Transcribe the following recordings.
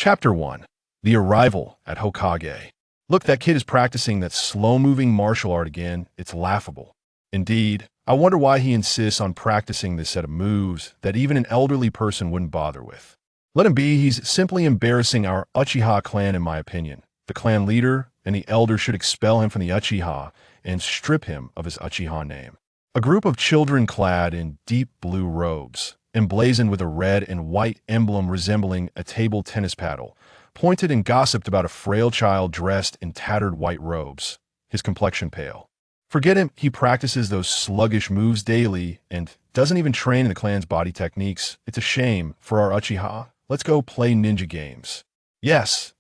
Chapter 1. The Arrival at Hokage. Look, that kid is practicing that slow-moving martial art again. It's laughable. Indeed, I wonder why he insists on practicing this set of moves that even an elderly person wouldn't bother with. Let him be. He's simply embarrassing our Uchiha clan, in my opinion. The clan leader and the elder should expel him from the Uchiha and strip him of his Uchiha name. A group of children clad in deep blue robes, emblazoned with a red and white emblem resembling a table tennis paddle, pointed and gossiped about a frail child dressed in tattered white robes, his complexion pale. Forget him, he practices those sluggish moves daily and doesn't even train in the clan's body techniques. It's a shame for our Uchiha. Let's go play ninja games. Yes,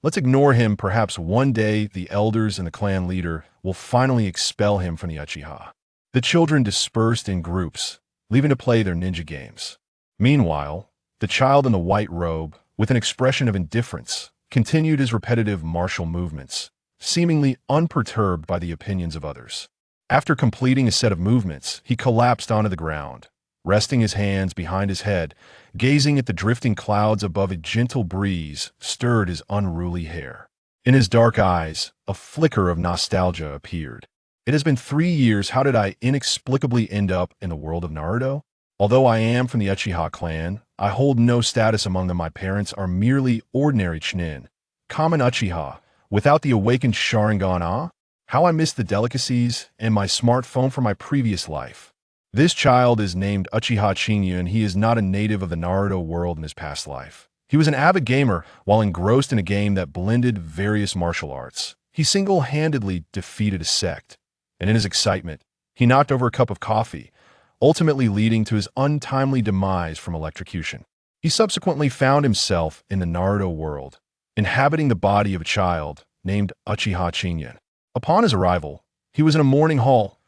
let's ignore him. Perhaps one day the elders and the clan leader will finally expel him from the Uchiha. The children dispersed in groups, leaving to play their ninja games. Meanwhile, the child in the white robe, with an expression of indifference, continued his repetitive martial movements, seemingly unperturbed by the opinions of others. After completing a set of movements, he collapsed onto the ground, resting his hands behind his head, gazing at the drifting clouds above. A gentle breeze stirred his unruly hair. In his dark eyes, a flicker of nostalgia appeared. It has been 3 years. How did I inexplicably end up in the world of Naruto? Although I am from the Uchiha clan, I hold no status among them. My parents are merely ordinary Chunin, common Uchiha, without the awakened Sharingan. How I miss the delicacies and my smartphone from my previous life. This child is named Uchiha Chinyu, and he is not a native of the Naruto world in his past life. He was an avid gamer while engrossed in a game that blended various martial arts. He single-handedly defeated a sect, and in his excitement, he knocked over a cup of coffee, ultimately leading to his untimely demise from electrocution. He subsequently found himself in the Naruto world, inhabiting the body of a child named Uchiha Chinyu. Upon his arrival, he was in a mourning hall,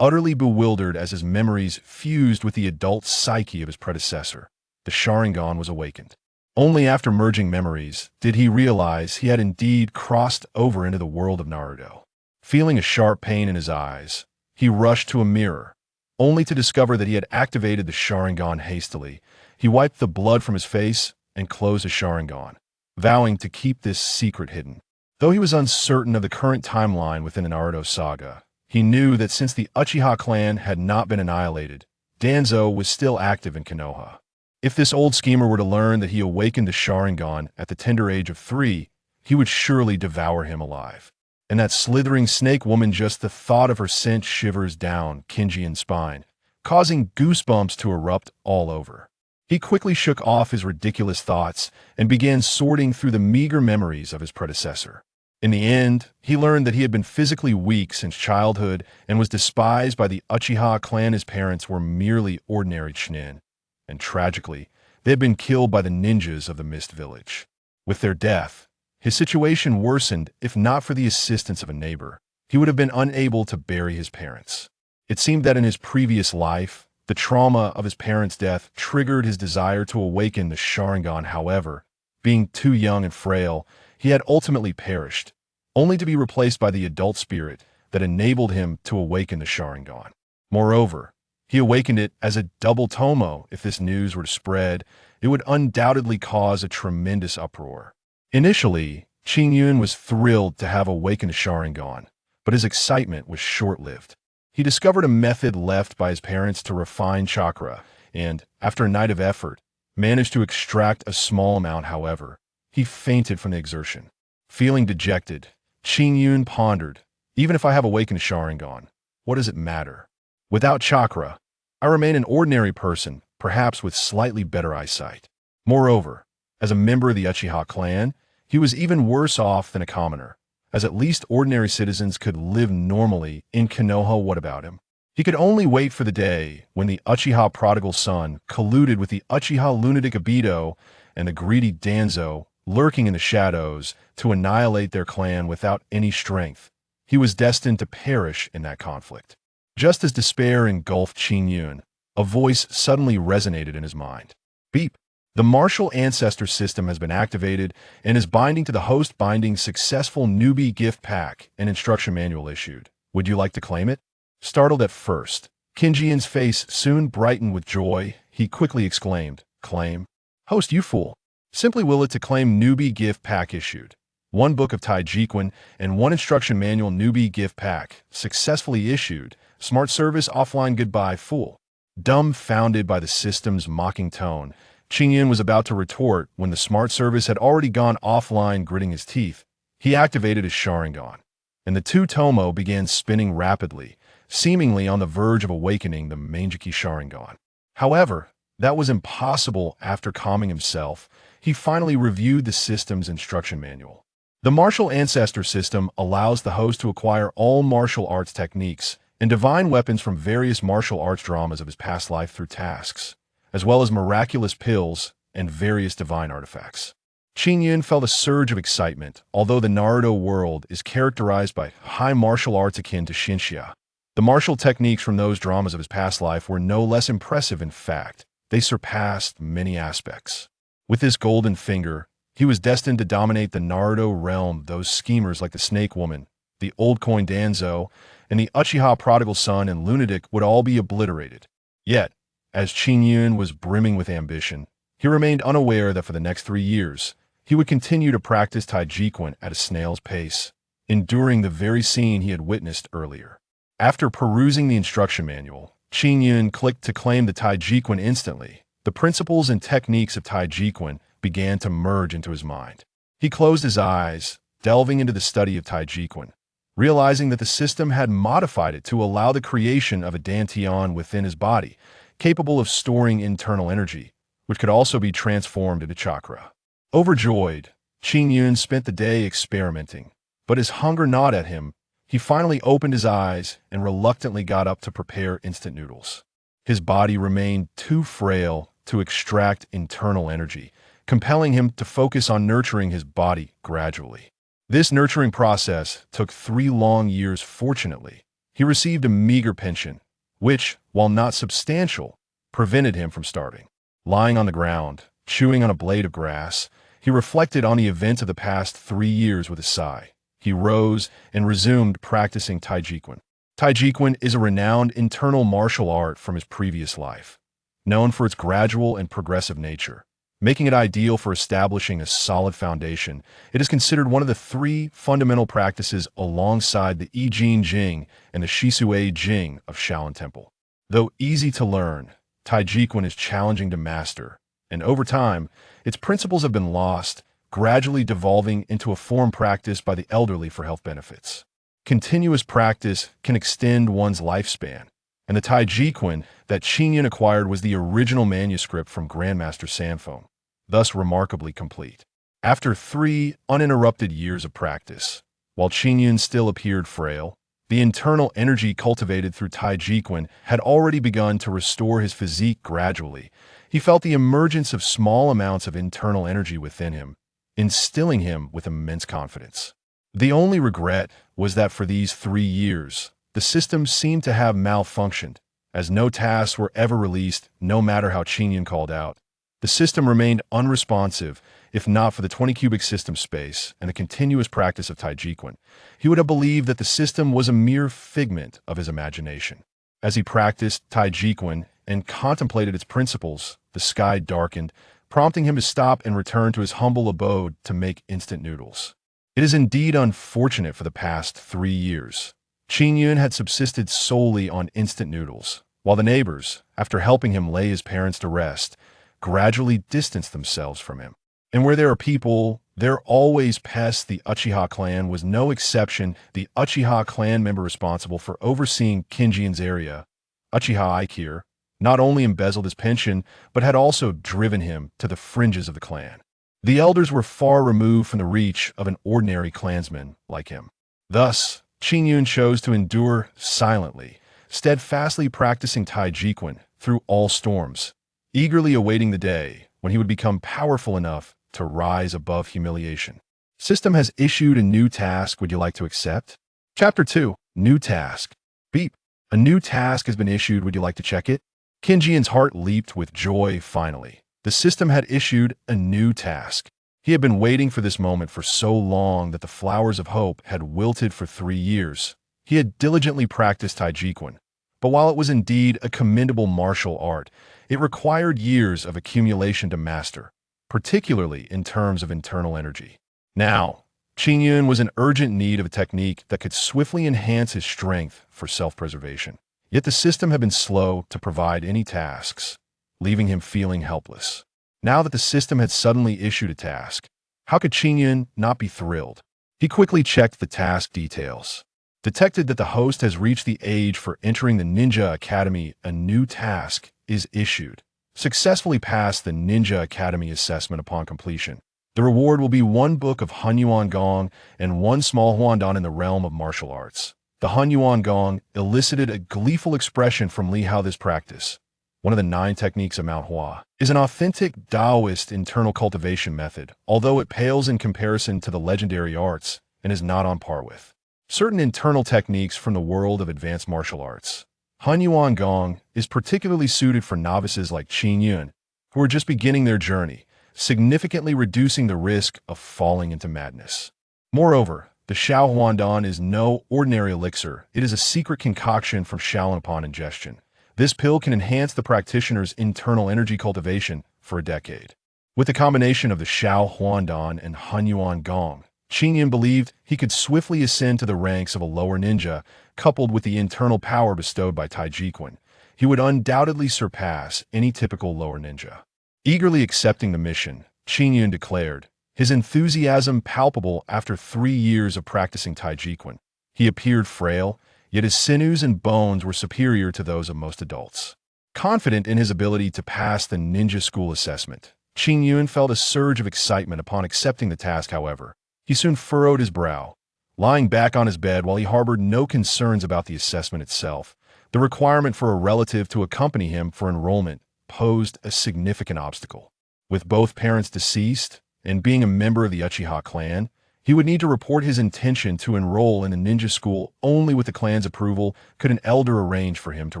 utterly bewildered as his memories fused with the adult psyche of his predecessor. The Sharingan was awakened. Only after merging memories did he realize he had indeed crossed over into the world of Naruto. Feeling a sharp pain in his eyes, he rushed to a mirror, only to discover that he had activated the Sharingan hastily. He wiped the blood from his face and closed his Sharingan, vowing to keep this secret hidden. Though he was uncertain of the current timeline within the Naruto saga, he knew that since the Uchiha clan had not been annihilated, Danzo was still active in Konoha. If this old schemer were to learn that he awakened the Sharingan at the tender age of 3, he would surely devour him alive. And that slithering snake woman, just the thought of her sent shivers down Kinjian's spine, causing goosebumps to erupt all over. He quickly shook off his ridiculous thoughts and began sorting through the meager memories of his predecessor. In the end, he learned that he had been physically weak since childhood and was despised by the Uchiha clan. His parents were merely ordinary Chunin, and tragically, they had been killed by the ninjas of the Mist Village. With their death, his situation worsened. If not for the assistance of a neighbor, he would have been unable to bury his parents. It seemed that in his previous life, the trauma of his parents' death triggered his desire to awaken the Sharingan. However, being too young and frail, he had ultimately perished, only to be replaced by the adult spirit that enabled him to awaken the Sharingan. Moreover, he awakened it as a double tomo. If this news were to spread, it would undoubtedly cause a tremendous uproar. Initially, Chinyu was thrilled to have awakened the Sharingan, but his excitement was short-lived. He discovered a method left by his parents to refine chakra, and, after a night of effort, managed to extract a small amount. However, he fainted from the exertion. Feeling dejected, Chinyu pondered, even if I have awakened Sharingan, what does it matter? Without chakra, I remain an ordinary person, perhaps with slightly better eyesight. Moreover, as a member of the Uchiha clan, he was even worse off than a commoner, as at least ordinary citizens could live normally in Konoha. What about him? He could only wait for the day when the Uchiha prodigal son colluded with the Uchiha lunatic Obito and the greedy Danzo lurking in the shadows to annihilate their clan without any strength. He was destined to perish in that conflict. Just as despair engulfed Chinyu, a voice suddenly resonated in his mind. Beep! The martial ancestor system has been activated and is binding to the host. Binding successful. Newbie gift pack and instruction manual issued. Would you like to claim it? Startled at first, Kinjian's face soon brightened with joy. He quickly exclaimed, "Claim? Host, you fool! Simply will it to claim newbie gift pack issued. One book of Taijiquan and one instruction manual newbie gift pack successfully issued. Smart service offline goodbye fool. Dumbfounded by the system's mocking tone, Qingyun was about to retort when the smart service had already gone offline. Gritting his teeth, he activated his Sharingan, and the two Tomo began spinning rapidly, seemingly on the verge of awakening the Manjiki Sharingan. However, that was impossible. After calming himself, he finally reviewed the system's instruction manual. The martial ancestor system allows the host to acquire all martial arts techniques and divine weapons from various martial arts dramas of his past life through tasks, as well as miraculous pills and various divine artifacts. Qingyun felt a surge of excitement. Although the Naruto world is characterized by high martial arts akin to Shinshia, the martial techniques from those dramas of his past life were no less impressive. In fact, they surpassed many aspects. With his golden finger, he was destined to dominate the Naruto realm. Those schemers like the Snake Woman, the Old Coin Danzo, and the Uchiha Prodigal Son and Lunatic would all be obliterated. Yet, as Qingyun was brimming with ambition, he remained unaware that for the next 3 years, he would continue to practice Taijiquan at a snail's pace, enduring the very scene he had witnessed earlier. After perusing the instruction manual, Qingyun clicked to claim the Taijiquan instantly. The principles and techniques of Taijiquan began to merge into his mind. He closed his eyes, delving into the study of Taijiquan, realizing that the system had modified it to allow the creation of a dantian within his body, capable of storing internal energy, which could also be transformed into chakra. Overjoyed, Qingyun spent the day experimenting, but his hunger gnawed at him. He finally opened his eyes and reluctantly got up to prepare instant noodles. His body remained too frail to extract internal energy, compelling him to focus on nurturing his body gradually. This nurturing process took 3 long years. Fortunately, he received a meager pension, which, while not substantial, prevented him from starving. Lying on the ground, chewing on a blade of grass, he reflected on the events of the past 3 years with a sigh. He rose and resumed practicing Taijiquan. Taijiquan is a renowned internal martial art from his previous life, known for its gradual and progressive nature, making it ideal for establishing a solid foundation. It is considered one of the 3 fundamental practices alongside the I Jing Jing and the Shisui Jing of Shaolin Temple. Though easy to learn, Taijiquan is challenging to master, and over time, its principles have been lost, gradually devolving into a form practiced by the elderly for health benefits. Continuous practice can extend one's lifespan, and the Taijiquan that Qingyun acquired was the original manuscript from Grandmaster Sanfeng, thus remarkably complete. After 3 uninterrupted years of practice, while Qingyun still appeared frail, the internal energy cultivated through Taijiquan had already begun to restore his physique gradually. He felt the emergence of small amounts of internal energy within him, instilling him with immense confidence. The only regret was that for these 3 years, the system seemed to have malfunctioned, as no tasks were ever released, no matter how Qingyun called out. The system remained unresponsive. If not for the 20 cubic system space and the continuous practice of Taijiquan, he would have believed that the system was a mere figment of his imagination. As he practiced Taijiquan and contemplated its principles, the sky darkened, prompting him to stop and return to his humble abode to make instant noodles. It is indeed unfortunate for the past 3 years, Qingyun had subsisted solely on instant noodles, while the neighbors, after helping him lay his parents to rest, gradually distanced themselves from him. And where there are people, there are always pests. The Uchiha clan was no exception. The Uchiha clan member responsible for overseeing Qingyun's area, Uchiha Ikir, not only embezzled his pension, but had also driven him to the fringes of the clan. The elders were far removed from the reach of an ordinary clansman like him. Thus, Qingyun chose to endure silently, steadfastly practicing Taijiquan through all storms, eagerly awaiting the day when he would become powerful enough to rise above humiliation. System has issued a new task. Would you like to accept? Chapter 2. New task. Beep. A new task has been issued. Would you like to check it? Qingyun's heart leaped with joy. Finally, the system had issued a new task. He had been waiting for this moment for so long that the flowers of hope had wilted for 3 years. He had diligently practiced Taijiquan, but while it was indeed a commendable martial art, it required years of accumulation to master. particularly in terms of internal energy. Now, Qingyun was in urgent need of a technique that could swiftly enhance his strength for self-preservation. Yet the system had been slow to provide any tasks, leaving him feeling helpless. Now that the system had suddenly issued a task, how could Qingyun not be thrilled? He quickly checked the task details, detected that the host has reached the age for entering the Ninja Academy. A new task is issued. Successfully pass the Ninja Academy assessment upon completion. The reward will be 1 book of Hunyuan Gong and 1 small huandan in the realm of martial arts. The Hunyuan Gong elicited a gleeful expression from Li Hao. This practice, one of the 9 techniques of Mount Hua, is an authentic Taoist internal cultivation method, although it pales in comparison to the legendary arts and is not on par with certain internal techniques from the world of advanced martial arts. Hunyuan Gong is particularly suited for novices like Qingyun, who are just beginning their journey, significantly reducing the risk of falling into madness. Moreover, the Xiao Huandan is no ordinary elixir. It is a secret concoction from Shaolin upon ingestion. This pill can enhance the practitioner's internal energy cultivation for a decade. With the combination of the Xiao Huandan and Hunyuan Gong, Qingyun believed he could swiftly ascend to the ranks of a lower ninja. Coupled with the internal power bestowed by Taijiquan, he would undoubtedly surpass any typical lower ninja. Eagerly accepting the mission, Qingyun declared, his enthusiasm palpable after 3 years of practicing Taijiquan. He appeared frail, yet his sinews and bones were superior to those of most adults. Confident in his ability to pass the ninja school assessment, Qingyun felt a surge of excitement upon accepting the task. However, he soon furrowed his brow. Lying back on his bed while he harbored no concerns about the assessment itself, the requirement for a relative to accompany him for enrollment posed a significant obstacle. With both parents deceased and being a member of the Uchiha clan, he would need to report his intention to enroll in the ninja school. Only with the clan's approval could an elder arrange for him to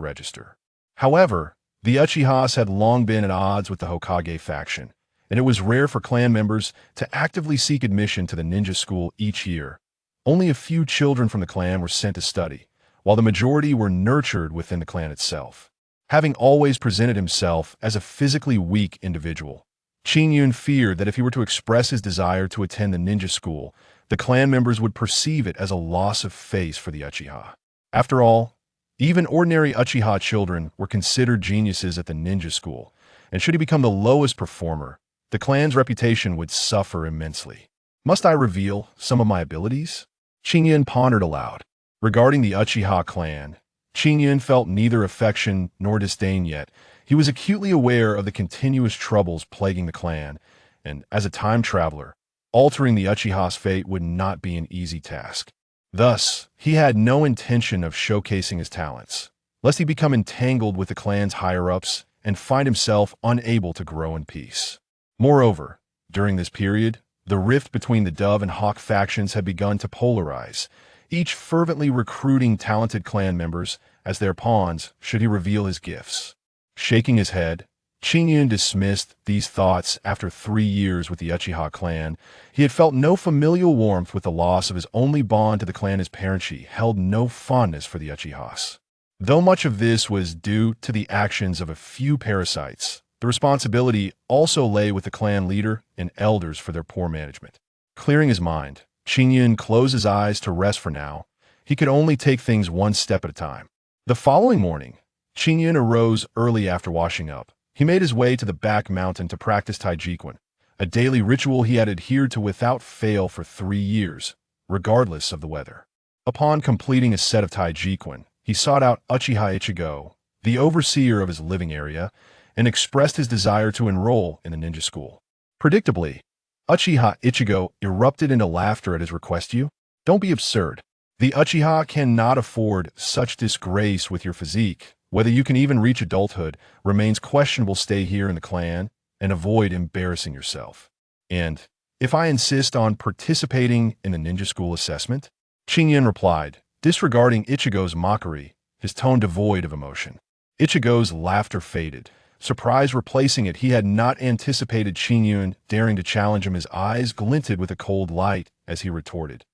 register. However, the Uchihas had long been at odds with the Hokage faction, and it was rare for clan members to actively seek admission to the ninja school each year. Only a few children from the clan were sent to study, while the majority were nurtured within the clan itself. Having always presented himself as a physically weak individual, Qingyun feared that if he were to express his desire to attend the ninja school, the clan members would perceive it as a loss of face for the Uchiha. After all, even ordinary Uchiha children were considered geniuses at the ninja school, and should he become the lowest performer, the clan's reputation would suffer immensely. Must I reveal some of my abilities? Qingyun pondered aloud. Regarding the Uchiha clan, Qingyun felt neither affection nor disdain, yet he was acutely aware of the continuous troubles plaguing the clan, and as a time traveler, altering the Uchiha's fate would not be an easy task. Thus, he had no intention of showcasing his talents, lest he become entangled with the clan's higher-ups and find himself unable to grow in peace. Moreover, during this period, the rift between the Dove and Hawk factions had begun to polarize, each fervently recruiting talented clan members as their pawns should he reveal his gifts. Shaking his head, Qingyun dismissed these thoughts. After 3 years with the Uchiha clan, he had felt no familial warmth with the loss of his only bond to the clan. His parentry held no fondness for the Uchihas. Though much of this was due to the actions of a few parasites, the responsibility also lay with the clan leader and elders for their poor management. Clearing his mind, Qingyun closed his eyes to rest for now. He could only take things one step at a time. The following morning, Qingyun arose early after washing up. He made his way to the back mountain to practice Taijiquan, a daily ritual he had adhered to without fail for 3 years, regardless of the weather. Upon completing a set of Taijiquan, he sought out Uchiha Ichigo, the overseer of his living area, and expressed his desire to enroll in the ninja school. Predictably, Uchiha Ichigo erupted into laughter at his request. You? Don't be absurd. The Uchiha cannot afford such disgrace with your physique. Whether you can even reach adulthood remains questionable. Stay here in the clan and avoid embarrassing yourself. And if I insist on participating in the ninja school assessment? Qingyun replied, disregarding Ichigo's mockery, his tone devoid of emotion. Ichigo's laughter faded, surprise replacing it. He had not anticipated Qingyun daring to challenge him. His eyes glinted with a cold light as he retorted,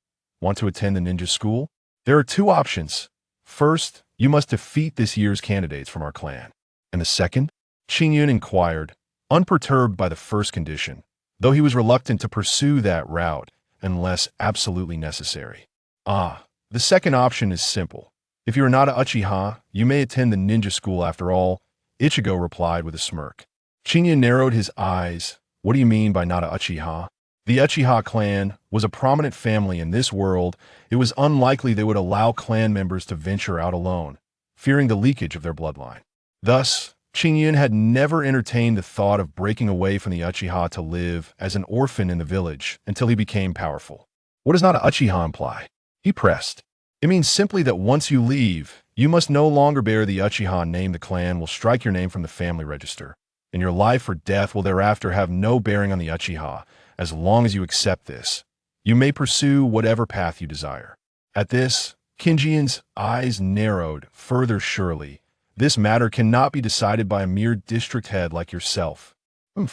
want to attend the ninja school? There are 2 options. First, you must defeat this year's candidates from our clan. And the second? Qingyun inquired, unperturbed by the first condition. though he was reluctant to pursue that route unless absolutely necessary. The second option is simple. If you are not a Uchiha, you may attend the ninja school after all, Ichigo replied with a smirk. Shinya narrowed his eyes. What do you mean by not a Uchiha? The Uchiha clan was a prominent family in this world. It was unlikely they would allow clan members to venture out alone, fearing the leakage of their bloodline. Thus, Qingyun had never entertained the thought of breaking away from the Uchiha to live as an orphan in the village until he became powerful. What does not a Uchiha imply? He pressed. It means simply that once you leave, you must no longer bear the Uchiha name. The clan will strike your name from the family register, and your life or death will thereafter have no bearing on the Uchiha. As long as you accept this, you may pursue whatever path you desire. At this, Qingyun's eyes narrowed further. Surely, this matter cannot be decided by a mere district head like yourself. Who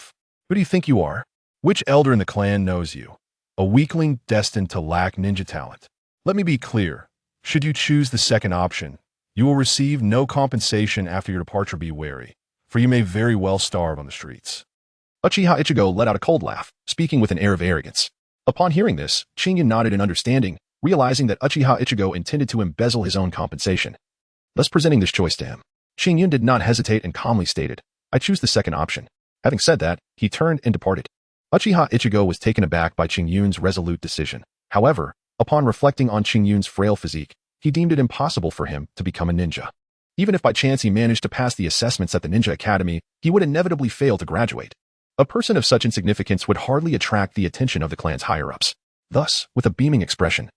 do you think you are? Which elder in the clan knows you? A weakling destined to lack ninja talent. Let me be clear. Should you choose the second option, you will receive no compensation after your departure. Be wary, for you may very well starve on the streets. Uchiha Ichigo let out a cold laugh, speaking with an air of arrogance. Upon hearing this, Qingyun nodded in understanding, realizing that Uchiha Ichigo intended to embezzle his own compensation. Thus presenting this choice to him, Qingyun did not hesitate and calmly stated, I choose the second option. Having said that, he turned and departed. Uchiha Ichigo was taken aback by Qingyun's resolute decision. However, upon reflecting on Qingyun's frail physique, he deemed it impossible for him to become a ninja. Even if by chance he managed to pass the assessments at the Ninja Academy, he would inevitably fail to graduate. A person of such insignificance would hardly attract the attention of the clan's higher-ups. Thus, with a beaming expression,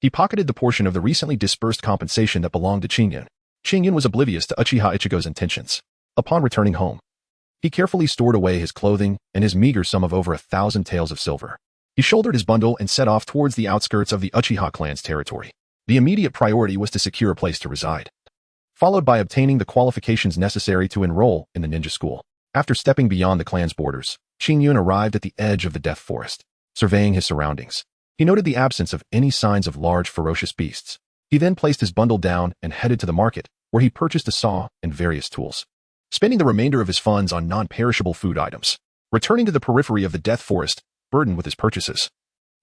he pocketed the portion of the recently disbursed compensation that belonged to Qingyun. Qingyun was oblivious to Uchiha Ichigo's intentions. Upon returning home, he carefully stored away his clothing and his meager sum of over 1,000 taels of silver. He shouldered his bundle and set off towards the outskirts of the Uchiha clan's territory. The immediate priority was to secure a place to reside, followed by obtaining the qualifications necessary to enroll in the ninja school. After stepping beyond the clan's borders, Qingyun arrived at the edge of the death forest. Surveying his surroundings, he noted the absence of any signs of large, ferocious beasts. He then placed his bundle down and headed to the market, where he purchased a saw and various tools, spending the remainder of his funds on non-perishable food items. Returning to the periphery of the death forest, burdened with his purchases,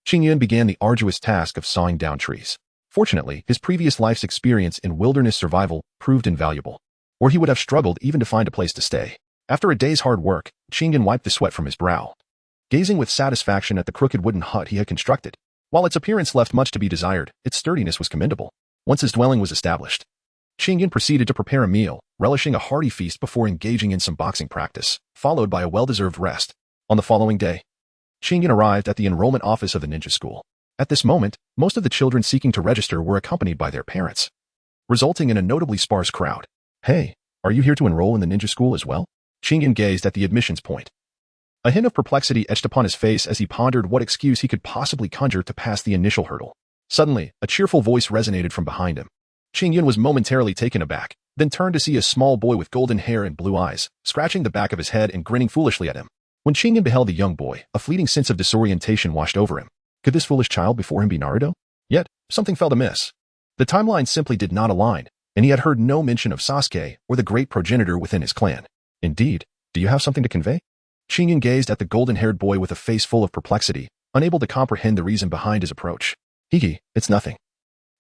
Qingyun began the arduous task of sawing down trees. Fortunately, his previous life's experience in wilderness survival proved invaluable, or he would have struggled even to find a place to stay. After a day's hard work, Qingyun wiped the sweat from his brow, gazing with satisfaction at the crooked wooden hut he had constructed. While its appearance left much to be desired, its sturdiness was commendable. Once his dwelling was established, Qingyun proceeded to prepare a meal, relishing a hearty feast before engaging in some boxing practice, followed by a well-deserved rest. On the following day, Qingyun arrived at the enrollment office of the ninja school. At this moment, most of the children seeking to register were accompanied by their parents, resulting in a notably sparse crowd. Hey, are you here to enroll in the ninja school as well? Qingyun gazed at the admissions point. A hint of perplexity etched upon his face as he pondered what excuse he could possibly conjure to pass the initial hurdle. Suddenly, a cheerful voice resonated from behind him. Qingyun was momentarily taken aback, then turned to see a small boy with golden hair and blue eyes, scratching the back of his head and grinning foolishly at him. When Qingyun beheld the young boy, a fleeting sense of disorientation washed over him. Could this foolish child before him be Naruto? Yet, something felt amiss. The timeline simply did not align, and he had heard no mention of Sasuke or the great progenitor within his clan. Indeed, do you have something to convey? Qingyun gazed at the golden-haired boy with a face full of perplexity, unable to comprehend the reason behind his approach. Hiki, it's nothing.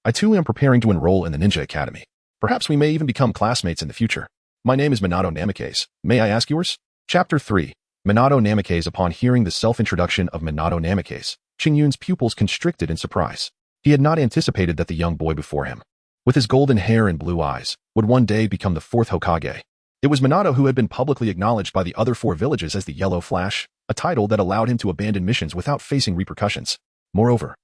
I too am preparing to enroll in the Ninja Academy. Perhaps we may even become classmates in the future. My name is Minato Namikaze. May I ask yours? Chapter 3. Minato Namikaze. Upon hearing the self-introduction of Minato Namikaze, Qingyun's pupils constricted in surprise. He had not anticipated that the young boy before him, with his golden hair and blue eyes, would one day become the fourth Hokage. It was Minato who had been publicly acknowledged by the other 4 villages as the Yellow Flash, a title that allowed him to abandon missions without facing repercussions. Moreover,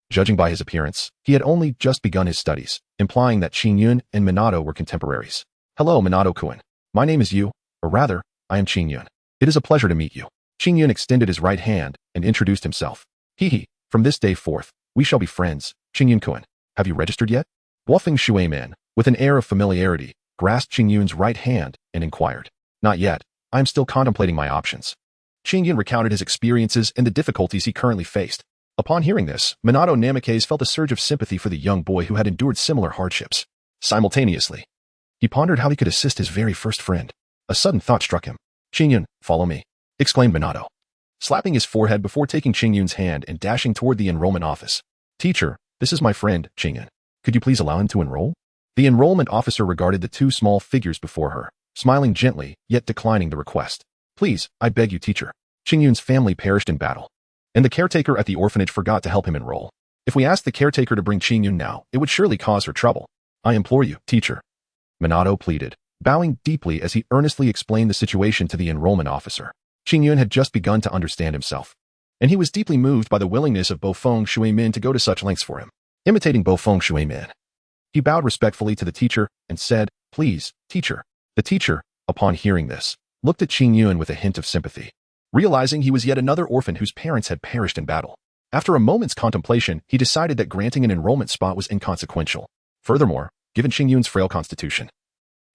judging by his appearance, he had only just begun his studies, implying that Qingyun and Minato were contemporaries. Hello, Minato-kun. My name is Yu, or rather, I am Qingyun. It is a pleasure to meet you. Qingyun extended his right hand and introduced himself. Hehe, from this day forth, we shall be friends. Qingyun-kun, have you registered yet? Bluffing Shuei-man, with an air of familiarity, grasped Qingyun's right hand and inquired. Not yet. I am still contemplating my options. Qingyun recounted his experiences and the difficulties he currently faced. Upon hearing this, Minato Namikaze felt a surge of sympathy for the young boy who had endured similar hardships. Simultaneously, he pondered how he could assist his very first friend. A sudden thought struck him. Qingyun, follow me, exclaimed Minato. slapping his forehead before taking Qingyun's hand and dashing toward the enrollment office. Teacher, this is my friend, Qingyun. Could you please allow him to enroll? The enrollment officer regarded the two small figures before her, smiling gently, yet declining the request. Please, I beg you, teacher. Qingyun's family perished in battle, and the caretaker at the orphanage forgot to help him enroll. If we asked the caretaker to bring Qingyun now, it would surely cause her trouble. I implore you, teacher. Minato pleaded, bowing deeply as he earnestly explained the situation to the enrollment officer. Qingyun had just begun to understand himself, and he was deeply moved by the willingness of Bofeng Shuimin to go to such lengths for him. Imitating Bofeng Shuimin, he bowed respectfully to the teacher and said, Please, teacher. The teacher, upon hearing this, looked at Qingyun with a hint of sympathy, realizing he was yet another orphan whose parents had perished in battle. After a moment's contemplation, he decided that granting an enrollment spot was inconsequential. Furthermore, given Qingyun's frail constitution,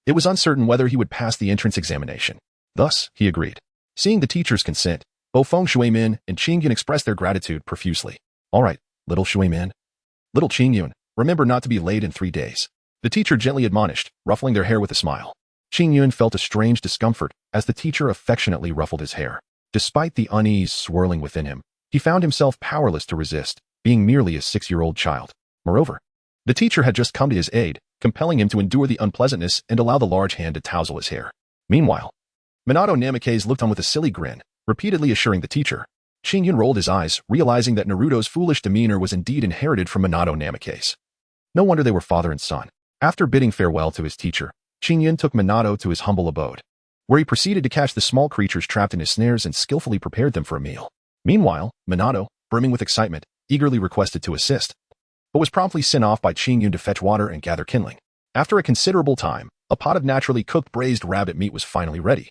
it was uncertain whether he would pass the entrance examination. Thus, he agreed. Seeing the teacher's consent, Bofeng Shuimin and Qingyun expressed their gratitude profusely. All right, little Shuimin. Little Qingyun, remember not to be late in 3 days. The teacher gently admonished, ruffling their hair with a smile. Qingyun felt a strange discomfort as the teacher affectionately ruffled his hair. Despite the unease swirling within him, he found himself powerless to resist, being merely a 6-year-old child. Moreover, the teacher had just come to his aid, compelling him to endure the unpleasantness and allow the large hand to touzle his hair. Meanwhile, Minato Namikaze looked on with a silly grin, repeatedly assuring the teacher. Qingyun rolled his eyes, realizing that Naruto's foolish demeanor was indeed inherited from Minato Namikaze. No wonder they were father and son. After bidding farewell to his teacher, Qingyun took Minato to his humble abode, where he proceeded to catch the small creatures trapped in his snares and skillfully prepared them for a meal. Meanwhile, Minato, brimming with excitement, eagerly requested to assist, but was promptly sent off by Qingyun to fetch water and gather kindling. After a considerable time, a pot of naturally cooked braised rabbit meat was finally ready,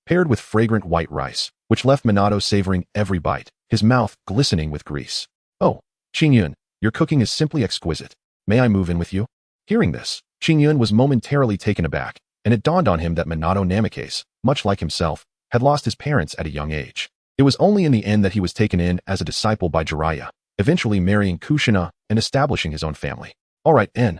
paired with fragrant white rice, which left Minato savoring every bite, his mouth glistening with grease. Oh, Qingyun, your cooking is simply exquisite. May I move in with you? Hearing this, Qingyun was momentarily taken aback, and it dawned on him that Minato Namikaze, much like himself, had lost his parents at a young age. It was only in the end that he was taken in as a disciple by Jiraiya, eventually marrying Kushina and establishing his own family. All right, N.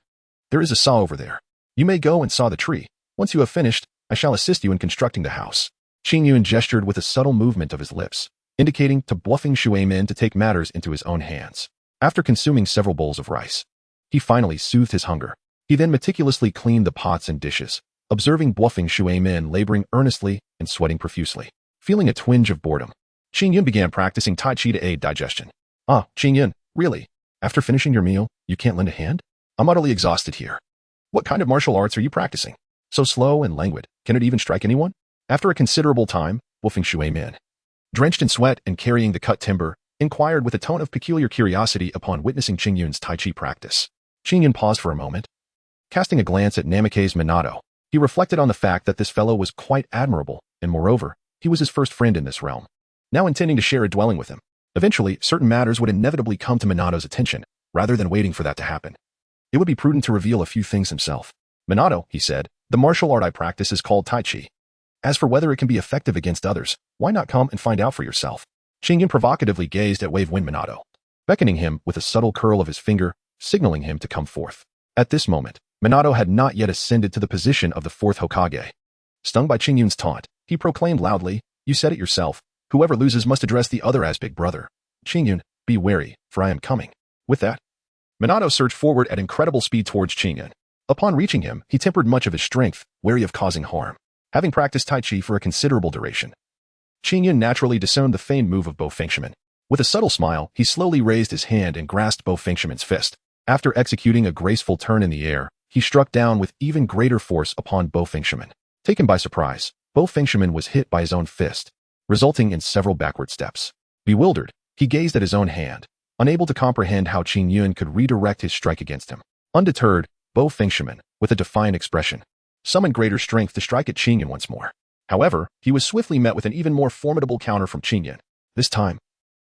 There is a saw over there. You may go and saw the tree. Once you have finished, I shall assist you in constructing the house. Qingyun gestured with a subtle movement of his lips, indicating to Bofeng Shuimin to take matters into his own hands. After consuming several bowls of rice, he finally soothed his hunger. He then meticulously cleaned the pots and dishes, observing Bofeng Shuimin laboring earnestly and sweating profusely. Feeling a twinge of boredom, Qingyun began practicing Tai Chi to aid digestion. Ah, Qingyun, really? After finishing your meal, you can't lend a hand? I'm utterly exhausted here. What kind of martial arts are you practicing? So slow and languid, can it even strike anyone? After a considerable time, Bofeng Shuimin, drenched in sweat and carrying the cut timber, inquired with a tone of peculiar curiosity upon witnessing Qingyun's Tai Chi practice. Qingyun paused for a moment. Casting a glance at Namikaze Minato, he reflected on the fact that this fellow was quite admirable, and moreover, he was his first friend in this realm, now intending to share a dwelling with him. Eventually, certain matters would inevitably come to Minato's attention, rather than waiting for that to happen. It would be prudent to reveal a few things himself. Minato, he said, the martial art I practice is called Tai Chi. As for whether it can be effective against others, why not come and find out for yourself? Qingyun provocatively gazed at Wave Wind Minato, beckoning him with a subtle curl of his finger, signaling him to come forth. At this moment, Minato had not yet ascended to the position of the fourth Hokage. Stung by Qingyun's taunt, he proclaimed loudly, You said it yourself. Whoever loses must address the other as big brother. Qingyun, be wary, for I am coming. With that, Minato surged forward at incredible speed towards Qingyun. Upon reaching him, he tempered much of his strength, wary of causing harm. Having practiced Tai Chi for a considerable duration, Qingyun naturally discerned the feigned move of Bofeng Shuimin. With a subtle smile, he slowly raised his hand and grasped Bofeng Shuimin's fist. After executing a graceful turn in the air, he struck down with even greater force upon Bofeng Shuimin. Taken by surprise, Bofeng Shuimin was hit by his own fist, resulting in several backward steps. Bewildered, he gazed at his own hand, unable to comprehend how Qingyun could redirect his strike against him. Undeterred, Bofeng Shuimin, with a defiant expression, summoned greater strength to strike at Qingyun once more. However, he was swiftly met with an even more formidable counter from Qingyun. This time,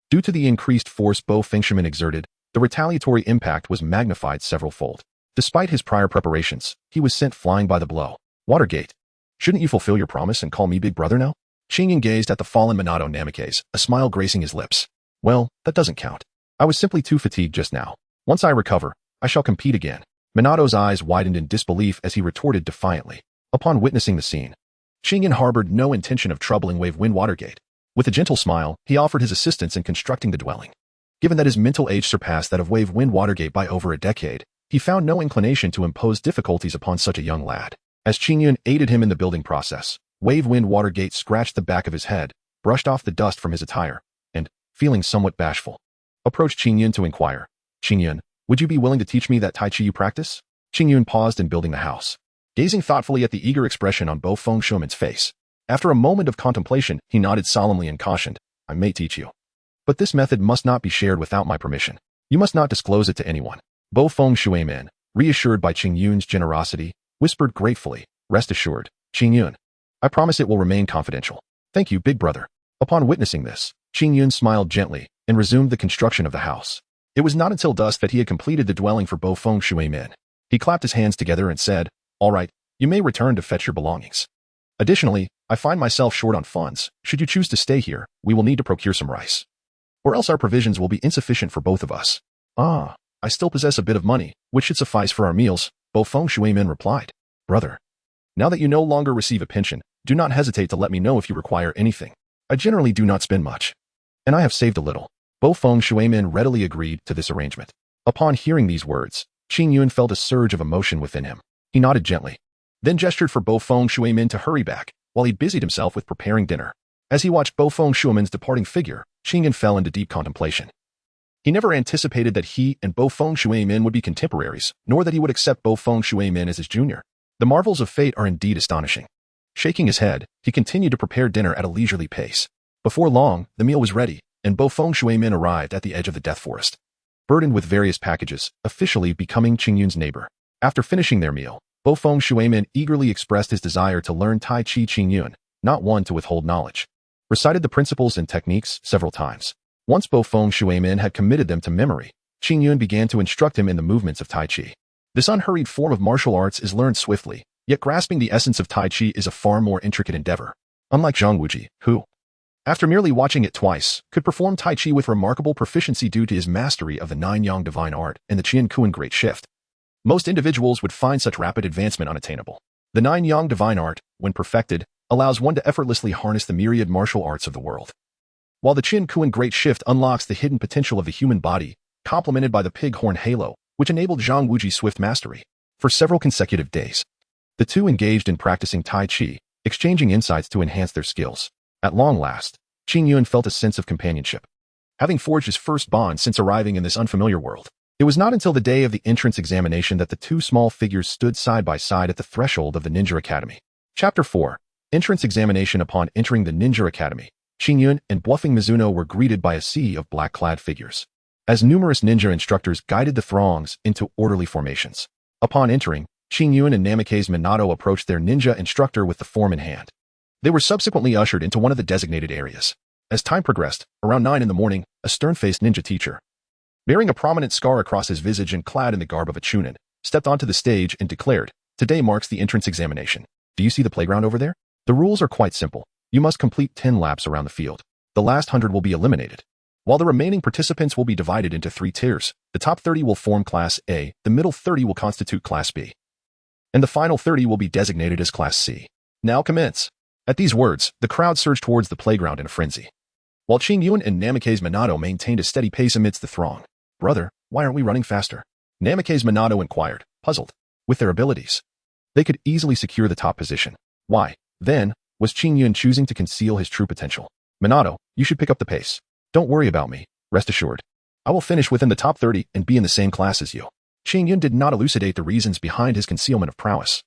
due to the increased force Bofeng Shuimin exerted, the retaliatory impact was magnified several-fold. Despite his prior preparations, he was sent flying by the blow. Watergate, shouldn't you fulfill your promise and call me big brother now? Qingyun gazed at the fallen Minato Namikaze, a smile gracing his lips. Well, that doesn't count. I was simply too fatigued just now. Once I recover, I shall compete again. Minato's eyes widened in disbelief as he retorted defiantly. Upon witnessing the scene, Qingyun harbored no intention of troubling Wave Wind Watergate. With a gentle smile, he offered his assistance in constructing the dwelling. Given that his mental age surpassed that of Wave Wind Watergate by over a decade, he found no inclination to impose difficulties upon such a young lad. As Qingyun aided him in the building process, Wave Wind Watergate scratched the back of his head, brushed off the dust from his attire, and, feeling somewhat bashful, approached Qingyun to inquire, "Qingyun, would you be willing to teach me that Tai Chi you practice?" Qingyun paused in building the house, gazing thoughtfully at the eager expression on Bo Feng Shuimen's face. After a moment of contemplation, he nodded solemnly and cautioned, "I may teach you. But this method must not be shared without my permission. You must not disclose it to anyone." Bo Feng Shuimen, reassured by Qingyun's generosity, whispered gratefully, "Rest assured, Qingyun. I promise it will remain confidential." "Thank you, big brother." Upon witnessing this, Qingyun smiled gently and resumed the construction of the house. It was not until dusk that he had completed the dwelling for Bo Feng Shuimen. He clapped his hands together and said, "All right, you may return to fetch your belongings. Additionally, I find myself short on funds. Should you choose to stay here, we will need to procure some rice. Or else our provisions will be insufficient for both of us." "Ah, I still possess a bit of money, which should suffice for our meals," Bo Feng Shuimen replied. "Brother, now that you no longer receive a pension, do not hesitate to let me know if you require anything. I generally do not spend much, and I have saved a little." Bo Feng Shuimen readily agreed to this arrangement. Upon hearing these words, Qingyun felt a surge of emotion within him. He nodded gently, then gestured for Bo Feng Shuimen to hurry back, while he busied himself with preparing dinner. As he watched Bo Feng Shuimen's departing figure, Qingyun fell into deep contemplation. He never anticipated that he and Bo Feng Shuimen would be contemporaries, nor that he would accept Bo Feng Shuimen as his junior. The marvels of fate are indeed astonishing. Shaking his head, he continued to prepare dinner at a leisurely pace. Before long, the meal was ready, and Bo Feng Shuimen arrived at the edge of the death forest, burdened with various packages, officially becoming Qingyun's neighbor. After finishing their meal, Bo Feng Shuimen eagerly expressed his desire to learn Tai Chi. Qingyun, not one to withhold knowledge, recited the principles and techniques several times. Once Bo Feng Shuimen had committed them to memory, Qingyun began to instruct him in the movements of Tai Chi. This unhurried form of martial arts is learned swiftly, yet grasping the essence of Tai Chi is a far more intricate endeavor. Unlike Zhang Wuji, who, after merely watching it twice, could perform Tai Chi with remarkable proficiency due to his mastery of the Nine-Yang divine art and the Qian Kuan great shift. Most individuals would find such rapid advancement unattainable. The Nine-Yang divine art, when perfected, allows one to effortlessly harness the myriad martial arts of the world. While the Qian Kuan great shift unlocks the hidden potential of the human body, complemented by the pig horn halo, which enabled Zhang Wuji's swift mastery. For several consecutive days, the two engaged in practicing Tai Chi, exchanging insights to enhance their skills. At long last, Qingyun felt a sense of companionship. Having forged his first bond since arriving in this unfamiliar world, it was not until the day of the entrance examination that the two small figures stood side by side at the threshold of the Ninja Academy. Chapter 4. Entrance Examination. Upon entering the Ninja Academy, Qingyun and Bluffing Mizuno were greeted by a sea of black-clad figures, as numerous ninja instructors guided the throngs into orderly formations. Upon entering, Qingyun and Namikaze Minato approached their ninja instructor with the form in hand. They were subsequently ushered into one of the designated areas. As time progressed, around 9 in the morning, a stern-faced ninja teacher, bearing a prominent scar across his visage and clad in the garb of a chunin, stepped onto the stage and declared, "Today marks the entrance examination. Do you see the playground over there? The rules are quite simple. You must complete 10 laps around the field. The last 100 will be eliminated, while the remaining participants will be divided into 3 tiers. The top 30 will form Class A, the middle 30 will constitute Class B, and the final 30 will be designated as Class C. Now commence." At these words, the crowd surged towards the playground in a frenzy, while Qingyun and Namikaze Minato maintained a steady pace amidst the throng. "Brother, why aren't we running faster?" Namikaze Minato inquired, puzzled. With their abilities, they could easily secure the top position. Why, then, was Qingyun choosing to conceal his true potential? "Minato, you should pick up the pace. Don't worry about me. Rest assured, I will finish within the top 30 and be in the same class as you." Qingyun did not elucidate the reasons behind his concealment of prowess,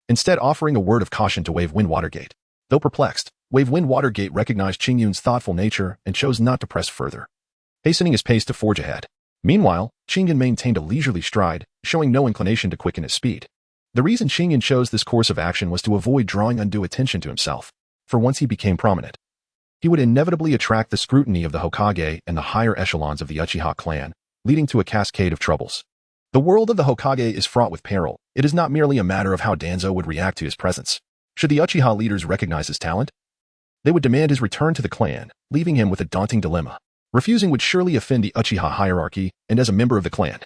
instead offering a word of caution to Wave Wind Watergate. Though perplexed, Wave Wind Watergate recognized Qingyun's thoughtful nature and chose not to press further, hastening his pace to forge ahead. Meanwhile, Qingyun maintained a leisurely stride, showing no inclination to quicken his speed. The reason Qingyun chose this course of action was to avoid drawing undue attention to himself, for once he became prominent, he would inevitably attract the scrutiny of the Hokage and the higher echelons of the Uchiha clan, leading to a cascade of troubles. The world of the Hokage is fraught with peril. It is not merely a matter of how Danzo would react to his presence. Should the Uchiha leaders recognize his talent, they would demand his return to the clan, leaving him with a daunting dilemma. Refusing would surely offend the Uchiha hierarchy, and as a member of the clan,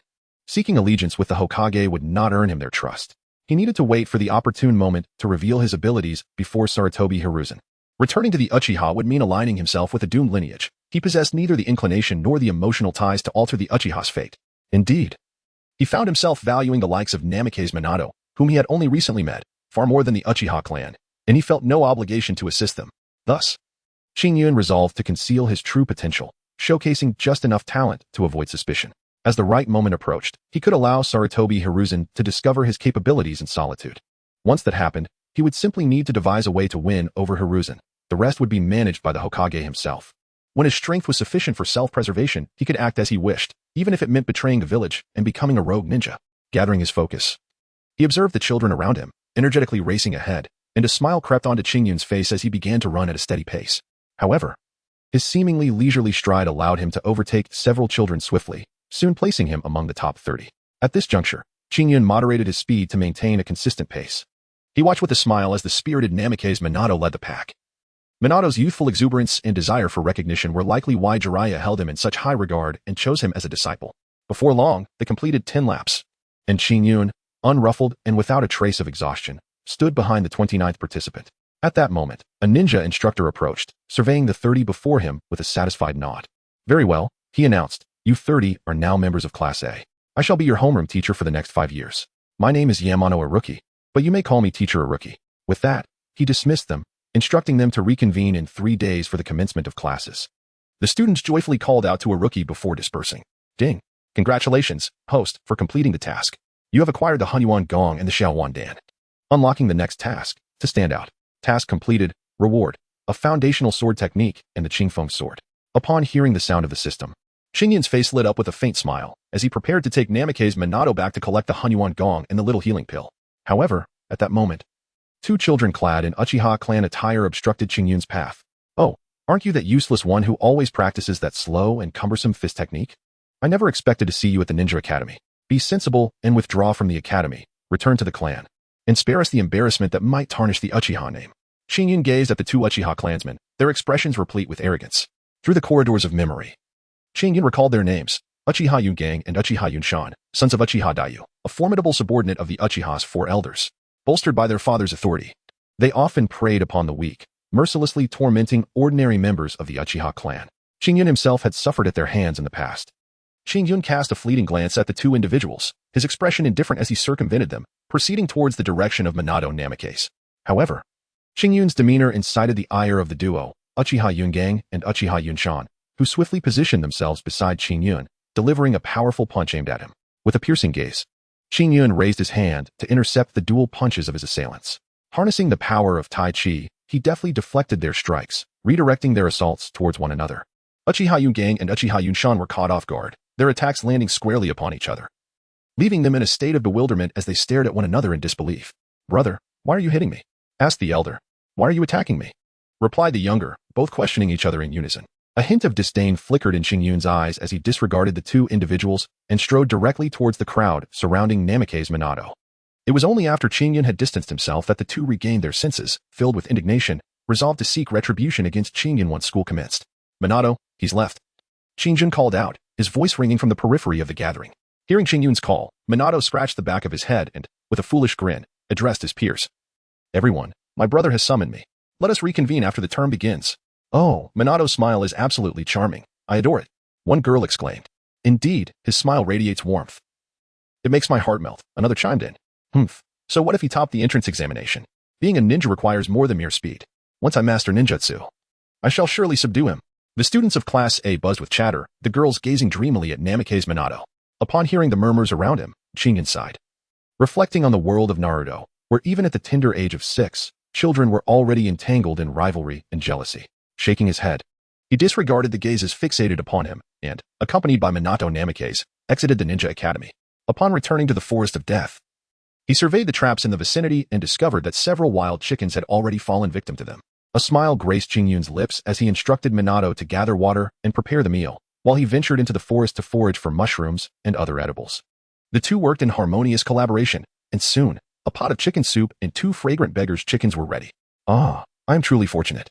seeking allegiance with the Hokage would not earn him their trust. He needed to wait for the opportune moment to reveal his abilities before Sarutobi Hiruzen. Returning to the Uchiha would mean aligning himself with a doomed lineage. He possessed neither the inclination nor the emotional ties to alter the Uchiha's fate. Indeed, he found himself valuing the likes of Namikaze Minato, whom he had only recently met, far more than the Uchiha clan, and he felt no obligation to assist them. Thus, Qingyun resolved to conceal his true potential, showcasing just enough talent to avoid suspicion. As the right moment approached, he could allow Sarutobi Hiruzen to discover his capabilities in solitude. Once that happened, he would simply need to devise a way to win over Hiruzen. The rest would be managed by the Hokage himself. When his strength was sufficient for self-preservation, he could act as he wished, even if it meant betraying the village and becoming a rogue ninja. Gathering his focus, he observed the children around him, energetically racing ahead, and a smile crept onto Qingyun's face as he began to run at a steady pace. However, his seemingly leisurely stride allowed him to overtake several children swiftly, soon placing him among the top 30. At this juncture, Qingyun moderated his speed to maintain a consistent pace. He watched with a smile as the spirited Namikaze Minato led the pack. Minato's youthful exuberance and desire for recognition were likely why Jiraiya held him in such high regard and chose him as a disciple. Before long, they completed 10 laps, and Qingyun, unruffled and without a trace of exhaustion, stood behind the 29th participant. At that moment, a ninja instructor approached, surveying the 30 before him with a satisfied nod. Very well, he announced, you 30 are now members of Class A. I shall be your homeroom teacher for the next 5 years. My name is Yamano Aruki, but you may call me Teacher Aruki. With that, he dismissed them, instructing them to reconvene in 3 days for the commencement of classes. The students joyfully called out to Aruki before dispersing. Ding! Congratulations, host, for completing the task. You have acquired the Hunyuan Gong and the Xiaowan Dan. Unlocking the next task, to stand out. Task completed, reward, a foundational sword technique and the Qingfeng sword. Upon hearing the sound of the system, Qingyun's face lit up with a faint smile as he prepared to take Namikaze Minato back to collect the Hunyuan Gong and the little healing pill. However, at that moment, 2 children clad in Uchiha clan attire obstructed Qingyun's path. Oh, aren't you that useless one who always practices that slow and cumbersome fist technique? I never expected to see you at the Ninja Academy. Be sensible and withdraw from the academy, return to the clan, and spare us the embarrassment that might tarnish the Uchiha name. Qingyun gazed at the 2 Uchiha clansmen, their expressions replete with arrogance. Through the corridors of memory, Qingyun recalled their names, Uchiha Yungang and Uchiha Yunshan, sons of Uchiha Dayu, a formidable subordinate of the Uchiha's 4 elders. Bolstered by their father's authority, they often preyed upon the weak, mercilessly tormenting ordinary members of the Uchiha clan. Qingyun himself had suffered at their hands in the past. Qingyun cast a fleeting glance at the 2 individuals, his expression indifferent as he circumvented them, proceeding towards the direction of Minato Namikaze. However, Qingyun's demeanor incited the ire of the duo, Uchiha Yungang and Uchiha Yunshan, who swiftly positioned themselves beside Qingyun, delivering a powerful punch aimed at him. With a piercing gaze, Qingyun raised his hand to intercept the dual punches of his assailants. Harnessing the power of Tai Chi, he deftly deflected their strikes, redirecting their assaults towards one another. Uchiha Yungang and Uchiha Yunshan were caught off guard, their attacks landing squarely upon each other, leaving them in a state of bewilderment as they stared at one another in disbelief. Brother, why are you hitting me? Asked the elder. Why are you attacking me? Replied the younger, both questioning each other in unison. A hint of disdain flickered in Qingyun's eyes as he disregarded the 2 individuals and strode directly towards the crowd surrounding Namikaze Minato. It was only after Qingyun had distanced himself that the 2 regained their senses, filled with indignation, resolved to seek retribution against Qingyun once school commenced. Minato, he's left. Qingyun called out, his voice ringing from the periphery of the gathering. Hearing Qingyun's call, Minato scratched the back of his head and, with a foolish grin, addressed his peers. Everyone, my brother has summoned me. Let us reconvene after the term begins. Oh, Minato's smile is absolutely charming. I adore it. One girl exclaimed. Indeed, his smile radiates warmth. It makes my heart melt, another chimed in. Humph. So what if he topped the entrance examination? Being a ninja requires more than mere speed. Once I master ninjutsu, I shall surely subdue him. The students of Class A buzzed with chatter, the girls gazing dreamily at Namikaze Minato. Upon hearing the murmurs around him, Qingyun sighed. Reflecting on the world of Naruto, where even at the tender age of 6, children were already entangled in rivalry and jealousy. Shaking his head, he disregarded the gazes fixated upon him and, accompanied by Minato Namikaze, exited the Ninja Academy. Upon returning to the Forest of Death, he surveyed the traps in the vicinity and discovered that several wild chickens had already fallen victim to them. A smile graced Qingyun's lips as he instructed Minato to gather water and prepare the meal, while he ventured into the forest to forage for mushrooms and other edibles. The 2 worked in harmonious collaboration, and soon, a pot of chicken soup and 2 fragrant beggars' chickens were ready. Ah, I am truly fortunate.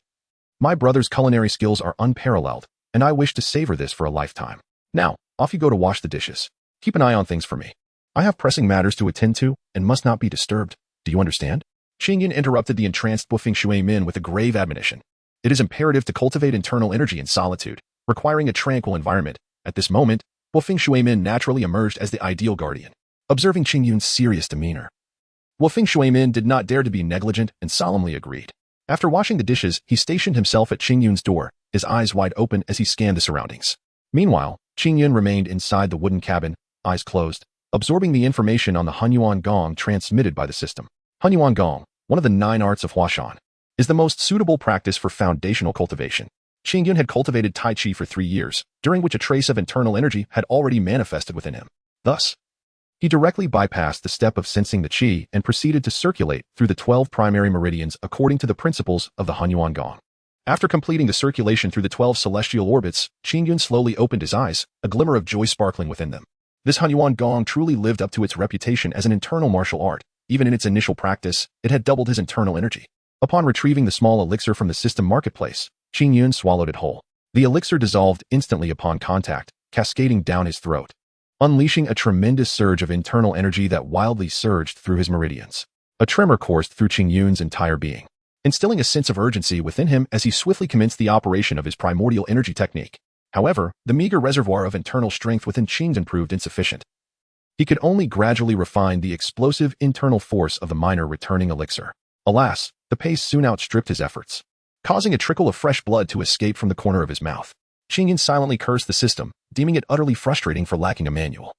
My brother's culinary skills are unparalleled, and I wish to savor this for a lifetime. Now, off you go to wash the dishes. Keep an eye on things for me. I have pressing matters to attend to and must not be disturbed. Do you understand? Qingyun interrupted the entranced Bufeng Shui Min with a grave admonition. It is imperative to cultivate internal energy in solitude, requiring a tranquil environment. At this moment, Wufeng Shuimin naturally emerged as the ideal guardian. Observing Qingyun's serious demeanor, Wufeng Shuimin did not dare to be negligent and solemnly agreed. After washing the dishes, he stationed himself at Qingyun's door, his eyes wide open as he scanned the surroundings. Meanwhile, Qingyun remained inside the wooden cabin, eyes closed, absorbing the information on the Hunyuan Gong transmitted by the system. Hunyuan Gong, one of the 9 arts of Huashan, is the most suitable practice for foundational cultivation. Qingyun had cultivated Tai Chi for 3 years, during which a trace of internal energy had already manifested within him. Thus, he directly bypassed the step of sensing the qi and proceeded to circulate through the 12 primary meridians according to the principles of the Hunyuan Gong. After completing the circulation through the 12 celestial orbits, Qingyun slowly opened his eyes, a glimmer of joy sparkling within them. This Hunyuan Gong truly lived up to its reputation as an internal martial art. Even in its initial practice, it had doubled his internal energy. Upon retrieving the small elixir from the system marketplace, Qingyun swallowed it whole. The elixir dissolved instantly upon contact, cascading down his throat, unleashing a tremendous surge of internal energy that wildly surged through his meridians. A tremor coursed through Qingyun's entire being, instilling a sense of urgency within him as he swiftly commenced the operation of his primordial energy technique. However, the meager reservoir of internal strength within Qingyun proved insufficient. He could only gradually refine the explosive internal force of the minor returning elixir. Alas, the pace soon outstripped his efforts, causing a trickle of fresh blood to escape from the corner of his mouth. Qingyun silently cursed the system, deeming it utterly frustrating for lacking a manual.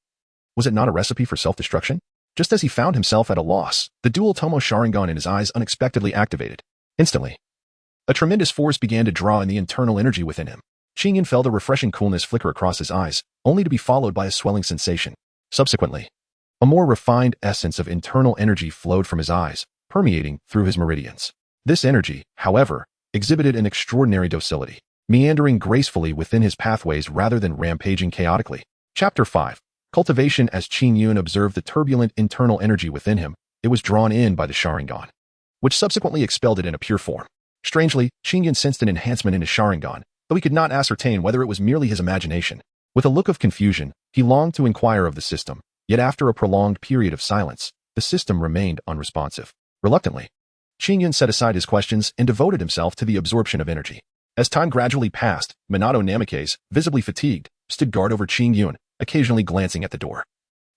Was it not a recipe for self-destruction? Just as he found himself at a loss, the dual Tomo Sharingan in his eyes unexpectedly activated. Instantly, a tremendous force began to draw in the internal energy within him. Qingyun felt a refreshing coolness flicker across his eyes, only to be followed by a swelling sensation. Subsequently, a more refined essence of internal energy flowed from his eyes, permeating through his meridians. This energy, however, exhibited an extraordinary docility, meandering gracefully within his pathways rather than rampaging chaotically. Chapter 5. Cultivation. As Qingyun observed the turbulent internal energy within him, it was drawn in by the Sharingan, which subsequently expelled it in a pure form. Strangely, Qingyun sensed an enhancement in his Sharingan, though he could not ascertain whether it was merely his imagination. With a look of confusion, he longed to inquire of the system, yet after a prolonged period of silence, the system remained unresponsive. Reluctantly, Qingyun set aside his questions and devoted himself to the absorption of energy. As time gradually passed, Minato Namikaze, visibly fatigued, stood guard over Qingyun, occasionally glancing at the door,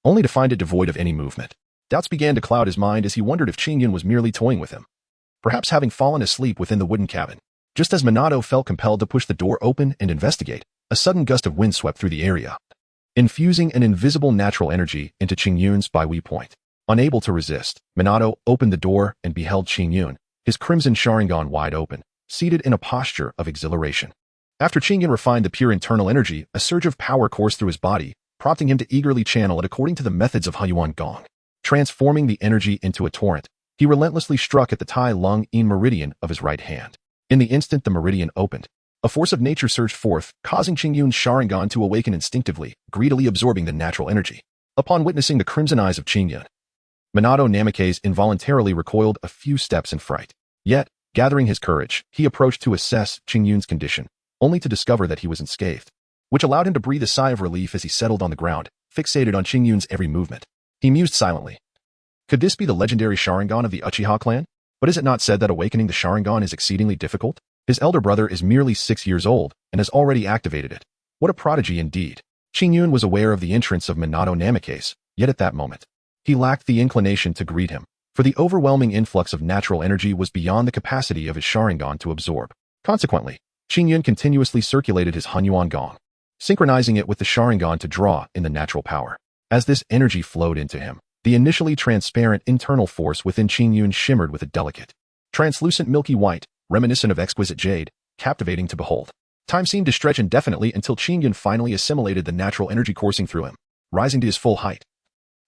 only to find it devoid of any movement. Doubts began to cloud his mind as he wondered if Qingyun was merely toying with him, perhaps having fallen asleep within the wooden cabin. Just as Minato felt compelled to push the door open and investigate, a sudden gust of wind swept through the area, infusing an invisible natural energy into Qingyun's Baihui point. Unable to resist, Minato opened the door and beheld Qingyun, his crimson Sharingan wide open, seated in a posture of exhilaration. After Qingyun refined the pure internal energy, a surge of power coursed through his body, prompting him to eagerly channel it according to the methods of Hunyuan Gong. Transforming the energy into a torrent, he relentlessly struck at the Tai Lung Yin meridian of his right hand. In the instant the meridian opened, a force of nature surged forth, causing Qingyun's Sharingan to awaken instinctively, greedily absorbing the natural energy. Upon witnessing the crimson eyes of Qingyun, Minato Namikaze involuntarily recoiled a few steps in fright. Yet, gathering his courage, he approached to assess Qingyun's condition, only to discover that he was unscathed, which allowed him to breathe a sigh of relief as he settled on the ground, fixated on Qingyun's every movement. He mused silently. Could this be the legendary Sharingan of the Uchiha clan? But is it not said that awakening the Sharingan is exceedingly difficult? His elder brother is merely 6 years old and has already activated it. What a prodigy indeed. Qingyun was aware of the entrance of Minato Namikaze, yet at that moment, he lacked the inclination to greet him, for the overwhelming influx of natural energy was beyond the capacity of his Sharingan to absorb. Consequently, Qingyun continuously circulated his Hunyuan Gong, synchronizing it with the Sharingan to draw in the natural power. As this energy flowed into him, the initially transparent internal force within Qingyun shimmered with a delicate, translucent milky white, reminiscent of exquisite jade, captivating to behold. Time seemed to stretch indefinitely until Qingyun finally assimilated the natural energy coursing through him, rising to his full height.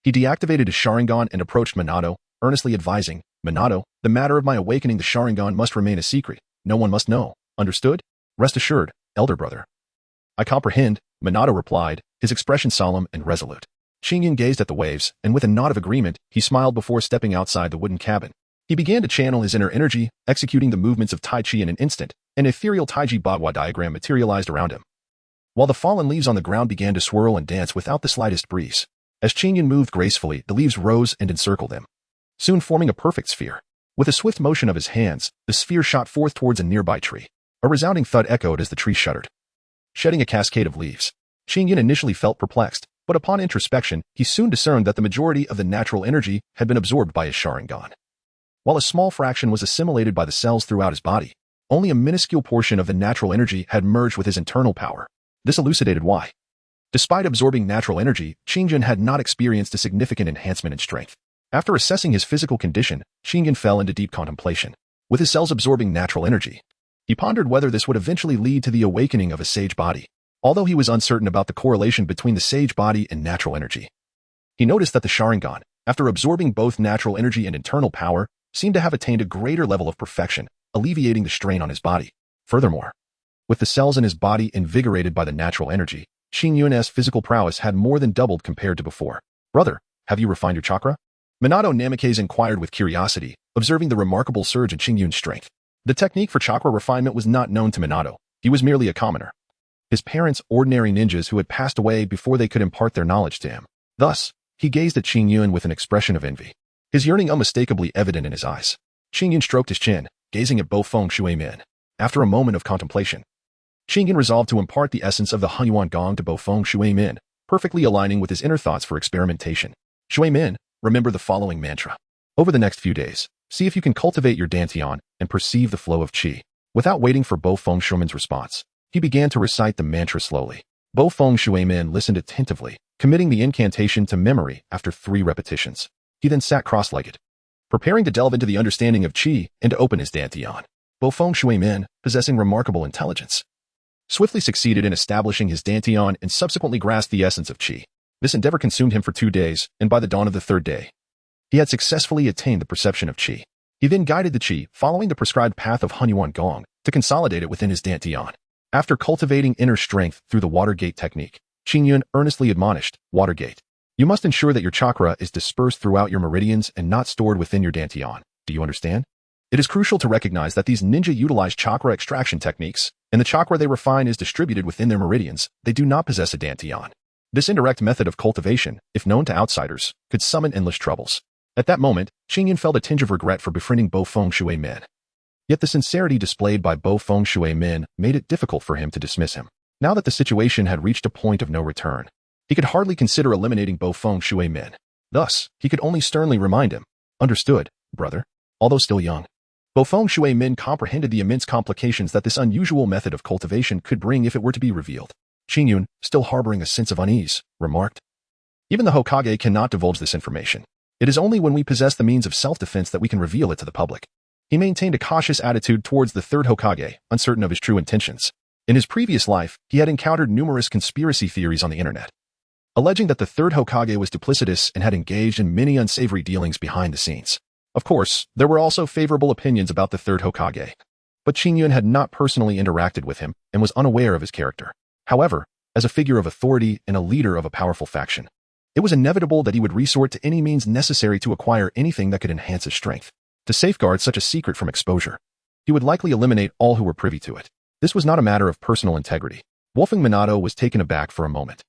He deactivated his Sharingan and approached Minato, earnestly advising, Minato, the matter of my awakening the Sharingan must remain a secret. No one must know. Understood? Rest assured, elder brother. I comprehend, Minato replied, his expression solemn and resolute. Qingyun gazed at the waves, and with a nod of agreement, he smiled before stepping outside the wooden cabin. He began to channel his inner energy, executing the movements of Tai Chi in an instant. An ethereal Taiji Bagua diagram materialized around him, while the fallen leaves on the ground began to swirl and dance without the slightest breeze. As Qingyun moved gracefully, the leaves rose and encircled him, soon forming a perfect sphere. With a swift motion of his hands, the sphere shot forth towards a nearby tree. A resounding thud echoed as the tree shuddered, shedding a cascade of leaves. Qingyun initially felt perplexed, but upon introspection, he soon discerned that the majority of the natural energy had been absorbed by his Sharingan. While a small fraction was assimilated by the cells throughout his body, only a minuscule portion of the natural energy had merged with his internal power. This elucidated why. Despite absorbing natural energy, Qingyun had not experienced a significant enhancement in strength. After assessing his physical condition, Qingyun fell into deep contemplation. With his cells absorbing natural energy, he pondered whether this would eventually lead to the awakening of a sage body. Although he was uncertain about the correlation between the sage body and natural energy, he noticed that the Sharingan, after absorbing both natural energy and internal power, seemed to have attained a greater level of perfection, alleviating the strain on his body. Furthermore, with the cells in his body invigorated by the natural energy, Qingyun's physical prowess had more than doubled compared to before. "Brother, have you refined your chakra?" Minato Namikaze inquired with curiosity, observing the remarkable surge in Qingyun's strength. The technique for chakra refinement was not known to Minato. He was merely a commoner. His parents, ordinary ninjas who had passed away before they could impart their knowledge to him. Thus, he gazed at Qingyun with an expression of envy, his yearning unmistakably evident in his eyes. Qingyun stroked his chin, gazing at Bofeng Shuimin. After a moment of contemplation, Qingyun resolved to impart the essence of the Hunyuan Gong to Bofeng Shuimin, perfectly aligning with his inner thoughts for experimentation. "Shuimin, remember the following mantra. Over the next few days, see if you can cultivate your dantian and perceive the flow of qi." Without waiting for Bofeng Shuimin's response, he began to recite the mantra slowly. Bofeng Shuimin listened attentively, committing the incantation to memory after 3 repetitions. He then sat cross-legged, preparing to delve into the understanding of qi and to open his dantian. Bofeng Shuimin, possessing remarkable intelligence, swiftly succeeded in establishing his dantian and subsequently grasped the essence of qi. This endeavor consumed him for 2 days, and by the dawn of the 3rd day, he had successfully attained the perception of qi. He then guided the qi, following the prescribed path of Hunyuan Gong, to consolidate it within his dantian. After cultivating inner strength through the water gate technique, Qingyun earnestly admonished, "Water gate. You must ensure that your chakra is dispersed throughout your meridians and not stored within your dantian. Do you understand? It is crucial to recognize that these ninja utilize chakra extraction techniques, and the chakra they refine is distributed within their meridians. They do not possess a dantian. This indirect method of cultivation, if known to outsiders, could summon endless troubles." At that moment, Qingyun felt a tinge of regret for befriending Bofeng Shuimin. Yet the sincerity displayed by Bofeng Shuimin made it difficult for him to dismiss him. Now that the situation had reached a point of no return, he could hardly consider eliminating Bofeng Shuimin. Thus, he could only sternly remind him, "Understood, brother." Although still young, Bofeng Shuimin comprehended the immense complications that this unusual method of cultivation could bring if it were to be revealed. Qingyun, still harboring a sense of unease, remarked, "Even the Hokage cannot divulge this information. It is only when we possess the means of self-defense that we can reveal it to the public." He maintained a cautious attitude towards the 3rd Hokage, uncertain of his true intentions. In his previous life, he had encountered numerous conspiracy theories on the internet, alleging that the 3rd Hokage was duplicitous and had engaged in many unsavory dealings behind the scenes. Of course, there were also favorable opinions about the 3rd Hokage, but Qingyun had not personally interacted with him and was unaware of his character. However, as a figure of authority and a leader of a powerful faction, it was inevitable that he would resort to any means necessary to acquire anything that could enhance his strength. To safeguard such a secret from exposure, he would likely eliminate all who were privy to it. This was not a matter of personal integrity. Wolfing Minato was taken aback for a moment,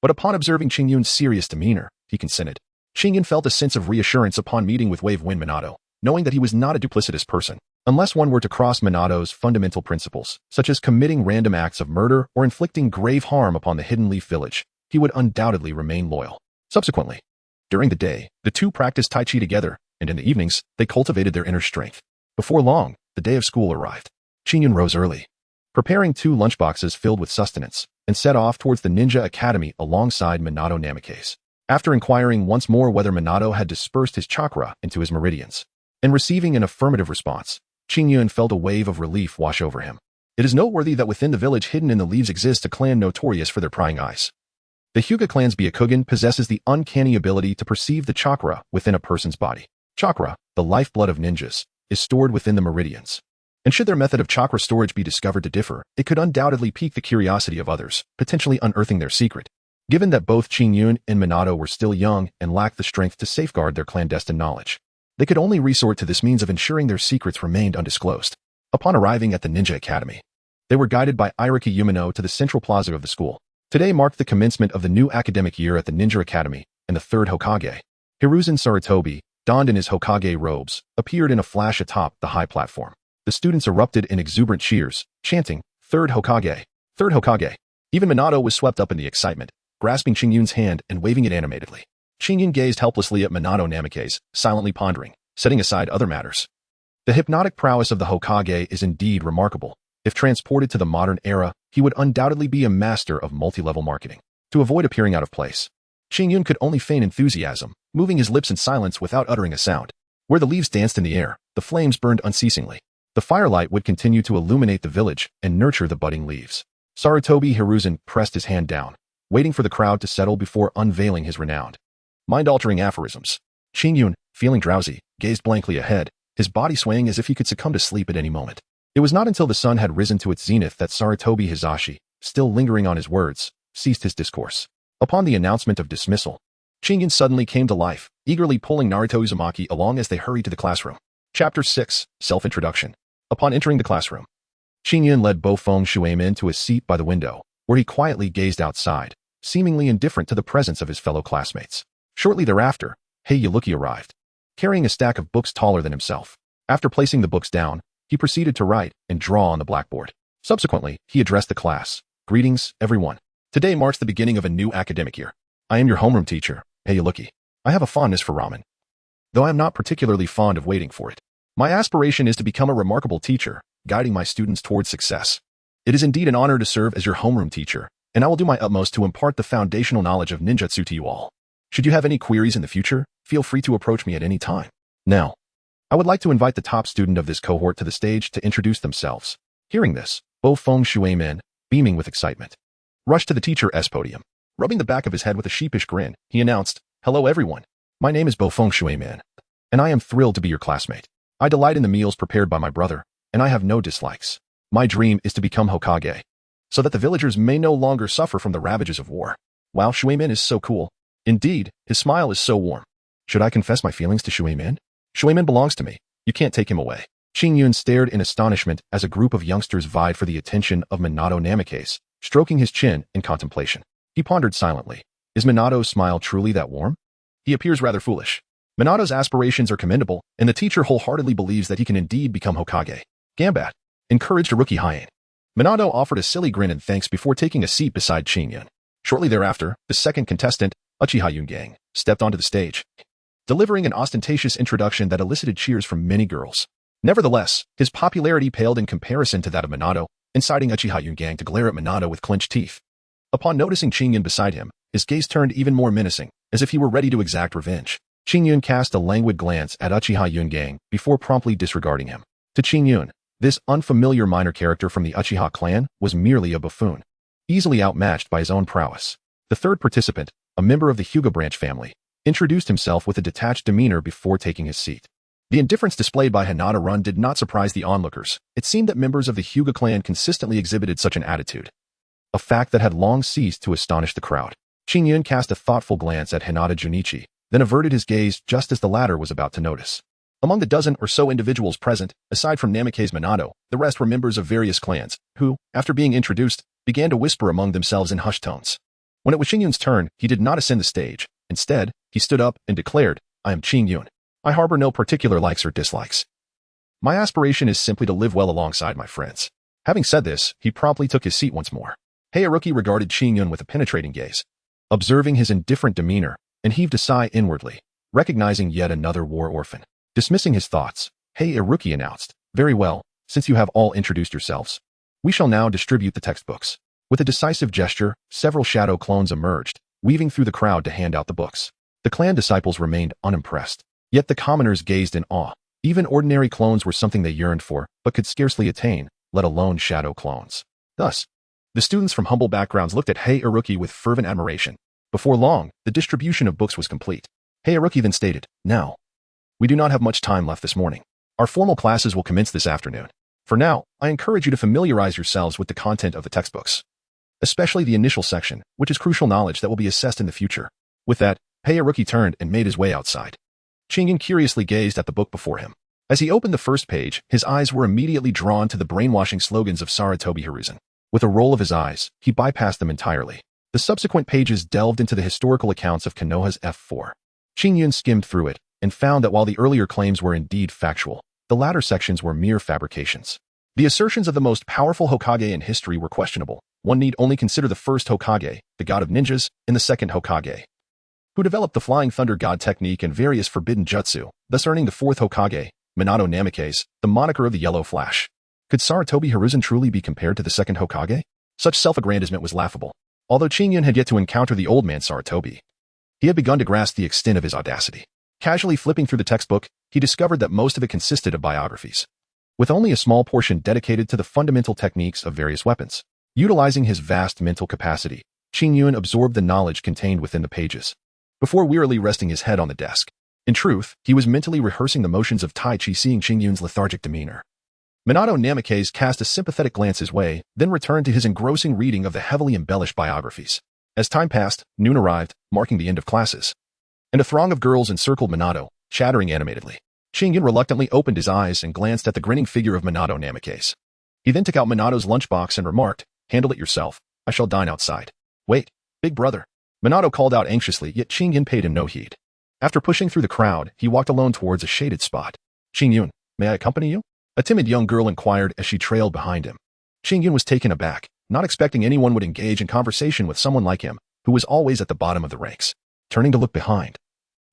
but upon observing Qingyun's serious demeanor, he consented. Qingyun felt a sense of reassurance upon meeting with Wave Wind Minato, knowing that he was not a duplicitous person. Unless one were to cross Minato's fundamental principles, such as committing random acts of murder or inflicting grave harm upon the Hidden Leaf Village, he would undoubtedly remain loyal. Subsequently, during the day, the two practiced Tai Chi together, and in the evenings, they cultivated their inner strength. Before long, the day of school arrived. Qingyun rose early, preparing 2 lunchboxes filled with sustenance, and set off towards the Ninja Academy alongside Minato Namikaze. After inquiring once more whether Minato had dispersed his chakra into his meridians, and receiving an affirmative response, Qingyun felt a wave of relief wash over him. It is noteworthy that within the village hidden in the leaves exists a clan notorious for their prying eyes. The Hyuga clan's Byakugan possesses the uncanny ability to perceive the chakra within a person's body. Chakra, the lifeblood of ninjas, is stored within the meridians. And should their method of chakra storage be discovered to differ, it could undoubtedly pique the curiosity of others, potentially unearthing their secret. Given that both Qingyun and Minato were still young and lacked the strength to safeguard their clandestine knowledge, they could only resort to this means of ensuring their secrets remained undisclosed. Upon arriving at the Ninja Academy, they were guided by Iriki Yumino to the central plaza of the school. Today marked the commencement of the new academic year at the Ninja Academy, and the 3rd Hokage, Hiruzen Sarutobi, donned in his Hokage robes, appeared in a flash atop the high platform. the students erupted in exuberant cheers, chanting, "Third Hokage! Third Hokage!" Even Minato was swept up in the excitement, grasping Qingyun's hand and waving it animatedly. Qingyun gazed helplessly at Minato Namikaze, silently pondering, setting aside other matters. The hypnotic prowess of the Hokage is indeed remarkable. If transported to the modern era, he would undoubtedly be a master of multi-level marketing. To avoid appearing out of place, Qingyun could only feign enthusiasm, moving his lips in silence without uttering a sound. Where the leaves danced in the air, the flames burned unceasingly. The firelight would continue to illuminate the village and nurture the budding leaves. Sarutobi Hiruzen pressed his hand down, waiting for the crowd to settle before unveiling his renowned, mind-altering aphorisms. Qingyun, feeling drowsy, gazed blankly ahead, his body swaying as if he could succumb to sleep at any moment. It was not until the sun had risen to its zenith that Sarutobi Hizashi, still lingering on his words, ceased his discourse. Upon the announcement of dismissal, Qingyun suddenly came to life, eagerly pulling Naruto Uzumaki along as they hurried to the classroom. Chapter 6, Self-Introduction. Upon entering the classroom, Qingyun led Bo-Feng Shuaimin to a seat by the window, where he quietly gazed outside, seemingly indifferent to the presence of his fellow classmates. Shortly thereafter, Heiuki arrived, carrying a stack of books taller than himself. After placing the books down, he proceeded to write and draw on the blackboard. Subsequently, he addressed the class. "Greetings, everyone. Today marks the beginning of a new academic year. I am your homeroom teacher, Heiuki. I have a fondness for ramen, though I am not particularly fond of waiting for it. My aspiration is to become a remarkable teacher, guiding my students towards success. It is indeed an honor to serve as your homeroom teacher, and I will do my utmost to impart the foundational knowledge of ninjutsu to you all. Should you have any queries in the future, feel free to approach me at any time. Now, I would like to invite the top student of this cohort to the stage to introduce themselves." Hearing this, Bo-Feng Shuaimin, beaming with excitement, rushed to the teacher's podium. Rubbing the back of his head with a sheepish grin, he announced, "Hello everyone. My name is Bo-Feng Shuaimin, and I am thrilled to be your classmate. I delight in the meals prepared by my brother, and I have no dislikes. My dream is to become Hokage, so that the villagers may no longer suffer from the ravages of war. Wow, Shuaimin is so cool. Indeed, his smile is so warm. Should I confess my feelings to Shuaimin? Shuaimin belongs to me. You can't take him away." Qingyun stared in astonishment as a group of youngsters vied for the attention of Minato Namikaze, stroking his chin in contemplation. He pondered silently. Is Minato's smile truly that warm? He appears rather foolish. Minato's aspirations are commendable, and the teacher wholeheartedly believes that he can indeed become Hokage. Gambat encouraged a rookie Hien. Minato offered a silly grin and thanks before taking a seat beside Qingyun. Shortly thereafter, the second contestant, Uchiha Obito, stepped onto the stage, delivering an ostentatious introduction that elicited cheers from many girls. Nevertheless, his popularity paled in comparison to that of Minato, inciting Uchiha Obito to glare at Minato with clenched teeth. Upon noticing Qingyun beside him, his gaze turned even more menacing, as if he were ready to exact revenge. Qingyun cast a languid glance at Uchiha Obito before promptly disregarding him. To Qingyun, this unfamiliar minor character from the Uchiha clan was merely a buffoon, easily outmatched by his own prowess. The third participant, a member of the Hyuga branch family, introduced himself with a detached demeanor before taking his seat. The indifference displayed by Hinata Run did not surprise the onlookers. It seemed that members of the Hyuga clan consistently exhibited such an attitude, a fact that had long ceased to astonish the crowd. Qingyun cast a thoughtful glance at Hinata Junichi, then averted his gaze just as the latter was about to notice. Among the dozen or so individuals present, aside from Namikaze Minato, the rest were members of various clans, who, after being introduced, began to whisper among themselves in hushed tones. When it was Qingyun's turn, he did not ascend the stage. Instead, he stood up and declared, "I am Qingyun. I harbor no particular likes or dislikes. My aspiration is simply to live well alongside my friends." Having said this, he promptly took his seat once more. Heiuki regarded Qingyun with a penetrating gaze, observing his indifferent demeanor, and heaved a sigh inwardly, recognizing yet another war orphan. Dismissing his thoughts, Heiuki announced, "Very well, since you have all introduced yourselves, we shall now distribute the textbooks." With a decisive gesture, several shadow clones emerged, weaving through the crowd to hand out the books. The clan disciples remained unimpressed, yet the commoners gazed in awe. Even ordinary clones were something they yearned for, but could scarcely attain, let alone shadow clones. Thus, the students from humble backgrounds looked at Heiuki with fervent admiration. Before long, the distribution of books was complete. Heiuki then stated, "Now, we do not have much time left this morning. Our formal classes will commence this afternoon. For now, I encourage you to familiarize yourselves with the content of the textbooks, especially the initial section, which is crucial knowledge that will be assessed in the future." With that, Heiuki turned and made his way outside. Qingyun curiously gazed at the book before him. As he opened the first page, his eyes were immediately drawn to the brainwashing slogans of Sarutobi Hiruzen. With a roll of his eyes, he bypassed them entirely. The subsequent pages delved into the historical accounts of Konoha's F4. Qingyun skimmed through it, and found that while the earlier claims were indeed factual, the latter sections were mere fabrications. The assertions of the most powerful Hokage in history were questionable. One need only consider the first Hokage, the god of ninjas, and the second Hokage, who developed the Flying Thunder God technique and various forbidden jutsu, thus earning the fourth Hokage, Minato Namikaze, the moniker of the Yellow Flash. Could Sarutobi Hiruzen truly be compared to the second Hokage? Such self-aggrandizement was laughable. Although Qingyun had yet to encounter the old man Sarutobi, he had begun to grasp the extent of his audacity. Casually flipping through the textbook, he discovered that most of it consisted of biographies, with only a small portion dedicated to the fundamental techniques of various weapons. Utilizing his vast mental capacity, Qingyun absorbed the knowledge contained within the pages, before wearily resting his head on the desk. In truth, he was mentally rehearsing the motions of Tai Chi, seeing Qingyun's lethargic demeanor. Minato Namikaze cast a sympathetic glance his way, then returned to his engrossing reading of the heavily embellished biographies. As time passed, noon arrived, marking the end of classes, and a throng of girls encircled Minato, chattering animatedly. Qingyun reluctantly opened his eyes and glanced at the grinning figure of Minato Namikaze. He then took out Minato's lunchbox and remarked, "Handle it yourself. I shall dine outside." "Wait, big brother," Minato called out anxiously, yet Qingyun paid him no heed. After pushing through the crowd, he walked alone towards a shaded spot. "Qingyun, may I accompany you?" A timid young girl inquired as she trailed behind him. Qingyun was taken aback, not expecting anyone would engage in conversation with someone like him, who was always at the bottom of the ranks. Turning to look behind,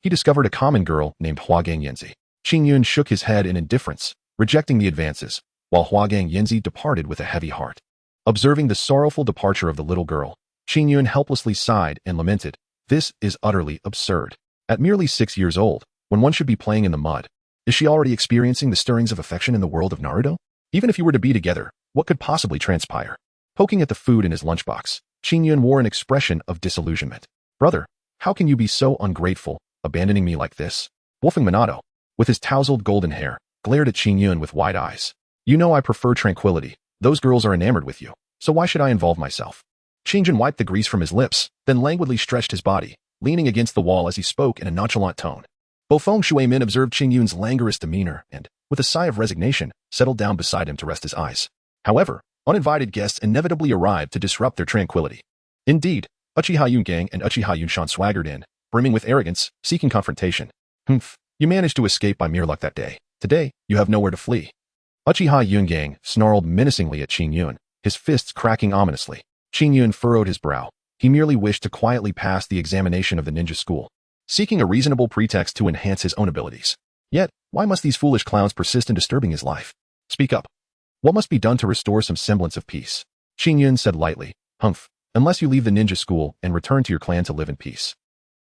he discovered a common girl named Huagang Yanzi. Qingyun shook his head in indifference, rejecting the advances, while Huagang Yanzi departed with a heavy heart. Observing the sorrowful departure of the little girl, Qingyun helplessly sighed and lamented, "This is utterly absurd. At merely 6 years old, when one should be playing in the mud, is she already experiencing the stirrings of affection in the world of Naruto? Even if you were to be together, what could possibly transpire?" Poking at the food in his lunchbox, Qingyun wore an expression of disillusionment. "Brother, how can you be so ungrateful, abandoning me like this?" Wolfing Minato, with his tousled golden hair, glared at Qingyun with wide eyes. "You know I prefer tranquility. Those girls are enamored with you, so why should I involve myself?" Qingyun wiped the grease from his lips, then languidly stretched his body, leaning against the wall as he spoke in a nonchalant tone. Bofeng Shuimin observed Qingyun's languorous demeanor and, with a sigh of resignation, settled down beside him to rest his eyes. However, uninvited guests inevitably arrived to disrupt their tranquility. Indeed, Uchiha Yungang and Uchiha Yunshan swaggered in, brimming with arrogance, seeking confrontation. "Humph, you managed to escape by mere luck that day. Today, you have nowhere to flee." Uchiha Yungang snarled menacingly at Qingyun, his fists cracking ominously. Qingyun furrowed his brow. He merely wished to quietly pass the examination of the ninja school, seeking a reasonable pretext to enhance his own abilities. Yet, why must these foolish clowns persist in disturbing his life? "Speak up. What must be done to restore some semblance of peace?" Qingyun said lightly. "Humph, unless you leave the ninja school and return to your clan to live in peace.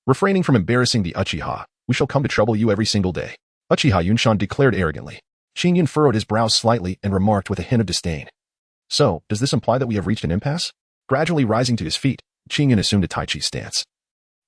Refraining from embarrassing the Uchiha, we shall come to trouble you every single day," Uchiha Yunshan declared arrogantly. Qingyun furrowed his brows slightly and remarked with a hint of disdain. "So, does this imply that we have reached an impasse?" Gradually rising to his feet, Qingyun assumed a Tai Chi stance,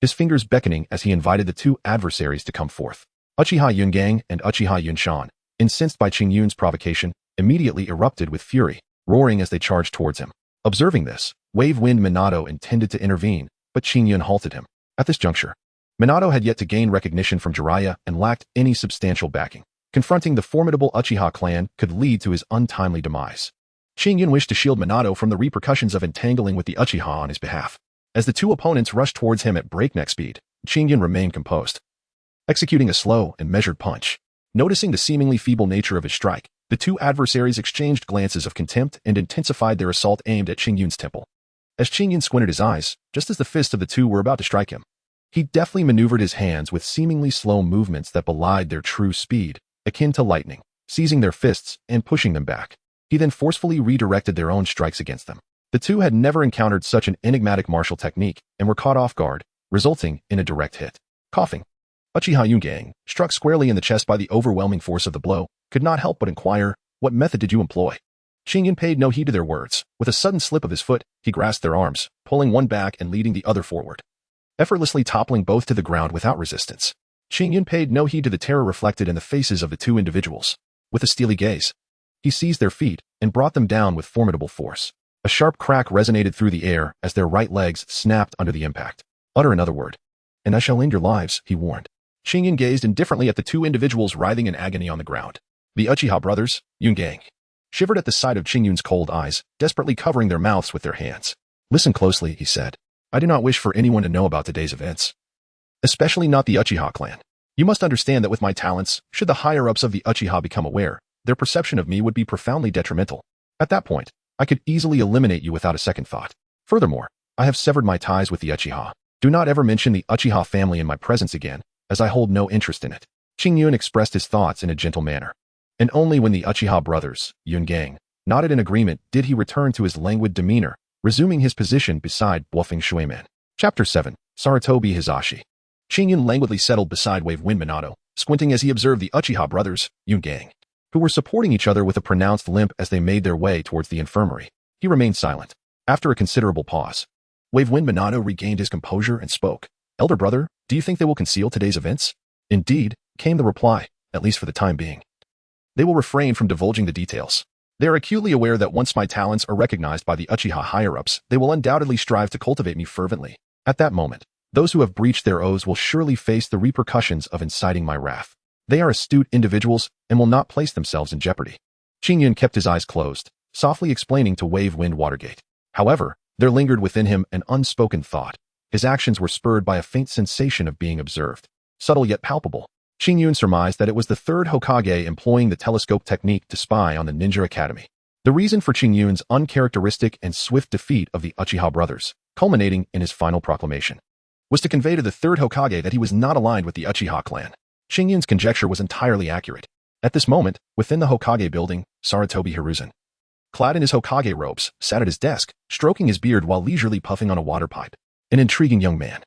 his fingers beckoning as he invited the two adversaries to come forth. Uchiha Yungang and Uchiha Yunshan, incensed by Qingyun's provocation, immediately erupted with fury, roaring as they charged towards him. Observing this, Wave Wind Minato intended to intervene, but Qingyun halted him. At this juncture, Minato had yet to gain recognition from Jiraiya and lacked any substantial backing. Confronting the formidable Uchiha clan could lead to his untimely demise. Qingyun wished to shield Minato from the repercussions of entangling with the Uchiha on his behalf. As the two opponents rushed towards him at breakneck speed, Qingyun remained composed, executing a slow and measured punch. Noticing the seemingly feeble nature of his strike, the two adversaries exchanged glances of contempt and intensified their assault aimed at Qingyun's temple. As Qingyun squinted his eyes, just as the fists of the two were about to strike him, he deftly maneuvered his hands with seemingly slow movements that belied their true speed, akin to lightning, seizing their fists and pushing them back. He then forcefully redirected their own strikes against them. The two had never encountered such an enigmatic martial technique and were caught off guard, resulting in a direct hit. Coughing, Uchiha Yungang, struck squarely in the chest by the overwhelming force of the blow, could not help but inquire, "What method did you employ?" Qingyun paid no heed to their words. With a sudden slip of his foot, he grasped their arms, pulling one back and leading the other forward, effortlessly toppling both to the ground without resistance. Qingyun paid no heed to the terror reflected in the faces of the two individuals. With a steely gaze, he seized their feet and brought them down with formidable force. A sharp crack resonated through the air as their right legs snapped under the impact. "Utter another word, and I shall end your lives," he warned. Qingyun gazed indifferently at the two individuals writhing in agony on the ground. The Uchiha brothers, Yungang, shivered at the sight of Qingyun's cold eyes, desperately covering their mouths with their hands. "Listen closely," he said. "I do not wish for anyone to know about today's events, especially not the Uchiha clan. You must understand that with my talents, should the higher-ups of the Uchiha become aware, their perception of me would be profoundly detrimental. At that point, I could easily eliminate you without a second thought. Furthermore, I have severed my ties with the Uchiha. Do not ever mention the Uchiha family in my presence again, as I hold no interest in it. Qingyun expressed his thoughts in a gentle manner. And only when the Uchiha brothers, Yun Gang, nodded in agreement did he return to his languid demeanor, resuming his position beside Bluffing Shuiman. Chapter 7. Sarutobi Hizashi. Qingyun languidly settled beside Wave Wind Minato, squinting as he observed the Uchiha brothers, Yun Gang, who were supporting each other with a pronounced limp as they made their way towards the infirmary. He remained silent. After a considerable pause, Wave Wind Minato regained his composure and spoke. Elder brother, do you think they will conceal today's events? Indeed, came the reply, at least for the time being. They will refrain from divulging the details. They are acutely aware that once my talents are recognized by the Uchiha higher-ups, they will undoubtedly strive to cultivate me fervently. At that moment, those who have breached their oaths will surely face the repercussions of inciting my wrath. They are astute individuals and will not place themselves in jeopardy. Qingyun kept his eyes closed, softly explaining to Wave Wind Watergate. However, there lingered within him an unspoken thought. His actions were spurred by a faint sensation of being observed. Subtle yet palpable. Qingyun surmised that it was the third Hokage employing the telescope technique to spy on the Ninja Academy. The reason for Qingyun's uncharacteristic and swift defeat of the Uchiha brothers, culminating in his final proclamation, was to convey to the third Hokage that he was not aligned with the Uchiha clan. Qingyun's conjecture was entirely accurate. At this moment, within the Hokage building, Sarutobi Hiruzen, clad in his Hokage robes, sat at his desk, stroking his beard while leisurely puffing on a water pipe. An intriguing young man.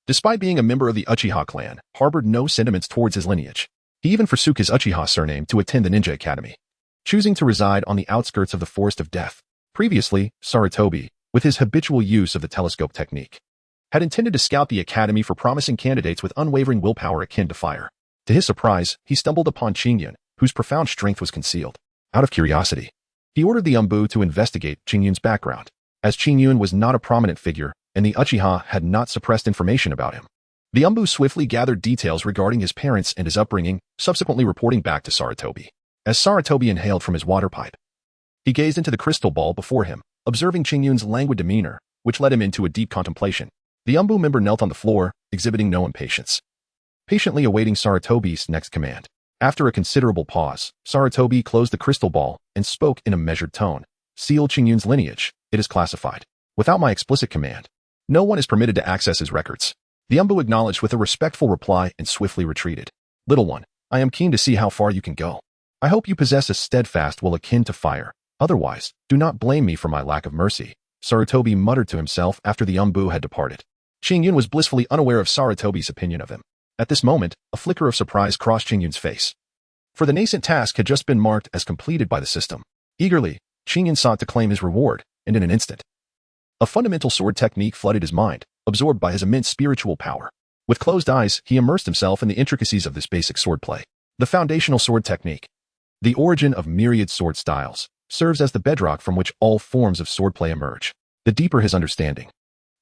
Despite being a member of the Uchiha clan, harbored no sentiments towards his lineage. He even forsook his Uchiha surname to attend the Ninja Academy, choosing to reside on the outskirts of the Forest of Death. Previously, Sarutobi, with his habitual use of the telescope technique, had intended to scout the academy for promising candidates with unwavering willpower akin to fire. To his surprise, he stumbled upon Qingyun, whose profound strength was concealed. Out of curiosity, he ordered the Umbu to investigate Qingyun's background. As Qingyun was not a prominent figure, and the Uchiha had not suppressed information about him, the Umbu swiftly gathered details regarding his parents and his upbringing, subsequently reporting back to Sarutobi. As Sarutobi inhaled from his water pipe, he gazed into the crystal ball before him, observing Qingyun's languid demeanor, which led him into a deep contemplation. The Umbu member knelt on the floor, exhibiting no impatience, patiently awaiting Sarutobi's next command. After a considerable pause, Sarutobi closed the crystal ball and spoke in a measured tone. Seal Qingyun's lineage. It is classified. Without my explicit command, no one is permitted to access his records. The Umbu acknowledged with a respectful reply and swiftly retreated. Little one, I am keen to see how far you can go. I hope you possess a steadfast will akin to fire. Otherwise, do not blame me for my lack of mercy. Sarutobi muttered to himself after the Umbu had departed. Qingyun was blissfully unaware of Sarutobi's opinion of him. At this moment, a flicker of surprise crossed Qingyun's face. For the nascent task had just been marked as completed by the system. Eagerly, Qingyun sought to claim his reward, and in an instant, a fundamental sword technique flooded his mind, absorbed by his immense spiritual power. With closed eyes, he immersed himself in the intricacies of this basic swordplay. The foundational sword technique, the origin of myriad sword styles, serves as the bedrock from which all forms of swordplay emerge. The deeper his understanding,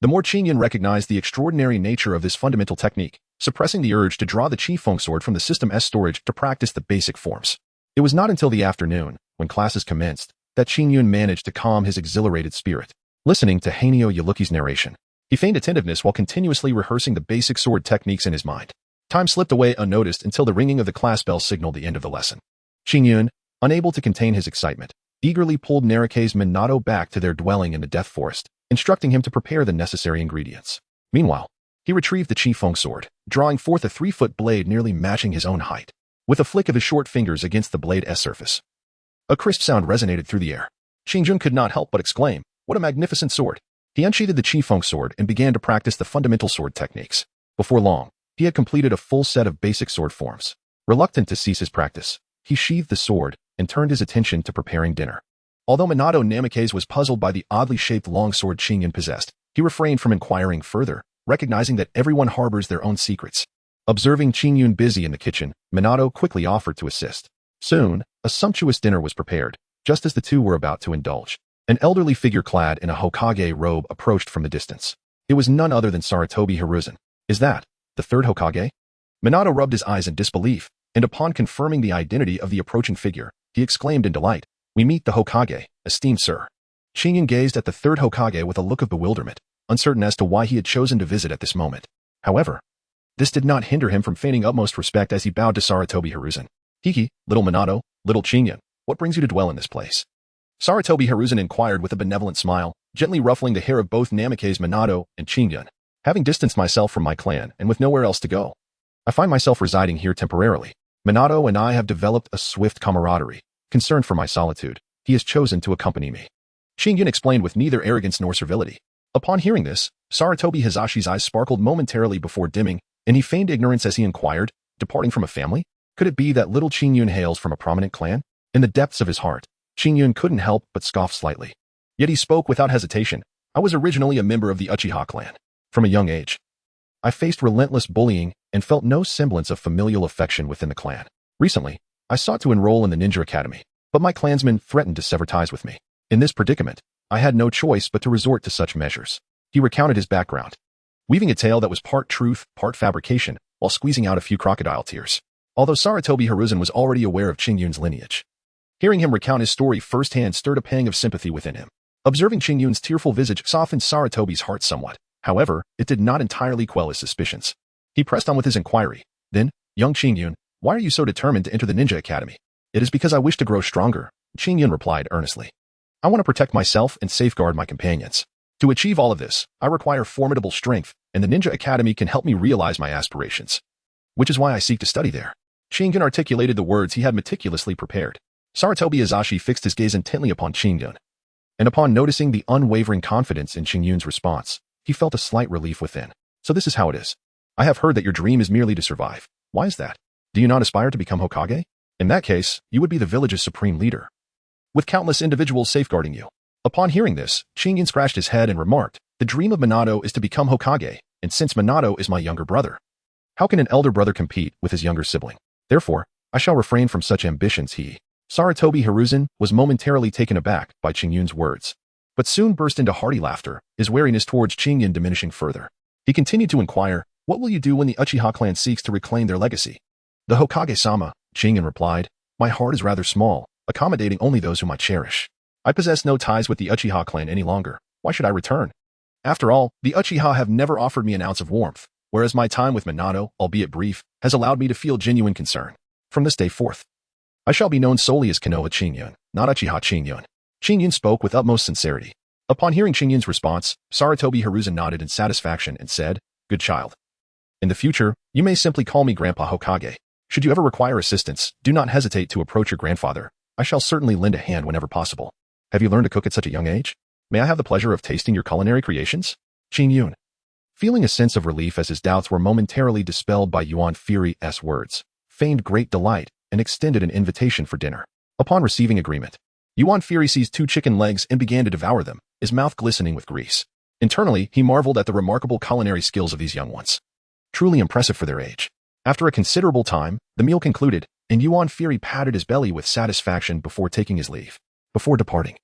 the more Qingyun recognized the extraordinary nature of this fundamental technique, suppressing the urge to draw the Qifeng sword from the System S storage to practice the basic forms. It was not until the afternoon, when classes commenced, that Qingyun managed to calm his exhilarated spirit. Listening to Hanyo Yaluki's narration, he feigned attentiveness while continuously rehearsing the basic sword techniques in his mind. Time slipped away unnoticed until the ringing of the class bell signaled the end of the lesson. Qingyun, unable to contain his excitement, eagerly pulled Narike's Minato back to their dwelling in the Death Forest, instructing him to prepare the necessary ingredients. Meanwhile, he retrieved the Qifeng sword, drawing forth a 3-foot blade nearly matching his own height, with a flick of his short fingers against the blade's surface. A crisp sound resonated through the air. Qingyun could not help but exclaim, "What a magnificent sword!" He unsheathed the Qifeng sword and began to practice the fundamental sword techniques. Before long, he had completed a full set of basic sword forms. Reluctant to cease his practice, he sheathed the sword and turned his attention to preparing dinner. Although Minato Namikaze was puzzled by the oddly shaped longsword Qingyun possessed, he refrained from inquiring further, recognizing that everyone harbors their own secrets. Observing Qingyun busy in the kitchen, Minato quickly offered to assist. Soon, a sumptuous dinner was prepared. Just as the two were about to indulge, an elderly figure clad in a Hokage robe approached from the distance. It was none other than Sarutobi Hiruzen. Is that the third Hokage? Minato rubbed his eyes in disbelief, and upon confirming the identity of the approaching figure, he exclaimed in delight, "We meet the Hokage, esteemed sir." Qingyun gazed at the third Hokage with a look of bewilderment, uncertain as to why he had chosen to visit at this moment. However, This did not hinder him from feigning utmost respect as he bowed to Sarutobi Hiruzen. Hiki, little Minato, little Chinyan, what brings you to dwell in this place? Sarutobi Hiruzen inquired with a benevolent smile, gently ruffling the hair of both Namikaze Minato and Chinyan. Having distanced myself from my clan and with nowhere else to go, I find myself residing here temporarily. Minato and I have developed a swift camaraderie. Concerned for my solitude, he has chosen to accompany me. Chinyan explained with neither arrogance nor servility. Upon hearing this, Sarutobi Hizashi's eyes sparkled momentarily before dimming, and he feigned ignorance as he inquired, departing from a family? Could it be that little Chinyan hails from a prominent clan? In the depths of his heart, Chinyan couldn't help but scoff slightly. Yet he spoke without hesitation. I was originally a member of the Uchiha clan. From a young age, I faced relentless bullying and felt no semblance of familial affection within the clan. Recently, I sought to enroll in the ninja academy, but my clansmen threatened to sever ties with me. In this predicament, I had no choice but to resort to such measures. He recounted his background, weaving a tale that was part truth, part fabrication, while squeezing out a few crocodile tears. Although Sarutobi Hiruzen was already aware of Chinyan's lineage, hearing him recount his story firsthand stirred a pang of sympathy within him. Observing Chinyan's tearful visage softened Sarutobi's heart somewhat. However, it did not entirely quell his suspicions. He pressed on with his inquiry. Then, young Chinyan, why are you so determined to enter the ninja academy? It is because I wish to grow stronger, Chinyan replied earnestly. I want to protect myself and safeguard my companions. To achieve all of this, I require formidable strength, and the ninja academy can help me realize my aspirations. Which is why I seek to study there. Chinyan articulated the words he had meticulously prepared. Sarutobi Hizashi fixed his gaze intently upon Chinyan, and upon noticing the unwavering confidence in Chinyan's response, he felt a slight relief within. So this is how it is. I have heard that your dream is merely to survive. Why is that? Do you not aspire to become Hokage? In that case, you would be the village's supreme leader, with countless individuals safeguarding you. Upon hearing this, Chinyan scratched his head and remarked, the dream of Minato is to become Hokage, and since Minato is my younger brother, how can an elder brother compete with his younger sibling? Therefore, I shall refrain from such ambitions. Sarutobi Hiruzen was momentarily taken aback by Chinyan's words, but soon burst into hearty laughter, his wariness towards Chinyan diminishing further. He continued to inquire, what will you do when the Uchiha clan seeks to reclaim their legacy? The Hokage-sama, Chinyan replied, my heart is rather small, accommodating only those whom I cherish. I possess no ties with the Uchiha clan any longer. Why should I return? After all, the Uchiha have never offered me an ounce of warmth, whereas my time with Minato, albeit brief, has allowed me to feel genuine concern. From this day forth, I shall be known solely as Konoha Chinyan, not Uchiha Chinyan. Chinyan spoke with utmost sincerity. Upon hearing Chinyan's response, Sarutobi Hiruzen nodded in satisfaction and said, good child. In the future, you may simply call me Grandpa Hokage. Should you ever require assistance, do not hesitate to approach your grandfather. I shall certainly lend a hand whenever possible. Have you learned to cook at such a young age? May I have the pleasure of tasting your culinary creations? Chinyan, feeling a sense of relief as his doubts were momentarily dispelled by Yuan Fury's words, feigned great delight and extended an invitation for dinner. Upon receiving agreement, Yuan Fury seized 2 chicken legs and began to devour them, his mouth glistening with grease. Internally, he marveled at the remarkable culinary skills of these young ones. Truly impressive for their age. After a considerable time, the meal concluded, and Yuan Fury patted his belly with satisfaction before taking his leave. Before departing,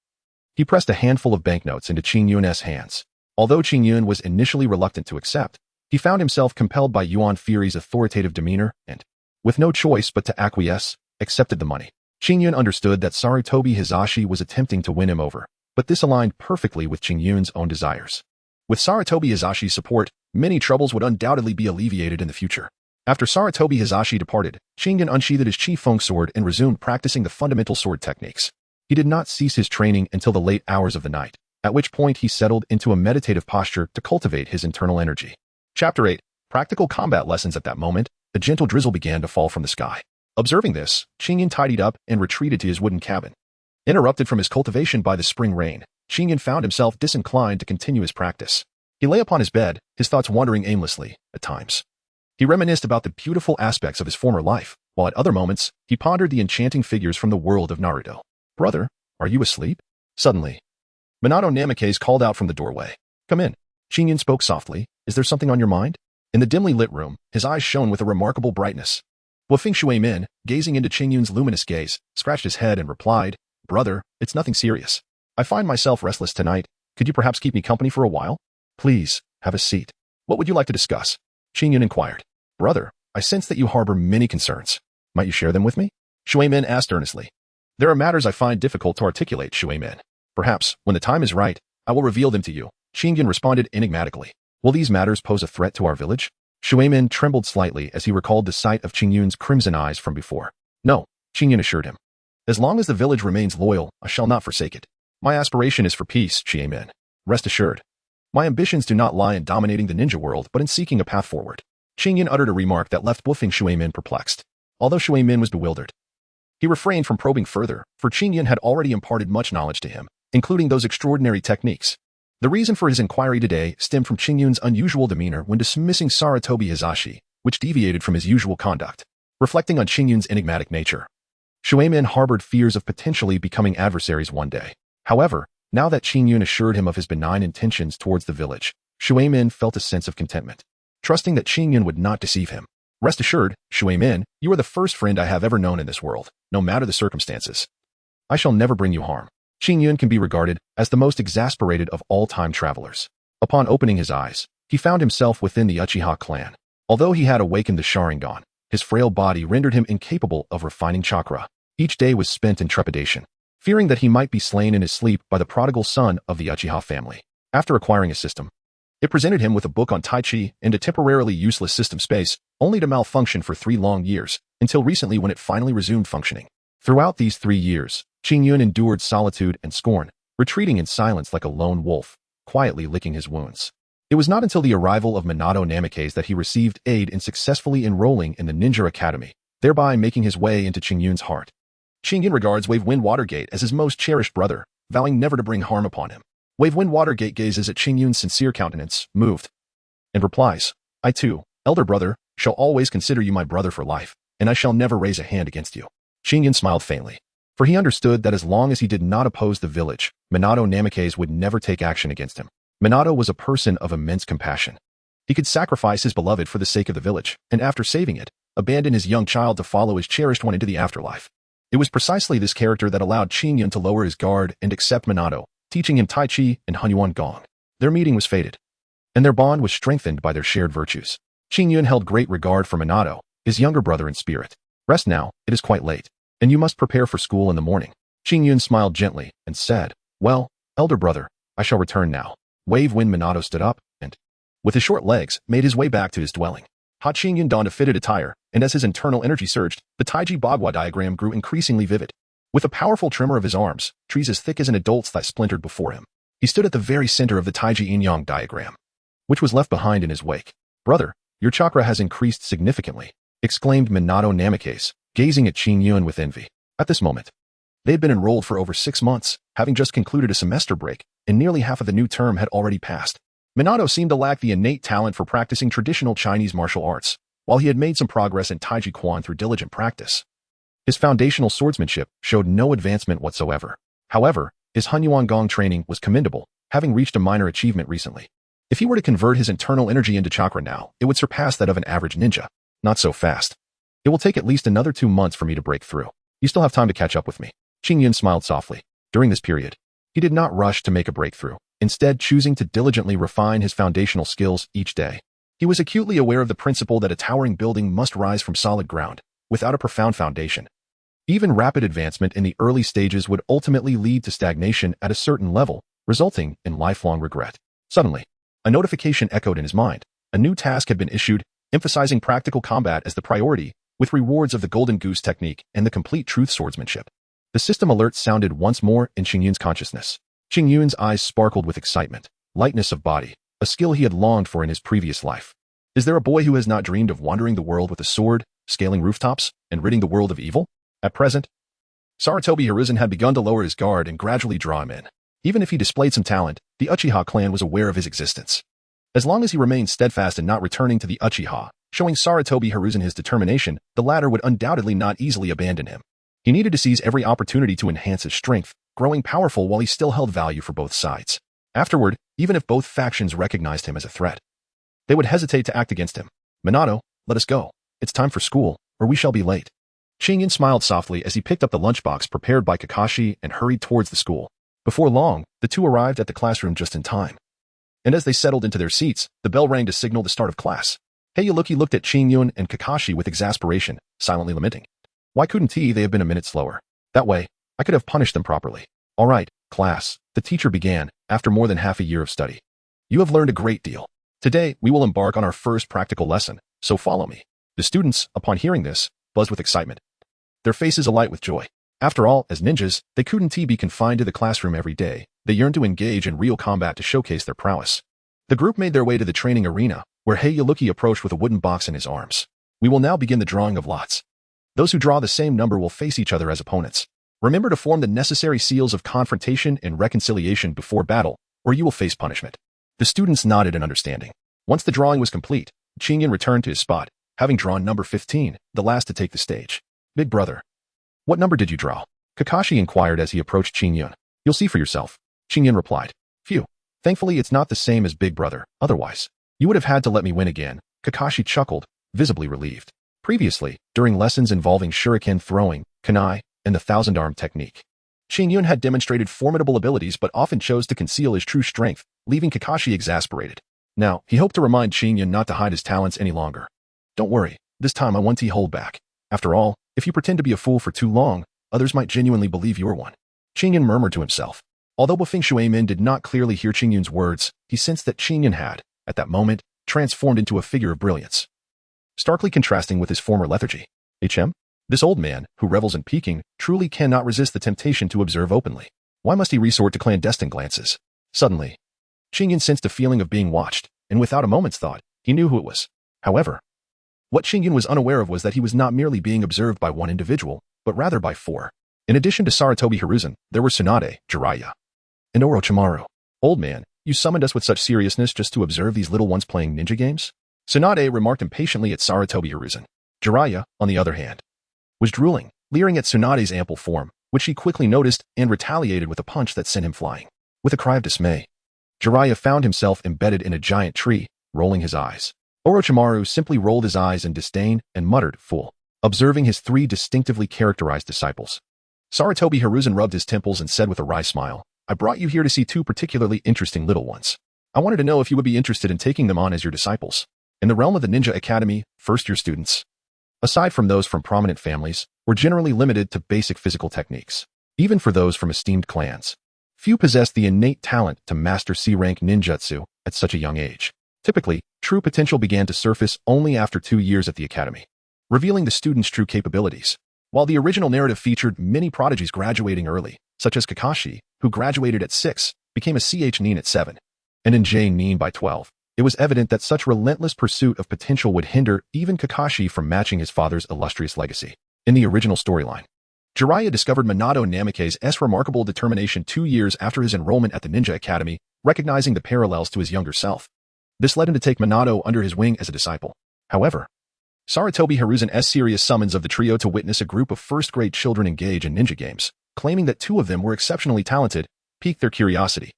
he pressed a handful of banknotes into Chinyan's hands. Although Chinyan was initially reluctant to accept, he found himself compelled by Yuan Fury's authoritative demeanor and, with no choice but to acquiesce, accepted the money. Chinyan understood that Sarutobi Hizashi was attempting to win him over, but this aligned perfectly with Chinyan's own desires. With Sarutobi Hizashi's support, many troubles would undoubtedly be alleviated in the future. After Sarutobi Hizashi departed, Chinyan unsheathed his Chi Feng sword and resumed practicing the fundamental sword techniques. He did not cease his training until the late hours of the night, at which point he settled into a meditative posture to cultivate his internal energy. Chapter 8. Practical combat lessons. At that moment, a gentle drizzle began to fall from the sky. Observing this, Chinyan tidied up and retreated to his wooden cabin. Interrupted from his cultivation by the spring rain, Chinyan found himself disinclined to continue his practice. He lay upon his bed, his thoughts wandering aimlessly, at times. He reminisced about the beautiful aspects of his former life, while at other moments, he pondered the enchanting figures from the world of Naruto. Brother, are you asleep? Suddenly, Minato Namikaze called out from the doorway. Come in. Chinyan spoke softly. Is there something on your mind? In the dimly lit room, his eyes shone with a remarkable brightness. Wafeng Shuimin, gazing into Chinyan's luminous gaze, scratched his head and replied, Brother, it's nothing serious. I find myself restless tonight. Could you perhaps keep me company for a while? Please, have a seat. What would you like to discuss? Chinyan inquired. Brother, I sense that you harbor many concerns. Might you share them with me? Shuimin asked earnestly. There are matters I find difficult to articulate, Shuimin. Perhaps, when the time is right, I will reveal them to you. Chinyan responded enigmatically. Will these matters pose a threat to our village? Shuaimin trembled slightly as he recalled the sight of Qingyun's crimson eyes from before. No, Qingyun assured him. As long as the village remains loyal, I shall not forsake it. My aspiration is for peace, Shuaimin. Rest assured. My ambitions do not lie in dominating the ninja world, but in seeking a path forward. Qingyun uttered a remark that left woofing Shuaimin perplexed. Although Shuaimin was bewildered, he refrained from probing further, for Qingyun had already imparted much knowledge to him, including those extraordinary techniques. The reason for his inquiry today stemmed from Qingyun's unusual demeanor when dismissing Sarutobi Hizashi, which deviated from his usual conduct. Reflecting on Qingyun's enigmatic nature, Shuaimin harbored fears of potentially becoming adversaries one day. However, now that Qingyun assured him of his benign intentions towards the village, Shuaimin felt a sense of contentment, trusting that Qingyun would not deceive him. Rest assured, Shuaimin, you are the first friend I have ever known in this world, no matter the circumstances. I shall never bring you harm. Qingyun can be regarded as the most exasperated of all time travelers. Upon opening his eyes, he found himself within the Uchiha clan. Although he had awakened the Sharingan, his frail body rendered him incapable of refining chakra. Each day was spent in trepidation, fearing that he might be slain in his sleep by the prodigal son of the Uchiha family. After acquiring a system, it presented him with a book on Tai Chi and a temporarily useless system space, only to malfunction for 3 long years, until recently when it finally resumed functioning. Throughout these 3 years, Qingyun endured solitude and scorn, retreating in silence like a lone wolf, quietly licking his wounds. It was not until the arrival of Minato Namikaze that he received aid in successfully enrolling in the Ninja Academy, thereby making his way into Qingyun's heart. Qingyun regards Wave Wind Watergate as his most cherished brother, vowing never to bring harm upon him. Wave Wind Watergate gazes at Qingyun's sincere countenance, moved, and replies, I too, elder brother, shall always consider you my brother for life, and I shall never raise a hand against you. Qingyun smiled faintly, for he understood that as long as he did not oppose the village, Minato Namikaze would never take action against him. Minato was a person of immense compassion. He could sacrifice his beloved for the sake of the village, and after saving it, abandon his young child to follow his cherished one into the afterlife. It was precisely this character that allowed Qingyun to lower his guard and accept Minato, teaching him Tai Chi and Hunyuan Gong. Their meeting was fated, and their bond was strengthened by their shared virtues. Qingyun held great regard for Minato, his younger brother in spirit. Rest now, it is quite late, and you must prepare for school in the morning. Qingyun smiled gently and said, well, elder brother, I shall return now. Wave Wind Minato stood up and, with his short legs, made his way back to his dwelling. Ha Qingyun donned a fitted attire, and as his internal energy surged, the Taiji Bagua diagram grew increasingly vivid. With a powerful tremor of his arms, trees as thick as an adult's thigh splintered before him. He stood at the very center of the Taiji Yin-Yang diagram, which was left behind in his wake. Brother, your chakra has increased significantly, exclaimed Minato Namikaze, gazing at Qingyun with envy. At this moment, they had been enrolled for over 6 months, having just concluded a semester break, and nearly half of the new term had already passed. Minato seemed to lack the innate talent for practicing traditional Chinese martial arts, while he had made some progress in Taijiquan through diligent practice. His foundational swordsmanship showed no advancement whatsoever. However, his Hunyuan Gong training was commendable, having reached a minor achievement recently. If he were to convert his internal energy into chakra now, it would surpass that of an average ninja. Not so fast. It will take at least another 2 months for me to break through. You still have time to catch up with me. Qingyun smiled softly. During this period, he did not rush to make a breakthrough, instead choosing to diligently refine his foundational skills each day. He was acutely aware of the principle that a towering building must rise from solid ground, without a profound foundation. Even rapid advancement in the early stages would ultimately lead to stagnation at a certain level, resulting in lifelong regret. Suddenly, a notification echoed in his mind. A new task had been issued, emphasizing practical combat as the priority, with rewards of the Golden Goose technique and the complete truth swordsmanship. The system alert sounded once more in Qingyun's consciousness. Qingyun's eyes sparkled with excitement, lightness of body, a skill he had longed for in his previous life. Is there a boy who has not dreamed of wandering the world with a sword, scaling rooftops, and ridding the world of evil? At present, Sarutobi Hiruzen had begun to lower his guard and gradually draw him in. Even if he displayed some talent, the Uchiha clan was aware of his existence. As long as he remained steadfast in not returning to the Uchiha, showing Sarutobi Hiruzen his determination, the latter would undoubtedly not easily abandon him. He needed to seize every opportunity to enhance his strength, growing powerful while he still held value for both sides. Afterward, even if both factions recognized him as a threat, they would hesitate to act against him. Minato, let us go. It's time for school, or we shall be late. Qingyun smiled softly as he picked up the lunchbox prepared by Kakashi and hurried towards the school. Before long, the two arrived at the classroom just in time. And as they settled into their seats, the bell rang to signal the start of class. Heiyuki looked at Qingyun and Kakashi with exasperation, silently lamenting. Why couldn't they have been a minute slower? That way, I could have punished them properly. All right, class, the teacher began, after more than half a year of study. You have learned a great deal. Today, we will embark on our first practical lesson, so follow me. The students, upon hearing this, buzzed with excitement. Their faces alight with joy. After all, as ninjas, they couldn't be confined to the classroom every day. They yearned to engage in real combat to showcase their prowess. The group made their way to the training arena, where Heiyaluki approached with a wooden box in his arms. We will now begin the drawing of lots. Those who draw the same number will face each other as opponents. Remember to form the necessary seals of confrontation and reconciliation before battle, or you will face punishment. The students nodded in understanding. Once the drawing was complete, Chinyan returned to his spot, having drawn number 15, the last to take the stage. Big brother. What number did you draw? Kakashi inquired as he approached Chinyan. You'll see for yourself. Chinyan replied. Phew. Thankfully it's not the same as big brother, otherwise, you would have had to let me win again. Kakashi chuckled, visibly relieved. Previously, during lessons involving shuriken throwing, kunai, and the thousand-arm technique, Chinyan had demonstrated formidable abilities but often chose to conceal his true strength, leaving Kakashi exasperated. Now, he hoped to remind Chinyan not to hide his talents any longer. Don't worry, this time I won't hold back. After all, if you pretend to be a fool for too long, others might genuinely believe you're one. Chinyan murmured to himself. Although Bafeng Shuimin did not clearly hear Chinyan's words, he sensed that Chinyan had, at that moment, transformed into a figure of brilliance, starkly contrasting with his former lethargy. HM? This old man, who revels in peeking, truly cannot resist the temptation to observe openly. Why must he resort to clandestine glances? Suddenly, Chinyan sensed a feeling of being watched, and without a moment's thought, he knew who it was. However, what Chinyan was unaware of was that he was not merely being observed by one individual, but rather by four. In addition to Sarutobi Hiruzen, there were Sunade, Jiraiya, and Orochimaru. Old man, you summoned us with such seriousness just to observe these little ones playing ninja games? Sunade remarked impatiently at Sarutobi Hiruzen. Jiraiya, on the other hand, was drooling, leering at Sunade's ample form, which he quickly noticed and retaliated with a punch that sent him flying. With a cry of dismay, Jiraiya found himself embedded in a giant tree, rolling his eyes. Orochimaru simply rolled his eyes in disdain and muttered, fool, observing his three distinctively characterized disciples. Sarutobi Hiruzen rubbed his temples and said with a wry smile, I brought you here to see two particularly interesting little ones. I wanted to know if you would be interested in taking them on as your disciples. In the realm of the Ninja Academy, first-year students, aside from those from prominent families, were generally limited to basic physical techniques. Even for those from esteemed clans, few possessed the innate talent to master C-rank ninjutsu at such a young age. Typically, true potential began to surface only after 2 years at the academy, revealing the students' true capabilities. While the original narrative featured many prodigies graduating early, such as Kakashi, who graduated at 6, became a CH Nin at 7, and in J Nin by 12, it was evident that such relentless pursuit of potential would hinder even Kakashi from matching his father's illustrious legacy. In the original storyline, Jiraiya discovered Minato Namikaze's remarkable determination 2 years after his enrollment at the Ninja Academy, recognizing the parallels to his younger self. This led him to take Minato under his wing as a disciple. However, Sarutobi Hiruzen's serious summons of the trio to witness a group of first-grade children engage in ninja games, claiming that 2 of them were exceptionally talented, piqued their curiosity.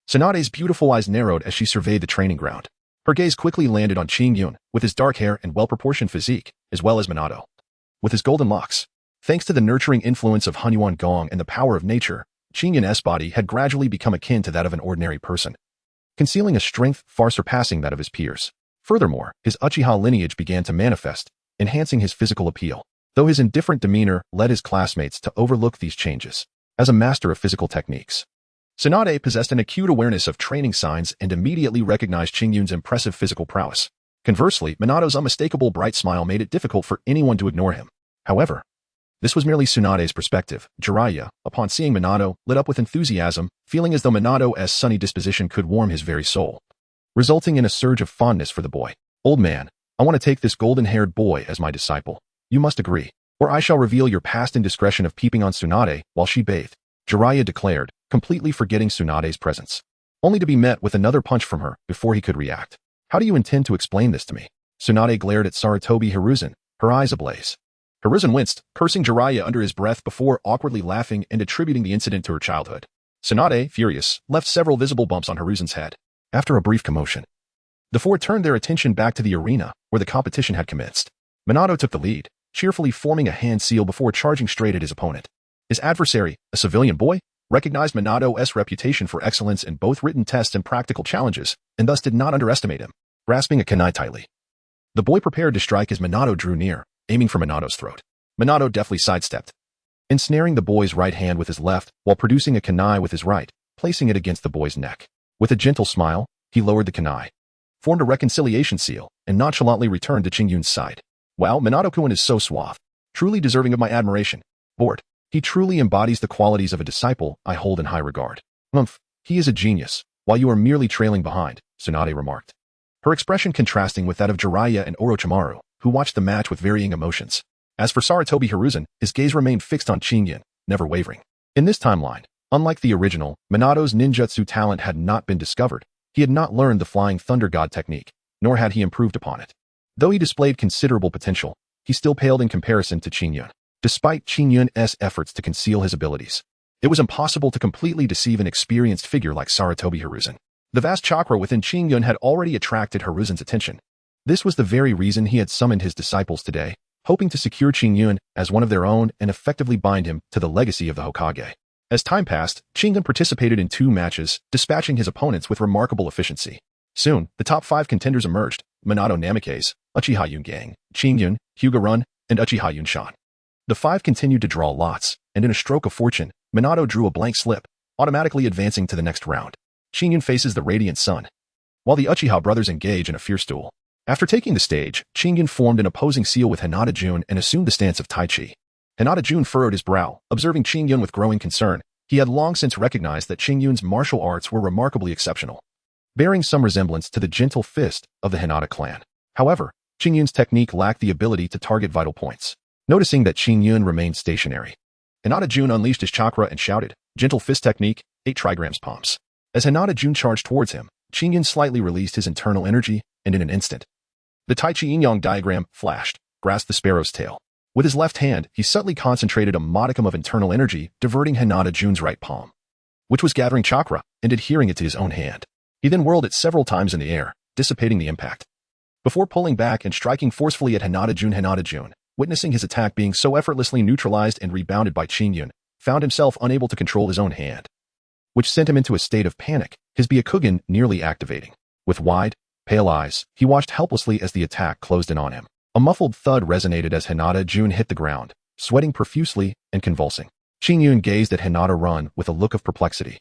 Sunade's beautiful eyes narrowed as she surveyed the training ground. Her gaze quickly landed on Chinyan, with his dark hair and well-proportioned physique, as well as Minato, with his golden locks. Thanks to the nurturing influence of Hunyuan Gong and the power of nature, Chinyan's body had gradually become akin to that of an ordinary person, concealing a strength far surpassing that of his peers. Furthermore, his Uchiha lineage began to manifest, enhancing his physical appeal, though his indifferent demeanor led his classmates to overlook these changes. As a master of physical techniques, Sunade possessed an acute awareness of training signs and immediately recognized Chinyan's impressive physical prowess. Conversely, Minato's unmistakable bright smile made it difficult for anyone to ignore him. However, this was merely Sunade's perspective. Jiraiya, upon seeing Minato, lit up with enthusiasm, feeling as though Minato's sunny disposition could warm his very soul, resulting in a surge of fondness for the boy. Old man, I want to take this golden-haired boy as my disciple. You must agree, or I shall reveal your past indiscretion of peeping on Sunade while she bathed, Jiraiya declared, completely forgetting Sunade's presence, only to be met with another punch from her before he could react. How do you intend to explain this to me? Sunade glared at Sarutobi Hiruzen, her eyes ablaze. Hiruzen winced, cursing Jiraiya under his breath before awkwardly laughing and attributing the incident to her childhood. Sunade, furious, left several visible bumps on Hiruzen's head. After a brief commotion, the 4 turned their attention back to the arena where the competition had commenced. Minato took the lead, cheerfully forming a hand seal before charging straight at his opponent. His adversary, a civilian boy, recognized Minato's reputation for excellence in both written tests and practical challenges, and thus did not underestimate him. Grasping a kunai tightly, the boy prepared to strike as Minato drew near, aiming for Minato's throat. Minato deftly sidestepped, ensnaring the boy's right hand with his left while producing a kunai with his right, placing it against the boy's neck. With a gentle smile, he lowered the kunai, formed a reconciliation seal, and nonchalantly returned to Qingyun's side. Wow, Minato-kun is so suave. Truly deserving of my admiration. Lord, he truly embodies the qualities of a disciple I hold in high regard. He is a genius, while you are merely trailing behind, Sunade remarked. Her expression contrasting with that of Jiraiya and Orochimaru, who watched the match with varying emotions. As for Sarutobi Hiruzen, his gaze remained fixed on Qingyun, never wavering. In this timeline, unlike the original, Minato's ninjutsu talent had not been discovered. He had not learned the Flying Thunder God technique, nor had he improved upon it. Though he displayed considerable potential, he still paled in comparison to Qingyun. Despite Qingyun's efforts to conceal his abilities, it was impossible to completely deceive an experienced figure like Sarutobi Hiruzen. The vast chakra within Qingyun had already attracted Hiruzen's attention. This was the very reason he had summoned his disciples today, hoping to secure Qingyun as one of their own and effectively bind him to the legacy of the Hokage. As time passed, Qingyun participated in 2 matches, dispatching his opponents with remarkable efficiency. Soon, the top 5 contenders emerged: Minato Namikaze, Uchiha Yungang, Qingyun, Hyuga Run, and Uchiha Yunshan. The 5 continued to draw lots, and in a stroke of fortune, Minato drew a blank slip, automatically advancing to the next round. Qingyun faces the radiant sun, while the Uchiha brothers engage in a fierce duel. After taking the stage, Qingyun formed an opposing seal with Hinata Jun and assumed the stance of Tai Chi. Hinata Jun furrowed his brow, observing Qingyun with growing concern. He had long since recognized that Qingyun's martial arts were remarkably exceptional, bearing some resemblance to the gentle fist of the Hinata clan. However, Qingyun's technique lacked the ability to target vital points. Noticing that Qingyun remained stationary, Hinata Jun unleashed his chakra and shouted, "Gentle fist technique, 8 trigrams palms." As Hinata Jun charged towards him, Qingyun slightly released his internal energy, and in an instant, the Tai Chi Yin-Yang diagram flashed, grasped the sparrow's tail. With his left hand, he subtly concentrated a modicum of internal energy, diverting Hinata Jun's right palm, which was gathering chakra, and adhering it to his own hand. He then whirled it several times in the air, dissipating the impact, before pulling back and striking forcefully at Hinata Jun, witnessing his attack being so effortlessly neutralized and rebounded by Qingyun, found himself unable to control his own hand, which sent him into a state of panic, his Byakugan nearly activating. With wide, pale eyes, he watched helplessly as the attack closed in on him. A muffled thud resonated as Hinata Jun hit the ground, sweating profusely and convulsing. Qingyun gazed at Hinata Run with a look of perplexity,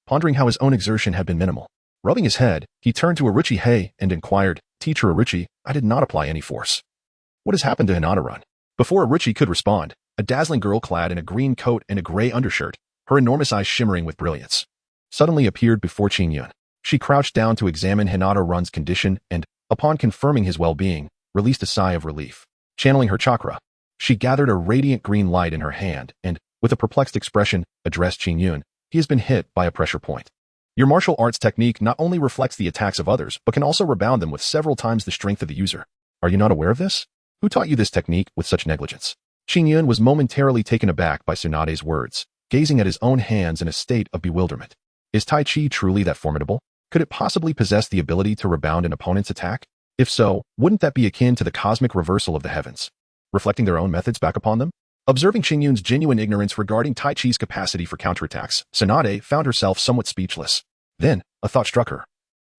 pondering how his own exertion had been minimal. Rubbing his head, he turned to Orochi and inquired, "Teacher Orochi, I did not apply any force. What has happened to Hinata Run?" Before Orochi could respond, a dazzling girl clad in a green coat and a gray undershirt, her enormous eyes shimmering with brilliance, suddenly appeared before Qingyun. She crouched down to examine Hinata Run's condition and, upon confirming his well-being, released a sigh of relief. Channeling her chakra, she gathered a radiant green light in her hand and, with a perplexed expression, addressed Qingyun. "He has been hit by a pressure point. Your martial arts technique not only reflects the attacks of others, but can also rebound them with several times the strength of the user. Are you not aware of this? Who taught you this technique with such negligence?" Qingyun was momentarily taken aback by Sunade's words, gazing at his own hands in a state of bewilderment. Is Tai Chi truly that formidable? Could it possibly possess the ability to rebound an opponent's attack? If so, wouldn't that be akin to the cosmic reversal of the heavens, reflecting their own methods back upon them? Observing Qingyun's genuine ignorance regarding Tai Chi's capacity for counterattacks, Sunade found herself somewhat speechless. Then, a thought struck her,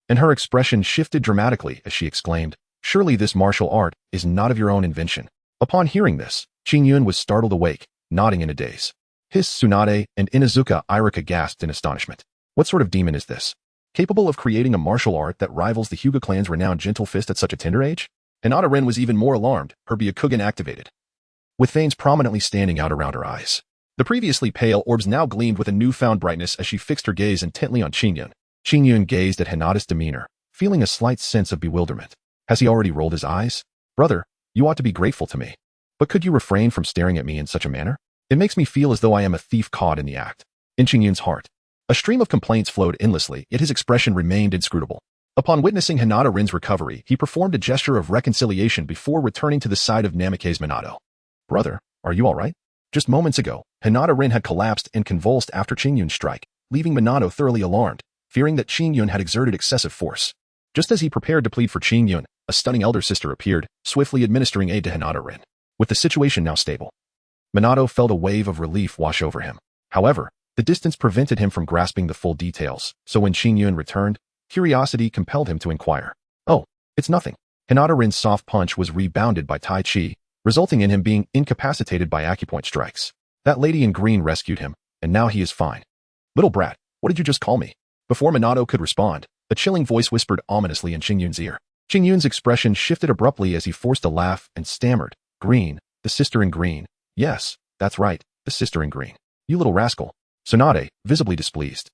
and her expression shifted dramatically as she exclaimed, "Surely this martial art is not of your own invention." Upon hearing this, Qingyun was startled awake, nodding in a daze. His Sunade and Inuzuka Irika gasped in astonishment. What sort of demon is this, capable of creating a martial art that rivals the Hyuga clan's renowned gentle fist at such a tender age? Hinata Ren was even more alarmed, her Byakugan activated, with veins prominently standing out around her eyes. The previously pale orbs now gleamed with a newfound brightness as she fixed her gaze intently on Qingyun. Qingyun gazed at Hinata's demeanor, feeling a slight sense of bewilderment. Has he already rolled his eyes? "Brother, you ought to be grateful to me. But could you refrain from staring at me in such a manner? It makes me feel as though I am a thief caught in the act." In Qingyun's heart, a stream of complaints flowed endlessly, yet his expression remained inscrutable. Upon witnessing Hinata Ren's recovery, he performed a gesture of reconciliation before returning to the side of Namikaze Minato. "Brother, are you all right?" Just moments ago, Hinata Ren had collapsed and convulsed after Qingyun's strike, leaving Minato thoroughly alarmed, fearing that Qingyun had exerted excessive force. Just as he prepared to plead for Qingyun, a stunning elder sister appeared, swiftly administering aid to Hinata Ren. With the situation now stable, Minato felt a wave of relief wash over him. However, the distance prevented him from grasping the full details, so when Qingyun returned, curiosity compelled him to inquire. "Oh, it's nothing." Hinata Ren's soft punch was rebounded by Tai Chi, resulting in him being incapacitated by acupoint strikes. That lady in green rescued him, and now he is fine. "Little brat, what did you just call me?" Before Minato could respond, A chilling voice whispered ominously in Qingyun's ear. Qingyun's expression shifted abruptly as he forced a laugh and stammered, "Green, the sister in green. Yes, that's right, the sister in green. You little rascal." Sunade, visibly displeased,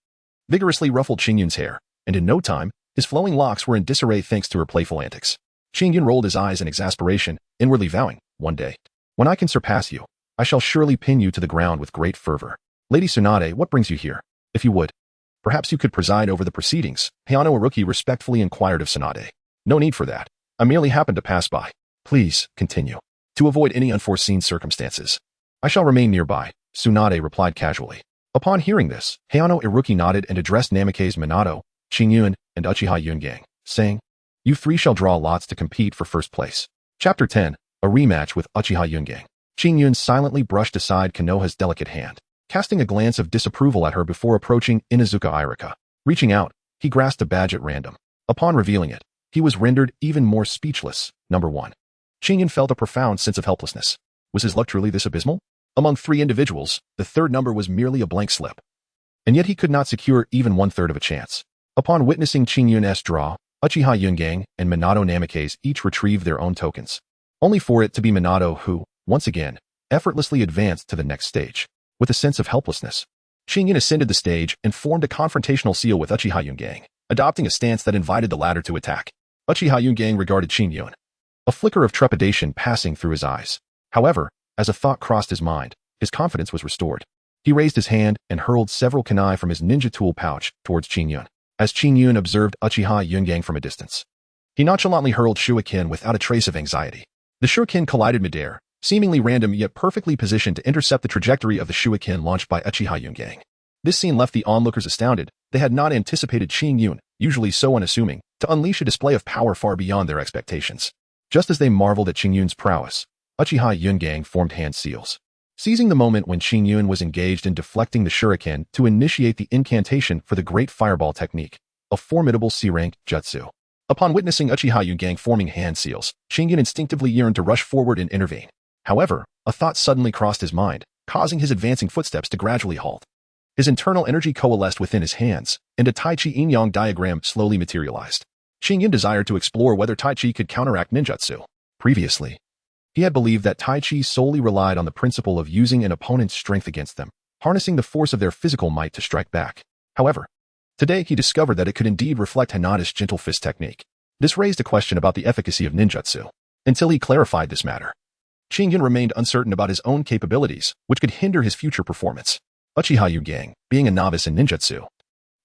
vigorously ruffled Qingyun's hair, and in no time, his flowing locks were in disarray thanks to her playful antics. Qingyun rolled his eyes in exasperation, inwardly vowing, "One day, when I can surpass you, I shall surely pin you to the ground with great fervor." "Lady Sunade, what brings you here? If you would, perhaps you could preside over the proceedings," Hayano Iruki respectfully inquired of Sunade. "No need for that. I merely happened to pass by." "Please, continue. To avoid any unforeseen circumstances." "I shall remain nearby," Sunade replied casually. Upon hearing this, Hayano Iruki nodded and addressed Namikaze Minato, Qingyun, and Uchiha Yungang, saying, "You three shall draw lots to compete for first place." Chapter 10, A Rematch with Uchiha Yungang. Qingyun silently brushed aside Konoha's delicate hand, casting a glance of disapproval at her before approaching Inuzuka Irika. Reaching out, he grasped a badge at random. Upon revealing it, he was rendered even more speechless. Number 1. Qingyun felt a profound sense of helplessness. Was his luck truly this abysmal? Among 3 individuals, the third number was merely a blank slip. And yet he could not secure even 1/3 of a chance. Upon witnessing Qingyun's draw, Uchiha Yungang and Minato Namikaze each retrieved their own tokens, only for it to be Minato who, once again, effortlessly advanced to the next stage. With a sense of helplessness, Qingyun ascended the stage and formed a confrontational seal with Uchiha Yungang, adopting a stance that invited the latter to attack. Uchiha Yungang regarded Qingyun, a flicker of trepidation passing through his eyes. However, as a thought crossed his mind, his confidence was restored. He raised his hand and hurled several kunai from his ninja tool pouch towards Qingyun. As Qingyun observed Uchiha Yungang from a distance, he nonchalantly hurled shuriken without a trace of anxiety. The shuriken collided midair, seemingly random yet perfectly positioned to intercept the trajectory of the shuriken launched by Uchiha Yungang. This scene left the onlookers astounded. They had not anticipated Qingyun, usually so unassuming, to unleash a display of power far beyond their expectations. Just as they marveled at Qingyun's prowess, Uchiha Yungang formed hand seals, seizing the moment when Qingyun was engaged in deflecting the shuriken to initiate the incantation for the Great Fireball technique, a formidable C-rank jutsu. Upon witnessing Uchiha Yungang forming hand seals, Qingyun instinctively yearned to rush forward and intervene. However, a thought suddenly crossed his mind, causing his advancing footsteps to gradually halt. His internal energy coalesced within his hands, and a Tai Chi yin-yang diagram slowly materialized. Qingyun desired to explore whether Tai Chi could counteract ninjutsu. Previously, he had believed that Tai Chi solely relied on the principle of using an opponent's strength against them, harnessing the force of their physical might to strike back. However, today he discovered that it could indeed reflect Hinata's gentle fist technique. This raised a question about the efficacy of ninjutsu. Until he clarified this matter, Qingyun remained uncertain about his own capabilities, which could hinder his future performance. Uchiha Yungang, being a novice in ninjutsu,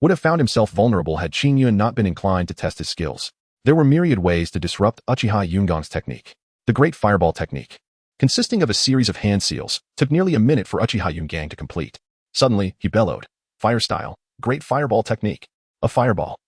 would have found himself vulnerable had Qingyun not been inclined to test his skills. There were myriad ways to disrupt Uchiha Yungang's technique. The Great Fireball technique, consisting of a series of hand seals, took nearly a minute for Uchiha Yungang to complete. Suddenly, he bellowed, "Fire style, Great Fireball technique." A fireball,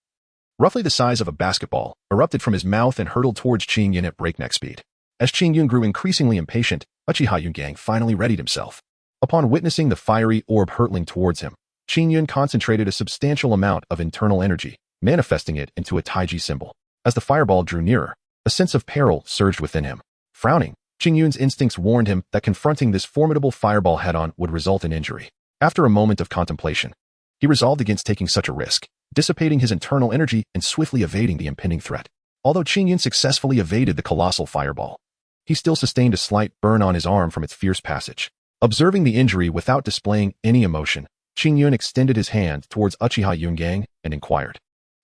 roughly the size of a basketball, erupted from his mouth and hurtled towards Qingyun at breakneck speed. As Qingyun grew increasingly impatient, Uchiha Yungang finally readied himself. Upon witnessing the fiery orb hurtling towards him, Qingyun concentrated a substantial amount of internal energy, manifesting it into a Taiji symbol. As the fireball drew nearer, a sense of peril surged within him. Frowning, Qingyun's instincts warned him that confronting this formidable fireball head-on would result in injury. After a moment of contemplation, he resolved against taking such a risk, dissipating his internal energy and swiftly evading the impending threat. Although Qingyun successfully evaded the colossal fireball, he still sustained a slight burn on his arm from its fierce passage. Observing the injury without displaying any emotion, Qingyun extended his hand towards Uchiha Yungang and inquired,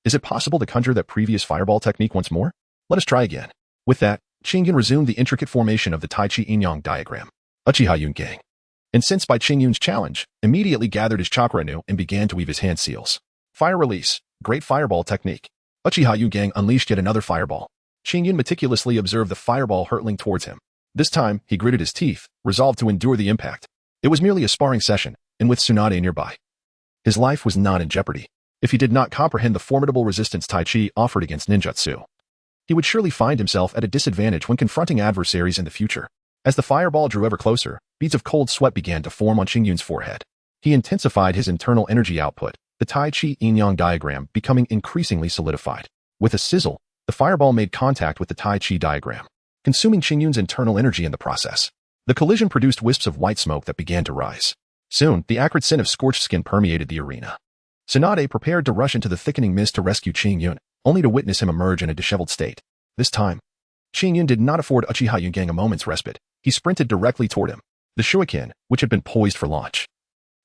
"Is it possible to conjure that previous fireball technique once more? Let us try again." With that, Qingyun resumed the intricate formation of the Tai Chi yin-yang diagram. Uchiha Yungang, incensed by Qingyun's challenge, immediately gathered his chakra anew and began to weave his hand seals. Fire release, Great Fireball technique. Uchiha Yungang unleashed yet another fireball. Qingyun meticulously observed the fireball hurtling towards him. This time, he gritted his teeth, resolved to endure the impact. It was merely a sparring session, and with Sunade nearby, his life was not in jeopardy. If he did not comprehend the formidable resistance Tai Chi offered against ninjutsu, he would surely find himself at a disadvantage when confronting adversaries in the future. As the fireball drew ever closer, beads of cold sweat began to form on Qingyun's forehead. He intensified his internal energy output, the Tai Chi yin-yang diagram becoming increasingly solidified. With a sizzle, the fireball made contact with the Tai Chi diagram, consuming Qingyun's internal energy in the process. The collision produced wisps of white smoke that began to rise. Soon, the acrid scent of scorched skin permeated the arena. Sunade prepared to rush into the thickening mist to rescue Qingyun, only to witness him emerge in a disheveled state. This time, Qingyun did not afford Uchiha Yungang a moment's respite. He sprinted directly toward him. The shuriken, which had been poised for launch,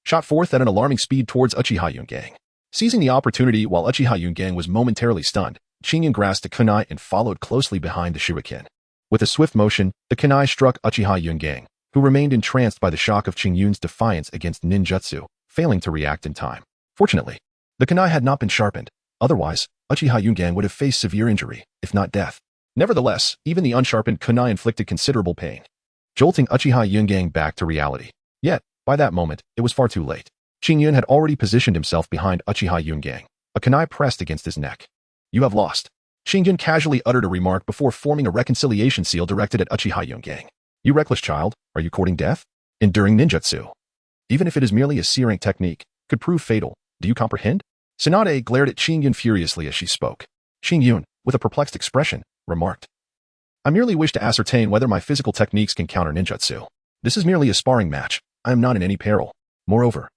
shot forth at an alarming speed towards Uchiha Yungang. Seizing the opportunity while Uchiha Yungang was momentarily stunned, Qingyun grasped a kunai and followed closely behind the shuriken. With a swift motion, the kunai struck Uchiha Yungang, who remained entranced by the shock of Qingyun's defiance against ninjutsu, failing to react in time. Fortunately, the kunai had not been sharpened. Otherwise, Uchiha Yungang would have faced severe injury, if not death. Nevertheless, even the unsharpened kunai inflicted considerable pain, jolting Uchiha Yungang back to reality. Yet, by that moment, it was far too late. Qingyun had already positioned himself behind Uchiha Yungang, a kunai pressed against his neck. You have lost. Qingyun casually uttered a remark before forming a reconciliation seal directed at Uchiha Yungang. You reckless child, are you courting death? Enduring ninjutsu, even if it is merely a C-rank technique, could prove fatal. Do you comprehend? Sunade glared at Qingyun furiously as she spoke. Qingyun, with a perplexed expression, remarked, I merely wish to ascertain whether my physical techniques can counter ninjutsu. This is merely a sparring match. I am not in any peril. Moreover,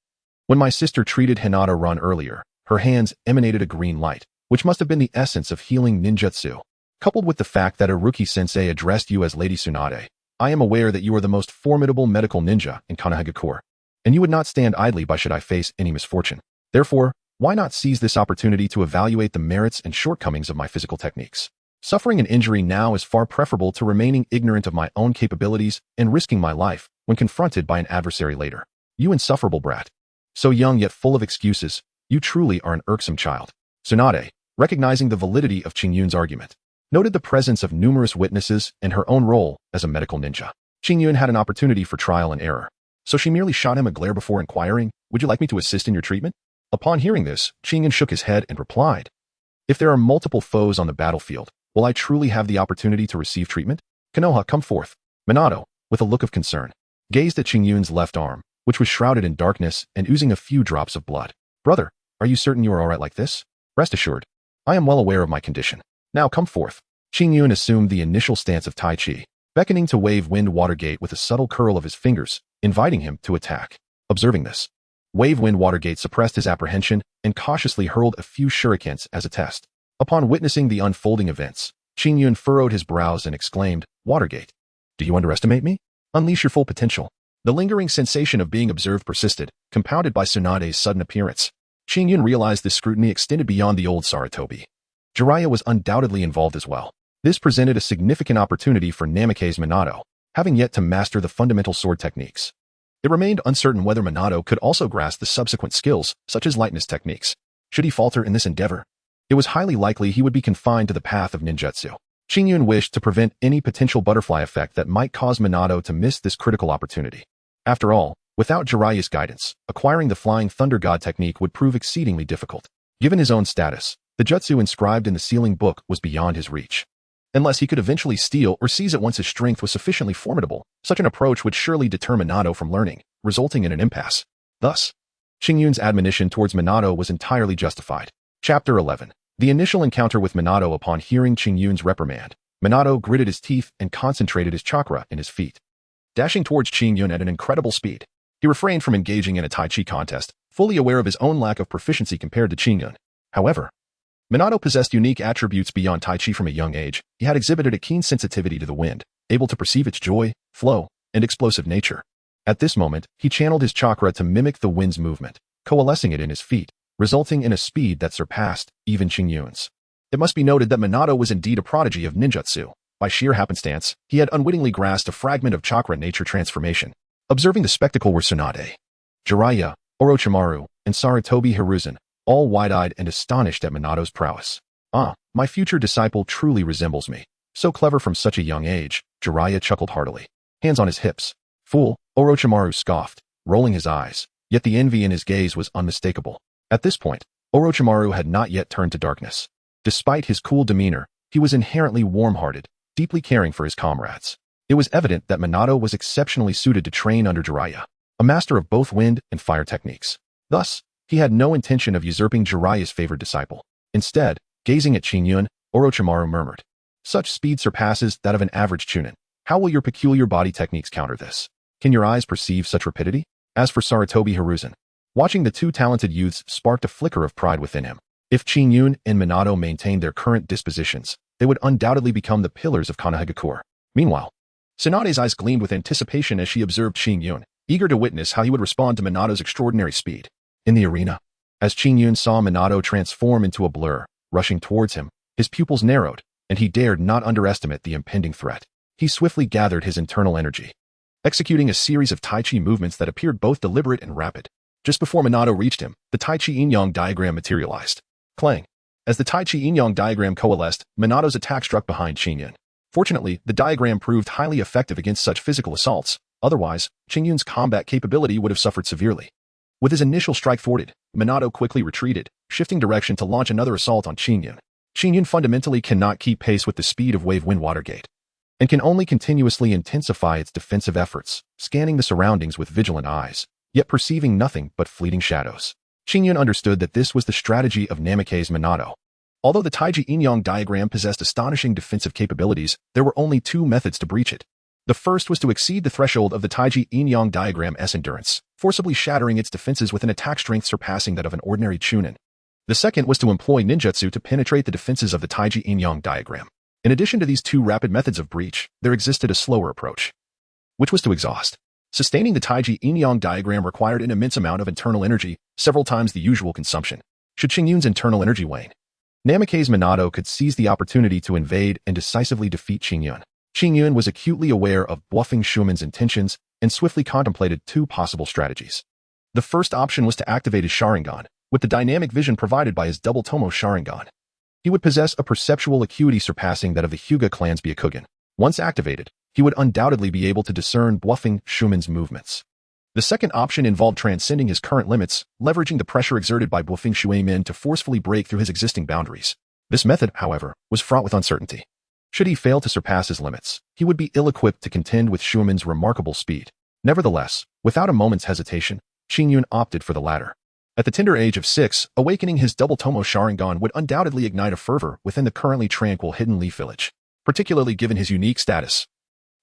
when my sister treated Hinata Run earlier, her hands emanated a green light, which must have been the essence of healing ninjutsu. Coupled with the fact that Haruki-sensei addressed you as Lady Sunade, I am aware that you are the most formidable medical ninja in Konohagakure, and you would not stand idly by should I face any misfortune. Therefore, why not seize this opportunity to evaluate the merits and shortcomings of my physical techniques? Suffering an injury now is far preferable to remaining ignorant of my own capabilities and risking my life when confronted by an adversary later. You insufferable brat. So young yet full of excuses, you truly are an irksome child. Sunade, recognizing the validity of Qingyun's argument, noted the presence of numerous witnesses and her own role as a medical ninja. Qingyun had an opportunity for trial and error, so she merely shot him a glare before inquiring, would you like me to assist in your treatment? Upon hearing this, Qingyun shook his head and replied, if there are multiple foes on the battlefield, will I truly have the opportunity to receive treatment? Konoha, come forth. Minato, with a look of concern, gazed at Qingyun's left arm, which was shrouded in darkness and oozing a few drops of blood. Brother, are you certain you are all right like this? Rest assured, I am well aware of my condition. Now come forth. Qingyun assumed the initial stance of Tai Chi, beckoning to Wave Wind Watergate with a subtle curl of his fingers, inviting him to attack. Observing this, Wave Wind Watergate suppressed his apprehension and cautiously hurled a few shurikens as a test. Upon witnessing the unfolding events, Qingyun furrowed his brows and exclaimed, Watergate, do you underestimate me? Unleash your full potential. The lingering sensation of being observed persisted, compounded by Sunade's sudden appearance. Qingyun realized this scrutiny extended beyond the old Sarutobi. Jiraiya was undoubtedly involved as well. This presented a significant opportunity for Namikaze Minato, having yet to master the fundamental sword techniques. It remained uncertain whether Minato could also grasp the subsequent skills, such as lightness techniques. Should he falter in this endeavor, it was highly likely he would be confined to the path of ninjutsu. Qingyun wished to prevent any potential butterfly effect that might cause Minato to miss this critical opportunity. After all, without Jiraiya's guidance, acquiring the Flying Thunder God technique would prove exceedingly difficult. Given his own status, the jutsu inscribed in the sealing book was beyond his reach. Unless he could eventually steal or seize it once his strength was sufficiently formidable, such an approach would surely deter Minato from learning, resulting in an impasse. Thus, Qingyun's admonition towards Minato was entirely justified. Chapter 11. The initial encounter with Minato. Upon hearing Qingyun's reprimand, Minato gritted his teeth and concentrated his chakra in his feet. Dashing towards Qingyun at an incredible speed, he refrained from engaging in a Tai Chi contest, fully aware of his own lack of proficiency compared to Qingyun. However, Minato possessed unique attributes beyond Tai Chi from a young age. He had exhibited a keen sensitivity to the wind, able to perceive its joy, flow, and explosive nature. At this moment, he channeled his chakra to mimic the wind's movement, coalescing it in his feet, resulting in a speed that surpassed even Qingyun's. It must be noted that Minato was indeed a prodigy of ninjutsu. By sheer happenstance, he had unwittingly grasped a fragment of chakra nature transformation. Observing the spectacle were Sunade, Jiraiya, Orochimaru, and Sarutobi Hiruzen, all wide-eyed and astonished at Minato's prowess. Ah, my future disciple truly resembles me. So clever from such a young age, Jiraiya chuckled heartily. Hands on his hips. Fool, Orochimaru scoffed, rolling his eyes, yet the envy in his gaze was unmistakable. At this point, Orochimaru had not yet turned to darkness. Despite his cool demeanor, he was inherently warm-hearted, deeply caring for his comrades. It was evident that Minato was exceptionally suited to train under Jiraiya, a master of both wind and fire techniques. Thus, he had no intention of usurping Jiraiya's favored disciple. Instead, gazing at Qingyun, Orochimaru murmured, such speed surpasses that of an average chunin. How will your peculiar body techniques counter this? Can your eyes perceive such rapidity? As for Sarutobi Hiruzen, Watching the two talented youths sparked a flicker of pride within him. If Qingyun and Minato maintained their current dispositions, they would undoubtedly become the pillars of Konohagakure. Meanwhile, Sunade's eyes gleamed with anticipation as she observed Qingyun, eager to witness how he would respond to Minato's extraordinary speed. In the arena, as Qingyun saw Minato transform into a blur, rushing towards him, his pupils narrowed, and he dared not underestimate the impending threat. He swiftly gathered his internal energy, executing a series of Tai Chi movements that appeared both deliberate and rapid. Just before Minato reached him, the Tai Chi Yin-Yang diagram materialized. Clang. As the Tai Chi Yin-Yang diagram coalesced, Minato's attack struck behind Qingyun. Fortunately, the diagram proved highly effective against such physical assaults. Otherwise, Qingyun's combat capability would have suffered severely. With his initial strike thwarted, Minato quickly retreated, shifting direction to launch another assault on Qingyun. Qingyun fundamentally cannot keep pace with the speed of Wave Wind Watergate, and can only continuously intensify its defensive efforts, scanning the surroundings with vigilant eyes, yet perceiving nothing but fleeting shadows. Qingyun understood that this was the strategy of Namikaze Minato. Although the Taiji Yin-Yang diagram possessed astonishing defensive capabilities, there were only two methods to breach it. The first was to exceed the threshold of the Taiji Yin-Yang diagram's endurance, forcibly shattering its defenses with an attack strength surpassing that of an ordinary Chunin. The second was to employ ninjutsu to penetrate the defenses of the Taiji Yin-Yang diagram. In addition to these two rapid methods of breach, there existed a slower approach, which was to exhaust. Sustaining the Taiji Yin-Yang diagram required an immense amount of internal energy, several times the usual consumption. Should Qingyun's internal energy wane, Namikaze Minato could seize the opportunity to invade and decisively defeat Qingyun. Qingyun was acutely aware of bluffing Shumen's intentions and swiftly contemplated two possible strategies. The first option was to activate his Sharingan, with the dynamic vision provided by his double Tomo Sharingan. He would possess a perceptual acuity surpassing that of the Hyuga clan's Byakugan. Once activated, he would undoubtedly be able to discern bluffing Shumen's movements. The second option involved transcending his current limits, leveraging the pressure exerted by bluffing Shuemin to forcefully break through his existing boundaries. This method, however, was fraught with uncertainty. Should he fail to surpass his limits, he would be ill-equipped to contend with Shuemin's remarkable speed. Nevertheless, without a moment's hesitation, Qingyun opted for the latter. At the tender age of 6, awakening his double Tomo Sharingan would undoubtedly ignite a fervor within the currently tranquil Hidden Leaf Village, particularly given his unique status,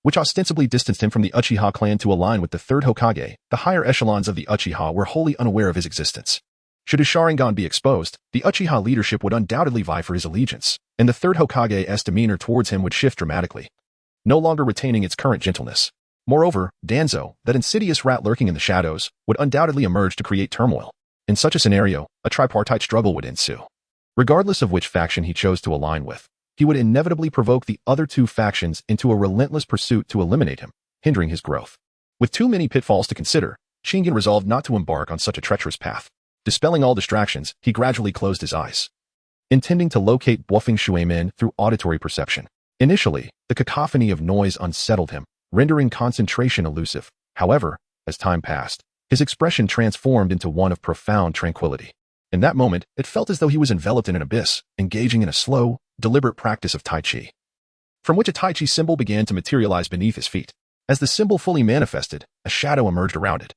which ostensibly distanced him from the Uchiha clan to align with the third Hokage. The higher echelons of the Uchiha were wholly unaware of his existence. Should his Sharingan be exposed, the Uchiha leadership would undoubtedly vie for his allegiance, and the third Hokage's demeanor towards him would shift dramatically, no longer retaining its current gentleness. Moreover, Danzo, that insidious rat lurking in the shadows, would undoubtedly emerge to create turmoil. In such a scenario, a tripartite struggle would ensue. Regardless of which faction he chose to align with, he would inevitably provoke the other two factions into a relentless pursuit to eliminate him, hindering his growth. With too many pitfalls to consider, Qingyun resolved not to embark on such a treacherous path. Dispelling all distractions, he gradually closed his eyes, intending to locate bluffing Shuemin through auditory perception. Initially, the cacophony of noise unsettled him, rendering concentration elusive. However, as time passed, his expression transformed into one of profound tranquility. In that moment, it felt as though he was enveloped in an abyss, engaging in a slow, deliberate practice of Tai Chi, from which a Tai Chi symbol began to materialize beneath his feet. As the symbol fully manifested, a shadow emerged around it,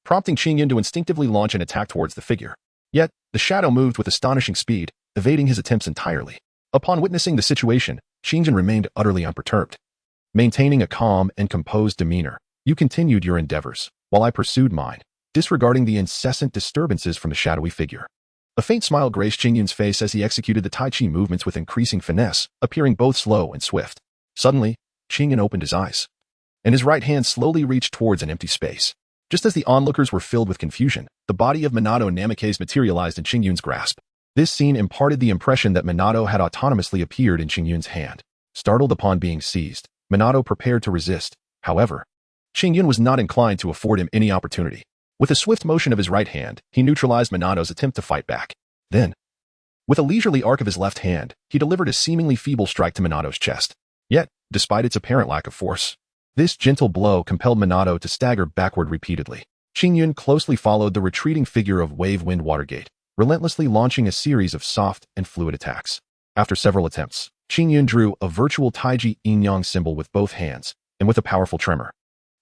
prompting Qingyun to instinctively launch an attack towards the figure. Yet, the shadow moved with astonishing speed, evading his attempts entirely. Upon witnessing the situation, Qingyun remained utterly unperturbed. Maintaining a calm and composed demeanor, you continued your endeavors, while I pursued mine, disregarding the incessant disturbances from the shadowy figure. A faint smile graced Qingyun's face as he executed the Tai Chi movements with increasing finesse, appearing both slow and swift. Suddenly, Qingyun opened his eyes, and his right hand slowly reached towards an empty space. Just as the onlookers were filled with confusion, the body of Minato Namikaze materialized in Qingyun's grasp. This scene imparted the impression that Minato had autonomously appeared in Qingyun's hand. Startled upon being seized, Minato prepared to resist. However, Qingyun was not inclined to afford him any opportunity. With a swift motion of his right hand, he neutralized Minato's attempt to fight back. Then, with a leisurely arc of his left hand, he delivered a seemingly feeble strike to Minato's chest. Yet, despite its apparent lack of force, this gentle blow compelled Minato to stagger backward repeatedly. Qingyun closely followed the retreating figure of Wave Wind Watergate, relentlessly launching a series of soft and fluid attacks. After several attempts, Qingyun drew a virtual Taiji Yin-Yang symbol with both hands, and with a powerful tremor,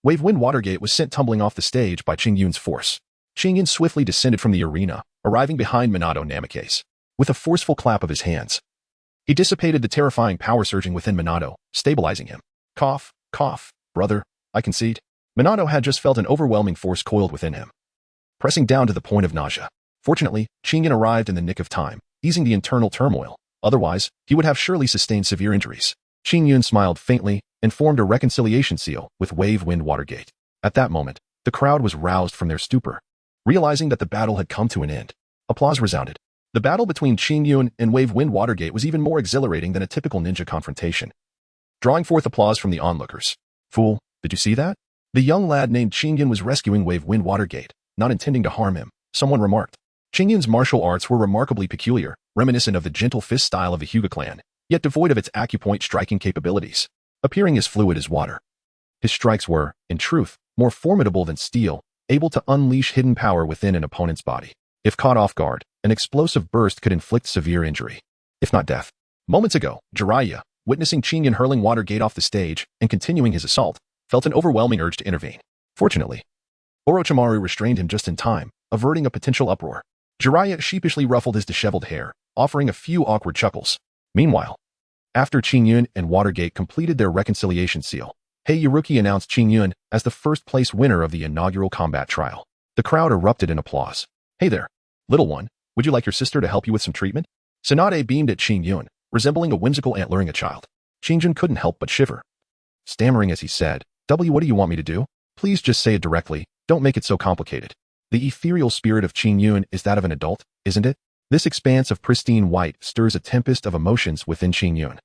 Wave Wind Watergate was sent tumbling off the stage by Qingyun's force. Qingyun swiftly descended from the arena, arriving behind Minato Namikaze. With a forceful clap of his hands, he dissipated the terrifying power surging within Minato, stabilizing him. Cough, cough, brother, I concede. Minato had just felt an overwhelming force coiled within him. pressing down to the point of nausea. Fortunately, Qingyun arrived in the nick of time, easing the internal turmoil. Otherwise, he would have surely sustained severe injuries. Qingyun smiled faintly and formed a reconciliation seal with Wave Wind Watergate. At that moment, the crowd was roused from their stupor. Realizing that the battle had come to an end, applause resounded. The battle between Qingyun and Wave Wind Watergate was even more exhilarating than a typical ninja confrontation, drawing forth applause from the onlookers. Fool, did you see that? The young lad named Qingyun was rescuing Wave Wind Watergate, not intending to harm him, someone remarked. Qingyun's martial arts were remarkably peculiar, reminiscent of the gentle fist style of the Hyuga clan, yet devoid of its acupoint striking capabilities, appearing as fluid as water. His strikes were, in truth, more formidable than steel, able to unleash hidden power within an opponent's body. If caught off guard, an explosive burst could inflict severe injury, if not death. Moments ago, Jiraiya, witnessing Qingyun hurling Watergate off the stage and continuing his assault, felt an overwhelming urge to intervene. Fortunately, Orochimaru restrained him just in time, averting a potential uproar. Jiraiya sheepishly ruffled his disheveled hair, offering a few awkward chuckles. Meanwhile, after Qingyun and Watergate completed their reconciliation seal, Heiiruki announced Qingyun as the first-place winner of the inaugural combat trial. The crowd erupted in applause. Hey there, little one, would you like your sister to help you with some treatment? Sunade beamed at Qingyun, resembling a whimsical aunt luring a child. Qingyun couldn't help but shiver, stammering as he said, what do you want me to do? Please just say it directly, don't make it so complicated. The ethereal spirit of Qingyun is that of an adult, isn't it? This expanse of pristine white stirs a tempest of emotions within Qingyun.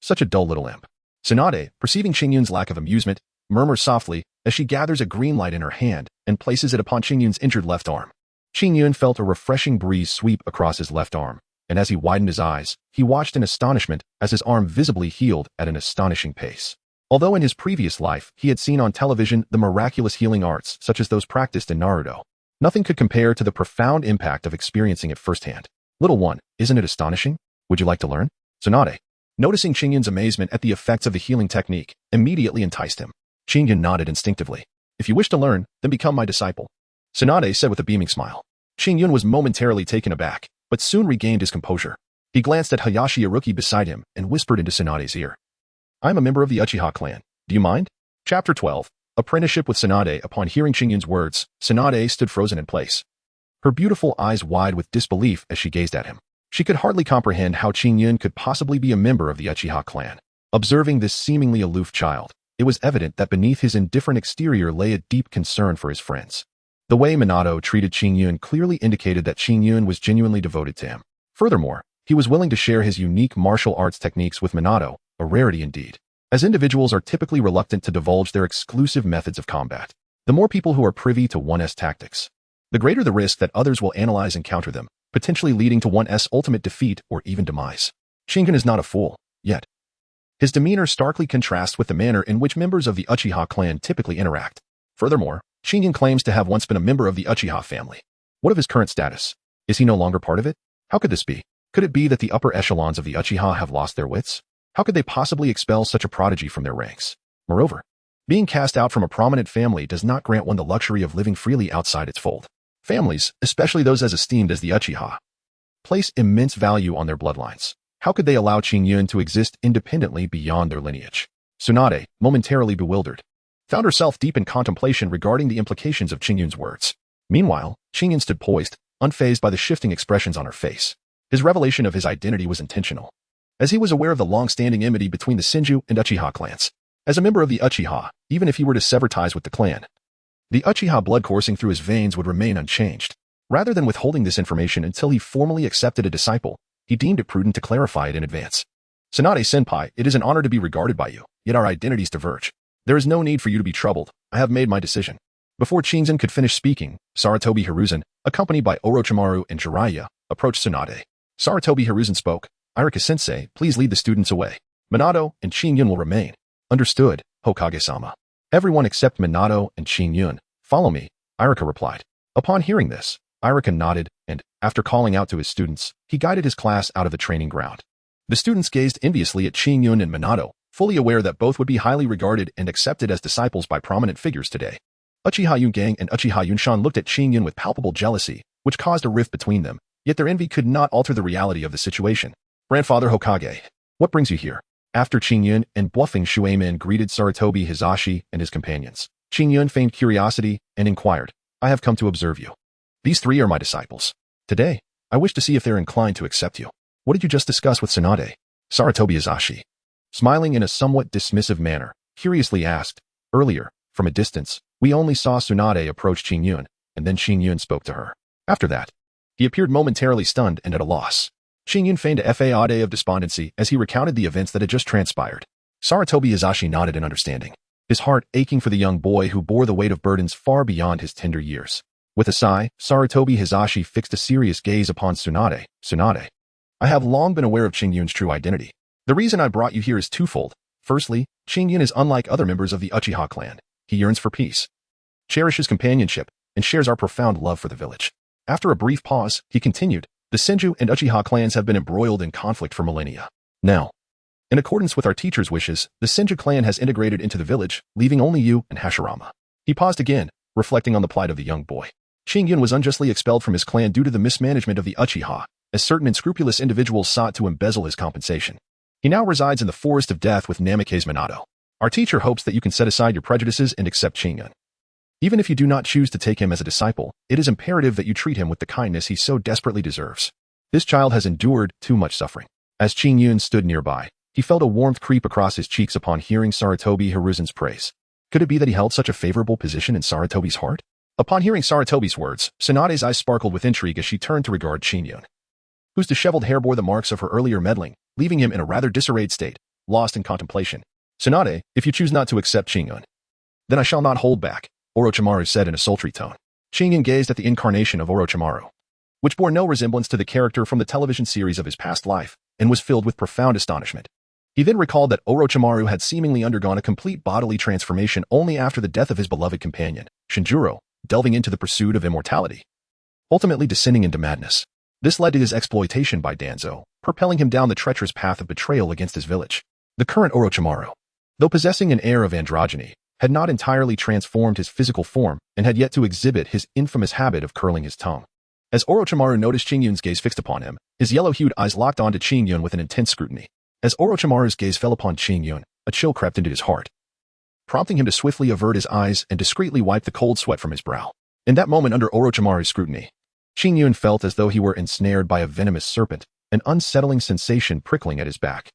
Such a dull little imp. Sunade, perceiving Qingyun's lack of amusement, murmurs softly as she gathers a green light in her hand and places it upon Qingyun's injured left arm. Qingyun felt a refreshing breeze sweep across his left arm, and as he widened his eyes, he watched in astonishment as his arm visibly healed at an astonishing pace. Although in his previous life he had seen on television the miraculous healing arts such as those practiced in Naruto, nothing could compare to the profound impact of experiencing it firsthand. Little one, isn't it astonishing? Would you like to learn? Sunade, noticing Qingyun's amazement at the effects of the healing technique, immediately enticed him. Qingyun nodded instinctively. If you wish to learn, then become my disciple, Sunade said with a beaming smile. Qingyun was momentarily taken aback, but soon regained his composure. He glanced at Heiiruki beside him and whispered into Sunade's ear. I'm a member of the Uchiha clan. Do you mind? Chapter 12. Apprenticeship with Sunade. Upon hearing Qingyun's words, Sunade stood frozen in place, her beautiful eyes wide with disbelief as she gazed at him. She could hardly comprehend how Qingyun could possibly be a member of the Uchiha clan. Observing this seemingly aloof child, it was evident that beneath his indifferent exterior lay a deep concern for his friends. The way Minato treated Qingyun clearly indicated that Qingyun was genuinely devoted to him. Furthermore, he was willing to share his unique martial arts techniques with Minato, a rarity indeed, as individuals are typically reluctant to divulge their exclusive methods of combat. The more people who are privy to one's tactics, the greater the risk that others will analyze and counter them, potentially leading to one's ultimate defeat or even demise. Qingyun is not a fool, yet. His demeanor starkly contrasts with the manner in which members of the Uchiha clan typically interact. Furthermore, Qingyun claims to have once been a member of the Uchiha family. What of his current status? Is he no longer part of it? How could this be? Could it be that the upper echelons of the Uchiha have lost their wits? How could they possibly expel such a prodigy from their ranks? Moreover, being cast out from a prominent family does not grant one the luxury of living freely outside its fold. Families, especially those as esteemed as the Uchiha, place immense value on their bloodlines. How could they allow Qingyun to exist independently beyond their lineage? Sunade, momentarily bewildered, found herself deep in contemplation regarding the implications of Qingyun's words. Meanwhile, Qingyun stood poised, unfazed by the shifting expressions on her face. His revelation of his identity was intentional, as he was aware of the long-standing enmity between the Senju and Uchiha clans. As a member of the Uchiha, even if he were to sever ties with the clan, the Uchiha blood coursing through his veins would remain unchanged. Rather than withholding this information until he formally accepted a disciple, he deemed it prudent to clarify it in advance. Sunade-senpai, it is an honor to be regarded by you, yet our identities diverge. There is no need for you to be troubled. I have made my decision. Before Qingyun could finish speaking, Sarutobi Hiruzen, accompanied by Orochimaru and Jiraiya, approached Sunade. Sarutobi Hiruzen spoke. Iruka-sensei, please lead the students away. Minato and Qingyun will remain. Understood, Hokage-sama. Everyone except Minato and Qingyun. Follow me, Iruka replied. Upon hearing this, Iruka nodded and, after calling out to his students, he guided his class out of the training ground. The students gazed enviously at Qingyun and Minato, fully aware that both would be highly regarded and accepted as disciples by prominent figures today. Uchiha Yungang and Uchiha Yunshan looked at Qingyun with palpable jealousy, which caused a rift between them, yet their envy could not alter the reality of the situation. Grandfather Hokage, what brings you here? After Qingyun and bluffing Shuemin greeted Sarutobi Hizashi and his companions, Qingyun feigned curiosity and inquired, I have come to observe you. These three are my disciples. Today, I wish to see if they're inclined to accept you. What did you just discuss with Sunade? Sarutobi Izashi, smiling in a somewhat dismissive manner, curiously asked, earlier, from a distance, we only saw Sunade approach Qingyun, and then Qingyun spoke to her. After that, he appeared momentarily stunned and at a loss. Qingyun feigned a fade of despondency as he recounted the events that had just transpired. Sarutobi Izashi nodded in understanding, his heart aching for the young boy who bore the weight of burdens far beyond his tender years. With a sigh, Sarutobi Izashi fixed a serious gaze upon Sunade. Sunade, I have long been aware of Qingyun's true identity. The reason I brought you here is twofold. Firstly, Qingyun is unlike other members of the Uchiha clan. He yearns for peace, cherishes companionship, and shares our profound love for the village. After a brief pause, he continued, the Senju and Uchiha clans have been embroiled in conflict for millennia. Now, in accordance with our teacher's wishes, the Senju clan has integrated into the village, leaving only you and Hashirama. He paused again, reflecting on the plight of the young boy. Qingyun was unjustly expelled from his clan due to the mismanagement of the Uchiha, as certain unscrupulous individuals sought to embezzle his compensation. He now resides in the Forest of Death with Namikaze Minato. Our teacher hopes that you can set aside your prejudices and accept Qingyun. Even if you do not choose to take him as a disciple, it is imperative that you treat him with the kindness he so desperately deserves. This child has endured too much suffering. As Qingyun stood nearby, he felt a warmth creep across his cheeks upon hearing Sarutobi Hiruzen's praise. Could it be that he held such a favorable position in Sarutobi's heart? Upon hearing Sarutobi's words, Sunade's eyes sparkled with intrigue as she turned to regard Qingyun, whose disheveled hair bore the marks of her earlier meddling, leaving him in a rather disarrayed state, lost in contemplation. Sunade, if you choose not to accept Qingyun, then I shall not hold back, Orochimaru said in a sultry tone. Qingyun gazed at the incarnation of Orochimaru, which bore no resemblance to the character from the television series of his past life, and was filled with profound astonishment. He then recalled that Orochimaru had seemingly undergone a complete bodily transformation only after the death of his beloved companion, Shinjuro, delving into the pursuit of immortality, ultimately descending into madness. This led to his exploitation by Danzo, propelling him down the treacherous path of betrayal against his village. The current Orochimaru, though possessing an air of androgyny, had not entirely transformed his physical form and had yet to exhibit his infamous habit of curling his tongue. As Orochimaru noticed Qingyun's gaze fixed upon him, his yellow-hued eyes locked onto Qingyun with an intense scrutiny. As Orochimaru's gaze fell upon Qingyun, a chill crept into his heart, prompting him to swiftly avert his eyes and discreetly wipe the cold sweat from his brow. In that moment under Orochimaru's scrutiny, Qingyun felt as though he were ensnared by a venomous serpent, an unsettling sensation prickling at his back,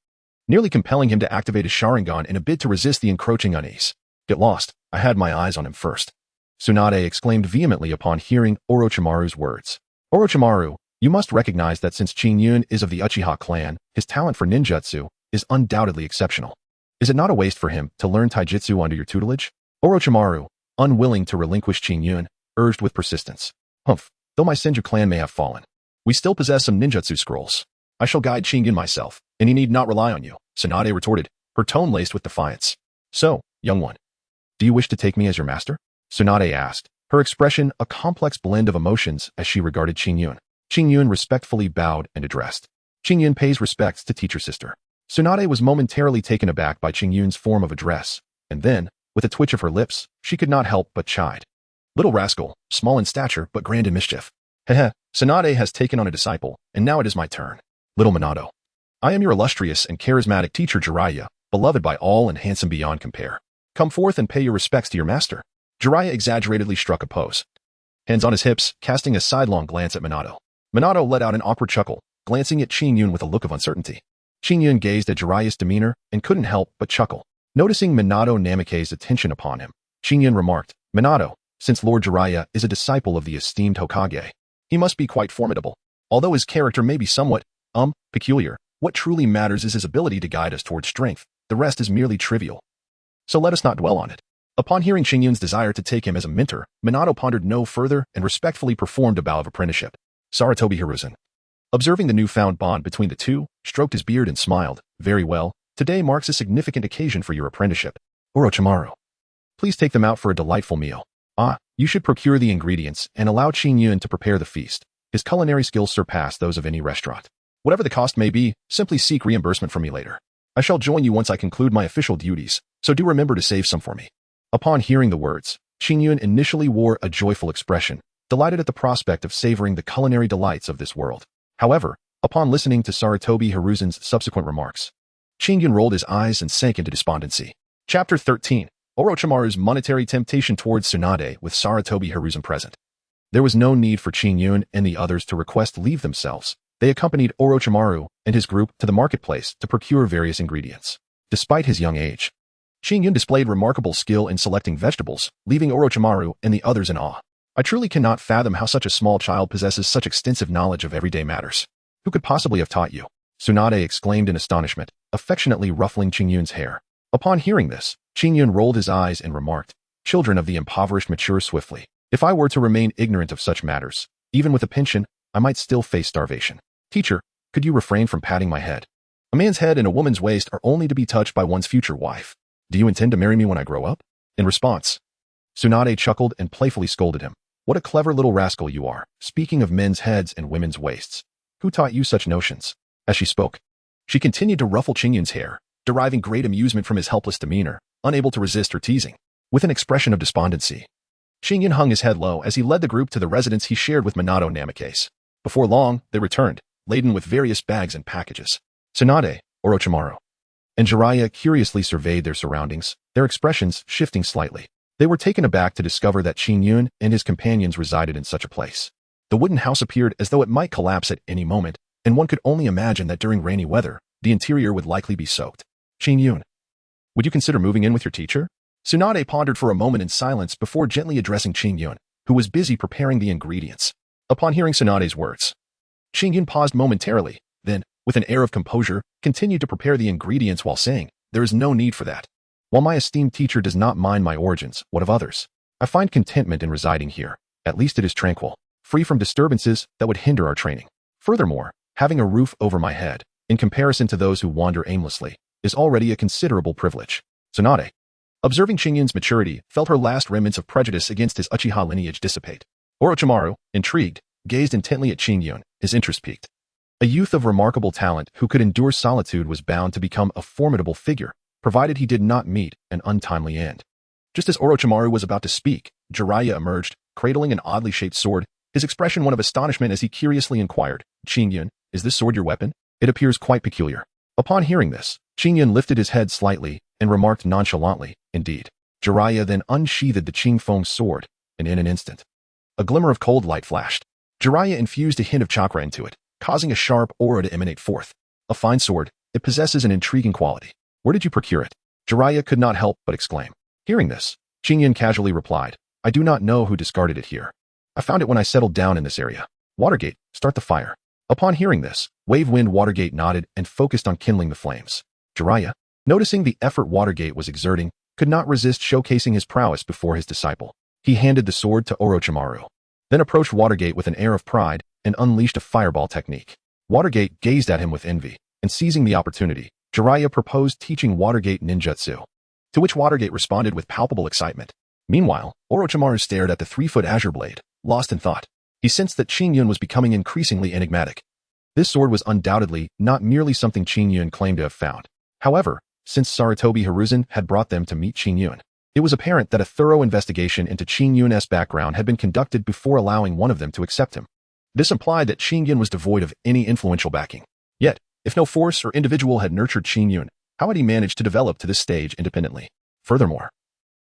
nearly compelling him to activate his Sharingan in a bid to resist the encroaching unease. Get lost, I had my eyes on him first, Sunade exclaimed vehemently upon hearing Orochimaru's words. Orochimaru, you must recognize that since Qingyun is of the Uchiha clan, his talent for ninjutsu is undoubtedly exceptional. Is it not a waste for him to learn taijutsu under your tutelage? Orochimaru, unwilling to relinquish Qingyun, urged with persistence. Humph, though my Senju clan may have fallen, we still possess some ninjutsu scrolls. I shall guide Qingyun myself, and he need not rely on you, Sunade retorted, her tone laced with defiance. So, young one, do you wish to take me as your master? Sunade asked, her expression a complex blend of emotions as she regarded Qingyun. Qingyun respectfully bowed and addressed. Qingyun pays respects to teacher sister. Sunade was momentarily taken aback by Qingyun's form of address, and then, with a twitch of her lips, she could not help but chide. Little rascal, small in stature but grand in mischief. Heh, Sunade has taken on a disciple, and now it is my turn. Little Minato, I am your illustrious and charismatic teacher Jiraiya, beloved by all and handsome beyond compare. Come forth and pay your respects to your master. Jiraiya exaggeratedly struck a pose, hands on his hips, casting a sidelong glance at Minato. Minato let out an awkward chuckle, glancing at Qingyun with a look of uncertainty. Qingyun gazed at Jiraiya's demeanor and couldn't help but chuckle. Noticing Minato Namikaze's attention upon him, Qingyun remarked, Minato, since Lord Jiraiya is a disciple of the esteemed Hokage, he must be quite formidable. Although his character may be somewhat, peculiar, what truly matters is his ability to guide us towards strength. The rest is merely trivial. So let us not dwell on it. Upon hearing Qingyun's desire to take him as a mentor, Minato pondered no further and respectfully performed a bow of apprenticeship. Sarutobi Hiruzen, observing the newfound bond between the two, stroked his beard and smiled. Very well, today marks a significant occasion for your apprenticeship. Orochimaru, please take them out for a delightful meal. You should procure the ingredients and allow Qingyun to prepare the feast. His culinary skills surpass those of any restaurant. Whatever the cost may be, simply seek reimbursement from me later. I shall join you once I conclude my official duties, so do remember to save some for me. Upon hearing the words, Qingyun initially wore a joyful expression, delighted at the prospect of savoring the culinary delights of this world. However, upon listening to Sarutobi Hiruzen's subsequent remarks, Qingyun rolled his eyes and sank into despondency. Chapter 13. Orochimaru's monetary temptation towards Sunade with Sarutobi Hiruzen present. There was no need for Qingyun and the others to request leave themselves. They accompanied Orochimaru and his group to the marketplace to procure various ingredients. Despite his young age, Qingyun displayed remarkable skill in selecting vegetables, leaving Orochimaru and the others in awe. I truly cannot fathom how such a small child possesses such extensive knowledge of everyday matters. Who could possibly have taught you? Sunade exclaimed in astonishment, affectionately ruffling Qingyun's hair. Upon hearing this, Qingyun rolled his eyes and remarked, "Children of the impoverished mature swiftly. If I were to remain ignorant of such matters, even with a pension, I might still face starvation. Teacher, could you refrain from patting my head? A man's head and a woman's waist are only to be touched by one's future wife. Do you intend to marry me when I grow up?" In response, Sunade chuckled and playfully scolded him. "What a clever little rascal you are, speaking of men's heads and women's waists. Who taught you such notions?" As she spoke, she continued to ruffle Qingyun's hair, deriving great amusement from his helpless demeanor, unable to resist her teasing. With an expression of despondency, Qingyun hung his head low as he led the group to the residence he shared with Minato Namikaze. Before long, they returned, laden with various bags and packages. Sunade, Orochimaru, and Jiraiya curiously surveyed their surroundings, their expressions shifting slightly. They were taken aback to discover that Qingyun and his companions resided in such a place. The wooden house appeared as though it might collapse at any moment, and one could only imagine that during rainy weather, the interior would likely be soaked. "Qingyun, would you consider moving in with your teacher?" Sunade pondered for a moment in silence before gently addressing Qingyun, who was busy preparing the ingredients. Upon hearing Sunade's words, Qingyun paused momentarily, then, with an air of composure, continued to prepare the ingredients while saying, "There is no need for that. While my esteemed teacher does not mind my origins, what of others? I find contentment in residing here. At least it is tranquil, free from disturbances that would hinder our training. Furthermore, having a roof over my head, in comparison to those who wander aimlessly, is already a considerable privilege." Sunade, observing Qingyun's maturity, felt her last remnants of prejudice against his Uchiha lineage dissipate. Orochimaru, intrigued, gazed intently at Qingyun, his interest piqued. A youth of remarkable talent who could endure solitude was bound to become a formidable figure, provided he did not meet an untimely end. Just as Orochimaru was about to speak, Jiraiya emerged, cradling an oddly shaped sword, his expression one of astonishment as he curiously inquired, "Qingyun, is this sword your weapon? It appears quite peculiar." Upon hearing this, Qingyun lifted his head slightly and remarked nonchalantly, "Indeed." Jiraiya then unsheathed the Qingfeng sword, and in an instant, a glimmer of cold light flashed. Jiraiya infused a hint of chakra into it, causing a sharp aura to emanate forth. "A fine sword, it possesses an intriguing quality. Where did you procure it?" Jiraiya could not help but exclaim. Hearing this, Qingyun casually replied, "I do not know who discarded it here. I found it when I settled down in this area. Watergate, start the fire." Upon hearing this, Wave-Wind Watergate nodded and focused on kindling the flames. Jiraiya, noticing the effort Watergate was exerting, could not resist showcasing his prowess before his disciple. He handed the sword to Orochimaru, then approached Watergate with an air of pride and unleashed a fireball technique. Watergate gazed at him with envy, and seizing the opportunity, Jiraiya proposed teaching Watergate ninjutsu, to which Watergate responded with palpable excitement. Meanwhile, Orochimaru stared at the 3-foot azure blade, lost in thought. He sensed that Qingyun was becoming increasingly enigmatic. This sword was undoubtedly not merely something Qingyun claimed to have found. However, since Sarutobi Hiruzen had brought them to meet Qingyun, it was apparent that a thorough investigation into Qingyun's background had been conducted before allowing one of them to accept him. This implied that Qingyun was devoid of any influential backing. Yet, if no force or individual had nurtured Qingyun, how had he managed to develop to this stage independently? Furthermore,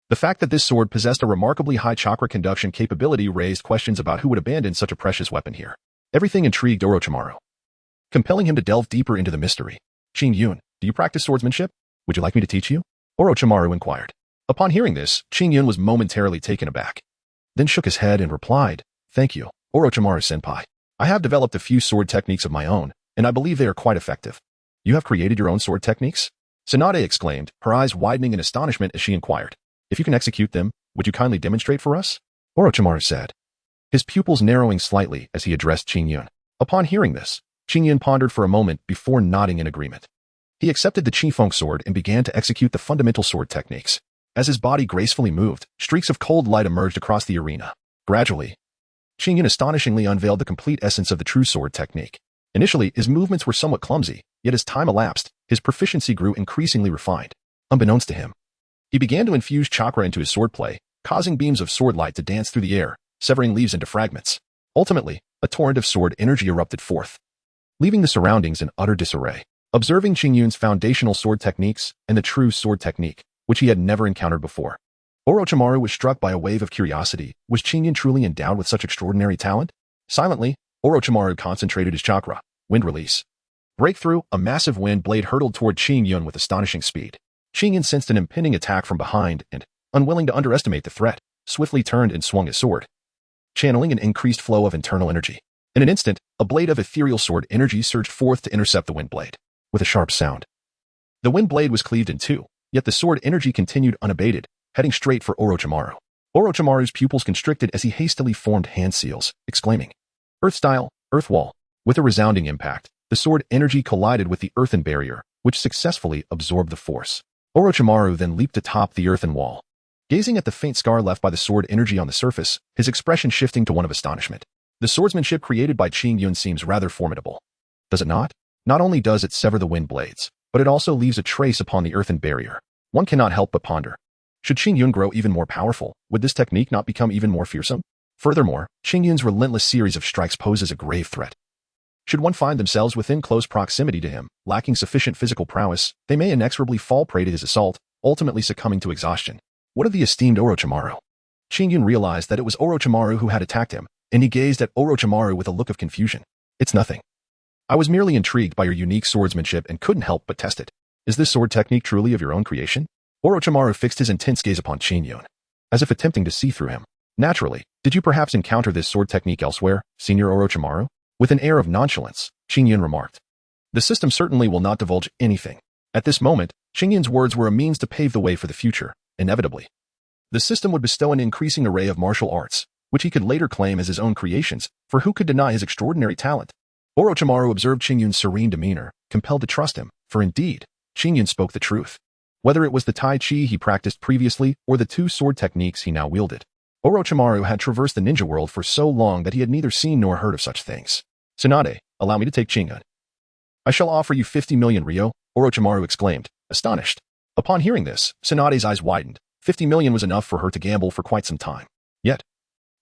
the fact that this sword possessed a remarkably high chakra conduction capability raised questions about who would abandon such a precious weapon here. Everything intrigued Orochimaru, compelling him to delve deeper into the mystery. "Qingyun, do you practice swordsmanship? Would you like me to teach you?" Orochimaru inquired. Upon hearing this, Qingyun was momentarily taken aback, then shook his head and replied, "Thank you, Orochimaru-senpai. I have developed a few sword techniques of my own, and I believe they are quite effective." "You have created your own sword techniques?" Sunade exclaimed, her eyes widening in astonishment as she inquired. "If you can execute them, would you kindly demonstrate for us?" Orochimaru said, his pupils narrowing slightly as he addressed Qingyun. Upon hearing this, Qingyun pondered for a moment before nodding in agreement. He accepted the Qingfeng sword and began to execute the fundamental sword techniques. As his body gracefully moved, streaks of cold light emerged across the arena. Gradually, Qingyun astonishingly unveiled the complete essence of the true sword technique. Initially, his movements were somewhat clumsy, yet as time elapsed, his proficiency grew increasingly refined. Unbeknownst to him, he began to infuse chakra into his swordplay, causing beams of sword light to dance through the air, severing leaves into fragments. Ultimately, a torrent of sword energy erupted forth, leaving the surroundings in utter disarray. Observing Qingyun's foundational sword techniques and the true sword technique, which he had never encountered before, Orochimaru was struck by a wave of curiosity. Was Qingyun truly endowed with such extraordinary talent? Silently, Orochimaru concentrated his chakra. Wind release. Breakthrough, a massive wind blade hurtled toward Qingyun with astonishing speed. Qingyun sensed an impending attack from behind and, unwilling to underestimate the threat, swiftly turned and swung his sword, channeling an increased flow of internal energy. In an instant, a blade of ethereal sword energy surged forth to intercept the wind blade. With a sharp sound, the wind blade was cleaved in two, yet the sword energy continued unabated, heading straight for Orochimaru. Orochimaru's pupils constricted as he hastily formed hand seals, exclaiming, "Earth style, earth wall." With a resounding impact, the sword energy collided with the earthen barrier, which successfully absorbed the force. Orochimaru then leaped atop the earthen wall. Gazing at the faint scar left by the sword energy on the surface, his expression shifting to one of astonishment. The swordsmanship created by Qingyun seems rather formidable. Does it not? Not only does it sever the wind blades, but it also leaves a trace upon the earthen barrier. One cannot help but ponder. Should Qingyun grow even more powerful, would this technique not become even more fearsome? Furthermore, Qingyun's relentless series of strikes poses a grave threat. Should one find themselves within close proximity to him, lacking sufficient physical prowess, they may inexorably fall prey to his assault, ultimately succumbing to exhaustion. What of the esteemed Orochimaru? Qingyun realized that it was Orochimaru who had attacked him, and he gazed at Orochimaru with a look of confusion. "It's nothing. I was merely intrigued by your unique swordsmanship and couldn't help but test it. Is this sword technique truly of your own creation?" Orochimaru fixed his intense gaze upon Qingyun, as if attempting to see through him. "Naturally, did you perhaps encounter this sword technique elsewhere, Senior Orochimaru?" With an air of nonchalance, Qingyun remarked. "The system certainly will not divulge anything." At this moment, Qingyun's words were a means to pave the way for the future. Inevitably, the system would bestow an increasing array of martial arts, which he could later claim as his own creations, for who could deny his extraordinary talent? Orochimaru observed Qingyun's serene demeanor, compelled to trust him, for indeed, Qingyun spoke the truth. Whether it was the Tai Chi he practiced previously or the two sword techniques he now wielded, Orochimaru had traversed the ninja world for so long that he had neither seen nor heard of such things. "Sunade, allow me to take Qingyun." "I shall offer you 50 million Ryo," Orochimaru exclaimed, astonished. Upon hearing this, Sunade's eyes widened. 50 million was enough for her to gamble for quite some time. Yet,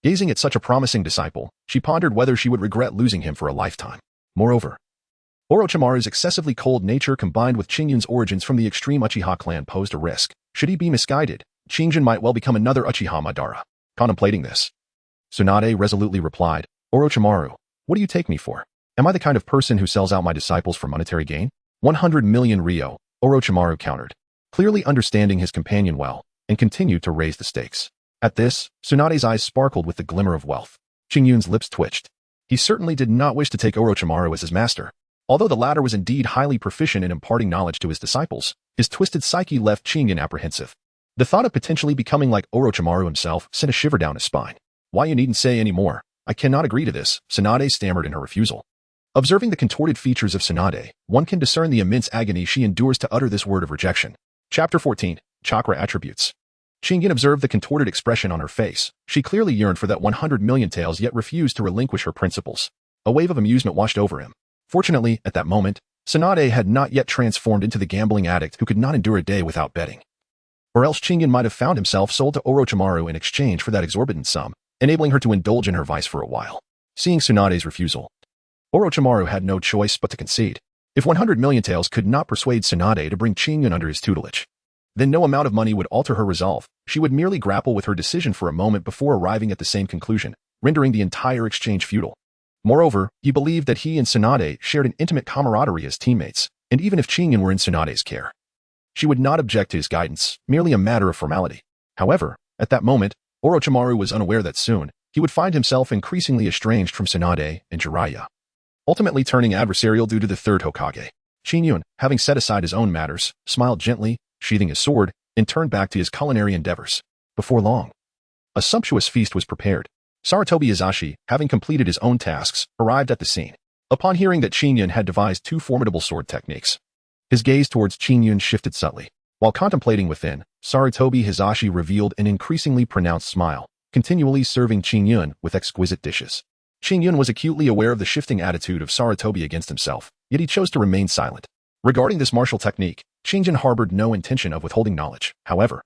gazing at such a promising disciple, she pondered whether she would regret losing him for a lifetime. Moreover, Orochimaru's excessively cold nature combined with Qingyun's origins from the extreme Uchiha clan posed a risk. Should he be misguided, Qingyun might well become another Uchiha Madara. Contemplating this, Sunade resolutely replied, "Orochimaru, what do you take me for? Am I the kind of person who sells out my disciples for monetary gain?" 100 million Ryo, Orochimaru countered, clearly understanding his companion well, and continued to raise the stakes. At this, Sunade's eyes sparkled with the glimmer of wealth. Qingyun's lips twitched. He certainly did not wish to take Orochimaru as his master. Although the latter was indeed highly proficient in imparting knowledge to his disciples, his twisted psyche left Qingyun apprehensive. The thought of potentially becoming like Orochimaru himself sent a shiver down his spine. "Why, you needn't say any more. I cannot agree to this," Sunade stammered in her refusal. Observing the contorted features of Sunade, one can discern the immense agony she endures to utter this word of rejection. Chapter 14, Chakra Attributes. Qingyun observed the contorted expression on her face. She clearly yearned for that 100 million taels yet refused to relinquish her principles. A wave of amusement washed over him. Fortunately, at that moment, Sunade had not yet transformed into the gambling addict who could not endure a day without betting. Or else Qingyun might have found himself sold to Orochimaru in exchange for that exorbitant sum, enabling her to indulge in her vice for a while. Seeing Sunade's refusal, Orochimaru had no choice but to concede. If 100 million taels could not persuade Sunade to bring Qingyun under his tutelage, then no amount of money would alter her resolve. She would merely grapple with her decision for a moment before arriving at the same conclusion, rendering the entire exchange futile. Moreover, he believed that he and Sunade shared an intimate camaraderie as teammates, and even if Qingyun were in Sunade's care, she would not object to his guidance, merely a matter of formality. However, at that moment, Orochimaru was unaware that soon, he would find himself increasingly estranged from Sunade and Jiraiya, ultimately turning adversarial due to the third Hokage. Qingyun, having set aside his own matters, smiled gently, sheathing his sword, and turned back to his culinary endeavors. Before long, a sumptuous feast was prepared. Sarutobi Izashi, having completed his own tasks, arrived at the scene. Upon hearing that Qingyun had devised two formidable sword techniques, his gaze towards Qingyun shifted subtly. While contemplating within, Sarutobi Hizashi revealed an increasingly pronounced smile, continually serving Qingyun with exquisite dishes. Qingyun was acutely aware of the shifting attitude of Sarutobi against himself, yet he chose to remain silent. Regarding this martial technique, Qingyun harbored no intention of withholding knowledge. However,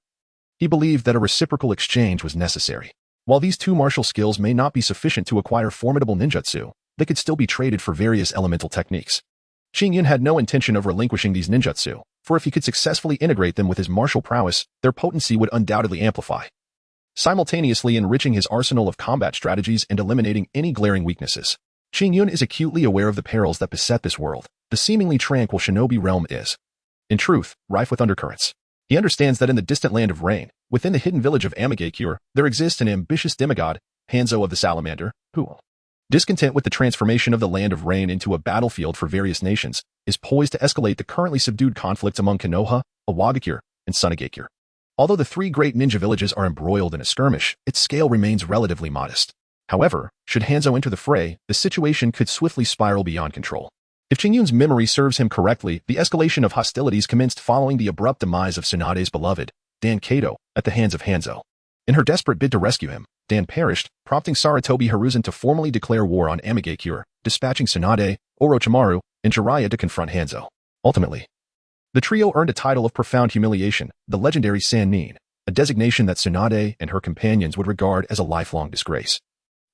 he believed that a reciprocal exchange was necessary. While these two martial skills may not be sufficient to acquire formidable ninjutsu, they could still be traded for various elemental techniques. Qingyun had no intention of relinquishing these ninjutsu, for if he could successfully integrate them with his martial prowess, their potency would undoubtedly amplify, simultaneously enriching his arsenal of combat strategies and eliminating any glaring weaknesses. Qingyun is acutely aware of the perils that beset this world. The seemingly tranquil shinobi realm is, in truth, rife with undercurrents. He understands that in the distant land of rain, within the hidden village of Amigakure, there exists an ambitious demigod, Hanzo of the Salamander, who, discontent with the transformation of the land of rain into a battlefield for various nations, is poised to escalate the currently subdued conflicts among Konoha, Awagakure, and Sunagakure. Although the three great ninja villages are embroiled in a skirmish, its scale remains relatively modest. However, should Hanzo enter the fray, the situation could swiftly spiral beyond control. If Qingyun's memory serves him correctly, the escalation of hostilities commenced following the abrupt demise of Sunade's beloved, Dan Kato, at the hands of Hanzo. In her desperate bid to rescue him, Dan perished, prompting Sarutobi Hiruzen to formally declare war on Amigakure, dispatching Sunade, Orochimaru, and Jiraiya to confront Hanzo. Ultimately, the trio earned a title of profound humiliation, the legendary Sannin, a designation that Sunade and her companions would regard as a lifelong disgrace.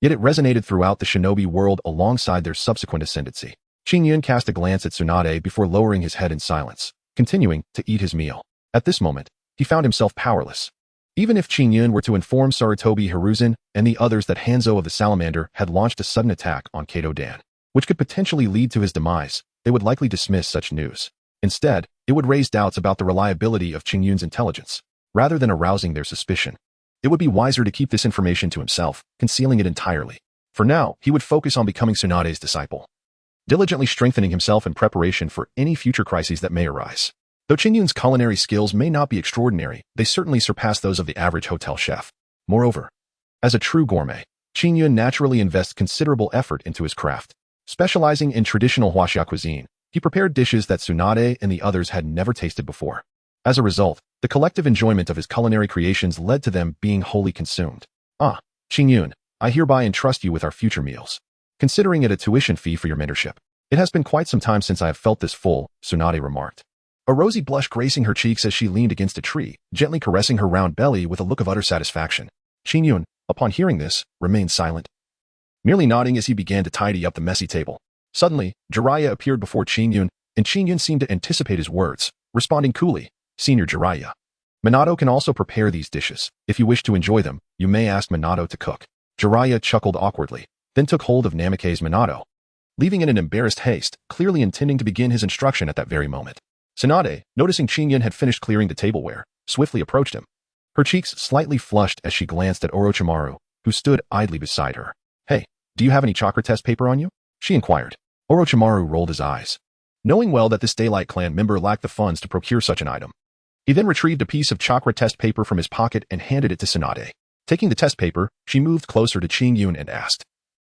Yet it resonated throughout the shinobi world alongside their subsequent ascendancy. Qingyun cast a glance at Sunade before lowering his head in silence, continuing to eat his meal. At this moment, he found himself powerless. Even if Qingyun were to inform Sarutobi Hiruzen and the others that Hanzo of the Salamander had launched a sudden attack on Kato Dan, which could potentially lead to his demise, they would likely dismiss such news. Instead, it would raise doubts about the reliability of Qingyun's intelligence, rather than arousing their suspicion. It would be wiser to keep this information to himself, concealing it entirely. For now, he would focus on becoming Sunade's disciple, diligently strengthening himself in preparation for any future crises that may arise. Though Qingyun's culinary skills may not be extraordinary, they certainly surpass those of the average hotel chef. Moreover, as a true gourmet, Qingyun naturally invests considerable effort into his craft. Specializing in traditional Huaxia cuisine, he prepared dishes that Sunade and the others had never tasted before. As a result, the collective enjoyment of his culinary creations led to them being wholly consumed. Qingyun, I hereby entrust you with our future meals, considering it a tuition fee for your mentorship. It has been quite some time since I have felt this full, Sunade remarked, a rosy blush gracing her cheeks as she leaned against a tree, gently caressing her round belly with a look of utter satisfaction. Qingyun, upon hearing this, remained silent, merely nodding as he began to tidy up the messy table. Suddenly, Jiraiya appeared before Qingyun, and Qingyun seemed to anticipate his words, responding coolly, Senior Jiraiya. Minato can also prepare these dishes. If you wish to enjoy them, you may ask Minato to cook. Jiraiya chuckled awkwardly, then took hold of Namikaze Minato, leaving in an embarrassed haste, clearly intending to begin his instruction at that very moment. Sunade, noticing Qingyun had finished clearing the tableware, swiftly approached him. Her cheeks slightly flushed as she glanced at Orochimaru, who stood idly beside her. Hey, do you have any chakra test paper on you? She inquired. Orochimaru rolled his eyes, knowing well that this Daylight Clan member lacked the funds to procure such an item. He then retrieved a piece of chakra test paper from his pocket and handed it to Sunade. Taking the test paper, she moved closer to Qingyun and asked,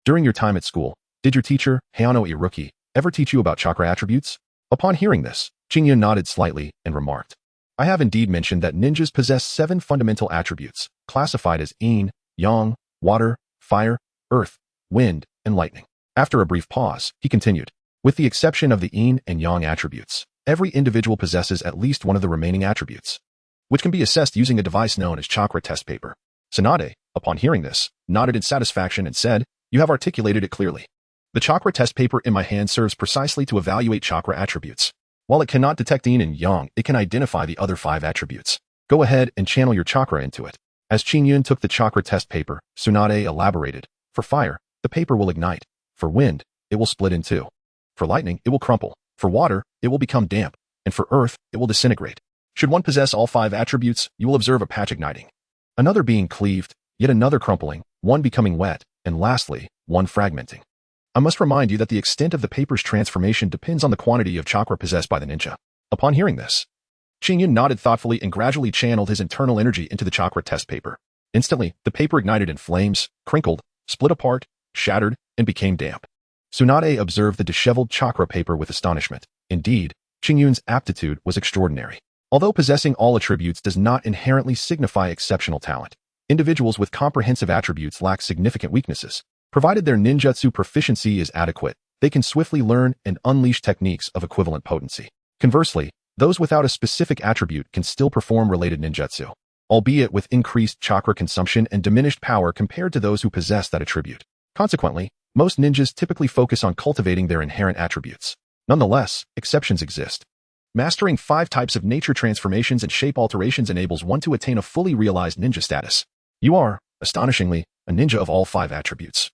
During your time at school, did your teacher, Hayano Iruki, ever teach you about chakra attributes? Upon hearing this, Qingyun nodded slightly and remarked, I have indeed mentioned that ninjas possess 7 fundamental attributes, classified as yin, yang, water, fire, earth, wind, and lightning. After a brief pause, he continued, with the exception of the yin and yang attributes, every individual possesses at least one of the remaining attributes, which can be assessed using a device known as chakra test paper. Sunade, upon hearing this, nodded in satisfaction and said, You have articulated it clearly. The chakra test paper in my hand serves precisely to evaluate chakra attributes. While it cannot detect yin and yang, it can identify the other 5 attributes. Go ahead and channel your chakra into it. As Qingyun took the chakra test paper, Sunade elaborated, For fire, the paper will ignite. For wind, it will split in 2. For lightning, it will crumple. For water, it will become damp. And for earth, it will disintegrate. Should one possess all 5 attributes, you will observe a patch igniting, another being cleaved, yet another crumpling, one becoming wet, and lastly, one fragmenting. I must remind you that the extent of the paper's transformation depends on the quantity of chakra possessed by the ninja. Upon hearing this, Qingyun nodded thoughtfully and gradually channeled his internal energy into the chakra test paper. Instantly, the paper ignited in flames, crinkled, split apart, shattered, and became damp. Sunade observed the disheveled chakra paper with astonishment. Indeed, Qingyun's aptitude was extraordinary. Although possessing all attributes does not inherently signify exceptional talent, individuals with comprehensive attributes lack significant weaknesses. Provided their ninjutsu proficiency is adequate, they can swiftly learn and unleash techniques of equivalent potency. Conversely, those without a specific attribute can still perform related ninjutsu, albeit with increased chakra consumption and diminished power compared to those who possess that attribute. Consequently, most ninjas typically focus on cultivating their inherent attributes. Nonetheless, exceptions exist. Mastering 5 types of nature transformations and shape alterations enables one to attain a fully realized ninja status. You are, astonishingly, a ninja of all 5 attributes.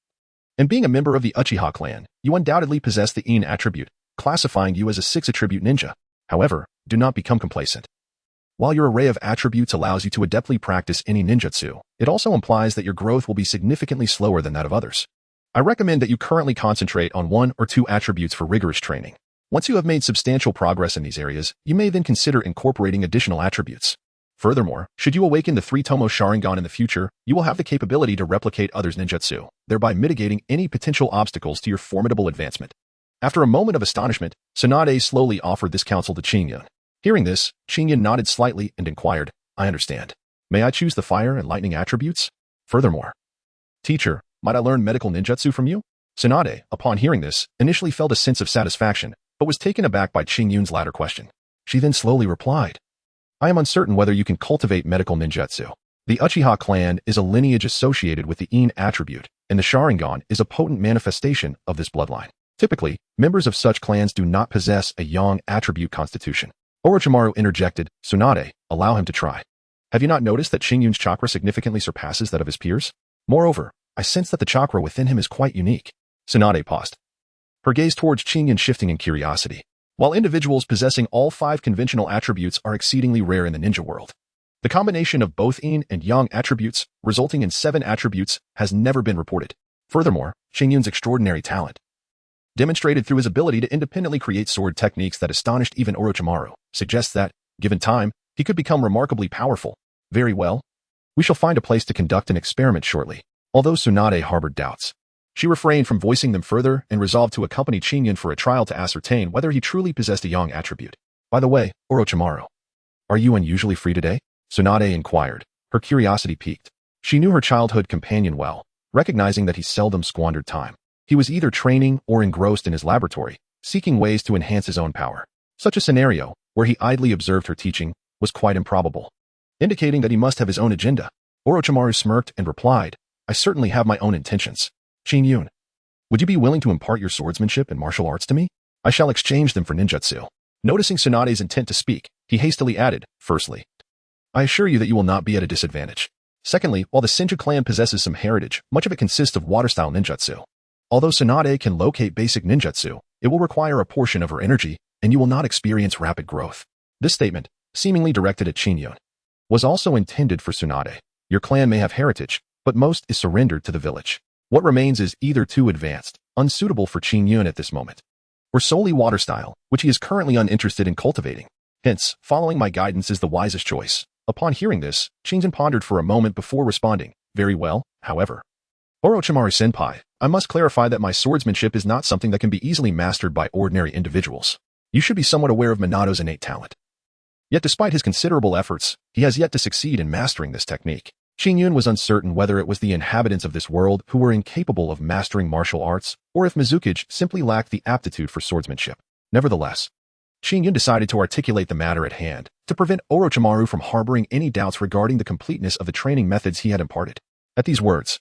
And being a member of the Uchiha clan, you undoubtedly possess the En attribute, classifying you as a 6-attribute ninja. However, do not become complacent. While your array of attributes allows you to adeptly practice any ninjutsu, it also implies that your growth will be significantly slower than that of others. I recommend that you currently concentrate on 1 or 2 attributes for rigorous training. Once you have made substantial progress in these areas, you may then consider incorporating additional attributes. Furthermore, should you awaken the 3-Tomo Sharingan in the future, you will have the capability to replicate others' ninjutsu, thereby mitigating any potential obstacles to your formidable advancement. After a moment of astonishment, Sunade slowly offered this counsel to Qingyun. Hearing this, Qingyun nodded slightly and inquired, I understand. May I choose the fire and lightning attributes? Furthermore, teacher, might I learn medical ninjutsu from you? Sunade, upon hearing this, initially felt a sense of satisfaction, but was taken aback by Qingyun's latter question. She then slowly replied, I am uncertain whether you can cultivate medical ninjutsu. The Uchiha clan is a lineage associated with the En attribute, and the Sharingan is a potent manifestation of this bloodline. Typically, members of such clans do not possess a yang attribute constitution. Orochimaru interjected, Sunade, allow him to try. Have you not noticed that Qingyun's chakra significantly surpasses that of his peers? Moreover, I sense that the chakra within him is quite unique. Sunade paused, her gaze towards Qingyun shifting in curiosity. While individuals possessing all 5 conventional attributes are exceedingly rare in the ninja world, the combination of both En and Yang attributes, resulting in 7 attributes, has never been reported. Furthermore, Qingyun's extraordinary talent, demonstrated through his ability to independently create sword techniques that astonished even Orochimaru, suggests that, given time, he could become remarkably powerful. Very well. We shall find a place to conduct an experiment shortly. Although Sunade harbored doubts, she refrained from voicing them further and resolved to accompany Qingyun for a trial to ascertain whether he truly possessed a Yang attribute. By the way, Orochimaru, are you unusually free today? Sunade inquired, her curiosity piqued. She knew her childhood companion well, recognizing that he seldom squandered time. He was either training or engrossed in his laboratory, seeking ways to enhance his own power. Such a scenario, where he idly observed her teaching, was quite improbable, indicating that he must have his own agenda. Orochimaru smirked and replied, I certainly have my own intentions. Qingyun, would you be willing to impart your swordsmanship and martial arts to me? I shall exchange them for ninjutsu. Noticing Sunade's intent to speak, he hastily added, firstly, I assure you that you will not be at a disadvantage. Secondly, while the Senju clan possesses some heritage, much of it consists of water-style ninjutsu. Although Sunade can locate basic ninjutsu, it will require a portion of her energy, and you will not experience rapid growth. This statement, seemingly directed at Qingyun, was also intended for Sunade. Your clan may have heritage, but most is surrendered to the village. What remains is either too advanced, unsuitable for Qingyun at this moment, or solely water style, which he is currently uninterested in cultivating. Hence, following my guidance is the wisest choice. Upon hearing this, Qingyun pondered for a moment before responding, very well, however. Orochimaru-senpai, I must clarify that my swordsmanship is not something that can be easily mastered by ordinary individuals. You should be somewhat aware of Minato's innate talent. Yet despite his considerable efforts, he has yet to succeed in mastering this technique. Qingyun was uncertain whether it was the inhabitants of this world who were incapable of mastering martial arts, or if Mizukage simply lacked the aptitude for swordsmanship. Nevertheless, Qingyun decided to articulate the matter at hand, to prevent Orochimaru from harboring any doubts regarding the completeness of the training methods he had imparted. At these words,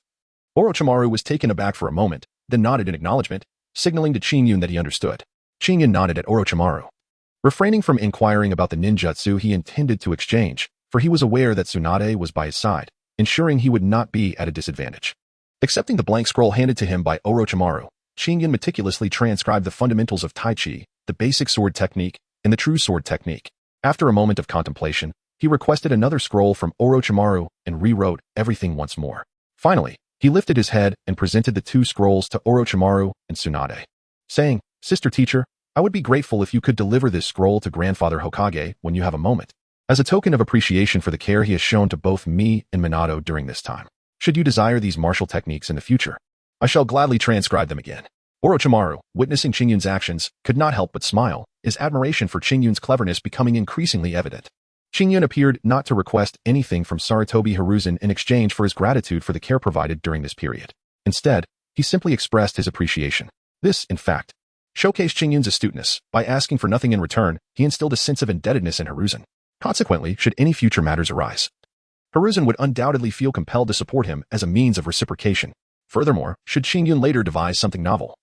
Orochimaru was taken aback for a moment, then nodded in acknowledgement, signaling to Qingyun that he understood. Qingyun nodded at Orochimaru, refraining from inquiring about the ninjutsu he intended to exchange, for he was aware that Sunade was by his side, ensuring he would not be at a disadvantage. Accepting the blank scroll handed to him by Orochimaru, Qingyun meticulously transcribed the fundamentals of Tai Chi, the basic sword technique, and the true sword technique. After a moment of contemplation, he requested another scroll from Orochimaru and rewrote everything once more. Finally, he lifted his head and presented the 2 scrolls to Orochimaru and Sunade, saying, Sister teacher, I would be grateful if you could deliver this scroll to Grandfather Hokage when you have a moment, as a token of appreciation for the care he has shown to both me and Minato during this time. Should you desire these martial techniques in the future, I shall gladly transcribe them again. Orochimaru, witnessing Qingyun's actions, could not help but smile, his admiration for Qingyun's cleverness becoming increasingly evident. Qingyun appeared not to request anything from Sarutobi Hiruzen in exchange for his gratitude for the care provided during this period. Instead, he simply expressed his appreciation. This, in fact, showcased Qingyun's astuteness. By asking for nothing in return, he instilled a sense of indebtedness in Hiruzen. Consequently, should any future matters arise, Hiruzen would undoubtedly feel compelled to support him as a means of reciprocation. Furthermore, should Qingyun later devise something novel,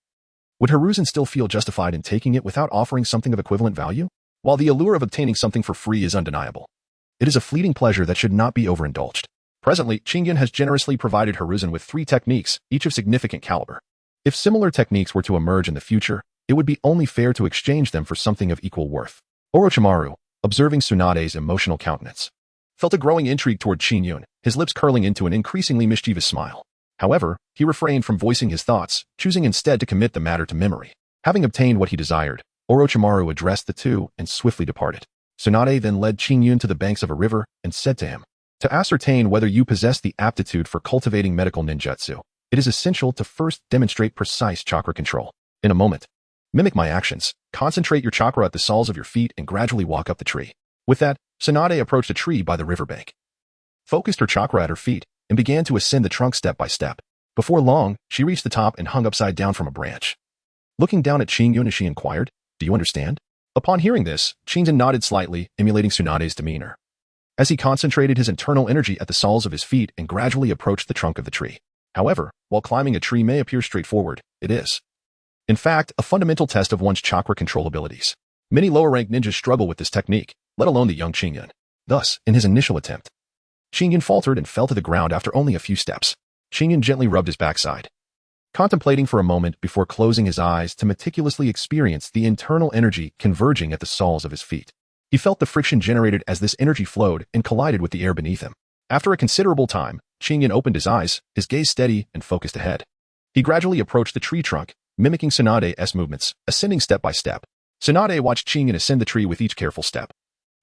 would Hiruzen still feel justified in taking it without offering something of equivalent value? While the allure of obtaining something for free is undeniable, it is a fleeting pleasure that should not be overindulged. Presently, Qingyun has generously provided Hiruzen with 3 techniques, each of significant caliber. If similar techniques were to emerge in the future, it would be only fair to exchange them for something of equal worth. Orochimaru, observing Tsunade's emotional countenance, felt a growing intrigue toward Qingyun, his lips curling into an increasingly mischievous smile. However, he refrained from voicing his thoughts, choosing instead to commit the matter to memory. Having obtained what he desired, Orochimaru addressed the two and swiftly departed. Sunade then led Qingyun to the banks of a river and said to him, "To ascertain whether you possess the aptitude for cultivating medical ninjutsu, it is essential to first demonstrate precise chakra control. In a moment, mimic my actions, concentrate your chakra at the soles of your feet and gradually walk up the tree." With that, Sunade approached a tree by the riverbank, focused her chakra at her feet, and began to ascend the trunk step by step. Before long, she reached the top and hung upside down from a branch. Looking down at Qingyun as she inquired, "Do you understand?" Upon hearing this, Qingyun nodded slightly, emulating Tsunade's demeanor, as he concentrated his internal energy at the soles of his feet and gradually approached the trunk of the tree. However, while climbing a tree may appear straightforward, it is, in fact, a fundamental test of one's chakra control abilities. Many lower-ranked ninjas struggle with this technique, let alone the young Qingyun. Thus, in his initial attempt, Qingyun faltered and fell to the ground after only a few steps. Qingyun gently rubbed his backside, contemplating for a moment before closing his eyes to meticulously experience the internal energy converging at the soles of his feet. He felt the friction generated as this energy flowed and collided with the air beneath him. After a considerable time, Qingyun opened his eyes, his gaze steady and focused ahead. He gradually approached the tree trunk, mimicking Tsunade's movements, ascending step by step. Sunade watched Qingyun ascend the tree with each careful step,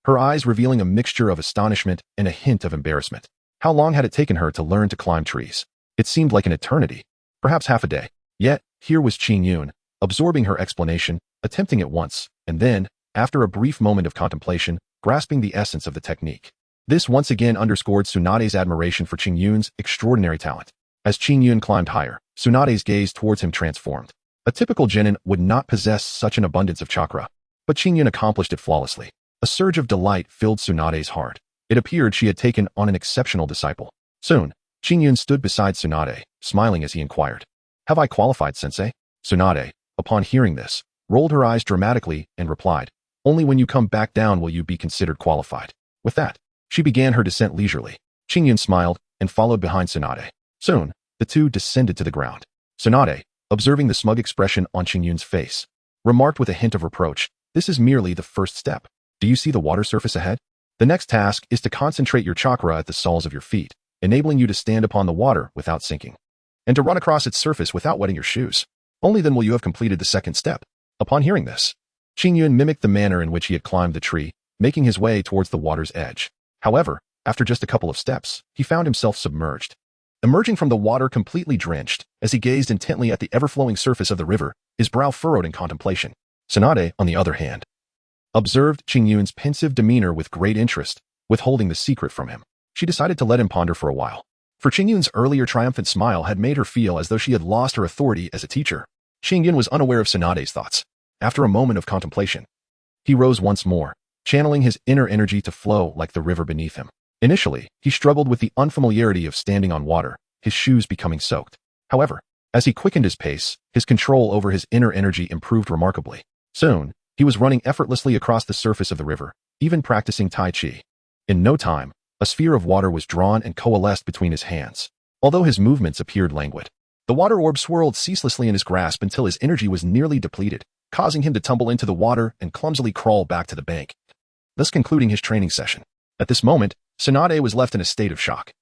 her eyes revealing a mixture of astonishment and a hint of embarrassment. How long had it taken her to learn to climb trees? It seemed like an eternity, perhaps half a day. Yet, here was Qingyun, absorbing her explanation, attempting it once, and then, after a brief moment of contemplation, grasping the essence of the technique. This once again underscored Tsunade's admiration for Qingyun's extraordinary talent. As Qingyun climbed higher, Tsunade's gaze towards him transformed. A typical genin would not possess such an abundance of chakra, but Qingyun accomplished it flawlessly. A surge of delight filled Tsunade's heart. It appeared she had taken on an exceptional disciple. Soon, Qingyun stood beside Tsunade, smiling as he inquired, "Have I qualified, sensei?" Tsunade, upon hearing this, rolled her eyes dramatically and replied, "Only when you come back down will you be considered qualified." With that, she began her descent leisurely. Qingyun smiled and followed behind Sunade. Soon, the two descended to the ground. Sunade, observing the smug expression on Qingyun's face, remarked with a hint of reproach, "This is merely the first step. Do you see the water surface ahead? The next task is to concentrate your chakra at the soles of your feet, enabling you to stand upon the water without sinking, and to run across its surface without wetting your shoes. Only then will you have completed the second step." Upon hearing this, Qingyun mimicked the manner in which he had climbed the tree, making his way towards the water's edge. However, after just a couple of steps, he found himself submerged, emerging from the water completely drenched. As he gazed intently at the ever-flowing surface of the river, his brow furrowed in contemplation. Sunade, on the other hand, observed Qingyun's pensive demeanor with great interest, withholding the secret from him. She decided to let him ponder for a while. For Qingyun's earlier triumphant smile had made her feel as though she had lost her authority as a teacher. Qingyun was unaware of Sunade's thoughts. After a moment of contemplation, he rose once more, channeling his inner energy to flow like the river beneath him. Initially, he struggled with the unfamiliarity of standing on water, his shoes becoming soaked. However, as he quickened his pace, his control over his inner energy improved remarkably. Soon, he was running effortlessly across the surface of the river, even practicing Tai Chi. In no time, a sphere of water was drawn and coalesced between his hands. Although his movements appeared languid, the water orb swirled ceaselessly in his grasp until his energy was nearly depleted, causing him to tumble into the water and clumsily crawl back to the bank, thus concluding his training session. At this moment, Sunade was left in a state of shock,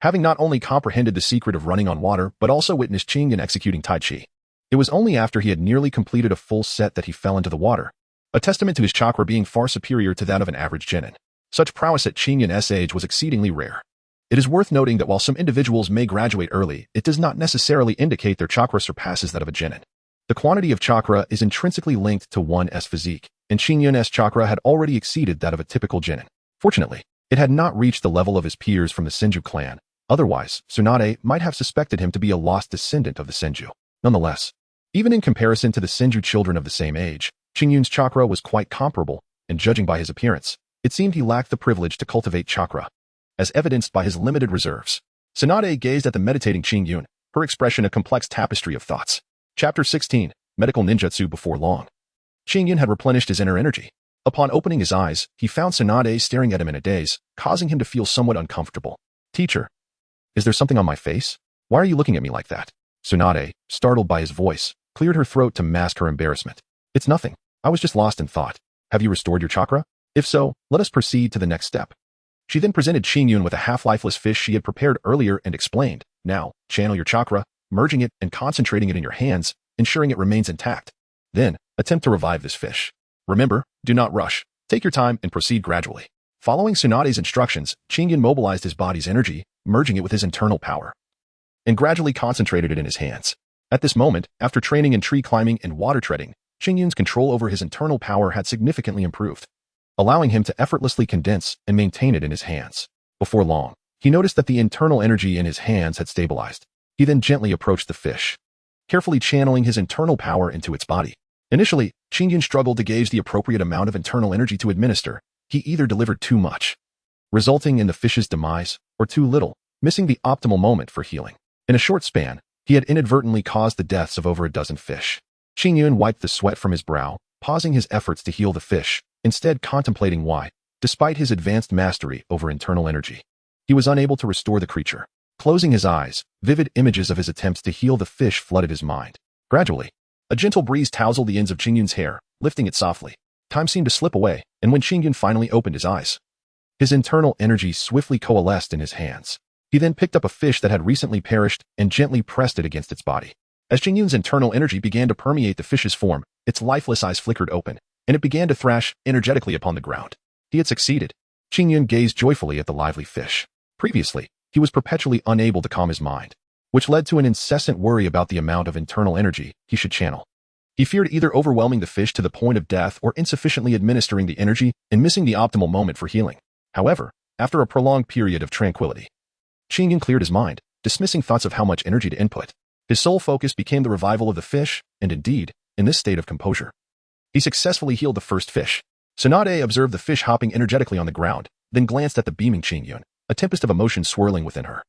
having not only comprehended the secret of running on water but also witnessed Qingyun executing Tai Chi. It was only after he had nearly completed a full set that he fell into the water, a testament to his chakra being far superior to that of an average genin. Such prowess at Qingyun's age was exceedingly rare. It is worth noting that while some individuals may graduate early, it does not necessarily indicate their chakra surpasses that of a genin. The quantity of chakra is intrinsically linked to one's physique, and Qingyun's chakra had already exceeded that of a typical genin. Fortunately, it had not reached the level of his peers from the Senju clan. Otherwise, Sunade might have suspected him to be a lost descendant of the Senju. Nonetheless, even in comparison to the Senju children of the same age, Qingyun's chakra was quite comparable, and judging by his appearance, it seemed he lacked the privilege to cultivate chakra, as evidenced by his limited reserves. Sunade gazed at the meditating Qingyun, her expression a complex tapestry of thoughts. Chapter 16, Medical Ninjutsu. Before long, Qingyun had replenished his inner energy. Upon opening his eyes, he found Sunade staring at him in a daze, causing him to feel somewhat uncomfortable. Teacher, is there something on my face? Why are you looking at me like that? Sunade, startled by his voice, cleared her throat to mask her embarrassment. It's nothing. I was just lost in thought. Have you restored your chakra? If so, let us proceed to the next step. She then presented Qingyun with a half-lifeless fish she had prepared earlier and explained, now, channel your chakra, merging it and concentrating it in your hands, ensuring it remains intact. Then, attempt to revive this fish. Remember, do not rush. Take your time and proceed gradually. Following Sunade's instructions, Qingyun mobilized his body's energy, merging it with his internal power, and gradually concentrated it in his hands. At this moment, after training in tree climbing and water treading, Qingyun's control over his internal power had significantly improved, allowing him to effortlessly condense and maintain it in his hands. Before long, he noticed that the internal energy in his hands had stabilized. He then gently approached the fish, carefully channeling his internal power into its body. Initially, Qingyun struggled to gauge the appropriate amount of internal energy to administer. He either delivered too much, resulting in the fish's demise, or too little, missing the optimal moment for healing. In a short span, he had inadvertently caused the deaths of over a dozen fish. Qingyun wiped the sweat from his brow, pausing his efforts to heal the fish, instead contemplating why, despite his advanced mastery over internal energy, he was unable to restore the creature. Closing his eyes, vivid images of his attempts to heal the fish flooded his mind. Gradually, a gentle breeze tousled the ends of Qingyun's hair, lifting it softly. Time seemed to slip away, and when Qingyun finally opened his eyes, his internal energy swiftly coalesced in his hands. He then picked up a fish that had recently perished and gently pressed it against its body. As Qingyun's internal energy began to permeate the fish's form, its lifeless eyes flickered open, and it began to thrash energetically upon the ground. He had succeeded. Qingyun gazed joyfully at the lively fish. Previously, he was perpetually unable to calm his mind, which led to an incessant worry about the amount of internal energy he should channel. He feared either overwhelming the fish to the point of death or insufficiently administering the energy and missing the optimal moment for healing. However, after a prolonged period of tranquility, Qingyun cleared his mind, dismissing thoughts of how much energy to input. His sole focus became the revival of the fish, and indeed, in this state of composure, he successfully healed the first fish. Sunade observed the fish hopping energetically on the ground, then glanced at the beaming Qingyun, a tempest of emotion swirling within her.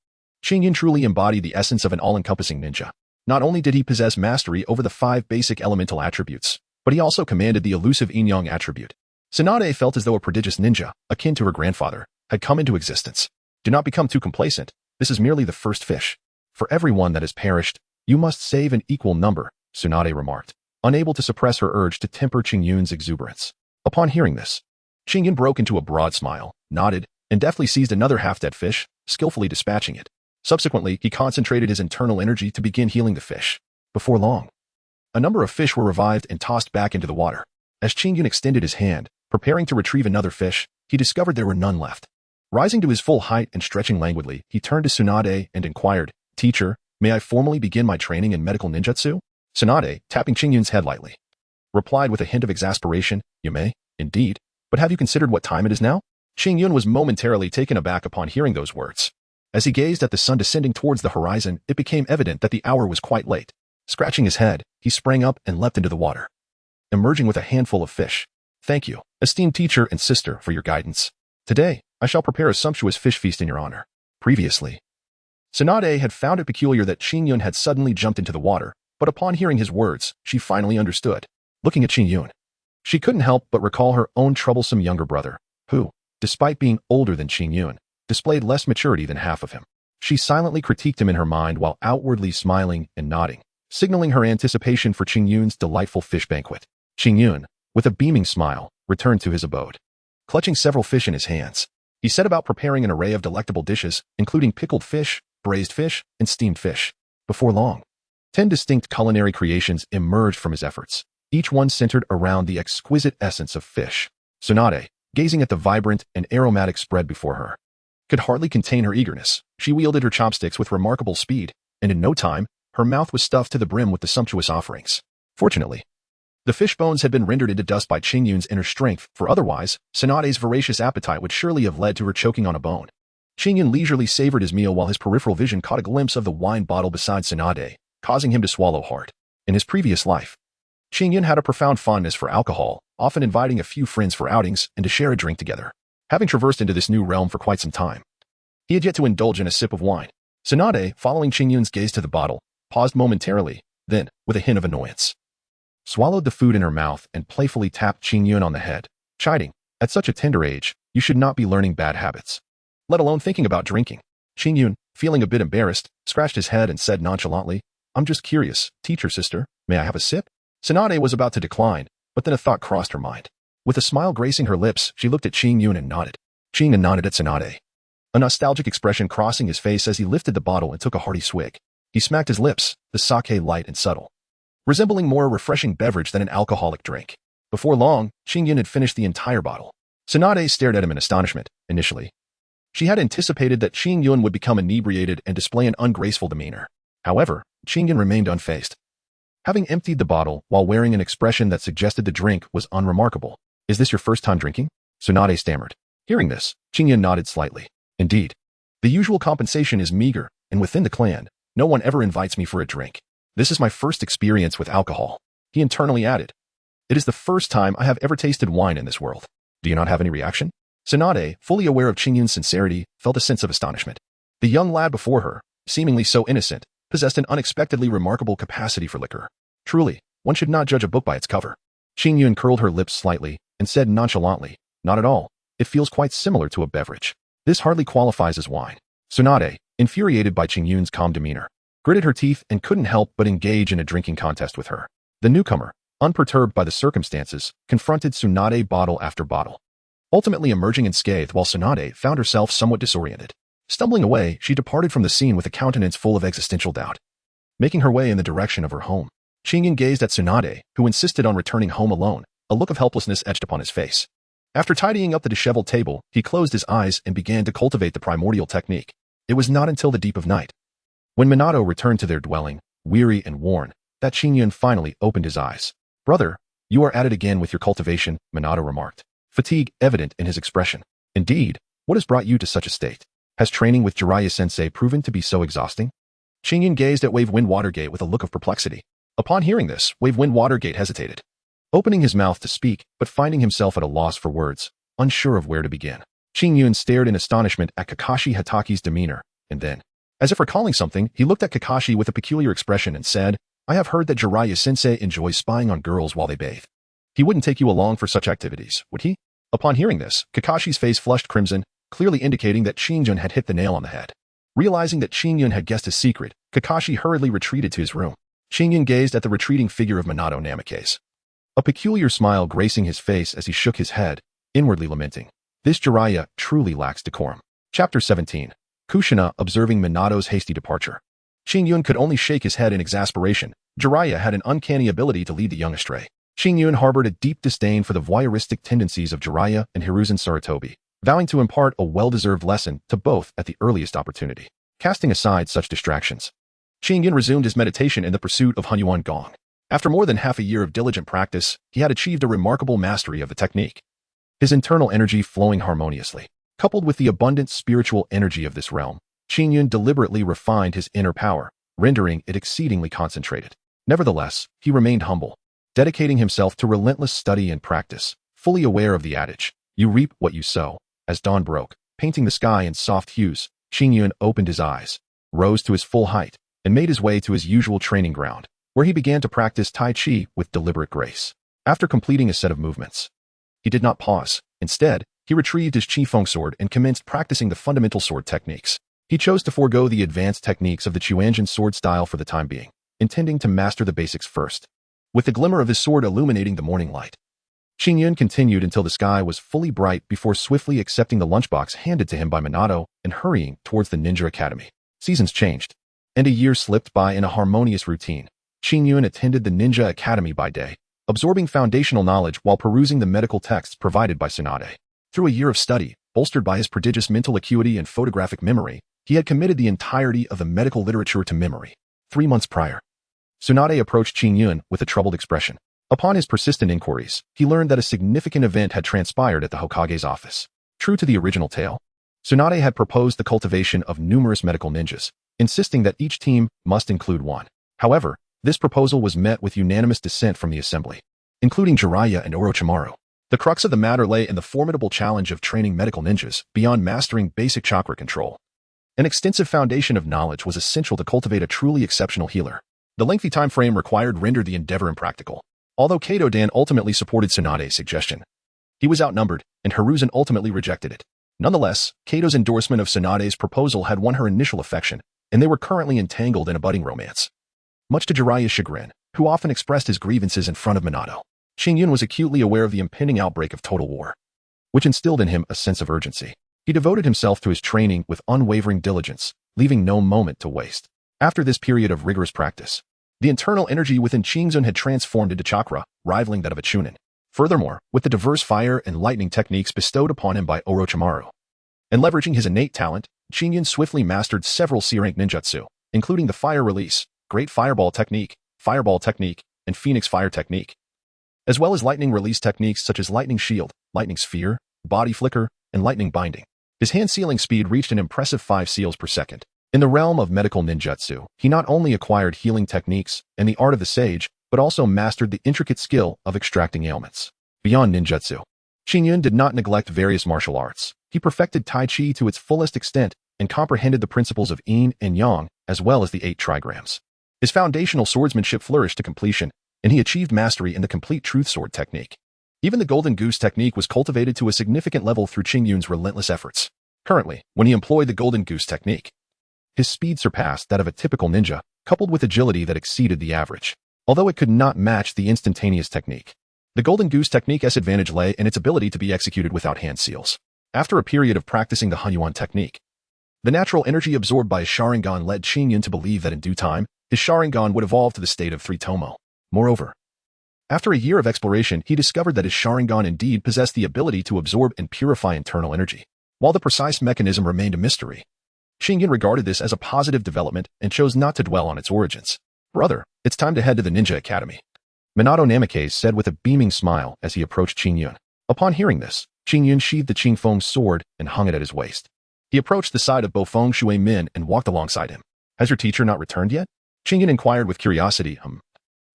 Qingyun truly embodied the essence of an all-encompassing ninja. Not only did he possess mastery over the 5 basic elemental attributes, but he also commanded the elusive yin-yang attribute. Sunade felt as though a prodigious ninja, akin to her grandfather, had come into existence. Do not become too complacent. This is merely the first fish. For every one that has perished, you must save an equal number, Sunade remarked, unable to suppress her urge to temper Qingyun's exuberance. Upon hearing this, Qingyun broke into a broad smile, nodded, and deftly seized another half-dead fish, skillfully dispatching it. Subsequently, he concentrated his internal energy to begin healing the fish. Before long, a number of fish were revived and tossed back into the water. As Qingyun extended his hand, preparing to retrieve another fish, he discovered there were none left. Rising to his full height and stretching languidly, he turned to Sunade and inquired, "Teacher, may I formally begin my training in medical ninjutsu?" Sunade, tapping Qingyun's head lightly, replied with a hint of exasperation, "You may, indeed, but have you considered what time it is now?" Qingyun was momentarily taken aback upon hearing those words. As he gazed at the sun descending towards the horizon, it became evident that the hour was quite late. Scratching his head, he sprang up and leapt into the water, emerging with a handful of fish. "Thank you, esteemed teacher and sister, for your guidance. Today, I shall prepare a sumptuous fish feast in your honor." Previously, Sunade had found it peculiar that Qingyun had suddenly jumped into the water, but upon hearing his words, she finally understood. Looking at Qingyun, she couldn't help but recall her own troublesome younger brother, who, despite being older than Qingyun, displayed less maturity than half of him. She silently critiqued him in her mind while outwardly smiling and nodding, signaling her anticipation for Qingyun's delightful fish banquet. Qingyun, with a beaming smile, returned to his abode. Clutching several fish in his hands, he set about preparing an array of delectable dishes, including pickled fish, braised fish, and steamed fish. Before long, 10 distinct culinary creations emerged from his efforts, each one centered around the exquisite essence of fish. Sunade, gazing at the vibrant and aromatic spread before her, could hardly contain her eagerness. She wielded her chopsticks with remarkable speed, and in no time, her mouth was stuffed to the brim with the sumptuous offerings. Fortunately, the fish bones had been rendered into dust by Qingyun's inner strength, for otherwise, Sunade's voracious appetite would surely have led to her choking on a bone. Qingyun leisurely savored his meal while his peripheral vision caught a glimpse of the wine bottle beside Sunade, causing him to swallow hard. In his previous life, Qingyun had a profound fondness for alcohol, often inviting a few friends for outings and to share a drink together. Having traversed into this new realm for quite some time, he had yet to indulge in a sip of wine. Sunade, following Qingyun's gaze to the bottle, paused momentarily, then, with a hint of annoyance, swallowed the food in her mouth and playfully tapped Qingyun on the head. chiding, "At such a tender age, you should not be learning bad habits, let alone thinking about drinking." Qingyun, feeling a bit embarrassed, scratched his head and said nonchalantly, "I'm just curious, teacher sister, may I have a sip?" Sunade was about to decline, but then a thought crossed her mind. With a smile gracing her lips, she looked at Qingyun and nodded. Qingyun nodded at Sunade, a nostalgic expression crossing his face as he lifted the bottle and took a hearty swig. He smacked his lips, the sake light and subtle, resembling more a refreshing beverage than an alcoholic drink. Before long, Qingyun had finished the entire bottle. Sunade stared at him in astonishment, initially. She had anticipated that Qingyun would become inebriated and display an ungraceful demeanor. However, Qingyun remained unfazed, having emptied the bottle while wearing an expression that suggested the drink was unremarkable. "Is this your first time drinking?" Sunade stammered. Hearing this, Qingyun nodded slightly. "Indeed. The usual compensation is meager, and within the clan, no one ever invites me for a drink. This is my first experience with alcohol." He internally added, "It is the first time I have ever tasted wine in this world. Do you not have any reaction?" Sunade, fully aware of Qingyun's sincerity, felt a sense of astonishment. The young lad before her, seemingly so innocent, possessed an unexpectedly remarkable capacity for liquor. Truly, one should not judge a book by its cover. Qingyun curled her lips slightly and said nonchalantly, "Not at all. It feels quite similar to a beverage. This hardly qualifies as wine." Sunade, infuriated by Qingyun's calm demeanor, gritted her teeth and couldn't help but engage in a drinking contest with her. The newcomer, unperturbed by the circumstances, confronted Sunade bottle after bottle, ultimately emerging unscathed while Sunade found herself somewhat disoriented. Stumbling away, she departed from the scene with a countenance full of existential doubt. Making her way in the direction of her home, Qingyun gazed at Sunade, who insisted on returning home alone, a look of helplessness etched upon his face. After tidying up the disheveled table, he closed his eyes and began to cultivate the primordial technique. It was not until the deep of night, when Minato returned to their dwelling, weary and worn, that Qingyun finally opened his eyes. "Brother, you are at it again with your cultivation," Minato remarked, fatigue evident in his expression. "Indeed, what has brought you to such a state? Has training with Jiraiya-sensei proven to be so exhausting?" Qingyun gazed at Wave Wind Watergate with a look of perplexity. Upon hearing this, Wave Wind Watergate hesitated, opening his mouth to speak, but finding himself at a loss for words, unsure of where to begin. Qingyun stared in astonishment at Kakashi Hataki's demeanor, and then, as if recalling something, he looked at Kakashi with a peculiar expression and said, "I have heard that Jiraiya-sensei enjoys spying on girls while they bathe. He wouldn't take you along for such activities, would he?" Upon hearing this, Kakashi's face flushed crimson, clearly indicating that Qingyun had hit the nail on the head. Realizing that Qingyun had guessed his secret, Kakashi hurriedly retreated to his room. Qingyun gazed at the retreating figure of Minato Namikaze, a peculiar smile gracing his face as he shook his head, inwardly lamenting, "This Jiraiya truly lacks decorum." Chapter 17. Kushina observing Minato's hasty departure. Qingyun could only shake his head in exasperation. Jiraiya had an uncanny ability to lead the young astray. Qingyun harbored a deep disdain for the voyeuristic tendencies of Jiraiya and Hiruzen Sarutobi, vowing to impart a well-deserved lesson to both at the earliest opportunity. Casting aside such distractions, Qingyun resumed his meditation in the pursuit of Hunyuan Gong. After more than half a year of diligent practice, he had achieved a remarkable mastery of the technique. His internal energy flowing harmoniously, coupled with the abundant spiritual energy of this realm, Qingyun deliberately refined his inner power, rendering it exceedingly concentrated. Nevertheless, he remained humble, dedicating himself to relentless study and practice, fully aware of the adage, "You reap what you sow." As dawn broke, painting the sky in soft hues, Qingyun opened his eyes, rose to his full height, and made his way to his usual training ground, where he began to practice Tai Chi with deliberate grace. After completing a set of movements, he did not pause. Instead, he retrieved his Qifeng sword and commenced practicing the fundamental sword techniques. He chose to forego the advanced techniques of the Chuanjin sword style for the time being, intending to master the basics first. With the glimmer of his sword illuminating the morning light, Qingyun continued until the sky was fully bright before swiftly accepting the lunchbox handed to him by Minato and hurrying towards the Ninja Academy. Seasons changed, and a year slipped by in a harmonious routine. Qingyun attended the Ninja Academy by day, absorbing foundational knowledge while perusing the medical texts provided by Sunade. Through a year of study, bolstered by his prodigious mental acuity and photographic memory, he had committed the entirety of the medical literature to memory. 3 months prior, Sunade approached Qingyun with a troubled expression. Upon his persistent inquiries, he learned that a significant event had transpired at the Hokage's office. True to the original tale, Sunade had proposed the cultivation of numerous medical ninjas, insisting that each team must include one. However, this proposal was met with unanimous dissent from the assembly, including Jiraiya and Orochimaru. The crux of the matter lay in the formidable challenge of training medical ninjas beyond mastering basic chakra control. An extensive foundation of knowledge was essential to cultivate a truly exceptional healer. The lengthy time frame required rendered the endeavor impractical. Although Kato Dan ultimately supported Sunade's suggestion, He was outnumbered, and Hiruzen ultimately rejected it. Nonetheless, Kato's endorsement of Sunade's proposal had won her initial affection, and they were currently entangled in a budding romance. Much to Jiraiya's chagrin, who often expressed his grievances in front of Minato, Xingyun was acutely aware of the impending outbreak of total war, which instilled in him a sense of urgency. He devoted himself to his training with unwavering diligence, leaving no moment to waste. After this period of rigorous practice, the internal energy within Xingyun had transformed into chakra, rivaling that of a Chunin. Furthermore, with the diverse fire and lightning techniques bestowed upon him by Orochimaru, and leveraging his innate talent, Xingyun swiftly mastered several C-rank ninjutsu, including the fire release, great fireball technique, and phoenix fire technique, as well as lightning release techniques such as lightning shield, lightning sphere, body flicker, and lightning binding. His hand sealing speed reached an impressive 5 seals per second. In the realm of medical ninjutsu, he not only acquired healing techniques and the art of the sage, but also mastered the intricate skill of extracting ailments. Beyond ninjutsu, Xingyun did not neglect various martial arts. He perfected Tai Chi to its fullest extent and comprehended the principles of yin and yang, as well as the 8 trigrams. His foundational swordsmanship flourished to completion, and he achieved mastery in the complete truth sword technique. Even the golden goose technique was cultivated to a significant level through Xingyun's relentless efforts. Currently, when he employed the golden goose technique, his speed surpassed that of a typical ninja, coupled with agility that exceeded the average. Although it could not match the instantaneous technique, the golden goose technique's advantage lay in its ability to be executed without hand seals. After a period of practicing the Hunyuan technique, the natural energy absorbed by his Sharingan led Xingyun to believe that in due time, his Sharingan would evolve to the state of 3 Tomo. Moreover, after a year of exploration, he discovered that his Sharingan indeed possessed the ability to absorb and purify internal energy. While the precise mechanism remained a mystery, Xingyun regarded this as a positive development and chose not to dwell on its origins. Brother, it's time to head to the Ninja Academy, Minato Namikaze said with a beaming smile as he approached Xingyun. Upon hearing this, Xingyun sheathed the Qingfeng's sword and hung it at his waist. He approached the side of Bofeng Shui Min and walked alongside him. Has your teacher not returned yet? Xingyun inquired with curiosity.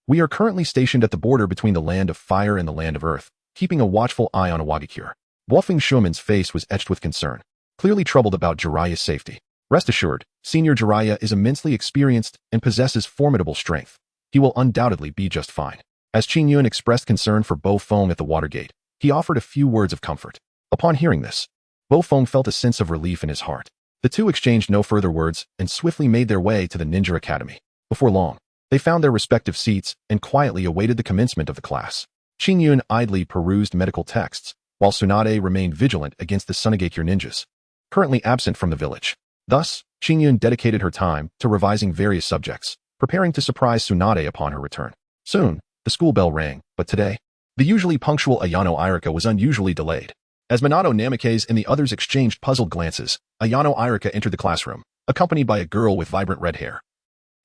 We are currently stationed at the border between the land of fire and the land of earth, keeping a watchful eye on Awagakure. Bofeng Shuimin's face was etched with concern, clearly troubled about Jiraiya's safety. Rest assured, Senior Jiraiya is immensely experienced and possesses formidable strength. He will undoubtedly be just fine. As Xingyun expressed concern for Bofeng at the Watergate, he offered a few words of comfort. Upon hearing this, Bofeng felt a sense of relief in his heart. The two exchanged no further words and swiftly made their way to the Ninja Academy. Before long, they found their respective seats and quietly awaited the commencement of the class. Xingyun idly perused medical texts, while Sunade remained vigilant against the Sunagakure ninjas, currently absent from the village. Thus, Xingyun dedicated her time to revising various subjects, preparing to surprise Sunade upon her return. Soon, the school bell rang, but today, the usually punctual Ayano Irika was unusually delayed. As Minato Namikaze and the others exchanged puzzled glances, Ayano Irika entered the classroom, accompanied by a girl with vibrant red hair.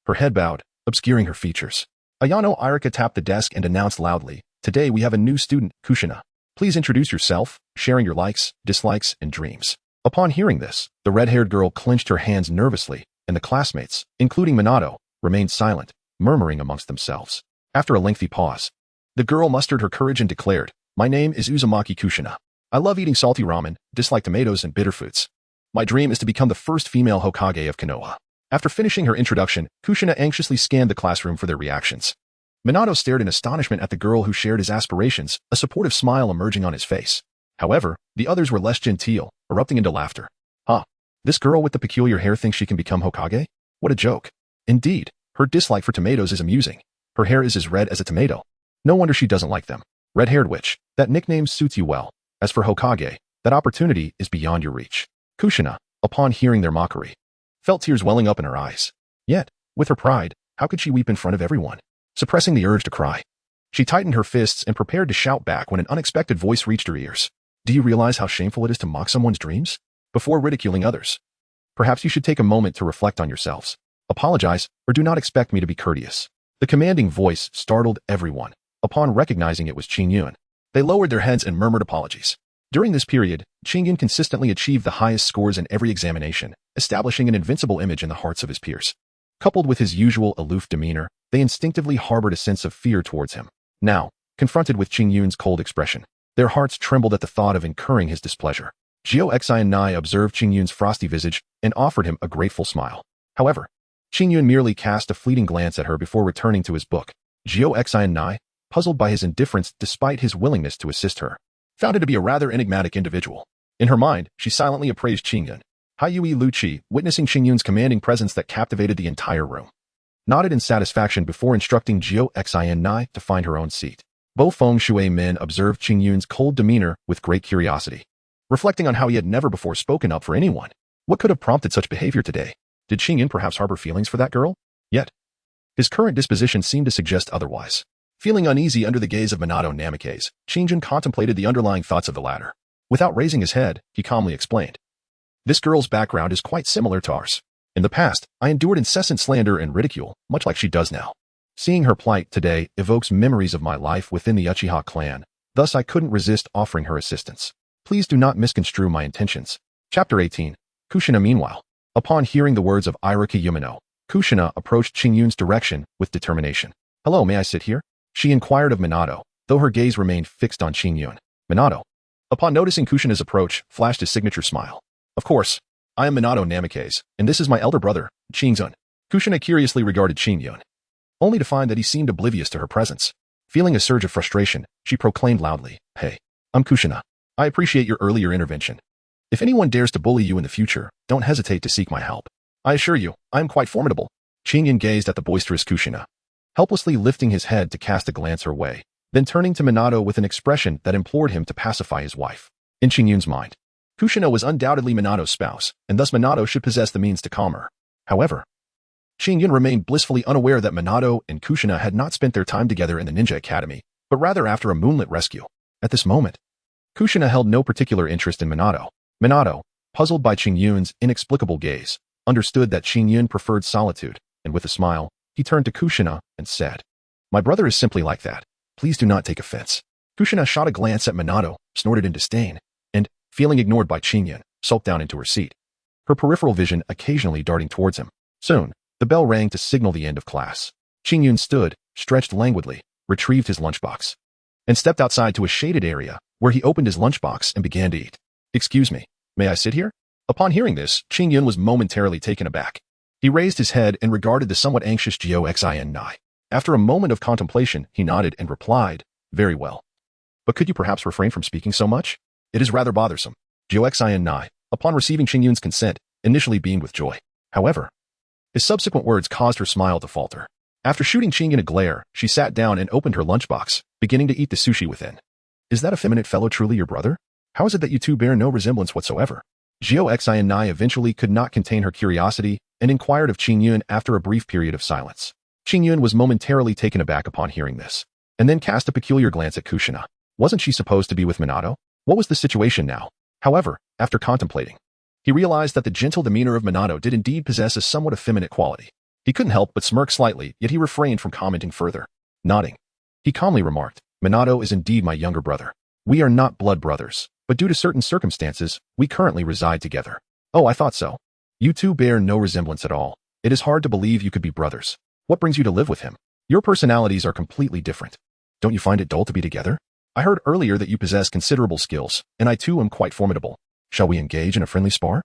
Her head bowed, obscuring her features. Ayano Irika tapped the desk and announced loudly, "Today we have a new student, Kushina. Please introduce yourself, sharing your likes, dislikes, and dreams." Upon hearing this, the red-haired girl clenched her hands nervously, and the classmates, including Minato, remained silent, murmuring amongst themselves. After a lengthy pause, the girl mustered her courage and declared, "My name is Uzumaki Kushina. I love eating salty ramen, dislike tomatoes and bitter foods. My dream is to become the first female Hokage of Konoha." After finishing her introduction, Kushina anxiously scanned the classroom for their reactions. Minato stared in astonishment at the girl who shared his aspirations, a supportive smile emerging on his face. However, the others were less genteel, erupting into laughter. This girl with the peculiar hair thinks she can become Hokage? What a joke. Indeed, her dislike for tomatoes is amusing. Her hair is as red as a tomato. No wonder she doesn't like them. Red-haired witch, that nickname suits you well. As for Hokage, that opportunity is beyond your reach. Kushina, upon hearing their mockery, felt tears welling up in her eyes. Yet, with her pride, how could she weep in front of everyone? Suppressing the urge to cry, she tightened her fists and prepared to shout back when an unexpected voice reached her ears. Do you realize how shameful it is to mock someone's dreams? Before ridiculing others, perhaps you should take a moment to reflect on yourselves. Apologize, or do not expect me to be courteous. The commanding voice startled everyone. Upon recognizing it was Xingyun, they lowered their heads and murmured apologies. During this period, Xingyun consistently achieved the highest scores in every examination, establishing an invincible image in the hearts of his peers. Coupled with his usual aloof demeanor, they instinctively harbored a sense of fear towards him. Now, confronted with Xingyun's cold expression, their hearts trembled at the thought of incurring his displeasure. Gyo Xian'ai observed Xingyun's frosty visage and offered him a grateful smile. However, Xingyun merely cast a fleeting glance at her before returning to his book. Gyo Xian'ai, puzzled by his indifference despite his willingness to assist her, found him to be a rather enigmatic individual. In her mind, she silently appraised Qingyun. Haiyue Luqi, witnessing Qingyun's commanding presence that captivated the entire room, nodded in satisfaction before instructing Jiao Xin to find her own seat. Both Feng Shui men observed Qingyun's cold demeanor with great curiosity, reflecting on how he had never before spoken up for anyone. What could have prompted such behavior today? Did Qingyun perhaps harbor feelings for that girl? Yet, his current disposition seemed to suggest otherwise. Feeling uneasy under the gaze of Minato Namikaze, Qingyun contemplated the underlying thoughts of the latter. Without raising his head, he calmly explained. This girl's background is quite similar to ours. In the past, I endured incessant slander and ridicule, much like she does now. Seeing her plight today evokes memories of my life within the Uchiha clan, thus I couldn't resist offering her assistance. Please do not misconstrue my intentions. Chapter 18. Kushina meanwhile. Upon hearing the words of Iraki Yumino, Kushina approached Qingyun's direction with determination. Hello, may I sit here? She inquired of Minato, though her gaze remained fixed on Qingyun. Minato, upon noticing Kushina's approach, flashed his signature smile. Of course, I am Minato Namikaze, and this is my elder brother, Qingyun. Kushina curiously regarded Qingyun, only to find that he seemed oblivious to her presence. Feeling a surge of frustration, she proclaimed loudly, Hey, I'm Kushina. I appreciate your earlier intervention. If anyone dares to bully you in the future, don't hesitate to seek my help. I assure you, I am quite formidable. Qingyun gazed at the boisterous Kushina, helplessly lifting his head to cast a glance her way, then turning to Minato with an expression that implored him to pacify his wife. In Qingyun's mind, Kushina was undoubtedly Minato's spouse, and thus Minato should possess the means to calm her. However, Qingyun remained blissfully unaware that Minato and Kushina had not spent their time together in the ninja academy, but rather after a moonlit rescue. At this moment, Kushina held no particular interest in Minato. Minato, puzzled by Qingyun's inexplicable gaze, understood that Qingyun preferred solitude, and with a smile, he turned to Kushina and said, My brother is simply like that. Please do not take offense. Kushina shot a glance at Minato, snorted in disdain, and, feeling ignored by Qingyun, sulked down into her seat, her peripheral vision occasionally darting towards him. Soon, the bell rang to signal the end of class. Qingyun stood, stretched languidly, retrieved his lunchbox, and stepped outside to a shaded area, where he opened his lunchbox and began to eat. Excuse me, may I sit here? Upon hearing this, Qingyun was momentarily taken aback. He raised his head and regarded the somewhat anxious Jiao Xin. After a moment of contemplation, he nodded and replied, Very well. But could you perhaps refrain from speaking so much? It is rather bothersome. Jiao Xin, upon receiving Qingyun's consent, initially beamed with joy. However, his subsequent words caused her smile to falter. After shooting Qingyun a glare, she sat down and opened her lunchbox, beginning to eat the sushi within. Is that effeminate fellow truly your brother? How is it that you two bear no resemblance whatsoever? Jiao Xin eventually could not contain her curiosity and inquired of Qingyun after a brief period of silence. Qingyun was momentarily taken aback upon hearing this, and then cast a peculiar glance at Kushina. Wasn't she supposed to be with Minato? What was the situation now? However, after contemplating, he realized that the gentle demeanor of Minato did indeed possess a somewhat effeminate quality. He couldn't help but smirk slightly, yet he refrained from commenting further. Nodding, he calmly remarked, Minato is indeed my younger brother. We are not blood brothers, but due to certain circumstances, we currently reside together. Oh, I thought so. You two bear no resemblance at all. It is hard to believe you could be brothers. What brings you to live with him? Your personalities are completely different. Don't you find it dull to be together? I heard earlier that you possess considerable skills, and I too am quite formidable. Shall we engage in a friendly spar?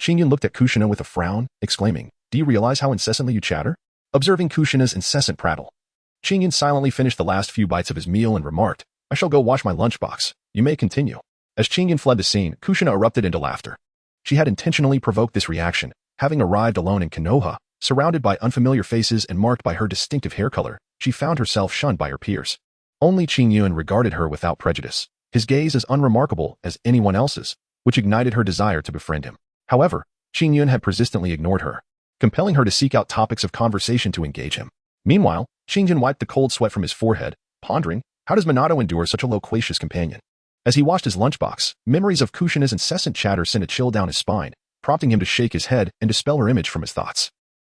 Qingyun looked at Kushina with a frown, exclaiming, Do you realize how incessantly you chatter? Observing Kushina's incessant prattle, Qingyun silently finished the last few bites of his meal and remarked, I shall go wash my lunchbox. You may continue. As Qingyun fled the scene, Kushina erupted into laughter. She had intentionally provoked this reaction, having arrived alone in Konoha, surrounded by unfamiliar faces and marked by her distinctive hair color. She found herself shunned by her peers. Only Qingyun regarded her without prejudice, his gaze as unremarkable as anyone else's, which ignited her desire to befriend him. However, Qingyun had persistently ignored her, compelling her to seek out topics of conversation to engage him. Meanwhile, Qingyun wiped the cold sweat from his forehead, pondering, how does Minato endure such a loquacious companion? As he washed his lunchbox, memories of Kushina's incessant chatter sent a chill down his spine, prompting him to shake his head and dispel her image from his thoughts.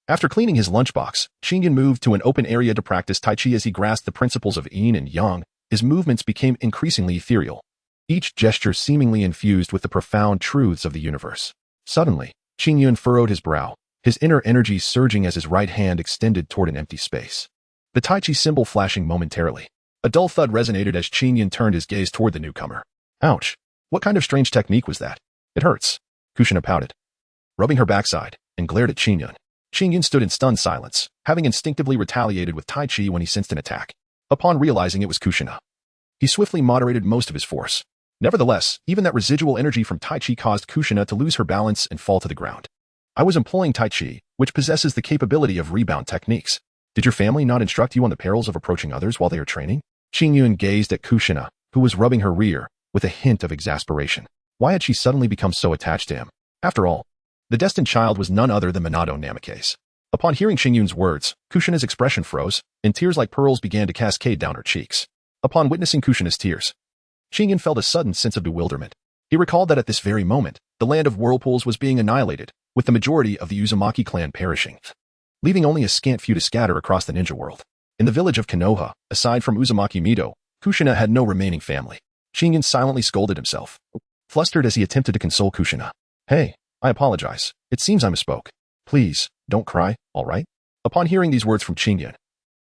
After cleaning his lunchbox, Qingyun moved to an open area to practice Tai Chi as he grasped the principles of yin and yang. His movements became increasingly ethereal, each gesture seemingly infused with the profound truths of the universe. Suddenly, Qingyun furrowed his brow, his inner energy surging as his right hand extended toward an empty space, the Tai Chi symbol flashing momentarily. A dull thud resonated as Qingyun turned his gaze toward the newcomer. Ouch! What kind of strange technique was that? It hurts. Kushina pouted, rubbing her backside, and glared at Qingyun. Qingyun stood in stunned silence, having instinctively retaliated with Tai Chi when he sensed an attack. Upon realizing it was Kushina, he swiftly moderated most of his force. Nevertheless, even that residual energy from Tai Chi caused Kushina to lose her balance and fall to the ground. I was employing Tai Chi, which possesses the capability of rebound techniques. Did your family not instruct you on the perils of approaching others while they are training? Qingyun gazed at Kushina, who was rubbing her rear, with a hint of exasperation. Why had she suddenly become so attached to him? After all, the destined child was none other than Minato Namikaze. Upon hearing Qingyun's words, Kushina's expression froze, and tears like pearls began to cascade down her cheeks. Upon witnessing Kushina's tears, Qingyun felt a sudden sense of bewilderment. He recalled that at this very moment, the land of whirlpools was being annihilated, with the majority of the Uzumaki clan perishing, leaving only a scant few to scatter across the ninja world. In the village of Konoha, aside from Uzumaki Mido, Kushina had no remaining family. Qingyun silently scolded himself, flustered as he attempted to console Kushina. Hey, I apologize. It seems I misspoke. Please, don't cry, all right? Upon hearing these words from Qingyun,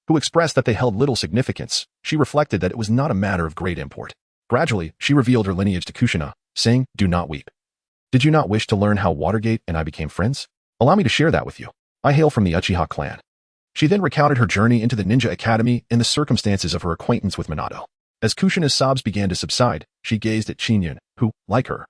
who expressed that they held little significance, she reflected that it was not a matter of great import. Gradually, she revealed her lineage to Kushina, saying, do not weep. Did you not wish to learn how Watergate and I became friends? Allow me to share that with you. I hail from the Uchiha clan. She then recounted her journey into the Ninja Academy and the circumstances of her acquaintance with Minato. As Kushina's sobs began to subside, she gazed at Qingyun, who, like her,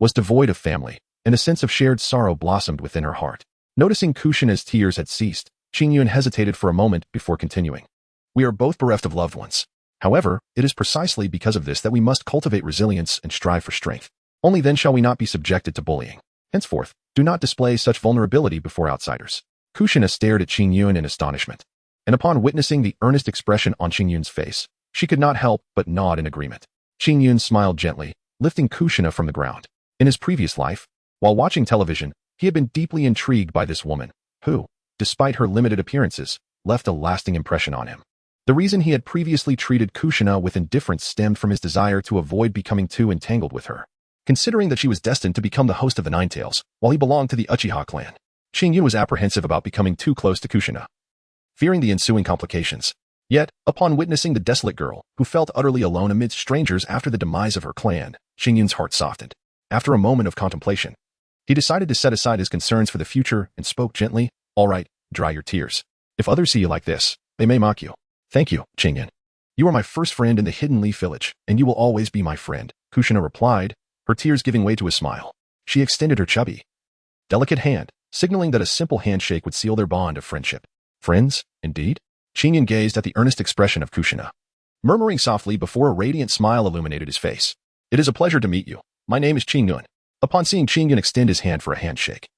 was devoid of family, and a sense of shared sorrow blossomed within her heart. Noticing Kushina's tears had ceased, Qingyun hesitated for a moment before continuing. We are both bereft of loved ones. However, it is precisely because of this that we must cultivate resilience and strive for strength. Only then shall we not be subjected to bullying. Henceforth, do not display such vulnerability before outsiders. Kushina stared at Qingyun in astonishment, and upon witnessing the earnest expression on Qingyun's face, she could not help but nod in agreement. Qingyun smiled gently, lifting Kushina from the ground. In his previous life, while watching television, he had been deeply intrigued by this woman, who, despite her limited appearances, left a lasting impression on him. The reason he had previously treated Kushina with indifference stemmed from his desire to avoid becoming too entangled with her. Considering that she was destined to become the host of the Ninetales, while he belonged to the Uchiha clan, Qingyun was apprehensive about becoming too close to Kushina, fearing the ensuing complications. Yet, upon witnessing the desolate girl, who felt utterly alone amidst strangers after the demise of her clan, Qingyun's heart softened. After a moment of contemplation, he decided to set aside his concerns for the future and spoke gently, all right, dry your tears. If others see you like this, they may mock you. Thank you, Qingyun. You are my first friend in the Hidden Leaf Village, and you will always be my friend, Kushina replied, her tears giving way to a smile. She extended her chubby, delicate hand, signaling that a simple handshake would seal their bond of friendship. Friends, indeed? Qingyun gazed at the earnest expression of Kushina, murmuring softly before a radiant smile illuminated his face. It is a pleasure to meet you. My name is Qingyun. Upon seeing Qingyun extend his hand for a handshake,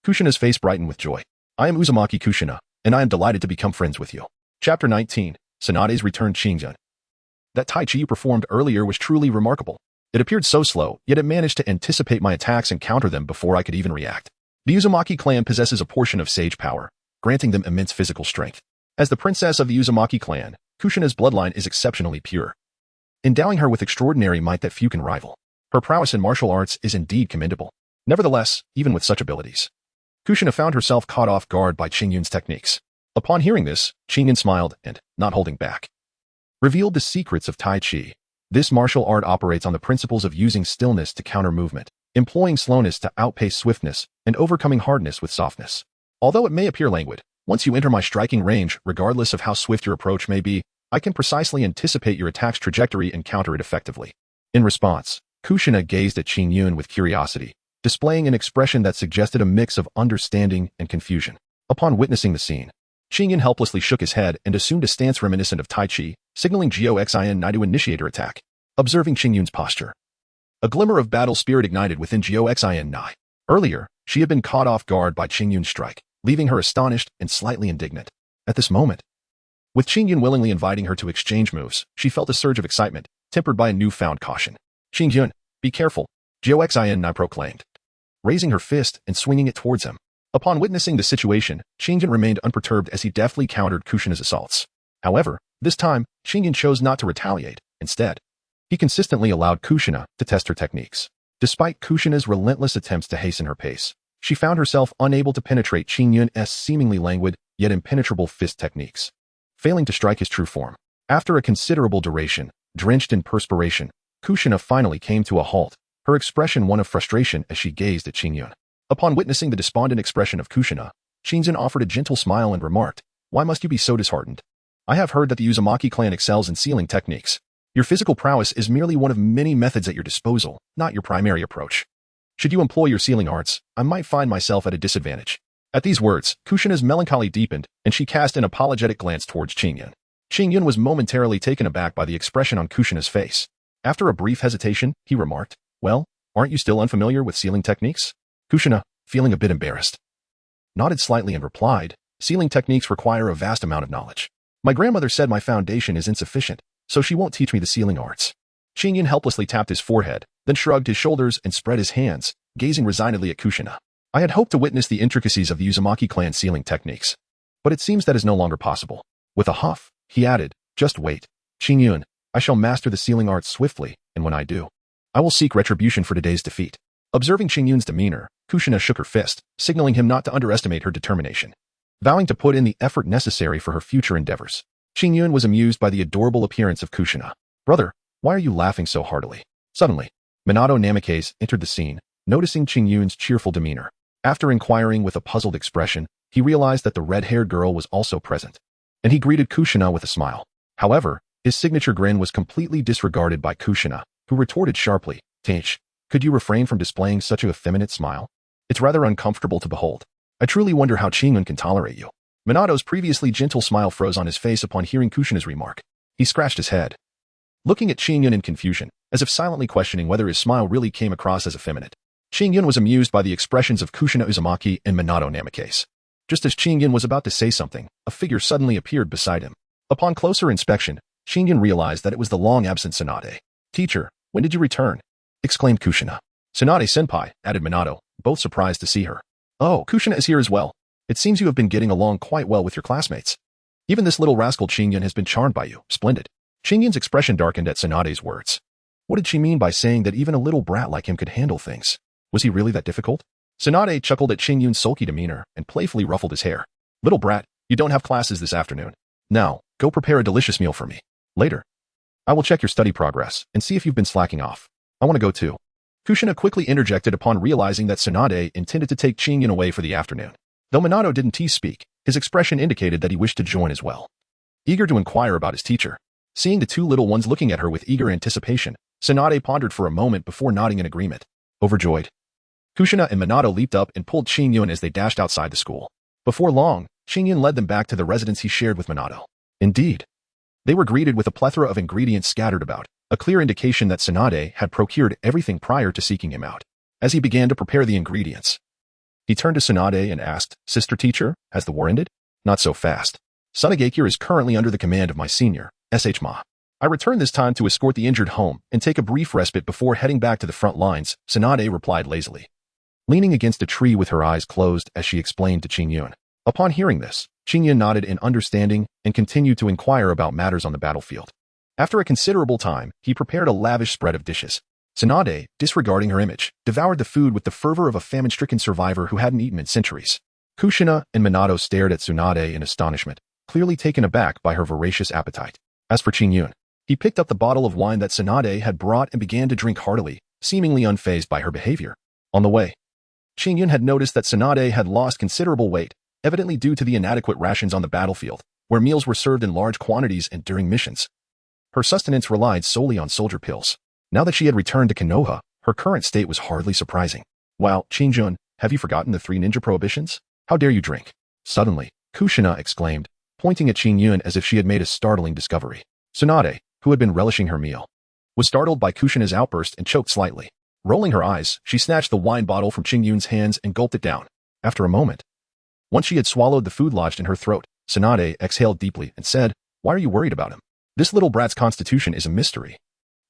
Kushina's face brightened with joy. I am Uzumaki Kushina, and I am delighted to become friends with you. Chapter 19, Sunade's Return. Qingyun. That Tai Chi you performed earlier was truly remarkable. It appeared so slow, yet it managed to anticipate my attacks and counter them before I could even react. The Uzumaki clan possesses a portion of sage power, granting them immense physical strength. As the princess of the Uzumaki clan, Kushina's bloodline is exceptionally pure, endowing her with extraordinary might that few can rival. Her prowess in martial arts is indeed commendable. Nevertheless, even with such abilities, Kushina found herself caught off guard by Qingyun's techniques. Upon hearing this, Qingyun smiled and, not holding back, revealed the secrets of Tai Chi. This martial art operates on the principles of using stillness to counter movement, employing slowness to outpace swiftness, and overcoming hardness with softness. Although it may appear languid, once you enter my striking range, regardless of how swift your approach may be, I can precisely anticipate your attack's trajectory and counter it effectively. In response, Kushina gazed at Qingyun with curiosity, displaying an expression that suggested a mix of understanding and confusion. Upon witnessing the scene, Qingyun helplessly shook his head and assumed a stance reminiscent of Tai Chi, signaling Goxin Nai to initiate her attack. Observing Qingyun's posture, a glimmer of battle spirit ignited within Goxin Nai. Earlier, she had been caught off guard by Qingyun's strike, leaving her astonished and slightly indignant. At this moment, with Qingyun willingly inviting her to exchange moves, she felt a surge of excitement, tempered by a newfound caution. Qingyun, be careful, Goxin Nai proclaimed, raising her fist and swinging it towards him. Upon witnessing the situation, Qingyun remained unperturbed as he deftly countered Kushina's assaults. However, this time, Qingyun chose not to retaliate. Instead, he consistently allowed Kushina to test her techniques. Despite Kushina's relentless attempts to hasten her pace, she found herself unable to penetrate Qingyun's seemingly languid, yet impenetrable fist techniques, failing to strike his true form. After a considerable duration, drenched in perspiration, Kushina finally came to a halt, her expression one of frustration as she gazed at Qingyun. Upon witnessing the despondent expression of Kushina, Qingyun offered a gentle smile and remarked, why must you be so disheartened? I have heard that the Uzumaki clan excels in sealing techniques. Your physical prowess is merely one of many methods at your disposal, not your primary approach. Should you employ your sealing arts, I might find myself at a disadvantage. At these words, Kushina's melancholy deepened, and she cast an apologetic glance towards Qingyun. Qingyun was momentarily taken aback by the expression on Kushina's face. After a brief hesitation, he remarked, "Well, aren't you still unfamiliar with sealing techniques?" Kushina, feeling a bit embarrassed, nodded slightly and replied, "Sealing techniques require a vast amount of knowledge. My grandmother said my foundation is insufficient, so she won't teach me the sealing arts." Qingyun helplessly tapped his forehead, then shrugged his shoulders and spread his hands, gazing resignedly at Kushina. "I had hoped to witness the intricacies of the Uzumaki clan sealing techniques, but it seems that is no longer possible." With a huff, he added, "Just wait, Qingyun, I shall master the sealing arts swiftly, and when I do, I will seek retribution for today's defeat." Observing Qingyun's demeanor, Kushina shook her fist, signaling him not to underestimate her determination. Vowing to put in the effort necessary for her future endeavors, Qingyun was amused by the adorable appearance of Kushina. "Brother, why are you laughing so heartily?" Suddenly, Minato Namikaze entered the scene, noticing Qingyun's cheerful demeanor. After inquiring with a puzzled expression, he realized that the red-haired girl was also present, and he greeted Kushina with a smile. However, his signature grin was completely disregarded by Kushina, who retorted sharply, "Teach, could you refrain from displaying such an effeminate smile? It's rather uncomfortable to behold. I truly wonder how Qingyun can tolerate you." Minato's previously gentle smile froze on his face upon hearing Kushina's remark. He scratched his head, looking at Qingyun in confusion, as if silently questioning whether his smile really came across as effeminate. Qingyun was amused by the expressions of Kushina Uzumaki and Minato Namikaze. Just as Qingyun was about to say something, a figure suddenly appeared beside him. Upon closer inspection, Qingyun realized that it was the long-absent Sunade. "Teacher, when did you return?" exclaimed Kushina. "Sunade-senpai," added Minato, both surprised to see her. "Oh, Kushina is here as well. It seems you have been getting along quite well with your classmates. Even this little rascal Qingyun has been charmed by you. Splendid." Qingyun's expression darkened at Sunade's words. What did she mean by saying that even a little brat like him could handle things? Was he really that difficult? Sunade chuckled at Qingyun's sulky demeanor and playfully ruffled his hair. "Little brat, you don't have classes this afternoon. Now, go prepare a delicious meal for me. Later, I will check your study progress and see if you've been slacking off. I want to go too." Kushina quickly interjected upon realizing that Sunade intended to take Qingyun away for the afternoon. Though Minato didn't speak, his expression indicated that he wished to join as well. Eager to inquire about his teacher, seeing the two little ones looking at her with eager anticipation, Sunade pondered for a moment before nodding in agreement. Overjoyed, Kushina and Minato leaped up and pulled Qingyun as they dashed outside the school. Before long, Qingyun led them back to the residence he shared with Minato. Indeed, they were greeted with a plethora of ingredients scattered about, a clear indication that Sunade had procured everything prior to seeking him out. As he began to prepare the ingredients, he turned to Sunade and asked, "Sister teacher, has the war ended?" "Not so fast. Sunagakure is currently under the command of my senior, SH. I returned this time to escort the injured home and take a brief respite before heading back to the front lines," Sunade replied lazily, leaning against a tree with her eyes closed as she explained to Qingyun. Upon hearing this, Qingyun nodded in understanding and continued to inquire about matters on the battlefield. After a considerable time, he prepared a lavish spread of dishes. Sunade, disregarding her image, devoured the food with the fervor of a famine-stricken survivor who hadn't eaten in centuries. Kushina and Minato stared at Sunade in astonishment, clearly taken aback by her voracious appetite. As for Qingyun, he picked up the bottle of wine that Sunade had brought and began to drink heartily, seemingly unfazed by her behavior. On the way, Qingyun had noticed that Sunade had lost considerable weight, evidently due to the inadequate rations on the battlefield, where meals were served in large quantities and during missions. Her sustenance relied solely on soldier pills. Now that she had returned to Konoha, her current state was hardly surprising. "Wow, Qingyun, have you forgotten the 3 ninja prohibitions? How dare you drink?" Suddenly, Kushina exclaimed, pointing at Qingyun as if she had made a startling discovery. Sunade, who had been relishing her meal, was startled by Kushina's outburst and choked slightly. Rolling her eyes, she snatched the wine bottle from Qingyun's hands and gulped it down. After a moment, once she had swallowed the food lodged in her throat, Sunade exhaled deeply and said, "Why are you worried about him? This little brat's constitution is a mystery.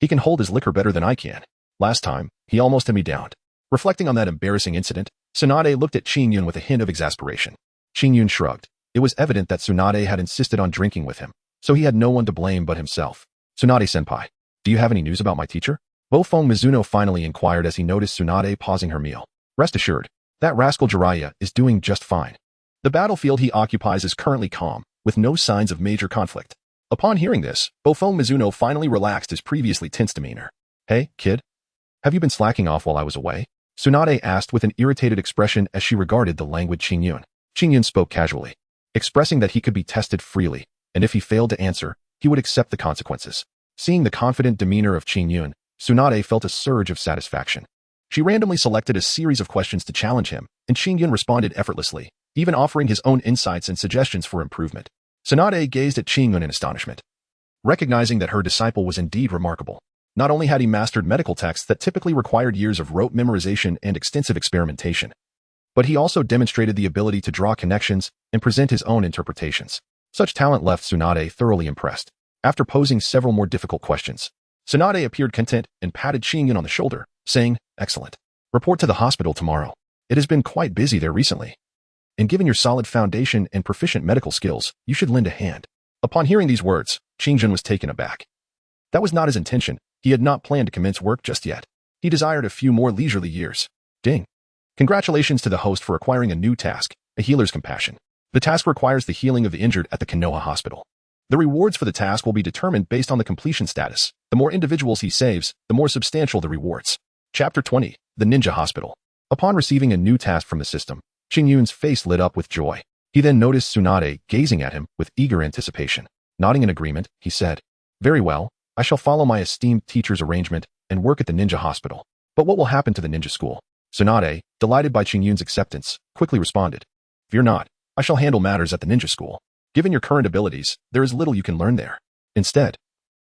He can hold his liquor better than I can. Last time, he almost had me downed." Reflecting on that embarrassing incident, Sunade looked at Qingyun with a hint of exasperation. Qingyun shrugged. It was evident that Sunade had insisted on drinking with him, so he had no one to blame but himself. "Sunade-senpai, do you have any news about my teacher?" Bofeng Mizuno finally inquired as he noticed Sunade pausing her meal. "Rest assured, that rascal Jiraiya is doing just fine. The battlefield he occupies is currently calm, with no signs of major conflict." Upon hearing this, Bofeng Mizuno finally relaxed his previously tense demeanor. "Hey, kid, have you been slacking off while I was away?" Sunade asked with an irritated expression as she regarded the languid Qingyun. Qingyun spoke casually, expressing that he could be tested freely, and if he failed to answer, he would accept the consequences. Seeing the confident demeanor of Qingyun, Sunade felt a surge of satisfaction. She randomly selected a series of questions to challenge him, and Qingyun responded effortlessly, even offering his own insights and suggestions for improvement. Sunade gazed at Qingyun in astonishment, recognizing that her disciple was indeed remarkable. Not only had he mastered medical texts that typically required years of rote memorization and extensive experimentation, but he also demonstrated the ability to draw connections and present his own interpretations. Such talent left Sunade thoroughly impressed. After posing several more difficult questions, Sunade appeared content and patted Qingyun on the shoulder, saying, "Excellent. Report to the hospital tomorrow. It has been quite busy there recently. And given your solid foundation and proficient medical skills, you should lend a hand." Upon hearing these words, Qingyun was taken aback. That was not his intention. He had not planned to commence work just yet. He desired a few more leisurely years. Ding. Congratulations to the host for acquiring a new task, a healer's compassion. The task requires the healing of the injured at the Konoha Hospital. The rewards for the task will be determined based on the completion status. The more individuals he saves, the more substantial the rewards. Chapter 20, The Ninja Hospital. Upon receiving a new task from the system, Qingyun's face lit up with joy. He then noticed Sunade gazing at him with eager anticipation. Nodding in agreement, he said, "Very well, I shall follow my esteemed teacher's arrangement and work at the ninja hospital. But what will happen to the ninja school?" Sunade, delighted by Qingyun's acceptance, quickly responded, "Fear not, I shall handle matters at the ninja school. Given your current abilities, there is little you can learn there. Instead,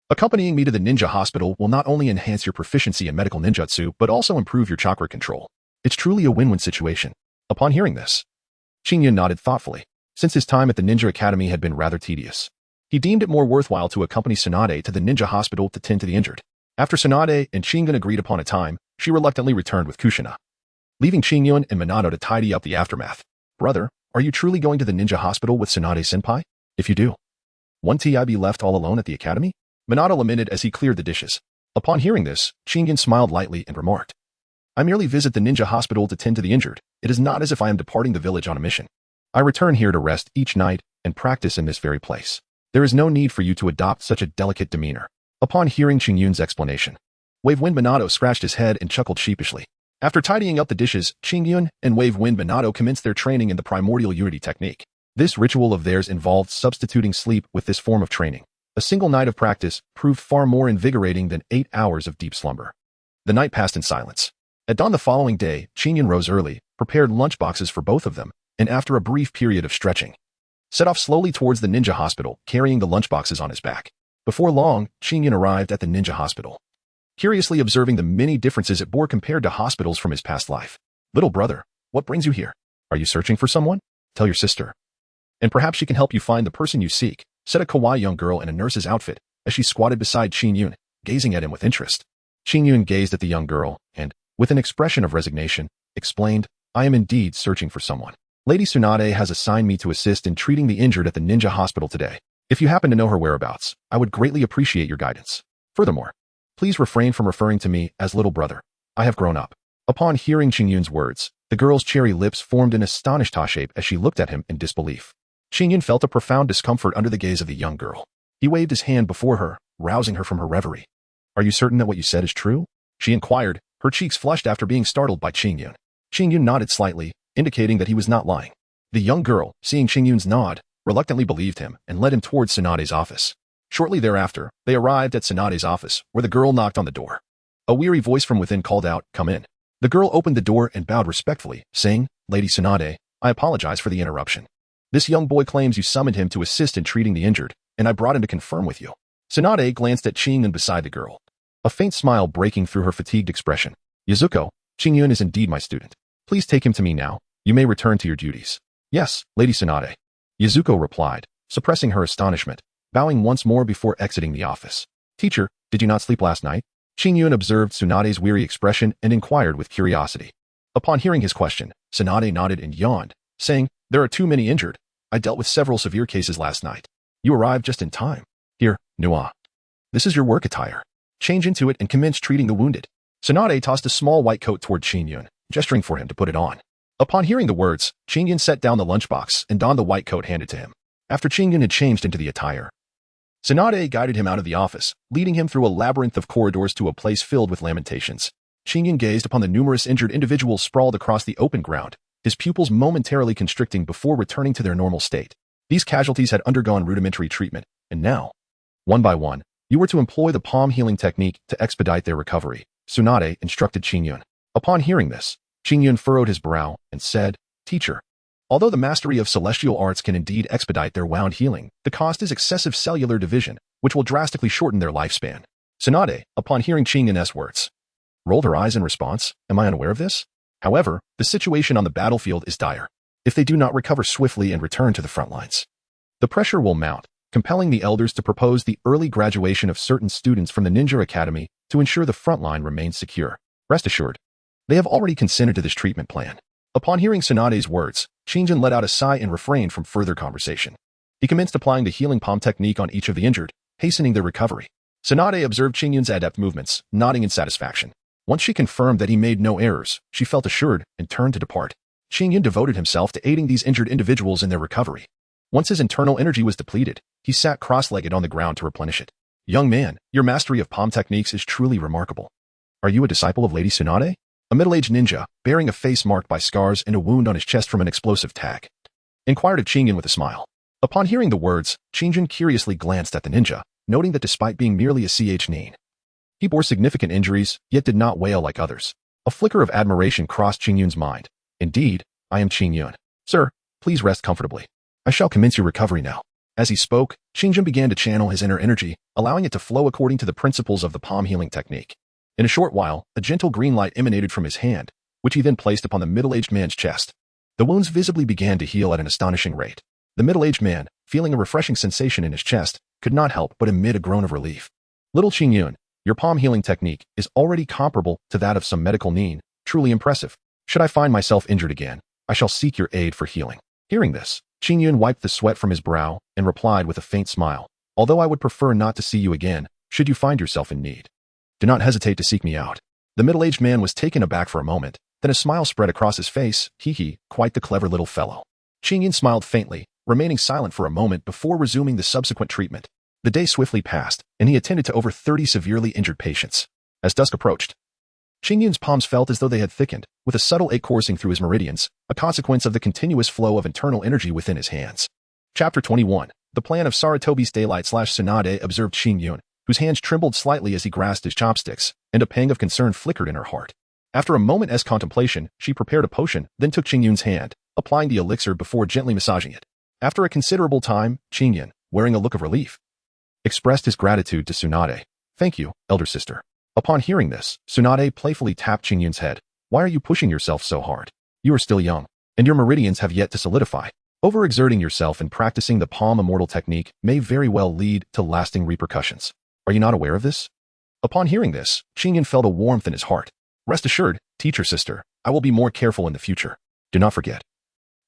accompanying me to the ninja hospital will not only enhance your proficiency in medical ninjutsu, but also improve your chakra control. It's truly a win-win situation." Upon hearing this, Qingyun nodded thoughtfully. Since his time at the ninja academy had been rather tedious, he deemed it more worthwhile to accompany Sunade to the ninja hospital to tend to the injured. After Sunade and Qingyun agreed upon a time, she reluctantly returned with Kushina, leaving Qingyun and Minato to tidy up the aftermath. "Brother, are you truly going to the ninja hospital with Sunade-senpai? If you do, won't I be left all alone at the academy?" Minato lamented as he cleared the dishes. Upon hearing this, Qingyun smiled lightly and remarked, "I merely visit the ninja hospital to tend to the injured. It is not as if I am departing the village on a mission. I return here to rest each night and practice in this very place. There is no need for you to adopt such a delicate demeanor." Upon hearing Qingyun's explanation, Wave Wind Minato scratched his head and chuckled sheepishly. After tidying up the dishes, Qingyun and Wave Wind Minato commenced their training in the primordial unity technique. This ritual of theirs involved substituting sleep with this form of training. A single night of practice proved far more invigorating than 8 hours of deep slumber. The night passed in silence. At dawn the following day, Qingyun rose early, prepared lunchboxes for both of them, and after a brief period of stretching, set off slowly towards the ninja hospital, carrying the lunchboxes on his back. Before long, Qingyun arrived at the ninja hospital, curiously observing the many differences it bore compared to hospitals from his past life. "Little brother, what brings you here? Are you searching for someone? Tell your sister, and perhaps she can help you find the person you seek," said a kawaii young girl in a nurse's outfit as she squatted beside Qingyun, gazing at him with interest. Qingyun gazed at the young girl and, with an expression of resignation, explained, "I am indeed searching for someone. Lady Sunade has assigned me to assist in treating the injured at the ninja hospital today. If you happen to know her whereabouts, I would greatly appreciate your guidance. Furthermore, please refrain from referring to me as little brother. I have grown up." Upon hearing Qingyun's words, the girl's cherry lips formed an astonished shape as she looked at him in disbelief. Qingyun felt a profound discomfort under the gaze of the young girl. He waved his hand before her, rousing her from her reverie. "Are you certain that what you said is true?" she inquired, her cheeks flushed after being startled by Qingyun. Qingyun nodded slightly, indicating that he was not lying. The young girl, seeing Qingyun's nod, reluctantly believed him and led him towards Sunade's office. Shortly thereafter, they arrived at Sunade's office, where the girl knocked on the door. A weary voice from within called out, "Come in." The girl opened the door and bowed respectfully, saying, "Lady Sunade, I apologize for the interruption. This young boy claims you summoned him to assist in treating the injured, and I brought him to confirm with you." Sunade glanced at Qingyun beside the girl, a faint smile breaking through her fatigued expression. "Yazuko, Qingyun is indeed my student. Please take him to me now. You may return to your duties." "Yes, Lady Sunade," Yazuko replied, suppressing her astonishment, bowing once more before exiting the office. "Teacher, did you not sleep last night?" Qingyun observed Sunade's weary expression and inquired with curiosity. Upon hearing his question, Sunade nodded and yawned, saying, "There are too many injured. I dealt with several severe cases last night. You arrived just in time. Here, Nua. This is your work attire. Change into it and commence treating the wounded." Sunade tossed a small white coat toward Qingyun, gesturing for him to put it on. Upon hearing the words, Qingyun set down the lunchbox and donned the white coat handed to him. After Qingyun had changed into the attire, Sunade guided him out of the office, leading him through a labyrinth of corridors to a place filled with lamentations. Qingyun gazed upon the numerous injured individuals sprawled across the open ground, his pupils momentarily constricting before returning to their normal state. These casualties had undergone rudimentary treatment, and now, one by one, You were to employ the palm healing technique to expedite their recovery, Sunade instructed Qingyun. Upon hearing this, Qingyun furrowed his brow and said, Teacher, although the mastery of celestial arts can indeed expedite their wound healing, the cost is excessive cellular division, which will drastically shorten their lifespan. Sunade, upon hearing Qingyun's words, rolled her eyes in response. Am I unaware of this? However, the situation on the battlefield is dire. If they do not recover swiftly and return to the front lines, the pressure will mount, compelling the elders to propose the early graduation of certain students from the Ninja Academy to ensure the front line remains secure. Rest assured, they have already consented to this treatment plan. Upon hearing Sunade's words, Qingyun let out a sigh and refrained from further conversation. He commenced applying the healing palm technique on each of the injured, hastening their recovery. Sunade observed Qingyun's adept movements, nodding in satisfaction. Once she confirmed that he made no errors, she felt assured and turned to depart. Qingyun devoted himself to aiding these injured individuals in their recovery. Once his internal energy was depleted, he sat cross-legged on the ground to replenish it. Young man, your mastery of palm techniques is truly remarkable. Are you a disciple of Lady Sunade? A middle-aged ninja, bearing a face marked by scars and a wound on his chest from an explosive tag, inquired of Qingyun with a smile. Upon hearing the words, Qingyun curiously glanced at the ninja, noting that despite being merely a nin, he bore significant injuries, yet did not wail like others. A flicker of admiration crossed Qingyun's mind. Indeed, I am Qingyun. Sir, please rest comfortably. I shall commence your recovery now. As he spoke, Qingyun began to channel his inner energy, allowing it to flow according to the principles of the palm healing technique. In a short while, a gentle green light emanated from his hand, which he then placed upon the middle-aged man's chest. The wounds visibly began to heal at an astonishing rate. The middle-aged man, feeling a refreshing sensation in his chest, could not help but emit a groan of relief. Little Qingyun, your palm healing technique is already comparable to that of some medical nin, truly impressive. Should I find myself injured again, I shall seek your aid for healing. Hearing this, Qingyun wiped the sweat from his brow and replied with a faint smile. Although I would prefer not to see you again, should you find yourself in need, do not hesitate to seek me out. The middle-aged man was taken aback for a moment, then a smile spread across his face. Hee, quite the clever little fellow. Qingyun smiled faintly, remaining silent for a moment before resuming the subsequent treatment. The day swiftly passed, and he attended to over 30 severely injured patients. As dusk approached, Qingyun's palms felt as though they had thickened, with a subtle ache coursing through his meridians, a consequence of the continuous flow of internal energy within his hands. Chapter 21. The plan of Sarutobi's daylight/Sunade observed Qingyun, whose hands trembled slightly as he grasped his chopsticks, and a pang of concern flickered in her heart. After a moment's contemplation, she prepared a potion, then took Qingyun's hand, applying the elixir before gently massaging it. After a considerable time, Qingyun, wearing a look of relief, expressed his gratitude to Sunade. Thank you, elder sister. Upon hearing this, Sunade playfully tapped Qingyun's head. Why are you pushing yourself so hard? You are still young, and your meridians have yet to solidify. Overexerting yourself and practicing the palm immortal technique may very well lead to lasting repercussions. Are you not aware of this? Upon hearing this, Qingyun felt a warmth in his heart. Rest assured, teacher sister, I will be more careful in the future. Do not forget,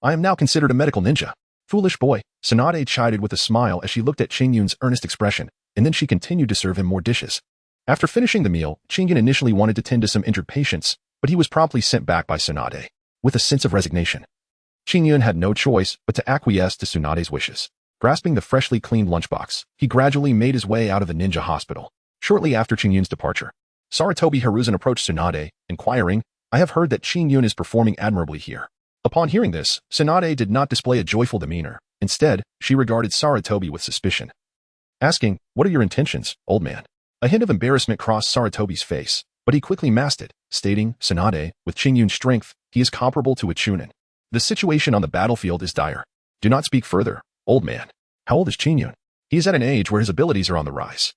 I am now considered a medical ninja. Foolish boy, Sunade chided with a smile as she looked at Qingyun's earnest expression, and then she continued to serve him more dishes. After finishing the meal, Qingyun initially wanted to tend to some injured patients, but he was promptly sent back by Sunade. With a sense of resignation, Qingyun had no choice but to acquiesce to Sunade's wishes. Grasping the freshly cleaned lunchbox, he gradually made his way out of the ninja hospital. Shortly after Qingyun's departure, Sarutobi Hiruzen approached Sunade, inquiring, I have heard that Qingyun is performing admirably here. Upon hearing this, Sunade did not display a joyful demeanor. Instead, she regarded Sarutobi with suspicion, asking, What are your intentions, old man? A hint of embarrassment crossed Sarutobi's face, but he quickly masked it, stating, Sunade, with Qingyun's strength, he is comparable to a chunin. The situation on the battlefield is dire. Do not speak further, old man. How old is Qingyun? He is at an age where his abilities are on the rise.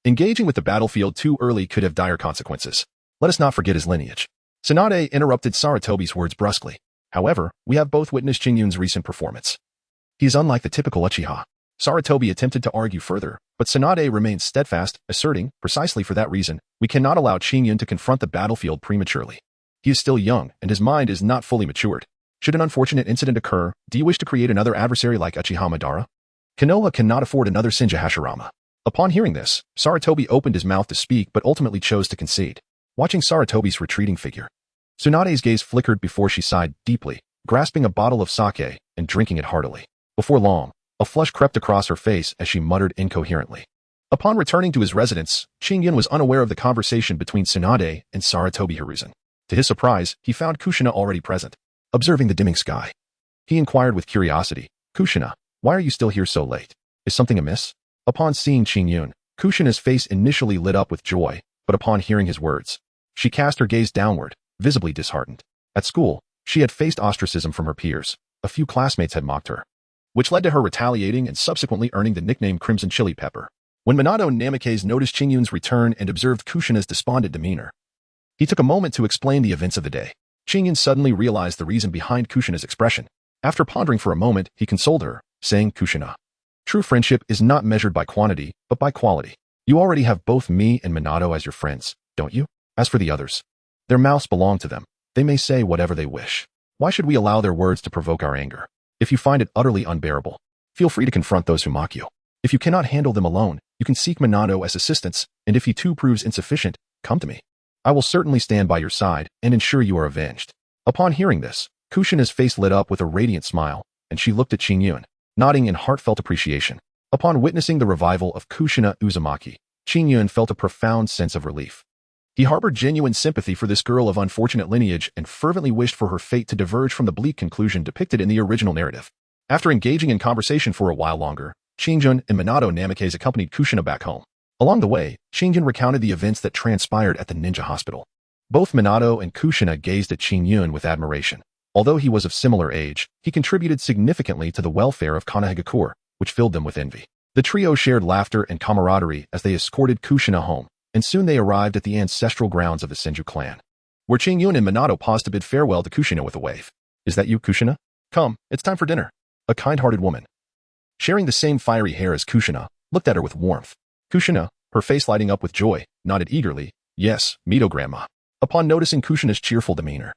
Engaging with the battlefield too early could have dire consequences. Let us not forget his lineage. Sunade interrupted Sarutobi's words brusquely. However, we have both witnessed Qingyun's recent performance. He is unlike the typical Uchiha. Sarutobi attempted to argue further, but Sunade remained steadfast, asserting, precisely for that reason, we cannot allow Qingyun to confront the battlefield prematurely. He is still young, and his mind is not fully matured. Should an unfortunate incident occur, do you wish to create another adversary like Uchiha Madara? Konoha cannot afford another Senja Hashirama. Upon hearing this, Sarutobi opened his mouth to speak but ultimately chose to concede. Watching Sarutobi's retreating figure, Sunade's gaze flickered before she sighed deeply, grasping a bottle of sake and drinking it heartily. Before long, a flush crept across her face as she muttered incoherently. Upon returning to his residence, Qingyun was unaware of the conversation between Sunade and Sarutobi Hiruzen. To his surprise, he found Kushina already present. Observing the dimming sky, he inquired with curiosity, Kushina, why are you still here so late? Is something amiss? Upon seeing Qingyun, Kushina's face initially lit up with joy, but upon hearing his words, she cast her gaze downward, visibly disheartened. At school, she had faced ostracism from her peers. A few classmates had mocked her, which led to her retaliating and subsequently earning the nickname Crimson Chili Pepper. When Minato Namikaze noticed Qingyun's return and observed Kushina's despondent demeanor, he took a moment to explain the events of the day. Qingyun suddenly realized the reason behind Kushina's expression. After pondering for a moment, he consoled her, saying, "Kushina, true friendship is not measured by quantity, but by quality. You already have both me and Minato as your friends, don't you? As for the others, their mouths belong to them. They may say whatever they wish. Why should we allow their words to provoke our anger? If you find it utterly unbearable, feel free to confront those who mock you. If you cannot handle them alone, you can seek Minato as assistance, and if he too proves insufficient, come to me. I will certainly stand by your side and ensure you are avenged." Upon hearing this, Kushina's face lit up with a radiant smile, and she looked at Qingyun, nodding in heartfelt appreciation. Upon witnessing the revival of Kushina Uzumaki, Qingyun felt a profound sense of relief. He harbored genuine sympathy for this girl of unfortunate lineage and fervently wished for her fate to diverge from the bleak conclusion depicted in the original narrative. After engaging in conversation for a while longer, Qingyun and Minato Namikaze accompanied Kushina back home. Along the way, Qingyun recounted the events that transpired at the ninja hospital. Both Minato and Kushina gazed at Qingyun with admiration. Although he was of similar age, he contributed significantly to the welfare of Konohagakure, which filled them with envy. The trio shared laughter and camaraderie as they escorted Kushina home, and soon they arrived at the ancestral grounds of the Senju clan, where Qingyun and Minato paused to bid farewell to Kushina with a wave. "Is that you, Kushina? Come, it's time for dinner." A kind-hearted woman, sharing the same fiery hair as Kushina, looked at her with warmth. Kushina, her face lighting up with joy, nodded eagerly, "Yes, Mito grandma." Upon noticing Kushina's cheerful demeanor,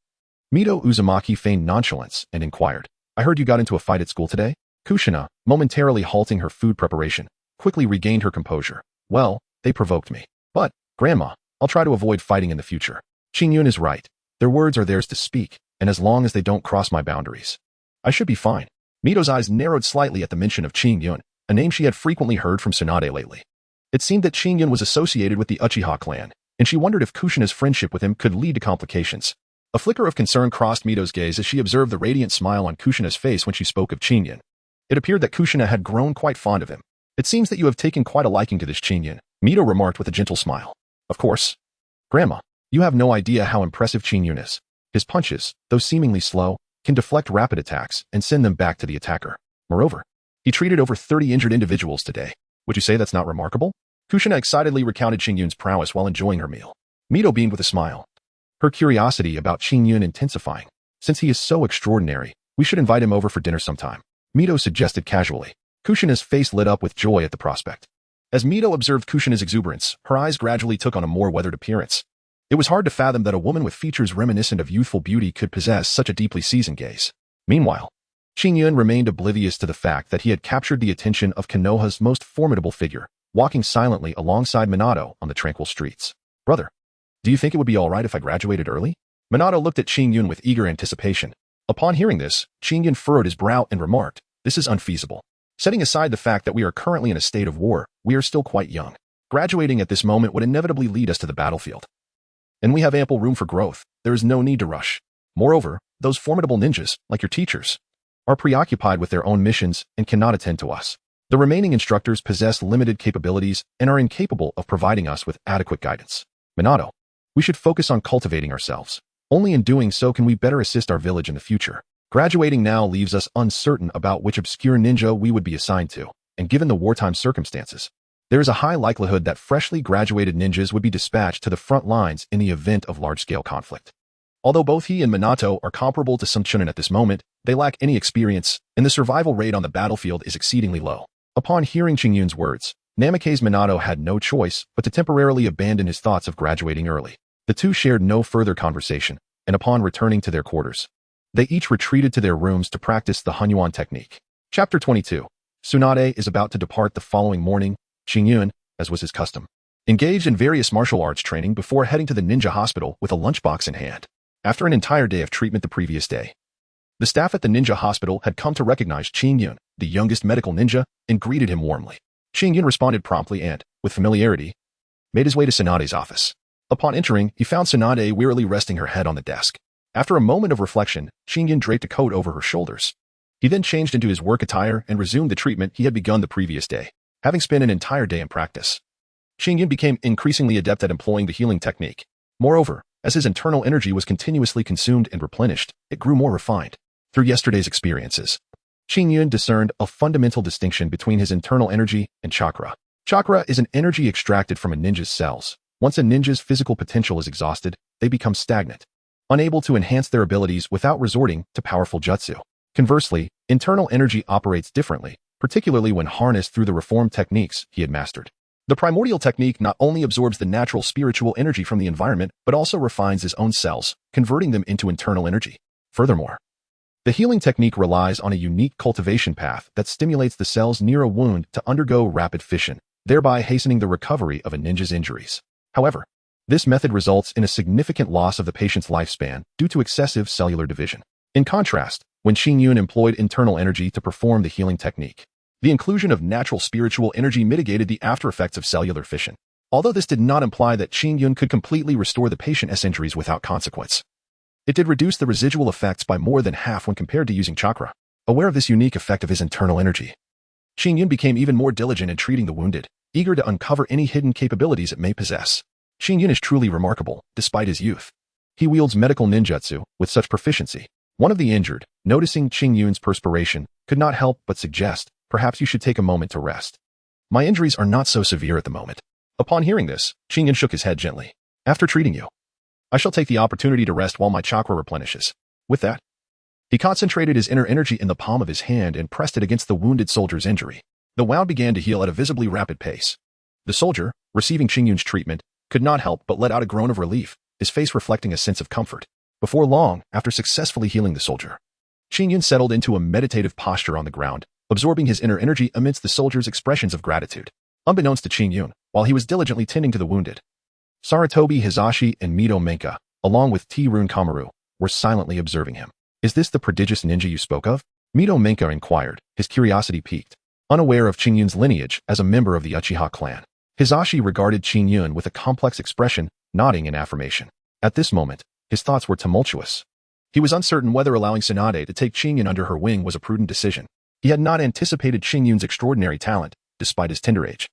Mito Uzumaki feigned nonchalance and inquired, "I heard you got into a fight at school today?" Kushina, momentarily halting her food preparation, quickly regained her composure. "Well, they provoked me. But, grandma, I'll try to avoid fighting in the future." Qingyun is right. Their words are theirs to speak, and as long as they don't cross my boundaries, I should be fine. Mito's eyes narrowed slightly at the mention of Qingyun, a name she had frequently heard from Sunade lately. It seemed that Qingyun was associated with the Uchiha clan, and she wondered if Kushina's friendship with him could lead to complications. A flicker of concern crossed Mito's gaze as she observed the radiant smile on Kushina's face when she spoke of Qingyun. It appeared that Kushina had grown quite fond of him. "It seems that you have taken quite a liking to this Qingyun," Mito remarked with a gentle smile. "Of course. Grandma, you have no idea how impressive Qingyun is. His punches, though seemingly slow, can deflect rapid attacks and send them back to the attacker. Moreover, he treated over 30 injured individuals today. Would you say that's not remarkable?" Kushina excitedly recounted Qingyun's prowess while enjoying her meal. Mito beamed with a smile, her curiosity about Qingyun intensifying. "Since he is so extraordinary, we should invite him over for dinner sometime," Mito suggested casually. Kushina's face lit up with joy at the prospect. As Mito observed Kushina's exuberance, her eyes gradually took on a more weathered appearance. It was hard to fathom that a woman with features reminiscent of youthful beauty could possess such a deeply seasoned gaze. Meanwhile, Qingyun remained oblivious to the fact that he had captured the attention of Konoha's most formidable figure, walking silently alongside Minato on the tranquil streets. "Brother, do you think it would be all right if I graduated early?" Minato looked at Qingyun with eager anticipation. Upon hearing this, Qingyun furrowed his brow and remarked, "This is unfeasible. Setting aside the fact that we are currently in a state of war, we are still quite young. Graduating at this moment would inevitably lead us to the battlefield. And we have ample room for growth. There is no need to rush. Moreover, those formidable ninjas, like your teachers, are preoccupied with their own missions and cannot attend to us. The remaining instructors possess limited capabilities and are incapable of providing us with adequate guidance. Minato, we should focus on cultivating ourselves. Only in doing so can we better assist our village in the future. Graduating now leaves us uncertain about which obscure ninja we would be assigned to, and given the wartime circumstances, there is a high likelihood that freshly graduated ninjas would be dispatched to the front lines in the event of large-scale conflict. Although both he and Minato are comparable to some chunin at this moment, they lack any experience, and the survival rate on the battlefield is exceedingly low." Upon hearing Qingyun's words, Namikaze Minato had no choice but to temporarily abandon his thoughts of graduating early. The two shared no further conversation, and upon returning to their quarters, they each retreated to their rooms to practice the Hunyuan technique. Chapter 22. Sunade is about to depart the following morning. Qingyun, as was his custom, engaged in various martial arts training before heading to the ninja hospital with a lunchbox in hand. After an entire day of treatment the previous day, the staff at the ninja hospital had come to recognize Qingyun, the youngest medical ninja, and greeted him warmly. Qingyun responded promptly and, with familiarity, made his way to Sunade's office. Upon entering, he found Sunade wearily resting her head on the desk. After a moment of reflection, Qingyun draped a coat over her shoulders. He then changed into his work attire and resumed the treatment he had begun the previous day, having spent an entire day in practice. Xingyun became increasingly adept at employing the healing technique. Moreover, as his internal energy was continuously consumed and replenished, it grew more refined. Through yesterday's experiences, Xingyun discerned a fundamental distinction between his internal energy and chakra. Chakra is an energy extracted from a ninja's cells. Once a ninja's physical potential is exhausted, they become stagnant, unable to enhance their abilities without resorting to powerful jutsu. Conversely, internal energy operates differently, particularly when harnessed through the reformed techniques he had mastered. The primordial technique not only absorbs the natural spiritual energy from the environment, but also refines his own cells, converting them into internal energy. Furthermore, the healing technique relies on a unique cultivation path that stimulates the cells near a wound to undergo rapid fission, thereby hastening the recovery of a ninja's injuries. However, this method results in a significant loss of the patient's lifespan due to excessive cellular division. In contrast, when Xingyun employed internal energy to perform the healing technique, the inclusion of natural spiritual energy mitigated the aftereffects of cellular fission. Although this did not imply that Xingyun could completely restore the patient's injuries without consequence, it did reduce the residual effects by more than half when compared to using chakra. Aware of this unique effect of his internal energy, Xingyun became even more diligent in treating the wounded, eager to uncover any hidden capabilities it may possess. Xingyun is truly remarkable, despite his youth. He wields medical ninjutsu with such proficiency. One of the injured, noticing Xingyun's perspiration, could not help but suggest, perhaps you should take a moment to rest. My injuries are not so severe at the moment. Upon hearing this, Xingyun shook his head gently. After treating you, I shall take the opportunity to rest while my chakra replenishes. With that, he concentrated his inner energy in the palm of his hand and pressed it against the wounded soldier's injury. The wound began to heal at a visibly rapid pace. The soldier, receiving Xingyun's treatment, could not help but let out a groan of relief, his face reflecting a sense of comfort. Before long, after successfully healing the soldier, Xingyun settled into a meditative posture on the ground, absorbing his inner energy amidst the soldier's expressions of gratitude. Unbeknownst to Xingyun, while he was diligently tending to the wounded, Sarutobi Hizashi and Mito Menka, along with T-Rune Kamaru, were silently observing him. Is this the prodigious ninja you spoke of? Mito Menka inquired, his curiosity piqued. Unaware of Xingyun's lineage as a member of the Uchiha clan, Hizashi regarded Xingyun with a complex expression, nodding in affirmation. At this moment, his thoughts were tumultuous. He was uncertain whether allowing Sunade to take Xingyun under her wing was a prudent decision. He had not anticipated Xingyun's extraordinary talent, despite his tender age.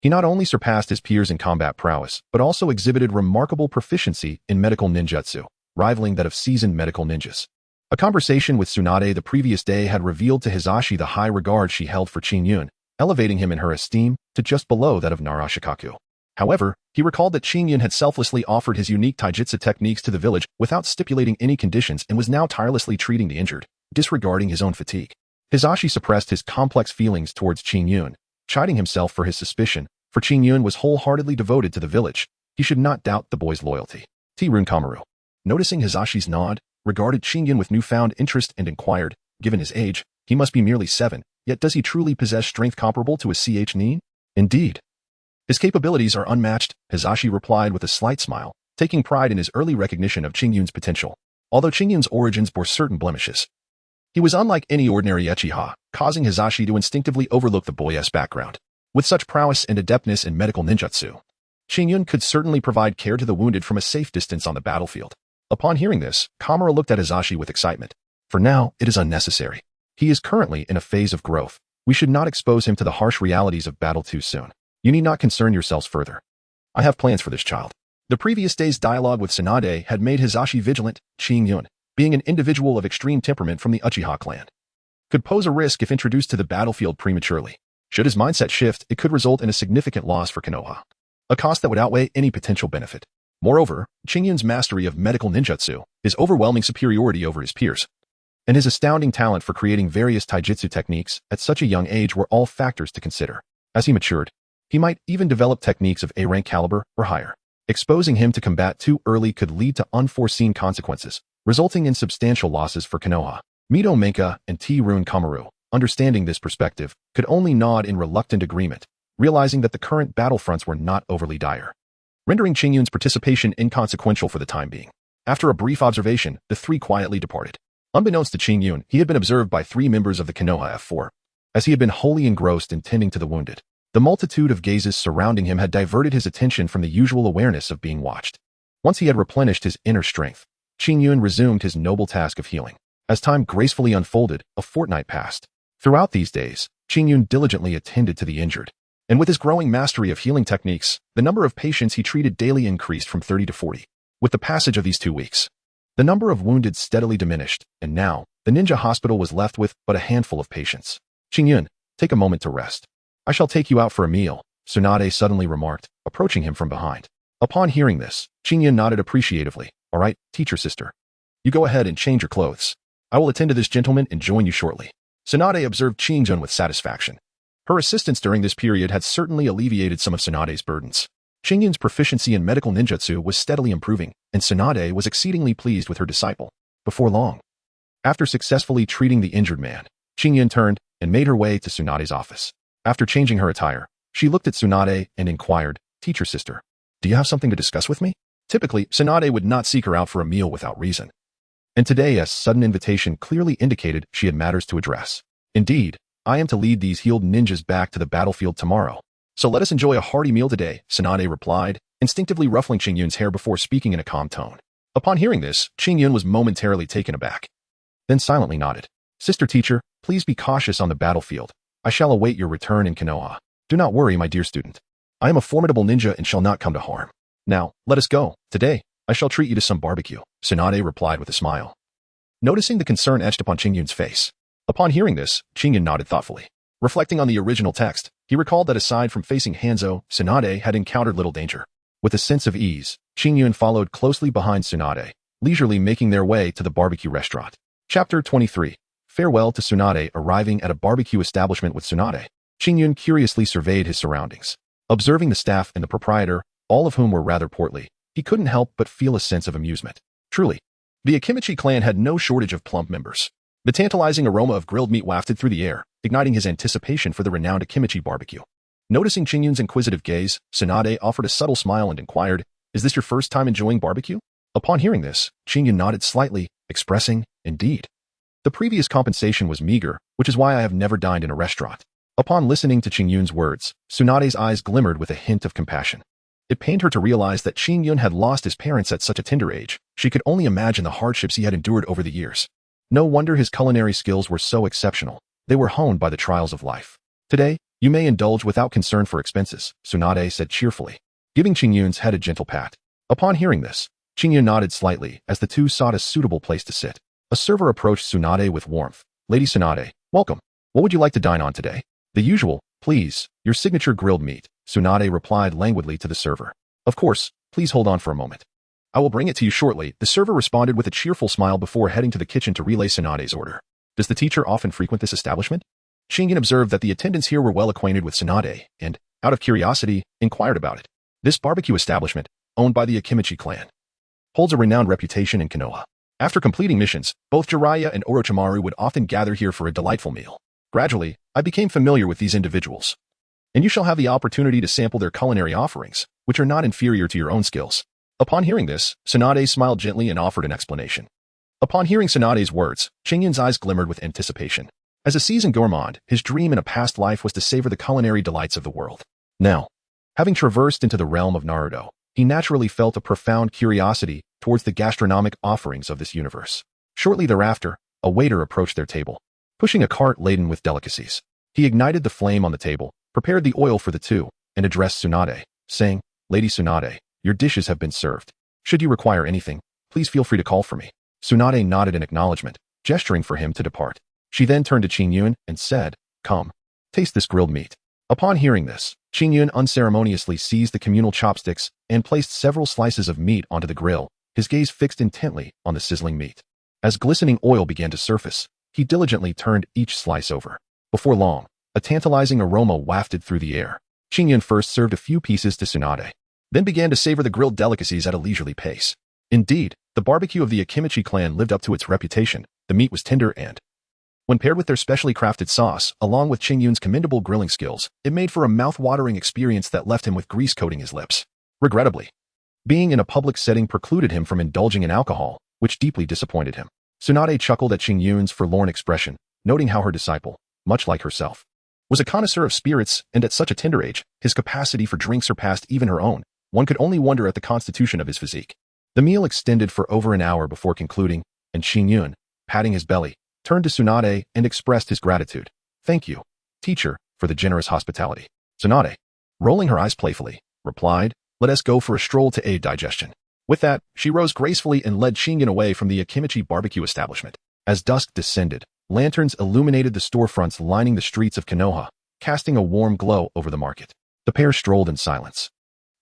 He not only surpassed his peers in combat prowess, but also exhibited remarkable proficiency in medical ninjutsu, rivaling that of seasoned medical ninjas. A conversation with Sunade the previous day had revealed to Hizashi the high regard she held for Xingyun, elevating him in her esteem to just below that of Narashikaku. However, he recalled that Xingyun had selflessly offered his unique taijutsu techniques to the village without stipulating any conditions and was now tirelessly treating the injured, disregarding his own fatigue. Hizashi suppressed his complex feelings towards Xingyun, chiding himself for his suspicion, for Xingyun was wholeheartedly devoted to the village. He should not doubt the boy's loyalty. T-Rune Kamaru, noticing Hizashi's nod, regarded Xingyun with newfound interest and inquired, given his age, he must be merely 7, yet does he truly possess strength comparable to a nin? Indeed. His capabilities are unmatched, Hizashi replied with a slight smile, taking pride in his early recognition of Xingyun's potential. Although Xingyun's origins bore certain blemishes, he was unlike any ordinary Uchiha, causing Hizashi to instinctively overlook the boy's background. With such prowess and adeptness in medical ninjutsu, Xingyun could certainly provide care to the wounded from a safe distance on the battlefield. Upon hearing this, Kamaru looked at Hizashi with excitement. For now, it is unnecessary. He is currently in a phase of growth. We should not expose him to the harsh realities of battle too soon. You need not concern yourselves further. I have plans for this child. The previous day's dialogue with Sunade had made Hizashi vigilant. Xingyun, being an individual of extreme temperament from the Uchiha clan, could pose a risk if introduced to the battlefield prematurely. Should his mindset shift, it could result in a significant loss for Konoha, a cost that would outweigh any potential benefit. Moreover, Xingyun's mastery of medical ninjutsu, his overwhelming superiority over his peers, and his astounding talent for creating various taijutsu techniques at such a young age were all factors to consider. As he matured, he might even develop techniques of A-rank caliber or higher. Exposing him to combat too early could lead to unforeseen consequences, resulting in substantial losses for Konoha. Mito Menka and T-Rune Kamaru, understanding this perspective, could only nod in reluctant agreement, realizing that the current battlefronts were not overly dire, rendering Xingyun's participation inconsequential for the time being. After a brief observation, the three quietly departed. Unbeknownst to Xingyun, he had been observed by 3 members of the Konoha F4, as he had been wholly engrossed in tending to the wounded. The multitude of gazes surrounding him had diverted his attention from the usual awareness of being watched. Once he had replenished his inner strength, Xingyun resumed his noble task of healing. As time gracefully unfolded, a fortnight passed. Throughout these days, Xingyun diligently attended to the injured, And with his growing mastery of healing techniques, the number of patients he treated daily increased from 30 to 40. With the passage of these 2 weeks, the number of wounded steadily diminished, and now, the ninja hospital was left with but a handful of patients. Qingyun, take a moment to rest. I shall take you out for a meal, Sunade suddenly remarked, approaching him from behind. Upon hearing this, Qingyun nodded appreciatively. All right, teacher sister. You go ahead and change your clothes. I will attend to this gentleman and join you shortly. Sunade observed Qingyun with satisfaction. Her assistance during this period had certainly alleviated some of Sunade's burdens. Qingyun's proficiency in medical ninjutsu was steadily improving, and Sunade was exceedingly pleased with her disciple. Before long, after successfully treating the injured man, Qingyun turned and made her way to Sunade's office. After changing her attire, she looked at Sunade and inquired, Teacher sister, do you have something to discuss with me? Typically, Sunade would not seek her out for a meal without reason. And today a sudden invitation clearly indicated she had matters to address. Indeed, I am to lead these healed ninjas back to the battlefield tomorrow. So let us enjoy a hearty meal today, Sunade replied, instinctively ruffling Qingyun's hair before speaking in a calm tone. Upon hearing this, Qingyun was momentarily taken aback. Then silently nodded. Sister teacher, please be cautious on the battlefield. I shall await your return in Konoha. Do not worry, my dear student. I am a formidable ninja and shall not come to harm. Now, let us go. Today, I shall treat you to some barbecue, Sunade replied with a smile. Noticing the concern etched upon Qingyun's face. Upon hearing this, Qingyun nodded thoughtfully. Reflecting on the original text, he recalled that aside from facing Hanzo, Sunade had encountered little danger. With a sense of ease, Qingyun followed closely behind Sunade, leisurely making their way to the barbecue restaurant. Chapter 23. Farewell to Sunade. Arriving at a barbecue establishment with Sunade, Qingyun curiously surveyed his surroundings. Observing the staff and the proprietor, all of whom were rather portly, he couldn't help but feel a sense of amusement. Truly, the Akimichi clan had no shortage of plump members. The tantalizing aroma of grilled meat wafted through the air, igniting his anticipation for the renowned Akimichi barbecue. Noticing Qingyun's inquisitive gaze, Sunade offered a subtle smile and inquired, Is this your first time enjoying barbecue? Upon hearing this, Qingyun nodded slightly, expressing, Indeed. The previous compensation was meager, which is why I have never dined in a restaurant. Upon listening to Qingyun's words, Sunade's eyes glimmered with a hint of compassion. It pained her to realize that Qingyun had lost his parents at such a tender age. She could only imagine the hardships he had endured over the years. No wonder his culinary skills were so exceptional. They were honed by the trials of life. Today, you may indulge without concern for expenses, Sunade said cheerfully, giving Qingyun's head a gentle pat. Upon hearing this, Qingyun nodded slightly as the two sought a suitable place to sit. A server approached Sunade with warmth. Lady Sunade, welcome. What would you like to dine on today? The usual, please, your signature grilled meat, Sunade replied languidly to the server. Of course, please hold on for a moment. I will bring it to you shortly, the server responded with a cheerful smile before heading to the kitchen to relay Sunade's order. Does the teacher often frequent this establishment? Qingyun observed that the attendants here were well acquainted with Sunade and, out of curiosity, inquired about it. This barbecue establishment, owned by the Akimichi clan, holds a renowned reputation in Konoha. After completing missions, both Jiraiya and Orochimaru would often gather here for a delightful meal. Gradually, I became familiar with these individuals, and you shall have the opportunity to sample their culinary offerings, which are not inferior to your own skills. Upon hearing this, Sunade smiled gently and offered an explanation. Upon hearing Sunade's words, Qingyun's eyes glimmered with anticipation. As a seasoned gourmand, his dream in a past life was to savor the culinary delights of the world. Now, having traversed into the realm of Naruto, he naturally felt a profound curiosity towards the gastronomic offerings of this universe. Shortly thereafter, a waiter approached their table, pushing a cart laden with delicacies. He ignited the flame on the table, prepared the oil for the two, and addressed Sunade, saying, Lady Sunade, your dishes have been served. Should you require anything, please feel free to call for me. Sunade nodded in acknowledgement, gesturing for him to depart. She then turned to Qingyun and said, Come, taste this grilled meat. Upon hearing this, Qingyun unceremoniously seized the communal chopsticks and placed several slices of meat onto the grill, his gaze fixed intently on the sizzling meat. As glistening oil began to surface, he diligently turned each slice over. Before long, a tantalizing aroma wafted through the air. Qingyun first served a few pieces to Sunade, then began to savor the grilled delicacies at a leisurely pace. Indeed, the barbecue of the Akimichi clan lived up to its reputation. The meat was tender and, when paired with their specially crafted sauce, along with Qingyun's commendable grilling skills, it made for a mouth-watering experience that left him with grease coating his lips. Regrettably, being in a public setting precluded him from indulging in alcohol, which deeply disappointed him. Sunade chuckled at Qingyun's forlorn expression, noting how her disciple, much like herself, was a connoisseur of spirits, and at such a tender age, his capacity for drink surpassed even her own. One could only wonder at the constitution of his physique. The meal extended for over an hour before concluding, and Qingyun, patting his belly, turned to Sunade and expressed his gratitude. Thank you, teacher, for the generous hospitality. Sunade, rolling her eyes playfully, replied, "Let us go for a stroll to aid digestion." With that, she rose gracefully and led Shingen away from the Akimichi barbecue establishment. As dusk descended, lanterns illuminated the storefronts lining the streets of Konoha, casting a warm glow over the market. The pair strolled in silence,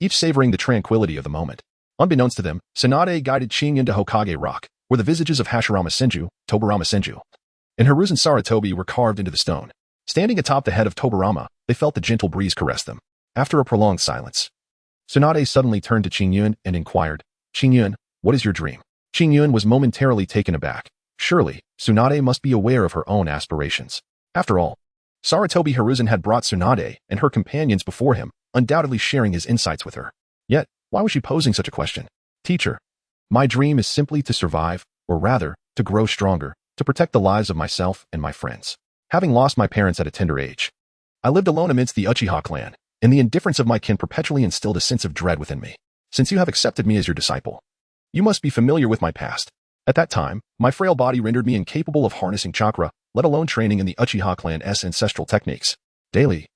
each savoring the tranquility of the moment. Unbeknownst to them, Sunade guided Shingen to Hokage Rock, where the visages of Hashirama Senju, Tobarama Senju, and Hiruzen Sarutobi were carved into the stone. Standing atop the head of Tobarama, they felt the gentle breeze caress them. After a prolonged silence, Sunade suddenly turned to Qingyun and inquired, "Qingyun, what is your dream?" Qingyun was momentarily taken aback. Surely, Sunade must be aware of her own aspirations. After all, Sarutobi Hiruzen had brought Sunade and her companions before him, undoubtedly sharing his insights with her. Yet, why was she posing such a question? "Teacher, my dream is simply to survive, or rather, to grow stronger, to protect the lives of myself and my friends. Having lost my parents at a tender age, I lived alone amidst the Uchiha clan, and the indifference of my kin perpetually instilled a sense of dread within me. Since you have accepted me as your disciple, you must be familiar with my past. At that time, my frail body rendered me incapable of harnessing chakra, let alone training in the Uchiha clan's ancestral techniques. Daily,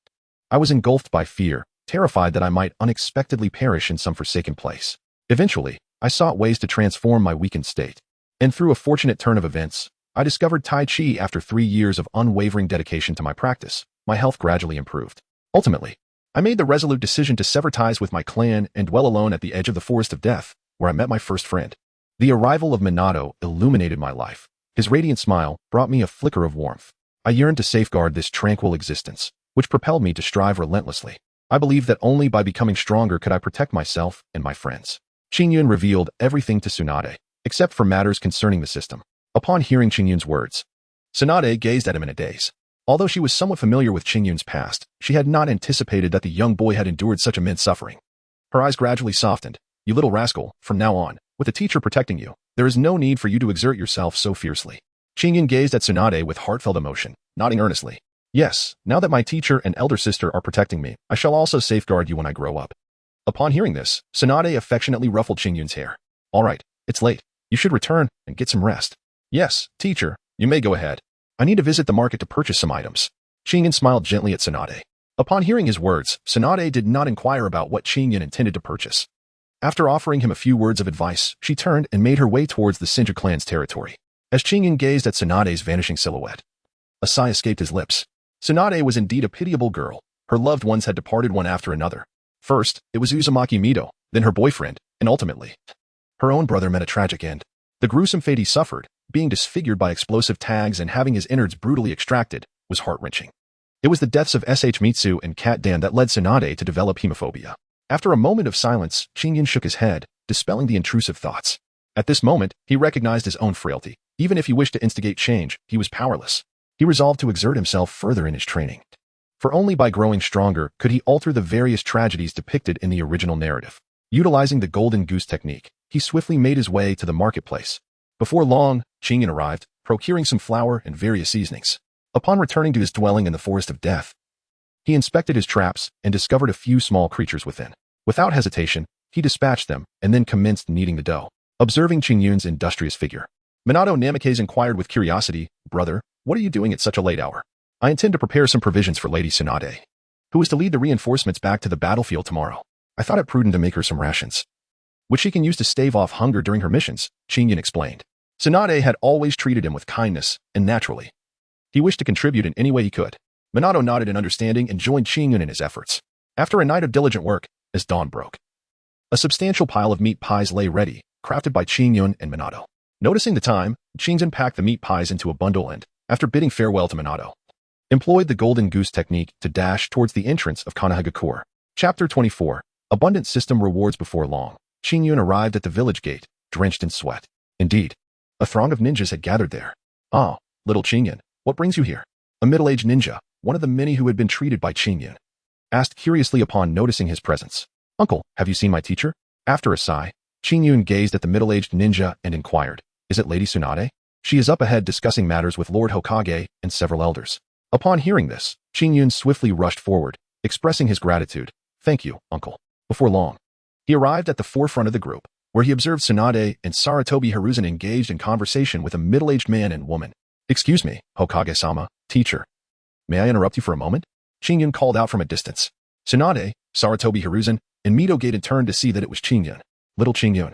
I was engulfed by fear, terrified that I might unexpectedly perish in some forsaken place. Eventually, I sought ways to transform my weakened state. And through a fortunate turn of events, I discovered Tai Chi. After 3 years of unwavering dedication to my practice, my health gradually improved. Ultimately, I made the resolute decision to sever ties with my clan and dwell alone at the edge of the forest of death, where I met my first friend. The arrival of Minato illuminated my life. His radiant smile brought me a flicker of warmth. I yearned to safeguard this tranquil existence, which propelled me to strive relentlessly. I believed that only by becoming stronger could I protect myself and my friends. Qingyun revealed everything to Sunade, except for matters concerning the system. Upon hearing Qingyun's words, Sunade gazed at him in a daze. Although she was somewhat familiar with Qingyun's past, she had not anticipated that the young boy had endured such immense suffering. Her eyes gradually softened. "You little rascal, from now on, with a teacher protecting you, there is no need for you to exert yourself so fiercely." Qingyun gazed at Sunade with heartfelt emotion, nodding earnestly. "Yes, now that my teacher and elder sister are protecting me, I shall also safeguard you when I grow up." Upon hearing this, Sunade affectionately ruffled Qingyun's hair. "All right, it's late. You should return and get some rest." "Yes, teacher, you may go ahead. I need to visit the market to purchase some items." Qingyun smiled gently at Sunade. Upon hearing his words, Sunade did not inquire about what Qingyun intended to purchase. After offering him a few words of advice, she turned and made her way towards the Senju clan's territory. As Qingyun gazed at Sunade's vanishing silhouette, a sigh escaped his lips. Sunade was indeed a pitiable girl. Her loved ones had departed one after another. First, it was Uzumaki Mido, then her boyfriend, and ultimately, her own brother met a tragic end. The gruesome fate he suffered, being disfigured by explosive tags and having his innards brutally extracted, was heart-wrenching. It was the deaths of S.H. Mitsu and Cat Dan that led Sunade to develop hemophobia. After a moment of silence, Qingyun shook his head, dispelling the intrusive thoughts. At this moment, he recognized his own frailty. Even if he wished to instigate change, he was powerless. He resolved to exert himself further in his training. For only by growing stronger could he alter the various tragedies depicted in the original narrative. Utilizing the golden goose technique, he swiftly made his way to the marketplace. Before long, Qingyun arrived, procuring some flour and various seasonings. Upon returning to his dwelling in the forest of death, he inspected his traps and discovered a few small creatures within. Without hesitation, he dispatched them and then commenced kneading the dough. Observing Qingyun's industrious figure, Minato Namikaze inquired with curiosity, "Brother, what are you doing at such a late hour?" "I intend to prepare some provisions for Lady Sunade, who is to lead the reinforcements back to the battlefield tomorrow. I thought it prudent to make her some rations, which she can use to stave off hunger during her missions," Qingyun explained. Sunade had always treated him with kindness, and naturally, he wished to contribute in any way he could. Minato nodded in understanding and joined Qingyun in his efforts. After a night of diligent work, as dawn broke, a substantial pile of meat pies lay ready, crafted by Qingyun and Minato. Noticing the time, Qingyun packed the meat pies into a bundle and, after bidding farewell to Minato, employed the golden goose technique to dash towards the entrance of Konohagakure. Chapter 24. Abundant System Rewards. Before long, Qingyun arrived at the village gate, drenched in sweat. Indeed, a throng of ninjas had gathered there. "Ah, little Qingyun, what brings you here?" A middle-aged ninja, one of the many who had been treated by Qingyun, asked curiously upon noticing his presence. "Uncle, have you seen my teacher?" After a sigh, Qingyun gazed at the middle-aged ninja and inquired, "Is it Lady Sunade? She is up ahead discussing matters with Lord Hokage and several elders." Upon hearing this, Qingyun swiftly rushed forward, expressing his gratitude. "Thank you, uncle." Before long, he arrived at the forefront of the group, where he observed Sunade and Sarutobi Hiruzen engaged in conversation with a middle-aged man and woman. "Excuse me, Hokage-sama, teacher. May I interrupt you for a moment?" Qingyun called out from a distance. Sunade, Sarutobi Hiruzen, and Mito Gaiden turned to see that it was Qingyun. Little Qingyun,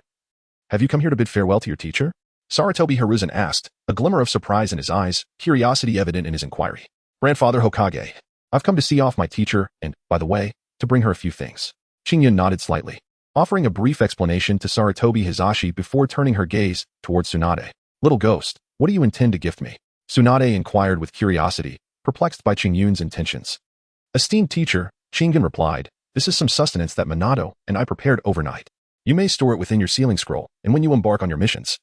have you come here to bid farewell to your teacher? Sarutobi Hiruzen asked, a glimmer of surprise in his eyes, curiosity evident in his inquiry. Grandfather Hokage, I've come to see off my teacher and, by the way, to bring her a few things. Qingyun nodded slightly, offering a brief explanation to Sarutobi Hizashi before turning her gaze towards Sunade. Little ghost, what do you intend to gift me? Sunade inquired with curiosity, perplexed by Qingyun's intentions. Esteemed teacher, Qingyun replied, this is some sustenance that Minato and I prepared overnight. You may store it within your sealing scroll, and when you embark on your missions,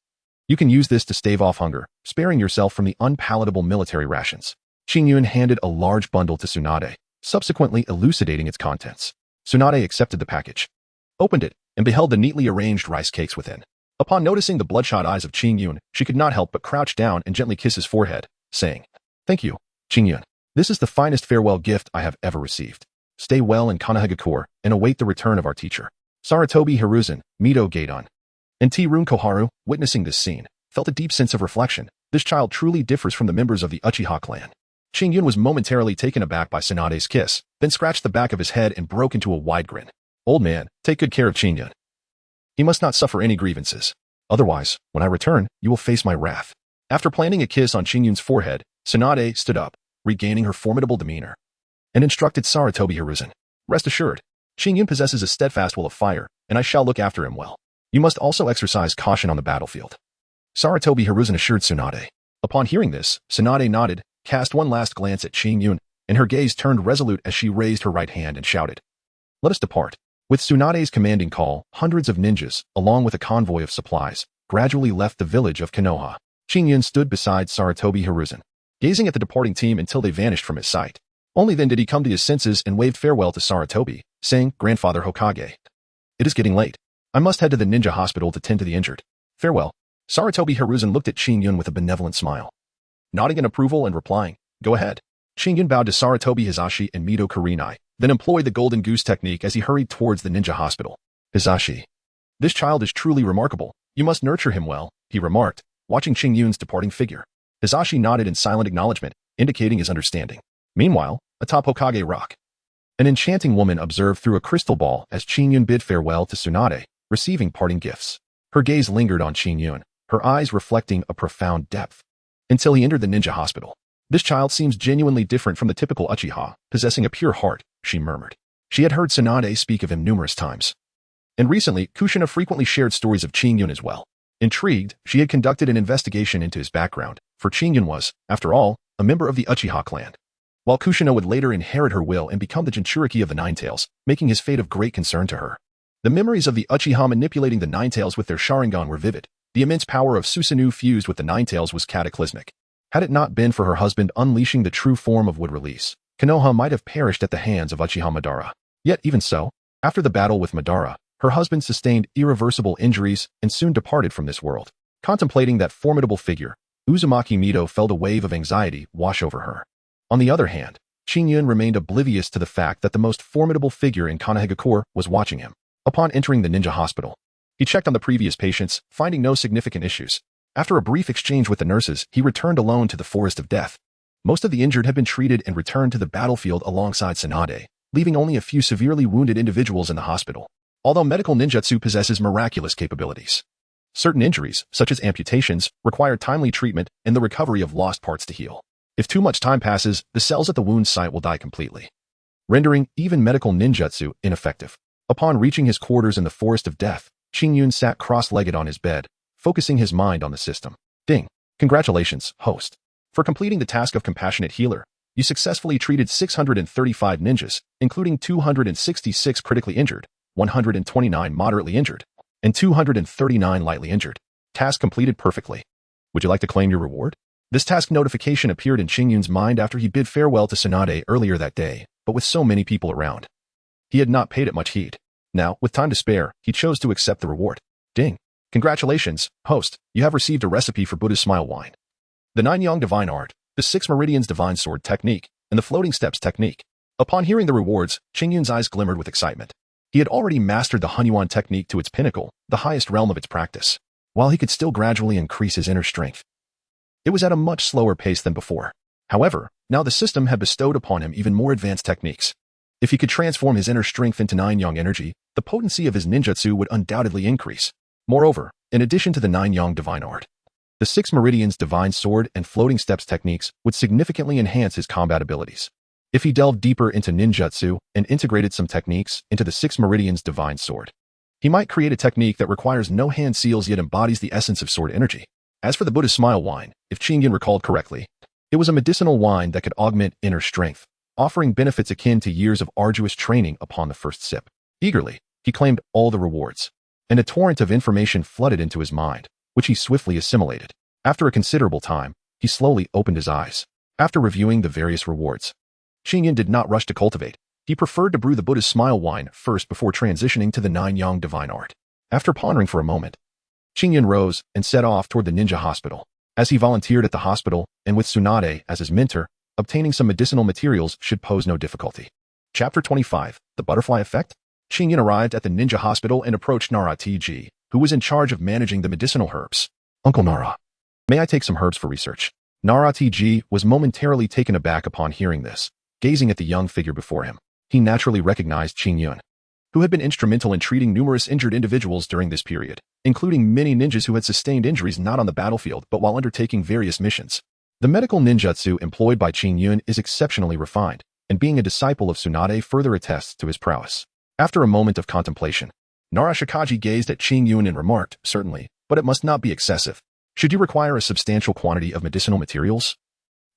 you can use this to stave off hunger, sparing yourself from the unpalatable military rations. Qingyun handed a large bundle to Sunade, subsequently elucidating its contents. Sunade accepted the package, opened it, and beheld the neatly arranged rice cakes within. Upon noticing the bloodshot eyes of Qingyun, she could not help but crouch down and gently kiss his forehead, saying, Thank you, Qingyun. This is the finest farewell gift I have ever received. Stay well in Konohagakure and await the return of our teacher. Sarutobi Hiruzen, Mito Gaiden, and T-Rune Koharu, witnessing this scene, felt a deep sense of reflection. This child truly differs from the members of the Uchiha clan. Qingyun was momentarily taken aback by Sunade's kiss, then scratched the back of his head and broke into a wide grin. Old man, take good care of Qingyun. He must not suffer any grievances. Otherwise, when I return, you will face my wrath. After planting a kiss on Qingyun's forehead, Sunade stood up, regaining her formidable demeanor, and instructed Sarutobi Hiruzen. Rest assured, Qingyun possesses a steadfast will of fire, and I shall look after him well. You must also exercise caution on the battlefield. Sarutobi Hiruzen assured Sunade. Upon hearing this, Sunade nodded, cast one last glance at Qingyun, and her gaze turned resolute as she raised her right hand and shouted, Let us depart. With Sunade's commanding call, hundreds of ninjas, along with a convoy of supplies, gradually left the village of Konoha. Qingyun stood beside Sarutobi Hiruzen, gazing at the departing team until they vanished from his sight. Only then did he come to his senses and waved farewell to Sarutobi, saying, Grandfather Hokage, it is getting late. I must head to the ninja hospital to tend to the injured. Farewell. Sarutobi Hiruzen looked at Qingyun with a benevolent smile, nodding in approval and replying, Go ahead. Qingyun bowed to Sarutobi Hizashi and Mito Kurinai, then employed the golden goose technique as he hurried towards the ninja hospital. Hizashi, this child is truly remarkable. You must nurture him well, he remarked, watching Qingyun's departing figure. Hizashi nodded in silent acknowledgement, indicating his understanding. Meanwhile, atop Hokage Rock, an enchanting woman observed through a crystal ball as Qingyun bid farewell to Sunade, receiving parting gifts. Her gaze lingered on Qingyun, her eyes reflecting a profound depth, until he entered the ninja hospital. This child seems genuinely different from the typical Uchiha, possessing a pure heart, she murmured. She had heard Sunade speak of him numerous times, and recently Kushina frequently shared stories of Qingyun as well. Intrigued, she had conducted an investigation into his background, for Qingyun was, after all, a member of the Uchiha clan. While Kushina would later inherit her will and become the Jinchuriki of the Ninetales, making his fate of great concern to her. The memories of the Uchiha manipulating the Ninetales with their Sharingan were vivid. The immense power of Susanoo fused with the Ninetales was cataclysmic. Had it not been for her husband unleashing the true form of Wood Release, Konoha might have perished at the hands of Uchiha Madara. Yet even so, after the battle with Madara, her husband sustained irreversible injuries and soon departed from this world. Contemplating that formidable figure, Uzumaki Mito felt a wave of anxiety wash over her. On the other hand, Qingyun remained oblivious to the fact that the most formidable figure in Konohagakure was watching him. Upon entering the ninja hospital, he checked on the previous patients, finding no significant issues. After a brief exchange with the nurses, he returned alone to the Forest of Death. Most of the injured had been treated and returned to the battlefield alongside Sunade, leaving only a few severely wounded individuals in the hospital. Although medical ninjutsu possesses miraculous capabilities, certain injuries, such as amputations, require timely treatment and the recovery of lost parts to heal. If too much time passes, the cells at the wound site will die completely, rendering even medical ninjutsu ineffective. Upon reaching his quarters in the Forest of Death, Qingyun sat cross-legged on his bed, focusing his mind on the system. Ding! Congratulations, host. For completing the task of compassionate healer, you successfully treated 635 ninjas, including 266 critically injured, 129 moderately injured, and 239 lightly injured. Task completed perfectly. Would you like to claim your reward? This task notification appeared in Qingyun's mind after he bid farewell to Sunade earlier that day, but with so many people around, he had not paid it much heed. Now, with time to spare, he chose to accept the reward. Ding! Congratulations, host, you have received a recipe for Buddha's Smile Wine, the 9-Yang Divine Art, the 6 Meridians Divine Sword Technique, and the Floating Steps Technique. Upon hearing the rewards, Qingyun's eyes glimmered with excitement. He had already mastered the Hunyuan technique to its pinnacle, the highest realm of its practice, while he could still gradually increase his inner strength. It was at a much slower pace than before. However, now the system had bestowed upon him even more advanced techniques. If he could transform his inner strength into 9-yang energy, the potency of his ninjutsu would undoubtedly increase. Moreover, in addition to the 9-yang divine art, the 6 meridians divine sword and floating steps techniques would significantly enhance his combat abilities. If he delved deeper into ninjutsu and integrated some techniques into the 6 meridians divine sword, he might create a technique that requires no hand seals yet embodies the essence of sword energy. As for the Buddha's smile wine, if Qingyan recalled correctly, it was a medicinal wine that could augment inner strength, offering benefits akin to years of arduous training upon the first sip. Eagerly, he claimed all the rewards, and a torrent of information flooded into his mind, which he swiftly assimilated. After a considerable time, he slowly opened his eyes. After reviewing the various rewards, Qingyan did not rush to cultivate. He preferred to brew the Buddha's smile wine first before transitioning to the 9-yang divine art. After pondering for a moment, Qingyan rose and set off toward the ninja hospital. As he volunteered at the hospital, and with Sunade as his mentor, obtaining some medicinal materials should pose no difficulty. Chapter 25, The Butterfly Effect? Qingyan arrived at the ninja hospital and approached Nara TG, who was in charge of managing the medicinal herbs. Uncle Nara, may I take some herbs for research? Nara TG was momentarily taken aback upon hearing this, gazing at the young figure before him. He naturally recognized Qingyan, who had been instrumental in treating numerous injured individuals during this period, including many ninjas who had sustained injuries not on the battlefield but while undertaking various missions. The medical ninjutsu employed by Qingyan is exceptionally refined, and being a disciple of Sunade further attests to his prowess. After a moment of contemplation, Nara Shikaji gazed at Qingyan and remarked, certainly, but it must not be excessive. Should you require a substantial quantity of medicinal materials,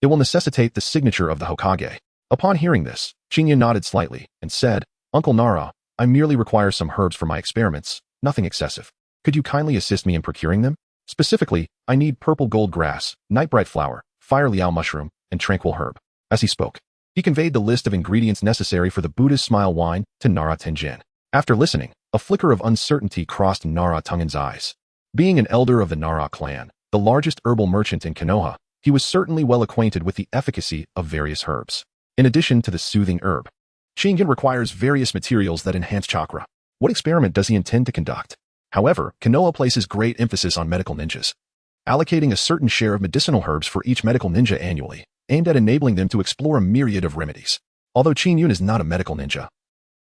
it will necessitate the signature of the Hokage. Upon hearing this, Qingyan nodded slightly and said, Uncle Nara, I merely require some herbs for my experiments, nothing excessive. Could you kindly assist me in procuring them? Specifically, I need purple gold grass, nightbright flower, fire liao mushroom, and tranquil herb. As he spoke, he conveyed the list of ingredients necessary for the Buddha's smile wine to Nara Tenjin. After listening, a flicker of uncertainty crossed Nara Tenjin's eyes. Being an elder of the Nara clan, the largest herbal merchant in Konoha, he was certainly well acquainted with the efficacy of various herbs. In addition to the soothing herb, Qingyan requires various materials that enhance chakra. What experiment does he intend to conduct? However, Konoha places great emphasis on medical ninjas, allocating a certain share of medicinal herbs for each medical ninja annually, aimed at enabling them to explore a myriad of remedies. Although Qingyan is not a medical ninja,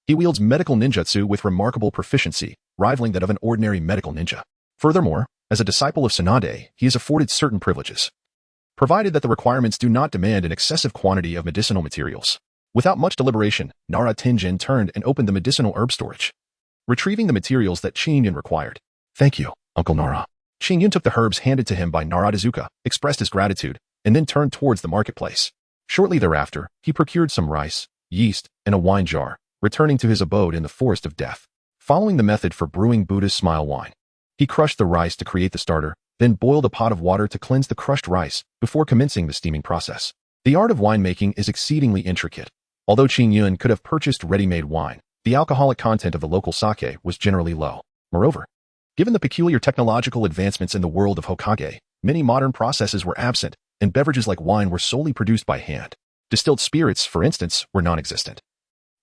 he wields medical ninjutsu with remarkable proficiency, rivaling that of an ordinary medical ninja. Furthermore, as a disciple of Sunade, he is afforded certain privileges, provided that the requirements do not demand an excessive quantity of medicinal materials. Without much deliberation, Nara Tenjin turned and opened the medicinal herb storage, retrieving the materials that Qingyan required. Thank you, Uncle Nara. Qingyan took the herbs handed to him by Nara Tezuka, expressed his gratitude, and then turned towards the marketplace. Shortly thereafter, he procured some rice, yeast, and a wine jar, returning to his abode in the Forest of Death. Following the method for brewing Buddha's smile wine, he crushed the rice to create the starter, then boiled a pot of water to cleanse the crushed rice before commencing the steaming process. The art of winemaking is exceedingly intricate. Although Qingyan could have purchased ready-made wine, the alcoholic content of the local sake was generally low. Moreover, given the peculiar technological advancements in the world of Hokage, many modern processes were absent, and beverages like wine were solely produced by hand. Distilled spirits, for instance, were non-existent.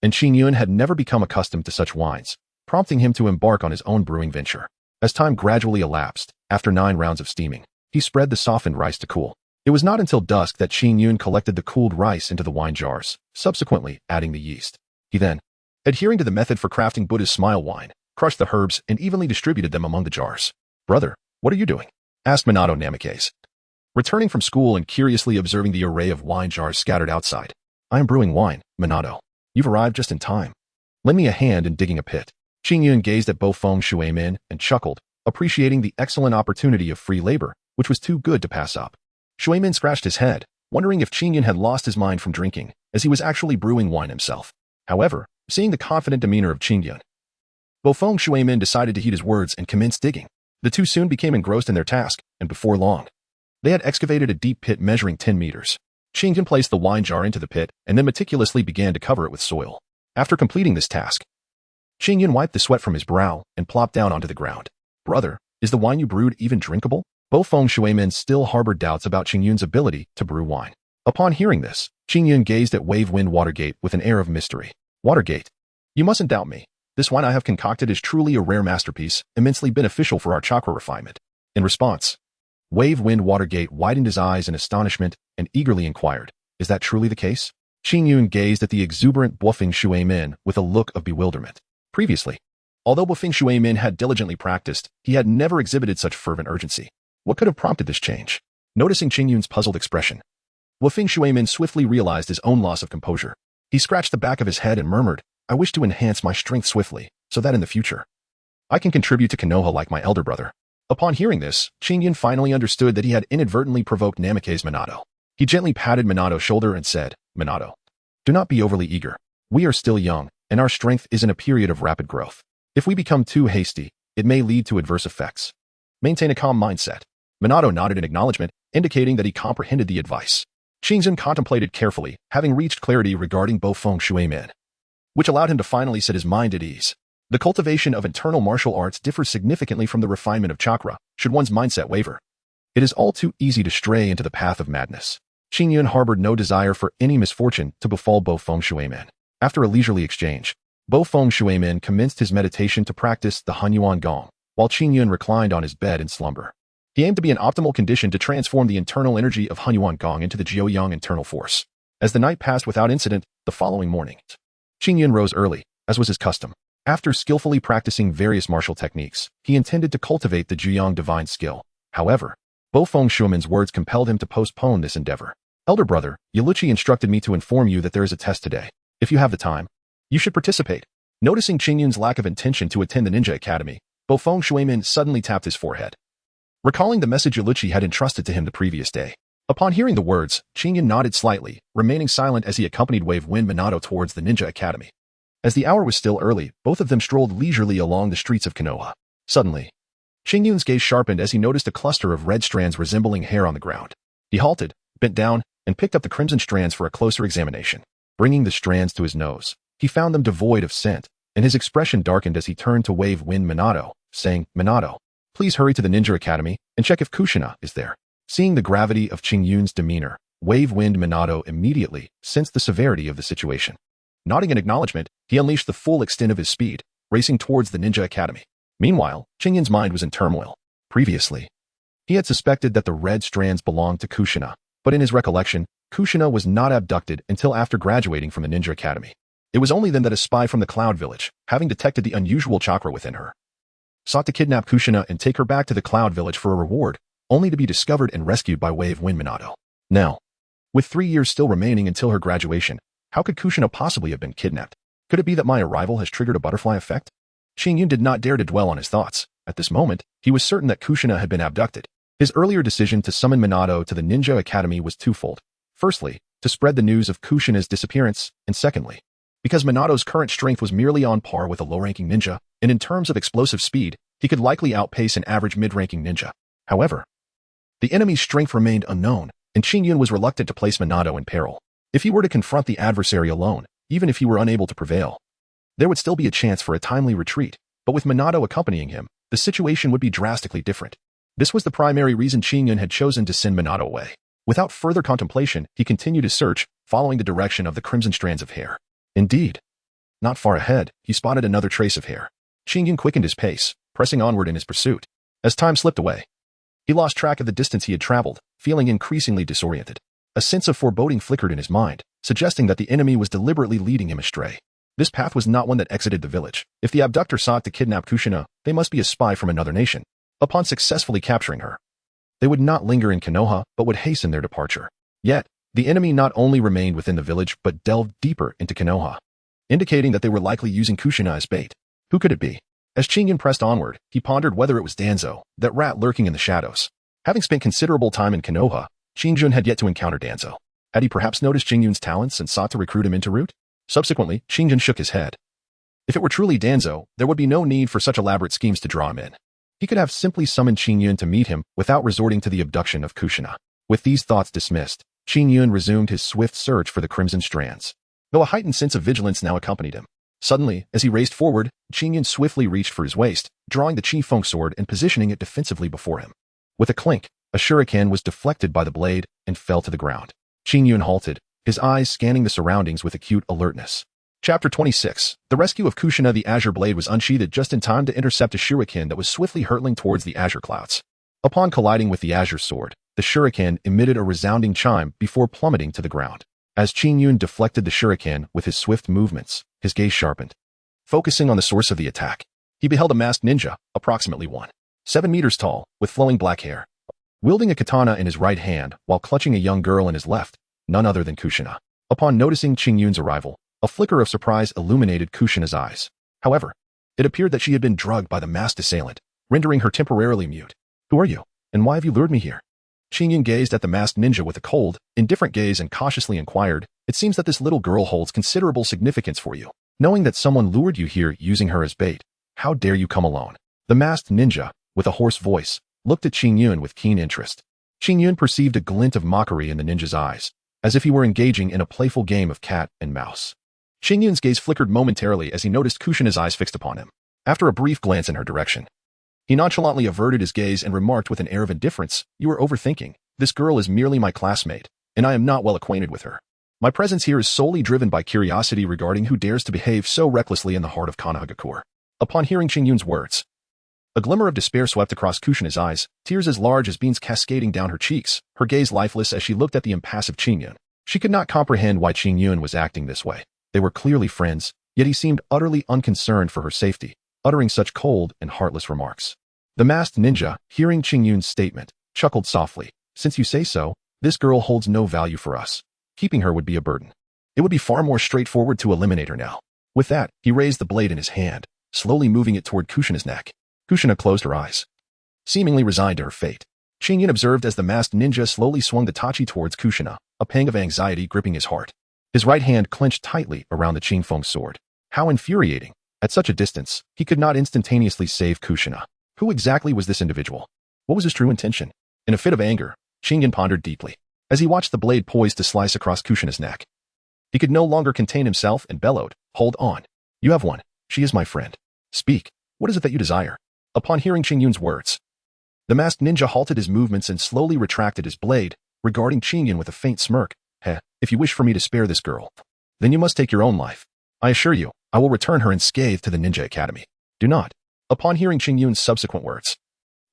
And Qingyan had never become accustomed to such wines, prompting him to embark on his own brewing venture. As time gradually elapsed, after 9 rounds of steaming, he spread the softened rice to cool. It was not until dusk that Qingyan collected the cooled rice into the wine jars, subsequently adding the yeast. He then, adhering to the method for crafting Buddha's smile wine, crushed the herbs and evenly distributed them among the jars. Brother, what are you doing? Asked Minato Namikaze, returning from school and curiously observing the array of wine jars scattered outside. I am brewing wine, Minato. You've arrived just in time. Lend me a hand in digging a pit. Qingyan gazed at Bofeng Shuimin and chuckled, appreciating the excellent opportunity of free labor, which was too good to pass up. Shuimin scratched his head, wondering if Qingyan had lost his mind from drinking, as he was actually brewing wine himself. However, seeing the confident demeanor of Qingyan, Bofeng Shuimin decided to heed his words and commenced digging. The two soon became engrossed in their task, and before long, they had excavated a deep pit measuring 10 meters. Qingyan placed the wine jar into the pit and then meticulously began to cover it with soil. After completing this task, Qingyan wiped the sweat from his brow and plopped down onto the ground. Brother, is the wine you brewed even drinkable? Bofeng Shuimin still harbored doubts about Qingyan's ability to brew wine. Upon hearing this, Qingyan gazed at Wave Wind Watergate with an air of mystery. Watergate, you mustn't doubt me. This wine I have concocted is truly a rare masterpiece, immensely beneficial for our chakra refinement. In response, Wave Wind Watergate widened his eyes in astonishment and eagerly inquired, is that truly the case? Qing Yun gazed at the exuberant Bufing Shui Min with a look of bewilderment. Previously, although Bufing Shui Min had diligently practiced, he had never exhibited such fervent urgency. What could have prompted this change? Noticing Qing Yun's puzzled expression, Bufing Shui Min swiftly realized his own loss of composure. He scratched the back of his head and murmured, I wish to enhance my strength swiftly, so that in the future, I can contribute to Konoha like my elder brother. Upon hearing this, Qing Yun finally understood that he had inadvertently provoked Namikaze Minato. He gently patted Minato's shoulder and said, Minato, do not be overly eager. We are still young, and our strength is in a period of rapid growth. If we become too hasty, it may lead to adverse effects. Maintain a calm mindset. Minato nodded in acknowledgement, indicating that he comprehended the advice. Qing Yun contemplated carefully, having reached clarity regarding Bofeng Shui Min, which allowed him to finally set his mind at ease. The cultivation of internal martial arts differs significantly from the refinement of chakra, should one's mindset waver. It is all too easy to stray into the path of madness. Qing Yun harbored no desire for any misfortune to befall Bofeng Shui Min. After a leisurely exchange, Bofeng Shui Min commenced his meditation to practice the Hunyuan Gong, while Qing Yun reclined on his bed in slumber. He aimed to be in optimal condition to transform the internal energy of Hunyuan Gong into the Jiuyang internal force. As the night passed without incident, the following morning, Qing Yun rose early, as was his custom. After skillfully practicing various martial techniques, he intended to cultivate the Juyang divine skill. However, Bofeng Shui Min's words compelled him to postpone this endeavor. Elder brother, Yaluchi instructed me to inform you that there is a test today. If you have the time, you should participate. Noticing Qing Yun's lack of intention to attend the ninja academy, Bofeng Shui Min suddenly tapped his forehead, recalling the message Yaluchi had entrusted to him the previous day. Upon hearing the words, Qing Yun nodded slightly, remaining silent as he accompanied Wave Wind Minato towards the ninja academy. As the hour was still early, both of them strolled leisurely along the streets of Konoha. Suddenly, Qing Yun's gaze sharpened as he noticed a cluster of red strands resembling hair on the ground. He halted, bent down, and picked up the crimson strands for a closer examination. Bringing the strands to his nose, he found them devoid of scent, and his expression darkened as he turned to Wave Wind Minato, saying, Minato, please hurry to the ninja academy and check if Kushina is there. Seeing the gravity of Qing Yun's demeanor, Wave Wind Minato immediately sensed the severity of the situation. Nodding in acknowledgement, he unleashed the full extent of his speed, racing towards the ninja academy. Meanwhile, Qing Yun's mind was in turmoil. Previously, he had suspected that the red strands belonged to Kushina, but in his recollection, Kushina was not abducted until after graduating from the ninja academy. It was only then that a spy from the Cloud Village, having detected the unusual chakra within her, sought to kidnap Kushina and take her back to the Cloud Village for a reward, only to be discovered and rescued by Wave Wind Minato. Now, with 3 years still remaining until her graduation, how could Kushina possibly have been kidnapped? Could it be that my arrival has triggered a butterfly effect? Qing Yun did not dare to dwell on his thoughts. At this moment, he was certain that Kushina had been abducted. His earlier decision to summon Minato to the ninja academy was twofold. Firstly, to spread the news of Kushina's disappearance, and secondly, because Minato's current strength was merely on par with a low-ranking ninja, and in terms of explosive speed, he could likely outpace an average mid-ranking ninja. However, the enemy's strength remained unknown, and Qing Yun was reluctant to place Minato in peril. If he were to confront the adversary alone, even if he were unable to prevail, there would still be a chance for a timely retreat, but with Minato accompanying him, the situation would be drastically different. This was the primary reason Qing Yun had chosen to send Minato away. Without further contemplation, he continued his search, following the direction of the crimson strands of hair. Indeed, not far ahead, he spotted another trace of hair. Qing Yun quickened his pace, pressing onward in his pursuit. As time slipped away, he lost track of the distance he had traveled, feeling increasingly disoriented. A sense of foreboding flickered in his mind, suggesting that the enemy was deliberately leading him astray. This path was not one that exited the village. If the abductor sought to kidnap Kushina, they must be a spy from another nation. Upon successfully capturing her, they would not linger in Konoha, but would hasten their departure. Yet, the enemy not only remained within the village, but delved deeper into Konoha, indicating that they were likely using Kushina as bait. Who could it be? As Qing Yun pressed onward, he pondered whether it was Danzo, that rat lurking in the shadows. Having spent considerable time in Konoha, Qing Yun had yet to encounter Danzo. Had he perhaps noticed Qing Yun's talents and sought to recruit him into route? Subsequently, Qing Yun shook his head. If it were truly Danzo, there would be no need for such elaborate schemes to draw him in. He could have simply summoned Qing Yun to meet him without resorting to the abduction of Kushina. With these thoughts dismissed, Qing Yun resumed his swift search for the crimson strands, though a heightened sense of vigilance now accompanied him. Suddenly, as he raced forward, Qing Yun swiftly reached for his waist, drawing the Chi Feng sword and positioning it defensively before him. With a clink, a shuriken was deflected by the blade and fell to the ground. Qing Yun halted, his eyes scanning the surroundings with acute alertness. Chapter 26. The rescue of Kushina. The azure blade was unsheathed just in time to intercept a shuriken that was swiftly hurtling towards the azure clouds. Upon colliding with the azure sword, the shuriken emitted a resounding chime before plummeting to the ground. As Qin Yun deflected the shuriken with his swift movements, his gaze sharpened. Focusing on the source of the attack, he beheld a masked ninja, approximately 7 meters tall, with flowing black hair, wielding a katana in his right hand while clutching a young girl in his left, none other than Kushina. Upon noticing Qin Yun's arrival, a flicker of surprise illuminated Kushina's eyes. However, it appeared that she had been drugged by the masked assailant, rendering her temporarily mute. "Who are you, and why have you lured me here?" Qin Yun gazed at the masked ninja with a cold, indifferent gaze and cautiously inquired, "It seems that this little girl holds considerable significance for you. Knowing that someone lured you here using her as bait, how dare you come alone?" The masked ninja, with a hoarse voice, looked at Qin Yun with keen interest. Qin Yun perceived a glint of mockery in the ninja's eyes, as if he were engaging in a playful game of cat and mouse. Qin Yun's gaze flickered momentarily as he noticed Kushina's eyes fixed upon him. After a brief glance in her direction, he nonchalantly averted his gaze and remarked with an air of indifference, "You are overthinking. This girl is merely my classmate, and I am not well acquainted with her. My presence here is solely driven by curiosity regarding who dares to behave so recklessly in the heart of Konohagakure." Upon hearing Qin Yun's words, a glimmer of despair swept across Kushina's eyes, tears as large as beans cascading down her cheeks, her gaze lifeless as she looked at the impassive Qin Yun. She could not comprehend why Qin Yun was acting this way. They were clearly friends, yet he seemed utterly unconcerned for her safety, uttering such cold and heartless remarks. The masked ninja, hearing Qin Yun's statement, chuckled softly. "Since you say so, this girl holds no value for us. Keeping her would be a burden. It would be far more straightforward to eliminate her now." With that, he raised the blade in his hand, slowly moving it toward Kushina's neck. Kushina closed her eyes, seemingly resigned to her fate. Qin Yun observed as the masked ninja slowly swung the tachi towards Kushina, a pang of anxiety gripping his heart. His right hand clenched tightly around the Qingfeng sword. How infuriating! At such a distance, he could not instantaneously save Kushina. Who exactly was this individual? What was his true intention? In a fit of anger, Qin Yun pondered deeply, as he watched the blade poised to slice across Kushina's neck. He could no longer contain himself and bellowed, "Hold on. You have won. She is my friend. Speak. What is it that you desire?" Upon hearing Qin Yun's words, the masked ninja halted his movements and slowly retracted his blade, regarding Qin Yun with a faint smirk. If you wish for me to spare this girl, then you must take your own life. I assure you, I will return her unscathed to the Ninja Academy. Do not." Upon hearing Qin Yun's subsequent words,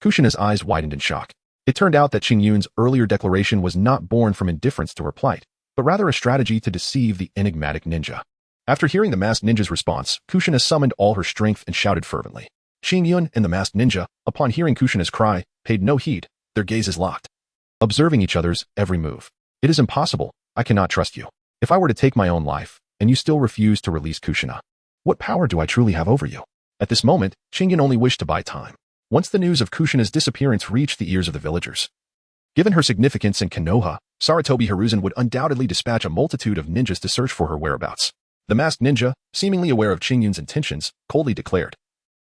Kushina's eyes widened in shock. It turned out that Qin Yun's earlier declaration was not born from indifference to her plight, but rather a strategy to deceive the enigmatic ninja. After hearing the masked ninja's response, Kushina summoned all her strength and shouted fervently. Qin Yun and the masked ninja, upon hearing Kushina's cry, paid no heed, their gazes locked, observing each other's every move. "It is impossible. I cannot trust you. If I were to take my own life, and you still refuse to release Kushina, what power do I truly have over you?" At this moment, Qin Yun only wished to buy time. Once the news of Kushina's disappearance reached the ears of the villagers, given her significance in Konoha, Sarutobi Hiruzen would undoubtedly dispatch a multitude of ninjas to search for her whereabouts. The masked ninja, seemingly aware of Qin Yun's intentions, coldly declared,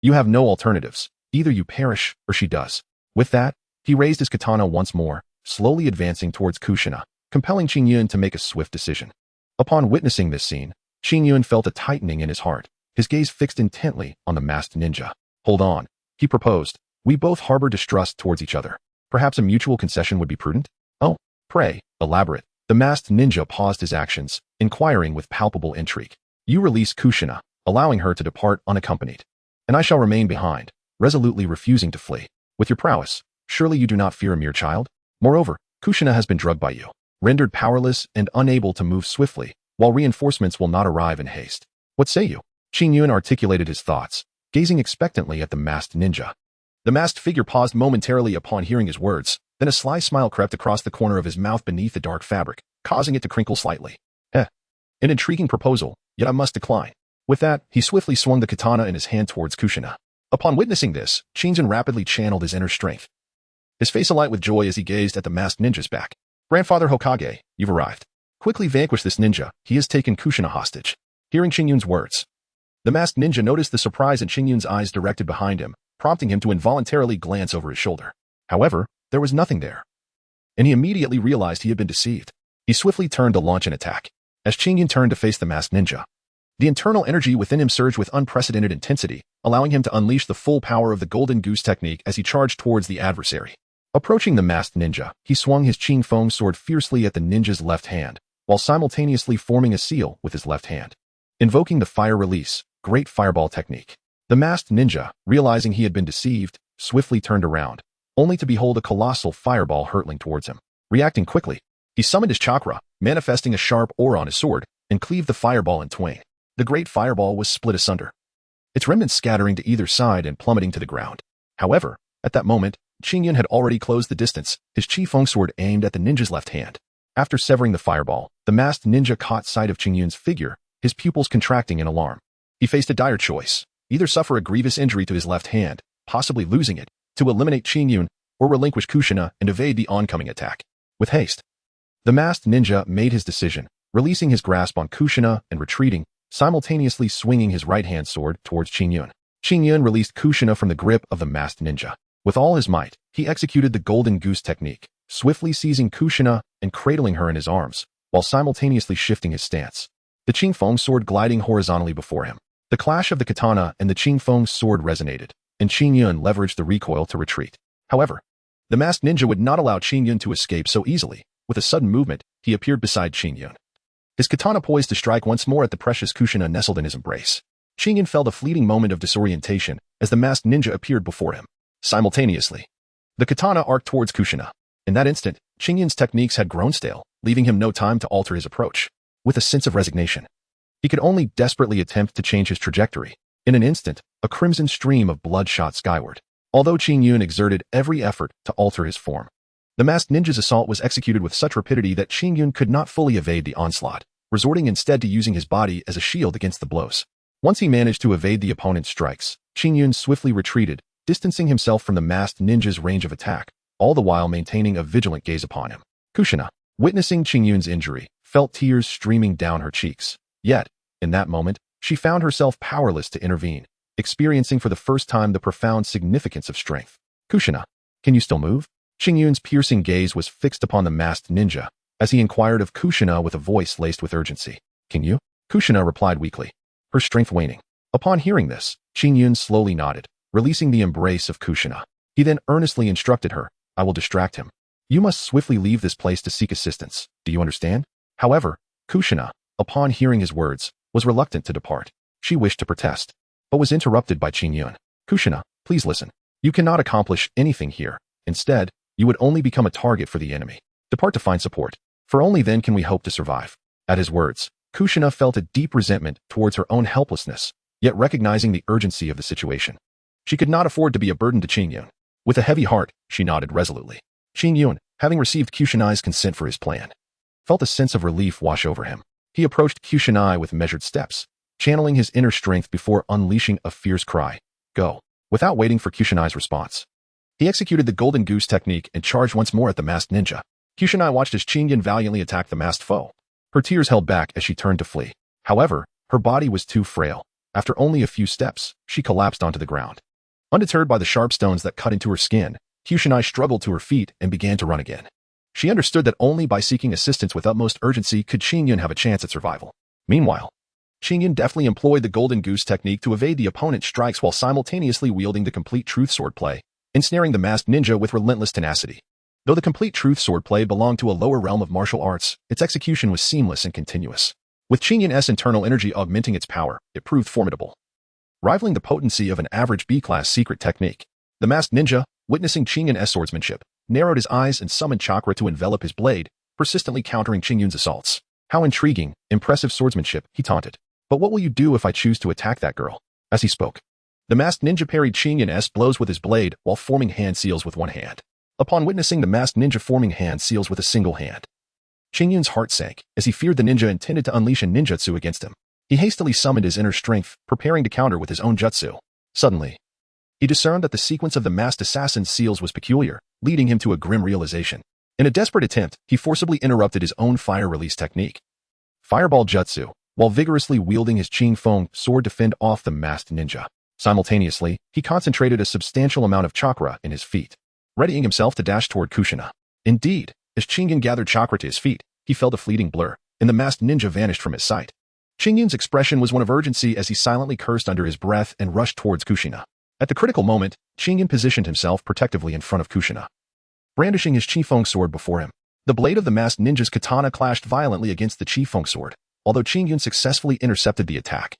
"You have no alternatives. Either you perish, or she does." With that, he raised his katana once more, slowly advancing towards Kushina, compelling Qin Yun to make a swift decision. Upon witnessing this scene, Qin Yun felt a tightening in his heart, his gaze fixed intently on the masked ninja. "Hold on," he proposed. "We both harbor distrust towards each other. Perhaps a mutual concession would be prudent?" "Oh, pray, elaborate." The masked ninja paused his actions, inquiring with palpable intrigue. "You release Kushina, allowing her to depart unaccompanied, and I shall remain behind, resolutely refusing to flee. With your prowess, surely you do not fear a mere child? Moreover, Kushina has been drugged by you, rendered powerless and unable to move swiftly, while reinforcements will not arrive in haste. What say you?" Qin Yun articulated his thoughts, gazing expectantly at the masked ninja. The masked figure paused momentarily upon hearing his words, then a sly smile crept across the corner of his mouth beneath the dark fabric, causing it to crinkle slightly. An intriguing proposal, yet I must decline." With that, he swiftly swung the katana in his hand towards Kushina. Upon witnessing this, Qin Yun rapidly channeled his inner strength, his face alight with joy as he gazed at the masked ninja's back. "Grandfather Hokage, you've arrived. Quickly vanquish this ninja. He has taken Kushina hostage." Hearing Qin Yun's words, the masked ninja noticed the surprise in Qin Yun's eyes directed behind him, prompting him to involuntarily glance over his shoulder. However, there was nothing there, and he immediately realized he had been deceived. He swiftly turned to launch an attack. As Qin Yun turned to face the masked ninja, the internal energy within him surged with unprecedented intensity, allowing him to unleash the full power of the Golden Goose technique as he charged towards the adversary. Approaching the masked ninja, he swung his Qingfeng sword fiercely at the ninja's left hand, while simultaneously forming a seal with his left hand, invoking the fire release, great fireball technique. The masked ninja, realizing he had been deceived, swiftly turned around, only to behold a colossal fireball hurtling towards him. Reacting quickly, he summoned his chakra, manifesting a sharp oar on his sword, and cleaved the fireball in twain. The great fireball was split asunder, its remnants scattering to either side and plummeting to the ground. However, at that moment, Qingyun had already closed the distance, his Qifeng sword aimed at the ninja's left hand. After severing the fireball, the masked ninja caught sight of Qingyun's figure, his pupils contracting in alarm. He faced a dire choice: either suffer a grievous injury to his left hand, possibly losing it, to eliminate Qingyun, or relinquish Kushina and evade the oncoming attack. With haste, the masked ninja made his decision, releasing his grasp on Kushina and retreating, simultaneously swinging his right-hand sword towards Qingyun. Qingyun released Kushina from the grip of the masked ninja. With all his might, he executed the golden goose technique, swiftly seizing Kushina and cradling her in his arms, while simultaneously shifting his stance. The Qingfeng sword gliding horizontally before him. The clash of the katana and the Qingfeng sword resonated, and Qingyun leveraged the recoil to retreat. However, the masked ninja would not allow Qingyun to escape so easily. With a sudden movement, he appeared beside Qingyun, his katana poised to strike once more at the precious Kushina nestled in his embrace. Qingyun felt a fleeting moment of disorientation as the masked ninja appeared before him. Simultaneously, the katana arced towards Kushina. In that instant, Qingyun's techniques had grown stale, leaving him no time to alter his approach. With a sense of resignation, he could only desperately attempt to change his trajectory. In an instant, a crimson stream of blood shot skyward. Although Qingyun exerted every effort to alter his form, the masked ninja's assault was executed with such rapidity that Qingyun could not fully evade the onslaught, resorting instead to using his body as a shield against the blows. Once he managed to evade the opponent's strikes, Qingyun swiftly retreated, distancing himself from the masked ninja's range of attack, all the while maintaining a vigilant gaze upon him. Kushina, witnessing Qingyun's injury, felt tears streaming down her cheeks. Yet, in that moment, she found herself powerless to intervene, experiencing for the first time the profound significance of strength. Kushina, can you still move? Qingyun's piercing gaze was fixed upon the masked ninja, as he inquired of Kushina with a voice laced with urgency. Can you? Kushina replied weakly, her strength waning. Upon hearing this, Qingyun slowly nodded, releasing the embrace of Kushina. He then earnestly instructed her, I will distract him. You must swiftly leave this place to seek assistance. Do you understand? However, Kushina, upon hearing his words, was reluctant to depart. She wished to protest, but was interrupted by Qingyun. Kushina, please listen. You cannot accomplish anything here. Instead, you would only become a target for the enemy. Depart to find support, for only then can we hope to survive. At his words, Kushina felt a deep resentment towards her own helplessness, yet recognizing the urgency of the situation. She could not afford to be a burden to Qingyun. With a heavy heart, she nodded resolutely. Qingyun, having received Kushina's consent for his plan, felt a sense of relief wash over him. He approached Kushina with measured steps, channeling his inner strength before unleashing a fierce cry. Go. Without waiting for Kushina's response, he executed the golden goose technique and charged once more at the masked ninja. Kushina watched as Qingyun valiantly attacked the masked foe. Her tears held back as she turned to flee. However, her body was too frail. After only a few steps, she collapsed onto the ground. Undeterred by the sharp stones that cut into her skin, Kushina struggled to her feet and began to run again. She understood that only by seeking assistance with utmost urgency could Qingyun have a chance at survival. Meanwhile, Qingyun deftly employed the golden goose technique to evade the opponent's strikes while simultaneously wielding the complete truth sword play, ensnaring the masked ninja with relentless tenacity. Though the complete truth sword play belonged to a lower realm of martial arts, its execution was seamless and continuous. With Qingyun's internal energy augmenting its power, it proved formidable, rivaling the potency of an average B-class secret technique. The masked ninja, witnessing Qingyun's swordsmanship, narrowed his eyes and summoned chakra to envelop his blade, persistently countering Qingyun's assaults. How intriguing, impressive swordsmanship, he taunted. But what will you do if I choose to attack that girl? As he spoke, the masked ninja parried Qingyun's blows with his blade while forming hand seals with one hand. Upon witnessing the masked ninja forming hand seals with a single hand, Qingyun's heart sank as he feared the ninja intended to unleash a ninjutsu against him. He hastily summoned his inner strength, preparing to counter with his own jutsu. Suddenly, he discerned that the sequence of the masked assassin's seals was peculiar, leading him to a grim realization. In a desperate attempt, he forcibly interrupted his own fire release technique, Fireball Jutsu, while vigorously wielding his Qingfeng sword to fend off the masked ninja. Simultaneously, he concentrated a substantial amount of chakra in his feet, readying himself to dash toward Kushina. Indeed, as Qingyun gathered chakra to his feet, he felt a fleeting blur, and the masked ninja vanished from his sight. Qingyun's expression was one of urgency as he silently cursed under his breath and rushed towards Kushina. At the critical moment, Qingyun positioned himself protectively in front of Kushina, brandishing his Qifeng sword before him. The blade of the masked ninja's katana clashed violently against the Qifeng sword, although Qingyun successfully intercepted the attack.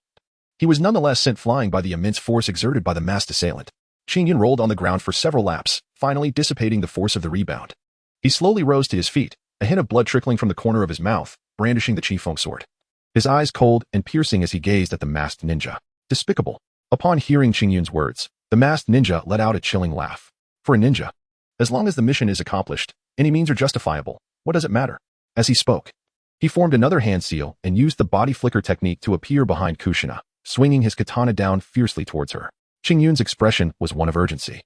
He was nonetheless sent flying by the immense force exerted by the masked assailant. Qingyun rolled on the ground for several laps, finally dissipating the force of the rebound. He slowly rose to his feet, a hint of blood trickling from the corner of his mouth, brandishing the Qifeng sword. His eyes cold and piercing as he gazed at the masked ninja. Despicable. Upon hearing Qingyun's words, the masked ninja let out a chilling laugh. For a ninja, as long as the mission is accomplished, any means are justifiable. What does it matter? As he spoke, he formed another hand seal and used the body flicker technique to appear behind Kushina, swinging his katana down fiercely towards her. Qingyun's expression was one of urgency.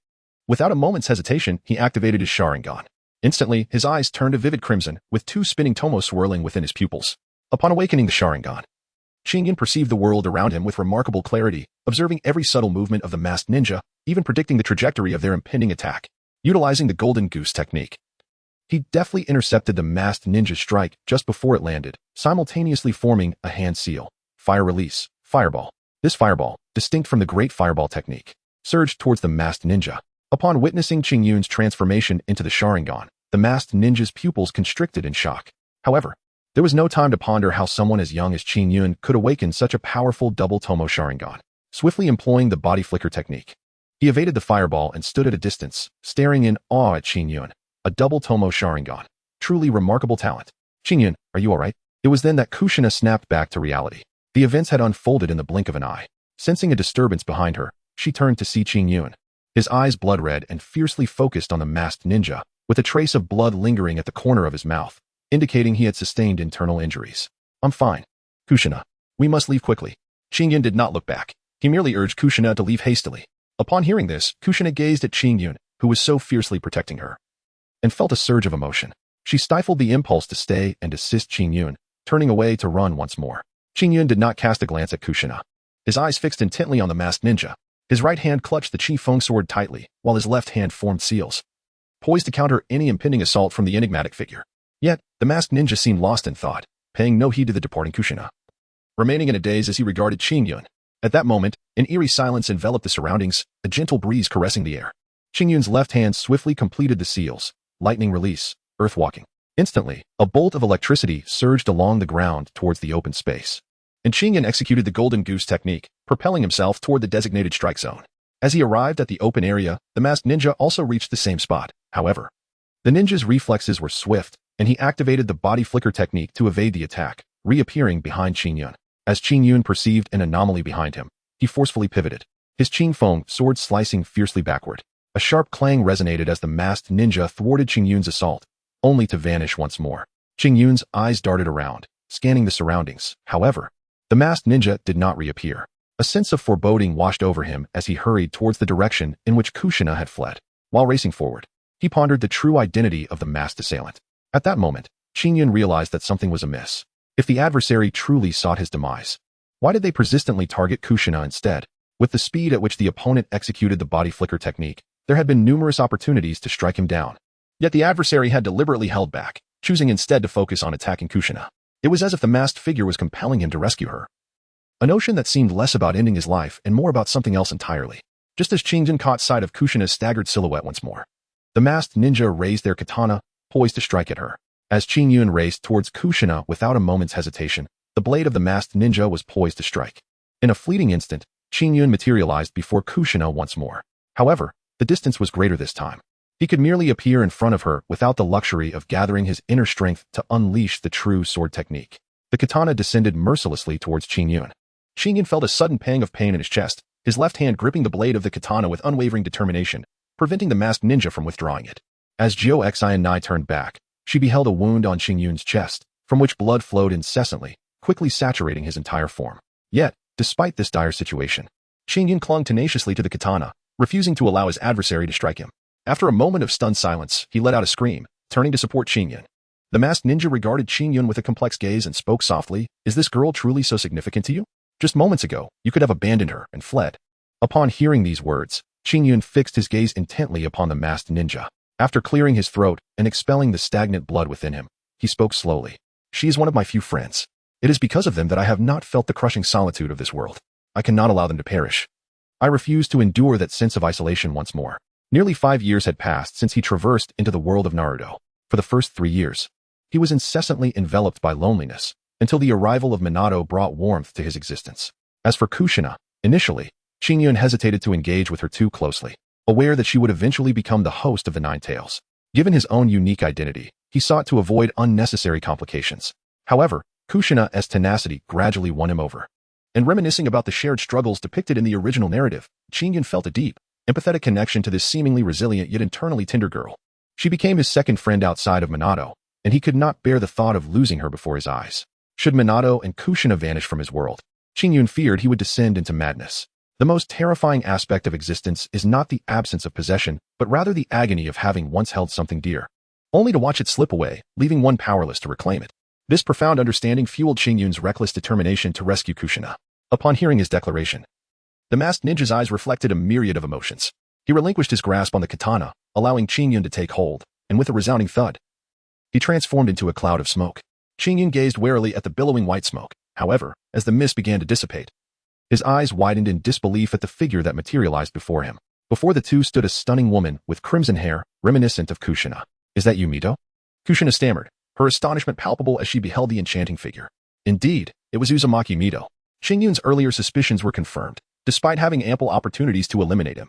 Without a moment's hesitation, he activated his Sharingan. Instantly, his eyes turned a vivid crimson, with two spinning tomos swirling within his pupils. Upon awakening the Sharingan, Qingyun perceived the world around him with remarkable clarity, observing every subtle movement of the masked ninja, even predicting the trajectory of their impending attack. Utilizing the golden goose technique, he deftly intercepted the masked ninja's strike just before it landed, simultaneously forming a hand seal. Fire release, fireball. This fireball, distinct from the great fireball technique, surged towards the masked ninja. Upon witnessing Qingyun's transformation into the Sharingan, the masked ninja's pupils constricted in shock. However, there was no time to ponder how someone as young as Qingyun could awaken such a powerful double tomo Sharingan. Swiftly employing the body flicker technique, he evaded the fireball and stood at a distance, staring in awe at Qingyun. A double tomo Sharingan. Truly remarkable talent. Qingyun, are you alright? It was then that Kushina snapped back to reality. The events had unfolded in the blink of an eye. Sensing a disturbance behind her, she turned to see Qingyun. His eyes blood-red and fiercely focused on the masked ninja, with a trace of blood lingering at the corner of his mouth, indicating he had sustained internal injuries. I'm fine. Kushina, we must leave quickly. Qingyun did not look back. He merely urged Kushina to leave hastily. Upon hearing this, Kushina gazed at Qingyun, who was so fiercely protecting her, and felt a surge of emotion. She stifled the impulse to stay and assist Qingyun, turning away to run once more. Qingyun did not cast a glance at Kushina. His eyes fixed intently on the masked ninja. His right hand clutched the Qifeng sword tightly, while his left hand formed seals, poised to counter any impending assault from the enigmatic figure. Yet, the masked ninja seemed lost in thought, paying no heed to the departing Kushina, remaining in a daze as he regarded Qingyun. At that moment, an eerie silence enveloped the surroundings, a gentle breeze caressing the air. Qingyun's left hand swiftly completed the seals, lightning release, earth walking. Instantly, a bolt of electricity surged along the ground towards the open space, and Qingyun executed the golden goose technique, propelling himself toward the designated strike zone. As he arrived at the open area, the masked ninja also reached the same spot. However, the ninja's reflexes were swift, and he activated the body flicker technique to evade the attack, reappearing behind Qingyun. As Qingyun perceived an anomaly behind him, he forcefully pivoted, his Qifeng sword slicing fiercely backward. A sharp clang resonated as the masked ninja thwarted Qingyun's assault, only to vanish once more. Qingyun's eyes darted around, scanning the surroundings. However, the masked ninja did not reappear. A sense of foreboding washed over him as he hurried towards the direction in which Kushina had fled. While racing forward, he pondered the true identity of the masked assailant. At that moment, Qingyun realized that something was amiss. If the adversary truly sought his demise, why did they persistently target Kushina instead? With the speed at which the opponent executed the body flicker technique, there had been numerous opportunities to strike him down. Yet the adversary had deliberately held back, choosing instead to focus on attacking Kushina. It was as if the masked figure was compelling him to rescue her. A notion that seemed less about ending his life and more about something else entirely. Just as Qingyun caught sight of Kushina's staggered silhouette once more, the masked ninja raised their katana, poised to strike at her. As Qingyun raced towards Kushina without a moment's hesitation, the blade of the masked ninja was poised to strike. In a fleeting instant, Qingyun materialized before Kushina once more. However, the distance was greater this time. He could merely appear in front of her without the luxury of gathering his inner strength to unleash the true sword technique. The katana descended mercilessly towards Qingyun. Qingyun felt a sudden pang of pain in his chest, his left hand gripping the blade of the katana with unwavering determination, preventing the masked ninja from withdrawing it. As Jiao Xian'ai turned back, she beheld a wound on Qingyun's chest, from which blood flowed incessantly, quickly saturating his entire form. Yet, despite this dire situation, Qingyun clung tenaciously to the katana, refusing to allow his adversary to strike him. After a moment of stunned silence, he let out a scream, turning to support Qingyun. The masked ninja regarded Qingyun with a complex gaze and spoke softly, "Is this girl truly so significant to you? Just moments ago, you could have abandoned her and fled." Upon hearing these words, Qingyun fixed his gaze intently upon the masked ninja. After clearing his throat and expelling the stagnant blood within him, he spoke slowly. "She is one of my few friends. It is because of them that I have not felt the crushing solitude of this world. I cannot allow them to perish. I refuse to endure that sense of isolation once more." Nearly 5 years had passed since he traversed into the world of Naruto. For the first 3 years, he was incessantly enveloped by loneliness, until the arrival of Minato brought warmth to his existence. As for Kushina, initially, Qingyun hesitated to engage with her too closely, aware that she would eventually become the host of the Nine Tails. Given his own unique identity, he sought to avoid unnecessary complications. However, Kushina's tenacity gradually won him over. And reminiscing about the shared struggles depicted in the original narrative, Chingyun felt a deep, empathetic connection to this seemingly resilient yet internally tender girl. She became his second friend outside of Minato, and he could not bear the thought of losing her before his eyes. Should Minato and Kushina vanish from his world, Chingyun feared he would descend into madness. The most terrifying aspect of existence is not the absence of possession, but rather the agony of having once held something dear, only to watch it slip away, leaving one powerless to reclaim it. This profound understanding fueled Chingyun's reckless determination to rescue Kushina. Upon hearing his declaration, the masked ninja's eyes reflected a myriad of emotions. He relinquished his grasp on the katana, allowing Chingyun to take hold, and with a resounding thud, he transformed into a cloud of smoke. Chingyun gazed warily at the billowing white smoke. However, as the mist began to dissipate, his eyes widened in disbelief at the figure that materialized before him. Before the two stood a stunning woman with crimson hair, reminiscent of Kushina. "Is that you, Mito?" Kushina stammered, her astonishment palpable as she beheld the enchanting figure. Indeed, it was Uzumaki Mito. Chingyun's earlier suspicions were confirmed, despite having ample opportunities to eliminate him.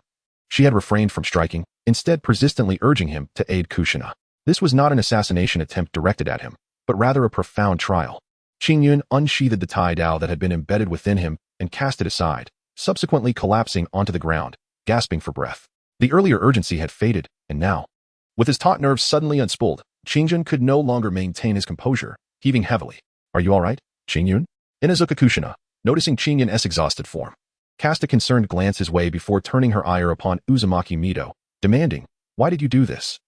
She had refrained from striking, instead persistently urging him to aid Kushina. This was not an assassination attempt directed at him, but rather a profound trial. Chingyun unsheathed the tie-dao that had been embedded within him and cast it aside, subsequently collapsing onto the ground, gasping for breath. The earlier urgency had faded, and now, with his taut nerves suddenly unspooled, Chingyun could no longer maintain his composure, heaving heavily. "Are you all right, Chingyun?" Inazuka Kushina, noticing Chingyun's exhausted form, cast a concerned glance his way before turning her ire upon Uzumaki Mito, demanding, "Why did you do this?"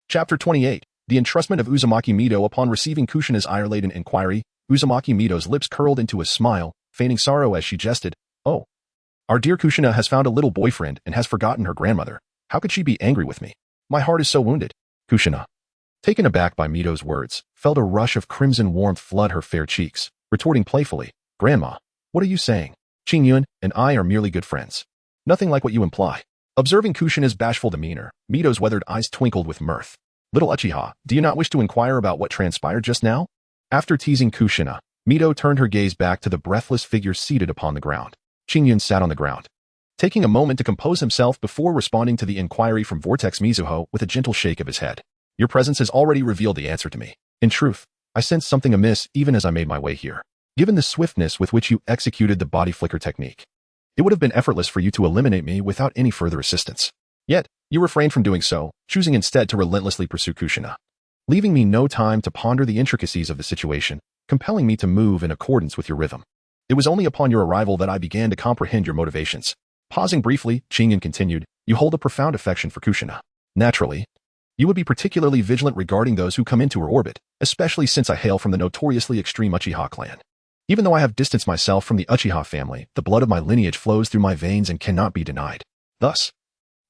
Chapter 28. The entrustment of Uzumaki Mito. Upon receiving Kushina's ire-laden inquiry, Uzumaki Mito's lips curled into a smile, feigning sorrow as she jested, "Oh, our dear Kushina has found a little boyfriend and has forgotten her grandmother. How could she be angry with me? My heart is so wounded." Kushina, taken aback by Mito's words, felt a rush of crimson warmth flood her fair cheeks, retorting playfully, "Grandma, what are you saying? Chingyun and I are merely good friends. Nothing like what you imply." Observing Kushina's bashful demeanor, Mito's weathered eyes twinkled with mirth. "Little Uchiha, do you not wish to inquire about what transpired just now?" After teasing Kushina, Mito turned her gaze back to the breathless figure seated upon the ground. Chingyun sat on the ground, taking a moment to compose himself before responding to the inquiry from Vortex Mizuho with a gentle shake of his head. "Your presence has already revealed the answer to me. In truth, I sensed something amiss even as I made my way here. Given the swiftness with which you executed the body flicker technique, it would have been effortless for you to eliminate me without any further assistance. Yet, you refrained from doing so, choosing instead to relentlessly pursue Kushina, leaving me no time to ponder the intricacies of the situation, compelling me to move in accordance with your rhythm. It was only upon your arrival that I began to comprehend your motivations." Pausing briefly, Chingyun continued, "You hold a profound affection for Kushina. Naturally, you would be particularly vigilant regarding those who come into her orbit, especially since I hail from the notoriously extreme Uchiha clan. Even though I have distanced myself from the Uchiha family, the blood of my lineage flows through my veins and cannot be denied. Thus,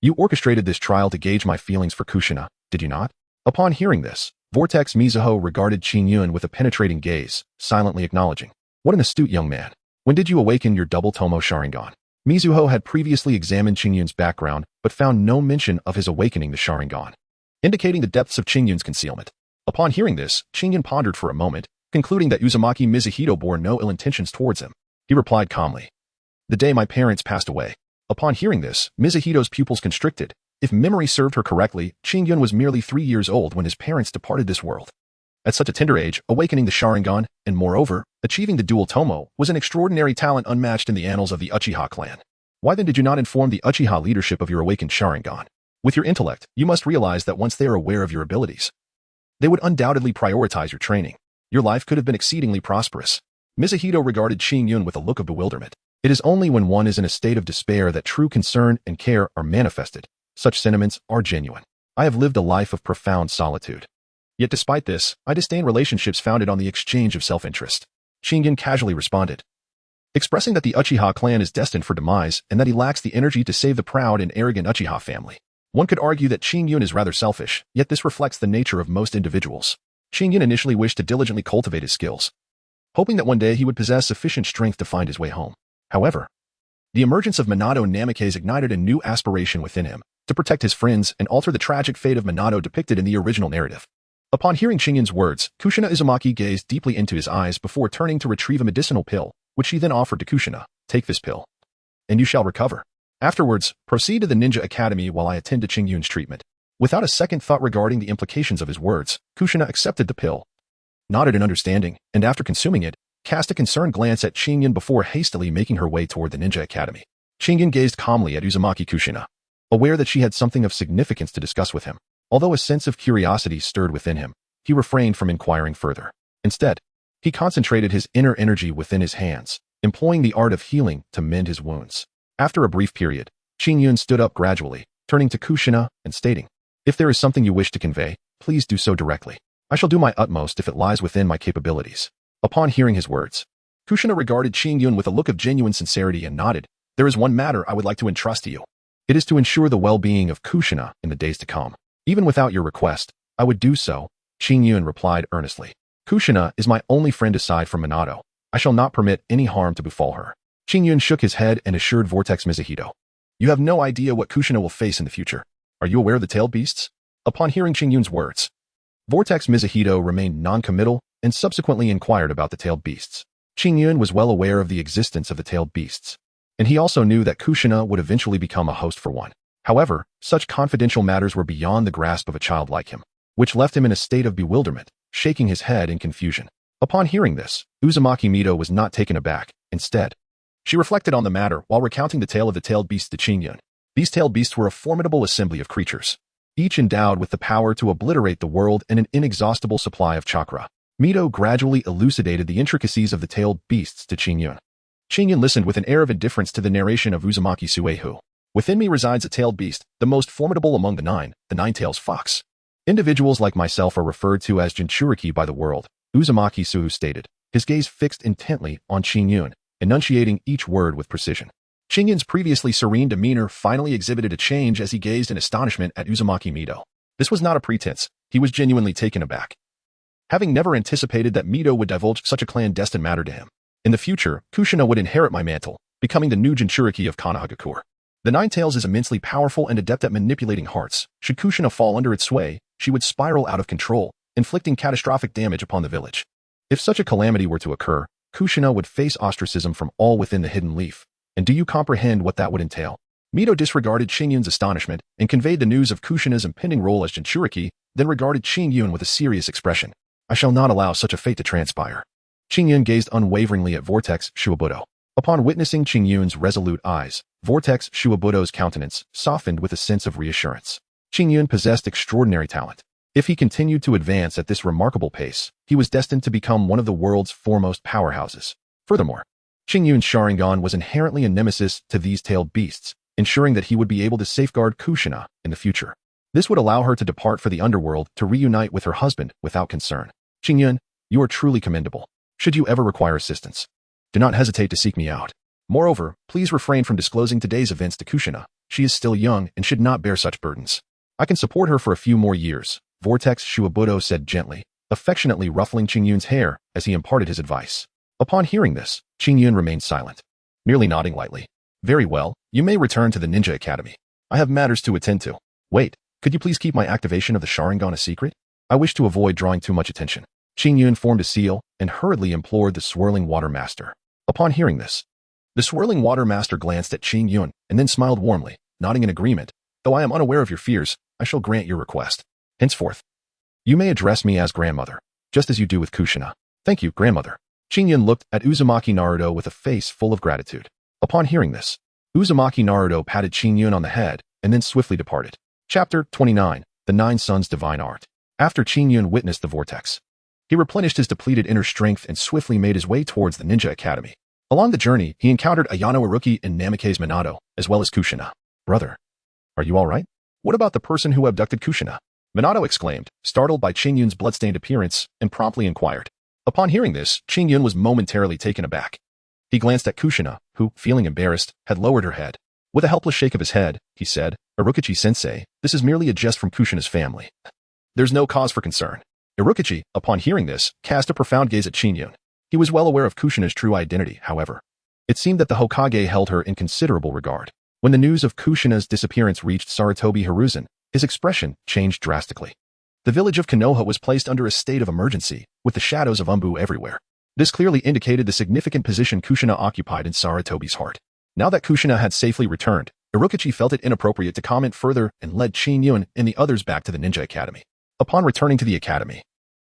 you orchestrated this trial to gauge my feelings for Kushina, did you not?" Upon hearing this, Vortex Mizuho regarded Chingyun with a penetrating gaze, silently acknowledging, "What an astute young man. When did you awaken your double Tomo Sharingan?" Mizuho had previously examined Chingyun's background, but found no mention of his awakening the Sharingan, indicating the depths of Chingyun's concealment. Upon hearing this, Chingyun pondered for a moment, concluding that Uzumaki Mizuhito bore no ill intentions towards him. He replied calmly, "The day my parents passed away." Upon hearing this, Mizuhito's pupils constricted. If memory served her correctly, Chingyun was merely 3 years old when his parents departed this world. At such a tender age, awakening the Sharingan, and moreover, achieving the dual Tomo, was an extraordinary talent unmatched in the annals of the Uchiha clan. Why then did you not inform the Uchiha leadership of your awakened Sharingan? With your intellect, you must realize that once they are aware of your abilities, they would undoubtedly prioritize your training. Your life could have been exceedingly prosperous." Mizuhito regarded Chingyun with a look of bewilderment. It is only when one is in a state of despair that true concern and care are manifested. Such sentiments are genuine. I have lived a life of profound solitude. Yet despite this, I disdain relationships founded on the exchange of self-interest. Chingyun casually responded, expressing that the Uchiha clan is destined for demise and that he lacks the energy to save the proud and arrogant Uchiha family. One could argue that Chingyun is rather selfish, yet this reflects the nature of most individuals. Chingyun initially wished to diligently cultivate his skills, hoping that one day he would possess sufficient strength to find his way home. However, the emergence of Minato Namikaze ignited a new aspiration within him, to protect his friends and alter the tragic fate of Minato depicted in the original narrative. Upon hearing Chingyun's words, Kushina Uzumaki gazed deeply into his eyes before turning to retrieve a medicinal pill, which she then offered to Kushina. "Take this pill, and you shall recover. Afterwards, proceed to the Ninja Academy while I attend to Chingyun's treatment." Without a second thought regarding the implications of his words, Kushina accepted the pill, nodded in understanding, and after consuming it, cast a concerned glance at Qingyun before hastily making her way toward the ninja academy. Qingyun gazed calmly at Uzumaki Kushina, aware that she had something of significance to discuss with him. Although a sense of curiosity stirred within him, he refrained from inquiring further. Instead, he concentrated his inner energy within his hands, employing the art of healing to mend his wounds. After a brief period, Qingyun stood up gradually, turning to Kushina and stating, "If there is something you wish to convey, please do so directly. I shall do my utmost if it lies within my capabilities." Upon hearing his words, Kushina regarded Qingyun with a look of genuine sincerity and nodded. "There is one matter I would like to entrust to you. It is to ensure the well-being of Kushina in the days to come. Even without your request, I would do so," Qingyun replied earnestly. "Kushina is my only friend aside from Minato. I shall not permit any harm to befall her." Qingyun shook his head and assured Vortex Mizuhito, "You have no idea what Kushina will face in the future. Are you aware of the tailed beasts?" Upon hearing Qingyun's words, Vortex Mizuhito remained non-committal and subsequently inquired about the tailed beasts. Qingyun was well aware of the existence of the tailed beasts, and he also knew that Kushina would eventually become a host for one. However, such confidential matters were beyond the grasp of a child like him, which left him in a state of bewilderment, shaking his head in confusion. Upon hearing this, Uzumaki Mito was not taken aback. Instead, she reflected on the matter while recounting the tale of the tailed beasts to Qingyun. These tailed beasts were a formidable assembly of creatures, each endowed with the power to obliterate the world and an inexhaustible supply of chakra. Mito gradually elucidated the intricacies of the tailed beasts to Qingyun. Qingyun listened with an air of indifference to the narration of Uzumaki Suehu. "Within me resides a tailed beast, the most formidable among the nine-tailed fox. Individuals like myself are referred to as Jinchuriki by the world," Uzumaki Suehu stated, his gaze fixed intently on Qingyun, enunciating each word with precision. Qingyun's previously serene demeanor finally exhibited a change as he gazed in astonishment at Uzumaki Mito. This was not a pretense, he was genuinely taken aback, having never anticipated that Mito would divulge such a clandestine matter to him. "In the future, Kushina would inherit my mantle, becoming the new Jinchuriki of Konohagakure. The Nine Tails is immensely powerful and adept at manipulating hearts. Should Kushina fall under its sway, she would spiral out of control, inflicting catastrophic damage upon the village. If such a calamity were to occur, Kushina would face ostracism from all within the Hidden Leaf. And do you comprehend what that would entail?" Mito disregarded Qingyun's astonishment and conveyed the news of Kushina's impending role as Jinchuriki, then regarded Qingyun with a serious expression. "I shall not allow such a fate to transpire." Qingyun gazed unwaveringly at Vortex Shuabuto. Upon witnessing Qingyun's resolute eyes, Vortex Shuabuto's countenance softened with a sense of reassurance. Qingyun possessed extraordinary talent. If he continued to advance at this remarkable pace, he was destined to become one of the world's foremost powerhouses. Furthermore, Qingyun's Sharingan was inherently a nemesis to these tailed beasts, ensuring that he would be able to safeguard Kushina in the future. This would allow her to depart for the underworld to reunite with her husband without concern. "Qingyun, you are truly commendable. Should you ever require assistance, do not hesitate to seek me out. Moreover, please refrain from disclosing today's events to Kushina. She is still young and should not bear such burdens. I can support her for a few more years," Vortex Shuabuto said gently, affectionately ruffling Qingyun's hair as he imparted his advice. Upon hearing this, Qingyun remained silent, merely nodding lightly. "Very well, you may return to the Ninja Academy. I have matters to attend to. Wait, could you please keep my activation of the Sharingan a secret? I wish to avoid drawing too much attention." Qingyun formed a seal and hurriedly implored the Swirling Water Master. Upon hearing this, the Swirling Water Master glanced at Qingyun and then smiled warmly, nodding in agreement. "Though I am unaware of your fears, I shall grant your request. Henceforth, you may address me as grandmother, just as you do with Kushina." "Thank you, grandmother." Qingyun looked at Uzumaki Naruto with a face full of gratitude. Upon hearing this, Uzumaki Naruto patted Qingyun on the head and then swiftly departed. Chapter 29, The Nine Sons' Divine Art. After Qingyun witnessed the vortex, he replenished his depleted inner strength and swiftly made his way towards the Ninja Academy. Along the journey, he encountered Ayano Iruki and Namikaze Minato, as well as Kushina. "Brother, are you all right? What about the person who abducted Kushina?" Minato exclaimed, startled by Qingyun's bloodstained appearance, and promptly inquired. Upon hearing this, Qingyun was momentarily taken aback. He glanced at Kushina, who, feeling embarrassed, had lowered her head. With a helpless shake of his head, he said, "Irukichi-sensei, this is merely a jest from Kushina's family. There's no cause for concern." Irukichi, upon hearing this, cast a profound gaze at Qingyun. He was well aware of Kushina's true identity, however. It seemed that the Hokage held her in considerable regard. When the news of Kushina's disappearance reached Sarutobi Hiruzen, his expression changed drastically. The village of Konoha was placed under a state of emergency, with the shadows of Umbu everywhere. This clearly indicated the significant position Kushina occupied in Sarutobi's heart. Now that Kushina had safely returned, Irukichi felt it inappropriate to comment further and led Qingyun and the others back to the ninja academy. Upon returning to the academy,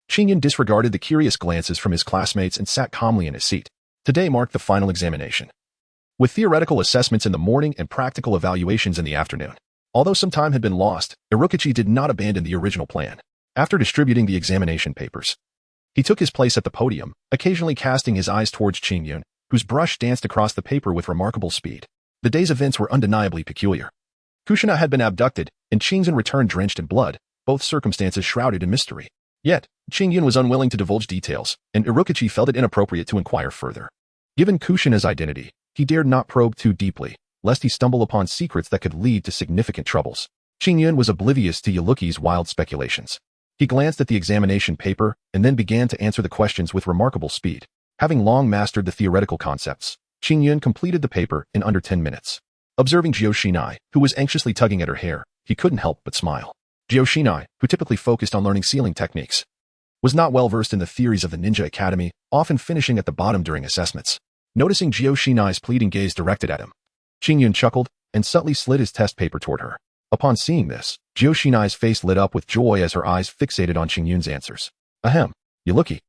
Qingyun disregarded the curious glances from his classmates and sat calmly in his seat. Today marked the final examination, with theoretical assessments in the morning and practical evaluations in the afternoon. Although some time had been lost, Irukichi did not abandon the original plan. After distributing the examination papers, he took his place at the podium, occasionally casting his eyes towards Qingyun, whose brush danced across the paper with remarkable speed. The day's events were undeniably peculiar. Kushina had been abducted, and Qingyun returned drenched in blood, both circumstances shrouded in mystery. Yet, Qingyun was unwilling to divulge details, and Irukichi felt it inappropriate to inquire further. Given Kushina's identity, he dared not probe too deeply, lest he stumble upon secrets that could lead to significant troubles. Qingyun was oblivious to Yaluki's wild speculations. He glanced at the examination paper and then began to answer the questions with remarkable speed. Having long mastered the theoretical concepts, Qingyun completed the paper in under 10 minutes. Observing Joshinai, who was anxiously tugging at her hair, he couldn't help but smile. Joshinai, who typically focused on learning sealing techniques, was not well versed in the theories of the ninja academy, often finishing at the bottom during assessments. Noticing Joshinai's pleading gaze directed at him, Qingyun chuckled and subtly slid his test paper toward her. Upon seeing this, Joshinai's face lit up with joy as her eyes fixated on Qingyun's answers. Ahem, Yaluki.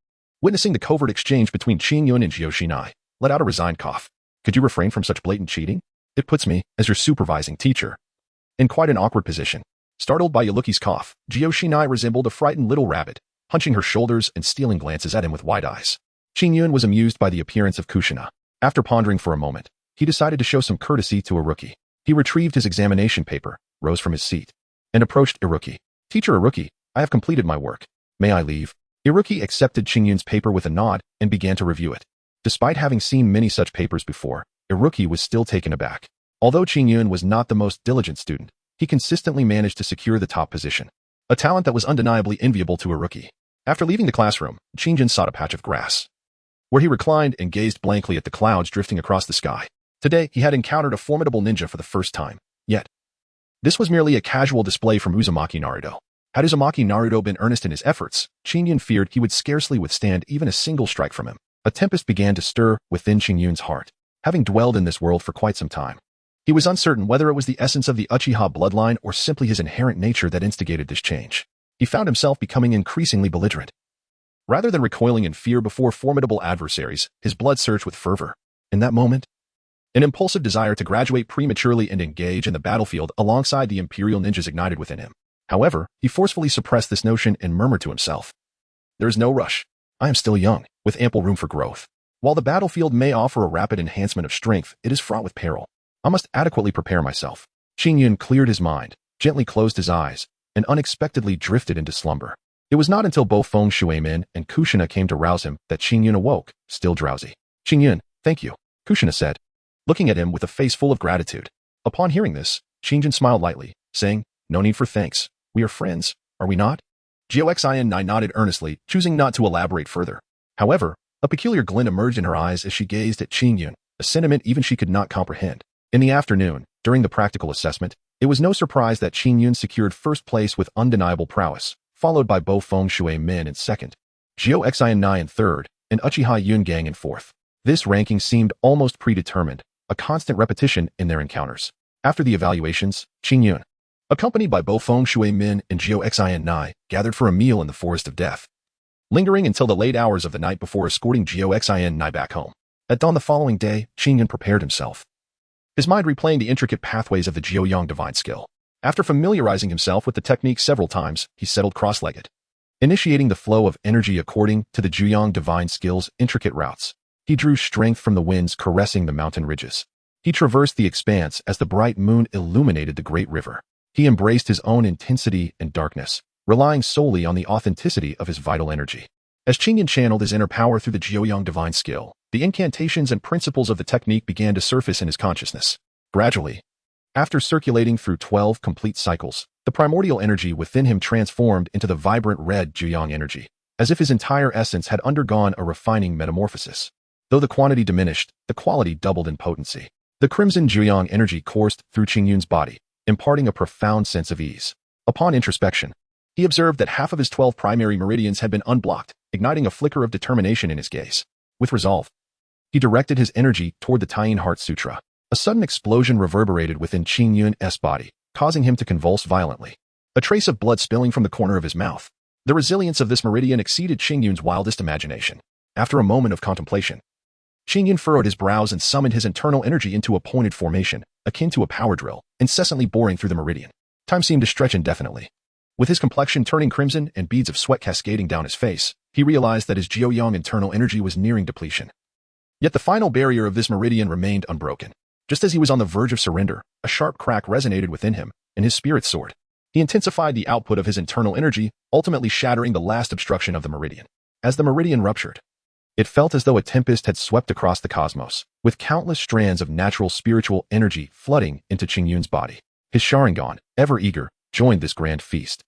Witnessing the covert exchange between Qingyun and Joshinai, let out a resigned cough. Could you refrain from such blatant cheating? It puts me, as your supervising teacher, in quite an awkward position. Startled by Yaluki's cough, Joshinai resembled a frightened little rabbit, hunching her shoulders and stealing glances at him with wide eyes. Qingyun was amused by the appearance of Kushina. After pondering for a moment, he decided to show some courtesy to Iruki. He retrieved his examination paper, rose from his seat, and approached Iruki. Teacher Iruki, I have completed my work. May I leave? Iruki accepted Qingyun's paper with a nod and began to review it. Despite having seen many such papers before, Iruki was still taken aback. Although Qingyun was not the most diligent student, he consistently managed to secure the top position, a talent that was undeniably enviable to Iruki. After leaving the classroom, Qingyun sought a patch of grass, where he reclined and gazed blankly at the clouds drifting across the sky. Today, he had encountered a formidable ninja for the first time. Yet, this was merely a casual display from Uzumaki Naruto. Had Uzumaki Naruto been earnest in his efforts, Qingyun feared he would scarcely withstand even a single strike from him. A tempest began to stir within Qingyun's heart. Having dwelled in this world for quite some time, he was uncertain whether it was the essence of the Uchiha bloodline or simply his inherent nature that instigated this change. He found himself becoming increasingly belligerent. Rather than recoiling in fear before formidable adversaries, his blood surged with fervor. In that moment, an impulsive desire to graduate prematurely and engage in the battlefield alongside the Imperial ninjas ignited within him. However, he forcefully suppressed this notion and murmured to himself, "There is no rush. I am still young, with ample room for growth. While the battlefield may offer a rapid enhancement of strength, it is fraught with peril. I must adequately prepare myself." Qingyun cleared his mind, gently closed his eyes, and unexpectedly drifted into slumber. It was not until both Feng Shuimin and Kushina came to rouse him that Qingyun awoke, still drowsy. "Qingyun, thank you," Kushina said, looking at him with a face full of gratitude. Upon hearing this, Qingyun smiled lightly, saying, "No need for thanks. We are friends, are we not?" Coinciding nodded earnestly, choosing not to elaborate further. However, a peculiar glint emerged in her eyes as she gazed at Qingyun, a sentiment even she could not comprehend. In the afternoon, during the practical assessment, it was no surprise that Qingyun secured first place with undeniable prowess, followed by Bo Feng Shuimin in second, Coinciding in third, and Uchiha Yungang in fourth. This ranking seemed almost predetermined, a constant repetition in their encounters. After the evaluations, Qingyun, accompanied by Bo Feng Shuimin and Coinciding, gathered for a meal in the Forest of Death, lingering until the late hours of the night before escorting Coinciding back home. At dawn the following day, Qingyun prepared himself, his mind replaying the intricate pathways of the Jiuyang divine skill. After familiarizing himself with the technique several times, he settled cross-legged, initiating the flow of energy according to the Jiuyang divine skill's intricate routes. He drew strength from the winds caressing the mountain ridges. He traversed the expanse as the bright moon illuminated the great river. He embraced his own intensity and darkness, relying solely on the authenticity of his vital energy. As Qingyun channeled his inner power through the Jiuyang divine skill, the incantations and principles of the technique began to surface in his consciousness. Gradually, after circulating through 12 complete cycles, the primordial energy within him transformed into the vibrant red Jiuyang energy, as if his entire essence had undergone a refining metamorphosis. Though the quantity diminished, the quality doubled in potency. The crimson Jiuyang energy coursed through Qingyun's body, imparting a profound sense of ease. Upon introspection, he observed that half of his 12 primary meridians had been unblocked, igniting a flicker of determination in his gaze. With resolve, he directed his energy toward the Taiyin Heart Sutra, A sudden explosion reverberated within Qing Yun's body, causing him to convulse violently. A trace of blood spilling from the corner of his mouth. The resilience of this meridian exceeded Qing Yun's wildest imagination. After a moment of contemplation, Qing Yun furrowed his brows and summoned his internal energy into a pointed formation, akin to a power drill, incessantly boring through the meridian. Time seemed to stretch indefinitely. With his complexion turning crimson and beads of sweat cascading down his face, he realized that his Jiuyang internal energy was nearing depletion. Yet the final barrier of this meridian remained unbroken. Just as he was on the verge of surrender, a sharp crack resonated within him, and his spirit soared. He intensified the output of his internal energy, ultimately shattering the last obstruction of the meridian. As the meridian ruptured, it felt as though a tempest had swept across the cosmos, with countless strands of natural spiritual energy flooding into Qing Yun's body. His Sharingan, ever eager, joined this grand feast,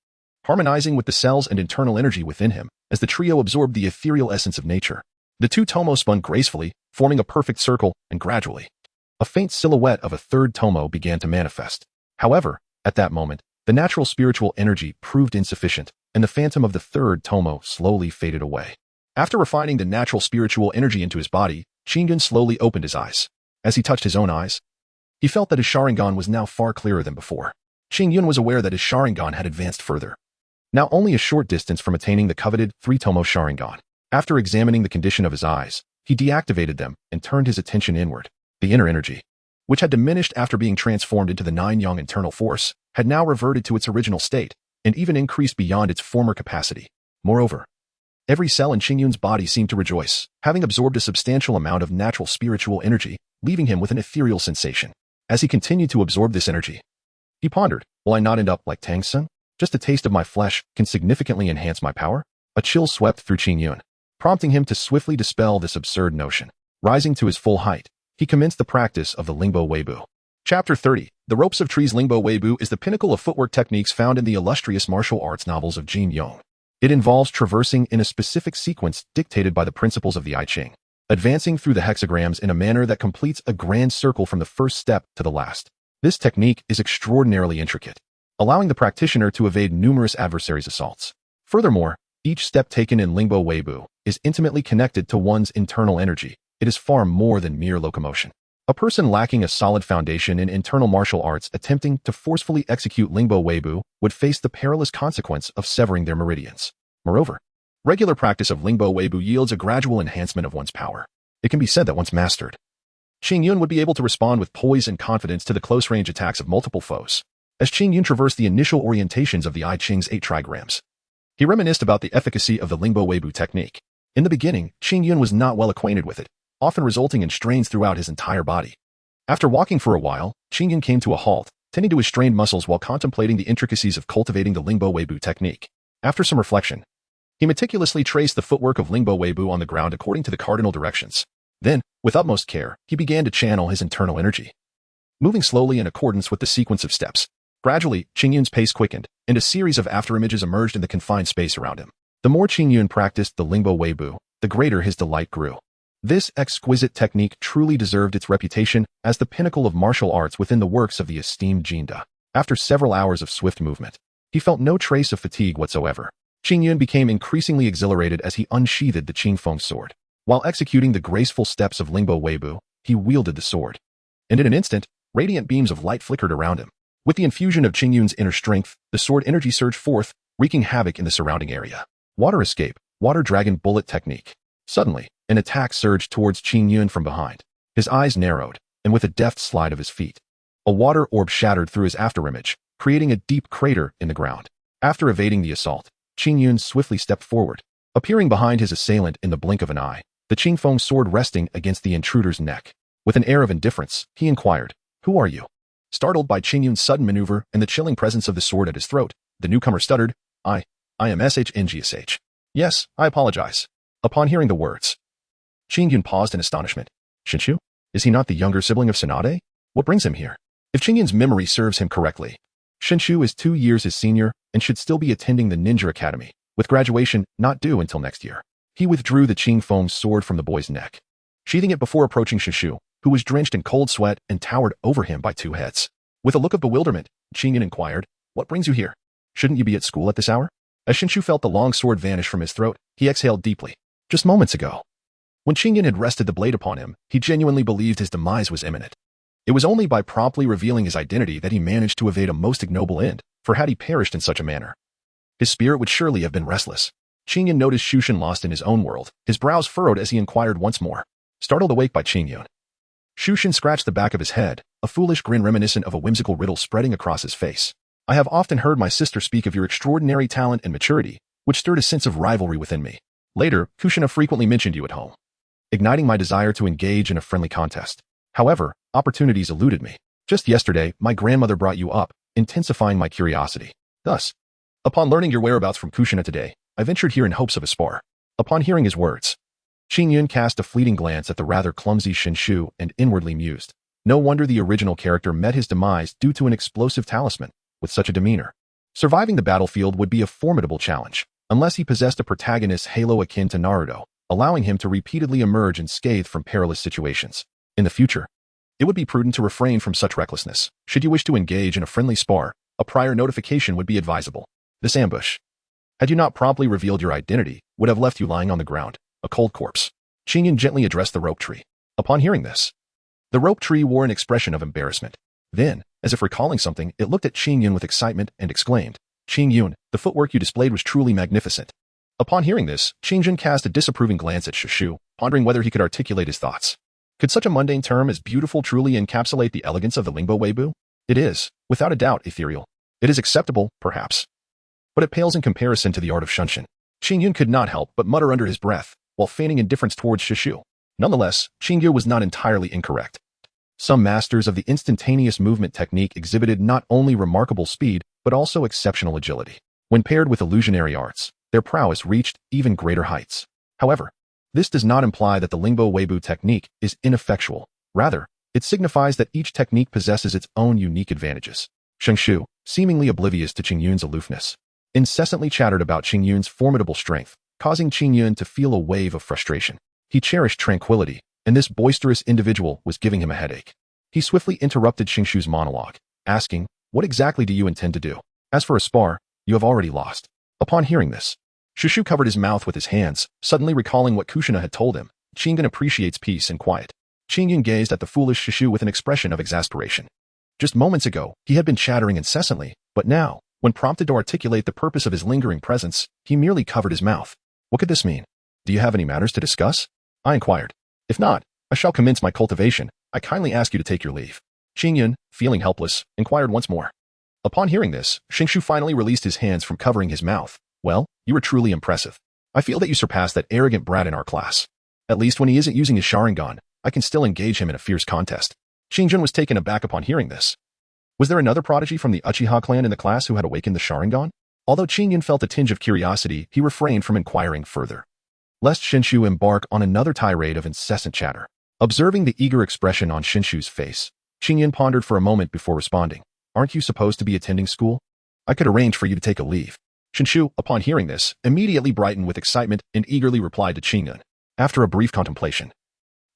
harmonizing with the cells and internal energy within him as the trio absorbed the ethereal essence of nature. The two Tomo spun gracefully, forming a perfect circle, and gradually, a faint silhouette of a third Tomo began to manifest. However, at that moment, the natural spiritual energy proved insufficient, and the phantom of the third Tomo slowly faded away. After refining the natural spiritual energy into his body, Qing Yun slowly opened his eyes. As he touched his own eyes, he felt that his Sharingan was now far clearer than before. Qing Yun was aware that his Sharingan had advanced further, now only a short distance from attaining the coveted 3-Tomo Sharingan. After examining the condition of his eyes, he deactivated them and turned his attention inward. The inner energy, which had diminished after being transformed into the 9-Yang internal force, had now reverted to its original state and even increased beyond its former capacity. Moreover, every cell in Qing Yun's body seemed to rejoice, having absorbed a substantial amount of natural spiritual energy, leaving him with an ethereal sensation. As he continued to absorb this energy, he pondered, will I not end up like Tang Sun? Just a taste of my flesh can significantly enhance my power? A chill swept through Qing Yun, prompting him to swiftly dispel this absurd notion. Rising to his full height, he commenced the practice of the Lingbo Weibo. Chapter 30. The Ropes of Trees. Lingbo Weibo is the pinnacle of footwork techniques found in the illustrious martial arts novels of Jin Yong. It involves traversing in a specific sequence dictated by the principles of the I Ching, advancing through the hexagrams in a manner that completes a grand circle from the first step to the last. This technique is extraordinarily intricate, allowing the practitioner to evade numerous adversaries' assaults. Furthermore, each step taken in Lingbo Weibo is intimately connected to one's internal energy. It is far more than mere locomotion. A person lacking a solid foundation in internal martial arts attempting to forcefully execute Lingbo Weibo would face the perilous consequence of severing their meridians. Moreover, regular practice of Lingbo Weibo yields a gradual enhancement of one's power. It can be said that once mastered, Qing Yun would be able to respond with poise and confidence to the close-range attacks of multiple foes. As Qing Yun traversed the initial orientations of the I Ching's 8 trigrams, he reminisced about the efficacy of the Lingbo Weibo technique. In the beginning, Qing Yun was not well acquainted with it, often resulting in strains throughout his entire body. After walking for a while, Qing Yun came to a halt, tending to his strained muscles while contemplating the intricacies of cultivating the Lingbo Weibo technique. After some reflection, he meticulously traced the footwork of Lingbo Weibo on the ground according to the cardinal directions. Then, with utmost care, he began to channel his internal energy, moving slowly in accordance with the sequence of steps. Gradually, Qing Yun's pace quickened, and a series of afterimages emerged in the confined space around him. The more Qing Yun practiced the Lingbo Weibo, the greater his delight grew. This exquisite technique truly deserved its reputation as the pinnacle of martial arts within the works of the esteemed Jinda. After several hours of swift movement, he felt no trace of fatigue whatsoever. Qing Yun became increasingly exhilarated as he unsheathed the Qing Feng sword. While executing the graceful steps of Lingbo Weibo, he wielded the sword. And in an instant, radiant beams of light flickered around him. With the infusion of Qing Yun's inner strength, the sword energy surged forth, wreaking havoc in the surrounding area. Water escape, water dragon bullet technique. Suddenly, an attack surged towards Qing Yun from behind. His eyes narrowed, and with a deft slide of his feet, a water orb shattered through his afterimage, creating a deep crater in the ground. After evading the assault, Qing Yun swiftly stepped forward, appearing behind his assailant in the blink of an eye, the Qing Feng sword resting against the intruder's neck. With an air of indifference, he inquired, "Who are you?" Startled by Qing Yun's sudden maneuver and the chilling presence of the sword at his throat, the newcomer stuttered, I am SHNGSH. Yes, I apologize. Upon hearing the words, Qing Yun paused in astonishment. Shinshu? Is he not the younger sibling of Sunade? What brings him here? If Qing Yun's memory serves him correctly, Shinshu is 2 years his senior and should still be attending the Ninja Academy, with graduation not due until next year. He withdrew the Qing Feng sword from the boy's neck, sheathing it before approaching Shinshu, who was drenched in cold sweat and towered over him by 2 heads. With a look of bewilderment, Qing Yun inquired, What brings you here? Shouldn't you be at school at this hour? As Shinshu felt the long sword vanish from his throat, he exhaled deeply. Just moments ago, when Qing Yun had rested the blade upon him, he genuinely believed his demise was imminent. It was only by promptly revealing his identity that he managed to evade a most ignoble end, for had he perished in such a manner, his spirit would surely have been restless. Qingyun noticed Shushin lost in his own world, his brows furrowed as he inquired once more. Startled awake by Qingyun, Shushin scratched the back of his head, a foolish grin reminiscent of a whimsical riddle spreading across his face. I have often heard my sister speak of your extraordinary talent and maturity, which stirred a sense of rivalry within me. Later, Kushina frequently mentioned you at home, igniting my desire to engage in a friendly contest. However, opportunities eluded me. Just yesterday, my grandmother brought you up, intensifying my curiosity. Thus, upon learning your whereabouts from Kushina today, I ventured here in hopes of a spar. Upon hearing his words, Qingyun cast a fleeting glance at the rather clumsy Shinshu and inwardly mused. No wonder the original character met his demise due to an explosive talisman. With such a demeanor, surviving the battlefield would be a formidable challenge, unless he possessed a protagonist's halo akin to Naruto, allowing him to repeatedly emerge unscathed from perilous situations. In the future, it would be prudent to refrain from such recklessness. Should you wish to engage in a friendly spar, a prior notification would be advisable. This ambush, had you not promptly revealed your identity, would have left you lying on the ground, a cold corpse. Qingyun gently addressed the rope tree. Upon hearing this, the rope tree wore an expression of embarrassment. Then, as if recalling something, it looked at Qingyun with excitement and exclaimed, Qingyun, the footwork you displayed was truly magnificent. Upon hearing this, Qingyun cast a disapproving glance at Shishu, pondering whether he could articulate his thoughts. Could such a mundane term as beautiful truly encapsulate the elegance of the Lingbo Weibo? It is, without a doubt, ethereal. It is acceptable, perhaps, but it pales in comparison to the art of Shunshin. Qingyun could not help but mutter under his breath, while feigning indifference towards Shishu. Nonetheless, Qingyun was not entirely incorrect. Some masters of the instantaneous movement technique exhibited not only remarkable speed, but also exceptional agility. When paired with illusionary arts, their prowess reached even greater heights. However, this does not imply that the Lingbo Weibo technique is ineffectual. Rather, it signifies that each technique possesses its own unique advantages. Shengshu, seemingly oblivious to Qingyun's aloofness, incessantly chattered about Qingyun's formidable strength, causing Qingyun to feel a wave of frustration. He cherished tranquility, and this boisterous individual was giving him a headache. He swiftly interrupted Shinshu's monologue, asking, what exactly do you intend to do? As for a spar, you have already lost. Upon hearing this, Shishu covered his mouth with his hands, suddenly recalling what Kushina had told him. Qingyun appreciates peace and quiet. Qingyun gazed at the foolish Shishu with an expression of exasperation. Just moments ago, he had been chattering incessantly, but now, when prompted to articulate the purpose of his lingering presence, he merely covered his mouth. What could this mean? Do you have any matters to discuss? I inquired. If not, I shall commence my cultivation. I kindly ask you to take your leave. Qingyun, feeling helpless, inquired once more. Upon hearing this, Shinshu finally released his hands from covering his mouth. Well, you are truly impressive. I feel that you surpassed that arrogant brat in our class. At least when he isn't using his Sharingan, I can still engage him in a fierce contest. Qingyun was taken aback upon hearing this. Was there another prodigy from the Uchiha clan in the class who had awakened the Sharingan? Although Qingyun felt a tinge of curiosity, he refrained from inquiring further, lest Shinshu embark on another tirade of incessant chatter. Observing the eager expression on Shinshu's face, Qingyun pondered for a moment before responding. Aren't you supposed to be attending school? I could arrange for you to take a leave. Shinshu, upon hearing this, immediately brightened with excitement and eagerly replied to Qingyun. After a brief contemplation,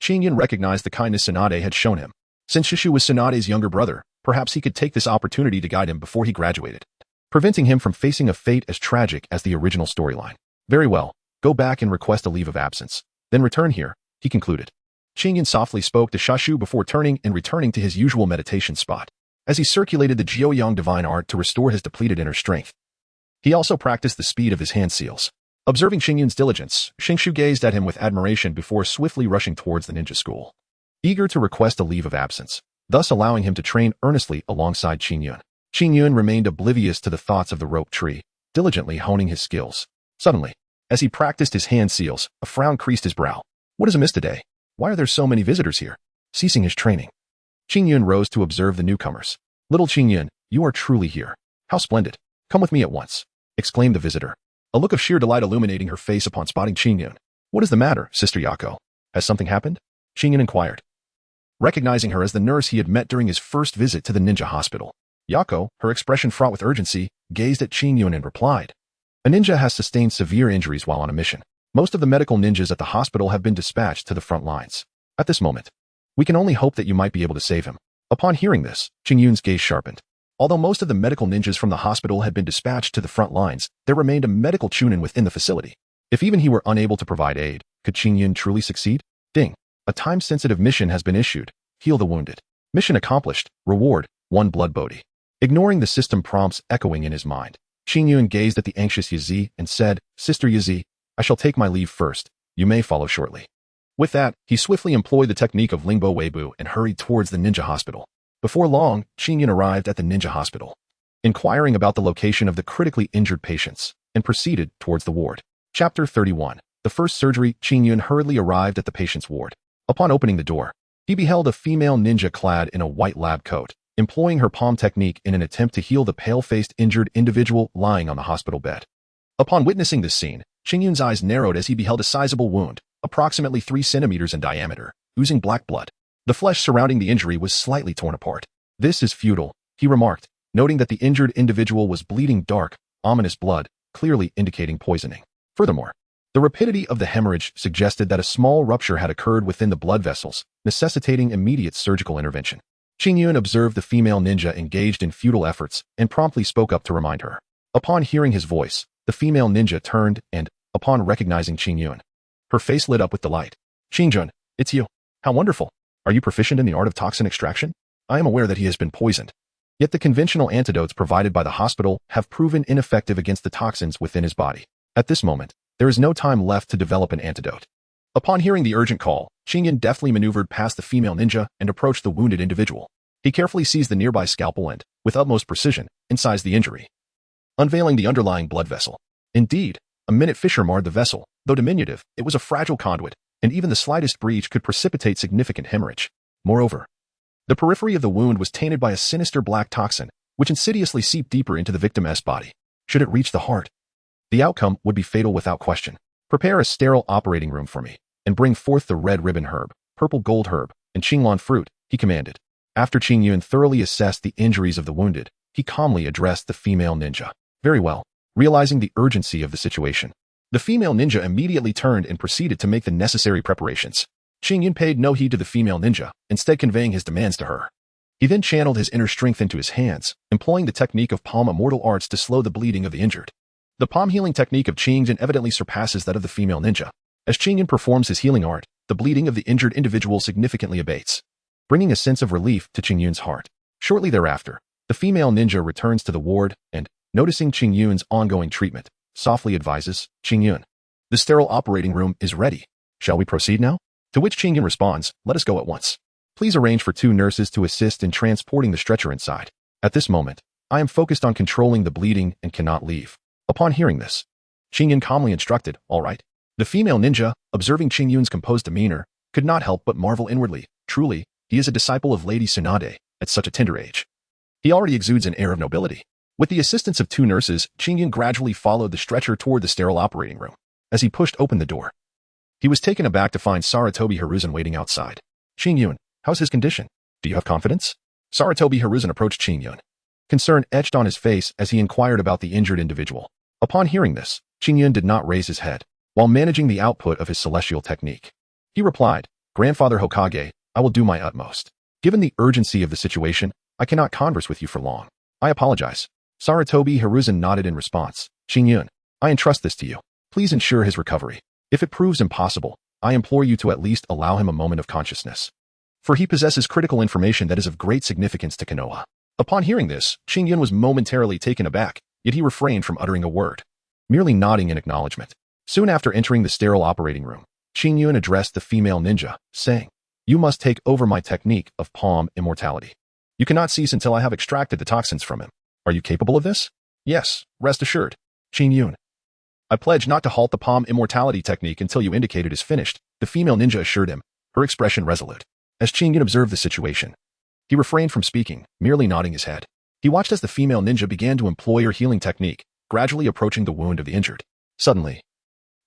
Qingyun recognized the kindness Sunade had shown him. Since Shishu was Sunade's younger brother, perhaps he could take this opportunity to guide him before he graduated, preventing him from facing a fate as tragic as the original storyline. Very well, go back and request a leave of absence. Then return here, he concluded. Qingyun softly spoke to Shashu before turning and returning to his usual meditation spot. As he circulated the Jiuyang divine art to restore his depleted inner strength, he also practiced the speed of his hand seals. Observing Qingyun's diligence, Shinshu gazed at him with admiration before swiftly rushing towards the ninja school, eager to request a leave of absence, thus allowing him to train earnestly alongside Qingyun. Qingyun remained oblivious to the thoughts of the rope tree, diligently honing his skills. Suddenly, as he practiced his hand seals, a frown creased his brow. What is amiss today? Why are there so many visitors here? Ceasing his training, Qingyun rose to observe the newcomers. Little Qingyun, you are truly here. How splendid. Come with me at once, exclaimed the visitor, a look of sheer delight illuminating her face upon spotting Qingyun. What is the matter, Sister Yako? Has something happened? Qingyun inquired, recognizing her as the nurse he had met during his first visit to the ninja hospital. Yako, her expression fraught with urgency, gazed at Qingyun and replied, a ninja has sustained severe injuries while on a mission. Most of the medical ninjas at the hospital have been dispatched to the front lines. At this moment, we can only hope that you might be able to save him. Upon hearing this, Qingyun's gaze sharpened. Although most of the medical ninjas from the hospital had been dispatched to the front lines, there remained a medical chunin within the facility. If even he were unable to provide aid, could Qingyun truly succeed? Ding. A time-sensitive mission has been issued. Heal the wounded. Mission accomplished. Reward, 1 blood body. Ignoring the system prompts echoing in his mind, Qingyun gazed at the anxious Yazi and said, Sister Yazi, I shall take my leave first. You may follow shortly. With that, he swiftly employed the technique of Lingbo Weibu and hurried towards the ninja hospital. Before long, Qingyun arrived at the ninja hospital, inquiring about the location of the critically injured patients, and proceeded towards the ward. Chapter 31. The first surgery. Qingyun hurriedly arrived at the patient's ward. Upon opening the door, he beheld a female ninja clad in a white lab coat, employing her palm technique in an attempt to heal the pale-faced injured individual lying on the hospital bed. Upon witnessing this scene, Qingyun's eyes narrowed as he beheld a sizable wound, approximately 3 centimeters in diameter, oozing black blood. The flesh surrounding the injury was slightly torn apart. This is futile, he remarked, noting that the injured individual was bleeding dark, ominous blood, clearly indicating poisoning. Furthermore, the rapidity of the hemorrhage suggested that a small rupture had occurred within the blood vessels, necessitating immediate surgical intervention. Qingyun observed the female ninja engaged in futile efforts and promptly spoke up to remind her. Upon hearing his voice, the female ninja turned and, upon recognizing Qingyun, her face lit up with delight. Qingyun, it's you. How wonderful. Are you proficient in the art of toxin extraction? I am aware that he has been poisoned. Yet the conventional antidotes provided by the hospital have proven ineffective against the toxins within his body. At this moment, there is no time left to develop an antidote. Upon hearing the urgent call, Qingyun deftly maneuvered past the female ninja and approached the wounded individual. He carefully seized the nearby scalpel and, with utmost precision, incised the injury, unveiling the underlying blood vessel. Indeed, a minute fissure marred the vessel. Though diminutive, it was a fragile conduit, and even the slightest breach could precipitate significant hemorrhage. Moreover, the periphery of the wound was tainted by a sinister black toxin, which insidiously seeped deeper into the victim's body. Should it reach the heart, the outcome would be fatal without question. Prepare a sterile operating room for me, and bring forth the red ribbon herb, purple gold herb, and Qinglan fruit, he commanded. After Qingyun thoroughly assessed the injuries of the wounded, he calmly addressed the female ninja. Very well. Realizing the urgency of the situation, the female ninja immediately turned and proceeded to make the necessary preparations. Qingyun paid no heed to the female ninja, instead conveying his demands to her. He then channeled his inner strength into his hands, employing the technique of palm immortal arts to slow the bleeding of the injured. The palm healing technique of Qingyun evidently surpasses that of the female ninja. As Qingyun performs his healing art, the bleeding of the injured individual significantly abates, bringing a sense of relief to Qingyun's heart. Shortly thereafter, the female ninja returns to the ward and, noticing Qingyun's ongoing treatment, softly advises, Qingyun, the sterile operating room is ready. Shall we proceed now? To which Qingyun responds, let us go at once. Please arrange for 2 nurses to assist in transporting the stretcher inside. At this moment, I am focused on controlling the bleeding and cannot leave. Upon hearing this, Qingyun calmly instructed, all right. The female ninja, observing Qingyun's composed demeanor, could not help but marvel inwardly. Truly, he is a disciple of Lady Sunade at such a tender age. He already exudes an air of nobility. With the assistance of 2 nurses, Qingyun gradually followed the stretcher toward the sterile operating room. As he pushed open the door, he was taken aback to find Sarutobi Hiruzen waiting outside. Qingyun, how's his condition? Do you have confidence? Sarutobi Hiruzen approached Qingyun. Concern etched on his face as he inquired about the injured individual. Upon hearing this, Qingyun did not raise his head, while managing the output of his celestial technique. He replied, Grandfather Hokage, I will do my utmost. Given the urgency of the situation, I cannot converse with you for long. I apologize. Sarutobi Hiruzen nodded in response. Qingyun, I entrust this to you. Please ensure his recovery. If it proves impossible, I implore you to at least allow him a moment of consciousness, for he possesses critical information that is of great significance to Konoha. Upon hearing this, Qingyun was momentarily taken aback, yet he refrained from uttering a word, merely nodding in acknowledgement. Soon after entering the sterile operating room, Qingyun addressed the female ninja, saying, You must take over my technique of palm immortality. You cannot cease until I have extracted the toxins from him. Are you capable of this? Yes, rest assured. Qingyun, I pledge not to halt the palm immortality technique until you indicate it is finished, the female ninja assured him, her expression resolute. As Qingyun observed the situation, he refrained from speaking, merely nodding his head. He watched as the female ninja began to employ her healing technique, gradually approaching the wound of the injured. Suddenly,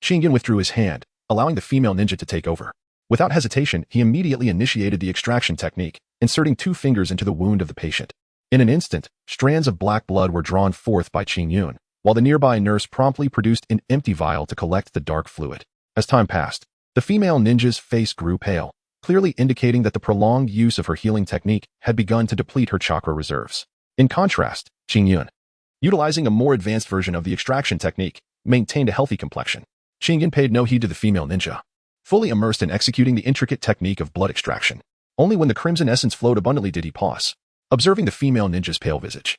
Qingyun withdrew his hand, allowing the female ninja to take over. Without hesitation, he immediately initiated the extraction technique, inserting 2 fingers into the wound of the patient. In an instant, strands of black blood were drawn forth by Qingyun, while the nearby nurse promptly produced an empty vial to collect the dark fluid. As time passed, the female ninja's face grew pale, clearly indicating that the prolonged use of her healing technique had begun to deplete her chakra reserves. In contrast, Qingyun, utilizing a more advanced version of the extraction technique, maintained a healthy complexion. Qingyun paid no heed to the female ninja, fully immersed in executing the intricate technique of blood extraction. Only when the crimson essence flowed abundantly did he pause. Observing the female ninja's pale visage,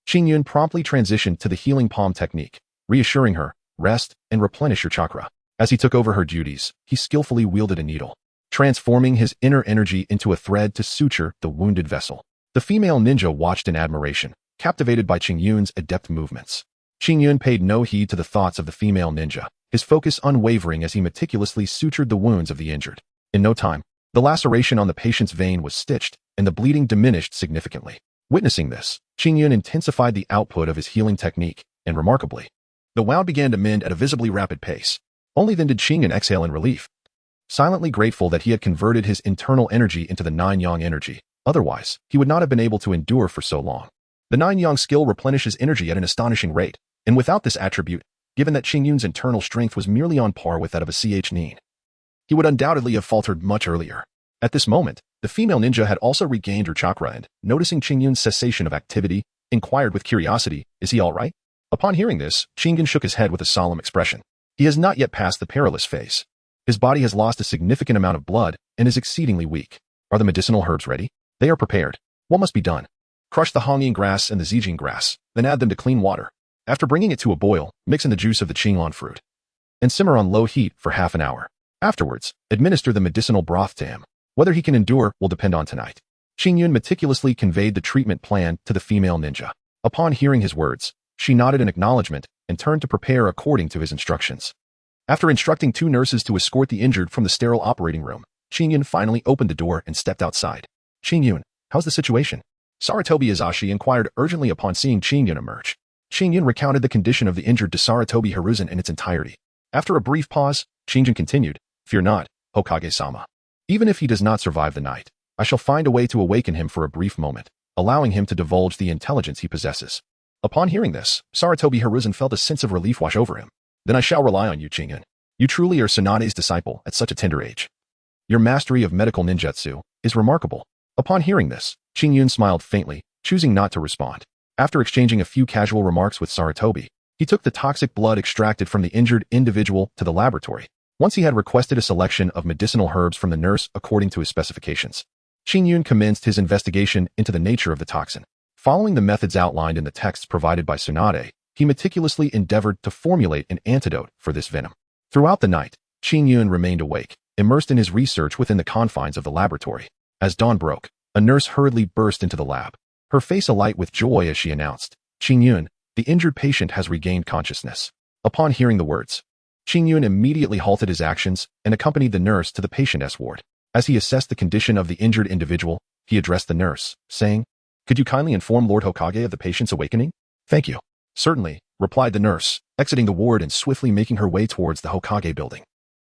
Qingyun promptly transitioned to the healing palm technique, reassuring her, rest and replenish your chakra. As he took over her duties, he skillfully wielded a needle, transforming his inner energy into a thread to suture the wounded vessel. The female ninja watched in admiration, captivated by Qingyun's adept movements. Qingyun paid no heed to the thoughts of the female ninja, his focus unwavering as he meticulously sutured the wounds of the injured. In no time, the laceration on the patient's vein was stitched, and the bleeding diminished significantly. Witnessing this, Qingyun intensified the output of his healing technique, and remarkably, the wound began to mend at a visibly rapid pace. Only then did Qingyun exhale in relief, silently grateful that he had converted his internal energy into the nine-yang energy. Otherwise, he would not have been able to endure for so long. The nine-yang skill replenishes energy at an astonishing rate, and without this attribute, given that Qingyun's internal strength was merely on par with that of a ch-nin, he would undoubtedly have faltered much earlier. At this moment, the female ninja had also regained her chakra and, noticing Qingyun's cessation of activity, inquired with curiosity, "Is he all right?" Upon hearing this, Qingyun shook his head with a solemn expression. He has not yet passed the perilous phase. His body has lost a significant amount of blood and is exceedingly weak. Are the medicinal herbs ready? They are prepared. What must be done? Crush the honging grass and the zijing grass, then add them to clean water. After bringing it to a boil, mix in the juice of the qinglan fruit, and simmer on low heat for half an hour. Afterwards, administer the medicinal broth to him. Whether he can endure will depend on tonight. Qingyun meticulously conveyed the treatment plan to the female ninja. Upon hearing his words, she nodded in acknowledgement and turned to prepare according to his instructions. After instructing 2 nurses to escort the injured from the sterile operating room, Qingyun finally opened the door and stepped outside. "Qingyun, how's the situation?" Sarutobi Izashi inquired urgently upon seeing Qingyun emerge. Qingyun recounted the condition of the injured to Sarutobi Hiruzen in its entirety. After a brief pause, Qingyun continued, "Fear not, Hokage-sama. Even if he does not survive the night, I shall find a way to awaken him for a brief moment, allowing him to divulge the intelligence he possesses." Upon hearing this, Sarutobi Hiruzen felt a sense of relief wash over him. "Then I shall rely on you, Qingyun. You truly are Sunade's disciple at such a tender age. Your mastery of medical ninjutsu is remarkable." Upon hearing this, Qingyun smiled faintly, choosing not to respond. After exchanging a few casual remarks with Sarutobi, he took the toxic blood extracted from the injured individual to the laboratory. Once he had requested a selection of medicinal herbs from the nurse according to his specifications, Qingyun commenced his investigation into the nature of the toxin. Following the methods outlined in the texts provided by Sunade, he meticulously endeavored to formulate an antidote for this venom. Throughout the night, Qingyun remained awake, immersed in his research within the confines of the laboratory. As dawn broke, a nurse hurriedly burst into the lab, her face alight with joy as she announced, "Qingyun, the injured patient has regained consciousness." Upon hearing the words, Qingyun immediately halted his actions and accompanied the nurse to the patient's ward. As he assessed the condition of the injured individual, he addressed the nurse, saying, "Could you kindly inform Lord Hokage of the patient's awakening?" "Thank you." "Certainly," replied the nurse, exiting the ward and swiftly making her way towards the Hokage building.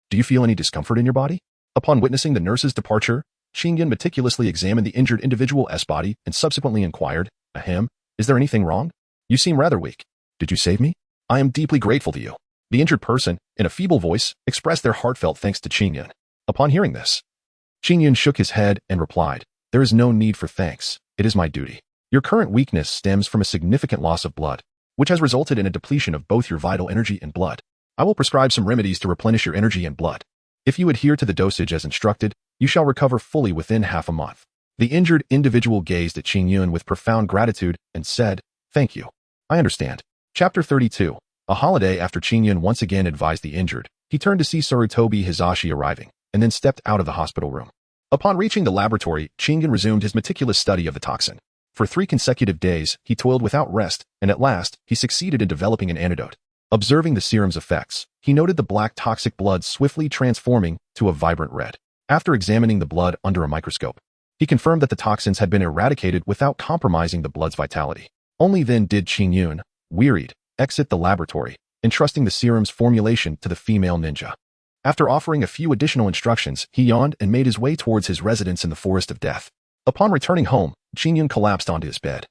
"Do you feel any discomfort in your body?" Upon witnessing the nurse's departure, Qingyun meticulously examined the injured individual's body and subsequently inquired, "Ahem, is there anything wrong? You seem rather weak. Did you save me? I am deeply grateful to you." The injured person, in a feeble voice, expressed their heartfelt thanks to Qingyun. Upon hearing this, Qingyun shook his head and replied, "There is no need for thanks. It is my duty. Your current weakness stems from a significant loss of blood, which has resulted in a depletion of both your vital energy and blood. I will prescribe some remedies to replenish your energy and blood. If you adhere to the dosage as instructed, you shall recover fully within half a month." The injured individual gazed at Qingyun with profound gratitude and said, "Thank you. I understand." Chapter 32. A holiday. After Qingyun once again advised the injured, he turned to see Sarutobi Hizashi arriving, and then stepped out of the hospital room. Upon reaching the laboratory, Qingyun resumed his meticulous study of the toxin. For 3 consecutive days, he toiled without rest, and at last, he succeeded in developing an antidote. Observing the serum's effects, he noted the black toxic blood swiftly transforming to a vibrant red. After examining the blood under a microscope, he confirmed that the toxins had been eradicated without compromising the blood's vitality. Only then did Qingyun, wearied, exit the laboratory, entrusting the serum's formulation to the female ninja. After offering a few additional instructions, he yawned and made his way towards his residence in the Forest of Death. Upon returning home, Qingyun collapsed onto his bed,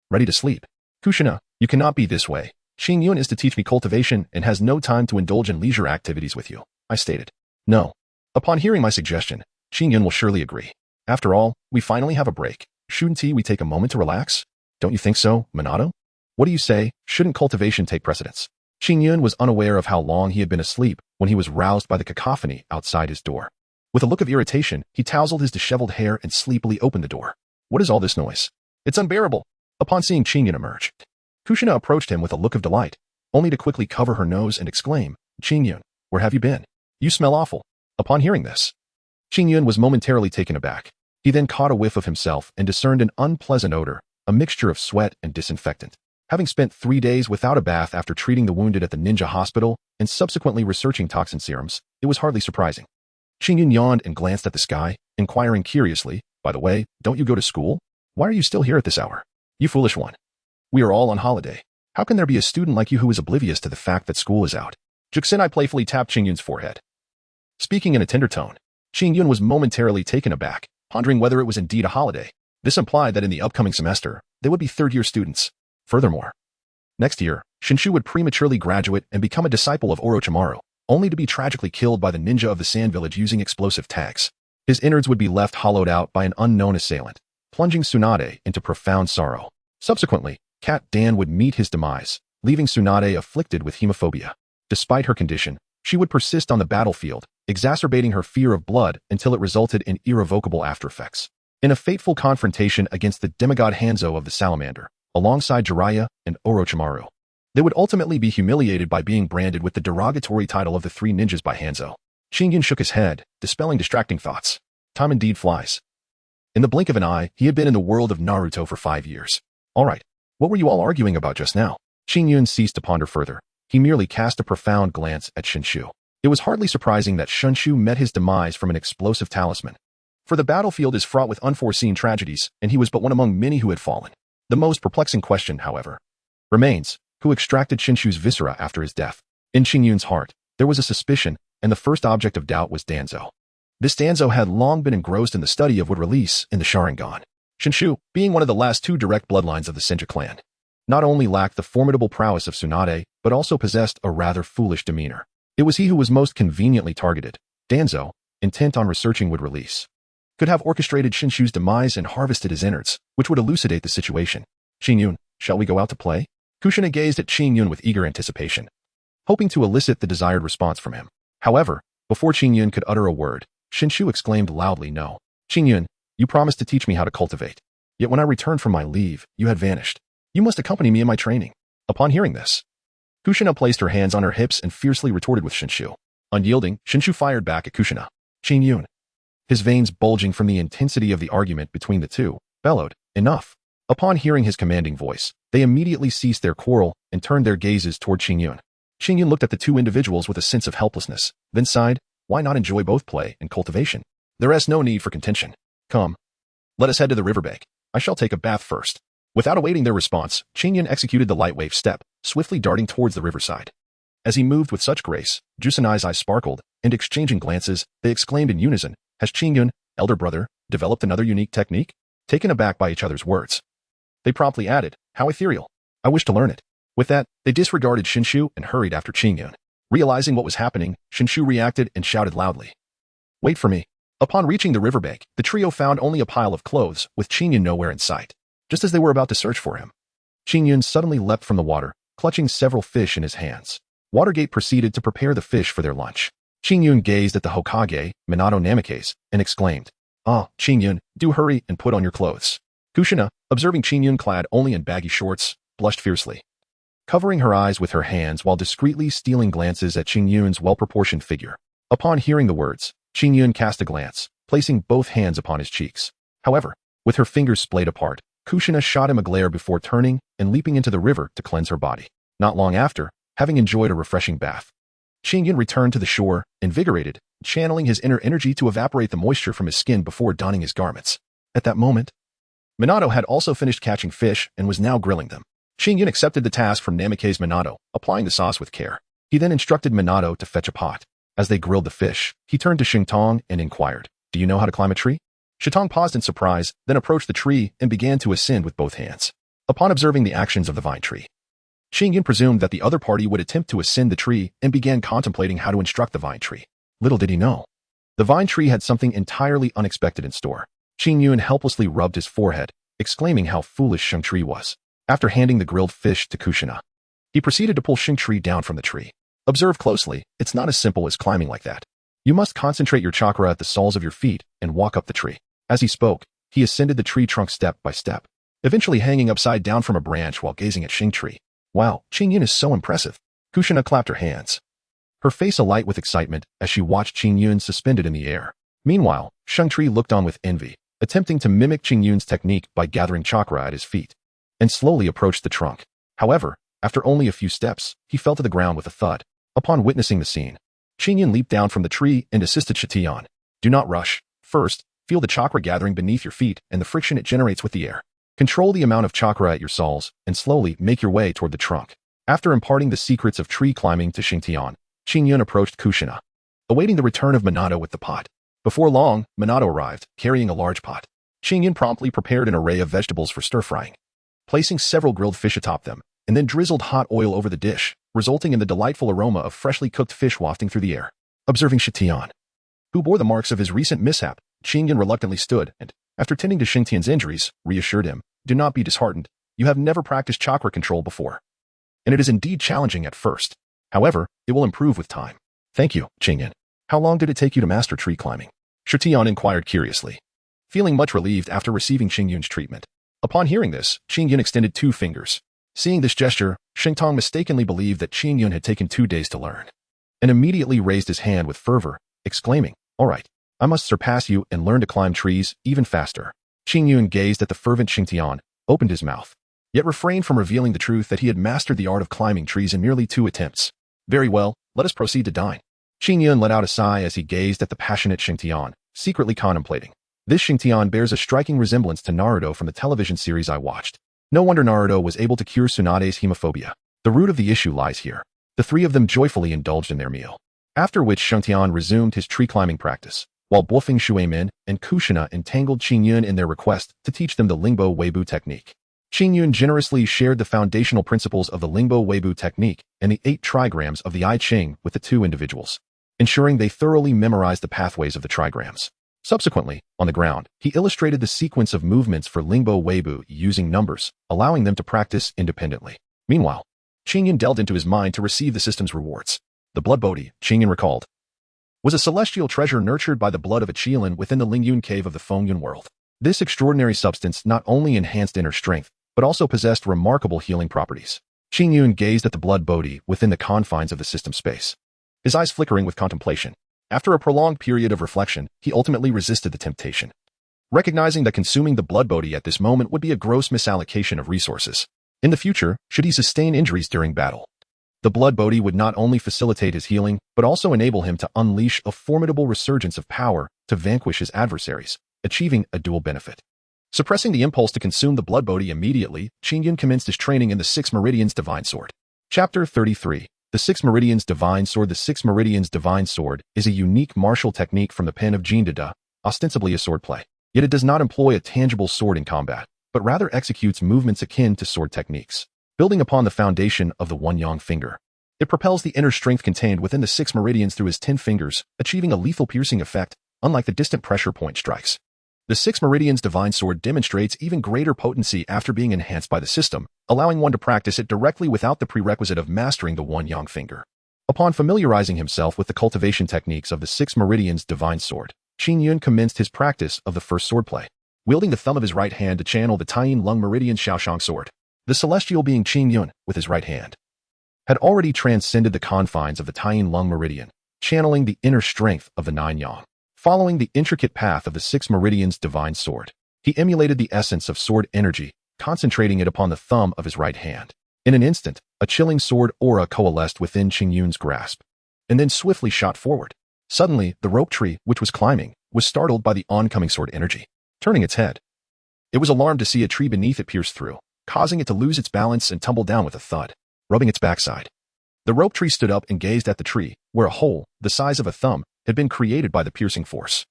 ready to sleep. "Kushina, you cannot be this way. Qingyun is to teach me cultivation and has no time to indulge in leisure activities with you," I stated. "No." Upon hearing my suggestion, Qingyun will surely agree. "After all, we finally have a break. Shouldn't we take a moment to relax? Don't you think so, Minato? What do you say? Shouldn't cultivation take precedence?" Qingyun was unaware of how long he had been asleep when he was roused by the cacophony outside his door. With a look of irritation, he tousled his disheveled hair and sleepily opened the door. What is all this noise? It's unbearable. Upon seeing Qingyun emerge, Kushina approached him with a look of delight, only to quickly cover her nose and exclaim, Qingyun, where have you been? You smell awful. Upon hearing this, Qingyun was momentarily taken aback. He then caught a whiff of himself and discerned an unpleasant odor, a mixture of sweat and disinfectant. Having spent 3 days without a bath after treating the wounded at the ninja hospital and subsequently researching toxin serums, it was hardly surprising. Qingyun yawned and glanced at the sky, inquiring curiously, by the way, don't you go to school? Why are you still here at this hour? You foolish one. We are all on holiday. How can there be a student like you who is oblivious to the fact that school is out? Juxinai playfully tapped Qingyun's forehead. Speaking in a tender tone, Qingyun was momentarily taken aback, pondering whether it was indeed a holiday. This implied that in the upcoming semester, they would be third-year students. Furthermore, next year, Shinshu would prematurely graduate and become a disciple of Orochimaru, only to be tragically killed by the ninja of the Sand Village using explosive tags. His innards would be left hollowed out by an unknown assailant, plunging Sunade into profound sorrow. Subsequently, Cat Dan would meet his demise, leaving Sunade afflicted with hemophobia. Despite her condition, she would persist on the battlefield, exacerbating her fear of blood until it resulted in irrevocable aftereffects. In a fateful confrontation against the demigod Hanzo of the Salamander, alongside Jiraiya and Orochimaru, they would ultimately be humiliated by being branded with the derogatory title of the Three Ninjas by Hanzo. Qingyun shook his head, dispelling distracting thoughts. Time indeed flies. In the blink of an eye, he had been in the world of Naruto for 5 years. All right, what were you all arguing about just now? Qingyun ceased to ponder further. He merely cast a profound glance at Shinshu. It was hardly surprising that Shinshu met his demise from an explosive talisman. For the battlefield is fraught with unforeseen tragedies, and he was but one among many who had fallen. The most perplexing question, however, remains, who extracted Shinshu's viscera after his death? In Qingyun's heart, there was a suspicion, and the first object of doubt was Danzo. This Danzo had long been engrossed in the study of wood release in the Sharingan. Shinshu, being one of the last 2 direct bloodlines of the Senju clan, not only lacked the formidable prowess of Sunade, but also possessed a rather foolish demeanor. It was he who was most conveniently targeted. Danzo, intent on researching wood release, could have orchestrated Shinshu's demise and harvested his innards, which would elucidate the situation. Qingyun, shall we go out to play? Kushina gazed at Qingyun with eager anticipation, hoping to elicit the desired response from him. However, before Qingyun could utter a word, Shinshu exclaimed loudly, no. Qingyun, you promised to teach me how to cultivate. Yet when I returned from my leave, you had vanished. You must accompany me in my training. Upon hearing this, Kushina placed her hands on her hips and fiercely retorted with Shinshu. Unyielding, Shinshu fired back at Kushina. Qingyun, his veins bulging from the intensity of the argument between the two, bellowed, enough. Upon hearing his commanding voice, they immediately ceased their quarrel and turned their gazes toward Qingyun. Qingyun looked at the two individuals with a sense of helplessness, then sighed, why not enjoy both play and cultivation? There is no need for contention. Come. Let us head to the riverbank. I shall take a bath first. Without awaiting their response, Qingyun executed the light wave step, swiftly darting towards the riverside. As he moved with such grace, Jusanai's eyes sparkled, and exchanging glances, they exclaimed in unison, has Qingyun, elder brother, developed another unique technique? Taken aback by each other's words, they promptly added, how ethereal. I wish to learn it. With that, they disregarded Shinshu and hurried after Qingyun. Realizing what was happening, Shinshu reacted and shouted loudly, wait for me. Upon reaching the riverbank, the trio found only a pile of clothes, with Qingyun nowhere in sight. Just as they were about to search for him, Qingyun suddenly leapt from the water, clutching several fish in his hands. Watergate proceeded to prepare the fish for their lunch. Qingyun gazed at the Hokage, Minato Namikaze, and exclaimed, ah, Qingyun, do hurry and put on your clothes. Kushina, observing Qingyun clad only in baggy shorts, blushed fiercely, covering her eyes with her hands while discreetly stealing glances at Qingyun's well-proportioned figure. Upon hearing the words, Qingyun cast a glance, placing both hands upon his cheeks. However, with her fingers splayed apart, Kushina shot him a glare before turning and leaping into the river to cleanse her body. Not long after, having enjoyed a refreshing bath, Qingyun returned to the shore, invigorated, channeling his inner energy to evaporate the moisture from his skin before donning his garments. At that moment, Minato had also finished catching fish and was now grilling them. Qingyun accepted the task from Namikaze Minato, applying the sauce with care. He then instructed Minato to fetch a pot. As they grilled the fish, he turned to Shintong and inquired, do you know how to climb a tree? Shintong paused in surprise, then approached the tree and began to ascend with both hands. Upon observing the actions of the vine tree, Qingyun presumed that the other party would attempt to ascend the tree and began contemplating how to instruct the vine tree. Little did he know, the vine tree had something entirely unexpected in store. Qingyun helplessly rubbed his forehead, exclaiming how foolish Shengtree was. After handing the grilled fish to Kushina, he proceeded to pull Shengtree down from the tree. Observe closely, it's not as simple as climbing like that. You must concentrate your chakra at the soles of your feet and walk up the tree. As he spoke, he ascended the tree trunk step by step, eventually hanging upside down from a branch while gazing at Xingtree. Wow, Qingyun is so impressive. Kushina clapped her hands, her face alight with excitement as she watched Qingyun suspended in the air. Meanwhile, Xingtree looked on with envy, attempting to mimic Qingyun's technique by gathering chakra at his feet, and slowly approached the trunk. However, after only a few steps, he fell to the ground with a thud. Upon witnessing the scene, Qingyun leaped down from the tree and assisted Shitian. Do not rush. First, feel the chakra gathering beneath your feet and the friction it generates with the air. Control the amount of chakra at your soles and slowly make your way toward the trunk. After imparting the secrets of tree climbing to Xingtian, Qingyun approached Kushina, awaiting the return of Minato with the pot. Before long, Minato arrived, carrying a large pot. Qingyun promptly prepared an array of vegetables for stir-frying, placing several grilled fish atop them, and then drizzled hot oil over the dish, resulting in the delightful aroma of freshly cooked fish wafting through the air. Observing Shitian, who bore the marks of his recent mishap, Qingyun reluctantly stood and, after tending to Xingtian's injuries, reassured him, do not be disheartened. You have never practiced chakra control before, and it is indeed challenging at first. However, it will improve with time. Thank you, Qingyun. How long did it take you to master tree climbing? Shitian inquired curiously, feeling much relieved after receiving Qingyun's treatment. Upon hearing this, Qingyun extended 2 fingers. Seeing this gesture, Shengtong mistakenly believed that Qingyun had taken 2 days to learn, and immediately raised his hand with fervor, exclaiming, all right, I must surpass you and learn to climb trees even faster. Qingyun gazed at the fervent Xingtian, opened his mouth, yet refrained from revealing the truth that he had mastered the art of climbing trees in merely 2 attempts. Very well, let us proceed to dine. Qingyun let out a sigh as he gazed at the passionate Xingtian, secretly contemplating. This Xingtian bears a striking resemblance to Naruto from the television series I watched. No wonder Naruto was able to cure Tsunade's hemophobia. The root of the issue lies here. The 3 of them joyfully indulged in their meal, after which Xingtian resumed his tree climbing practice, while Bluffing Shuemin and Kushina entangled Qingyun in their request to teach them the Lingbo Weibo technique. Qingyun generously shared the foundational principles of the Lingbo Weibo technique and the 8 trigrams of the I Ching with the 2 individuals, ensuring they thoroughly memorized the pathways of the trigrams. Subsequently, on the ground, he illustrated the sequence of movements for Lingbo Weibo using numbers, allowing them to practice independently. Meanwhile, Qingyun delved into his mind to receive the system's rewards. The blood bodhi, Qingyun recalled, was a celestial treasure nurtured by the blood of a Qilin within the Lingyun cave of the Fengyun world. This extraordinary substance not only enhanced inner strength, but also possessed remarkable healing properties. Qingyun gazed at the blood bodhi within the confines of the system space, his eyes flickering with contemplation. After a prolonged period of reflection, he ultimately resisted the temptation, recognizing that consuming the blood bodhi at this moment would be a gross misallocation of resources. In the future, should he sustain injuries during battle, the blood bodhi would not only facilitate his healing, but also enable him to unleash a formidable resurgence of power to vanquish his adversaries, achieving a dual benefit. Suppressing the impulse to consume the blood bodhi immediately, Qingyun commenced his training in the 6 Meridians Divine Sword. Chapter 33. The 6 Meridians Divine Sword. The 6 Meridians Divine Sword is a unique martial technique from the pen of Jin Dada, ostensibly a swordplay. Yet it does not employ a tangible sword in combat, but rather executes movements akin to sword techniques. Building upon the foundation of the One Yang finger, it propels the inner strength contained within the 6 meridians through his 10 fingers, achieving a lethal piercing effect, unlike the distant pressure point strikes. The 6 Meridians Divine Sword demonstrates even greater potency after being enhanced by the system, allowing one to practice it directly without the prerequisite of mastering the One Yang finger. Upon familiarizing himself with the cultivation techniques of the 6 Meridians Divine Sword, Qingyun commenced his practice of the first swordplay, wielding the thumb of his right hand to channel the Taiyin Lung Meridian Shaoshang sword. The celestial being Qingyun, with his right hand, had already transcended the confines of the Taiyin Lung Meridian, channeling the inner strength of the Nine Yang. Following the intricate path of the 6 Meridians Divine Sword, he emulated the essence of sword energy, concentrating it upon the thumb of his right hand. In an instant, a chilling sword aura coalesced within Qingyun's grasp, and then swiftly shot forward. Suddenly, the rope tree, which was climbing, was startled by the oncoming sword energy. Turning its head, it was alarmed to see a tree beneath it pierce through, causing it to lose its balance and tumble down with a thud, rubbing its backside. The rope tree stood up and gazed at the tree, where a hole, the size of a thumb, had been created by the piercing force.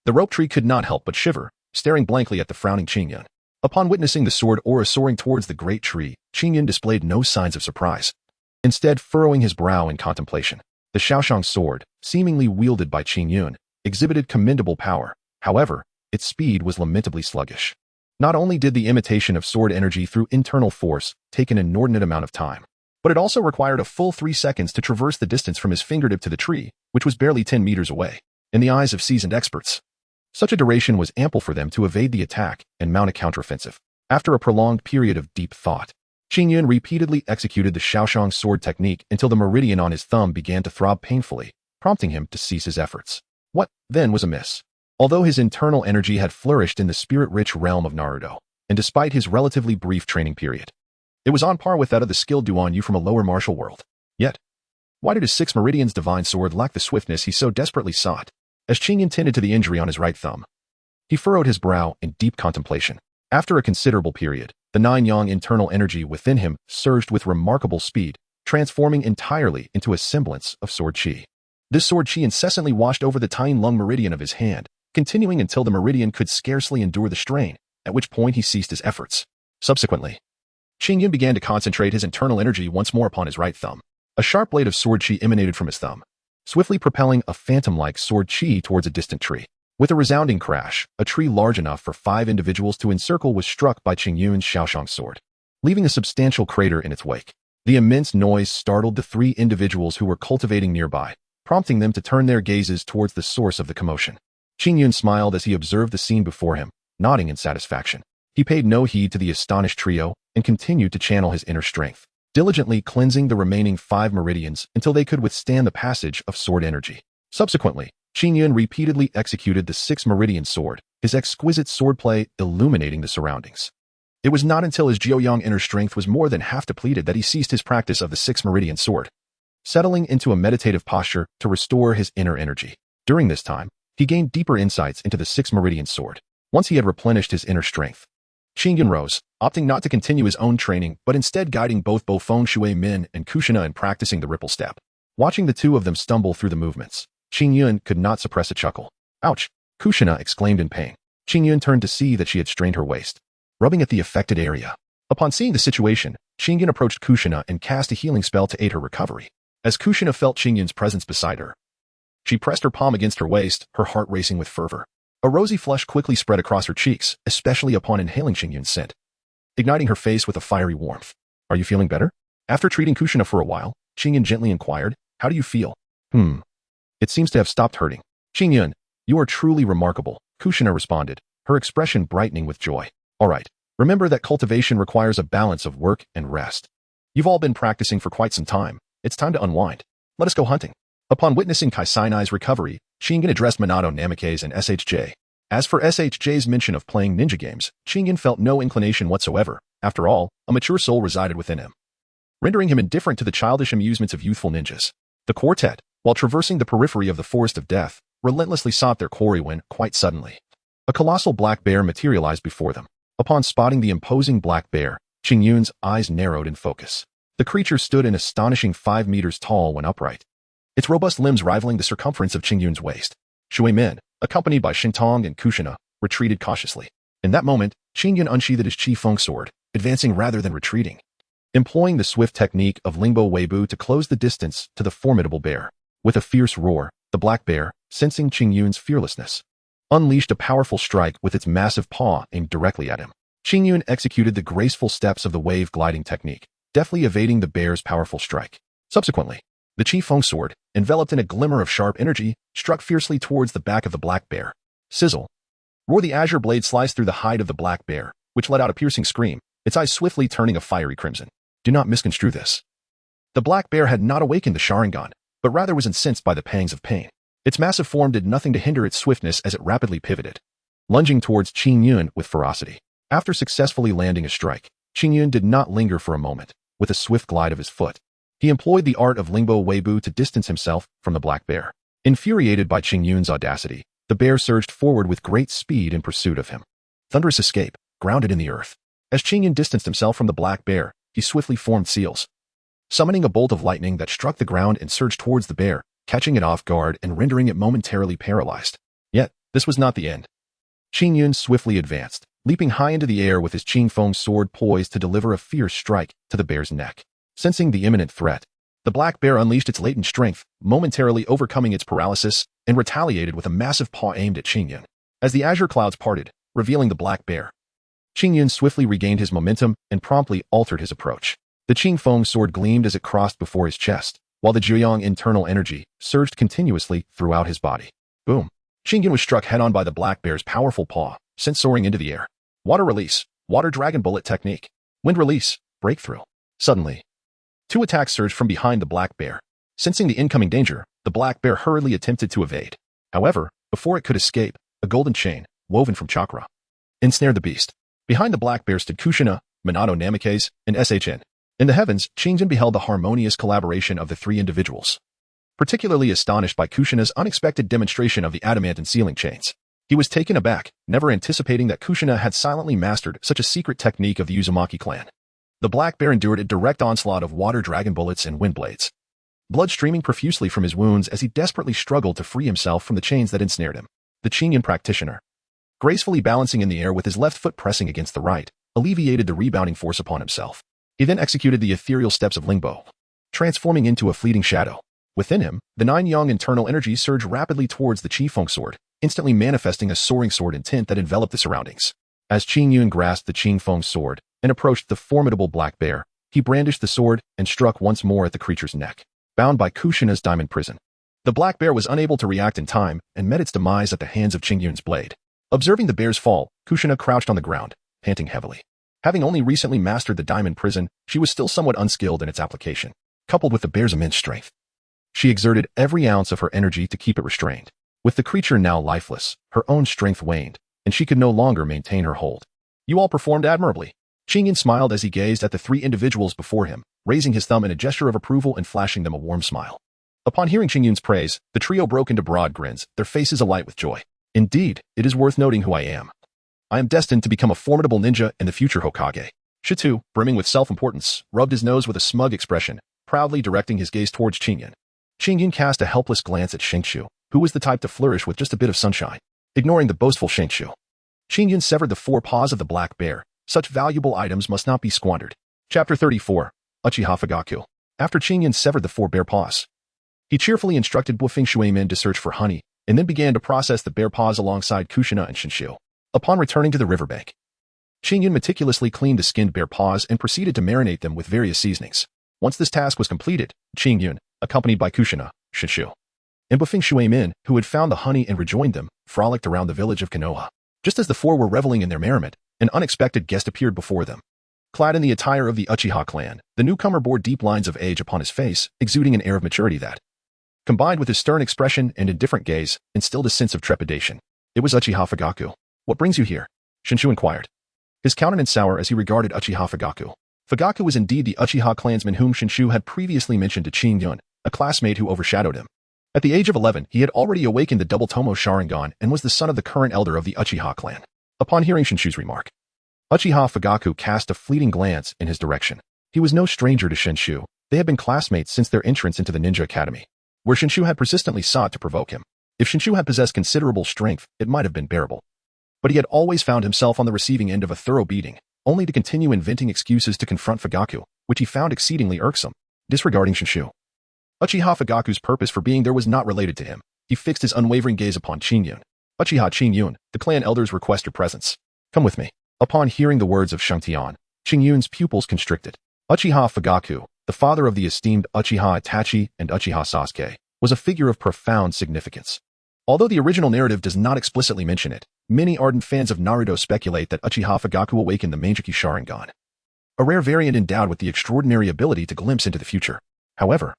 The rope tree could not help but shiver, staring blankly at the frowning Qingyun. Upon witnessing the sword aura soaring towards the great tree, Qingyun displayed no signs of surprise, instead furrowing his brow in contemplation. The Shaoshang sword, seemingly wielded by Qingyun, exhibited commendable power. However, its speed was lamentably sluggish. Not only did the imitation of sword energy through internal force take an inordinate amount of time, but it also required a full 3 seconds to traverse the distance from his fingertip to the tree, which was barely 10 meters away. In the eyes of seasoned experts, such a duration was ample for them to evade the attack and mount a counteroffensive. After a prolonged period of deep thought, Qingyun repeatedly executed the Shaoshang sword technique until the meridian on his thumb began to throb painfully, prompting him to cease his efforts. What, then, was amiss? Although his internal energy had flourished in the spirit-rich realm of Naruto, and despite his relatively brief training period, it was on par with that of the skilled Duan Yu from a lower martial world. Yet, why did his 6 meridians divine sword lack the swiftness he so desperately sought? As Qingyun tended to the injury on his right thumb, he furrowed his brow in deep contemplation. After a considerable period, the 9-yang internal energy within him surged with remarkable speed, transforming entirely into a semblance of sword chi. This sword chi incessantly washed over the tiny lung meridian of his hand, continuing until the meridian could scarcely endure the strain, at which point he ceased his efforts. Subsequently, Qingyun began to concentrate his internal energy once more upon his right thumb. A sharp blade of sword chi emanated from his thumb, swiftly propelling a phantom-like sword chi towards a distant tree. With a resounding crash, a tree large enough for 5 individuals to encircle was struck by Qingyun's Shaoshang sword, leaving a substantial crater in its wake. The immense noise startled the 3 individuals who were cultivating nearby, prompting them to turn their gazes towards the source of the commotion. Qingyun smiled as he observed the scene before him, nodding in satisfaction. He paid no heed to the astonished trio and continued to channel his inner strength, diligently cleansing the remaining 5 meridians until they could withstand the passage of sword energy. Subsequently, Qingyun repeatedly executed the 6 meridian sword, his exquisite swordplay illuminating the surroundings. It was not until his Jiuyang inner strength was more than half depleted that he ceased his practice of the 6 meridian sword, settling into a meditative posture to restore his inner energy. During this time, he gained deeper insights into the 6 meridian sword. Once he had replenished his inner strength, Qingyun rose, opting not to continue his own training but instead guiding both Bofeng Shui Min and Kushina in practicing the ripple step. Watching the 2 of them stumble through the movements, Qingyun could not suppress a chuckle. Ouch! Kushina exclaimed in pain. Qingyun turned to see that she had strained her waist, rubbing at the affected area. Upon seeing the situation, Qingyun approached Kushina and cast a healing spell to aid her recovery. As Kushina felt Qingyun's presence beside her, she pressed her palm against her waist, her heart racing with fervor. A rosy flush quickly spread across her cheeks, especially upon inhaling Qingyun's scent, igniting her face with a fiery warmth. Are you feeling better? After treating Kushina for a while, Qingyun gently inquired, how do you feel? It seems to have stopped hurting. Qingyun, you are truly remarkable, Kushina responded, her expression brightening with joy. All right, remember that cultivation requires a balance of work and rest. You've all been practicing for quite some time. It's time to unwind. Let us go hunting. Upon witnessing Kaisanai's recovery, Qingyun addressed Minato Namikaze and SHJ. As for SHJ's mention of playing ninja games, Qingyun felt no inclination whatsoever. After all, a mature soul resided within him, rendering him indifferent to the childish amusements of youthful ninjas. The quartet, while traversing the periphery of the Forest of Death, relentlessly sought their quarry when, quite suddenly, a colossal black bear materialized before them. Upon spotting the imposing black bear, Qingyun's eyes narrowed in focus. The creature stood an astonishing 5 meters tall when upright, its robust limbs rivaling the circumference of Qingyun's waist. Shui Min, accompanied by Shintong and Kushina, retreated cautiously. In that moment, Qingyun unsheathed his Qi Feng sword, advancing rather than retreating, employing the swift technique of Lingbo Weibu to close the distance to the formidable bear. With a fierce roar, the black bear, sensing Qingyun's fearlessness, unleashed a powerful strike with its massive paw aimed directly at him. Qingyun executed the graceful steps of the wave gliding technique, deftly evading the bear's powerful strike. Subsequently, the Qi Feng sword, enveloped in a glimmer of sharp energy, struck fiercely towards the back of the black bear. Sizzle! Roar! The azure blade sliced through the hide of the black bear, which let out a piercing scream, its eyes swiftly turning a fiery crimson. Do not misconstrue this. The black bear had not awakened the Sharingan, but rather was incensed by the pangs of pain. Its massive form did nothing to hinder its swiftness as it rapidly pivoted, lunging towards Qingyun with ferocity. After successfully landing a strike, Qingyun did not linger for a moment. With a swift glide of his foot, he employed the art of Lingbo Weibu to distance himself from the black bear. Infuriated by Qingyun's audacity, the bear surged forward with great speed in pursuit of him. Thunderous escape, grounded in the earth. As Qingyun distanced himself from the black bear, he swiftly formed seals, summoning a bolt of lightning that struck the ground and surged towards the bear, catching it off guard and rendering it momentarily paralyzed. Yet, this was not the end. Qingyun swiftly advanced, leaping high into the air with his Qi Feng sword poised to deliver a fierce strike to the bear's neck. Sensing the imminent threat, the black bear unleashed its latent strength, momentarily overcoming its paralysis, and retaliated with a massive paw aimed at Qingyun. As the azure clouds parted, revealing the black bear, Qingyun swiftly regained his momentum and promptly altered his approach. The Qing Feng sword gleamed as it crossed before his chest, while the Jiuyang internal energy surged continuously throughout his body. Boom. Qingyun was struck head-on by the black bear's powerful paw, sent soaring into the air. Water release, water dragon bullet technique. Wind release, breakthrough. Suddenly, two attacks surged from behind the black bear. Sensing the incoming danger, the black bear hurriedly attempted to evade. However, before it could escape, a golden chain, woven from chakra, ensnared the beast. Behind the black bear stood Kushina, Minato Namikaze, and Shn. In the heavens, Qingjun beheld the harmonious collaboration of the three individuals. Particularly astonished by Kushina's unexpected demonstration of the adamantine sealing chains. He was taken aback, never anticipating that Kushina had silently mastered such a secret technique of the Uzumaki clan. The black bear endured a direct onslaught of water dragon bullets and wind blades, blood streaming profusely from his wounds as he desperately struggled to free himself from the chains that ensnared him. The Qingyun practitioner, gracefully balancing in the air with his left foot pressing against the right, alleviated the rebounding force upon himself. He then executed the ethereal steps of Lingbo, transforming into a fleeting shadow. Within him, the nine yang internal energies surged rapidly towards the Qi Feng sword, instantly manifesting a soaring sword intent that enveloped the surroundings. As Qing Yun grasped the Qing Feng sword and approached the formidable black bear, he brandished the sword and struck once more at the creature's neck, bound by Kushina's diamond prison. The black bear was unable to react in time and met its demise at the hands of Qing Yun's blade. Observing the bear's fall, Kushina crouched on the ground, panting heavily. Having only recently mastered the diamond prison, she was still somewhat unskilled in its application. Coupled with the bear's immense strength, she exerted every ounce of her energy to keep it restrained. With the creature now lifeless, her own strength waned, and she could no longer maintain her hold. You all performed admirably. Qingyun smiled as he gazed at the three individuals before him, raising his thumb in a gesture of approval and flashing them a warm smile. Upon hearing Qingyun's praise, the trio broke into broad grins, their faces alight with joy. Indeed, it is worth noting who I am. I am destined to become a formidable ninja and the future Hokage. Shitu, brimming with self-importance, rubbed his nose with a smug expression, proudly directing his gaze towards Qingyun. Qingyun cast a helpless glance at Shengshu, who was the type to flourish with just a bit of sunshine. Ignoring the boastful Shengshu, Qingyun severed the four paws of the black bear. Such valuable items must not be squandered. Chapter 34. Uchiha Fugaku. After Qingyun severed the four bear paws, he cheerfully instructed Buofeng Shuimin to search for honey, and then began to process the bear paws alongside Kushina and Shinshu. Upon returning to the riverbank, Qingyun meticulously cleaned the skinned bear paws and proceeded to marinate them with various seasonings. Once this task was completed, Qingyun, accompanied by Kushina, Shinshu, and Buofeng Shuimin, who had found the honey and rejoined them, frolicked around the village of Konoha. Just as the four were reveling in their merriment, an unexpected guest appeared before them. Clad in the attire of the Uchiha clan, the newcomer bore deep lines of age upon his face, exuding an air of maturity that, combined with his stern expression and indifferent gaze, instilled a sense of trepidation. It was Uchiha Fugaku. What brings you here? Shinshu inquired, his countenance sour as he regarded Uchiha Fugaku. Fugaku was indeed the Uchiha clansman whom Shinshu had previously mentioned to Qingyun, a classmate who overshadowed him. At the age of 11, he had already awakened the double Tomo Sharingan and was the son of the current elder of the Uchiha clan. Upon hearing Shinshu's remark, Uchiha Fugaku cast a fleeting glance in his direction. He was no stranger to Shinshu. They had been classmates since their entrance into the ninja academy, where Shinshu had persistently sought to provoke him. If Shinshu had possessed considerable strength, it might have been bearable. But he had always found himself on the receiving end of a thorough beating, only to continue inventing excuses to confront Fugaku, which he found exceedingly irksome. Disregarding Shinshu, Uchiha Fugaku's purpose for being there was not related to him. He fixed his unwavering gaze upon Qingyun. Uchiha Qingyun, the clan elders request your presence. Come with me. Upon hearing the words of Shangtian, Qingyun's pupils constricted. Uchiha Fugaku, the father of the esteemed Uchiha Itachi and Uchiha Sasuke, was a figure of profound significance. Although the original narrative does not explicitly mention it, many ardent fans of Naruto speculate that Uchiha Fugaku awakened the Manjiki Sharingan, a rare variant endowed with the extraordinary ability to glimpse into the future. However,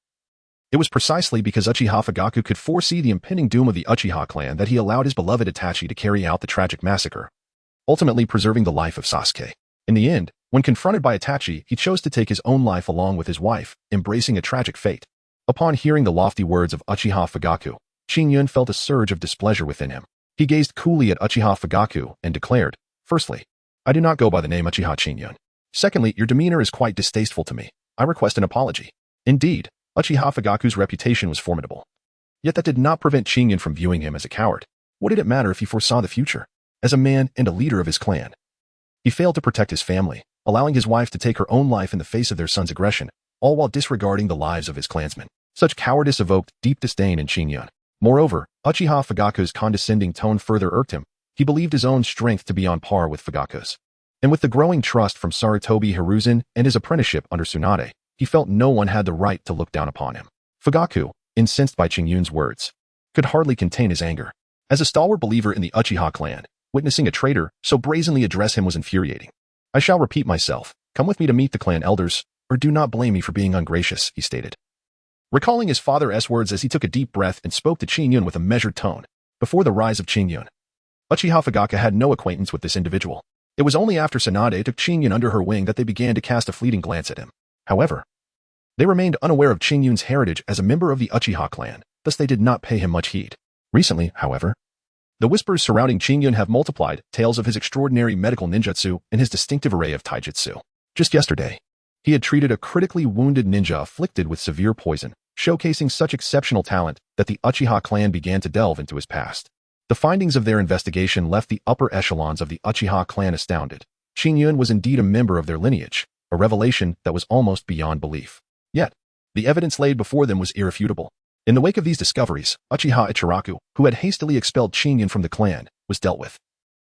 it was precisely because Uchiha Fugaku could foresee the impending doom of the Uchiha clan that he allowed his beloved Itachi to carry out the tragic massacre, ultimately preserving the life of Sasuke. In the end, when confronted by Itachi, he chose to take his own life along with his wife, embracing a tragic fate. Upon hearing the lofty words of Uchiha Fugaku, Qingyun felt a surge of displeasure within him. He gazed coolly at Uchiha Fugaku and declared, "Firstly, I do not go by the name Uchiha Qingyun. Secondly, your demeanor is quite distasteful to me. I request an apology." Indeed, Uchiha Fugaku's reputation was formidable. Yet that did not prevent Qingyun from viewing him as a coward. What did it matter if he foresaw the future? As a man and a leader of his clan, he failed to protect his family, allowing his wife to take her own life in the face of their son's aggression, all while disregarding the lives of his clansmen. Such cowardice evoked deep disdain in Qingyun. Moreover, Uchiha Fugaku's condescending tone further irked him. He believed his own strength to be on par with Fugaku's. And with the growing trust from Sarutobi Hiruzen and his apprenticeship under Sunade, he felt no one had the right to look down upon him. Fugaku, incensed by Qingyun's words, could hardly contain his anger. As a stalwart believer in the Uchiha clan, witnessing a traitor so brazenly address him was infuriating. I shall repeat myself, come with me to meet the clan elders, or do not blame me for being ungracious, he stated. Recalling his father's words as he took a deep breath and spoke to Qingyun with a measured tone, before the rise of Qingyun, Uchiha Fugaku had no acquaintance with this individual. It was only after Sunade took Qingyun under her wing that they began to cast a fleeting glance at him. However, they remained unaware of Qingyun's heritage as a member of the Uchiha clan, thus they did not pay him much heed. Recently, however, the whispers surrounding Qingyun have multiplied, tales of his extraordinary medical ninjutsu and his distinctive array of taijutsu. Just yesterday, he had treated a critically wounded ninja afflicted with severe poison, showcasing such exceptional talent that the Uchiha clan began to delve into his past. The findings of their investigation left the upper echelons of the Uchiha clan astounded. Qingyun was indeed a member of their lineage, a revelation that was almost beyond belief. Yet, the evidence laid before them was irrefutable. In the wake of these discoveries, Uchiha Ichiraku, who had hastily expelled Qingyun from the clan, was dealt with.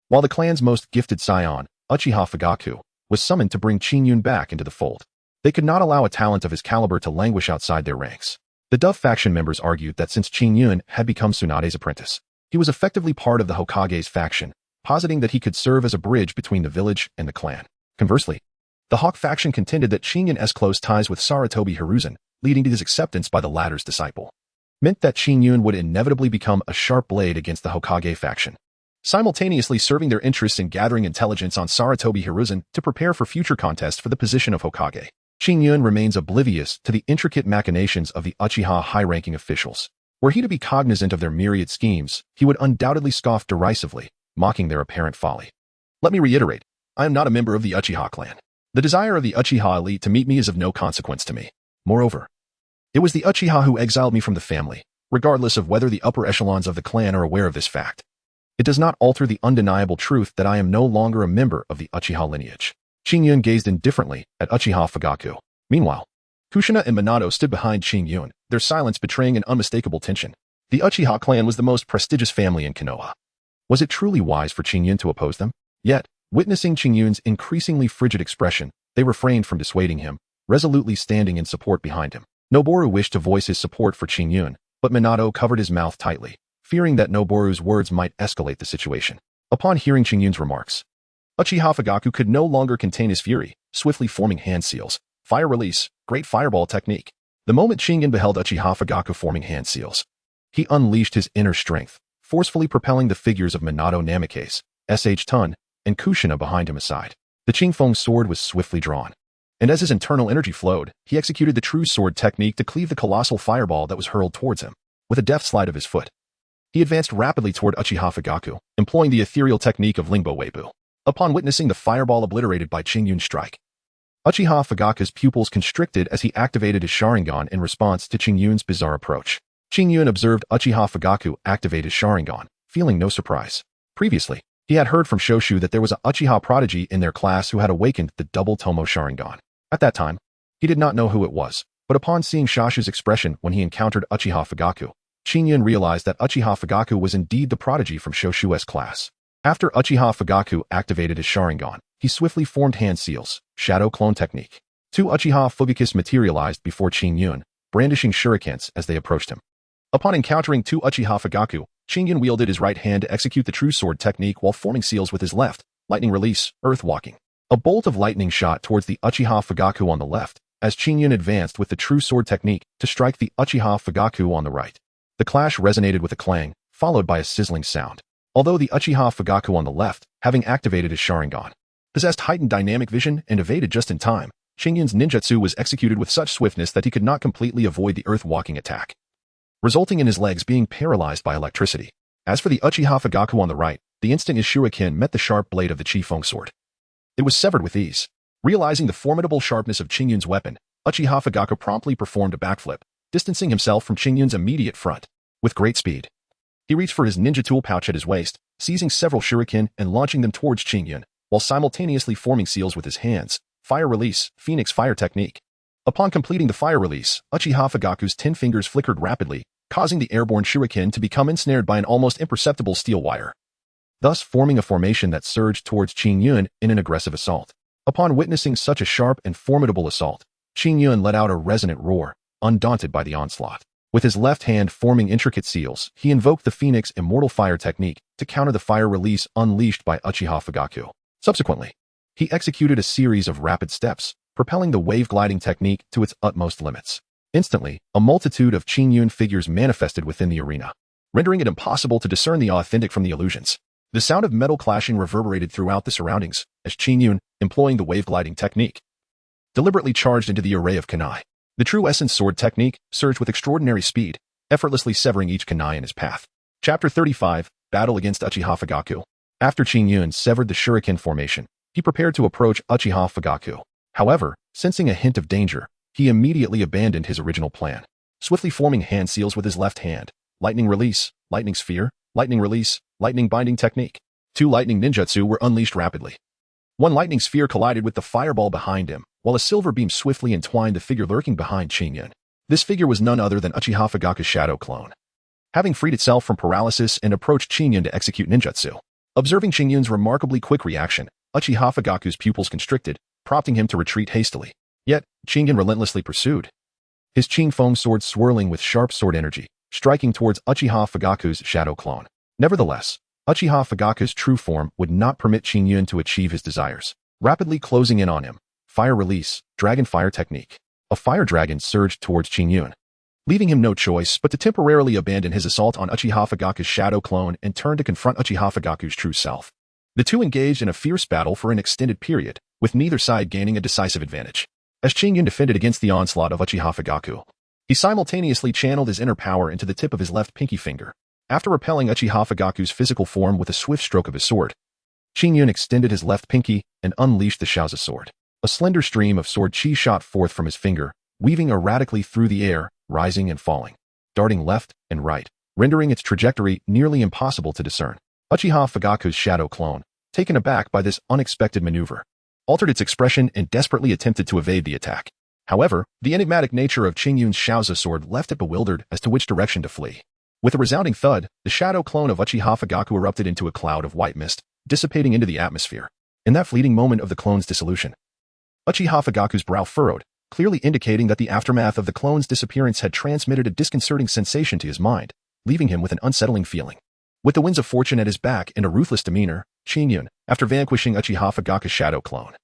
While the clan's most gifted scion, Uchiha Fugaku, was summoned to bring Qingyun back into the fold. They could not allow a talent of his caliber to languish outside their ranks. The Dove faction members argued that since Qingyun had become Tsunade's apprentice, he was effectively part of the Hokage's faction, positing that he could serve as a bridge between the village and the clan. Conversely, the Hawk faction contended that Qingyun's close ties with Sarutobi Hiruzen, leading to his acceptance by the latter's disciple, meant that Qingyun would inevitably become a sharp blade against the Hokage faction, simultaneously serving their interests in gathering intelligence on Sarutobi Hiruzen to prepare for future contests for the position of Hokage. Qingyun remains oblivious to the intricate machinations of the Uchiha high-ranking officials. Were he to be cognizant of their myriad schemes, he would undoubtedly scoff derisively, mocking their apparent folly. Let me reiterate, I am not a member of the Uchiha clan. The desire of the Uchiha elite to meet me is of no consequence to me. Moreover, it was the Uchiha who exiled me from the family, regardless of whether the upper echelons of the clan are aware of this fact. It does not alter the undeniable truth that I am no longer a member of the Uchiha lineage. Qingyun gazed indifferently at Uchiha Fugaku. Meanwhile, Kushina and Minato stood behind Qingyun, their silence betraying an unmistakable tension. The Uchiha clan was the most prestigious family in Konoha. Was it truly wise for Qingyun to oppose them? Yet, witnessing Qingyun's increasingly frigid expression, they refrained from dissuading him, resolutely standing in support behind him. Noboru wished to voice his support for Qingyun, but Minato covered his mouth tightly, fearing that Noboru's words might escalate the situation. Upon hearing Qingyun's remarks, Uchiha Fugaku could no longer contain his fury, swiftly forming hand seals. Fire release, great fireball technique. The moment Qingyun beheld Uchiha Fugaku forming hand seals, he unleashed his inner strength, forcefully propelling the figures of Minato Namikaze, S.H. Tun, and Kushina behind him aside. The Qingfeng sword was swiftly drawn, and as his internal energy flowed, he executed the true sword technique to cleave the colossal fireball that was hurled towards him. With a deft slide of his foot, he advanced rapidly toward Uchiha Fugaku, employing the ethereal technique of Lingbo Weibu. Upon witnessing the fireball obliterated by Qingyun's strike, Uchiha Fugaku's pupils constricted as he activated his Sharingan in response to Qingyun's bizarre approach. Qingyun observed Uchiha Fugaku activate his Sharingan, feeling no surprise. Previously, he had heard from Shoshu that there was an Uchiha prodigy in their class who had awakened the double Tomo Sharingan. At that time, he did not know who it was, but upon seeing Shoshu's expression when he encountered Uchiha Fugaku, Qingyun realized that Uchiha Fugaku was indeed the prodigy from Shoshu's class. After Uchiha Fugaku activated his Sharingan, he swiftly formed hand seals, shadow clone technique. Two Uchiha Fugakus materialized before Qingyun, brandishing shurikens as they approached him. Upon encountering two Uchiha Fugaku, Qingyun wielded his right hand to execute the true sword technique while forming seals with his left, lightning release, earth walking. A bolt of lightning shot towards the Uchiha Fugaku on the left, as Qingyun advanced with the true sword technique to strike the Uchiha Fugaku on the right. The clash resonated with a clang, followed by a sizzling sound. Although the Uchiha Fugaku on the left, having activated his Sharingan, possessed heightened dynamic vision and evaded just in time, Qingyun's ninjutsu was executed with such swiftness that he could not completely avoid the earth-walking attack, resulting in his legs being paralyzed by electricity. As for the Uchiha Fugaku on the right, the instant his shuriken met the sharp blade of the Qifeng sword, it was severed with ease. Realizing the formidable sharpness of Qingyun's weapon, Uchiha Fugaku promptly performed a backflip, distancing himself from Qingyun's immediate front. With great speed, he reached for his ninja tool pouch at his waist, seizing several shuriken and launching them towards Qingyun, while simultaneously forming seals with his hands. Fire release, Phoenix fire technique. Upon completing the fire release, Uchiha Fugaku's 10 fingers flickered rapidly, causing the airborne shuriken to become ensnared by an almost imperceptible steel wire. thus forming a formation that surged towards Qin Yun in an aggressive assault. Upon witnessing such a sharp and formidable assault, Qin Yun let out a resonant roar, undaunted by the onslaught. With his left hand forming intricate seals, he invoked the Phoenix Immortal Fire technique to counter the fire release unleashed by Uchiha Fugaku. Subsequently, he executed a series of rapid steps, propelling the wave gliding technique to its utmost limits. Instantly, a multitude of Qin Yun figures manifested within the arena, rendering it impossible to discern the authentic from the illusions. The sound of metal clashing reverberated throughout the surroundings as Qin Yun, employing the wave gliding technique, deliberately charged into the array of kunai. The true essence sword technique surged with extraordinary speed, effortlessly severing each kunai in his path. Chapter 35, Battle against Uchiha Fugaku. After Qin Yun severed the shuriken formation, he prepared to approach Uchiha Fugaku. However, sensing a hint of danger, he immediately abandoned his original plan. Swiftly forming hand seals with his left hand, lightning release, lightning sphere, lightning release, lightning binding technique. 2 lightning ninjutsu were unleashed rapidly. 1 lightning sphere collided with the fireball behind him, while a silver beam swiftly entwined the figure lurking behind Qin Yun. This figure was none other than Uchiha Fugaku's shadow clone. Having freed itself from paralysis and approached Qin Yun to execute ninjutsu. Observing Qin Yun's remarkably quick reaction, Uchiha Fugaku's pupils constricted, prompting him to retreat hastily. Yet, Qin Yun relentlessly pursued, his Qin Foam sword swirling with sharp sword energy, striking towards Uchiha Fugaku's shadow clone. Nevertheless, Uchiha Fugaku's true form would not permit Qin Yun to achieve his desires. Rapidly closing in on him, fire release, dragon fire technique. A fire dragon surged towards Qin Yun, leaving him no choice but to temporarily abandon his assault on Uchiha Fugaku's shadow clone and turn to confront Uchiha Fugaku's true self. The two engaged in a fierce battle for an extended period, with neither side gaining a decisive advantage. As Qin Yun defended against the onslaught of Uchiha Fugaku, he simultaneously channeled his inner power into the tip of his left pinky finger. After repelling Uchiha Fugaku's physical form with a swift stroke of his sword, Qin Yun extended his left pinky and unleashed the Shaozi sword. A slender stream of sword chi shot forth from his finger, weaving erratically through the air, rising and falling, darting left and right, rendering its trajectory nearly impossible to discern. Uchiha Fugaku's shadow clone, taken aback by this unexpected maneuver, altered its expression and desperately attempted to evade the attack. However, the enigmatic nature of Qin Yun's Shaozi sword left it bewildered as to which direction to flee. With a resounding thud, the shadow clone of Uchiha Fugaku erupted into a cloud of white mist, dissipating into the atmosphere. In that fleeting moment of the clone's dissolution, Uchiha Fugaku's brow furrowed, clearly indicating that the aftermath of the clone's disappearance had transmitted a disconcerting sensation to his mind, leaving him with an unsettling feeling. With the winds of fortune at his back and a ruthless demeanor, Qin Yun, after vanquishing Uchiha Fugaku's shadow clone,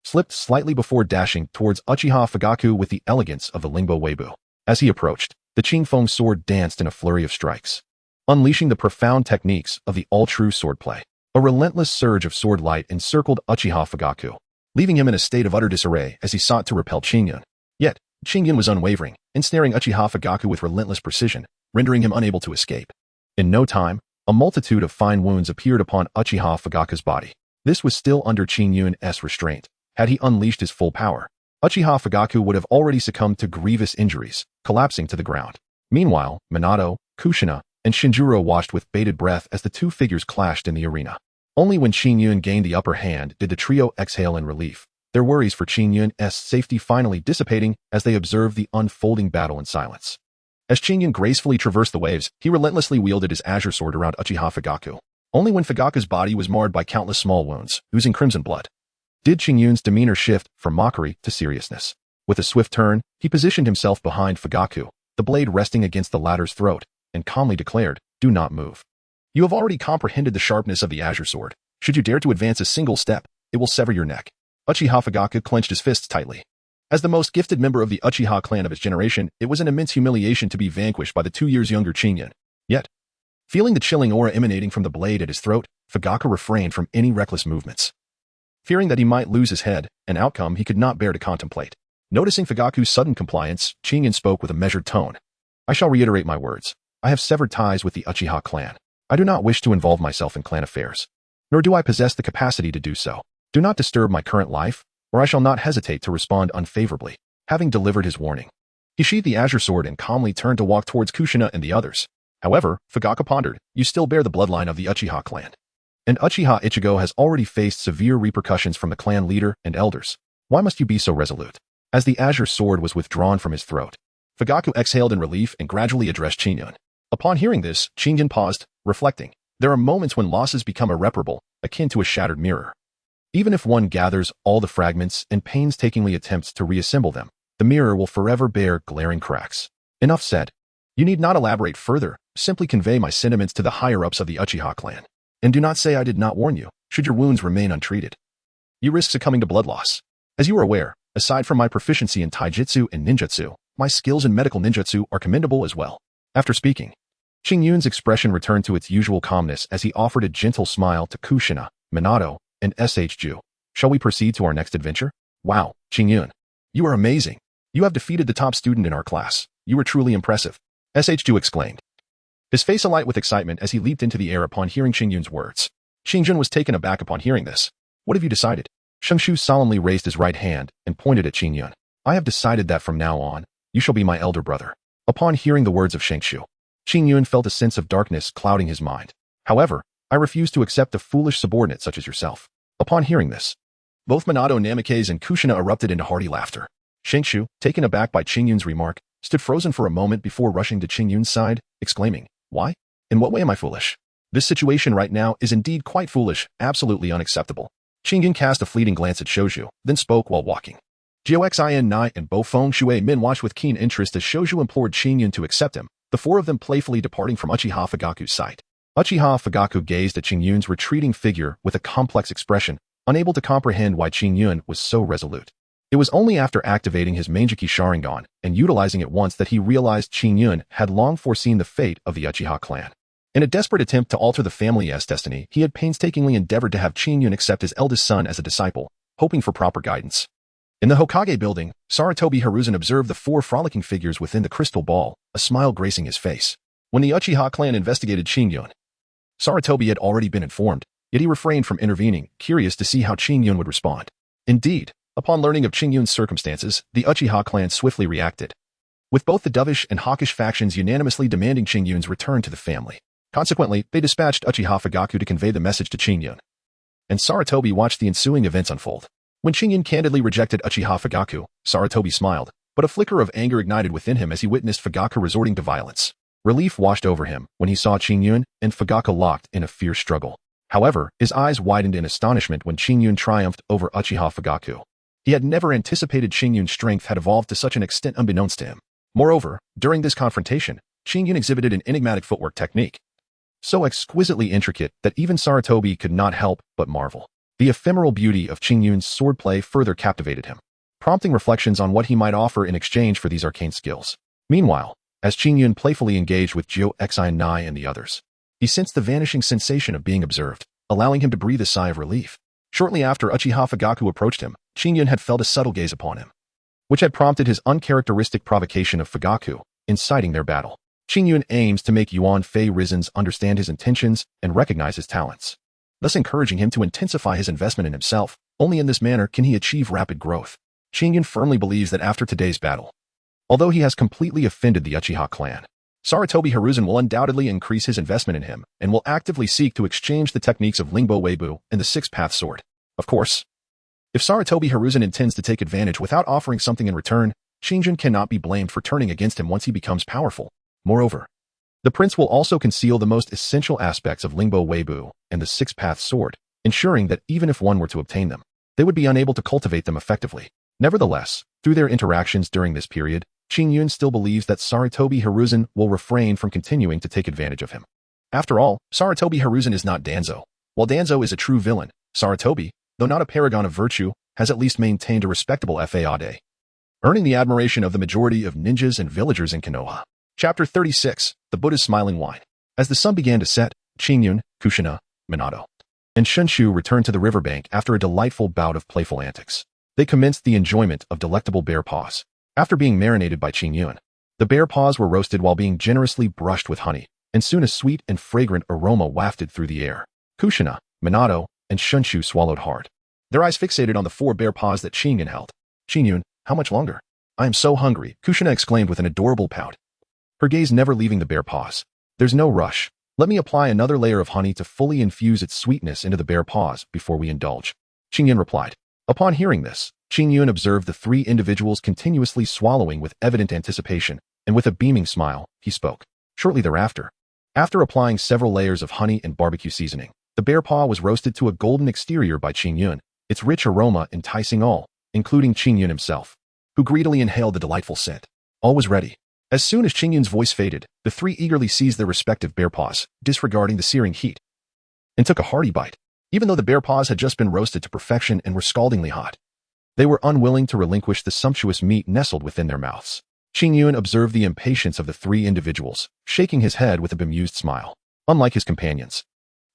slipped slightly before dashing towards Uchiha Fugaku with the elegance of the Lingbo Weibo. As he approached, the Qin Foam sword danced in a flurry of strikes, unleashing the profound techniques of the all-true swordplay. A relentless surge of sword light encircled Uchiha Fugaku, leaving him in a state of utter disarray as he sought to repel Qin Yun. Yet, Qin Yun was unwavering, ensnaring Uchiha Fugaku with relentless precision, rendering him unable to escape. In no time, a multitude of fine wounds appeared upon Uchiha Fugaku's body. This was still under Qin Yun's restraint. Had he unleashed his full power, Uchiha Fugaku would have already succumbed to grievous injuries, collapsing to the ground. Meanwhile, Minato, Kushina, and Shinjuro watched with bated breath as the two figures clashed in the arena. Only when Qin Yun gained the upper hand did the trio exhale in relief, their worries for Qin Yun's safety finally dissipating as they observed the unfolding battle in silence. As Qin Yun gracefully traversed the waves, he relentlessly wielded his azure sword around Uchiha Fugaku. Only when Fugaku's body was marred by countless small wounds, oozing crimson blood, did Qin Yun's demeanor shift from mockery to seriousness. With a swift turn, he positioned himself behind Fugaku, the blade resting against the latter's throat, and calmly declared, "Do not move. You have already comprehended the sharpness of the azure sword. Should you dare to advance a single step, it will sever your neck." Uchiha Fugaku clenched his fists tightly. As the most gifted member of the Uchiha clan of his generation, it was an immense humiliation to be vanquished by the 2 years younger Qin Yun. Yet, feeling the chilling aura emanating from the blade at his throat, Fugaku refrained from any reckless movements, fearing that he might lose his head, an outcome he could not bear to contemplate. Noticing Fugaku's sudden compliance, Qin Yun spoke with a measured tone. "I shall reiterate my words. I have severed ties with the Uchiha clan. I do not wish to involve myself in clan affairs, nor do I possess the capacity to do so. Do not disturb my current life, or I shall not hesitate to respond unfavorably." Having delivered his warning, he sheathed the azure sword and calmly turned to walk towards Kushina and the others. However, Fugaku pondered, "You still bear the bloodline of the Uchiha clan, and Uchiha Ichigo has already faced severe repercussions from the clan leader and elders. Why must you be so resolute?" As the azure sword was withdrawn from his throat, Fugaku exhaled in relief and gradually addressed Qin Yun. Upon hearing this, Qin Yun paused, reflecting. There are moments when losses become irreparable, akin to a shattered mirror. Even if one gathers all the fragments and painstakingly attempts to reassemble them, the mirror will forever bear glaring cracks. Enough said. You need not elaborate further, simply convey my sentiments to the higher-ups of the Uchiha clan. And do not say I did not warn you, should your wounds remain untreated. You risk succumbing to blood loss. As you are aware, aside from my proficiency in taijutsu and ninjutsu, my skills in medical ninjutsu are commendable as well. After speaking, Qingyun's expression returned to its usual calmness as he offered a gentle smile to Kushina, Minato, and Ju. Shall we proceed to our next adventure? Wow, Qingyun. You are amazing. You have defeated the top student in our class. You are truly impressive. Ju exclaimed. His face alight with excitement as he leaped into the air upon hearing Qingyun's words. Qingyun was taken aback upon hearing this. What have you decided? Shengshu solemnly raised his right hand and pointed at Qingyun. I have decided that from now on, you shall be my elder brother. Upon hearing the words of Shengshu, Qingyun felt a sense of darkness clouding his mind. However, I refuse to accept a foolish subordinate such as yourself. Upon hearing this, both Minato Namikaze and Kushina erupted into hearty laughter. Shengshu, taken aback by Qingyun's remark, stood frozen for a moment before rushing to Qingyun's side, exclaiming, Why? In what way am I foolish? This situation right now is indeed quite foolish, absolutely unacceptable. Qingyun cast a fleeting glance at Shouju, then spoke while walking. Goxin Nai and Bo Feng Shui Min watched with keen interest as Shouju implored Qingyun to accept him, the four of them playfully departing from Uchiha Fugaku's sight. Uchiha Fugaku gazed at Qingyun's retreating figure with a complex expression, unable to comprehend why Qingyun was so resolute. It was only after activating his Manjiki Sharingan and utilizing it once that he realized Qingyun had long foreseen the fate of the Uchiha clan. In a desperate attempt to alter the family's destiny, he had painstakingly endeavored to have Qingyun accept his eldest son as a disciple, hoping for proper guidance. In the Hokage building, Sarutobi Hiruzen observed the four frolicking figures within the crystal ball, a smile gracing his face. When the Uchiha clan investigated Qingyun, Sarutobi had already been informed, yet he refrained from intervening, curious to see how Qingyun would respond. Indeed, upon learning of Qingyun's circumstances, the Uchiha clan swiftly reacted, with both the dovish and hawkish factions unanimously demanding Qingyun's return to the family. Consequently, they dispatched Uchiha Fugaku to convey the message to Qingyun. And Sarutobi watched the ensuing events unfold. When Qingyun candidly rejected Uchiha Fugaku, Sarutobi smiled, but a flicker of anger ignited within him as he witnessed Fugaku resorting to violence. Relief washed over him when he saw Qingyun and Fugaku locked in a fierce struggle. However, his eyes widened in astonishment when Qingyun triumphed over Uchiha Fugaku. He had never anticipated Qingyun's strength had evolved to such an extent unbeknownst to him. Moreover, during this confrontation, Qingyun exhibited an enigmatic footwork technique, so exquisitely intricate that even Sarutobi could not help but marvel. The ephemeral beauty of Qingyun's swordplay further captivated him, prompting reflections on what he might offer in exchange for these arcane skills. Meanwhile, as Qingyun playfully engaged with Goxin Nai and the others, he sensed the vanishing sensation of being observed, allowing him to breathe a sigh of relief. Shortly after Uchiha Fugaku approached him, Qingyun had felt a subtle gaze upon him, which had prompted his uncharacteristic provocation of Fugaku, inciting their battle. Qingyun aims to make Yuan Fei Rizen's understand his intentions and recognize his talents, thus encouraging him to intensify his investment in himself. Only in this manner can he achieve rapid growth. Qingyun firmly believes that after today's battle, although he has completely offended the Uchiha clan, Sarutobi Hiruzen will undoubtedly increase his investment in him and will actively seek to exchange the techniques of Lingbo Weibo and the Six-Path Sword. Of course, if Sarutobi Hiruzen intends to take advantage without offering something in return, Qingyun cannot be blamed for turning against him once he becomes powerful. Moreover, the prince will also conceal the most essential aspects of Lingbo Weibo and the Six-Path Sword, ensuring that even if one were to obtain them, they would be unable to cultivate them effectively. Nevertheless, through their interactions during this period, Qingyun still believes that Sarutobi Hiruzen will refrain from continuing to take advantage of him. After all, Sarutobi Hiruzen is not Danzo. While Danzo is a true villain, Sarutobi, though not a paragon of virtue, has at least maintained a respectable fade, earning the admiration of the majority of ninjas and villagers in Konoha. Chapter 36, The Buddha's Smiling Wine. As the sun began to set, Qingyun, Kushina, Minato, and Shenshu returned to the riverbank after a delightful bout of playful antics. They commenced the enjoyment of delectable bear paws. After being marinated by Qingyun, the bear paws were roasted while being generously brushed with honey, and soon a sweet and fragrant aroma wafted through the air. Kushina, Minato, and Shenshu swallowed hard, their eyes fixated on the 4 bear paws that Qingyun held. Qingyun, how much longer? I am so hungry, Kushina exclaimed with an adorable pout, her gaze never leaving the bear paws. There's no rush. Let me apply another layer of honey to fully infuse its sweetness into the bear paws before we indulge. Qingyun replied. Upon hearing this, Qingyun observed the 3 individuals continuously swallowing with evident anticipation, and with a beaming smile, he spoke. Shortly thereafter, After applying several layers of honey and barbecue seasoning, the bear paw was roasted to a golden exterior by Qingyun, its rich aroma enticing all, including Qingyun himself, who greedily inhaled the delightful scent. All was ready. As soon as Qingyun's voice faded, the three eagerly seized their respective bear paws, disregarding the searing heat, and took a hearty bite. Even though the bear paws had just been roasted to perfection and were scaldingly hot, they were unwilling to relinquish the sumptuous meat nestled within their mouths. Qingyun observed the impatience of the three individuals, shaking his head with a bemused smile. Unlike his companions,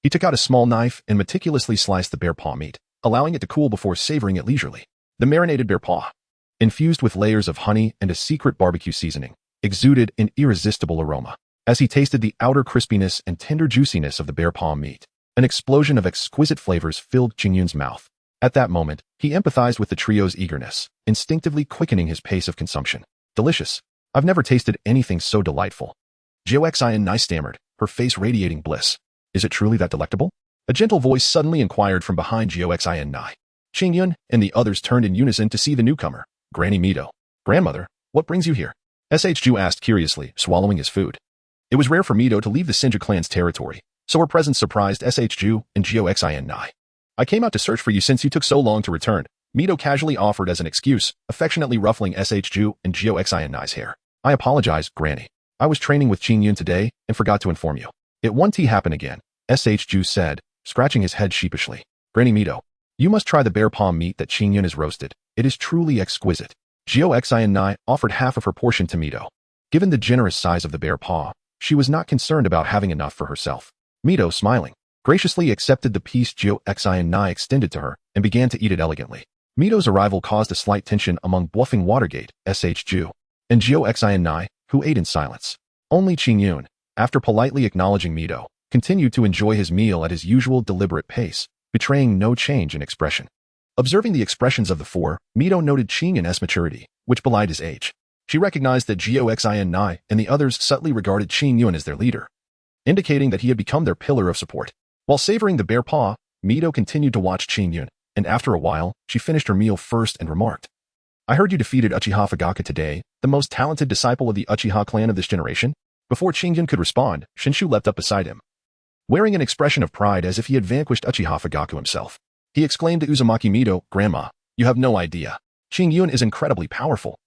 he took out a small knife and meticulously sliced the bear paw meat, allowing it to cool before savoring it leisurely. The marinated bear paw, infused with layers of honey and a secret barbecue seasoning, exuded an irresistible aroma. As he tasted the outer crispiness and tender juiciness of the bear paw meat, an explosion of exquisite flavors filled Qingyun's mouth. At that moment, he empathized with the trio's eagerness, instinctively quickening his pace of consumption. Delicious. I've never tasted anything so delightful. Jiao stammered, her face radiating bliss. Is it truly that delectable? A gentle voice suddenly inquired from behind Jiao. Qingyun and the others turned in unison to see the newcomer, Granny Mito. Grandmother, what brings you here? Shju asked curiously, swallowing his food. It was rare for Mito to leave the Senju clan's territory, so her presence surprised Shju and Jiao. I came out to search for you since you took so long to return, Mito casually offered as an excuse, affectionately ruffling Shju and Jiao hair. I apologize, Granny. I was training with Qingyun today and forgot to inform you. It won't happen again, Shju said, scratching his head sheepishly. Granny Mito, you must try the bear paw meat that Qingyun has roasted. It is truly exquisite. Jiao offered half of her portion to Mito. Given the generous size of the bear paw, she was not concerned about having enough for herself. Mito, smiling, graciously accepted the piece Jiao extended to her and began to eat it elegantly. Mito's arrival caused a slight tension among bluffing Watergate, Shju, and Jiao, who ate in silence. Only Qingyun, after politely acknowledging Mito, continued to enjoy his meal at his usual deliberate pace, betraying no change in expression. Observing the expressions of the four, Mito noted Qingyun's maturity, which belied his age. She recognized that Jiao and the others subtly regarded Qingyun as their leader, indicating that he had become their pillar of support. While savoring the bear paw, Mito continued to watch Qingyun, and after a while, she finished her meal first and remarked, I heard you defeated Uchiha Fugaku today, the most talented disciple of the Uchiha clan of this generation. Before Qingyun could respond, Shinshu leapt up beside him, wearing an expression of pride as if he had vanquished Uchiha Fugaku himself. He exclaimed to Uzumaki Mito, Grandma, you have no idea. Qingyun is incredibly powerful.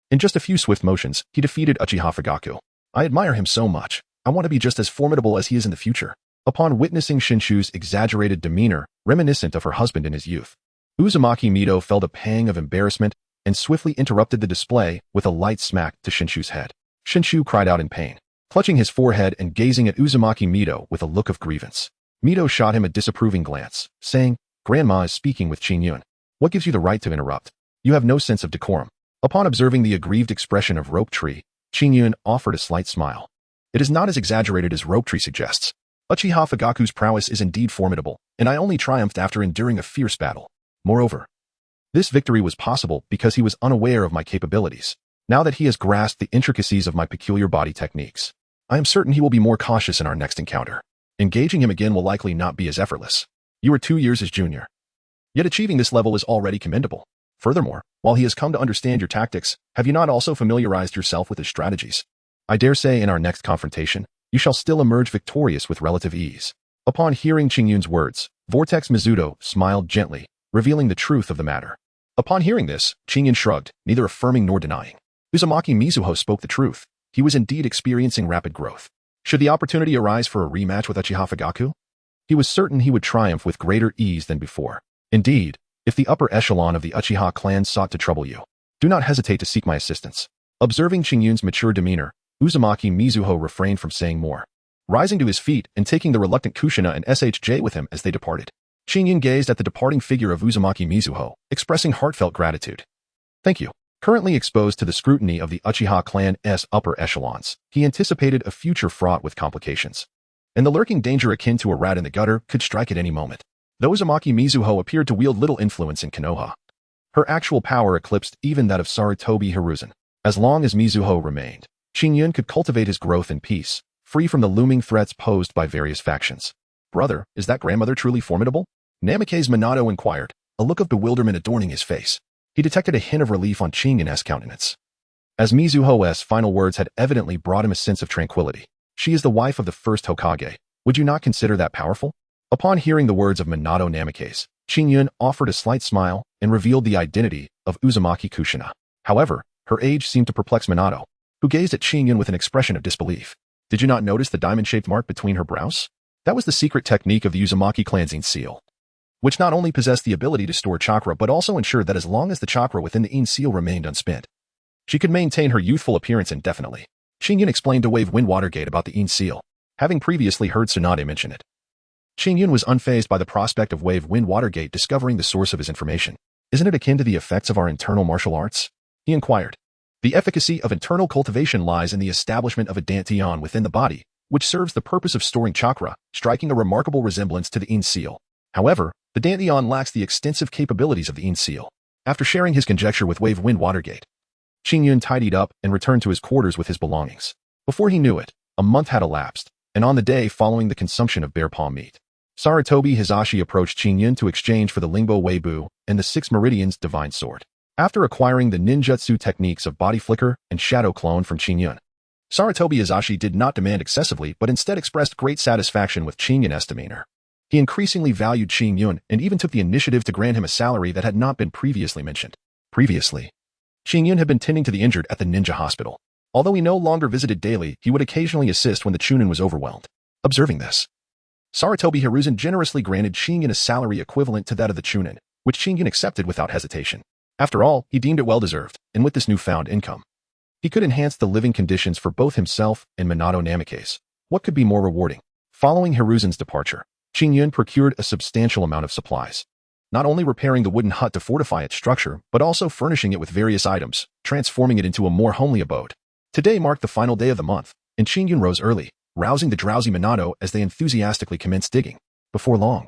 In just a few swift motions, he defeated Uchiha Fugaku. I admire him so much. I want to be just as formidable as he is in the future. Upon witnessing Shinshu's exaggerated demeanor, reminiscent of her husband in his youth, Uzumaki Mito felt a pang of embarrassment and swiftly interrupted the display with a light smack to Shinshu's head. Shinshu cried out in pain, clutching his forehead and gazing at Uzumaki Mito with a look of grievance. Mito shot him a disapproving glance, saying, Grandma is speaking with Qingyun. What gives you the right to interrupt? You have no sense of decorum. Upon observing the aggrieved expression of Rope Tree, Qingyun offered a slight smile. It is not as exaggerated as Rope Tree suggests. Uchiha Fugaku's prowess is indeed formidable, and I only triumphed after enduring a fierce battle. Moreover, this victory was possible because he was unaware of my capabilities. Now that he has grasped the intricacies of my peculiar body techniques, I am certain he will be more cautious in our next encounter. Engaging him again will likely not be as effortless. You are 2 years his junior. Yet achieving this level is already commendable. Furthermore, while he has come to understand your tactics, have you not also familiarized yourself with his strategies? I dare say in our next confrontation, you shall still emerge victorious with relative ease. Upon hearing Qingyun's words, Vortex Mizuto smiled gently, revealing the truth of the matter. Upon hearing this, Qingyun shrugged, neither affirming nor denying. Uzumaki Mizuho spoke the truth. He was indeed experiencing rapid growth. Should the opportunity arise for a rematch with Uchiha Fugaku, he was certain he would triumph with greater ease than before. Indeed, if the upper echelon of the Uchiha clan sought to trouble you, do not hesitate to seek my assistance. Observing Qingyun's mature demeanor, Uzumaki Mizuho refrained from saying more. Rising to his feet and taking the reluctant Kushina and Shj with him as they departed, Qingyun gazed at the departing figure of Uzumaki Mizuho, expressing heartfelt gratitude. Thank you. Currently exposed to the scrutiny of the Uchiha clan's upper echelons, he anticipated a future fraught with complications, and the lurking danger akin to a rat in the gutter could strike at any moment. Though Uzumaki Mizuho appeared to wield little influence in Konoha, her actual power eclipsed even that of Sarutobi Hiruzen. As long as Mizuho remained, Qingyun could cultivate his growth in peace, free from the looming threats posed by various factions. Brother, is that grandmother truly formidable? Namikaze Minato inquired, a look of bewilderment adorning his face. He detected a hint of relief on Qingyun's countenance, as Mizuho's final words had evidently brought him a sense of tranquility. She is the wife of the first Hokage. Would you not consider that powerful? Upon hearing the words of Minato Namikaze, Qingyun offered a slight smile and revealed the identity of Uzumaki Kushina. However, her age seemed to perplex Minato, who gazed at Qingyun with an expression of disbelief. Did you not notice the diamond-shaped mark between her brows? That was the secret technique of the Uzumaki cleansing seal, which not only possessed the ability to store chakra but also ensured that as long as the chakra within the seal remained unspent, she could maintain her youthful appearance indefinitely. Qingyun explained to Wave Wind Watergate about the seal, having previously heard Sunade mention it. Qingyun was unfazed by the prospect of Wave Wind Watergate discovering the source of his information. Isn't it akin to the effects of our internal martial arts? He inquired. The efficacy of internal cultivation lies in the establishment of a dantian within the body, which serves the purpose of storing chakra, striking a remarkable resemblance to the seal. However, the dantian lacks the extensive capabilities of the seal. After sharing his conjecture with Wave Wind Watergate, Qingyun tidied up and returned to his quarters with his belongings. Before he knew it, a month had elapsed, and on the day following the consumption of bear paw meat, Sarutobi Hizashi approached Qingyun to exchange for the Lingbo Weibu and the Six Meridians Divine Sword. After acquiring the ninjutsu techniques of body flicker and shadow clone from Qingyun, Sarutobi Hizashi did not demand excessively but instead expressed great satisfaction with Qingyun's demeanor. He increasingly valued Qingyun and even took the initiative to grant him a salary that had not been previously mentioned. Previously, Qingyun had been tending to the injured at the ninja hospital. Although he no longer visited daily, he would occasionally assist when the Chunin was overwhelmed. Observing this, Sarutobi Hiruzen generously granted Qingyun a salary equivalent to that of the Chunin, which Qingyun accepted without hesitation. After all, he deemed it well-deserved, and with this newfound income, he could enhance the living conditions for both himself and Minato Namikaze. What could be more rewarding? Following Hiruzen's departure, Qingyun procured a substantial amount of supplies, not only repairing the wooden hut to fortify its structure, but also furnishing it with various items, transforming it into a more homely abode. Today marked the final day of the month, and Qingyun rose early, rousing the drowsy Minato as they enthusiastically commenced digging. Before long,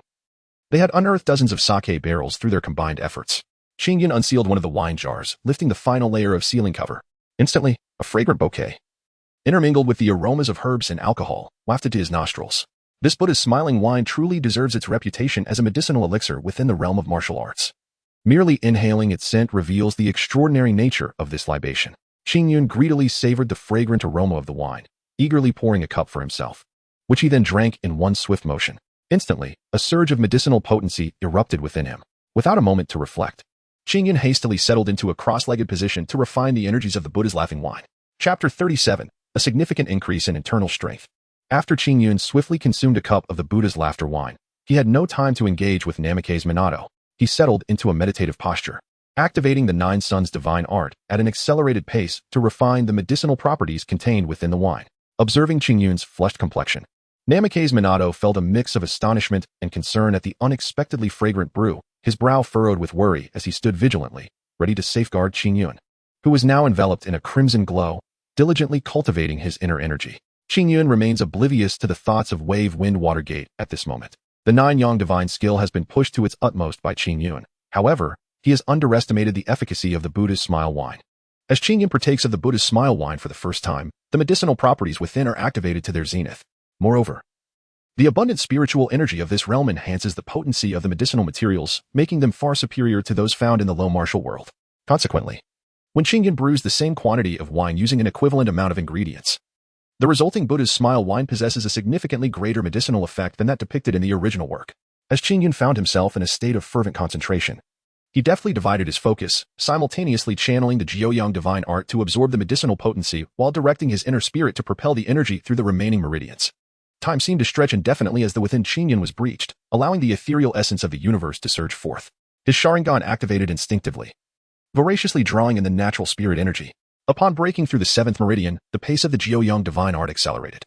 they had unearthed dozens of sake barrels through their combined efforts. Qingyun unsealed one of the wine jars, lifting the final layer of sealing cover. Instantly, a fragrant bouquet, intermingled with the aromas of herbs and alcohol, wafted to his nostrils. This Buddha's smiling wine truly deserves its reputation as a medicinal elixir within the realm of martial arts. Merely inhaling its scent reveals the extraordinary nature of this libation. Qingyun greedily savored the fragrant aroma of the wine, eagerly pouring a cup for himself, which he then drank in one swift motion. Instantly, a surge of medicinal potency erupted within him. Without a moment to reflect, Qingyun hastily settled into a cross-legged position to refine the energies of the Buddha's laughing wine. Chapter 37. A significant increase in internal strength. After Qingyun swiftly consumed a cup of the Buddha's laughter wine, he had no time to engage with Namikaze Minato. He settled into a meditative posture, activating the Nine Suns divine art at an accelerated pace to refine the medicinal properties contained within the wine. Observing Qingyun's flushed complexion, Namikaze Minato felt a mix of astonishment and concern at the unexpectedly fragrant brew. His brow furrowed with worry as he stood vigilantly, ready to safeguard Qingyun, who was now enveloped in a crimson glow, diligently cultivating his inner energy. Qingyun remains oblivious to the thoughts of Wave Wind Watergate at this moment. The Nine-Yang divine skill has been pushed to its utmost by Qingyun. However, he has underestimated the efficacy of the Buddha's smile wine. As Qingyun partakes of the Buddha's smile wine for the first time, the medicinal properties within are activated to their zenith. Moreover, the abundant spiritual energy of this realm enhances the potency of the medicinal materials, making them far superior to those found in the low martial world. Consequently, when Qingyun brews the same quantity of wine using an equivalent amount of ingredients, the resulting Buddha's smile wine possesses a significantly greater medicinal effect than that depicted in the original work. As Qingyun found himself in a state of fervent concentration, he deftly divided his focus, simultaneously channeling the Jiuyang divine art to absorb the medicinal potency while directing his inner spirit to propel the energy through the remaining meridians. Time seemed to stretch indefinitely as the within Qingyun was breached, allowing the ethereal essence of the universe to surge forth. His Sharingan activated instinctively, voraciously drawing in the natural spirit energy. Upon breaking through the 7th meridian, the pace of the Jiuyang divine art accelerated,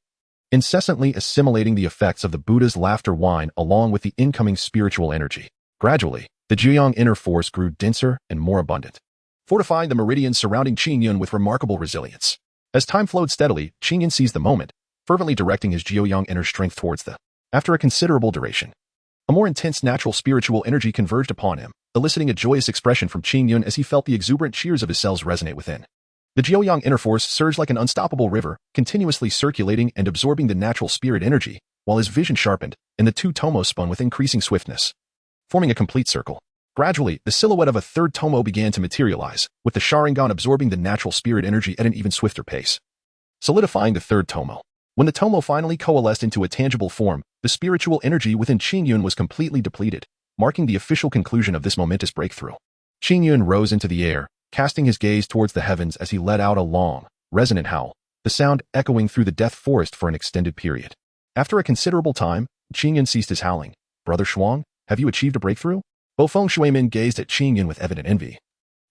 incessantly assimilating the effects of the Buddha's laughter wine along with the incoming spiritual energy. Gradually, the Jiuyang inner force grew denser and more abundant, fortifying the meridians surrounding Qingyun with remarkable resilience. As time flowed steadily, Qingyun seized the moment, fervently directing his Jiuyang inner strength towards the. After a considerable duration, a more intense natural spiritual energy converged upon him, eliciting a joyous expression from Qingyun as he felt the exuberant cheers of his cells resonate within. The Jiuyang inner force surged like an unstoppable river, continuously circulating and absorbing the natural spirit energy, while his vision sharpened, and the two tomos spun with increasing swiftness, forming a complete circle. Gradually, the silhouette of a third tomo began to materialize, with the Sharingan absorbing the natural spirit energy at an even swifter pace. Solidifying the third tomo, When the Tomo finally coalesced into a tangible form, the spiritual energy within Qingyun was completely depleted, marking the official conclusion of this momentous breakthrough. Qingyun rose into the air, casting his gaze towards the heavens as he let out a long, resonant howl, the sound echoing through the death forest for an extended period. After a considerable time, Qingyun ceased his howling. "Brother Shuang, have you achieved a breakthrough?" Bofeng Shuimin gazed at Qingyun with evident envy,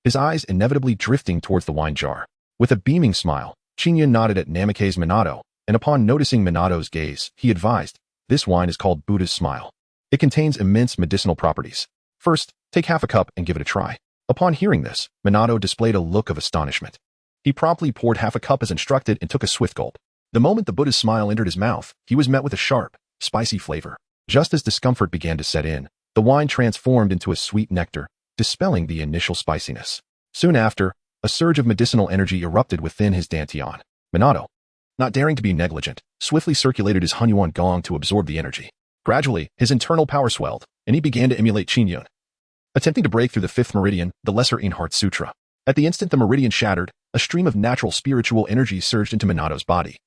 his eyes inevitably drifting towards the wine jar. With a beaming smile, Qingyun nodded at Namikaze Minato, and upon noticing Minato's gaze, he advised, "This wine is called Buddha's Smile. It contains immense medicinal properties. First, take half a cup and give it a try." Upon hearing this, Minato displayed a look of astonishment. He promptly poured half a cup as instructed and took a swift gulp. The moment the Buddha's smile entered his mouth, he was met with a sharp, spicy flavor. Just as discomfort began to set in, the wine transformed into a sweet nectar, dispelling the initial spiciness. Soon after, a surge of medicinal energy erupted within his dantian. Minato, not daring to be negligent, swiftly circulated his Hunyuan gong to absorb the energy. Gradually, his internal power swelled, and he began to emulate Qingyun, attempting to break through the fifth meridian, the Lesser Einhart Sutra. At the instant the meridian shattered, a stream of natural spiritual energy surged into Minato's body,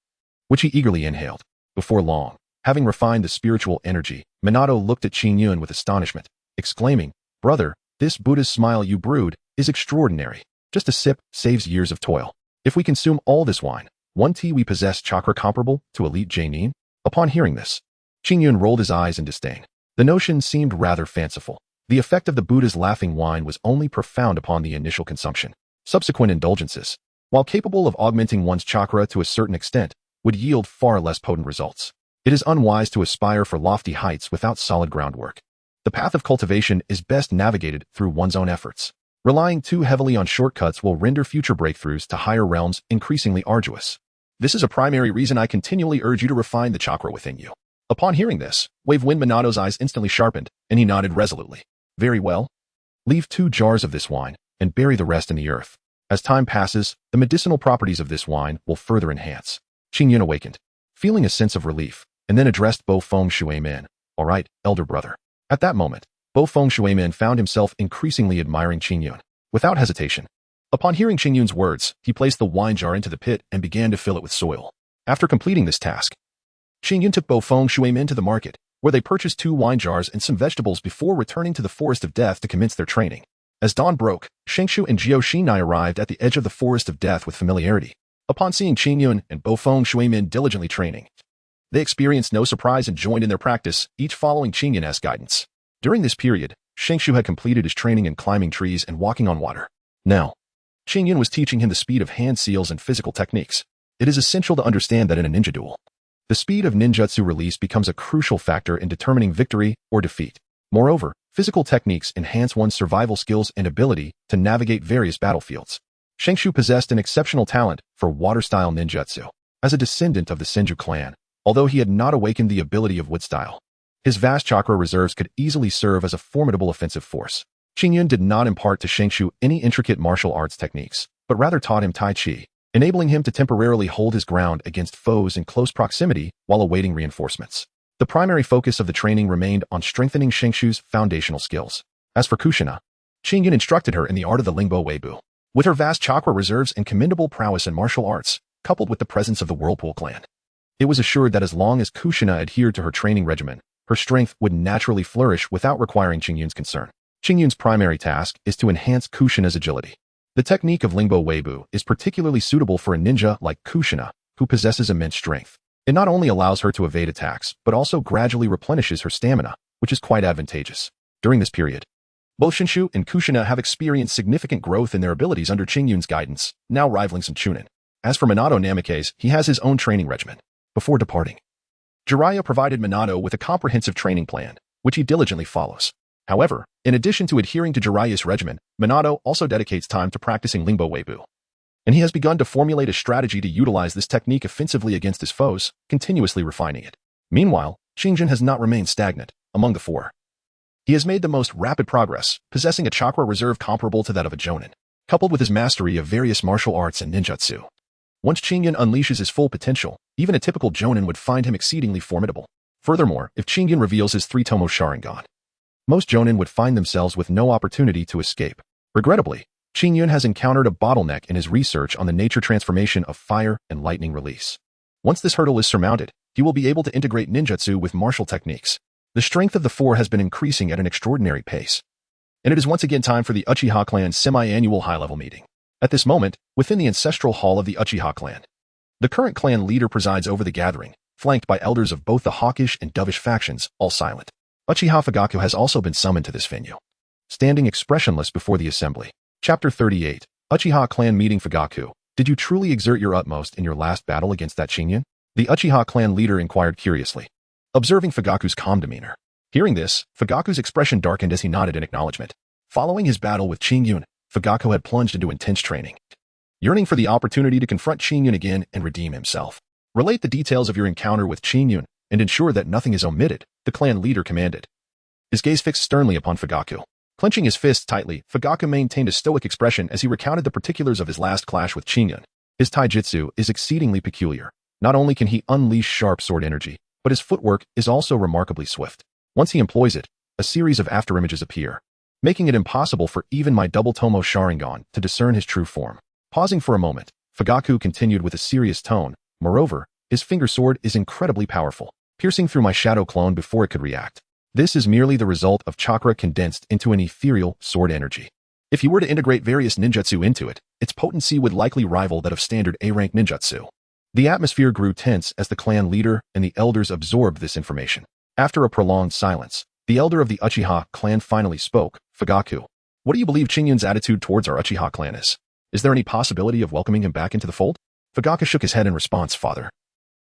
which he eagerly inhaled. Before long, having refined the spiritual energy, Minato looked at Qingyun with astonishment, exclaiming, "Brother, this Buddha's smile you brewed is extraordinary. Just a sip saves years of toil. If we consume all this wine, won't we possess chakra comparable to elite Jainin?" Upon hearing this, Qingyun rolled his eyes in disdain. The notion seemed rather fanciful. The effect of the Buddha's laughing wine was only profound upon the initial consumption. Subsequent indulgences, while capable of augmenting one's chakra to a certain extent, would yield far less potent results. It is unwise to aspire for lofty heights without solid groundwork. The path of cultivation is best navigated through one's own efforts. Relying too heavily on shortcuts will render future breakthroughs to higher realms increasingly arduous. This is a primary reason I continually urge you to refine the chakra within you. Upon hearing this, Wave Wind Minato's eyes instantly sharpened, and he nodded resolutely. "Very well. Leave 2 jars of this wine, and bury the rest in the earth. As time passes, the medicinal properties of this wine will further enhance." Qingyun awakened, feeling a sense of relief, and then addressed Bofeng Shuimin. "All right, elder brother." At that moment, Bofeng Shuimin found himself increasingly admiring Qingyun. Without hesitation, upon hearing Qingyun's words, he placed the wine jar into the pit and began to fill it with soil. After completing this task, Qingyun took Bofeng Shuimin to the market, where they purchased 2 wine jars and some vegetables before returning to the Forest of Death to commence their training. As dawn broke, Shengshu and Jiao Shinai arrived at the edge of the Forest of Death with familiarity. Upon seeing Qingyun and Bofeng Shuimin diligently training, they experienced no surprise and joined in their practice, each following Qingyun's guidance. During this period, Shengshu had completed his training in climbing trees and walking on water. Now, Qingyun was teaching him the speed of hand seals and physical techniques. It is essential to understand that in a ninja duel, the speed of ninjutsu release becomes a crucial factor in determining victory or defeat. Moreover, physical techniques enhance one's survival skills and ability to navigate various battlefields. Shengshu possessed an exceptional talent for water-style ninjutsu. As a descendant of the Senju clan, although he had not awakened the ability of wood-style, his vast chakra reserves could easily serve as a formidable offensive force. Qingyun did not impart to Shengshu any intricate martial arts techniques, but rather taught him Tai Chi, enabling him to temporarily hold his ground against foes in close proximity while awaiting reinforcements. The primary focus of the training remained on strengthening Shengshu's foundational skills. As for Kushina, Qingyun instructed her in the art of the Lingbo Weibo. With her vast chakra reserves and commendable prowess in martial arts, coupled with the presence of the Whirlpool clan, it was assured that as long as Kushina adhered to her training regimen, her strength would naturally flourish without requiring Qingyun's concern. Qingyun's primary task is to enhance Kushina's agility. The technique of Lingbo Weibo is particularly suitable for a ninja like Kushina, who possesses immense strength. It not only allows her to evade attacks, but also gradually replenishes her stamina, which is quite advantageous. During this period, both Shengshu and Kushina have experienced significant growth in their abilities under Qingyun's guidance, now rivaling some Chunin. As for Minato Namikaze, he has his own training regimen. Before departing, Jiraiya provided Minato with a comprehensive training plan, which he diligently follows. However, in addition to adhering to Jiraiya's regimen, Minato also dedicates time to practicing Lingbo Weibo, and he has begun to formulate a strategy to utilize this technique offensively against his foes, continuously refining it. Meanwhile, Qingyun has not remained stagnant among the 4. He has made the most rapid progress, possessing a chakra reserve comparable to that of a jonin, coupled with his mastery of various martial arts and ninjutsu. Once Qingyun unleashes his full potential, even a typical jonin would find him exceedingly formidable. Furthermore, if Qingyun reveals his 3-tomo Sharingan, most jonin would find themselves with no opportunity to escape. Regrettably, Qingyun has encountered a bottleneck in his research on the nature transformation of fire and lightning release. Once this hurdle is surmounted, he will be able to integrate ninjutsu with martial techniques. The strength of the four has been increasing at an extraordinary pace. And it is once again time for the Uchiha clan's semi-annual high-level meeting. At this moment, within the ancestral hall of the Uchiha clan, the current clan leader presides over the gathering, flanked by elders of both the hawkish and dovish factions, all silent. Uchiha Fugaku has also been summoned to this venue. Standing expressionless before the assembly. Chapter 38. Uchiha clan meeting. Fugaku, did you truly exert your utmost in your last battle against that Shinyan? The Uchiha clan leader inquired curiously, observing Fugaku's calm demeanor. Hearing this, Fugaku's expression darkened as he nodded in acknowledgement. Following his battle with Qingyun, Fugaku had plunged into intense training, yearning for the opportunity to confront Qingyun again and redeem himself. Relate the details of your encounter with Qingyun and ensure that nothing is omitted, the clan leader commanded. His gaze fixed sternly upon Fugaku. Clenching his fists tightly, Fugaku maintained a stoic expression as he recounted the particulars of his last clash with Qingyun. His taijutsu is exceedingly peculiar. Not only can he unleash sharp sword energy, but his footwork is also remarkably swift. Once he employs it, a series of afterimages appear, making it impossible for even my double Tomo Sharingan to discern his true form. Pausing for a moment, Fugaku continued with a serious tone. Moreover, his finger sword is incredibly powerful, piercing through my shadow clone before it could react. This is merely the result of chakra condensed into an ethereal sword energy. If you were to integrate various ninjutsu into it, its potency would likely rival that of standard A-rank ninjutsu. The atmosphere grew tense as the clan leader and the elders absorbed this information. After a prolonged silence, the elder of the Uchiha clan finally spoke. Fugaku, what do you believe Qingyun's attitude towards our Uchiha clan is? Is there any possibility of welcoming him back into the fold? Fugaku shook his head in response. Father,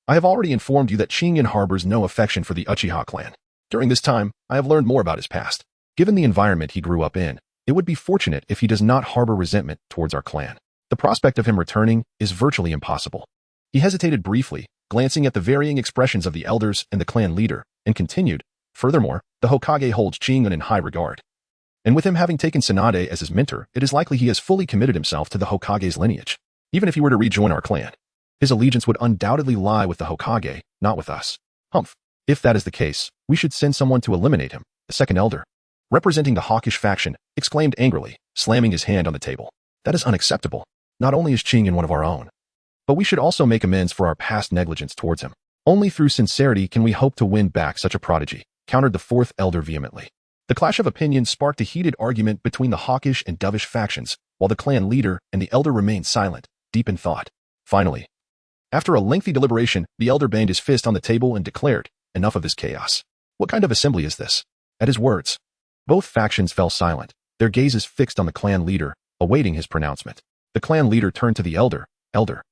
I have already informed you that Qingyun harbors no affection for the Uchiha clan. During this time, I have learned more about his past. Given the environment he grew up in, it would be fortunate if he does not harbor resentment towards our clan. The prospect of him returning is virtually impossible. He hesitated briefly, glancing at the varying expressions of the elders and the clan leader, and continued, furthermore, the Hokage holds Qingyun in high regard. And with him having taken Sunade as his mentor, it is likely he has fully committed himself to the Hokage's lineage. Even if he were to rejoin our clan, his allegiance would undoubtedly lie with the Hokage, not with us. Humph. If that is the case, we should send someone to eliminate him, the second elder, representing the hawkish faction, exclaimed angrily, slamming his hand on the table. That is unacceptable. Not only is Qingyun one of our own, but we should also make amends for our past negligence towards him. Only through sincerity can we hope to win back such a prodigy, countered the fourth elder vehemently. The clash of opinions sparked a heated argument between the hawkish and dovish factions, while the clan leader and the elder remained silent, deep in thought. Finally, after a lengthy deliberation, the elder banged his fist on the table and declared, enough of this chaos. What kind of assembly is this? At his words, both factions fell silent, their gazes fixed on the clan leader, awaiting his pronouncement. The clan leader turned to the elder. Elder,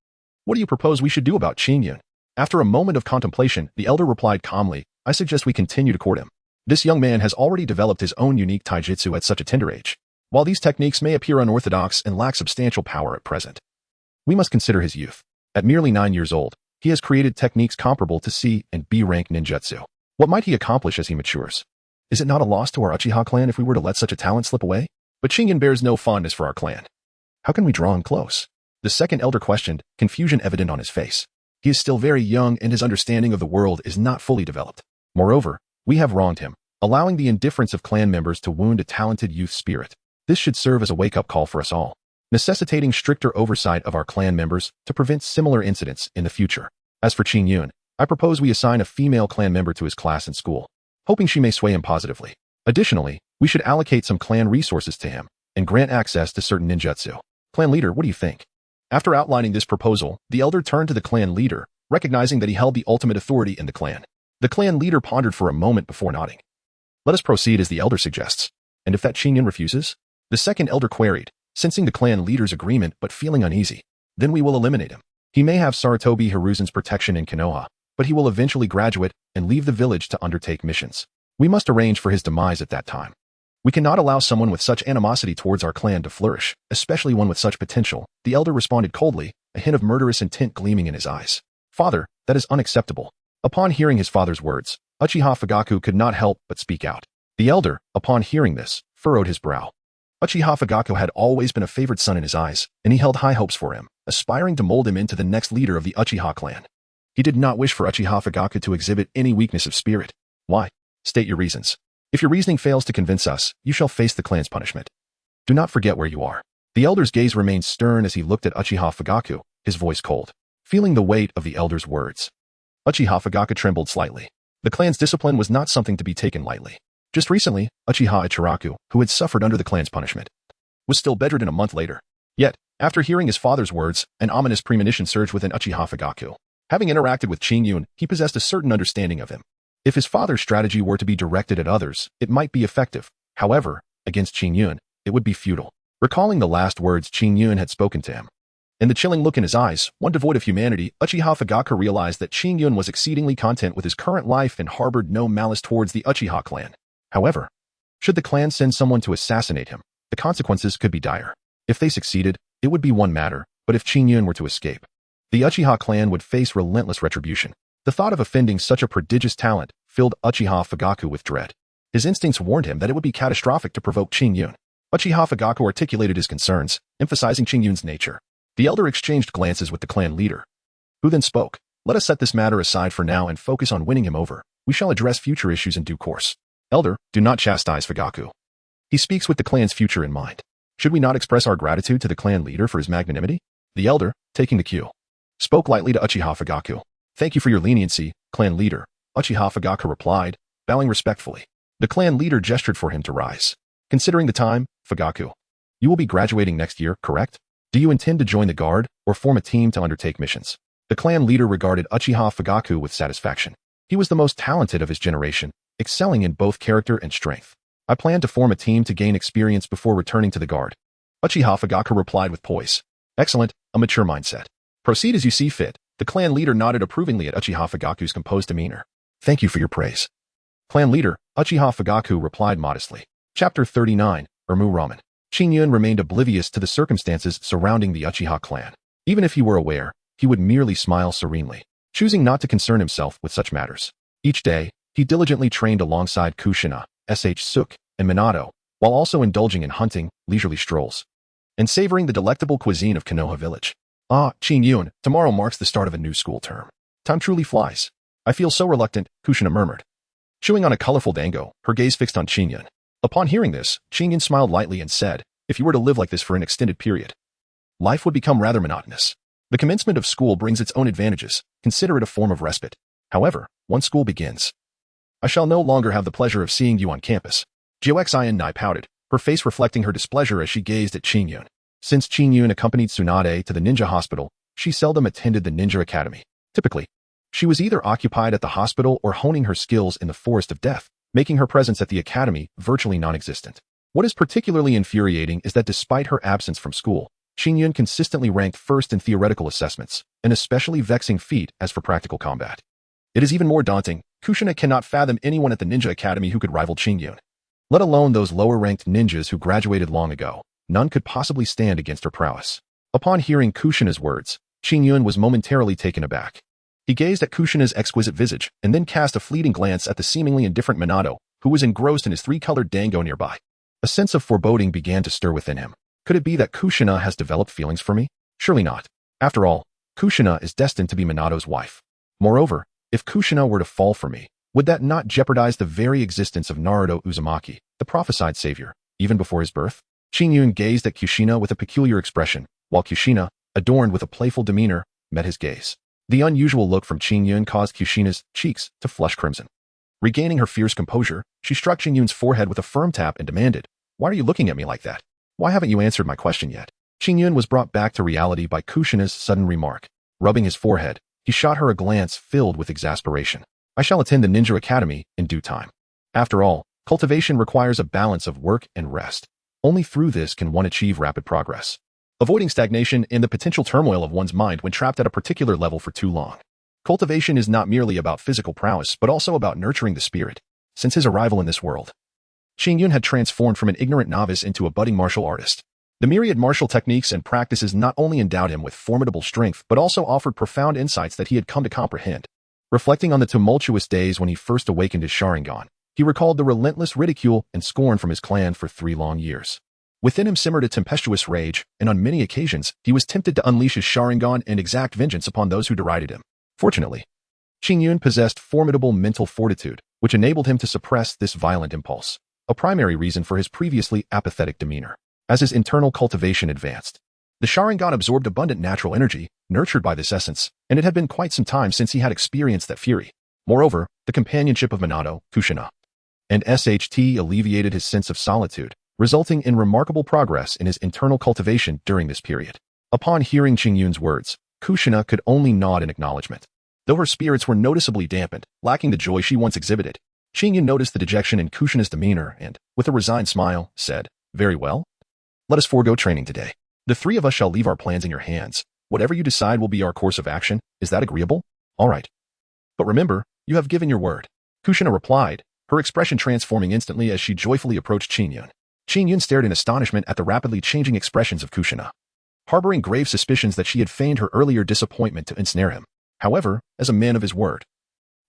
what do you propose we should do about Qingyun? After a moment of contemplation, the elder replied calmly, I suggest we continue to court him. This young man has already developed his own unique taijutsu at such a tender age. While these techniques may appear unorthodox and lack substantial power at present, we must consider his youth. At merely 9 years old, he has created techniques comparable to C and B rank ninjutsu. What might he accomplish as he matures? Is it not a loss to our Uchiha clan if we were to let such a talent slip away? But Qingyun bears no fondness for our clan. How can we draw him close? The second elder questioned, confusion evident on his face. He is still very young and his understanding of the world is not fully developed. Moreover, we have wronged him, allowing the indifference of clan members to wound a talented youth spirit. This should serve as a wake-up call for us all, necessitating stricter oversight of our clan members to prevent similar incidents in the future. As for Qingyun, I propose we assign a female clan member to his class in school, hoping she may sway him positively. Additionally, we should allocate some clan resources to him and grant access to certain ninjutsu. Clan leader, what do you think? After outlining this proposal, the elder turned to the clan leader, recognizing that he held the ultimate authority in the clan. The clan leader pondered for a moment before nodding. Let us proceed as the elder suggests. And if that Qingyun refuses? The second elder queried, sensing the clan leader's agreement but feeling uneasy. Then we will eliminate him. He may have Sarutobi Hiruzen's protection in Konoha, but he will eventually graduate and leave the village to undertake missions. We must arrange for his demise at that time. We cannot allow someone with such animosity towards our clan to flourish, especially one with such potential. The elder responded coldly, a hint of murderous intent gleaming in his eyes. Father, that is unacceptable. Upon hearing his father's words, Uchiha Fugaku could not help but speak out. The elder, upon hearing this, furrowed his brow. Uchiha Fugaku had always been a favored son in his eyes, and he held high hopes for him, aspiring to mold him into the next leader of the Uchiha clan. He did not wish for Uchiha Fugaku to exhibit any weakness of spirit. Why? State your reasons. If your reasoning fails to convince us, you shall face the clan's punishment. Do not forget where you are. The elder's gaze remained stern as he looked at Uchiha Fugaku, his voice cold. feeling the weight of the elder's words. Uchiha Fugaku trembled slightly. The clan's discipline was not something to be taken lightly. Just recently, Uchiha Ichiraku, who had suffered under the clan's punishment, was still bedridden a month later. Yet, after hearing his father's words, an ominous premonition surged within Uchiha Fugaku. Having interacted with Qingyun, he possessed a certain understanding of him. If his father's strategy were to be directed at others, it might be effective. However, against Qingyun, it would be futile. Recalling the last words Qingyun had spoken to him, in the chilling look in his eyes, one devoid of humanity, Uchiha Fugaku realized that Qingyun was exceedingly content with his current life and harbored no malice towards the Uchiha clan. However, should the clan send someone to assassinate him, the consequences could be dire. If they succeeded, it would be one matter, but if Qingyun were to escape, the Uchiha clan would face relentless retribution. The thought of offending such a prodigious talent filled Uchiha Fugaku with dread. His instincts warned him that it would be catastrophic to provoke Qingyun. Uchiha Fugaku articulated his concerns, emphasizing Qingyun's nature. The elder exchanged glances with the clan leader, who then spoke. Let us set this matter aside for now and focus on winning him over. We shall address future issues in due course. Elder, do not chastise Fugaku. He speaks with the clan's future in mind. Should we not express our gratitude to the clan leader for his magnanimity? The elder, taking the cue, spoke lightly to Uchiha Fugaku. Thank you for your leniency, clan leader. Uchiha Fugaku replied, bowing respectfully. The clan leader gestured for him to rise. Considering the time, Fugaku, you will be graduating next year, correct? Do you intend to join the guard or form a team to undertake missions? The clan leader regarded Uchiha Fugaku with satisfaction. He was the most talented of his generation, excelling in both character and strength. I plan to form a team to gain experience before returning to the guard. Uchiha Fugaku replied with poise. Excellent, a mature mindset. Proceed as you see fit. The clan leader nodded approvingly at Uchiha Fugaku's composed demeanor. Thank you for your praise. Clan leader, Uchiha Fugaku replied modestly. Chapter 39, Ermu Ramen. Qingyun remained oblivious to the circumstances surrounding the Uchiha clan. Even if he were aware, he would merely smile serenely, choosing not to concern himself with such matters. Each day, he diligently trained alongside Kushina, Suk, and Minato, while also indulging in hunting, leisurely strolls, and savoring the delectable cuisine of Konoha village. Ah, Qingyun, tomorrow marks the start of a new school term. Time truly flies. I feel so reluctant, Kushina murmured. Chewing on a colorful dango, her gaze fixed on Qingyun. Upon hearing this, Qingyun smiled lightly and said, if you were to live like this for an extended period, life would become rather monotonous. The commencement of school brings its own advantages. Consider it a form of respite. However, once school begins, I shall no longer have the pleasure of seeing you on campus. Joxian Nai pouted, her face reflecting her displeasure as she gazed at Qingyun. Since Qingyun accompanied Sunade to the ninja hospital, she seldom attended the ninja academy. Typically, she was either occupied at the hospital or honing her skills in the forest of death, making her presence at the academy virtually non-existent. What is particularly infuriating is that despite her absence from school, Qingyun consistently ranked first in theoretical assessments, an especially vexing feat as for practical combat. It is even more daunting. Kushina cannot fathom anyone at the ninja academy who could rival Qingyun. Let alone those lower-ranked ninjas who graduated long ago. None could possibly stand against her prowess. Upon hearing Kushina's words, Qingyun was momentarily taken aback. He gazed at Kushina's exquisite visage and then cast a fleeting glance at the seemingly indifferent Minato, who was engrossed in his three-colored dango nearby. A sense of foreboding began to stir within him. Could it be that Kushina has developed feelings for me? Surely not. After all, Kushina is destined to be Minato's wife. Moreover, if Kushina were to fall for me, would that not jeopardize the very existence of Naruto Uzumaki, the prophesied savior, even before his birth? Qingyun gazed at Kushina with a peculiar expression, while Kushina, adorned with a playful demeanor, met his gaze. The unusual look from Qingyun caused Kushina's cheeks to flush crimson. Regaining her fierce composure, she struck Qingyun's forehead with a firm tap and demanded, "Why are you looking at me like that? Why haven't you answered my question yet?" Qingyun was brought back to reality by Kushina's sudden remark. Rubbing his forehead, he shot her a glance filled with exasperation. "I shall attend the ninja academy in due time. After all, cultivation requires a balance of work and rest. Only through this can one achieve rapid progress. Avoiding stagnation and the potential turmoil of one's mind when trapped at a particular level for too long. Cultivation is not merely about physical prowess, but also about nurturing the spirit." Since his arrival in this world, Qingyun had transformed from an ignorant novice into a budding martial artist. The myriad martial techniques and practices not only endowed him with formidable strength, but also offered profound insights that he had come to comprehend. Reflecting on the tumultuous days when he first awakened his Sharingan, he recalled the relentless ridicule and scorn from his clan for 3 long years. Within him simmered a tempestuous rage, and on many occasions, he was tempted to unleash his Sharingan and exact vengeance upon those who derided him. Fortunately, Qingyun possessed formidable mental fortitude, which enabled him to suppress this violent impulse, a primary reason for his previously apathetic demeanor. As his internal cultivation advanced, the Sharingan absorbed abundant natural energy, nurtured by this essence, and it had been quite some time since he had experienced that fury. Moreover, the companionship of Minato, Kushina, and SHT alleviated his sense of solitude, resulting in remarkable progress in his internal cultivation during this period. Upon hearing Qingyun's words, Kushina could only nod in acknowledgement. Though her spirits were noticeably dampened, lacking the joy she once exhibited, Qingyun noticed the dejection in Kushina's demeanor and, with a resigned smile, said, "Very well. Let us forego training today. The three of us shall leave our plans in your hands. Whatever you decide will be our course of action. Is that agreeable? All right. But remember, you have given your word." Kushina replied, her expression transforming instantly as she joyfully approached Qingyun. Qingyun stared in astonishment at the rapidly changing expressions of Kushina, harboring grave suspicions that she had feigned her earlier disappointment to ensnare him. However, as a man of his word,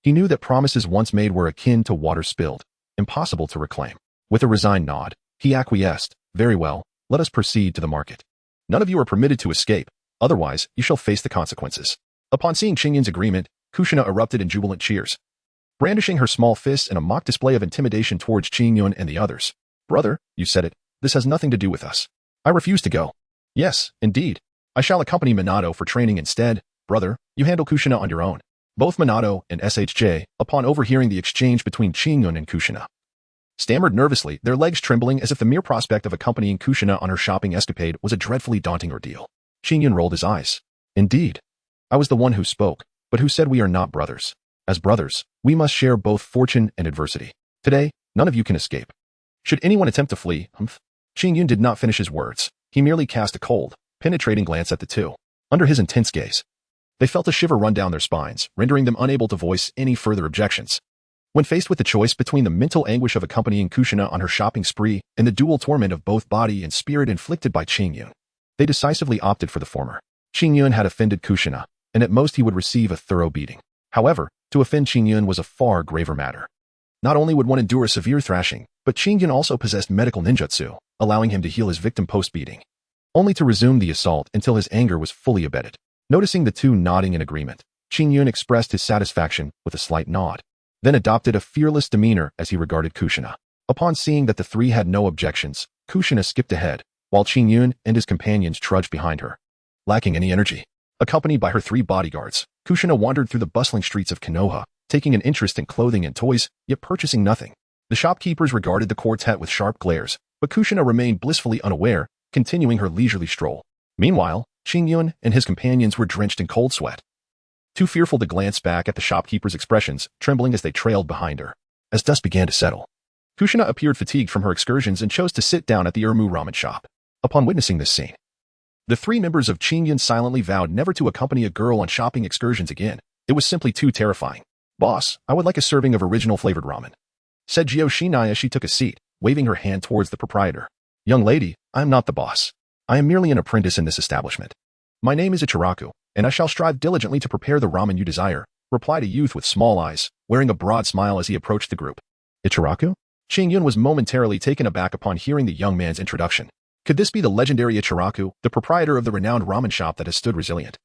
he knew that promises once made were akin to water spilled, impossible to reclaim. With a resigned nod, he acquiesced, "Very well, let us proceed to the market. None of you are permitted to escape, otherwise you shall face the consequences." Upon seeing Qingyun's agreement, Kushina erupted in jubilant cheers, brandishing her small fists in a mock display of intimidation towards Qingyun and the others. "Brother, you said it, this has nothing to do with us. I refuse to go." "Yes, indeed. I shall accompany Minato for training instead. Brother, you handle Kushina on your own." Both Minato and SHJ, upon overhearing the exchange between Qingyun and Kushina, stammered nervously, their legs trembling as if the mere prospect of accompanying Kushina on her shopping escapade was a dreadfully daunting ordeal. Qingyun rolled his eyes. "Indeed. I was the one who spoke, but who said we are not brothers? As brothers, we must share both fortune and adversity. Today, none of you can escape. Should anyone attempt to flee, Qingyun did not finish his words. He merely cast a cold, penetrating glance at the two. Under his intense gaze, they felt a shiver run down their spines, rendering them unable to voice any further objections. When faced with the choice between the mental anguish of accompanying Kushina on her shopping spree and the dual torment of both body and spirit inflicted by Qingyun, they decisively opted for the former. Qingyun had offended Kushina, and at most he would receive a thorough beating. However, to offend Qingyun was a far graver matter. Not only would one endure a severe thrashing, but Qingyun also possessed medical ninjutsu, allowing him to heal his victim post-beating, only to resume the assault until his anger was fully abated. Noticing the two nodding in agreement, Qingyun expressed his satisfaction with a slight nod, then adopted a fearless demeanor as he regarded Kushina. Upon seeing that the three had no objections, Kushina skipped ahead, while Qingyun and his companions trudged behind her, lacking any energy. Accompanied by her three bodyguards, Kushina wandered through the bustling streets of Konoha, taking an interest in clothing and toys, yet purchasing nothing. The shopkeepers regarded the quartet with sharp glares, but Kushina remained blissfully unaware, continuing her leisurely stroll. Meanwhile, Qingyun and his companions were drenched in cold sweat, too fearful to glance back at the shopkeepers' expressions, trembling as they trailed behind her. As dusk began to settle, Kushina appeared fatigued from her excursions and chose to sit down at the Irmu ramen shop. Upon witnessing this scene, the three members of Qingyun silently vowed never to accompany a girl on shopping excursions again. It was simply too terrifying. "Boss, I would like a serving of original flavored ramen," said Jiyoshinai as she took a seat, waving her hand towards the proprietor. "Young lady, I am not the boss. I am merely an apprentice in this establishment. My name is Ichiraku, and I shall strive diligently to prepare the ramen you desire," replied a youth with small eyes, wearing a broad smile as he approached the group. "Ichiraku?" Qingyun was momentarily taken aback upon hearing the young man's introduction. Could this be the legendary Ichiraku, the proprietor of the renowned ramen shop that has stood resilient,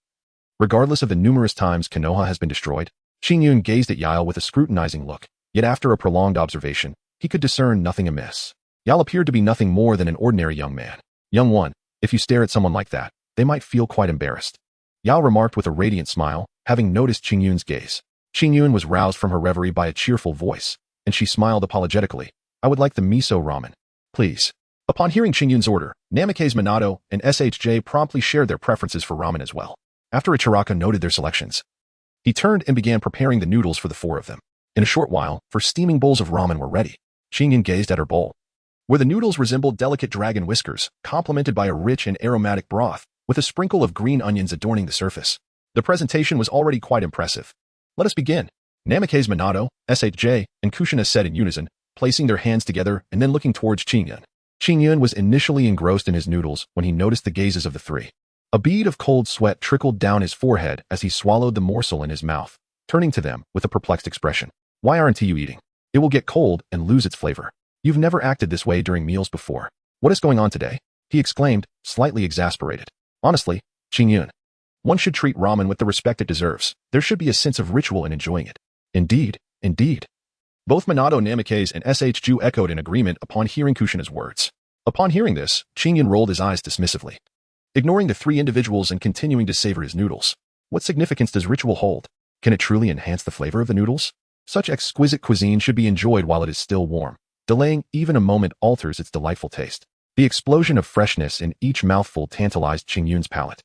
regardless of the numerous times Konoha has been destroyed? Qingyun gazed at Yale with a scrutinizing look, yet after a prolonged observation, he could discern nothing amiss. Yale appeared to be nothing more than an ordinary young man. "Young one, if you stare at someone like that, they might feel quite embarrassed," Yao remarked with a radiant smile, having noticed Qingyun's gaze. Qingyun was roused from her reverie by a cheerful voice, and she smiled apologetically. "I would like the miso ramen, please." Upon hearing Qingyun's order, Namikaze, Minato, and SHJ promptly shared their preferences for ramen as well. After Ichiraku noted their selections, he turned and began preparing the noodles for the four of them. In a short while, four steaming bowls of ramen were ready. Qingyun gazed at her bowl, where the noodles resembled delicate dragon whiskers, complemented by a rich and aromatic broth, with a sprinkle of green onions adorning the surface. The presentation was already quite impressive. "Let us begin," Namikaze, Minato, SHJ, and Kushina said in unison, placing their hands together and then looking towards Qingyun. Qingyun was initially engrossed in his noodles when he noticed the gazes of the three. A bead of cold sweat trickled down his forehead as he swallowed the morsel in his mouth, turning to them with a perplexed expression. "Why aren't you eating? It will get cold and lose its flavor. You've never acted this way during meals before. What is going on today?" he exclaimed, slightly exasperated. "Honestly, Qingyun, one should treat ramen with the respect it deserves. There should be a sense of ritual in enjoying it." "Indeed, indeed." Both Minato Namikaze and SHJ echoed in agreement upon hearing Kushina's words. Upon hearing this, Qingyun rolled his eyes dismissively. ignoring the three individuals and continuing to savor his noodles. What significance does ritual hold? Can it truly enhance the flavor of the noodles? Such exquisite cuisine should be enjoyed while it is still warm. Delaying even a moment alters its delightful taste. The explosion of freshness in each mouthful tantalized Qingyun's palate,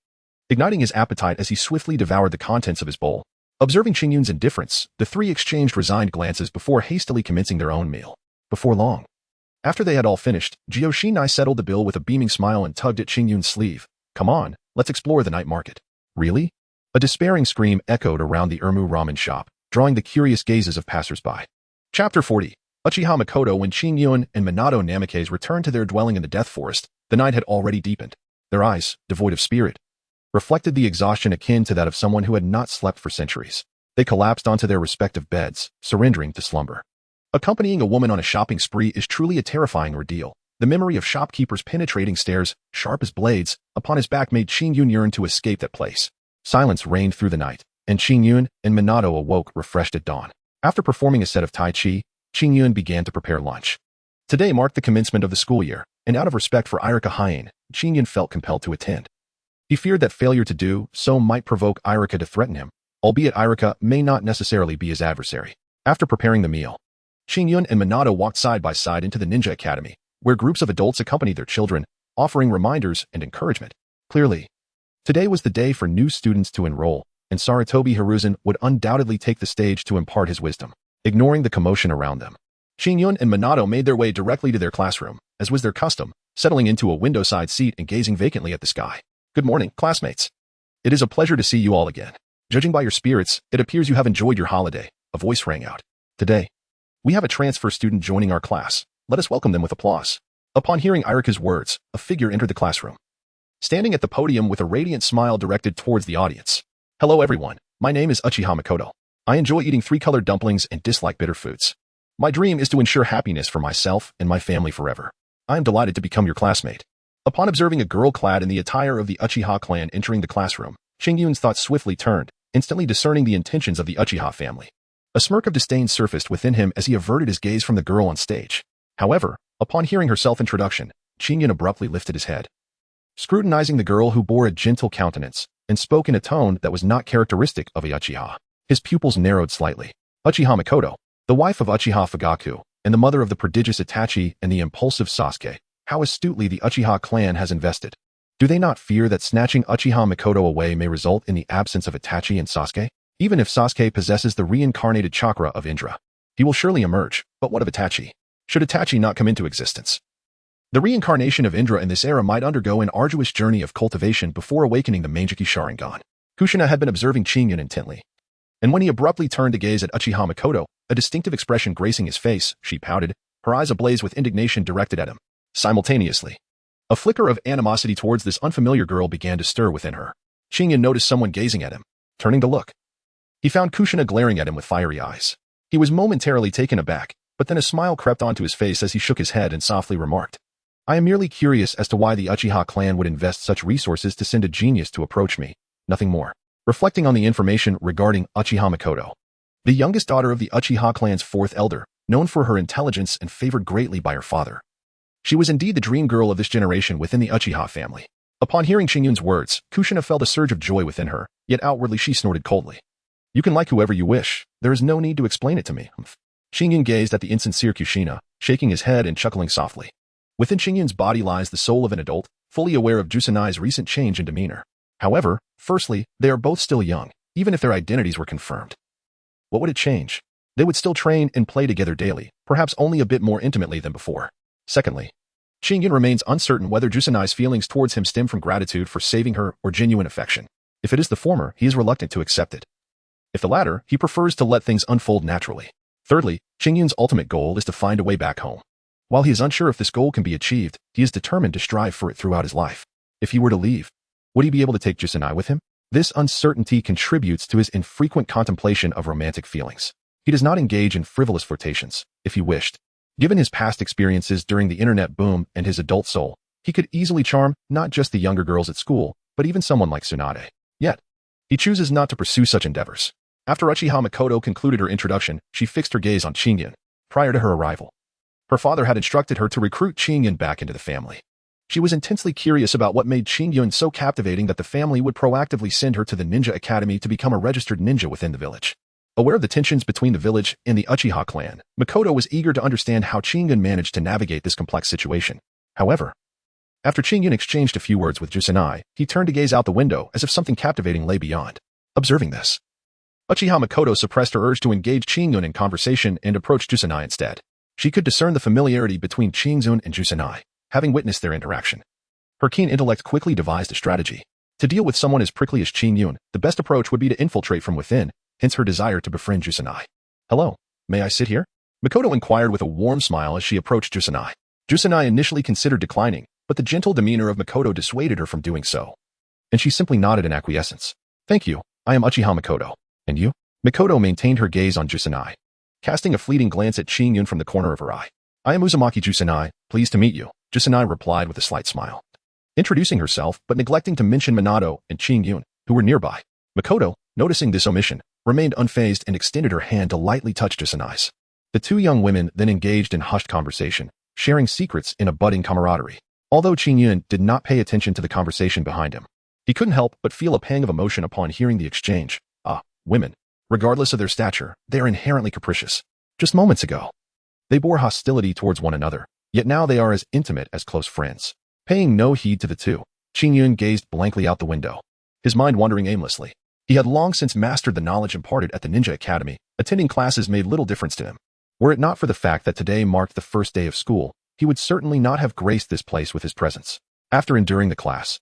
igniting his appetite as he swiftly devoured the contents of his bowl. Observing Qingyun's indifference, the three exchanged resigned glances before hastily commencing their own meal. Before long, after they had all finished, Jioxinai settled the bill with a beaming smile and tugged at Qingyun's sleeve. Come on, let's explore the night market. Really? A despairing scream echoed around the Ermu ramen shop, drawing the curious gazes of passers-by. Chapter 40. Uchiha Makoto. When Qingyun and Minato Namikaze returned to their dwelling in the Death Forest, the night had already deepened. Their eyes, devoid of spirit, reflected the exhaustion akin to that of someone who had not slept for centuries. They collapsed onto their respective beds, surrendering to slumber. Accompanying a woman on a shopping spree is truly a terrifying ordeal. The memory of shopkeepers' penetrating stares, sharp as blades, upon his back made Qingyun yearn to escape that place. Silence reigned through the night, and Qingyun and Minato awoke refreshed at dawn. After performing a set of Tai Chi, Qingyun began to prepare lunch. Today marked the commencement of the school year, and out of respect for Irika Hyane, Qingyun felt compelled to attend. He feared that failure to do so might provoke Irika to threaten him, albeit Irika may not necessarily be his adversary. After preparing the meal, Qingyun and Minato walked side by side into the Ninja Academy, where groups of adults accompanied their children, offering reminders and encouragement. Clearly, today was the day for new students to enroll, and Sarutobi Hiruzen would undoubtedly take the stage to impart his wisdom. Ignoring the commotion around them, Qingyun and Minato made their way directly to their classroom, as was their custom, settling into a window-side seat and gazing vacantly at the sky. Good morning, classmates. It is a pleasure to see you all again. Judging by your spirits, it appears you have enjoyed your holiday. A voice rang out. Today, we have a transfer student joining our class. Let us welcome them with applause. Upon hearing Irika's words, a figure entered the classroom, standing at the podium with a radiant smile directed towards the audience. Hello everyone, my name is Uchiha Makoto. I enjoy eating three-colored dumplings and dislike bitter foods. My dream is to ensure happiness for myself and my family forever. I am delighted to become your classmate. Upon observing a girl clad in the attire of the Uchiha clan entering the classroom, Qingyun's thoughts swiftly turned, instantly discerning the intentions of the Uchiha family. A smirk of disdain surfaced within him as he averted his gaze from the girl on stage. However, upon hearing her self-introduction, Qingyun abruptly lifted his head, scrutinizing the girl who bore a gentle countenance and spoke in a tone that was not characteristic of a Uchiha. His pupils narrowed slightly. Uchiha Makoto, the wife of Uchiha Fugaku, and the mother of the prodigious Itachi and the impulsive Sasuke. How astutely the Uchiha clan has invested. Do they not fear that snatching Uchiha Makoto away may result in the absence of Itachi and Sasuke? Even if Sasuke possesses the reincarnated chakra of Indra, he will surely emerge. But what of Itachi? Should Itachi not come into existence? The reincarnation of Indra in this era might undergo an arduous journey of cultivation before awakening the Manjiki Sharingan. Kushina had been observing Qingyun intently, and when he abruptly turned to gaze at Uchiha Makoto, a distinctive expression gracing his face, she pouted, her eyes ablaze with indignation directed at him. Simultaneously, a flicker of animosity towards this unfamiliar girl began to stir within her. Qingyun noticed someone gazing at him. Turning to look, he found Kushina glaring at him with fiery eyes. He was momentarily taken aback, but then a smile crept onto his face as he shook his head and softly remarked, I am merely curious as to why the Uchiha clan would invest such resources to send a genius to approach me, nothing more. Reflecting on the information regarding Uchiha Makoto, the youngest daughter of the Uchiha clan's fourth elder, known for her intelligence and favored greatly by her father. She was indeed the dream girl of this generation within the Uchiha family. Upon hearing Qingyun's words, Kushina felt a surge of joy within her, yet outwardly she snorted coldly. You can like whoever you wish. There is no need to explain it to me. Qingyun gazed at the insincere Kushina, shaking his head and chuckling softly. Within Qingyun's body lies the soul of an adult, fully aware of Jusanai's recent change in demeanor. However, firstly, they are both still young, even if their identities were confirmed. What would it change? They would still train and play together daily, perhaps only a bit more intimately than before. Secondly, Qingyun remains uncertain whether Jusanai's feelings towards him stem from gratitude for saving her or genuine affection. If it is the former, he is reluctant to accept it. If the latter, he prefers to let things unfold naturally. Thirdly, Qingyun's ultimate goal is to find a way back home. While he is unsure if this goal can be achieved, he is determined to strive for it throughout his life. If he were to leave, would he be able to take Jusanai with him? This uncertainty contributes to his infrequent contemplation of romantic feelings. He does not engage in frivolous flirtations, if he wished. Given his past experiences during the internet boom and his adult soul, he could easily charm not just the younger girls at school, but even someone like Sunade. Yet, he chooses not to pursue such endeavors. After Uchiha Makoto concluded her introduction, she fixed her gaze on Qingyun. Prior to her arrival, her father had instructed her to recruit Qingyun back into the family. She was intensely curious about what made Qingyun so captivating that the family would proactively send her to the ninja academy to become a registered ninja within the village. Aware of the tensions between the village and the Uchiha clan, Makoto was eager to understand how Qingyun managed to navigate this complex situation. However, after Qingyun exchanged a few words with Jusanai, he turned to gaze out the window as if something captivating lay beyond. Observing this, Uchiha Makoto suppressed her urge to engage Qingyun in conversation and approached Jusanai instead. She could discern the familiarity between Qingyun and Jusanai, having witnessed their interaction. Her keen intellect quickly devised a strategy. To deal with someone as prickly as Qingyun, the best approach would be to infiltrate from within, hence her desire to befriend Jusanai. "Hello, may I sit here?" Makoto inquired with a warm smile as she approached Jusanai. Jusanai initially considered declining, but the gentle demeanor of Makoto dissuaded her from doing so. And she simply nodded in acquiescence. "Thank you, I am Uchiha Makoto. And you?" Makoto maintained her gaze on Jusanai, casting a fleeting glance at Qingyun from the corner of her eye. "I am Uzumaki Jusanai, pleased to meet you," Jusanai replied with a slight smile. Introducing herself, but neglecting to mention Minato and Qingyun, who were nearby. Makoto, noticing this omission, remained unfazed and extended her hand to lightly touch Jusanai's. The two young women then engaged in hushed conversation, sharing secrets in a budding camaraderie. Although Qingyun did not pay attention to the conversation behind him, he couldn't help but feel a pang of emotion upon hearing the exchange. Women, regardless of their stature, they are inherently capricious. Just moments ago, they bore hostility towards one another, yet now they are as intimate as close friends. Paying no heed to the two, Qingyun gazed blankly out the window, his mind wandering aimlessly. He had long since mastered the knowledge imparted at the Ninja Academy. Attending classes made little difference to him. Were it not for the fact that today marked the first day of school, he would certainly not have graced this place with his presence. After enduring the class,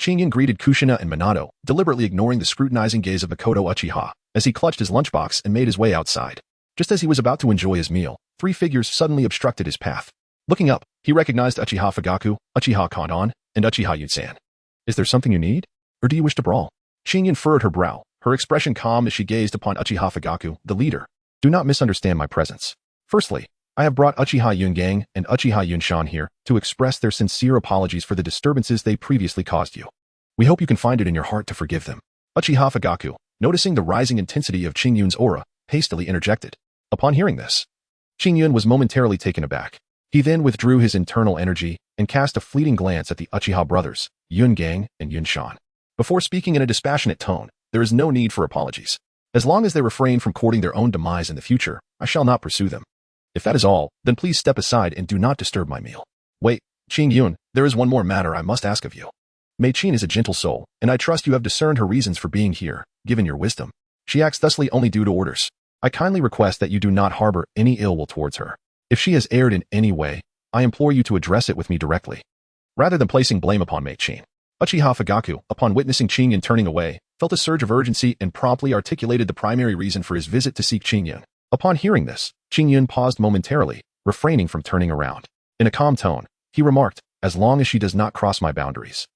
Qingyun greeted Kushina and Minato, deliberately ignoring the scrutinizing gaze of Makoto Uchiha, as he clutched his lunchbox and made his way outside. Just as he was about to enjoy his meal, three figures suddenly obstructed his path. Looking up, he recognized Uchiha Fugaku, Uchiha Kondon, and Uchiha Yunsan. "Is there something you need? Or do you wish to brawl?" Qingyun furrowed her brow, her expression calm as she gazed upon Uchiha Fugaku, the leader. "Do not misunderstand my presence. Firstly, I have brought Uchiha Yungang and Uchiha Yunshan here to express their sincere apologies for the disturbances they previously caused you. We hope you can find it in your heart to forgive them." Uchiha Fugaku, noticing the rising intensity of Qingyun's aura, hastily interjected. Upon hearing this, Qingyun was momentarily taken aback. He then withdrew his internal energy and cast a fleeting glance at the Uchiha brothers, Yungang and Yunshan. Before speaking in a dispassionate tone, "There is no need for apologies. As long as they refrain from courting their own demise in the future, I shall not pursue them. If that is all, then please step aside and do not disturb my meal." "Wait, Qingyun, there is one more matter I must ask of you. Mei Qin is a gentle soul, and I trust you have discerned her reasons for being here, given your wisdom. She acts thusly only due to orders. I kindly request that you do not harbor any ill will towards her. If she has erred in any way, I implore you to address it with me directly, rather than placing blame upon Mei Qin." Uchiha Fugaku, upon witnessing Qingyun turning away, felt a surge of urgency and promptly articulated the primary reason for his visit to seek Qingyun. Upon hearing this, Qingyun paused momentarily, refraining from turning around. In a calm tone, he remarked, "As long as she does not cross my boundaries,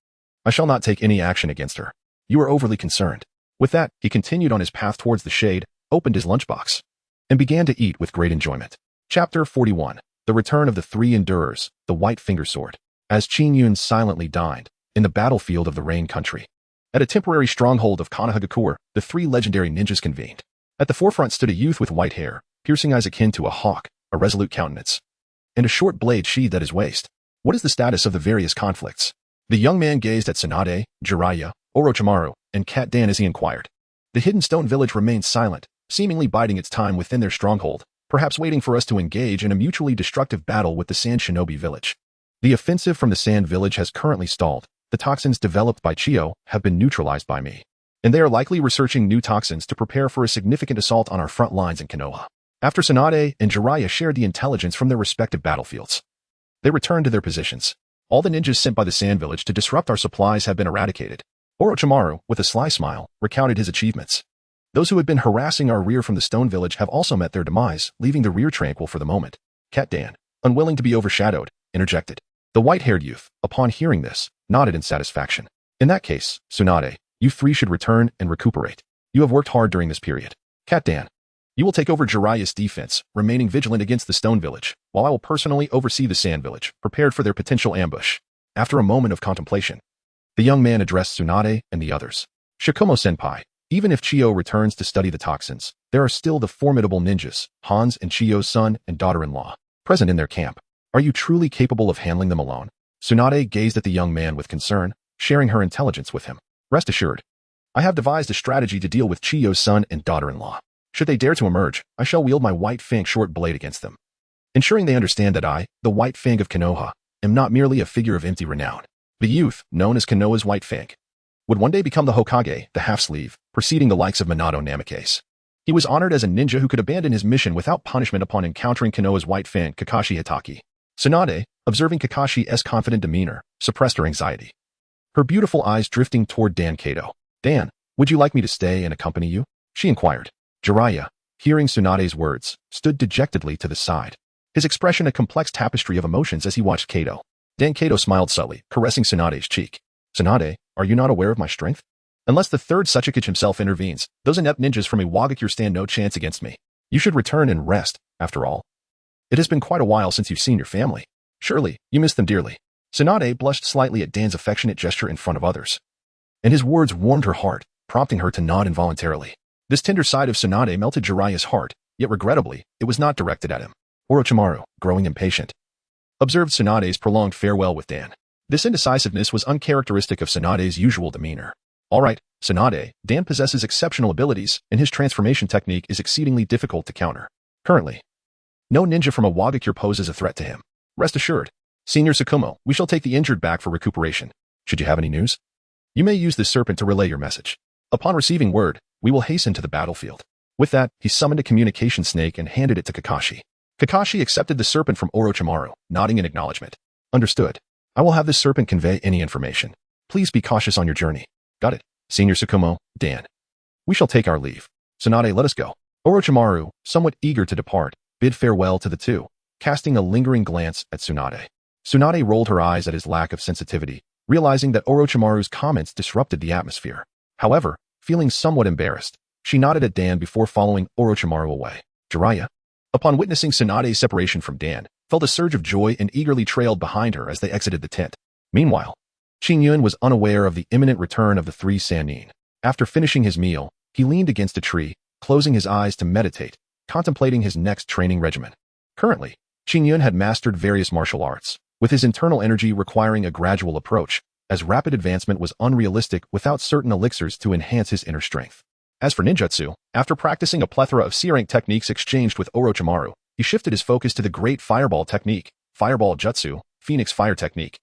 I shall not take any action against her. You are overly concerned." With that, he continued on his path towards the shade, opened his lunchbox, and began to eat with great enjoyment. Chapter 41. The Return of the Three Endurers, the White Finger Sword. As Qingyun silently dined, in the battlefield of the Rain Country, at a temporary stronghold of Konohagakure, the three legendary ninjas convened. At the forefront stood a youth with white hair, piercing eyes akin to a hawk, a resolute countenance, and a short blade sheathed at his waist. "What is the status of the various conflicts?" The young man gazed at Sunade, Jiraiya, Orochimaru, and Kat Dan as he inquired. The hidden stone village remained silent, seemingly biding its time within their stronghold, perhaps waiting for us to engage in a mutually destructive battle with the Sand Shinobi village. The offensive from the Sand village has currently stalled. The toxins developed by Chio have been neutralized by me, and they are likely researching new toxins to prepare for a significant assault on our front lines in Konoha. After Sunade and Jiraiya shared the intelligence from their respective battlefields, they returned to their positions. All the ninjas sent by the Sand village to disrupt our supplies have been eradicated. Orochimaru, with a sly smile, recounted his achievements. Those who had been harassing our rear from the stone village have also met their demise, leaving the rear tranquil for the moment. Kat Dan, unwilling to be overshadowed, interjected. The white-haired youth, upon hearing this, nodded in satisfaction. "In that case, Sunade, you three should return and recuperate. You have worked hard during this period. Kat Dan, you will take over Jiraiya's defense, remaining vigilant against the stone village, while I will personally oversee the Sand village, prepared for their potential ambush." After a moment of contemplation, the young man addressed Sunade and the others. "Shikomo-senpai, even if Chio returns to study the toxins, there are still the formidable ninjas, Hans and Chio's son and daughter-in-law, present in their camp. Are you truly capable of handling them alone?" Sunade gazed at the young man with concern, sharing her intelligence with him. Rest assured, I have devised a strategy to deal with Chiyo's son and daughter-in-law. Should they dare to emerge, I shall wield my white fang short blade against them, ensuring they understand that I, the white fang of Konoha, am not merely a figure of empty renown. The youth, known as Konoha's white fang, would one day become the Hokage, the half-sleeve, preceding the likes of Minato Namikaze. He was honored as a ninja who could abandon his mission without punishment upon encountering Konoha's white fang, Kakashi Hitaki. Sunade, observing Kakashi's confident demeanor, suppressed her anxiety. Her beautiful eyes drifting toward Dan Kato. Dan, would you like me to stay and accompany you? She inquired. Jiraiya, hearing Sunade's words, stood dejectedly to the side, his expression a complex tapestry of emotions as he watched Kato. Dan Kato smiled subtly, caressing Sunade's cheek. Sunade, are you not aware of my strength? Unless the third Suchikage himself intervenes, those inept ninjas from Iwagakure stand no chance against me. You should return and rest, after all. It has been quite a while since you've seen your family. Surely, you miss them dearly. Sunade blushed slightly at Dan's affectionate gesture in front of others, and his words warmed her heart, prompting her to nod involuntarily. This tender side of Sunade melted Jiraiya's heart, yet regrettably, it was not directed at him. Orochimaru, growing impatient, observed Sunade's prolonged farewell with Dan. This indecisiveness was uncharacteristic of Sunade's usual demeanor. All right, Sunade, Dan possesses exceptional abilities, and his transformation technique is exceedingly difficult to counter. Currently, no ninja from Iwagakure poses a threat to him. Rest assured, Senior Tsukumo, we shall take the injured back for recuperation. Should you have any news, you may use this serpent to relay your message. Upon receiving word, we will hasten to the battlefield. With that, he summoned a communication snake and handed it to Kakashi. Kakashi accepted the serpent from Orochimaru, nodding in acknowledgement. Understood. I will have this serpent convey any information. Please be cautious on your journey. Got it. Senior Tsukumo, Dan. We shall take our leave. Sunade, let us go. Orochimaru, somewhat eager to depart, bid farewell to the two, casting a lingering glance at Sunade. Sunade rolled her eyes at his lack of sensitivity, realizing that Orochimaru's comments disrupted the atmosphere. However, feeling somewhat embarrassed, she nodded at Dan before following Orochimaru away. Jiraiya, upon witnessing Sunade's separation from Dan, felt a surge of joy and eagerly trailed behind her as they exited the tent. Meanwhile, Qingyun was unaware of the imminent return of the three Sannin. After finishing his meal, he leaned against a tree, closing his eyes to meditate, contemplating his next training regimen. Currently, Qingyun had mastered various martial arts, with his internal energy requiring a gradual approach, as rapid advancement was unrealistic without certain elixirs to enhance his inner strength. As for ninjutsu, after practicing a plethora of C-rank techniques exchanged with Orochimaru, he shifted his focus to the Great Fireball Technique, Fireball Jutsu, Phoenix Fire Technique,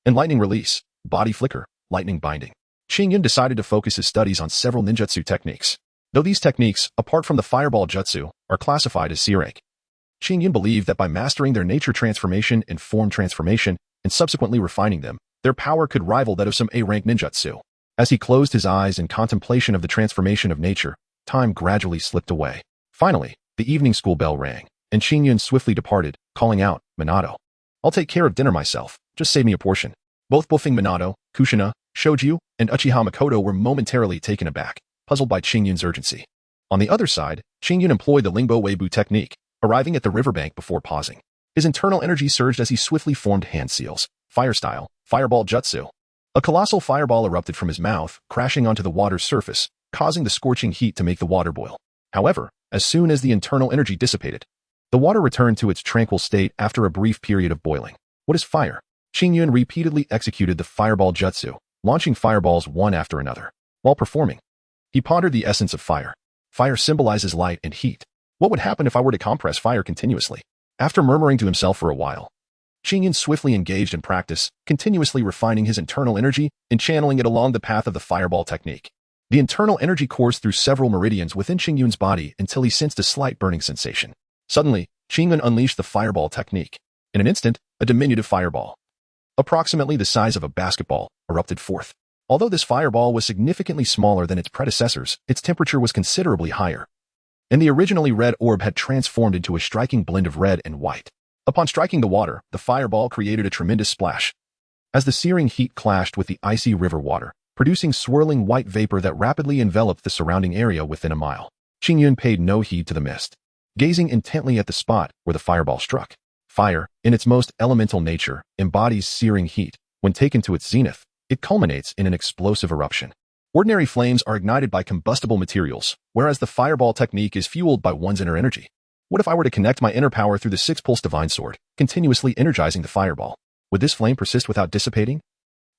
and Lightning Release, Body Flicker, Lightning Binding. Qingyun decided to focus his studies on several ninjutsu techniques. Though these techniques, apart from the Fireball Jutsu, are classified as C-rank, Qingyun believed that by mastering their nature transformation and form transformation, and subsequently refining them, their power could rival that of some A-rank ninjutsu. As he closed his eyes in contemplation of the transformation of nature, time gradually slipped away. Finally, the evening school bell rang, and Qingyun swiftly departed, calling out, Minato. I'll take care of dinner myself, just save me a portion. Both buffing Minato, Kushina, Shoju, and Uchiha Makoto were momentarily taken aback, puzzled by Qingyun's urgency. On the other side, Qingyun employed the Lingbo Weibu technique, arriving at the riverbank before pausing. His internal energy surged as he swiftly formed hand seals, fire style, Fireball Jutsu. A colossal fireball erupted from his mouth, crashing onto the water's surface, causing the scorching heat to make the water boil. However, as soon as the internal energy dissipated, the water returned to its tranquil state after a brief period of boiling. What is fire? Qingyun repeatedly executed the Fireball Jutsu, launching fireballs one after another. While performing, he pondered the essence of fire. Fire symbolizes light and heat. What would happen if I were to compress fire continuously? After murmuring to himself for a while, Qingyun swiftly engaged in practice, continuously refining his internal energy and channeling it along the path of the Fireball technique. The internal energy coursed through several meridians within Qingyun's body until he sensed a slight burning sensation. Suddenly, Qingyun unleashed the Fireball technique. In an instant, a diminutive fireball, approximately the size of a basketball, erupted forth. Although this fireball was significantly smaller than its predecessors, its temperature was considerably higher, and the originally red orb had transformed into a striking blend of red and white. Upon striking the water, the fireball created a tremendous splash, as the searing heat clashed with the icy river water, producing swirling white vapor that rapidly enveloped the surrounding area within a mile. Qingyun paid no heed to the mist, gazing intently at the spot where the fireball struck. Fire, in its most elemental nature, embodies searing heat. When taken to its zenith, it culminates in an explosive eruption. Ordinary flames are ignited by combustible materials, whereas the fireball technique is fueled by one's inner energy. What if I were to connect my inner power through the six-pulse divine sword, continuously energizing the fireball? Would this flame persist without dissipating,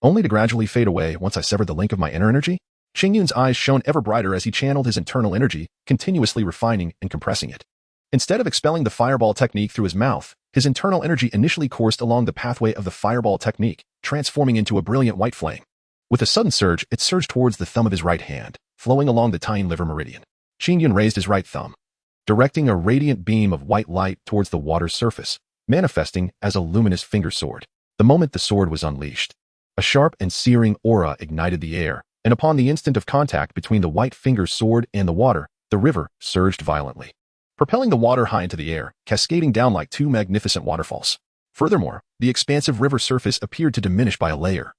only to gradually fade away once I severed the link of my inner energy? Qingyun's eyes shone ever brighter as he channeled his internal energy, continuously refining and compressing it. Instead of expelling the fireball technique through his mouth, his internal energy initially coursed along the pathway of the fireball technique, transforming into a brilliant white flame. With a sudden surge, it surged towards the thumb of his right hand, flowing along the tying liver meridian. Qingyun raised his right thumb, directing a radiant beam of white light towards the water's surface, manifesting as a luminous finger sword. The moment the sword was unleashed, a sharp and searing aura ignited the air, and upon the instant of contact between the white finger's sword and the water, the river surged violently, propelling the water high into the air, cascading down like two magnificent waterfalls. Furthermore, the expansive river surface appeared to diminish by a layer,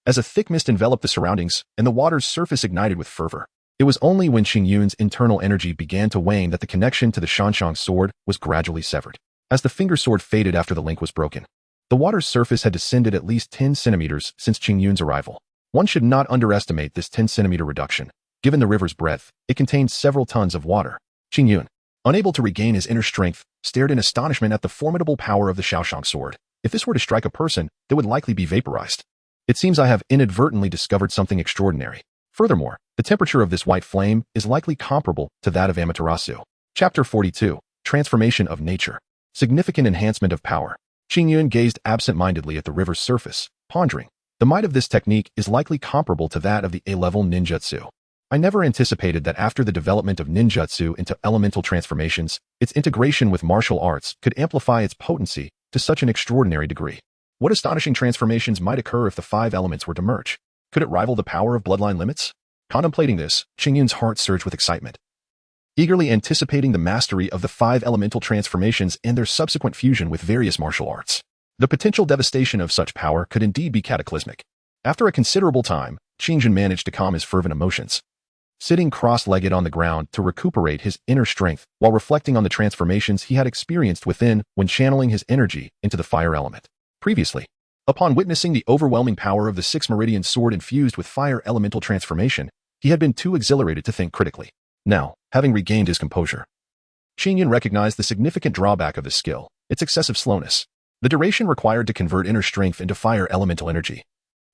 as a thick mist enveloped the surroundings and the water's surface ignited with fervor. It was only when Qingyun's internal energy began to wane that the connection to the Shanshang sword was gradually severed. As the finger sword faded after the link was broken, the water's surface had descended at least 10 centimeters since Qingyun's arrival. One should not underestimate this 10-centimeter reduction. Given the river's breadth, it contained several tons of water. Qingyun, unable to regain his inner strength, stared in astonishment at the formidable power of the Shaoshang sword. If this were to strike a person, they would likely be vaporized. It seems I have inadvertently discovered something extraordinary. Furthermore, the temperature of this white flame is likely comparable to that of Amaterasu. Chapter 42. Transformation of Nature. Significant enhancement of power. Qingyun gazed absent-mindedly at the river's surface, pondering. The might of this technique is likely comparable to that of the A-level ninjutsu. I never anticipated that after the development of ninjutsu into elemental transformations, its integration with martial arts could amplify its potency to such an extraordinary degree. What astonishing transformations might occur if the 5 elements were to merge? Could it rival the power of bloodline limits? Contemplating this, Qingyun's heart surged with excitement, eagerly anticipating the mastery of the 5 elemental transformations and their subsequent fusion with various martial arts. The potential devastation of such power could indeed be cataclysmic. After a considerable time, Qingyun managed to calm his fervent emotions, sitting cross-legged on the ground to recuperate his inner strength while reflecting on the transformations he had experienced within when channeling his energy into the fire element. Previously, upon witnessing the overwhelming power of the 6 meridian sword infused with fire elemental transformation, he had been too exhilarated to think critically. Now, having regained his composure, Qingyun recognized the significant drawback of this skill, its excessive slowness. The duration required to convert inner strength into fire elemental energy,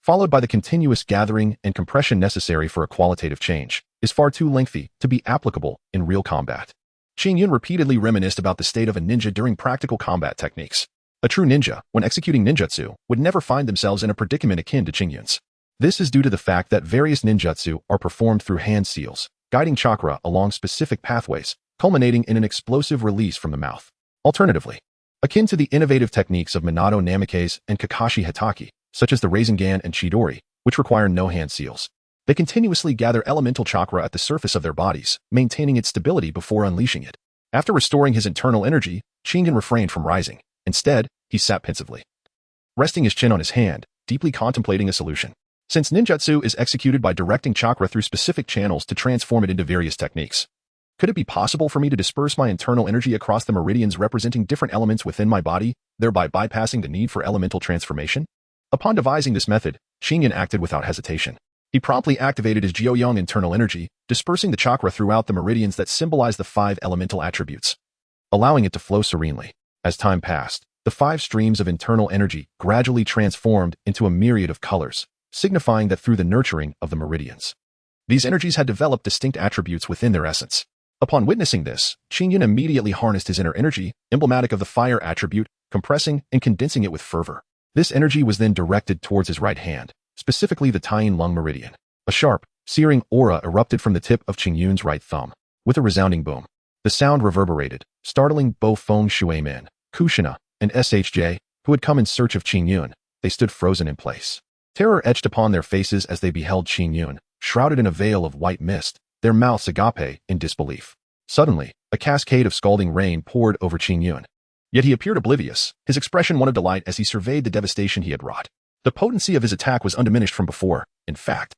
followed by the continuous gathering and compression necessary for a qualitative change, is far too lengthy to be applicable in real combat. Qingyun repeatedly reminisced about the state of a ninja during practical combat techniques. A true ninja, when executing ninjutsu, would never find themselves in a predicament akin to Qingyun's. This is due to the fact that various ninjutsu are performed through hand seals, guiding chakra along specific pathways, culminating in an explosive release from the mouth. Alternatively, akin to the innovative techniques of Minato Namikaze and Kakashi Hitaki, such as the Rasengan and Chidori, which require no hand seals, they continuously gather elemental chakra at the surface of their bodies, maintaining its stability before unleashing it. After restoring his internal energy, Qingyun refrained from rising. Instead, he sat pensively, resting his chin on his hand, deeply contemplating a solution. Since ninjutsu is executed by directing chakra through specific channels to transform it into various techniques, could it be possible for me to disperse my internal energy across the meridians representing different elements within my body, thereby bypassing the need for elemental transformation? Upon devising this method, Qingyun acted without hesitation. He promptly activated his Jiuyang internal energy, dispersing the chakra throughout the meridians that symbolize the 5 elemental attributes, allowing it to flow serenely. As time passed, the 5 streams of internal energy gradually transformed into a myriad of colors, signifying that through the nurturing of the meridians, these energies had developed distinct attributes within their essence. Upon witnessing this, Qingyun immediately harnessed his inner energy, emblematic of the fire attribute, compressing and condensing it with fervor. This energy was then directed towards his right hand, specifically the tying lung meridian. A sharp, searing aura erupted from the tip of Qingyun's right thumb. With a resounding boom, the sound reverberated, startling both Feng Shui men, Kushina, and SHJ, who had come in search of Qingyun. They stood frozen in place. Terror etched upon their faces as they beheld Qingyun, shrouded in a veil of white mist, their mouths agape in disbelief. Suddenly, a cascade of scalding rain poured over Qingyun. Yet he appeared oblivious, his expression one of delight as he surveyed the devastation he had wrought. The potency of his attack was undiminished from before. In fact,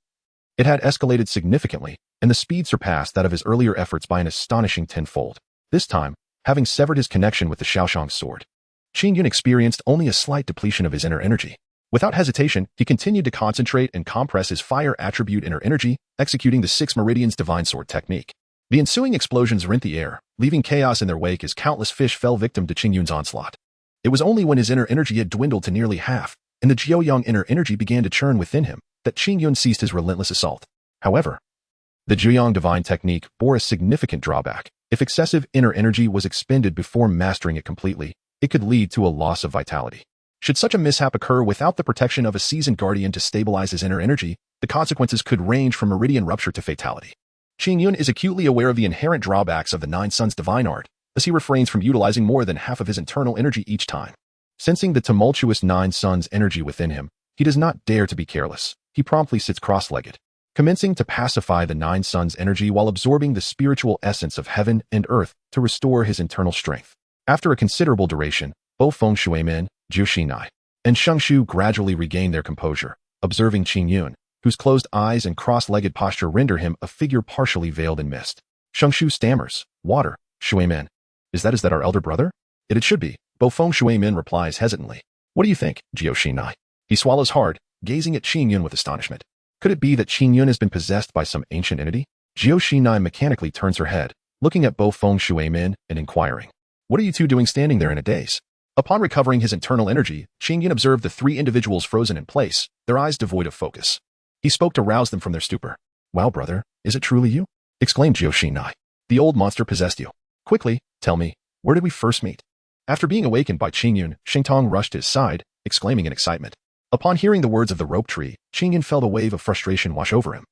it had escalated significantly, and the speed surpassed that of his earlier efforts by an astonishing tenfold. This time, having severed his connection with the Shaoshang sword, Qingyun experienced only a slight depletion of his inner energy. Without hesitation, he continued to concentrate and compress his fire attribute inner energy, executing the 6 meridians divine sword technique. The ensuing explosions rent the air, leaving chaos in their wake as countless fish fell victim to Qingyun's onslaught. It was only when his inner energy had dwindled to nearly half and the Jiuyang inner energy began to churn within him, that Qingyun ceased his relentless assault. However, the Jiuyang divine technique bore a significant drawback. If excessive inner energy was expended before mastering it completely, it could lead to a loss of vitality. Should such a mishap occur without the protection of a seasoned guardian to stabilize his inner energy, the consequences could range from meridian rupture to fatality. Qingyun is acutely aware of the inherent drawbacks of the Nine Suns divine art, as he refrains from utilizing more than half of his internal energy each time. Sensing the tumultuous Nine Suns energy within him, he does not dare to be careless. He promptly sits cross-legged, commencing to pacify the Nine Suns energy while absorbing the spiritual essence of heaven and earth to restore his internal strength. After a considerable duration, both Feng Shuimin, Jiu Shinai, and Sheng Shu gradually regain their composure, observing Qingyun, whose closed eyes and cross-legged posture render him a figure partially veiled in mist. Sheng Shu stammers, "Water, Shuimin. Is that our elder brother?" It should be. Feng Shuimin replies hesitantly. "What do you think, Jiu Shinai?" He swallows hard, gazing at Qingyun with astonishment. Could it be that Qingyun has been possessed by some ancient entity? Jiu Shinai mechanically turns her head, looking at Feng Shuimin and inquiring, "What are you two doing standing there in a daze?" Upon recovering his internal energy, Qingyun observed the three individuals frozen in place, their eyes devoid of focus. He spoke to rouse them from their stupor. "Wow, brother, is it truly you?" exclaimed Jiu Shinai. "The old monster possessed you. Quickly, tell me, where did we first meet?" After being awakened by Qingyun, Shengtong rushed to his side, exclaiming in excitement. Upon hearing the words of the rope tree, Qingyun felt a wave of frustration wash over him.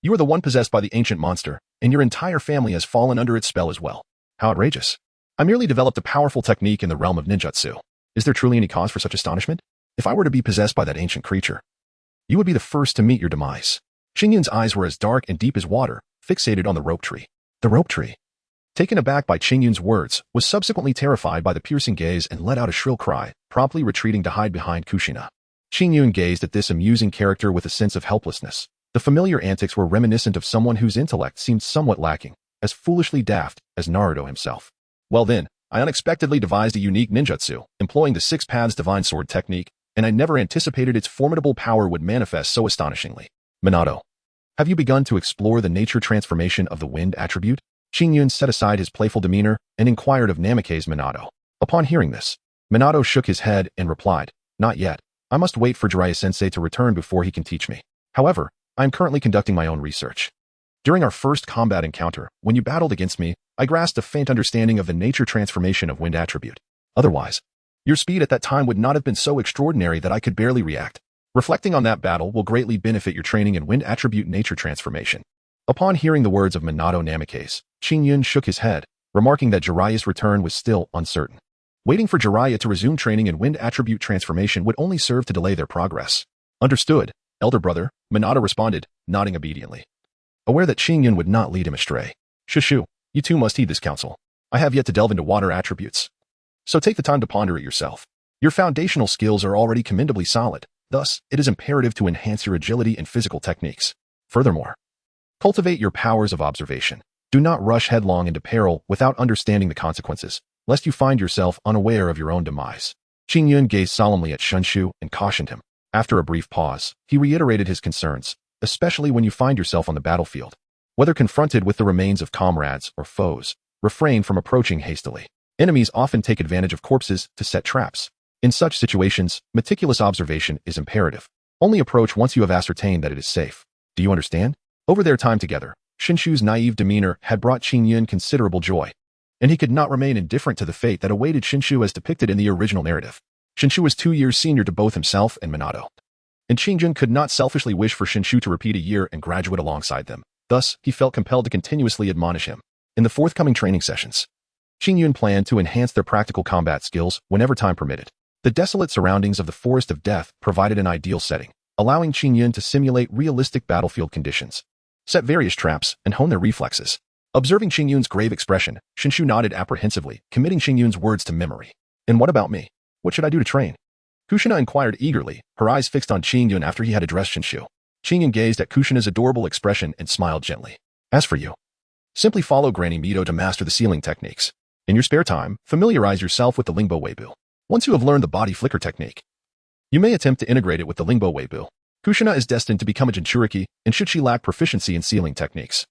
"You are the one possessed by the ancient monster, and your entire family has fallen under its spell as well. How outrageous. I merely developed a powerful technique in the realm of ninjutsu. Is there truly any cause for such astonishment? If I were to be possessed by that ancient creature, you would be the first to meet your demise." Qingyun's eyes were as dark and deep as water, fixated on the rope tree. The rope tree, taken aback by Qingyun's words, was subsequently terrified by the piercing gaze and let out a shrill cry, promptly retreating to hide behind Kushina. Qingyun gazed at this amusing character with a sense of helplessness. The familiar antics were reminiscent of someone whose intellect seemed somewhat lacking, as foolishly daft as Naruto himself. "Well then, I unexpectedly devised a unique ninjutsu, employing the Six Paths Divine Sword technique, and I never anticipated its formidable power would manifest so astonishingly. Minato, have you begun to explore the nature transformation of the wind attribute?" Qingyun set aside his playful demeanor and inquired of Namikaze Minato. Upon hearing this, Minato shook his head and replied, "Not yet. I must wait for Jiraiya-sensei to return before he can teach me. However, I am currently conducting my own research. During our first combat encounter, when you battled against me, I grasped a faint understanding of the nature transformation of wind attribute. Otherwise, your speed at that time would not have been so extraordinary that I could barely react. Reflecting on that battle will greatly benefit your training in wind attribute nature transformation." Upon hearing the words of Minato Namikaze, Qingyun shook his head, remarking that Jiraiya's return was still uncertain. Waiting for Jiraiya to resume training in wind attribute transformation would only serve to delay their progress. "Understood, elder brother," Minato responded, nodding obediently, aware that Qingyun would not lead him astray. "Shushu, you too must heed this counsel. I have yet to delve into water attributes. So take the time to ponder it yourself. Your foundational skills are already commendably solid, thus, it is imperative to enhance your agility and physical techniques. Furthermore, cultivate your powers of observation. Do not rush headlong into peril without understanding the consequences, lest you find yourself unaware of your own demise." Qingyun gazed solemnly at Sheng Shu and cautioned him. After a brief pause, he reiterated his concerns, especially when you find yourself on the battlefield. Whether confronted with the remains of comrades or foes, refrain from approaching hastily. Enemies often take advantage of corpses to set traps. In such situations, meticulous observation is imperative. Only approach once you have ascertained that it is safe. Do you understand? Over their time together, Shinshu's naive demeanor had brought Qingyun considerable joy, and he could not remain indifferent to the fate that awaited Shinshu as depicted in the original narrative. Shinshu was 2 years senior to both himself and Minato, and Qingyun could not selfishly wish for Shinshu to repeat a year and graduate alongside them. Thus, he felt compelled to continuously admonish him. In the forthcoming training sessions, Qingyun planned to enhance their practical combat skills whenever time permitted. The desolate surroundings of the Forest of Death provided an ideal setting, allowing Qingyun to simulate realistic battlefield conditions, set various traps, and hone their reflexes. Observing Qingyun's grave expression, Shinshu nodded apprehensively, committing Qingyun's words to memory. "And what about me? What should I do to train?" Kushina inquired eagerly, her eyes fixed on Qingyun after he had addressed Shinshu. Qingyun gazed at Kushina's adorable expression and smiled gently. "As for you, simply follow Granny Mito to master the sealing techniques. In your spare time, familiarize yourself with the Lingbo Weibu. Once you have learned the body flicker technique, you may attempt to integrate it with the Lingbo Weibu. Kushina is destined to become a Jinchuriki, and should she lack proficiency in sealing techniques,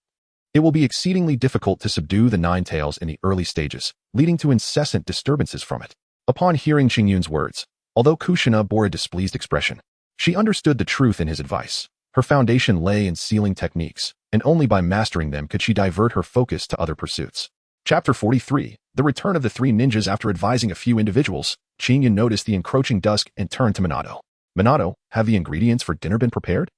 it will be exceedingly difficult to subdue the Nine Tails in the early stages, leading to incessant disturbances from it." Upon hearing Qingyun's words, Although Kushina bore a displeased expression, she understood the truth in his advice. Her foundation lay in sealing techniques, and only by mastering them could she divert her focus to other pursuits. Chapter 43, The Return of the Three Ninjas. After advising a few individuals, Chingyun noticed the encroaching dusk and turned to Minato. Minato, have the ingredients for dinner been prepared?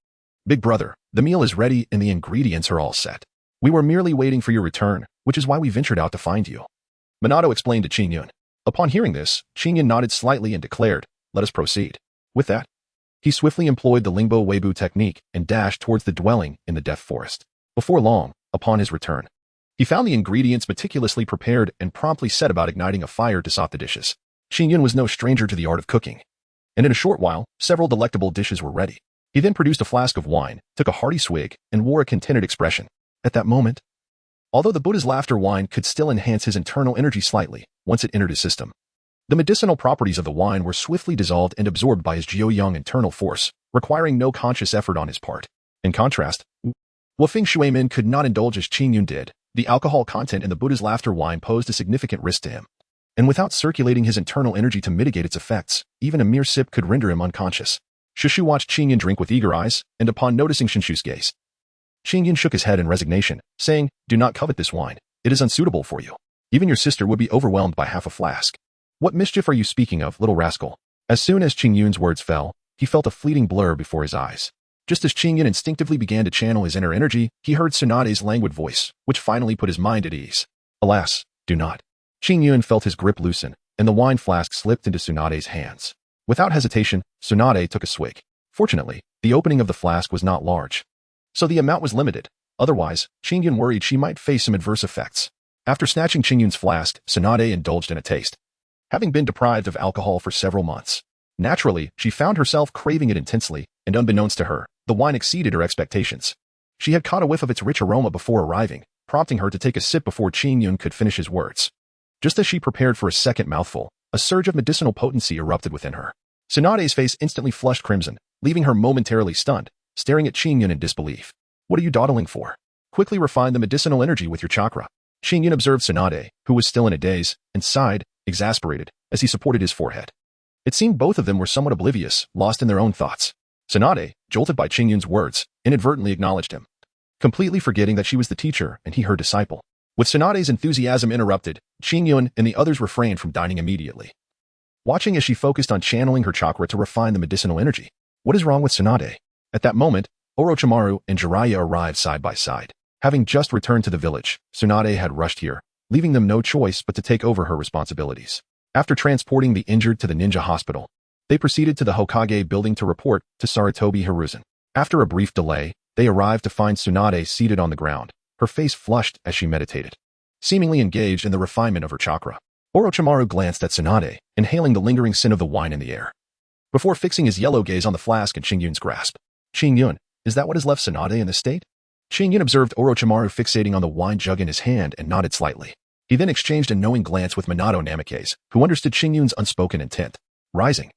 Big brother, the meal is ready and the ingredients are all set. We were merely waiting for your return, which is why we ventured out to find you. Minato explained to Chingyun. Upon hearing this, Chingyun nodded slightly and declared, let us proceed. With that, he swiftly employed the Lingbo Weibo technique and dashed towards the dwelling in the Death Forest. Before long, upon his return, he found the ingredients meticulously prepared and promptly set about igniting a fire to sop the dishes. Chingyun was no stranger to the art of cooking, and in a short while, several delectable dishes were ready. He then produced a flask of wine, took a hearty swig, and wore a contented expression. At that moment, although the Buddha's laughter wine could still enhance his internal energy slightly once it entered his system, the medicinal properties of the wine were swiftly dissolved and absorbed by his Jiuyang internal force, requiring no conscious effort on his part. In contrast, Wufeng Shuimin could not indulge as Chingyun did. The alcohol content in the Buddha's laughter wine posed a significant risk to him, and without circulating his internal energy to mitigate its effects, even a mere sip could render him unconscious. Shushu watched Chingyun drink with eager eyes, and upon noticing Shinshu's gaze, Chingyun shook his head in resignation, saying, do not covet this wine. It is unsuitable for you. Even your sister would be overwhelmed by half a flask. What mischief are you speaking of, little rascal? As soon as Chingyun's words fell, he felt a fleeting blur before his eyes. Just as Chingyun instinctively began to channel his inner energy, he heard Sunade's languid voice, which finally put his mind at ease. Alas, do not. Chingyun felt his grip loosen, and the wine flask slipped into Sunade's hands. Without hesitation, Sunade took a swig. Fortunately, the opening of the flask was not large, so the amount was limited. Otherwise, Chingyun worried she might face some adverse effects. After snatching Chingyun's flask, Sunade indulged in a taste. Having been deprived of alcohol for several months, naturally, she found herself craving it intensely, and unbeknownst to her, the wine exceeded her expectations. She had caught a whiff of its rich aroma before arriving, prompting her to take a sip before Chingyun could finish his words. Just as she prepared for a second mouthful, a surge of medicinal potency erupted within her. Sunade's face instantly flushed crimson, leaving her momentarily stunned, staring at Chingyun in disbelief. What are you dawdling for? Quickly refine the medicinal energy with your chakra. Chingyun observed Sunade, who was still in a daze, and sighed, exasperated, as he supported his forehead. It seemed both of them were somewhat oblivious, lost in their own thoughts. Sunade, jolted by Chingyun's words, inadvertently acknowledged him, completely forgetting that she was the teacher and he her disciple. With Sunade's enthusiasm interrupted, Chingyun and the others refrained from dining immediately, watching as she focused on channeling her chakra to refine the medicinal energy. What is wrong with Sunade? At that moment, Orochimaru and Jiraiya arrived side by side. Having just returned to the village, Sunade had rushed here, leaving them no choice but to take over her responsibilities. After transporting the injured to the ninja hospital, they proceeded to the Hokage building to report to Sarutobi Hiruzen. After a brief delay, they arrived to find Sunade seated on the ground, her face flushed as she meditated, seemingly engaged in the refinement of her chakra. Orochimaru glanced at Sunade, inhaling the lingering scent of the wine in the air, before fixing his yellow gaze on the flask in Chingyun's grasp. Chingyun, is that what has left Sunade in this state? Chingyun observed Orochimaru fixating on the wine jug in his hand and nodded slightly. He then exchanged a knowing glance with Minato Namikaze, who understood Chingyun's unspoken intent. Rising,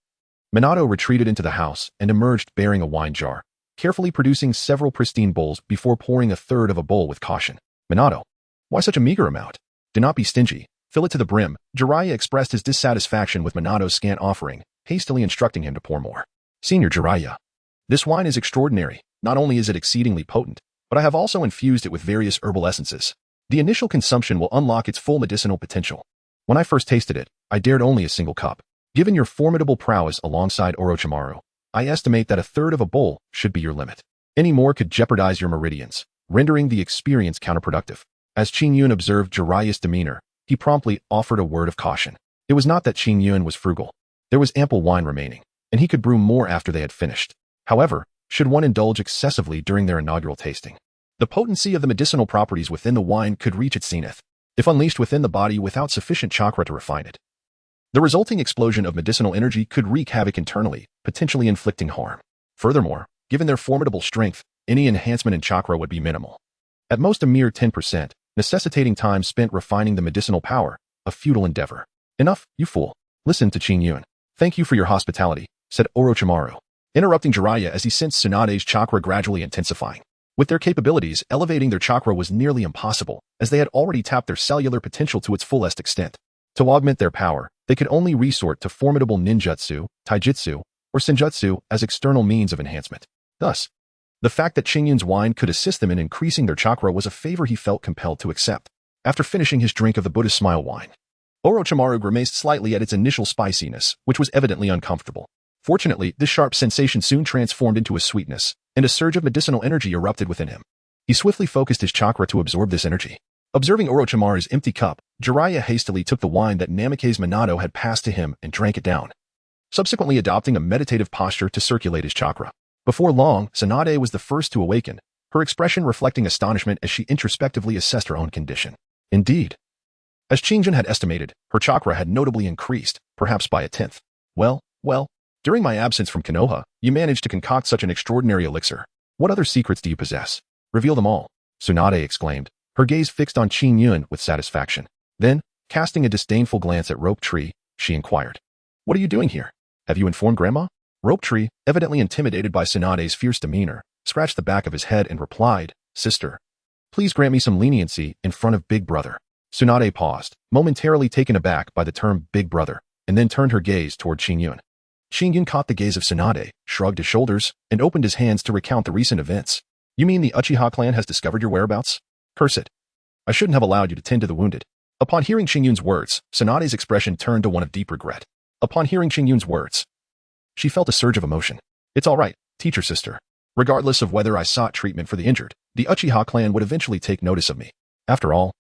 Minato retreated into the house and emerged bearing a wine jar, carefully producing several pristine bowls before pouring a third of a bowl with caution. Minato, why such a meager amount? Do not be stingy. Fill it to the brim. Jiraiya expressed his dissatisfaction with Minato's scant offering, hastily instructing him to pour more. Senior Jiraiya, this wine is extraordinary. Not only is it exceedingly potent, but I have also infused it with various herbal essences. The initial consumption will unlock its full medicinal potential. When I first tasted it, I dared only a single cup. Given your formidable prowess alongside Orochimaru, I estimate that a third of a bowl should be your limit. Any more could jeopardize your meridians, rendering the experience counterproductive. As Chingyun observed Jiraiya's demeanor, he promptly offered a word of caution. It was not that Chingyun was frugal. There was ample wine remaining, and he could brew more after they had finished. However, should one indulge excessively during their inaugural tasting, the potency of the medicinal properties within the wine could reach its zenith, if unleashed within the body without sufficient chakra to refine it. The resulting explosion of medicinal energy could wreak havoc internally, potentially inflicting harm. Furthermore, given their formidable strength, any enhancement in chakra would be minimal. At most a mere 10%, necessitating time spent refining the medicinal power, a futile endeavor. Enough, you fool. Listen to Chingyun. Thank you for your hospitality, said Orochimaru, interrupting Jiraiya as he sensed Sunade's chakra gradually intensifying. With their capabilities, elevating their chakra was nearly impossible, as they had already tapped their cellular potential to its fullest extent. To augment their power, they could only resort to formidable ninjutsu, taijutsu, or senjutsu as external means of enhancement. Thus, the fact that Qingyun's wine could assist them in increasing their chakra was a favor he felt compelled to accept. After finishing his drink of the Buddhist smile wine, Orochimaru grimaced slightly at its initial spiciness, which was evidently uncomfortable. Fortunately, this sharp sensation soon transformed into a sweetness, and a surge of medicinal energy erupted within him. He swiftly focused his chakra to absorb this energy. Observing Orochimaru's empty cup, Jiraiya hastily took the wine that Namikaze Minato had passed to him and drank it down, subsequently adopting a meditative posture to circulate his chakra. Before long, Sunade was the first to awaken, her expression reflecting astonishment as she introspectively assessed her own condition. Indeed, as Qingjun had estimated, her chakra had notably increased, perhaps by a tenth. Well, during my absence from Konoha, you managed to concoct such an extraordinary elixir. What other secrets do you possess? Reveal them all, Sunade exclaimed, her gaze fixed on Qingyun with satisfaction. Then, casting a disdainful glance at Rope Tree, she inquired, "What are you doing here? Have you informed Grandma?" Rope Tree, evidently intimidated by Sunade's fierce demeanor, scratched the back of his head and replied, "Sister, please grant me some leniency in front of Big Brother." Sunade paused, momentarily taken aback by the term Big Brother, and then turned her gaze toward Qingyun. Qingyun caught the gaze of Sunade, shrugged his shoulders, and opened his hands to recount the recent events. "You mean the Uchiha clan has discovered your whereabouts? Curse it. I shouldn't have allowed you to tend to the wounded." Upon hearing Qingyun's words, Sunade's expression turned to one of deep regret. Upon hearing Qingyun's words, she felt a surge of emotion. "It's all right, teacher sister. Regardless of whether I sought treatment for the injured, the Uchiha clan would eventually take notice of me. After all,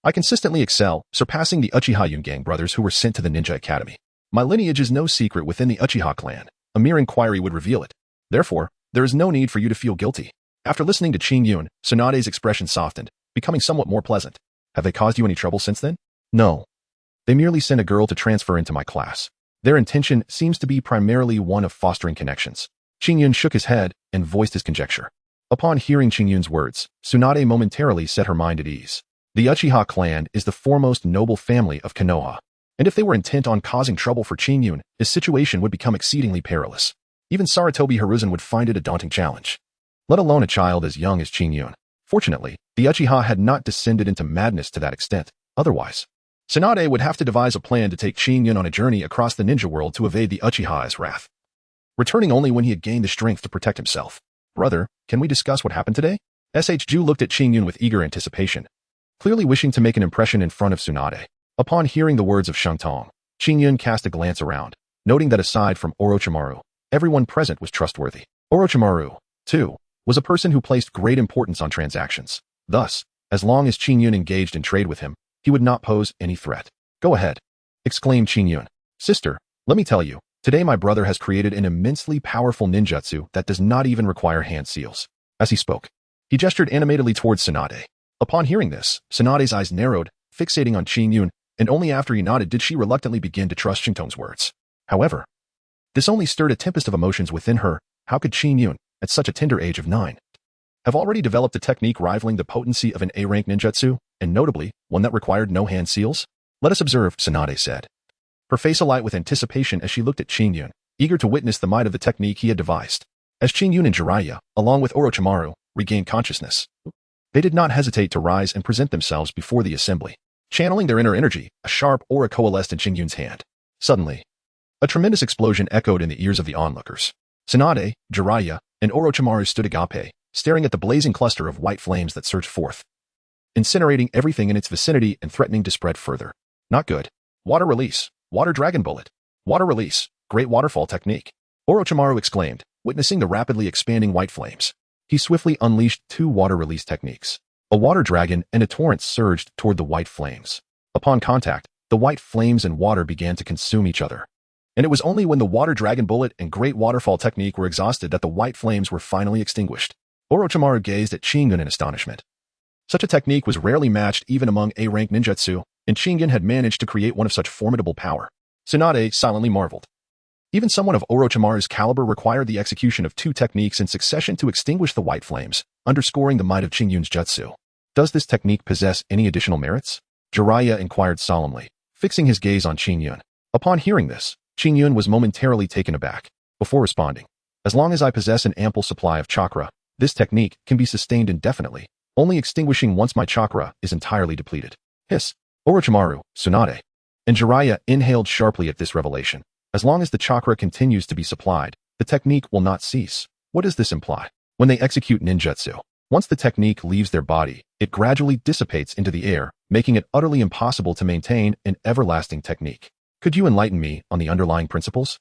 I consistently excel, surpassing the Uchiha Yungang brothers who were sent to the Ninja Academy. My lineage is no secret within the Uchiha clan. A mere inquiry would reveal it. Therefore, there is no need for you to feel guilty." After listening to Qingyun, Sunade's expression softened, becoming somewhat more pleasant. "Have they caused you any trouble since then?" "No. They merely sent a girl to transfer into my class. Their intention seems to be primarily one of fostering connections." Qingyun shook his head and voiced his conjecture. Upon hearing Qingyun's words, Sunade momentarily set her mind at ease. The Uchiha clan is the foremost noble family of Konoha, and if they were intent on causing trouble for Qingyun, his situation would become exceedingly perilous. Even Sarutobi Hiruzen would find it a daunting challenge, let alone a child as young as Qingyun. Fortunately, the Uchiha had not descended into madness to that extent. Otherwise, Sunade would have to devise a plan to take Qingyun on a journey across the ninja world to evade the Uchiha's wrath, returning only when he had gained the strength to protect himself. "Brother, can we discuss what happened today?" Ju looked at Qingyun with eager anticipation, clearly wishing to make an impression in front of Sunade. Upon hearing the words of Shangtong, Qingyun cast a glance around, noting that aside from Orochimaru, everyone present was trustworthy. Orochimaru, too, was a person who placed great importance on transactions. Thus, as long as Qingyun engaged in trade with him, he would not pose any threat. "Go ahead," exclaimed Qingyun. "Sister, let me tell you, today my brother has created an immensely powerful ninjutsu that does not even require hand seals." As he spoke, he gestured animatedly towards Sunade. Upon hearing this, Sunade's eyes narrowed, fixating on Qingyun, and only after he nodded did she reluctantly begin to trust Shingtong's words. However, this only stirred a tempest of emotions within her. How could Qingyun, at such a tender age of 9, have already developed a technique rivaling the potency of an A-rank ninjutsu, and notably, one that required no hand seals? "Let us observe," Sunade said, her face alight with anticipation as she looked at Qingyun, eager to witness the might of the technique he had devised. As Qingyun and Jiraiya, along with Orochimaru, regained consciousness, they did not hesitate to rise and present themselves before the assembly. Channeling their inner energy, a sharp aura coalesced in Qingyun's hand. Suddenly, a tremendous explosion echoed in the ears of the onlookers. Sunade, Jiraiya, and Orochimaru stood agape, staring at the blazing cluster of white flames that surged forth, incinerating everything in its vicinity and threatening to spread further. "Not good. Water release. Water dragon bullet. Water release. Great waterfall technique," Orochimaru exclaimed, witnessing the rapidly expanding white flames. He swiftly unleashed 2 water release techniques. A water dragon and a torrent surged toward the white flames. Upon contact, the white flames and water began to consume each other. And it was only when the water dragon bullet and great waterfall technique were exhausted that the white flames were finally extinguished. Orochimaru gazed at Qingyun in astonishment. Such a technique was rarely matched even among A-rank ninjutsu, and Qingyun had managed to create one of such formidable power. Sunade silently marveled. Even someone of Orochimaru's caliber required the execution of 2 techniques in succession to extinguish the white flames, underscoring the might of Qingyun's jutsu. "Does this technique possess any additional merits?" Jiraiya inquired solemnly, fixing his gaze on Qingyun. Upon hearing this, Qingyun was momentarily taken aback. Before responding, "As long as I possess an ample supply of chakra, this technique can be sustained indefinitely, only extinguishing once my chakra is entirely depleted." "Hiss. Orochimaru, Sunade. and Jiraiya inhaled sharply at this revelation. As long as the chakra continues to be supplied, the technique will not cease. What does this imply? When they execute ninjutsu, once the technique leaves their body, it gradually dissipates into the air, making it utterly impossible to maintain an everlasting technique. Could you enlighten me on the underlying principles?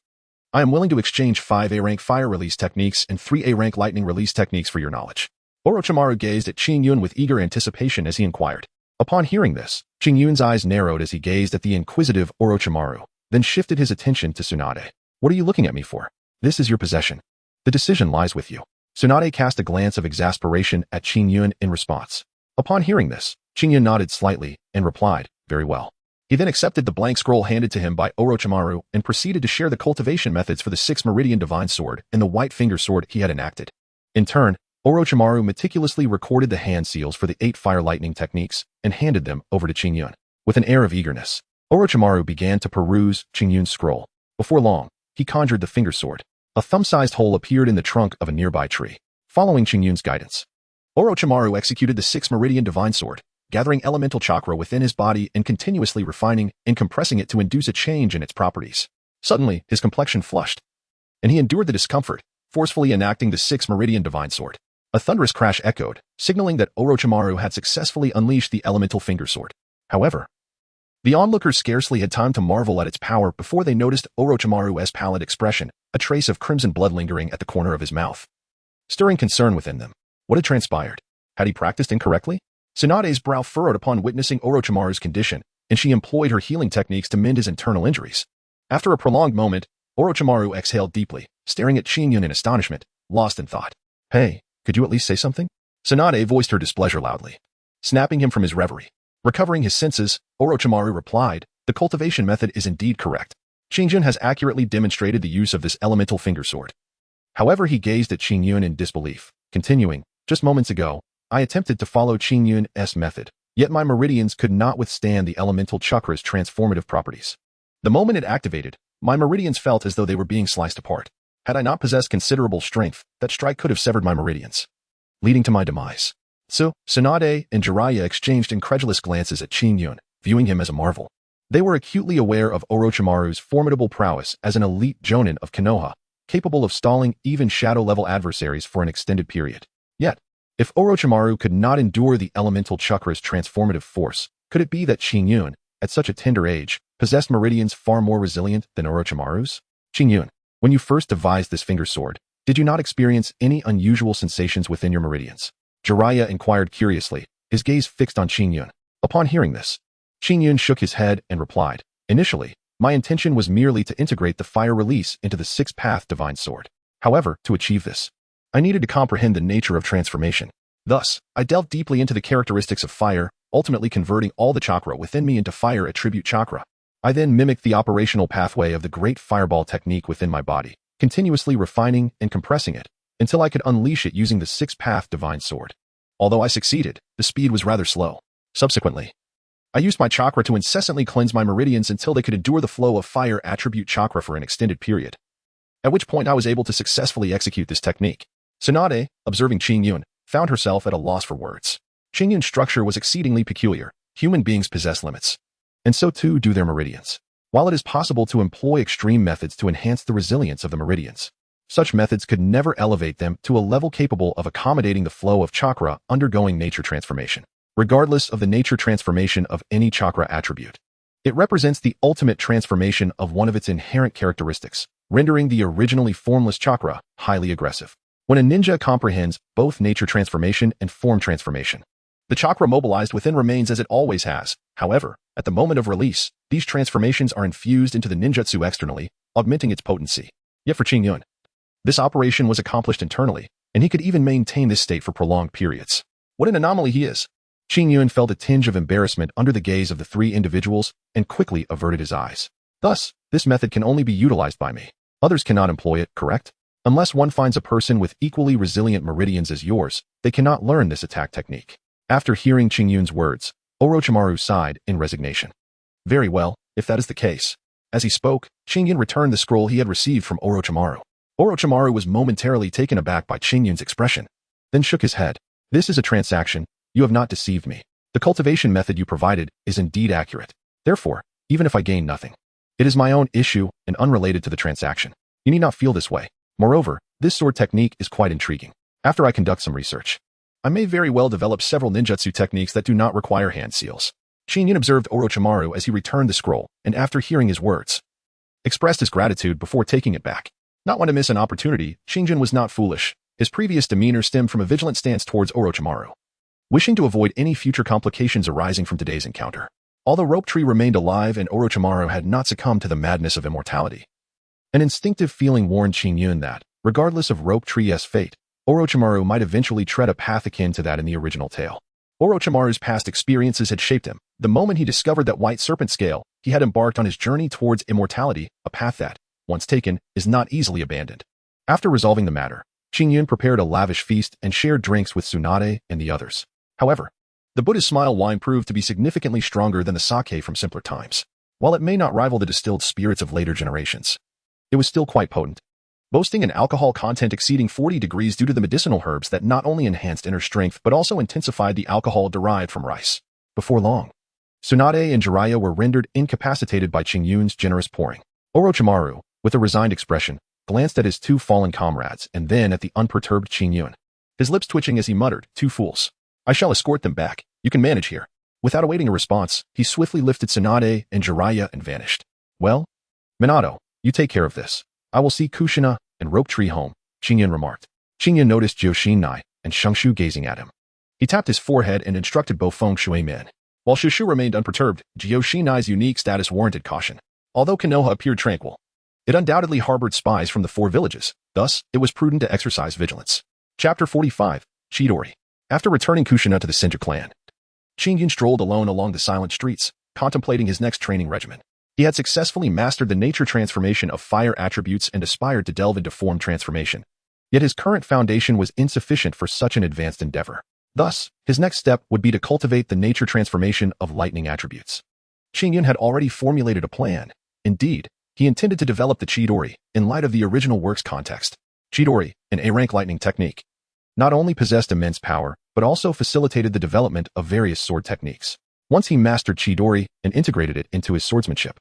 I am willing to exchange 5A rank fire release techniques and 3A rank lightning release techniques for your knowledge. Orochimaru gazed at Qingyun with eager anticipation as he inquired. Upon hearing this, Qingyun's eyes narrowed as he gazed at the inquisitive Orochimaru, then shifted his attention to Sunade. What are you looking at me for? This is your possession. The decision lies with you. Sunade cast a glance of exasperation at Qingyun in response. Upon hearing this, Qingyun nodded slightly and replied, very well. He then accepted the blank scroll handed to him by Orochimaru and proceeded to share the cultivation methods for the 6 Meridian Divine Sword and the White Finger Sword he had enacted. In turn, Orochimaru meticulously recorded the hand seals for the 8 fire lightning techniques and handed them over to Qingyun. With an air of eagerness, Orochimaru began to peruse Qingyun's scroll. Before long, he conjured the finger sword. A thumb-sized hole appeared in the trunk of a nearby tree. Following Qingyun's guidance, Orochimaru executed the 6 Meridian Divine Sword, gathering elemental chakra within his body and continuously refining and compressing it to induce a change in its properties. Suddenly, his complexion flushed, and he endured the discomfort, forcefully enacting the 6 Meridian Divine Sword. A thunderous crash echoed, signaling that Orochimaru had successfully unleashed the elemental finger sword. However, the onlookers scarcely had time to marvel at its power before they noticed Orochimaru's pallid expression, a trace of crimson blood lingering at the corner of his mouth, stirring concern within them. What had transpired? Had he practiced incorrectly? Sunade's brow furrowed upon witnessing Orochimaru's condition, and she employed her healing techniques to mend his internal injuries. After a prolonged moment, Orochimaru exhaled deeply, staring at Qingyun in astonishment, lost in thought. Hey, could you at least say something? Sunade voiced her displeasure loudly, snapping him from his reverie. Recovering his senses, Orochimaru replied, the cultivation method is indeed correct. Qingyun has accurately demonstrated the use of this elemental finger sword. However, he gazed at Qingyun in disbelief, continuing, just moments ago, I attempted to follow Qingyun's method, yet my meridians could not withstand the elemental chakra's transformative properties. The moment it activated, my meridians felt as though they were being sliced apart. Had I not possessed considerable strength, that strike could have severed my meridians, leading to my demise. So, Sunade and Jiraiya exchanged incredulous glances at Qingyun, viewing him as a marvel. They were acutely aware of Orochimaru's formidable prowess as an elite jonin of Konoha, capable of stalling even shadow-level adversaries for an extended period. Yet, if Orochimaru could not endure the elemental chakra's transformative force, could it be that Qingyun, at such a tender age, possessed meridians far more resilient than Orochimaru's? Qingyun, when you first devised this finger sword, did you not experience any unusual sensations within your meridians? Jiraiya inquired curiously, his gaze fixed on Qingyun. Upon hearing this, Qingyun shook his head and replied, initially, my intention was merely to integrate the fire release into the 6-path divine sword. However, to achieve this, I needed to comprehend the nature of transformation. Thus, I delved deeply into the characteristics of fire, ultimately converting all the chakra within me into fire attribute chakra. I then mimicked the operational pathway of the great fireball technique within my body, continuously refining and compressing it, until I could unleash it using the 6-path divine sword. Although I succeeded, the speed was rather slow. Subsequently, I used my chakra to incessantly cleanse my meridians until they could endure the flow of fire attribute chakra for an extended period, at which point I was able to successfully execute this technique. Sunade, observing Qingyun, found herself at a loss for words. Qingyun's structure was exceedingly peculiar. Human beings possess limits, and so too do their meridians. While it is possible to employ extreme methods to enhance the resilience of the meridians, such methods could never elevate them to a level capable of accommodating the flow of chakra undergoing nature transformation. Regardless of the nature transformation of any chakra attribute, it represents the ultimate transformation of one of its inherent characteristics, rendering the originally formless chakra highly aggressive. When a ninja comprehends both nature transformation and form transformation, the chakra mobilized within remains as it always has. However, at the moment of release, these transformations are infused into the ninjutsu externally, augmenting its potency. Yet for Qingyun, this operation was accomplished internally, and he could even maintain this state for prolonged periods. What an anomaly he is! Qingyun felt a tinge of embarrassment under the gaze of the 3 individuals and quickly averted his eyes. Thus, this method can only be utilized by me. Others cannot employ it, correct? Unless one finds a person with equally resilient meridians as yours, they cannot learn this attack technique. After hearing Qingyun's words, Orochimaru sighed in resignation. Very well, if that is the case. As he spoke, Qingyun returned the scroll he had received from Orochimaru. Orochimaru was momentarily taken aback by Qingyun's expression, then shook his head. This is a transaction. You have not deceived me. The cultivation method you provided is indeed accurate. Therefore, even if I gain nothing. It is my own issue and unrelated to the transaction. You need not feel this way. Moreover, this sword technique is quite intriguing. After I conduct some research, I may very well develop several ninjutsu techniques that do not require hand seals. Shinyan observed Orochimaru as he returned the scroll, and after hearing his words, expressed his gratitude before taking it back. Not one to miss an opportunity, Shinjan was not foolish. His previous demeanor stemmed from a vigilant stance towards Orochimaru, wishing to avoid any future complications arising from today's encounter. Although Rope Tree remained alive and Orochimaru had not succumbed to the madness of immortality, an instinctive feeling warned Shinyan that, regardless of Rope Tree's fate, Orochimaru might eventually tread a path akin to that in the original tale. Orochimaru's past experiences had shaped him. The moment he discovered that white serpent scale, he had embarked on his journey towards immortality, a path that, once taken, is not easily abandoned. After resolving the matter, Shinyan prepared a lavish feast and shared drinks with Sunade and the others. However, the Buddha's smile wine proved to be significantly stronger than the sake from simpler times. While it may not rival the distilled spirits of later generations, it was still quite potent, boasting an alcohol content exceeding 40 degrees due to the medicinal herbs that not only enhanced inner strength but also intensified the alcohol derived from rice. Before long, Sunade and Jiraiya were rendered incapacitated by Qingyun's generous pouring. Orochimaru, with a resigned expression, glanced at his two fallen comrades and then at the unperturbed Qingyun, his lips twitching as he muttered, "Two fools. I shall escort them back. You can manage here." Without awaiting a response, he swiftly lifted Sunade and Jiraiya and vanished. "Well, Minato, you take care of this. I will see Kushina and Rope Tree home," Qingyun remarked. Qingyun noticed Joshinai and Shengshu gazing at him. He tapped his forehead and instructed Bofeng Shuimin. While Shushu remained unperturbed, Joshinai's unique status warranted caution. Although Konoha appeared tranquil, it undoubtedly harbored spies from the 4 villages. Thus, it was prudent to exercise vigilance. Chapter 45, Chidori. After returning Kushina to the Senju clan, Shingyun strolled alone along the silent streets, contemplating his next training regimen. He had successfully mastered the nature transformation of fire attributes and aspired to delve into form transformation. Yet his current foundation was insufficient for such an advanced endeavor. Thus, his next step would be to cultivate the nature transformation of lightning attributes. Shingyun had already formulated a plan. Indeed, he intended to develop the Chidori in light of the original work's context. Chidori, an A-rank lightning technique, not only possessed immense power, but also facilitated the development of various sword techniques. Once he mastered Chidori and integrated it into his swordsmanship,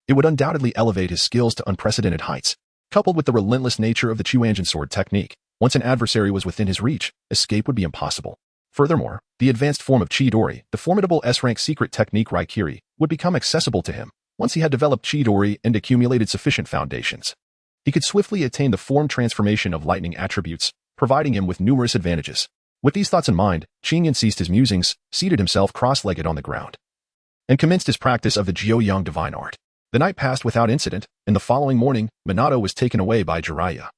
it would undoubtedly elevate his skills to unprecedented heights. Coupled with the relentless nature of the Chuanjin sword technique, once an adversary was within his reach, escape would be impossible. Furthermore, the advanced form of Chidori, the formidable S-rank secret technique Raikiri, would become accessible to him. Once he had developed Chidori and accumulated sufficient foundations, he could swiftly attain the form transformation of lightning attributes, providing him with numerous advantages. With these thoughts in mind, Shinyan ceased his musings, seated himself cross-legged on the ground, and commenced his practice of the Jiuyang divine art. The night passed without incident, and the following morning, Minato was taken away by Jiraiya,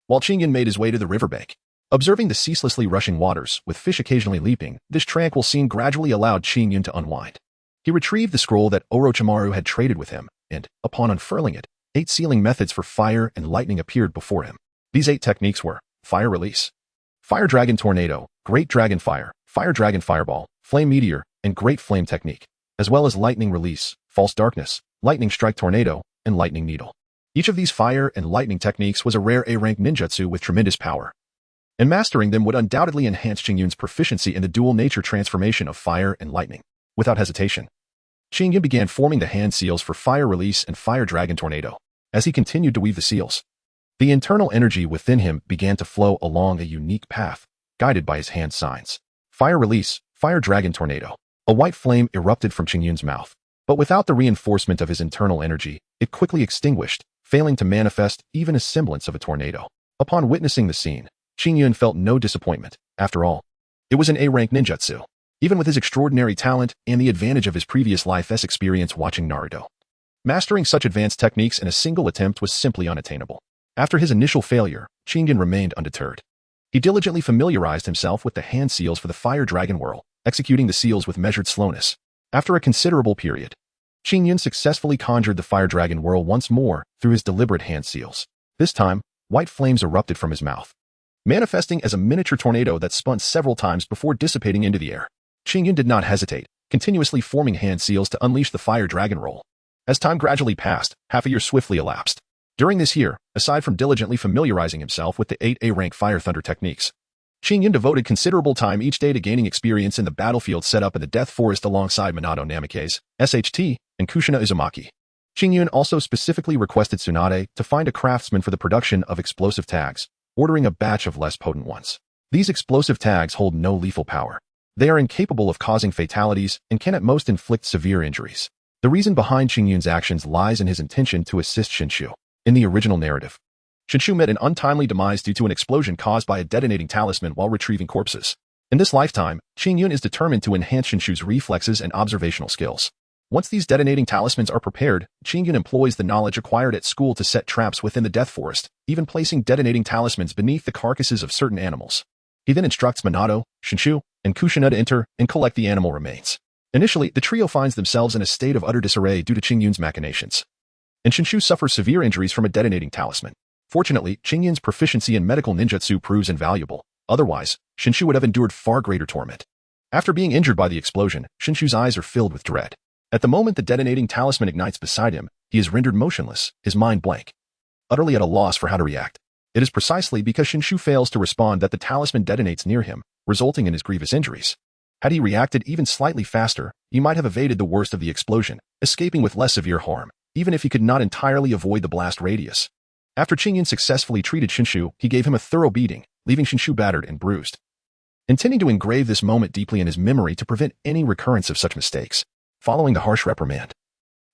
while Shinyan made his way to the riverbank. Observing the ceaselessly rushing waters, with fish occasionally leaping, this tranquil scene gradually allowed Shinyan to unwind. He retrieved the scroll that Orochimaru had traded with him, and, upon unfurling it, 8 sealing methods for fire and lightning appeared before him. These 8 techniques were Fire Release, Fire Dragon Tornado, Great Dragon Fire, Fire Dragon Fireball, Flame Meteor, and Great Flame Technique, as well as Lightning Release, False Darkness, Lightning Strike Tornado, and Lightning Needle. Each of these fire and lightning techniques was a rare A-rank ninjutsu with tremendous power, and mastering them would undoubtedly enhance Shingyun's proficiency in the dual nature transformation of fire and lightning. Without hesitation, Shingyun began forming the hand seals for Fire Release and Fire Dragon Tornado. As he continued to weave the seals, the internal energy within him began to flow along a unique path, guided by his hand signs. Fire Release, Fire Dragon Tornado. A white flame erupted from Shingyun's mouth, but without the reinforcement of his internal energy, it quickly extinguished, failing to manifest even a semblance of a tornado. Upon witnessing the scene, Shingyun felt no disappointment. After all, it was an A-rank ninjutsu. Even with his extraordinary talent and the advantage of his previous life's experience watching Naruto, mastering such advanced techniques in a single attempt was simply unattainable. After his initial failure, Shingyun remained undeterred. He diligently familiarized himself with the hand seals for the Fire Dragon Whirl, executing the seals with measured slowness. After a considerable period, Shingyun successfully conjured the Fire Dragon Whirl once more through his deliberate hand seals. This time, white flames erupted from his mouth, manifesting as a miniature tornado that spun several times before dissipating into the air. Shingyun did not hesitate, continuously forming hand seals to unleash the Fire Dragon Roll. As time gradually passed, half a year swiftly elapsed. During this year, aside from diligently familiarizing himself with the 8 A-rank Fire Thunder techniques, Qingyun devoted considerable time each day to gaining experience in the battlefield set up in the Death Forest alongside Minato Namikaze, SHT, and Kushina Uzumaki. Qingyun also specifically requested Sunade to find a craftsman for the production of explosive tags, ordering a batch of less potent ones. These explosive tags hold no lethal power. They are incapable of causing fatalities and can at most inflict severe injuries. The reason behind Qingyun's actions lies in his intention to assist Shinshu. In the original narrative, Shinshu met an untimely demise due to an explosion caused by a detonating talisman while retrieving corpses. In this lifetime, Qingyun is determined to enhance Shinshu's reflexes and observational skills. Once these detonating talismans are prepared, Qingyun employs the knowledge acquired at school to set traps within the Death Forest, even placing detonating talismans beneath the carcasses of certain animals. He then instructs Minato, Shinshu, and Kushina to enter and collect the animal remains. Initially, the trio finds themselves in a state of utter disarray due to Qingyun's machinations, and Shinshu suffers severe injuries from a detonating talisman. Fortunately, Qingyun's proficiency in medical ninjutsu proves invaluable. Otherwise, Shinshu would have endured far greater torment. After being injured by the explosion, Shinshu's eyes are filled with dread. At the moment the detonating talisman ignites beside him, he is rendered motionless, his mind blank, utterly at a loss for how to react. It is precisely because Shinshu fails to respond that the talisman detonates near him, resulting in his grievous injuries. Had he reacted even slightly faster, he might have evaded the worst of the explosion, escaping with less severe harm, even if he could not entirely avoid the blast radius. After Qingyun successfully treated Shinshu, he gave him a thorough beating, leaving Shinshu battered and bruised. Intending to engrave this moment deeply in his memory to prevent any recurrence of such mistakes, following the harsh reprimand,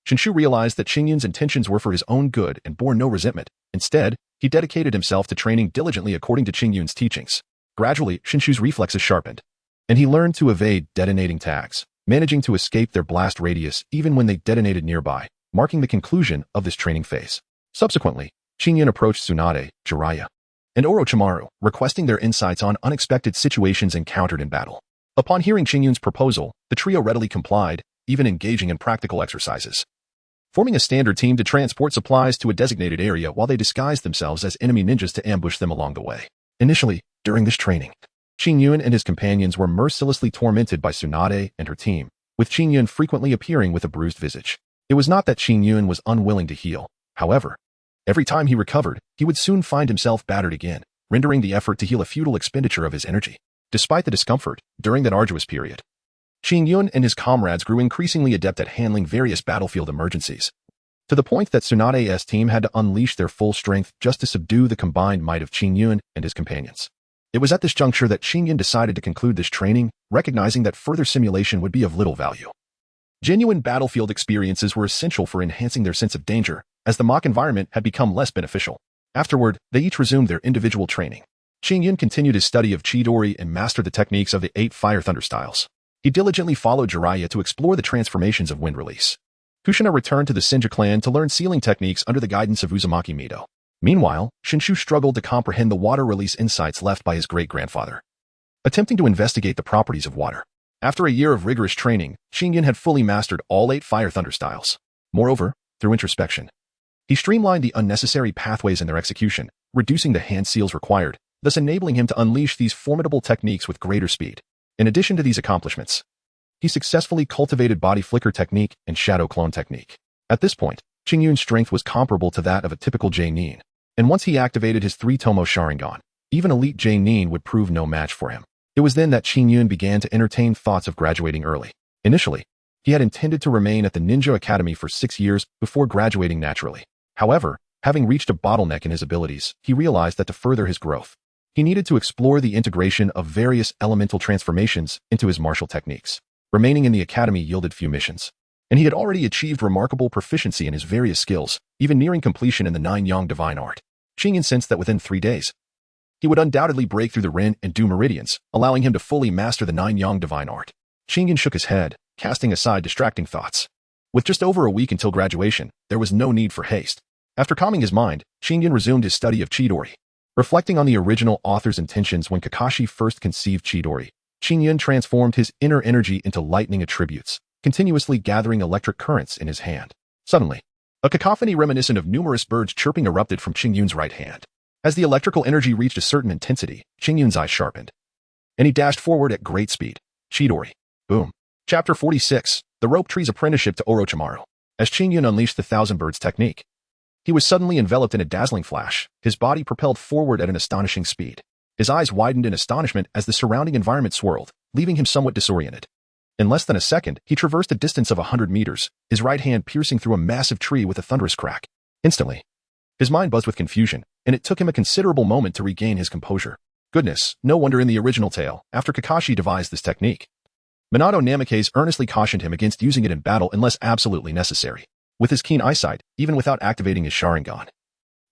Shinshu realized that Qingyun's intentions were for his own good and bore no resentment. Instead, he dedicated himself to training diligently according to Qingyun's teachings. Gradually, Shinshu's reflexes sharpened, and he learned to evade detonating tags, managing to escape their blast radius even when they detonated nearby, marking the conclusion of this training phase. Subsequently, Qingyun approached Sunade, Jiraiya, and Orochimaru, requesting their insights on unexpected situations encountered in battle. Upon hearing Qingyun's proposal, the trio readily complied, even engaging in practical exercises, forming a standard team to transport supplies to a designated area while they disguised themselves as enemy ninjas to ambush them along the way. Initially, during this training, Qingyun and his companions were mercilessly tormented by Sunade and her team, with Qingyun frequently appearing with a bruised visage. It was not that Qingyun was unwilling to heal. However, every time he recovered, he would soon find himself battered again, rendering the effort to heal a futile expenditure of his energy. Despite the discomfort, during that arduous period, Qingyun and his comrades grew increasingly adept at handling various battlefield emergencies, to the point that Sunade's team had to unleash their full strength just to subdue the combined might of Qingyun and his companions. It was at this juncture that Qingyun decided to conclude this training, recognizing that further simulation would be of little value. Genuine battlefield experiences were essential for enhancing their sense of danger, as the mock environment had become less beneficial. Afterward, they each resumed their individual training. Qingyun continued his study of Chidori and mastered the techniques of the 8 Fire Thunder styles. He diligently followed Jiraiya to explore the transformations of wind release. Kushina returned to the Senju clan to learn sealing techniques under the guidance of Uzumaki Mido. Meanwhile, Shinshu struggled to comprehend the water release insights left by his great-grandfather, attempting to investigate the properties of water. After a year of rigorous training, Qingyun had fully mastered all 8 Fire Thunder styles. Moreover, through introspection, he streamlined the unnecessary pathways in their execution, reducing the hand seals required, thus enabling him to unleash these formidable techniques with greater speed. In addition to these accomplishments, he successfully cultivated body flicker technique and shadow clone technique. At this point, Qingyun's strength was comparable to that of a typical J-Nin, and once he activated his 3-Tomo Sharingan, even elite J-Nin would prove no match for him. It was then that Qingyun began to entertain thoughts of graduating early. Initially, he had intended to remain at the Ninja Academy for 6 years before graduating naturally. However, having reached a bottleneck in his abilities, he realized that to further his growth, he needed to explore the integration of various elemental transformations into his martial techniques. Remaining in the academy yielded few missions, and he had already achieved remarkable proficiency in his various skills, even nearing completion in the 9-Yang divine art. Qingyun sensed that within 3 days, he would undoubtedly break through the Ren and Du meridians, allowing him to fully master the 9-Yang divine art. Qingyun shook his head, casting aside distracting thoughts. With just over a week until graduation, there was no need for haste. After calming his mind, Qingyun resumed his study of Chidori. Reflecting on the original author's intentions when Kakashi first conceived Chidori, Qingyun transformed his inner energy into lightning attributes, continuously gathering electric currents in his hand. Suddenly, a cacophony reminiscent of numerous birds chirping erupted from Qingyun's right hand. As the electrical energy reached a certain intensity, Qingyun's eyes sharpened, and he dashed forward at great speed. Chidori. Boom. Chapter 46, The Rope Tree's Apprenticeship to Orochimaru. As Qingyun unleashed the Thousand Birds technique, he was suddenly enveloped in a dazzling flash, his body propelled forward at an astonishing speed. His eyes widened in astonishment as the surrounding environment swirled, leaving him somewhat disoriented. In less than a second, he traversed a distance of 100 meters, his right hand piercing through a massive tree with a thunderous crack. Instantly, his mind buzzed with confusion, and it took him a considerable moment to regain his composure. Goodness, no wonder in the original tale, after Kakashi devised this technique. Minato Namikaze earnestly cautioned him against using it in battle unless absolutely necessary. With his keen eyesight, even without activating his Sharingan,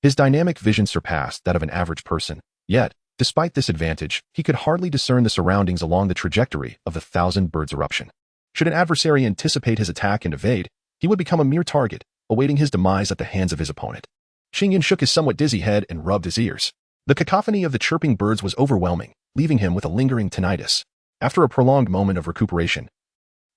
his dynamic vision surpassed that of an average person. Yet, despite this advantage, he could hardly discern the surroundings along the trajectory of the Thousand Birds eruption. Should an adversary anticipate his attack and evade, he would become a mere target, awaiting his demise at the hands of his opponent. Xingyan shook his somewhat dizzy head and rubbed his ears. The cacophony of the chirping birds was overwhelming, leaving him with a lingering tinnitus. After a prolonged moment of recuperation,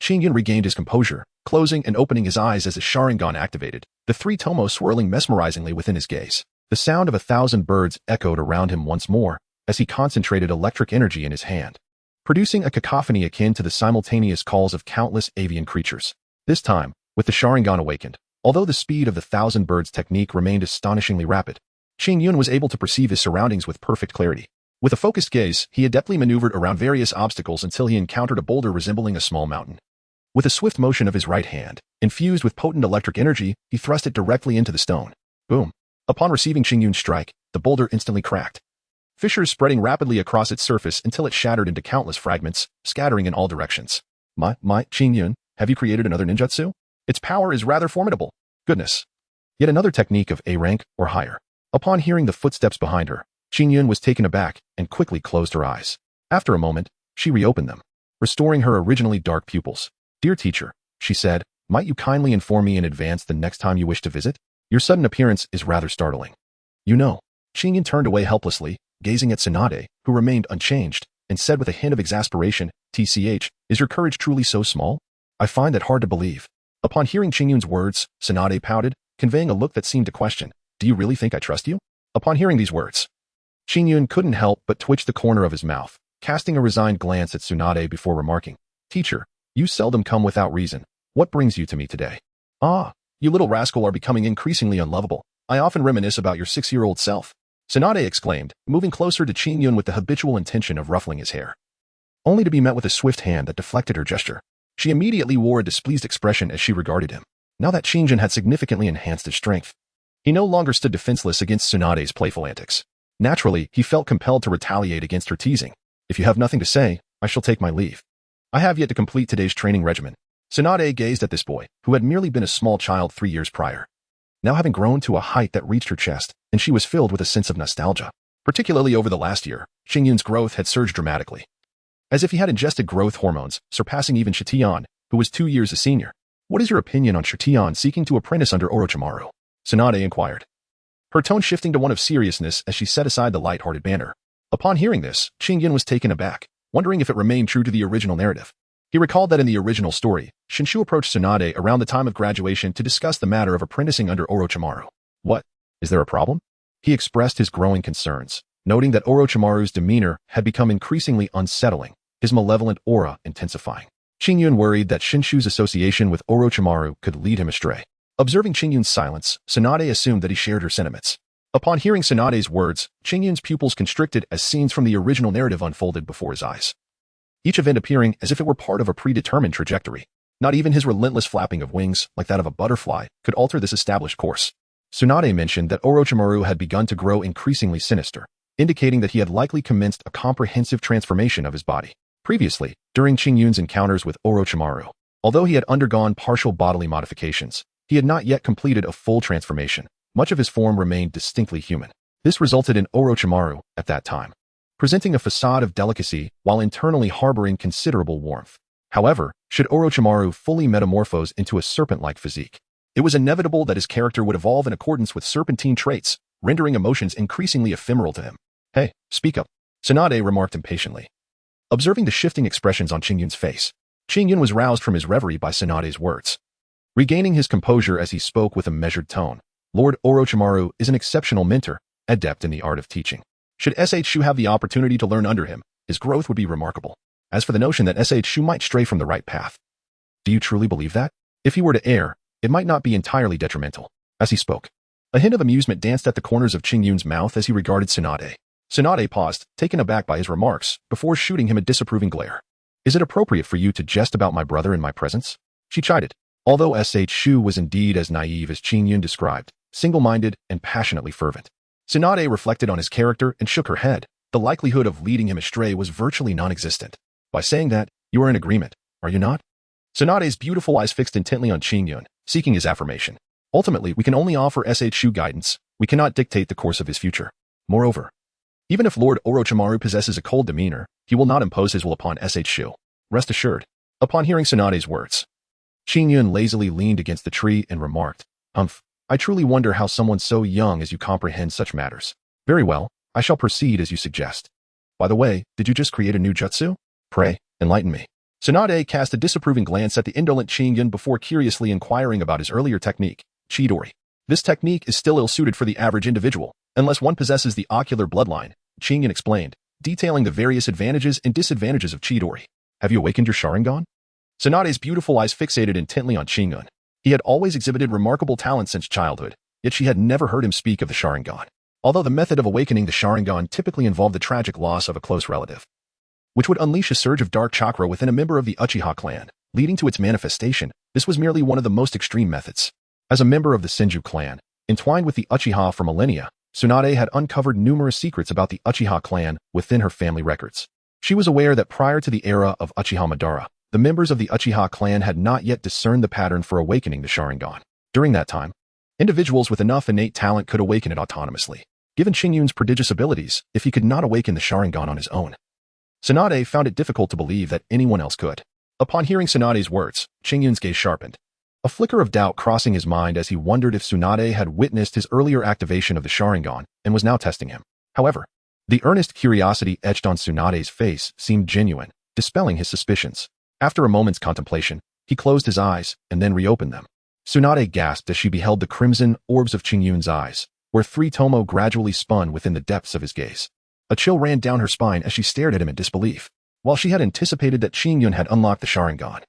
Xingyan regained his composure, closing and opening his eyes as his Sharingan activated, the three tomo swirling mesmerizingly within his gaze. The sound of 1,000 birds echoed around him once more as he concentrated electric energy in his hand, producing a cacophony akin to the simultaneous calls of countless avian creatures. This time, with the Sharingan awakened, although the speed of the 1,000 birds technique remained astonishingly rapid, Xingyan was able to perceive his surroundings with perfect clarity. With a focused gaze, he adeptly maneuvered around various obstacles until he encountered a boulder resembling a small mountain. With a swift motion of his right hand, infused with potent electric energy, he thrust it directly into the stone. Boom! Upon receiving Xingyan's strike, the boulder instantly cracked, fissures spreading rapidly across its surface until it shattered into countless fragments, scattering in all directions. Xingyan, have you created another ninjutsu? Its power is rather formidable. Goodness. Yet another technique of A rank or higher. Upon hearing the footsteps behind her, Xingyan was taken aback and quickly closed her eyes. After a moment, she reopened them, restoring her originally dark pupils. Dear teacher, she said, might you kindly inform me in advance the next time you wish to visit? Your sudden appearance is rather startling. You know. Xingyan turned away helplessly, gazing at Sunade, who remained unchanged, and said with a hint of exasperation, TCH, is your courage truly so small? I find that hard to believe. Upon hearing Xingyan's words, Sunade pouted, conveying a look that seemed to question, do you really think I trust you? Upon hearing these words, Xingyan couldn't help but twitch the corner of his mouth, casting a resigned glance at Sunade before remarking, Teacher, you seldom come without reason. What brings you to me today? Ah, you little rascal are becoming increasingly unlovable. I often reminisce about your 6-year-old self. Sunade exclaimed, moving closer to Xingyan with the habitual intention of ruffling his hair, only to be met with a swift hand that deflected her gesture. She immediately wore a displeased expression as she regarded him. Now that Xingyan had significantly enhanced his strength, he no longer stood defenseless against Sunade's playful antics. Naturally, he felt compelled to retaliate against her teasing. If you have nothing to say, I shall take my leave. I have yet to complete today's training regimen. Sunade gazed at this boy, who had merely been a small child 3 years prior, now having grown to a height that reached her chest, and she was filled with a sense of nostalgia. Particularly over the last year, Xingyan's growth had surged dramatically, as if he had ingested growth hormones, surpassing even Shitian, who was 2 years a senior. What is your opinion on Shitian seeking to apprentice under Orochimaru? Sunade inquired, her tone shifting to one of seriousness as she set aside the light-hearted banter. Upon hearing this, Xingyan was taken aback, wondering if it remained true to the original narrative. He recalled that in the original story, Shinshu approached Sunade around the time of graduation to discuss the matter of apprenticing under Orochimaru. What? Is there a problem? He expressed his growing concerns, noting that Orochimaru's demeanor had become increasingly unsettling, his malevolent aura intensifying. Xingyan worried that Shinshu's association with Orochimaru could lead him astray. Observing Xingyan's silence, Sunade assumed that he shared her sentiments. Upon hearing Sunade's words, Xingyan's pupils constricted as scenes from the original narrative unfolded before his eyes, each event appearing as if it were part of a predetermined trajectory. Not even his relentless flapping of wings, like that of a butterfly, could alter this established course. Sunade mentioned that Orochimaru had begun to grow increasingly sinister, indicating that he had likely commenced a comprehensive transformation of his body. Previously, during Xingyan's encounters with Orochimaru, although he had undergone partial bodily modifications, he had not yet completed a full transformation. Much of his form remained distinctly human. This resulted in Orochimaru, at that time, presenting a facade of delicacy while internally harboring considerable warmth. However, should Orochimaru fully metamorphose into a serpent-like physique, it was inevitable that his character would evolve in accordance with serpentine traits, rendering emotions increasingly ephemeral to him. Hey, speak up, Sunade remarked impatiently. Observing the shifting expressions on Xingyan's face, Xingyan was roused from his reverie by Sunade's words. Regaining his composure as he spoke with a measured tone, Lord Orochimaru is an exceptional mentor, adept in the art of teaching. Should S.H. Shu have the opportunity to learn under him, his growth would be remarkable. As for the notion that S.H. Shu might stray from the right path, do you truly believe that? If he were to err, it might not be entirely detrimental. As he spoke, a hint of amusement danced at the corners of Xingyan's mouth as he regarded Sunade. Sunade paused, taken aback by his remarks, before shooting him a disapproving glare. Is it appropriate for you to jest about my brother in my presence? She chided. Although S.H. Shu was indeed as naive as Qin Yun described, single-minded and passionately fervent. Sunade reflected on his character and shook her head. The likelihood of leading him astray was virtually non-existent. By saying that, you are in agreement, are you not? Sunade's beautiful eyes fixed intently on Qin Yun, seeking his affirmation. Ultimately, we can only offer S.H. Shu guidance. We cannot dictate the course of his future. Moreover, even if Lord Orochimaru possesses a cold demeanor, he will not impose his will upon S.H. Shu. Rest assured. Upon hearing Sunade's words, Qin Yun lazily leaned against the tree and remarked, I truly wonder how someone so young as you comprehends such matters. Very well, I shall proceed as you suggest. By the way, did you just create a new jutsu? Pray, enlighten me. Sunade cast a disapproving glance at the indolent Qin Yun before curiously inquiring about his earlier technique, Chidori. This technique is still ill-suited for the average individual, unless one possesses the ocular bloodline, Qin Yun explained, detailing the various advantages and disadvantages of Chidori. Have you awakened your Sharingan? Sunade's beautiful eyes fixated intently on Qin Yun. He had always exhibited remarkable talent since childhood, yet she had never heard him speak of the Sharingan. Although the method of awakening the Sharingan typically involved the tragic loss of a close relative, which would unleash a surge of dark chakra within a member of the Uchiha clan, leading to its manifestation, this was merely one of the most extreme methods. As a member of the Senju clan, entwined with the Uchiha for millennia, Sunade had uncovered numerous secrets about the Uchiha clan within her family records. She was aware that prior to the era of Uchiha Madara, the members of the Uchiha clan had not yet discerned the pattern for awakening the Sharingan. During that time, individuals with enough innate talent could awaken it autonomously. Given Qin Yun's prodigious abilities, if he could not awaken the Sharingan on his own, Sunade found it difficult to believe that anyone else could. Upon hearing Sunade's words, Qin Yun's gaze sharpened, a flicker of doubt crossing his mind as he wondered if Sunade had witnessed his earlier activation of the Sharingan and was now testing him. However, the earnest curiosity etched on Sunade's face seemed genuine, dispelling his suspicions. After a moment's contemplation, he closed his eyes and then reopened them. Sunade gasped as she beheld the crimson orbs of Qin Yun's eyes, where three tomo gradually spun within the depths of his gaze. A chill ran down her spine as she stared at him in disbelief. While she had anticipated that Qin Yun had unlocked the Sharingan,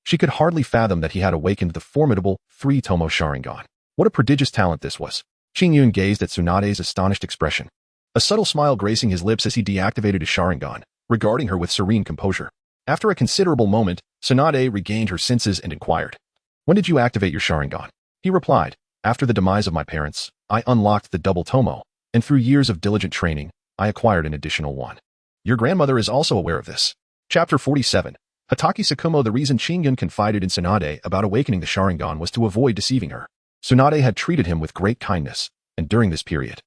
she could hardly fathom that he had awakened the formidable three-tomo Sharingan. What a prodigious talent this was. Qin Yun gazed at Sunade's astonished expression, a subtle smile gracing his lips as he deactivated his Sharingan, regarding her with serene composure. After a considerable moment, Sunade regained her senses and inquired, when did you activate your Sharingan? He replied, after the demise of my parents, I unlocked the double tomo, and through years of diligent training, I acquired an additional one. Your grandmother is also aware of this. Chapter 47. Hatake Sakumo. The reason Qin Yun confided in Sunade about awakening the Sharingan was to avoid deceiving her. Sunade had treated him with great kindness, and during this period,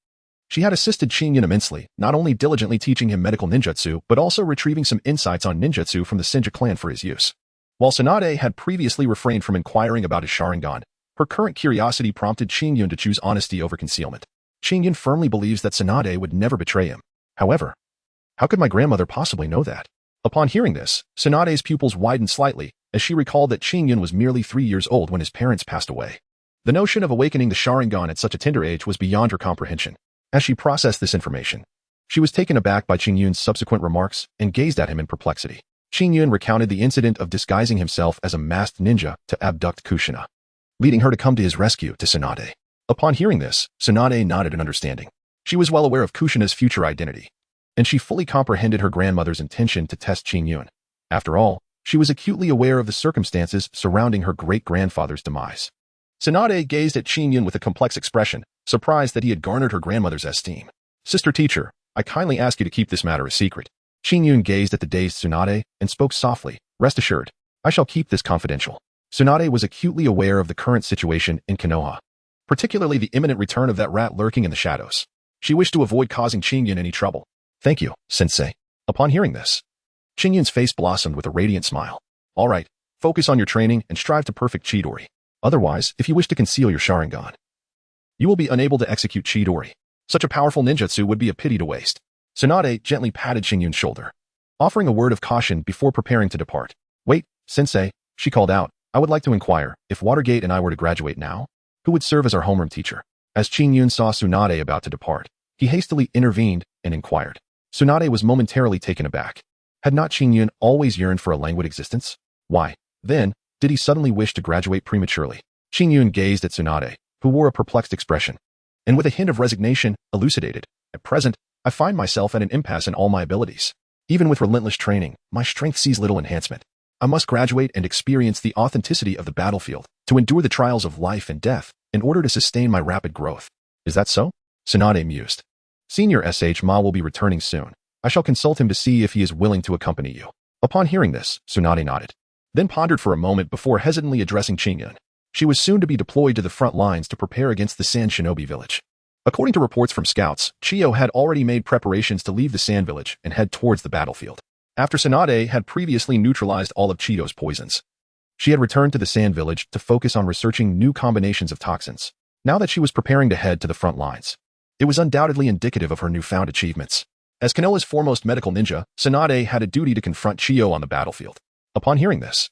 she had assisted Qin Yun immensely, not only diligently teaching him medical ninjutsu, but also retrieving some insights on ninjutsu from the Senju clan for his use. While Sunade had previously refrained from inquiring about his Sharingan, her current curiosity prompted Qin Yun to choose honesty over concealment. Qin Yun firmly believes that Sunade would never betray him. However, how could my grandmother possibly know that? Upon hearing this, Sunade's pupils widened slightly, as she recalled that Qin Yun was merely 3 years old when his parents passed away. The notion of awakening the Sharingan at such a tender age was beyond her comprehension. As she processed this information, she was taken aback by Qin Yun's subsequent remarks and gazed at him in perplexity. Qin Yun recounted the incident of disguising himself as a masked ninja to abduct Kushina, leading her to come to his rescue to Sunade. Upon hearing this, Sunade nodded in understanding. She was well aware of Kushina's future identity, and she fully comprehended her grandmother's intention to test Qin Yun. After all, she was acutely aware of the circumstances surrounding her great-grandfather's demise. Sunade gazed at Qin Yun with a complex expression, surprised that he had garnered her grandmother's esteem. Sister teacher, I kindly ask you to keep this matter a secret. Qin Yun gazed at the dazed Sunade and spoke softly, rest assured, I shall keep this confidential. Sunade was acutely aware of the current situation in Konoha, particularly the imminent return of that rat lurking in the shadows. She wished to avoid causing Qin Yun any trouble. Thank you, sensei. Upon hearing this, Qin Yun's face blossomed with a radiant smile. All right, focus on your training and strive to perfect Chidori. Otherwise, if you wish to conceal your Sharingan, you will be unable to execute Chidori. Such a powerful ninjutsu would be a pity to waste. Sunade gently patted Qin Yun's shoulder, offering a word of caution before preparing to depart. Wait, sensei, she called out, I would like to inquire, if Watergate and I were to graduate now, who would serve as our homeroom teacher? As Qin Yun saw Sunade about to depart, he hastily intervened and inquired. Sunade was momentarily taken aback. Had not Qin Yun always yearned for a languid existence? Why, then, did he suddenly wish to graduate prematurely? Qin Yun gazed at Sunade, who wore a perplexed expression, and with a hint of resignation, elucidated, at present, I find myself at an impasse in all my abilities. Even with relentless training, my strength sees little enhancement. I must graduate and experience the authenticity of the battlefield to endure the trials of life and death in order to sustain my rapid growth. Is that so? Sunade mused. Senior Ma will be returning soon. I shall consult him to see if he is willing to accompany you. Upon hearing this, Sunade nodded, then pondered for a moment before hesitantly addressing Qingyun. She was soon to be deployed to the front lines to prepare against the Sand Shinobi village. According to reports from scouts, Chiyo had already made preparations to leave the Sand village and head towards the battlefield. After Sunade had previously neutralized all of Chiyo's poisons, she had returned to the Sand village to focus on researching new combinations of toxins. Now that she was preparing to head to the front lines, it was undoubtedly indicative of her newfound achievements. As Konoha's foremost medical ninja, Sunade had a duty to confront Chiyo on the battlefield. Upon hearing this,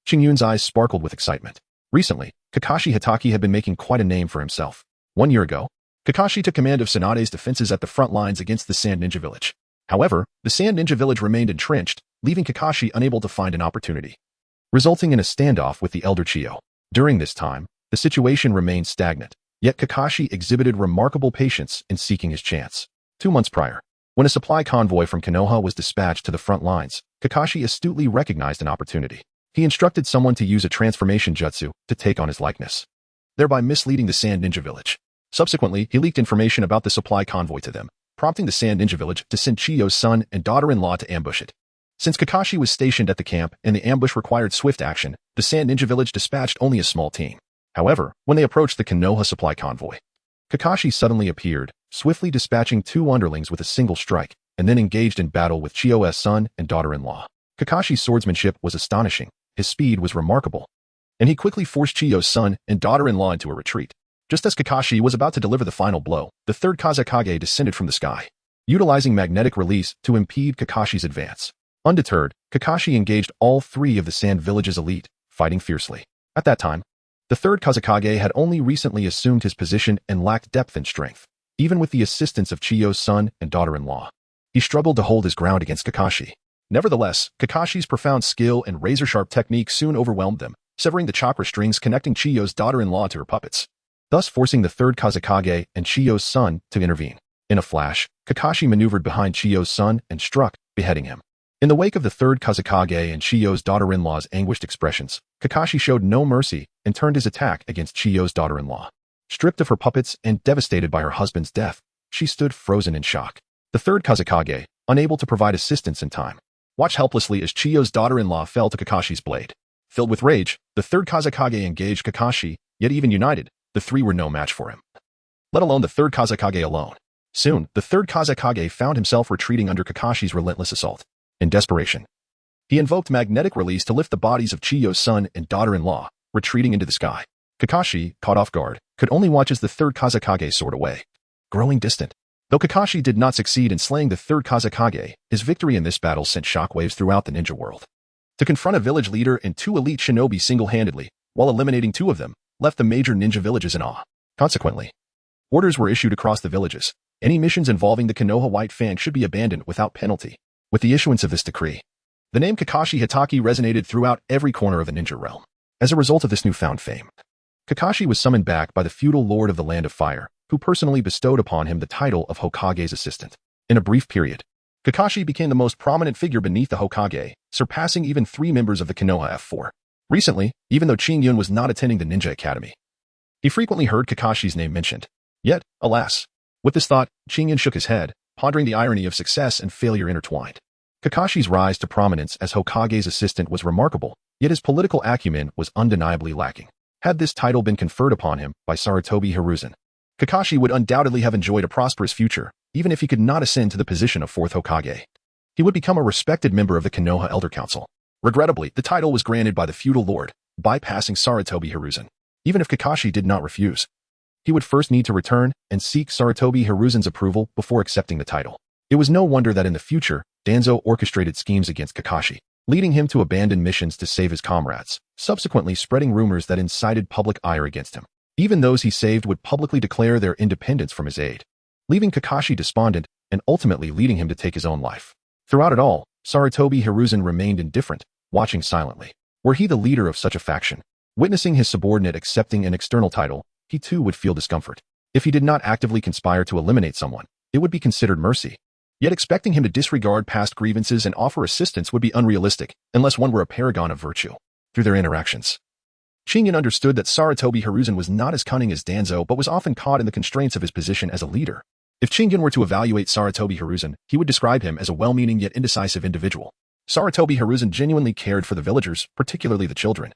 Qingyun's eyes sparkled with excitement. Recently, Kakashi Hatake had been making quite a name for himself. 1 year ago, Kakashi took command of Sunade's defenses at the front lines against the Sand Ninja Village. However, the Sand Ninja Village remained entrenched, leaving Kakashi unable to find an opportunity, resulting in a standoff with the elder Chiyo. During this time, the situation remained stagnant, yet Kakashi exhibited remarkable patience in seeking his chance. 2 months prior, when a supply convoy from Konoha was dispatched to the front lines, Kakashi astutely recognized an opportunity. He instructed someone to use a transformation jutsu to take on his likeness, thereby misleading the Sand Ninja Village. Subsequently, he leaked information about the supply convoy to them, prompting the Sand Ninja Village to send Chiyo's son and daughter-in-law to ambush it. Since Kakashi was stationed at the camp and the ambush required swift action, the Sand Ninja Village dispatched only a small team. However, when they approached the Konoha supply convoy, Kakashi suddenly appeared, swiftly dispatching 2 underlings with a single strike, and then engaged in battle with Chiyo's son and daughter-in-law. Kakashi's swordsmanship was astonishing, his speed was remarkable, and he quickly forced Chiyo's son and daughter-in-law into a retreat. Just as Kakashi was about to deliver the final blow, the third Kazekage descended from the sky, utilizing magnetic release to impede Kakashi's advance. Undeterred, Kakashi engaged all 3 of the Sand Village's elite, fighting fiercely. At that time, the third Kazekage had only recently assumed his position and lacked depth and strength. Even with the assistance of Chiyo's son and daughter-in-law, he struggled to hold his ground against Kakashi. Nevertheless, Kakashi's profound skill and razor-sharp technique soon overwhelmed them, severing the chakra strings connecting Chiyo's daughter-in-law to her puppets, thus forcing the third Kazekage and Chiyo's son to intervene. In a flash, Kakashi maneuvered behind Chiyo's son and struck, beheading him. In the wake of the third Kazekage and Chiyo's daughter-in-law's anguished expressions, Kakashi showed no mercy and turned his attack against Chiyo's daughter-in-law. Stripped of her puppets and devastated by her husband's death, she stood frozen in shock. The third Kazekage, unable to provide assistance in time, watched helplessly as Chiyo's daughter-in-law fell to Kakashi's blade. Filled with rage, the third Kazekage engaged Kakashi, yet even united, the 3 were no match for him, let alone the third Kazekage alone. Soon, the third Kazekage found himself retreating under Kakashi's relentless assault. In desperation, he invoked magnetic release to lift the bodies of Chiyo's son and daughter-in-law, retreating into the sky. Kakashi, caught off guard, could only watch as the third Kazekage soared away, growing distant. Though Kakashi did not succeed in slaying the third Kazekage, his victory in this battle sent shockwaves throughout the ninja world. To confront a village leader and 2 elite shinobi single-handedly, while eliminating 2 of them, left the major ninja villages in awe. Consequently, orders were issued across the villages. Any missions involving the Konoha White Fang should be abandoned without penalty. With the issuance of this decree, the name Kakashi Hatake resonated throughout every corner of the ninja realm. As a result of this newfound fame, Kakashi was summoned back by the feudal lord of the Land of Fire, who personally bestowed upon him the title of Hokage's assistant. In a brief period, Kakashi became the most prominent figure beneath the Hokage, surpassing even 3 members of the Konoha F4. Recently, even though Qingyun was not attending the Ninja Academy, he frequently heard Kakashi's name mentioned. Yet, alas, with this thought, Qingyun shook his head, pondering the irony of success and failure intertwined. Kakashi's rise to prominence as Hokage's assistant was remarkable, yet his political acumen was undeniably lacking. Had this title been conferred upon him by Sarutobi Hiruzen, Kakashi would undoubtedly have enjoyed a prosperous future, even if he could not ascend to the position of 4th Hokage. He would become a respected member of the Konoha Elder Council. Regrettably, the title was granted by the feudal lord, bypassing Sarutobi Hiruzen. Even if Kakashi did not refuse, he would first need to return and seek Sarutobi Hiruzen's approval before accepting the title. It was no wonder that in the future, Danzo orchestrated schemes against Kakashi, leading him to abandon missions to save his comrades, subsequently spreading rumors that incited public ire against him. Even those he saved would publicly declare their independence from his aid, leaving Kakashi despondent and ultimately leading him to take his own life. Throughout it all, Sarutobi Hiruzen remained indifferent, watching silently. Were he the leader of such a faction, witnessing his subordinate accepting an external title, he too would feel discomfort. If he did not actively conspire to eliminate someone, it would be considered mercy. Yet expecting him to disregard past grievances and offer assistance would be unrealistic, unless one were a paragon of virtue. Through their interactions, Shingen understood that Sarutobi Hiruzen was not as cunning as Danzo but was often caught in the constraints of his position as a leader. If Shingen were to evaluate Sarutobi Hiruzen, he would describe him as a well-meaning yet indecisive individual. Sarutobi Hiruzen genuinely cared for the villagers, particularly the children,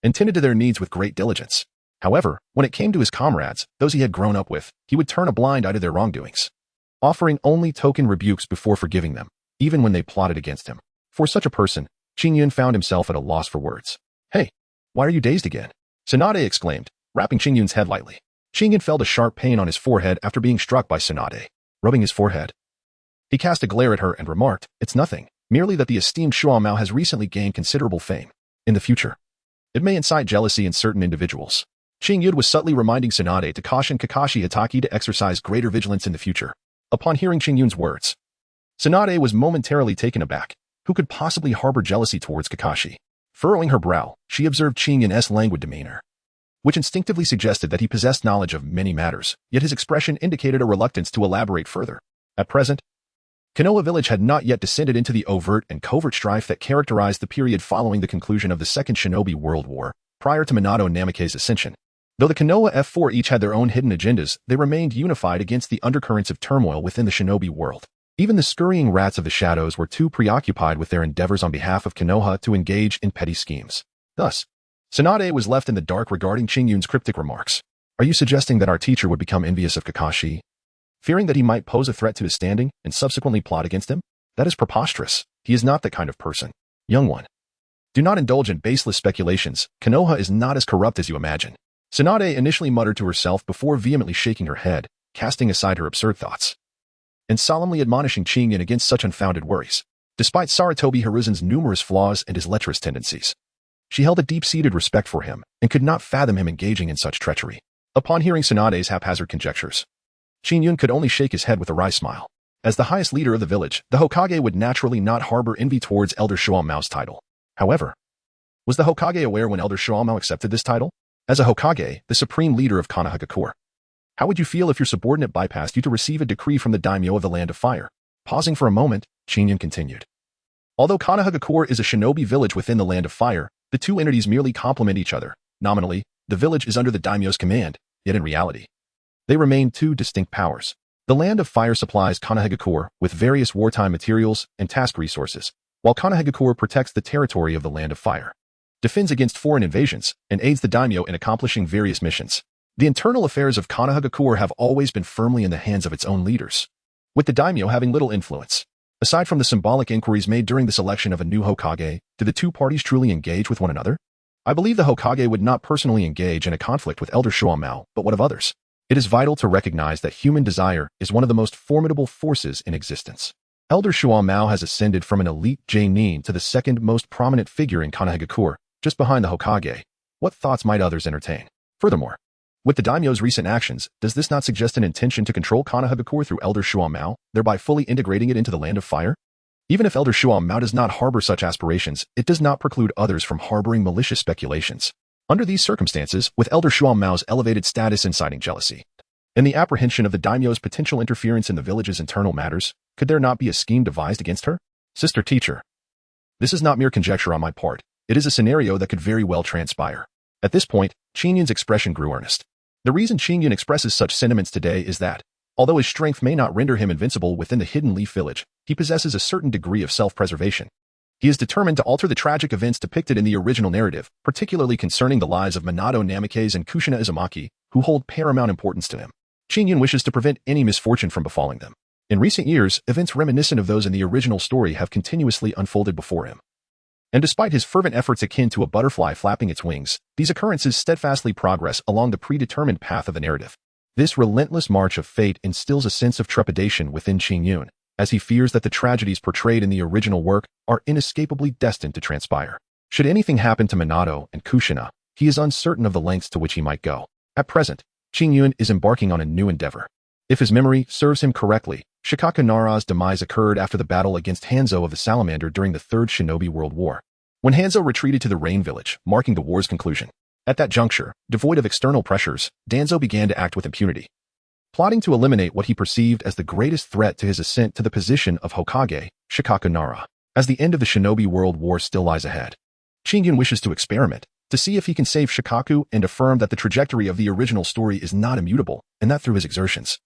and tended to their needs with great diligence. However, when it came to his comrades, those he had grown up with, he would turn a blind eye to their wrongdoings, offering only token rebukes before forgiving them, even when they plotted against him. For such a person, Qingyun found himself at a loss for words. "Hey, why are you dazed again?" Sunade exclaimed, rapping Qingyun's head lightly. Qingyun felt a sharp pain on his forehead after being struck by Sunade. Rubbing his forehead, he cast a glare at her and remarked, "It's nothing, merely that the esteemed Shuamao has recently gained considerable fame. In the future, it may incite jealousy in certain individuals." Qingyun was subtly reminding Sunade to caution Kakashi Hatake to exercise greater vigilance in the future. Upon hearing Qingyun's words, Sunade was momentarily taken aback. Who could possibly harbor jealousy towards Kakashi? Furrowing her brow, she observed Qingyun's languid demeanor, which instinctively suggested that he possessed knowledge of many matters, yet his expression indicated a reluctance to elaborate further. At present, Konoha village had not yet descended into the overt and covert strife that characterized the period following the conclusion of the Second Shinobi World War, prior to Minato Namikaze's ascension. Though the Konoha F4 each had their own hidden agendas, they remained unified against the undercurrents of turmoil within the shinobi world. Even the scurrying rats of the shadows were too preoccupied with their endeavors on behalf of Konoha to engage in petty schemes. Thus, Sunade was left in the dark regarding Qingyun's cryptic remarks. "Are you suggesting that our teacher would become envious of Kakashi, fearing that he might pose a threat to his standing and subsequently plot against him? That is preposterous. He is not that kind of person. Young one, do not indulge in baseless speculations. Konoha is not as corrupt as you imagine." Sunade initially muttered to herself before vehemently shaking her head, casting aside her absurd thoughts, and solemnly admonishing Qingyun against such unfounded worries. Despite Sarutobi Hiruzen's numerous flaws and his lecherous tendencies, she held a deep-seated respect for him and could not fathom him engaging in such treachery. Upon hearing Sunade's haphazard conjectures, Qingyun could only shake his head with a wry smile. As the highest leader of the village, the Hokage would naturally not harbor envy towards Elder Shuamao's title. However, was the Hokage aware when Elder Shuamao accepted this title? As a Hokage, the supreme leader of Konohagakure, how would you feel if your subordinate bypassed you to receive a decree from the daimyo of the Land of Fire? Pausing for a moment, Qingyun continued. Although Konohagakure is a shinobi village within the Land of Fire, the two entities merely complement each other. Nominally, the village is under the daimyo's command, yet in reality, they remain two distinct powers. The Land of Fire supplies Konohagakure with various wartime materials and task resources, while Konohagakure protects the territory of the Land of Fire, defends against foreign invasions, and aids the daimyo in accomplishing various missions. The internal affairs of Konohagakure have always been firmly in the hands of its own leaders, with the daimyo having little influence. Aside from the symbolic inquiries made during the selection of a new Hokage, do the two parties truly engage with one another? I believe the Hokage would not personally engage in a conflict with Elder Shuamao, but what of others? It is vital to recognize that human desire is one of the most formidable forces in existence. Elder Shuamao has ascended from an elite Genin to the second most prominent figure in Konohagakure, just behind the Hokage. What thoughts might others entertain? Furthermore, with the daimyo's recent actions, does this not suggest an intention to control Konohagakure through Elder Shuamao, thereby fully integrating it into the Land of Fire? Even if Elder Shuamao does not harbor such aspirations, it does not preclude others from harboring malicious speculations. Under these circumstances, with Elder Shuamao's elevated status inciting jealousy, and the apprehension of the daimyo's potential interference in the village's internal matters, could there not be a scheme devised against her? Sister teacher, this is not mere conjecture on my part. It is a scenario that could very well transpire. At this point, Qingyun's expression grew earnest. The reason Qingyun expresses such sentiments today is that, although his strength may not render him invincible within the Hidden Leaf Village, he possesses a certain degree of self-preservation. He is determined to alter the tragic events depicted in the original narrative, particularly concerning the lives of Minato Namikaze and Kushina Izumaki, who hold paramount importance to him. Qingyun wishes to prevent any misfortune from befalling them. In recent years, events reminiscent of those in the original story have continuously unfolded before him. And despite his fervent efforts akin to a butterfly flapping its wings, these occurrences steadfastly progress along the predetermined path of the narrative. This relentless march of fate instills a sense of trepidation within Qingyun, as he fears that the tragedies portrayed in the original work are inescapably destined to transpire. Should anything happen to Minato and Kushina, he is uncertain of the lengths to which he might go. At present, Qingyun is embarking on a new endeavor. If his memory serves him correctly, Shikaka Nara's demise occurred after the battle against Hanzo of the Salamander during the Third Shinobi World War, when Hanzo retreated to the Rain Village, marking the war's conclusion. At that juncture, devoid of external pressures, Danzo began to act with impunity, plotting to eliminate what he perceived as the greatest threat to his ascent to the position of Hokage, Shikaku Nara, as the end of the Shinobi World War still lies ahead. Chingyun wishes to experiment, to see if he can save Shikaku and affirm that the trajectory of the original story is not immutable, and that through his exertions,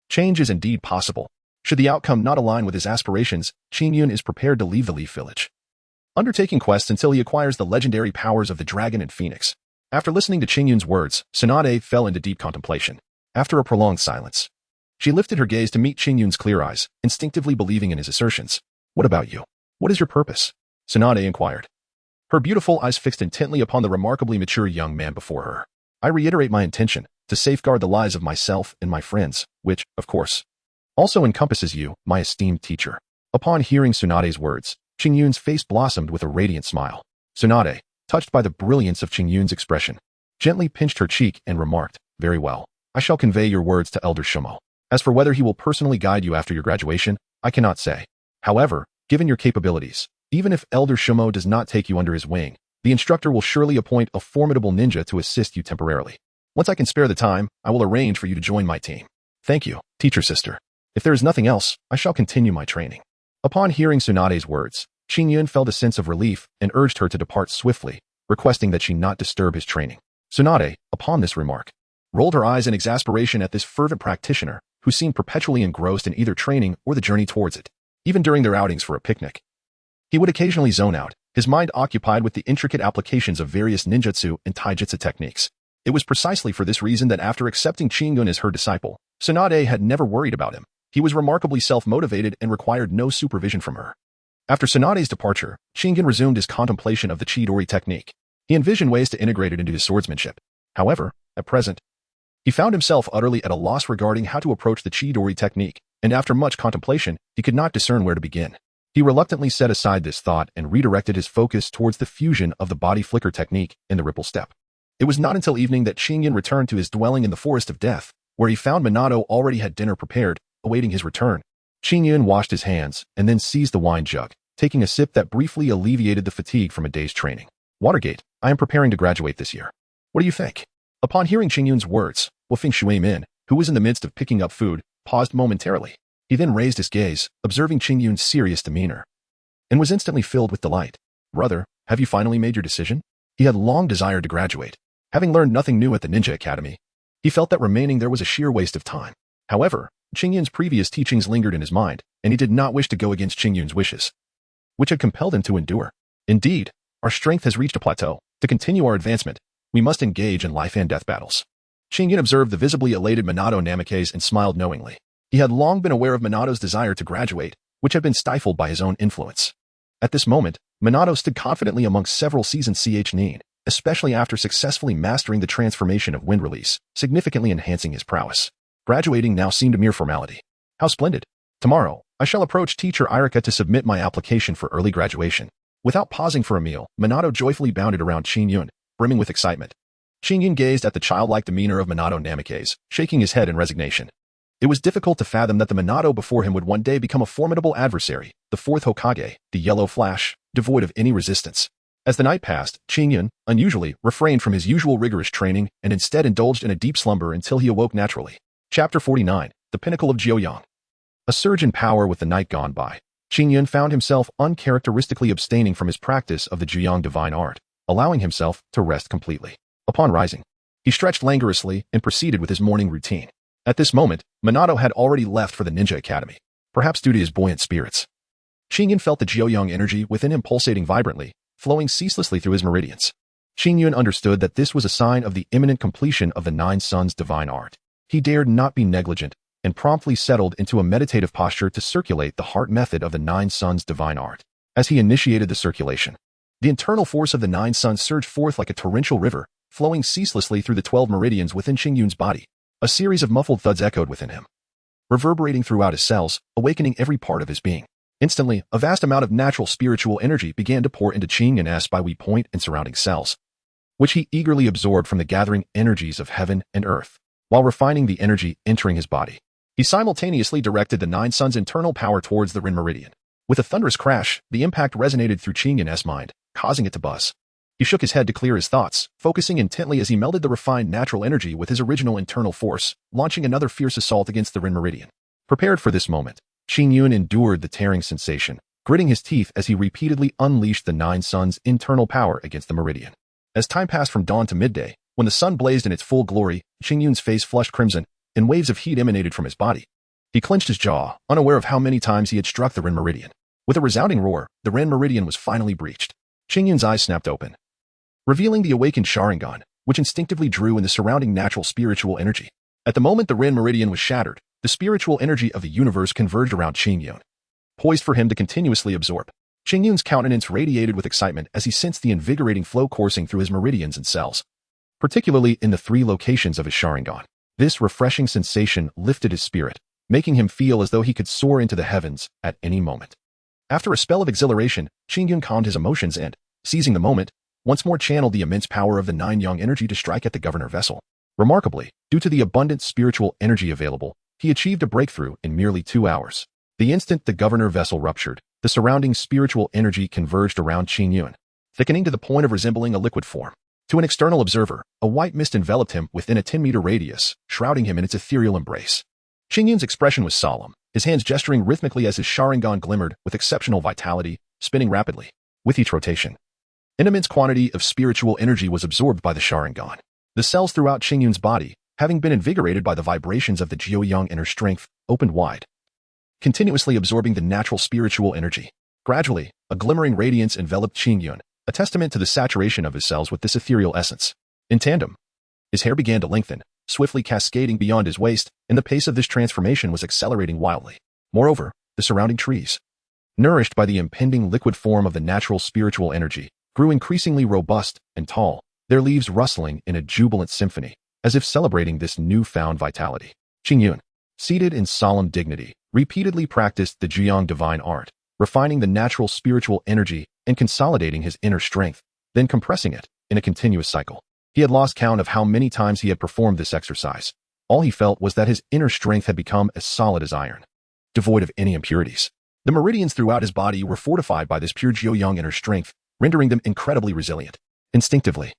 change is indeed possible. Should the outcome not align with his aspirations, Chingyun is prepared to leave the Leaf Village, undertaking quests until he acquires the legendary powers of the Dragon and Phoenix. After listening to Chingyun's words, Sunade fell into deep contemplation. After a prolonged silence, she lifted her gaze to meet Chingyun's clear eyes, instinctively believing in his assertions. What about you? What is your purpose? Sunade inquired, her beautiful eyes fixed intently upon the remarkably mature young man before her. I reiterate my intention to safeguard the lives of myself and my friends, which, of course, also encompasses you, my esteemed teacher. Upon hearing Sunade's words, Chingyun's face blossomed with a radiant smile. Sunade, touched by the brilliance of Chingyun's expression, gently pinched her cheek and remarked, very well. I shall convey your words to Elder Shumo. As for whether he will personally guide you after your graduation, I cannot say. However, given your capabilities, even if Elder Shumo does not take you under his wing, the instructor will surely appoint a formidable ninja to assist you temporarily. Once I can spare the time, I will arrange for you to join my team. Thank you, teacher sister. If there is nothing else, I shall continue my training. Upon hearing Sunade's words, Chingyun felt a sense of relief and urged her to depart swiftly, requesting that she not disturb his training. Sunade, upon this remark, rolled her eyes in exasperation at this fervent practitioner, who seemed perpetually engrossed in either training or the journey towards it. Even during their outings for a picnic, he would occasionally zone out, his mind occupied with the intricate applications of various ninjutsu and taijutsu techniques. It was precisely for this reason that after accepting Chingyun as her disciple, Sunade had never worried about him. He was remarkably self-motivated and required no supervision from her. After Sunade's departure, Chingyun resumed his contemplation of the Chidori technique. He envisioned ways to integrate it into his swordsmanship. However, at present, he found himself utterly at a loss regarding how to approach the Chidori technique, and after much contemplation, he could not discern where to begin. He reluctantly set aside this thought and redirected his focus towards the fusion of the body flicker technique and the ripple step. It was not until evening that Chingyun returned to his dwelling in the Forest of Death, where he found Minato already had dinner prepared, awaiting his return. Chingyun washed his hands and then seized the wine jug, taking a sip that briefly alleviated the fatigue from a day's training. Watergate, I am preparing to graduate this year. What do you think? Upon hearing Chingyun's words, Wufing Shuimin, who was in the midst of picking up food, paused momentarily. He then raised his gaze, observing Chingyun's serious demeanor, and was instantly filled with delight. Brother, have you finally made your decision? He had long desired to graduate. Having learned nothing new at the Ninja Academy, he felt that remaining there was a sheer waste of time. However, Chingyun's previous teachings lingered in his mind, and he did not wish to go against Chingyun's wishes, which had compelled him to endure. Indeed, our strength has reached a plateau. To continue our advancement, we must engage in life and death battles. Chingyun observed the visibly elated Minato Namikaze and smiled knowingly. He had long been aware of Minato's desire to graduate, which had been stifled by his own influence. At this moment, Minato stood confidently amongst several seasoned nin, especially after successfully mastering the transformation of wind release, significantly enhancing his prowess. Graduating now seemed a mere formality. How splendid! Tomorrow, I shall approach teacher Irika to submit my application for early graduation. Without pausing for a meal, Minato joyfully bounded around Chingyun, brimming with excitement. Chingyun gazed at the childlike demeanor of Minato Namikaze, shaking his head in resignation. It was difficult to fathom that the Minato before him would one day become a formidable adversary, the fourth Hokage, the Yellow Flash, devoid of any resistance. As the night passed, Chingyun, unusually, refrained from his usual rigorous training and instead indulged in a deep slumber until he awoke naturally. Chapter 49, The Pinnacle of Jiuyang. A surge in power with the night gone by, Chingyun found himself uncharacteristically abstaining from his practice of the Jiuyang divine art, allowing himself to rest completely. Upon rising, he stretched languorously and proceeded with his morning routine. At this moment, Minato had already left for the Ninja Academy, perhaps due to his buoyant spirits. Chingyun felt the Jiuyang energy within him pulsating vibrantly, flowing ceaselessly through his meridians. Chingyun understood that this was a sign of the imminent completion of the Nine Suns divine art. He dared not be negligent, and promptly settled into a meditative posture to circulate the heart method of the Nine Suns divine art. As he initiated the circulation, the internal force of the Nine Suns surged forth like a torrential river, flowing ceaselessly through the 12 meridians within Chingyun's body. A series of muffled thuds echoed within him, reverberating throughout his cells, awakening every part of his being. Instantly, a vast amount of natural spiritual energy began to pour into Chingyun's Bai point and surrounding cells, which he eagerly absorbed from the gathering energies of heaven and earth. While refining the energy entering his body, he simultaneously directed the Nine Suns' internal power towards the Rin Meridian. With a thunderous crash, the impact resonated through Chingyun's mind, causing it to buzz. He shook his head to clear his thoughts, focusing intently as he melded the refined natural energy with his original internal force, launching another fierce assault against the Rin Meridian. Prepared for this moment, Qing Yun endured the tearing sensation, gritting his teeth as he repeatedly unleashed the Nine Suns' internal power against the Meridian. As time passed from dawn to midday, when the sun blazed in its full glory, Qing Yun's face flushed crimson, and waves of heat emanated from his body. He clenched his jaw, unaware of how many times he had struck the Rin Meridian. With a resounding roar, the Rin Meridian was finally breached. Qing Yun's eyes snapped open, revealing the awakened Sharingan, which instinctively drew in the surrounding natural spiritual energy. At the moment the Rin Meridian was shattered, the spiritual energy of the universe converged around Qing Yun, poised for him to continuously absorb. Qing Yun's countenance radiated with excitement as he sensed the invigorating flow coursing through his meridians and cells, particularly in the 3 locations of his Sharingan. This refreshing sensation lifted his spirit, making him feel as though he could soar into the heavens at any moment. After a spell of exhilaration, Qing Yun calmed his emotions and, seizing the moment, once more channeled the immense power of the 9 Yang energy to strike at the governor vessel. Remarkably, due to the abundant spiritual energy available, he achieved a breakthrough in merely 2 hours. The instant the governor vessel ruptured, the surrounding spiritual energy converged around Qing Yun, thickening to the point of resembling a liquid form. To an external observer, a white mist enveloped him within a 10-meter radius, shrouding him in its ethereal embrace. Qing Yun's expression was solemn, his hands gesturing rhythmically as his Sharingan glimmered with exceptional vitality, spinning rapidly. With each rotation, an immense quantity of spiritual energy was absorbed by the Sharingan. The cells throughout Qing Yun's body, having been invigorated by the vibrations of the Jiuyang inner strength, opened wide, continuously absorbing the natural spiritual energy. Gradually, a glimmering radiance enveloped Qing Yun, a testament to the saturation of his cells with this ethereal essence. In tandem, his hair began to lengthen, swiftly cascading beyond his waist, and the pace of this transformation was accelerating wildly. Moreover, the surrounding trees, nourished by the impending liquid form of the natural spiritual energy, grew increasingly robust and tall, their leaves rustling in a jubilant symphony, as if celebrating this newfound vitality. Qing Yun, seated in solemn dignity, repeatedly practiced the Jiuyang divine art, refining the natural spiritual energy and consolidating his inner strength, then compressing it in a continuous cycle. He had lost count of how many times he had performed this exercise. All he felt was that his inner strength had become as solid as iron, devoid of any impurities. The meridians throughout his body were fortified by this pure Jiuyang inner strength, rendering them incredibly resilient. Instinctively,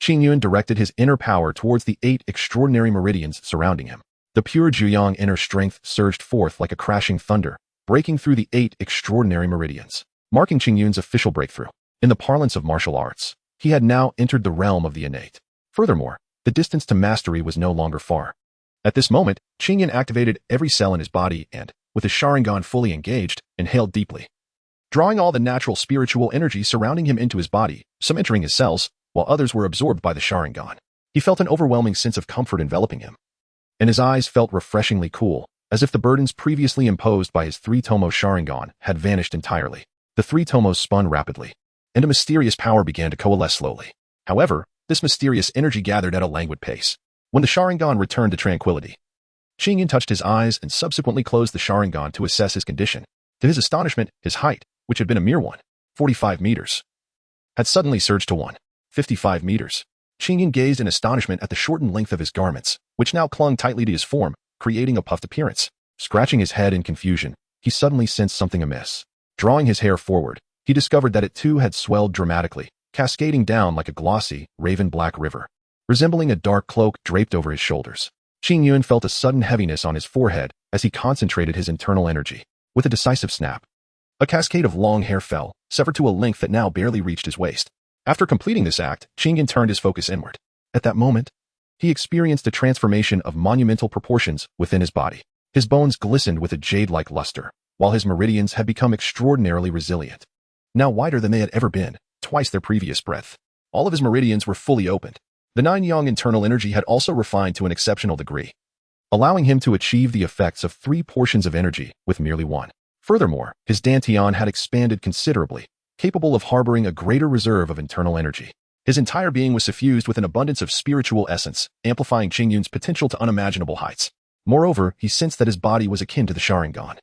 Qing Yun directed his inner power towards the 8 extraordinary meridians surrounding him. The pure Jiuyang inner strength surged forth like a crashing thunder, breaking through the 8 extraordinary meridians, marking Qing Yun's official breakthrough. In the parlance of martial arts, he had now entered the realm of the innate. Furthermore, the distance to mastery was no longer far. At this moment, Qing Yun activated every cell in his body and, with his Sharingan fully engaged, inhaled deeply, drawing all the natural spiritual energy surrounding him into his body, some entering his cells, while others were absorbed by the Sharingan. He felt an overwhelming sense of comfort enveloping him, and his eyes felt refreshingly cool, as if the burdens previously imposed by his 3 Tomo Sharingan had vanished entirely. The 3 Tomos spun rapidly, and a mysterious power began to coalesce slowly. However, this mysterious energy gathered at a languid pace. When the Sharingan returned to tranquility, Qing Yun touched his eyes and subsequently closed the Sharingan to assess his condition. To his astonishment, his height, which had been a mere 1.45 meters, had suddenly surged to 1.55 meters. Qing Yun gazed in astonishment at the shortened length of his garments, which now clung tightly to his form, creating a puffed appearance. Scratching his head in confusion, he suddenly sensed something amiss. Drawing his hair forward, he discovered that it too had swelled dramatically, cascading down like a glossy, raven-black river, resembling a dark cloak draped over his shoulders. Qing Yun felt a sudden heaviness on his forehead as he concentrated his internal energy. With a decisive snap, a cascade of long hair fell, severed to a length that now barely reached his waist. After completing this act, Qing Yun turned his focus inward. At that moment, he experienced a transformation of monumental proportions within his body. His bones glistened with a jade-like luster, while his meridians had become extraordinarily resilient. Now wider than they had ever been, twice their previous breadth. All of his meridians were fully opened. The 9 Yang internal energy had also refined to an exceptional degree, allowing him to achieve the effects of 3 portions of energy with merely 1. Furthermore, his Dantian had expanded considerably, capable of harboring a greater reserve of internal energy. His entire being was suffused with an abundance of spiritual essence, amplifying Qing Yun's potential to unimaginable heights. Moreover, he sensed that his body was akin to the Sharingan,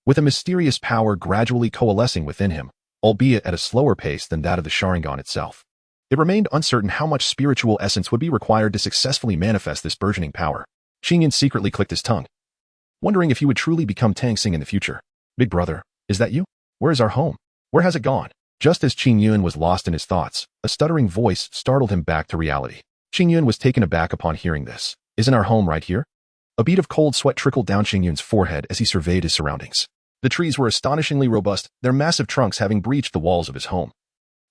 with a mysterious power gradually coalescing within him, albeit at a slower pace than that of the Sharingan itself. It remained uncertain how much spiritual essence would be required to successfully manifest this burgeoning power. Qing Yun secretly clicked his tongue, wondering if he would truly become Tang Xing in the future. Big brother, is that you? Where is our home? Where has it gone? Just as Qing Yun was lost in his thoughts, a stuttering voice startled him back to reality. Qing Yun was taken aback upon hearing this. Isn't our home right here? A bead of cold sweat trickled down Qing Yun's forehead as he surveyed his surroundings. The trees were astonishingly robust, their massive trunks having breached the walls of his home,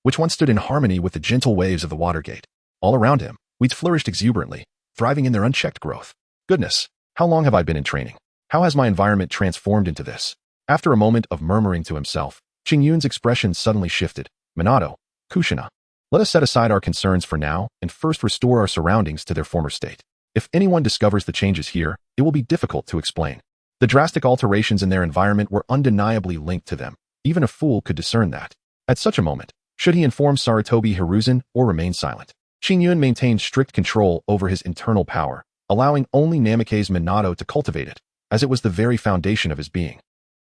which once stood in harmony with the gentle waves of the water gate. All around him, weeds flourished exuberantly, thriving in their unchecked growth. Goodness, how long have I been in training? How has my environment transformed into this? After a moment of murmuring to himself, Qing Yun's expression suddenly shifted. Minato, Kushina, let us set aside our concerns for now and first restore our surroundings to their former state. If anyone discovers the changes here, it will be difficult to explain. The drastic alterations in their environment were undeniably linked to them. Even a fool could discern that. At such a moment, should he inform Sarutobi Hiruzen or remain silent? Qing Yun maintained strict control over his internal power, allowing only Namikaze Minato to cultivate it, as it was the very foundation of his being,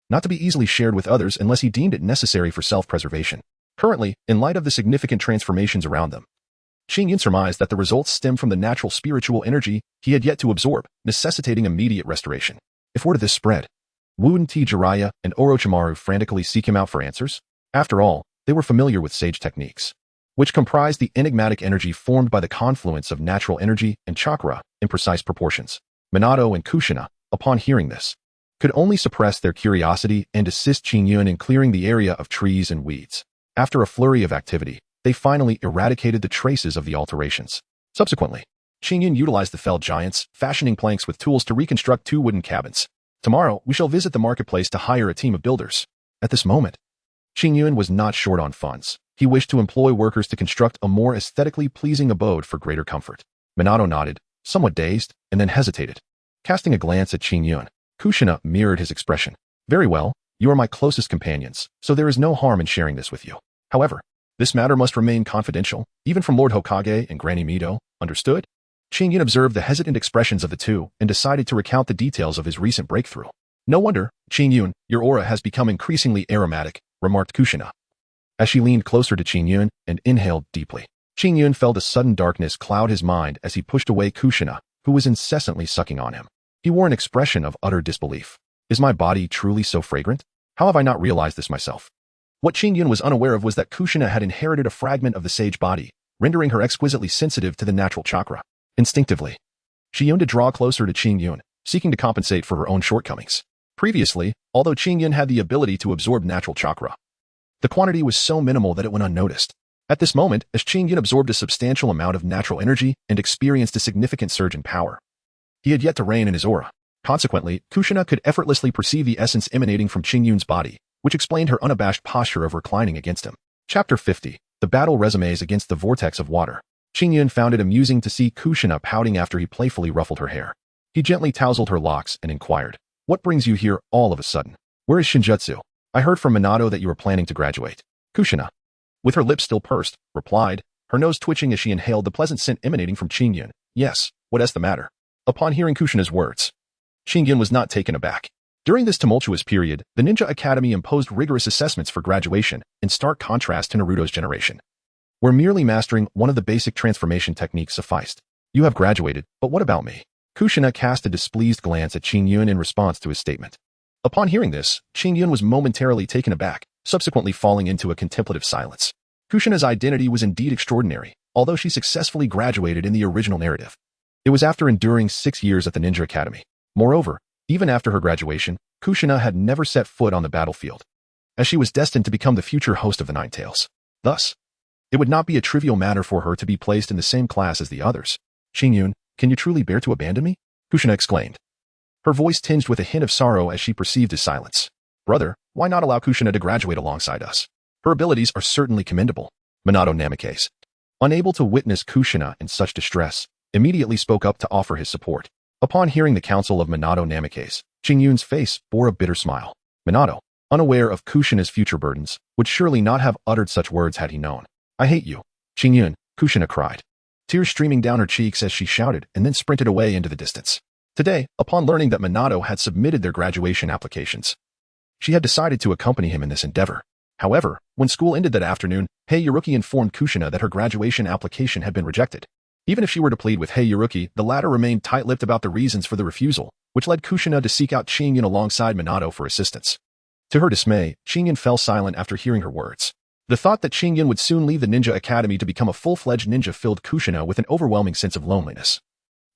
not to be easily shared with others unless he deemed it necessary for self-preservation. Currently, in light of the significant transformations around them, Qing Yun surmised that the results stemmed from the natural spiritual energy he had yet to absorb, necessitating immediate restoration. If word of this spread, Wuden T. Jiraiya and Orochimaru frantically seek him out for answers. After all, they were familiar with sage techniques, which comprised the enigmatic energy formed by the confluence of natural energy and chakra in precise proportions. Minato and Kushina, upon hearing this, could only suppress their curiosity and assist Qing Yun in clearing the area of trees and weeds. After a flurry of activity, they finally eradicated the traces of the alterations. Subsequently, Qing Yun utilized the felled giants, fashioning planks with tools to reconstruct 2 wooden cabins. Tomorrow, we shall visit the marketplace to hire a team of builders. At this moment, Qing Yun was not short on funds. He wished to employ workers to construct a more aesthetically pleasing abode for greater comfort. Minato nodded, somewhat dazed, and then hesitated. Casting a glance at Qing Yun, Kushina mirrored his expression. Very well, you are my closest companions, so there is no harm in sharing this with you. However, this matter must remain confidential, even from Lord Hokage and Granny Mito, understood? Qing Yun observed the hesitant expressions of the two and decided to recount the details of his recent breakthrough. No wonder, Qing Yun, your aura has become increasingly aromatic, remarked Kushina, as she leaned closer to Qing Yun and inhaled deeply. Qing Yun felt a sudden darkness cloud his mind as he pushed away Kushina, who was incessantly sucking on him. He wore an expression of utter disbelief. Is my body truly so fragrant? How have I not realized this myself? What Qing Yun was unaware of was that Kushina had inherited a fragment of the sage body, rendering her exquisitely sensitive to the natural chakra. Instinctively, she yearned to draw closer to Qing Yun, seeking to compensate for her own shortcomings. Previously, although Qing Yun had the ability to absorb natural chakra, the quantity was so minimal that it went unnoticed. At this moment, as Qing Yun absorbed a substantial amount of natural energy and experienced a significant surge in power, he had yet to rein in his aura. Consequently, Kushina could effortlessly perceive the essence emanating from Qing Yun's body, which explained her unabashed posture of reclining against him. Chapter 50. The Battle Resumes Against the Vortex of Water. Qing Yun found it amusing to see Kushina pouting after he playfully ruffled her hair. He gently tousled her locks and inquired, "What brings you here all of a sudden? Where is Shinjutsu? I heard from Minato that you were planning to graduate." Kushina, with her lips still pursed, replied, her nose twitching as she inhaled the pleasant scent emanating from Qing Yun. "Yes, what is the matter?" Upon hearing Kushina's words, Qing Yun was not taken aback. During this tumultuous period, the Ninja Academy imposed rigorous assessments for graduation, in stark contrast to Naruto's generation, where merely mastering one of the basic transformation techniques sufficed. "You have graduated, but what about me?" Kushina cast a displeased glance at Qing Yun in response to his statement. Upon hearing this, Qing Yun was momentarily taken aback, subsequently falling into a contemplative silence. Kushina's identity was indeed extraordinary, although she successfully graduated in the original narrative. It was after enduring 6 years at the Ninja Academy. Moreover, even after her graduation, Kushina had never set foot on the battlefield, as she was destined to become the future host of the Nine Tails. Thus, it would not be a trivial matter for her to be placed in the same class as the others. "Qing Yun, can you truly bear to abandon me?" Kushina exclaimed, her voice tinged with a hint of sorrow as she perceived his silence. "Brother, why not allow Kushina to graduate alongside us? Her abilities are certainly commendable." Minato Namikaze, unable to witness Kushina in such distress, immediately spoke up to offer his support. Upon hearing the counsel of Minato Namikaze, Qing Yun's face bore a bitter smile. Minato, unaware of Kushina's future burdens, would surely not have uttered such words had he known. "I hate you, Qing Yun," Kushina cried, tears streaming down her cheeks as she shouted and then sprinted away into the distance. Today, upon learning that Minato had submitted their graduation applications, she had decided to accompany him in this endeavor. However, when school ended that afternoon, Heiuruki informed Kushina that her graduation application had been rejected. Even if she were to plead with Heiuruki, the latter remained tight-lipped about the reasons for the refusal, which led Kushina to seek out Qing Yun alongside Minato for assistance. To her dismay, Qing Yun fell silent after hearing her words. The thought that Qingyun would soon leave the ninja academy to become a full-fledged ninja filled Kushina with an overwhelming sense of loneliness.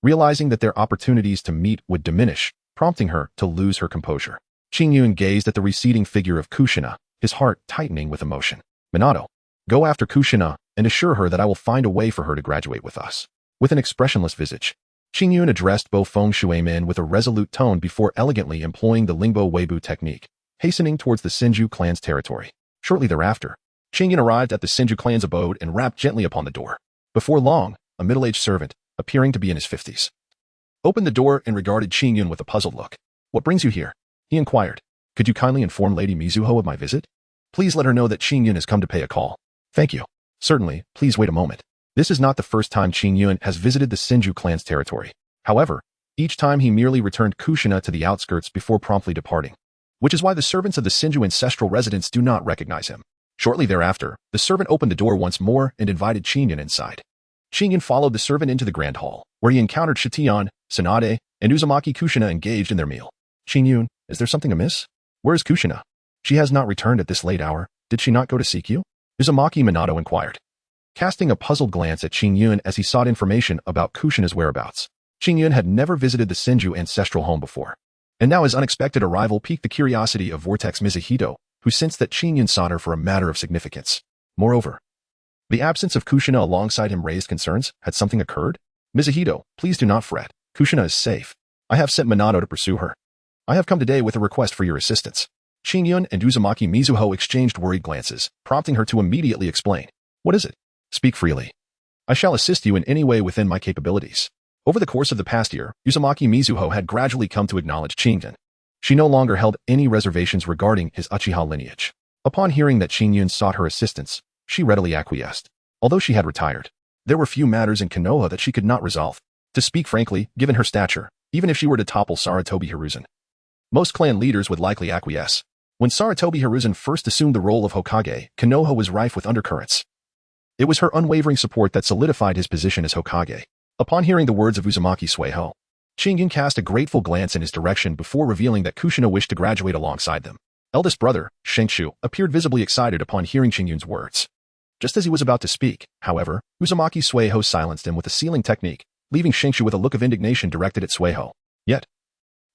Realizing that their opportunities to meet would diminish, prompting her to lose her composure. Qingyun gazed at the receding figure of Kushina, his heart tightening with emotion. Minato, go after Kushina and assure her that I will find a way for her to graduate with us. With an expressionless visage, Qingyun addressed Bo Feng Shuimin with a resolute tone before elegantly employing the Lingbo Weibu technique, hastening towards the Senju clan's territory. Shortly thereafter, Qingyun arrived at the Senju clan's abode and rapped gently upon the door. Before long, a middle-aged servant, appearing to be in his 50s, opened the door and regarded Qingyun with a puzzled look. What brings you here? He inquired. Could you kindly inform Lady Mizuho of my visit? Please let her know that Qingyun has come to pay a call. Thank you. Certainly, please wait a moment. This is not the first time Qingyun has visited the Senju clan's territory. However, each time he merely returned Kushina to the outskirts before promptly departing, which is why the servants of the Senju ancestral residence do not recognize him. Shortly thereafter, the servant opened the door once more and invited Qingyun inside. Qingyun followed the servant into the grand hall, where he encountered Shitian, Sunade, and Uzumaki Kushina engaged in their meal. Qingyun, is there something amiss? Where is Kushina? She has not returned at this late hour. Did she not go to seek you? Uzumaki Minato inquired, casting a puzzled glance at Qingyun as he sought information about Kushina's whereabouts. Qingyun had never visited the Senju ancestral home before, and now his unexpected arrival piqued the curiosity of Vortex Mizuhito, who sensed that Qingyun sought her for a matter of significance. Moreover, the absence of Kushina alongside him raised concerns. Had something occurred? Mizuhito, please do not fret. Kushina is safe. I have sent Minato to pursue her. I have come today with a request for your assistance. Qingyun and Uzumaki Mizuho exchanged worried glances, prompting her to immediately explain. What is it? Speak freely. I shall assist you in any way within my capabilities. Over the course of the past year, Uzumaki Mizuho had gradually come to acknowledge Qingyun. She no longer held any reservations regarding his Uchiha lineage. Upon hearing that Qingyun sought her assistance, she readily acquiesced. Although she had retired, there were few matters in Konoha that she could not resolve. To speak frankly, given her stature, even if she were to topple Sarutobi Hiruzen, most clan leaders would likely acquiesce. When Sarutobi Hiruzen first assumed the role of Hokage, Konoha was rife with undercurrents. It was her unwavering support that solidified his position as Hokage. Upon hearing the words of Uzumaki Sueho, Qingyun cast a grateful glance in his direction before revealing that Kushina wished to graduate alongside them. Eldest brother, Shengshu, appeared visibly excited upon hearing Qingyun's words. Just as he was about to speak, however, Uzumaki Sueho silenced him with a sealing technique, leaving Shengshu with a look of indignation directed at Sueho. Yet,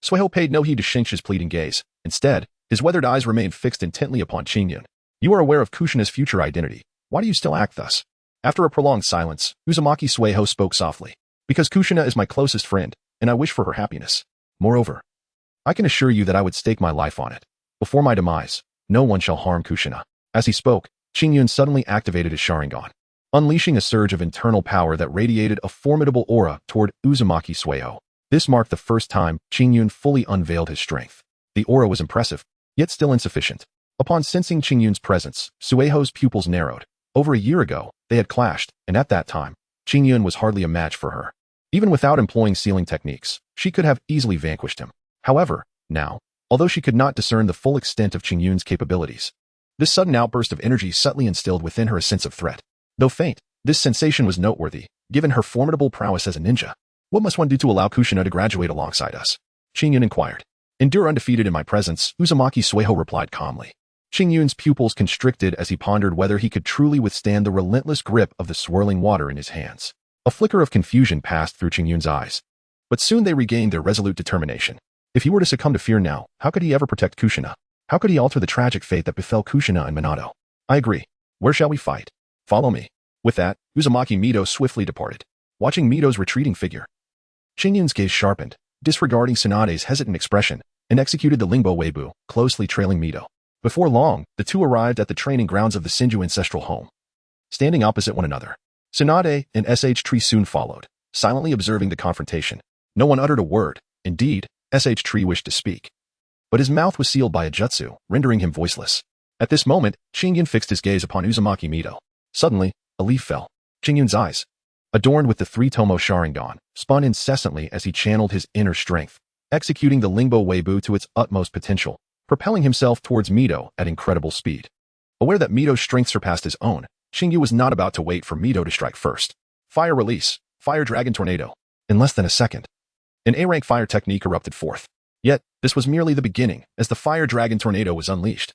Sueho paid no heed to Shengshu's pleading gaze. Instead, his weathered eyes remained fixed intently upon Qingyun. You are aware of Kushina's future identity. Why do you still act thus? After a prolonged silence, Uzumaki Sueho spoke softly. Because Kushina is my closest friend, and I wish for her happiness. Moreover, I can assure you that I would stake my life on it. Before my demise, no one shall harm Kushina. As he spoke, Qingyun suddenly activated his Sharingan, unleashing a surge of internal power that radiated a formidable aura toward Uzumaki Sueho. This marked the first time Qingyun fully unveiled his strength. The aura was impressive, yet still insufficient. Upon sensing Qingyun's presence, Sueho's pupils narrowed. Over a year ago, they had clashed, and at that time, Qingyun was hardly a match for her. Even without employing sealing techniques, she could have easily vanquished him. However, now, although she could not discern the full extent of Qingyun's capabilities, this sudden outburst of energy subtly instilled within her a sense of threat. Though faint, this sensation was noteworthy, given her formidable prowess as a ninja. What must one do to allow Kushina to graduate alongside us? Qingyun inquired. Endure undefeated in my presence, Uzumaki Sueho replied calmly. Qingyun's pupils constricted as he pondered whether he could truly withstand the relentless grip of the swirling water in his hands. A flicker of confusion passed through Qingyun's eyes, but soon they regained their resolute determination. If he were to succumb to fear now, how could he ever protect Kushina? How could he alter the tragic fate that befell Kushina and Minato? I agree. Where shall we fight? Follow me. With that, Uzumaki Mito swiftly departed. Watching Mito's retreating figure, Qingyun's gaze sharpened, disregarding Sunade's hesitant expression, and executed the Lingbo Weibu, closely trailing Mito. Before long, the two arrived at the training grounds of the Senju ancestral home. Standing opposite one another, Sunade and Sh soon followed, silently observing the confrontation. No one uttered a word. Indeed, Sh wished to speak, but his mouth was sealed by a jutsu, rendering him voiceless. At this moment, Qingyun fixed his gaze upon Uzumaki Mito. Suddenly, a leaf fell. Qingyun's eyes, adorned with the three-tomo Sharingan, spun incessantly as he channeled his inner strength, executing the Lingbo Weibu to its utmost potential, propelling himself towards Mito at incredible speed. Aware that Mito's strength surpassed his own, Qingyun was not about to wait for Mito to strike first. Fire release, Fire Dragon Tornado. In less than a second, an A-rank fire technique erupted forth. Yet, this was merely the beginning, as the Fire Dragon Tornado was unleashed.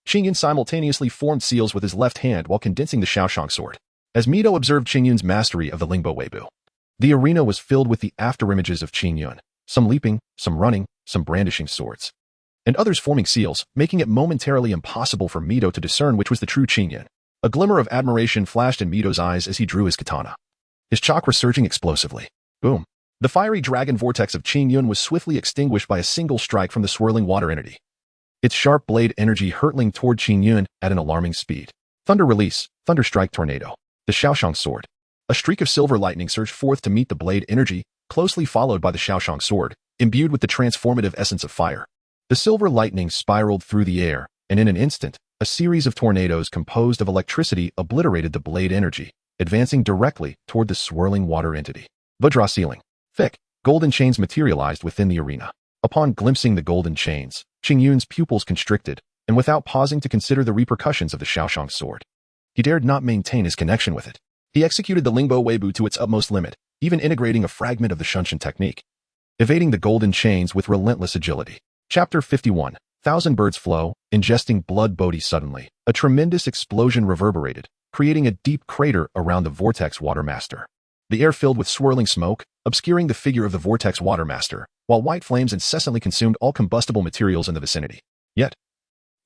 Qingyun simultaneously formed seals with his left hand while condensing the Shaoshang sword. As Mito observed Qingyun's mastery of the Lingbo Weibu, the arena was filled with the afterimages of Qingyun, some leaping, some running, some brandishing swords, and others forming seals, making it momentarily impossible for Mito to discern which was the true Qingyun. A glimmer of admiration flashed in Mito's eyes as he drew his katana, his chakra surging explosively. Boom! The fiery dragon vortex of Qingyun was swiftly extinguished by a single strike from the swirling water entity, its sharp blade energy hurtling toward Qingyun at an alarming speed. Thunder release, thunder strike tornado. The Shaoshang sword. A streak of silver lightning surged forth to meet the blade energy, closely followed by the Shaoshang sword, imbued with the transformative essence of fire. The silver lightning spiraled through the air, and in an instant, a series of tornadoes composed of electricity obliterated the blade energy, advancing directly toward the swirling water entity. Vajra ceiling. Thick, golden chains materialized within the arena. Upon glimpsing the golden chains, Qingyun's pupils constricted, and without pausing to consider the repercussions of the Shaoshang sword, he dared not maintain his connection with it. He executed the Lingbo Weibu to its utmost limit, even integrating a fragment of the Shunshin technique, evading the golden chains with relentless agility. Chapter 51. Thousand birds flow, ingesting blood Bodhi. Suddenly, a tremendous explosion reverberated, creating a deep crater around the Vortex Watermaster. The air filled with swirling smoke, obscuring the figure of the Vortex Watermaster, while white flames incessantly consumed all combustible materials in the vicinity. Yet,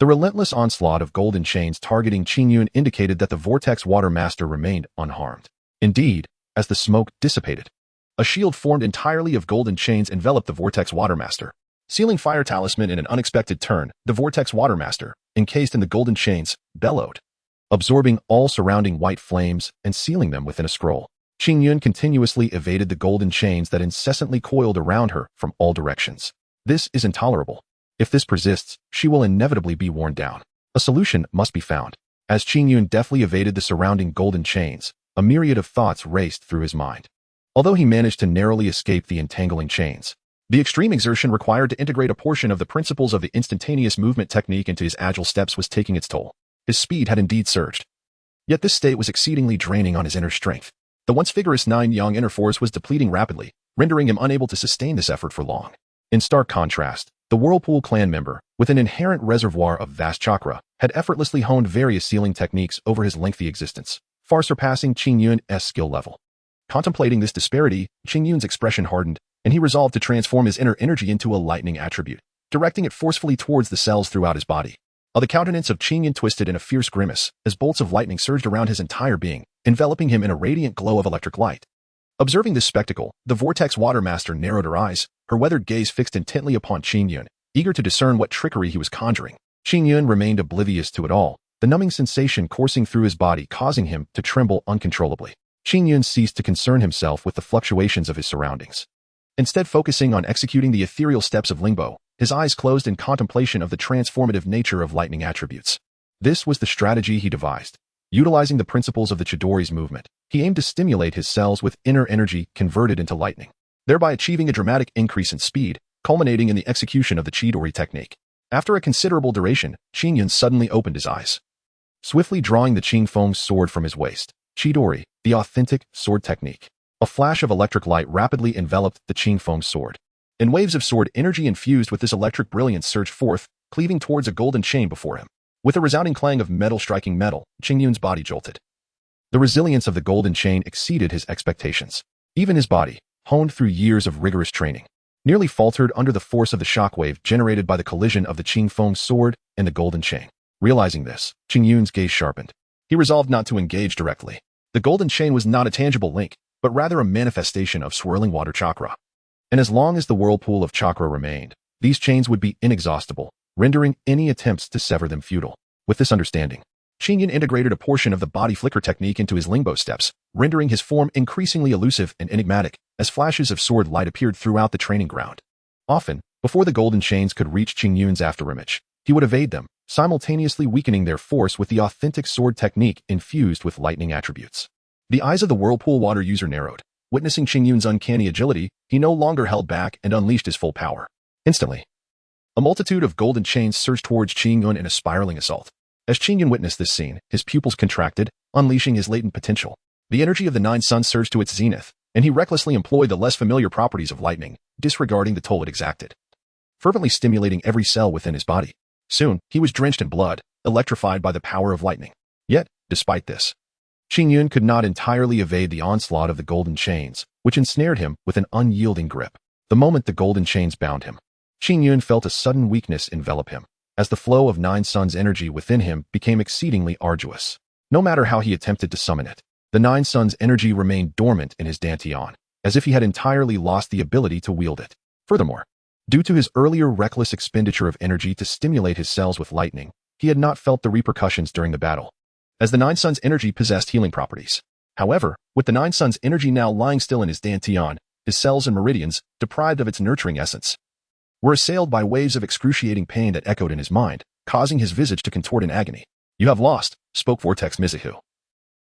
the relentless onslaught of golden chains targeting Qingyun indicated that the Vortex Watermaster remained unharmed. Indeed, as the smoke dissipated, a shield formed entirely of golden chains enveloped the Vortex Watermaster, sealing Fire Talisman in an unexpected turn. The Vortex Watermaster, encased in the golden chains, bellowed, absorbing all surrounding white flames and sealing them within a scroll. Qingyun continuously evaded the golden chains that incessantly coiled around her from all directions. This is intolerable. If this persists, she will inevitably be worn down. A solution must be found. As Qingyun deftly evaded the surrounding golden chains, a myriad of thoughts raced through his mind. Although he managed to narrowly escape the entangling chains, the extreme exertion required to integrate a portion of the principles of the instantaneous movement technique into his agile steps was taking its toll. His speed had indeed surged. Yet this state was exceedingly draining on his inner strength. The once vigorous nine-yang inner force was depleting rapidly, rendering him unable to sustain this effort for long. In stark contrast, the Whirlpool clan member, with an inherent reservoir of vast chakra, had effortlessly honed various sealing techniques over his lengthy existence, far surpassing Qingyun's skill level. Contemplating this disparity, Qingyun's expression hardened, and he resolved to transform his inner energy into a lightning attribute, directing it forcefully towards the cells throughout his body. The countenance of Qingyun twisted in a fierce grimace as bolts of lightning surged around his entire being, enveloping him in a radiant glow of electric light. Observing this spectacle, the Vortex Watermaster narrowed her eyes, her weathered gaze fixed intently upon Qingyun, eager to discern what trickery he was conjuring. Qingyun remained oblivious to it all, the numbing sensation coursing through his body causing him to tremble uncontrollably. Qingyun ceased to concern himself with the fluctuations of his surroundings. Instead focusing on executing the ethereal steps of Lingbo, his eyes closed in contemplation of the transformative nature of lightning attributes. This was the strategy he devised. Utilizing the principles of the Chidori's movement, he aimed to stimulate his cells with inner energy converted into lightning, thereby achieving a dramatic increase in speed, culminating in the execution of the Chidori technique. After a considerable duration, Qingyun suddenly opened his eyes. Swiftly drawing the Qingfeng sword from his waist, Chidori, the authentic sword technique. A flash of electric light rapidly enveloped the Qingfeng sword. And waves of sword energy infused with this electric brilliance surged forth, cleaving towards a golden chain before him. With a resounding clang of metal striking metal, Qingyun's body jolted. The resilience of the golden chain exceeded his expectations. Even his body, honed through years of rigorous training, nearly faltered under the force of the shockwave generated by the collision of the Qingfeng sword and the golden chain. Realizing this, Qingyun's gaze sharpened. He resolved not to engage directly. The golden chain was not a tangible link, but rather a manifestation of swirling water chakra. And as long as the whirlpool of chakra remained, these chains would be inexhaustible, rendering any attempts to sever them futile. With this understanding, Qingyun integrated a portion of the body flicker technique into his Lingbo steps, rendering his form increasingly elusive and enigmatic as flashes of sword light appeared throughout the training ground. Often, before the golden chains could reach Qingyun's afterimage, he would evade them, simultaneously weakening their force with the authentic sword technique infused with lightning attributes. The eyes of the whirlpool water user narrowed. Witnessing Qingyun's uncanny agility, he no longer held back and unleashed his full power. Instantly, a multitude of golden chains surged towards Qingyun in a spiraling assault. As Qingyun witnessed this scene, his pupils contracted, unleashing his latent potential. The energy of the Nine Suns surged to its zenith, and he recklessly employed the less familiar properties of lightning, disregarding the toll it exacted, fervently stimulating every cell within his body. Soon, he was drenched in blood, electrified by the power of lightning. Yet, despite this, Qingyun could not entirely evade the onslaught of the golden chains, which ensnared him with an unyielding grip. The moment the golden chains bound him, Qingyun felt a sudden weakness envelop him, as the flow of Nine Suns' energy within him became exceedingly arduous. No matter how he attempted to summon it, the Nine Suns' energy remained dormant in his dantian, as if he had entirely lost the ability to wield it. Furthermore, due to his earlier reckless expenditure of energy to stimulate his cells with lightning, he had not felt the repercussions during the battle, as the Nine Suns' energy possessed healing properties. However, with the Nine Suns' energy now lying still in his dantian, his cells and meridians, deprived of its nurturing essence, were assailed by waves of excruciating pain that echoed in his mind, causing his visage to contort in agony. "You have lost," spoke Vortex Mizuho,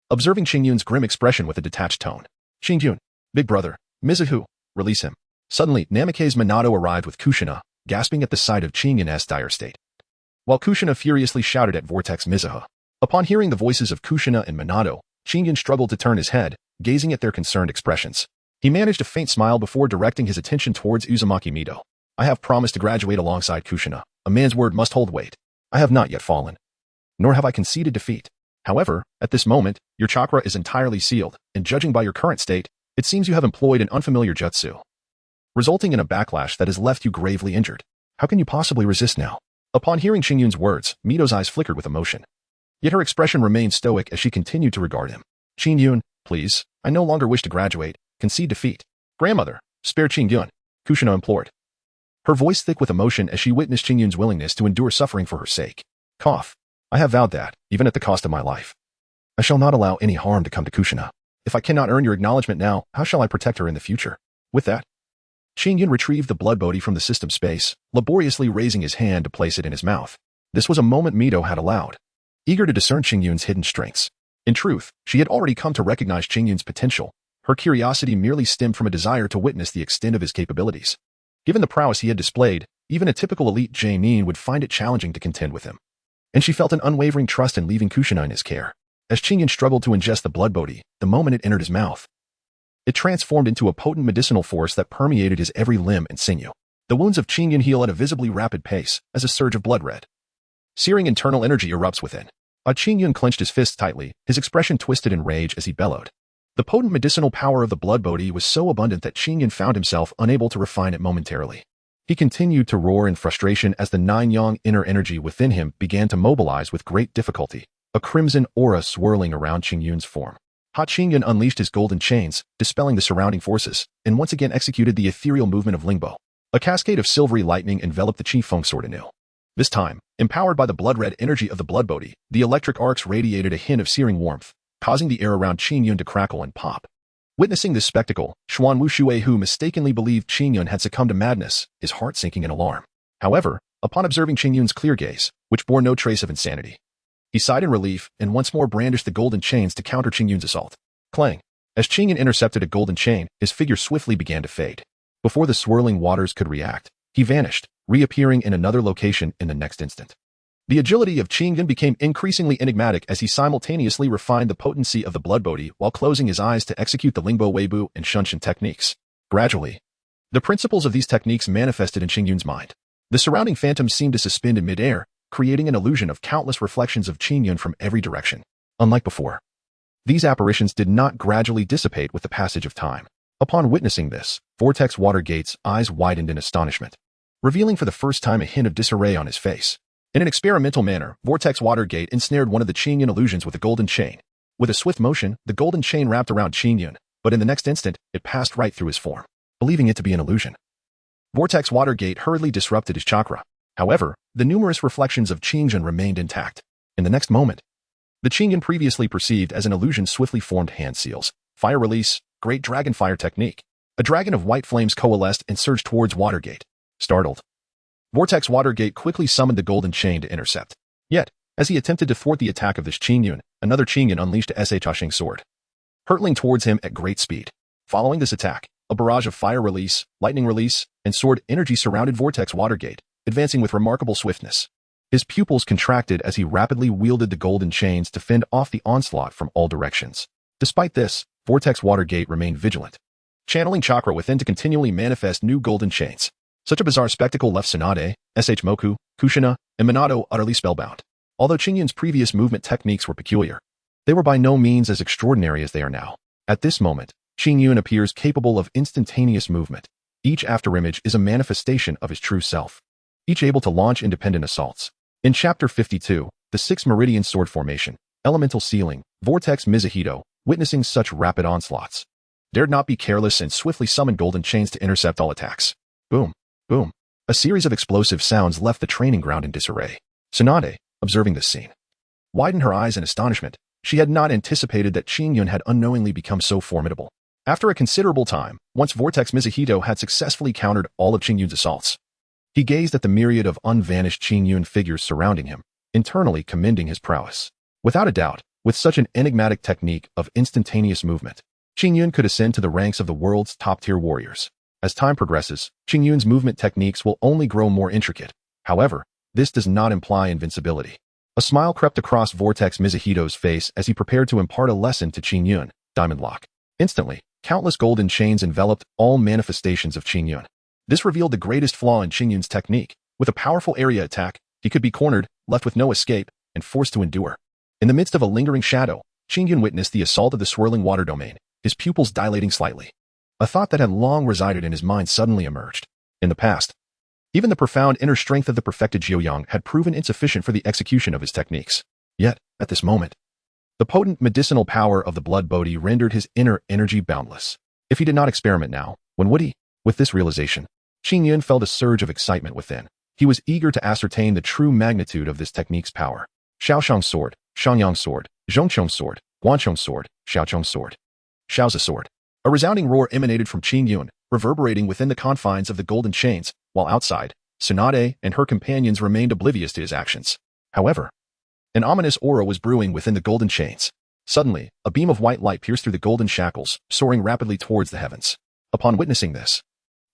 observing Qingyun's grim expression with a detached tone. "Qingyun, big brother, Mizuho, release him." Suddenly, Namikaze Minato arrived with Kushina, gasping at the sight of Qingyun's dire state, while Kushina furiously shouted at Vortex Mizuho. Upon hearing the voices of Kushina and Minato, Qingyun struggled to turn his head, gazing at their concerned expressions. He managed a faint smile before directing his attention towards Uzumaki Mido. "I have promised to graduate alongside Kushina. A man's word must hold weight. I have not yet fallen, nor have I conceded defeat. However, at this moment, your chakra is entirely sealed, and judging by your current state, it seems you have employed an unfamiliar jutsu, resulting in a backlash that has left you gravely injured. How can you possibly resist now?" Upon hearing Qingyun's words, Mido's eyes flickered with emotion. Yet her expression remained stoic as she continued to regard him. "Qingyun, please, I no longer wish to graduate. Concede defeat." "Grandmother, spare Qingyun," Kushina implored, her voice thick with emotion as she witnessed Qingyun's willingness to endure suffering for her sake. Cough. "I have vowed that, even at the cost of my life, I shall not allow any harm to come to Kushina. If I cannot earn your acknowledgement now, how shall I protect her in the future?" With that, Qingyun retrieved the blood bodhi from the system space, laboriously raising his hand to place it in his mouth. This was a moment Mido had allowed, eager to discern Qingyun's hidden strengths. In truth, she had already come to recognize Qingyun's potential. Her curiosity merely stemmed from a desire to witness the extent of his capabilities. Given the prowess he had displayed, even a typical elite Jainin would find it challenging to contend with him. And she felt an unwavering trust in leaving Kushina in his care. As Qingyun struggled to ingest the blood bodhi, the moment it entered his mouth, it transformed into a potent medicinal force that permeated his every limb and sinew. The wounds of Qingyun heal at a visibly rapid pace, as a surge of blood red, searing internal energy erupts within. Qingyun clenched his fists tightly, his expression twisted in rage as he bellowed. The potent medicinal power of the blood bodhi was so abundant that Qingyun found himself unable to refine it momentarily. He continued to roar in frustration as the nine-yang inner energy within him began to mobilize with great difficulty, a crimson aura swirling around Qingyun's form. Qingyun unleashed his golden chains, dispelling the surrounding forces, and once again executed the ethereal movement of Lingbo. A cascade of silvery lightning enveloped the Qi Feng sword anew. This time, empowered by the blood-red energy of the blood bodhi, the electric arcs radiated a hint of searing warmth, causing the air around Qingyun to crackle and pop. Witnessing this spectacle, Xuan Wushui, who mistakenly believed Qingyun had succumbed to madness, his heart sinking in alarm. However, upon observing Qingyun's clear gaze, which bore no trace of insanity, he sighed in relief and once more brandished the golden chains to counter Qingyun's assault. Clang! As Qingyun intercepted a golden chain, his figure swiftly began to fade. Before the swirling waters could react, he vanished, reappearing in another location in the next instant. The agility of Qingyun became increasingly enigmatic as he simultaneously refined the potency of the blood bodhi while closing his eyes to execute the Lingbo Weibu and Shunshin techniques. Gradually, the principles of these techniques manifested in Qingyun's mind. The surrounding phantoms seemed to suspend in midair, creating an illusion of countless reflections of Qingyun from every direction. Unlike before, these apparitions did not gradually dissipate with the passage of time. Upon witnessing this, Vortex Watergate's eyes widened in astonishment, revealing for the first time a hint of disarray on his face. In an experimental manner, Vortex Watergate ensnared one of the Qingyun illusions with a golden chain. With a swift motion, the golden chain wrapped around Qingyun, but in the next instant, it passed right through his form, believing it to be an illusion. Vortex Watergate hurriedly disrupted his chakra. However, the numerous reflections of Qingyun remained intact. In the next moment, the Qingyun previously perceived as an illusion swiftly formed hand seals. Fire release, Great Dragon Fire technique. A dragon of white flames coalesced and surged towards Watergate. Startled, Vortex Watergate quickly summoned the golden chain to intercept. Yet, as he attempted to thwart the attack of this Qingyun, another Qingyun unleashed a Shashing sword, hurtling towards him at great speed. Following this attack, a barrage of fire release, lightning release, and sword energy surrounded Vortex Watergate, advancing with remarkable swiftness. His pupils contracted as he rapidly wielded the golden chains to fend off the onslaught from all directions. Despite this, Vortex Watergate remained vigilant, channeling chakra within to continually manifest new golden chains. Such a bizarre spectacle left Sunade, Moku, Kushina, and Minato utterly spellbound. Although Qingyun's previous movement techniques were peculiar, they were by no means as extraordinary as they are now. At this moment, Qingyun appears capable of instantaneous movement. Each afterimage is a manifestation of his true self, each able to launch independent assaults. In Chapter 52, the 6 Meridian Sword Formation, Elemental Sealing, Vortex Mizuhito, witnessing such rapid onslaughts, dared not be careless and swiftly summoned golden chains to intercept all attacks. Boom, boom. A series of explosive sounds left the training ground in disarray. Sunade, observing this scene, widened her eyes in astonishment. She had not anticipated that Qingyun had unknowingly become so formidable. After a considerable time, once Vortex Mizuhito had successfully countered all of Qingyun's assaults, he gazed at the myriad of unvanished Qingyun figures surrounding him, internally commending his prowess. Without a doubt, with such an enigmatic technique of instantaneous movement, Qingyun could ascend to the ranks of the world's top-tier warriors. As time progresses, Qingyun's movement techniques will only grow more intricate. However, this does not imply invincibility. A smile crept across Vortex Mizuhito's face as he prepared to impart a lesson to Qingyun. Diamond Lock. Instantly, countless golden chains enveloped all manifestations of Qingyun. This revealed the greatest flaw in Qingyun's technique. With a powerful area attack, he could be cornered, left with no escape, and forced to endure. In the midst of a lingering shadow, Qingyun witnessed the assault of the swirling water domain, his pupils dilating slightly. A thought that had long resided in his mind suddenly emerged. In the past, even the profound inner strength of the perfected Jiuyang had proven insufficient for the execution of his techniques. Yet, at this moment, the potent medicinal power of the blood bodhi rendered his inner energy boundless. If he did not experiment now, when would he? With this realization, Qingyun felt a surge of excitement within. He was eager to ascertain the true magnitude of this technique's power. Shaoshang Sword, Shangyang Sword, Zhongqiong Sword, Guanqiong Sword, Xiaoqiong Sword, Xiaozi Sword. A resounding roar emanated from Qingyun, reverberating within the confines of the golden chains, while outside, Sunade and her companions remained oblivious to his actions. However, an ominous aura was brewing within the golden chains. Suddenly, a beam of white light pierced through the golden shackles, soaring rapidly towards the heavens. Upon witnessing this,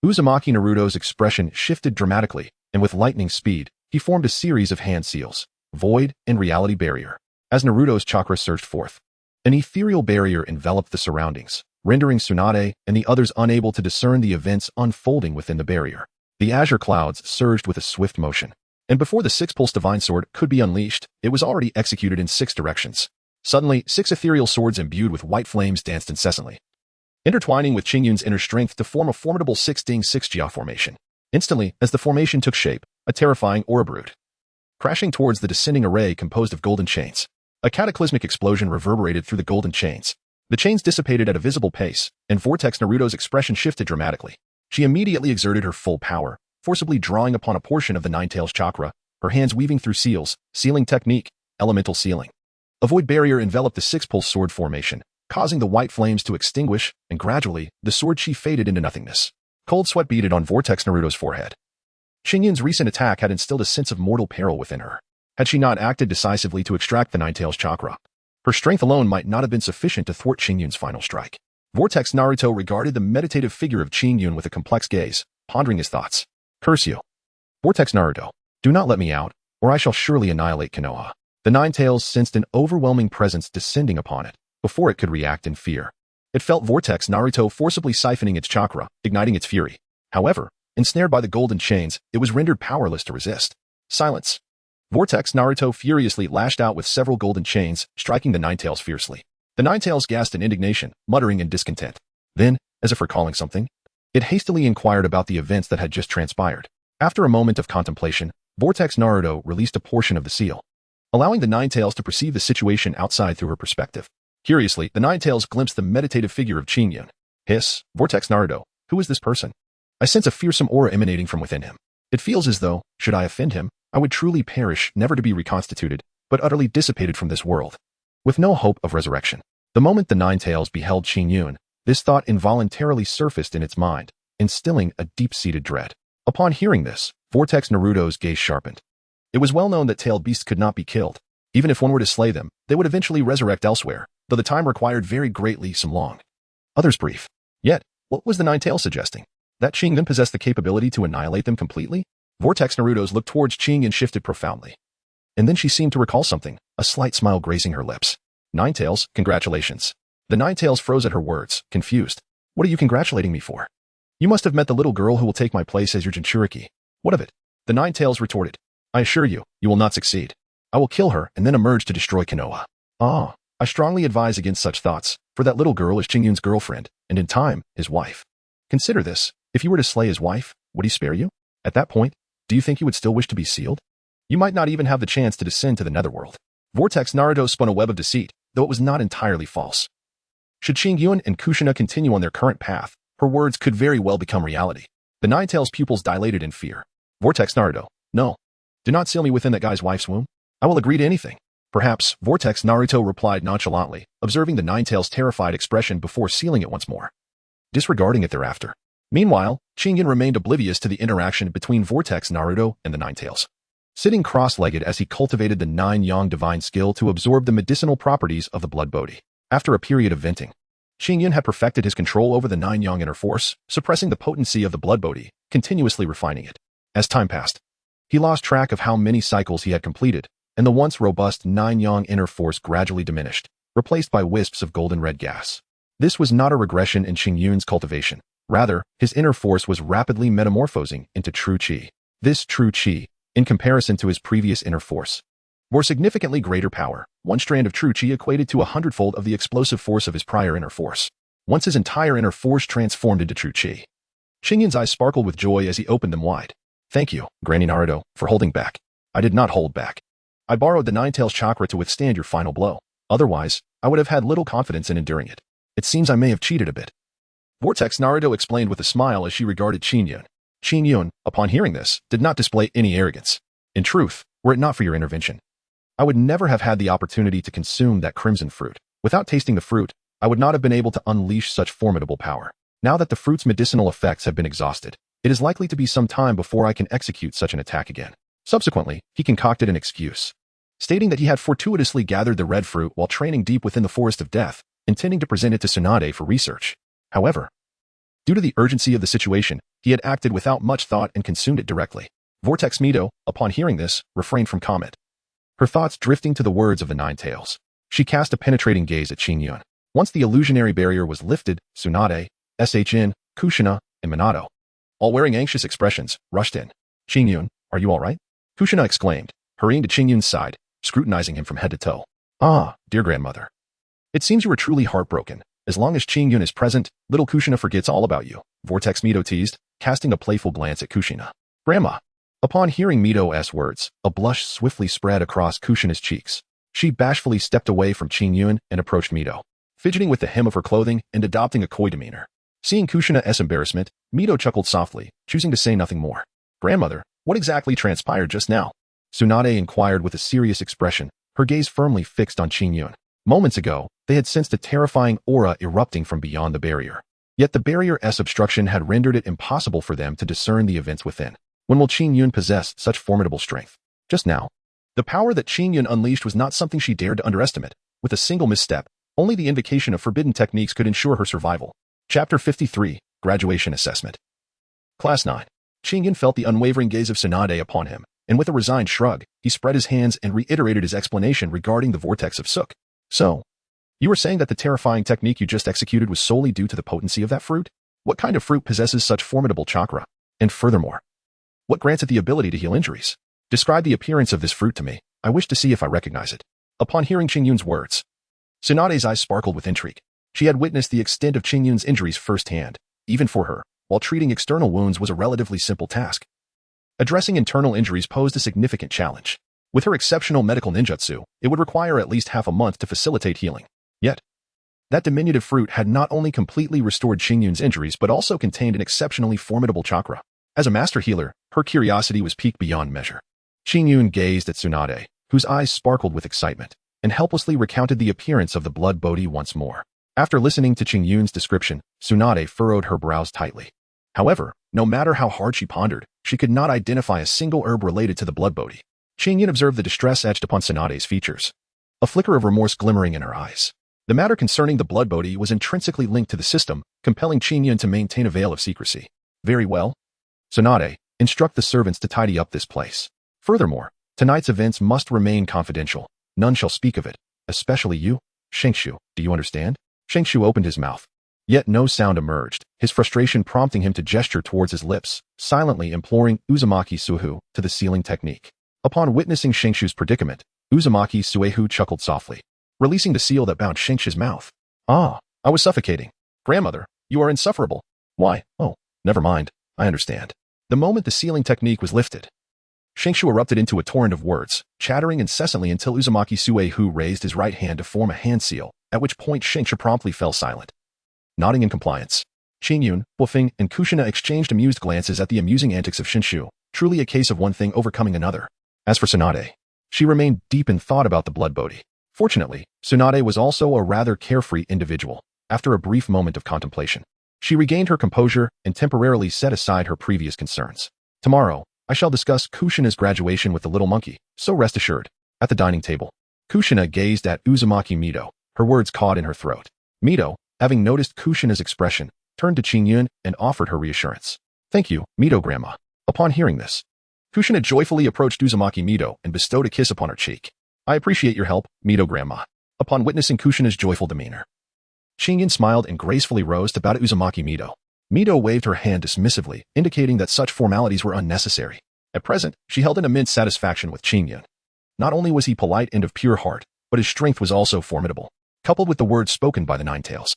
Uzumaki Naruto's expression shifted dramatically, and with lightning speed, he formed a series of hand seals, void and reality barrier. As Naruto's chakra surged forth, an ethereal barrier enveloped the surroundings, rendering Sunade and the others unable to discern the events unfolding within the barrier. The azure clouds surged with a swift motion, and before the six-pulse divine sword could be unleashed, it was already executed in 6 directions. Suddenly, 6 ethereal swords imbued with white flames danced incessantly, intertwining with Qingyun's inner strength to form a formidable 6-ding 6-jia formation. Instantly, as the formation took shape, a terrifying aura brewed, crashing towards the descending array composed of golden chains. A cataclysmic explosion reverberated through the golden chains. The chains dissipated at a visible pace, and Vortex Naruto's expression shifted dramatically. She immediately exerted her full power, forcibly drawing upon a portion of the Nine-Tails chakra, her hands weaving through seals, sealing technique, elemental sealing. A void barrier enveloped the 6-pulse sword formation, causing the white flames to extinguish, and gradually, the sword chi faded into nothingness. Cold sweat beaded on Vortex Naruto's forehead. Qingyun's recent attack had instilled a sense of mortal peril within her. Had she not acted decisively to extract the Nine-Tails chakra, her strength alone might not have been sufficient to thwart Qingyun's final strike. Vortex Naruto regarded the meditative figure of Qingyun with a complex gaze, pondering his thoughts. Curse you. Vortex Naruto, do not let me out, or I shall surely annihilate Konoha. The Nine-Tails sensed an overwhelming presence descending upon it, before it could react in fear. It felt Vortex Naruto forcibly siphoning its chakra, igniting its fury. However, ensnared by the golden chains, it was rendered powerless to resist. Silence. Vortex Naruto furiously lashed out with several golden chains, striking the Nine-Tails fiercely. The Nine-Tails gasped in indignation, muttering in discontent. Then, as if recalling something, it hastily inquired about the events that had just transpired. After a moment of contemplation, Vortex Naruto released a portion of the seal, allowing the Nine-Tails to perceive the situation outside through her perspective. Curiously, the Nine-Tails glimpsed the meditative figure of Qingyun. Hiss, Vortex Naruto, who is this person? I sense a fearsome aura emanating from within him. It feels as though, should I offend him, I would truly perish, never to be reconstituted, but utterly dissipated from this world, with no hope of resurrection. The moment the Nine-Tails beheld Qingyun, this thought involuntarily surfaced in its mind, instilling a deep-seated dread. Upon hearing this, Vortex Naruto's gaze sharpened. It was well known that tailed beasts could not be killed. Even if one were to slay them, they would eventually resurrect elsewhere, though the time required varied greatly, some long, others brief. Yet, what was the Nine-Tails suggesting? That Qingyun possessed the capability to annihilate them completely? Vortex Naruto's look towards Qingyun shifted profoundly. And then she seemed to recall something, a slight smile grazing her lips. Nine-Tails, congratulations. The Nine-Tails froze at her words, confused. What are you congratulating me for? You must have met the little girl who will take my place as your Jinchuriki. What of it? The Nine-Tails retorted. I assure you, you will not succeed. I will kill her and then emerge to destroy Konoha. Ah, I strongly advise against such thoughts, for that little girl is Qingyun's girlfriend, and in time, his wife. Consider this, if you were to slay his wife, would he spare you? At that point, do you think you would still wish to be sealed? You might not even have the chance to descend to the netherworld. Vortex Naruto spun a web of deceit, though it was not entirely false. Should Qingyun and Kushina continue on their current path, her words could very well become reality. The Ninetales' pupils dilated in fear. Vortex Naruto, no. Do not seal me within that guy's wife's womb. I will agree to anything. Perhaps, Vortex Naruto replied nonchalantly, observing the Ninetales' terrified expression before sealing it once more, disregarding it thereafter. Meanwhile, Qingyun remained oblivious to the interaction between Vortex Naruto and the Ninetales, sitting cross-legged as he cultivated the Nine-Yang divine skill to absorb the medicinal properties of the blood bodhi. After a period of venting, Qingyun had perfected his control over the Nine-Yang inner force, suppressing the potency of the blood bodhi, continuously refining it. As time passed, he lost track of how many cycles he had completed, and the once robust Nine-Yang inner force gradually diminished, replaced by wisps of golden red gas. This was not a regression in Qingyun's cultivation. Rather, his inner force was rapidly metamorphosing into true qi. This true qi, in comparison to his previous inner force, bore significantly greater power. One strand of true qi equated to 100-fold of the explosive force of his prior inner force. Once his entire inner force transformed into true qi, Qingyun's eyes sparkled with joy as he opened them wide. Thank you, Granny Naruto, for holding back. I did not hold back. I borrowed the Ninetales chakra to withstand your final blow. Otherwise, I would have had little confidence in enduring it. It seems I may have cheated a bit. Vortex Naruto explained with a smile as she regarded Qingyun. Qingyun, upon hearing this, did not display any arrogance. In truth, were it not for your intervention, I would never have had the opportunity to consume that crimson fruit. Without tasting the fruit, I would not have been able to unleash such formidable power. Now that the fruit's medicinal effects have been exhausted, it is likely to be some time before I can execute such an attack again. Subsequently, he concocted an excuse, stating that he had fortuitously gathered the red fruit while training deep within the forest of death, intending to present it to Sunade for research. However, due to the urgency of the situation, he had acted without much thought and consumed it directly. Vortex Mito, upon hearing this, refrained from comment, her thoughts drifting to the words of the Ninetales. She cast a penetrating gaze at Qingyun. Once the illusionary barrier was lifted, Sunade, Shn, Kushina, and Minato, all wearing anxious expressions, rushed in. Qingyun, are you all right? Kushina exclaimed, hurrying to Qingyun's side, scrutinizing him from head to toe. Ah, dear grandmother. It seems you are truly heartbroken. As long as Qingyun is present, little Kushina forgets all about you, Vortex Mito teased, casting a playful glance at Kushina. Grandma. Upon hearing Mito's words, a blush swiftly spread across Kushina's cheeks. She bashfully stepped away from Qingyun and approached Mito, fidgeting with the hem of her clothing and adopting a coy demeanor. Seeing Kushina's embarrassment, Mito chuckled softly, choosing to say nothing more. Grandmother, what exactly transpired just now? Sunade inquired with a serious expression, her gaze firmly fixed on Qingyun. Moments ago, they had sensed a terrifying aura erupting from beyond the barrier. Yet the barrier's obstruction had rendered it impossible for them to discern the events within. When will Qingyun possess such formidable strength? Just now, the power that Qingyun unleashed was not something she dared to underestimate. With a single misstep, only the invocation of forbidden techniques could ensure her survival. Chapter 53, Graduation Assessment. Class 9. Qingyun felt the unwavering gaze of Sunade upon him, and with a resigned shrug, he spread his hands and reiterated his explanation regarding the vortex of Sook. So, you were saying that the terrifying technique you just executed was solely due to the potency of that fruit? What kind of fruit possesses such formidable chakra? And furthermore, what grants it the ability to heal injuries? Describe the appearance of this fruit to me. I wish to see if I recognize it. Upon hearing Qingyun's words, Sunade's eyes sparkled with intrigue. She had witnessed the extent of Qingyun's injuries firsthand. Even for her, while treating external wounds was a relatively simple task, addressing internal injuries posed a significant challenge. With her exceptional medical ninjutsu, it would require at least half a month to facilitate healing. Yet, that diminutive fruit had not only completely restored Qingyun's injuries but also contained an exceptionally formidable chakra. As a master healer, her curiosity was piqued beyond measure. Qingyun gazed at Sunade, whose eyes sparkled with excitement, and helplessly recounted the appearance of the blood bodhi once more. After listening to Qingyun's description, Sunade furrowed her brows tightly. However, no matter how hard she pondered, she could not identify a single herb related to the blood bodhi. Qingyun observed the distress etched upon Sunade's features, a flicker of remorse glimmering in her eyes. The matter concerning the blood bodhi was intrinsically linked to the system, compelling Qingyun to maintain a veil of secrecy. Very well. Sunade, instruct the servants to tidy up this place. Furthermore, tonight's events must remain confidential. None shall speak of it, especially you. Shengshu, do you understand? Shengshu opened his mouth. Yet no sound emerged, his frustration prompting him to gesture towards his lips, silently imploring Uzumaki Suhu to the sealing technique. Upon witnessing Shengshu's predicament, Uzumaki Suehu chuckled softly, releasing the seal that bound Shinkshi's mouth. Ah, I was suffocating. Grandmother, you are insufferable. Why? Oh, never mind. I understand. The moment the sealing technique was lifted, Shinkshu erupted into a torrent of words, chattering incessantly until Uzumaki Suehu raised his right hand to form a hand seal, at which point Shinkshu promptly fell silent. Nodding in compliance, Qingyun, Bufing, and Kushina exchanged amused glances at the amusing antics of Shinshu, truly a case of one thing overcoming another. As for Sunade, she remained deep in thought about the blood bodhi. Fortunately, Sunade was also a rather carefree individual. After a brief moment of contemplation, she regained her composure and temporarily set aside her previous concerns. Tomorrow, I shall discuss Kushina's graduation with the little monkey, so rest assured. At the dining table, Kushina gazed at Uzumaki Mito, her words caught in her throat. Mito, having noticed Kushina's expression, turned to Qingyun and offered her reassurance. Thank you, Mito Grandma. Upon hearing this, Kushina joyfully approached Uzumaki Mito and bestowed a kiss upon her cheek. I appreciate your help, Mito Grandma. Upon witnessing Kushina's joyful demeanor, Qingyun smiled and gracefully rose to bow to Uzumaki Mito. Mito waved her hand dismissively, indicating that such formalities were unnecessary. At present, she held an immense satisfaction with Qingyun. Not only was he polite and of pure heart, but his strength was also formidable, coupled with the words spoken by the Ninetales.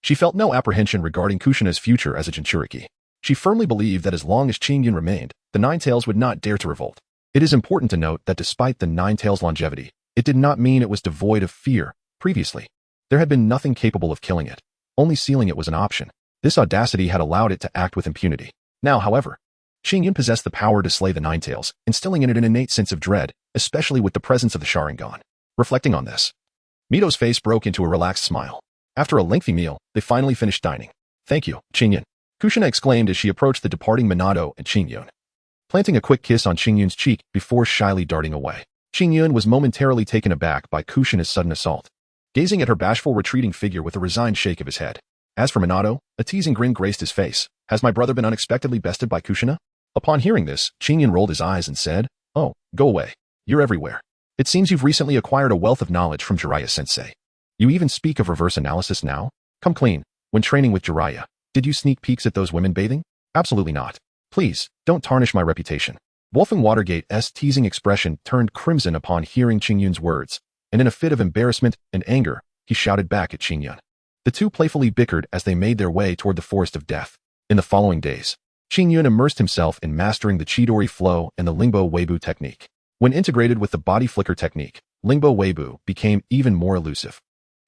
She felt no apprehension regarding Kushina's future as a Jinchuriki. She firmly believed that as long as Qingyun remained, the Ninetales would not dare to revolt. It is important to note that despite the Ninetales' longevity, it did not mean it was devoid of fear. Previously, there had been nothing capable of killing it. Only sealing it was an option. This audacity had allowed it to act with impunity. Now, however, Qingyun possessed the power to slay the Ninetales, instilling in it an innate sense of dread, especially with the presence of the Sharingan. Reflecting on this, Mito's face broke into a relaxed smile. After a lengthy meal, they finally finished dining. Thank you, Qingyun, Kushina exclaimed as she approached the departing Minato and Qingyun, planting a quick kiss on Qingyun's cheek before shyly darting away. Qingyun was momentarily taken aback by Kushina's sudden assault, gazing at her bashful retreating figure with a resigned shake of his head. As for Minato, a teasing grin graced his face. Has my brother been unexpectedly bested by Kushina? Upon hearing this, Qingyun rolled his eyes and said, Oh, go away. You're everywhere. It seems you've recently acquired a wealth of knowledge from Jiraiya-sensei. You even speak of reverse analysis now? Come clean. When training with Jiraiya, did you sneak peeks at those women bathing? Absolutely not. Please, don't tarnish my reputation. Wolfgang Watergate's teasing expression turned crimson upon hearing Qingyun's words, and in a fit of embarrassment and anger, he shouted back at Qingyun. The two playfully bickered as they made their way toward the forest of death. In the following days, Qingyun immersed himself in mastering the Chidori flow and the Lingbo Weibo technique. When integrated with the body flicker technique, Lingbo Weibo became even more elusive.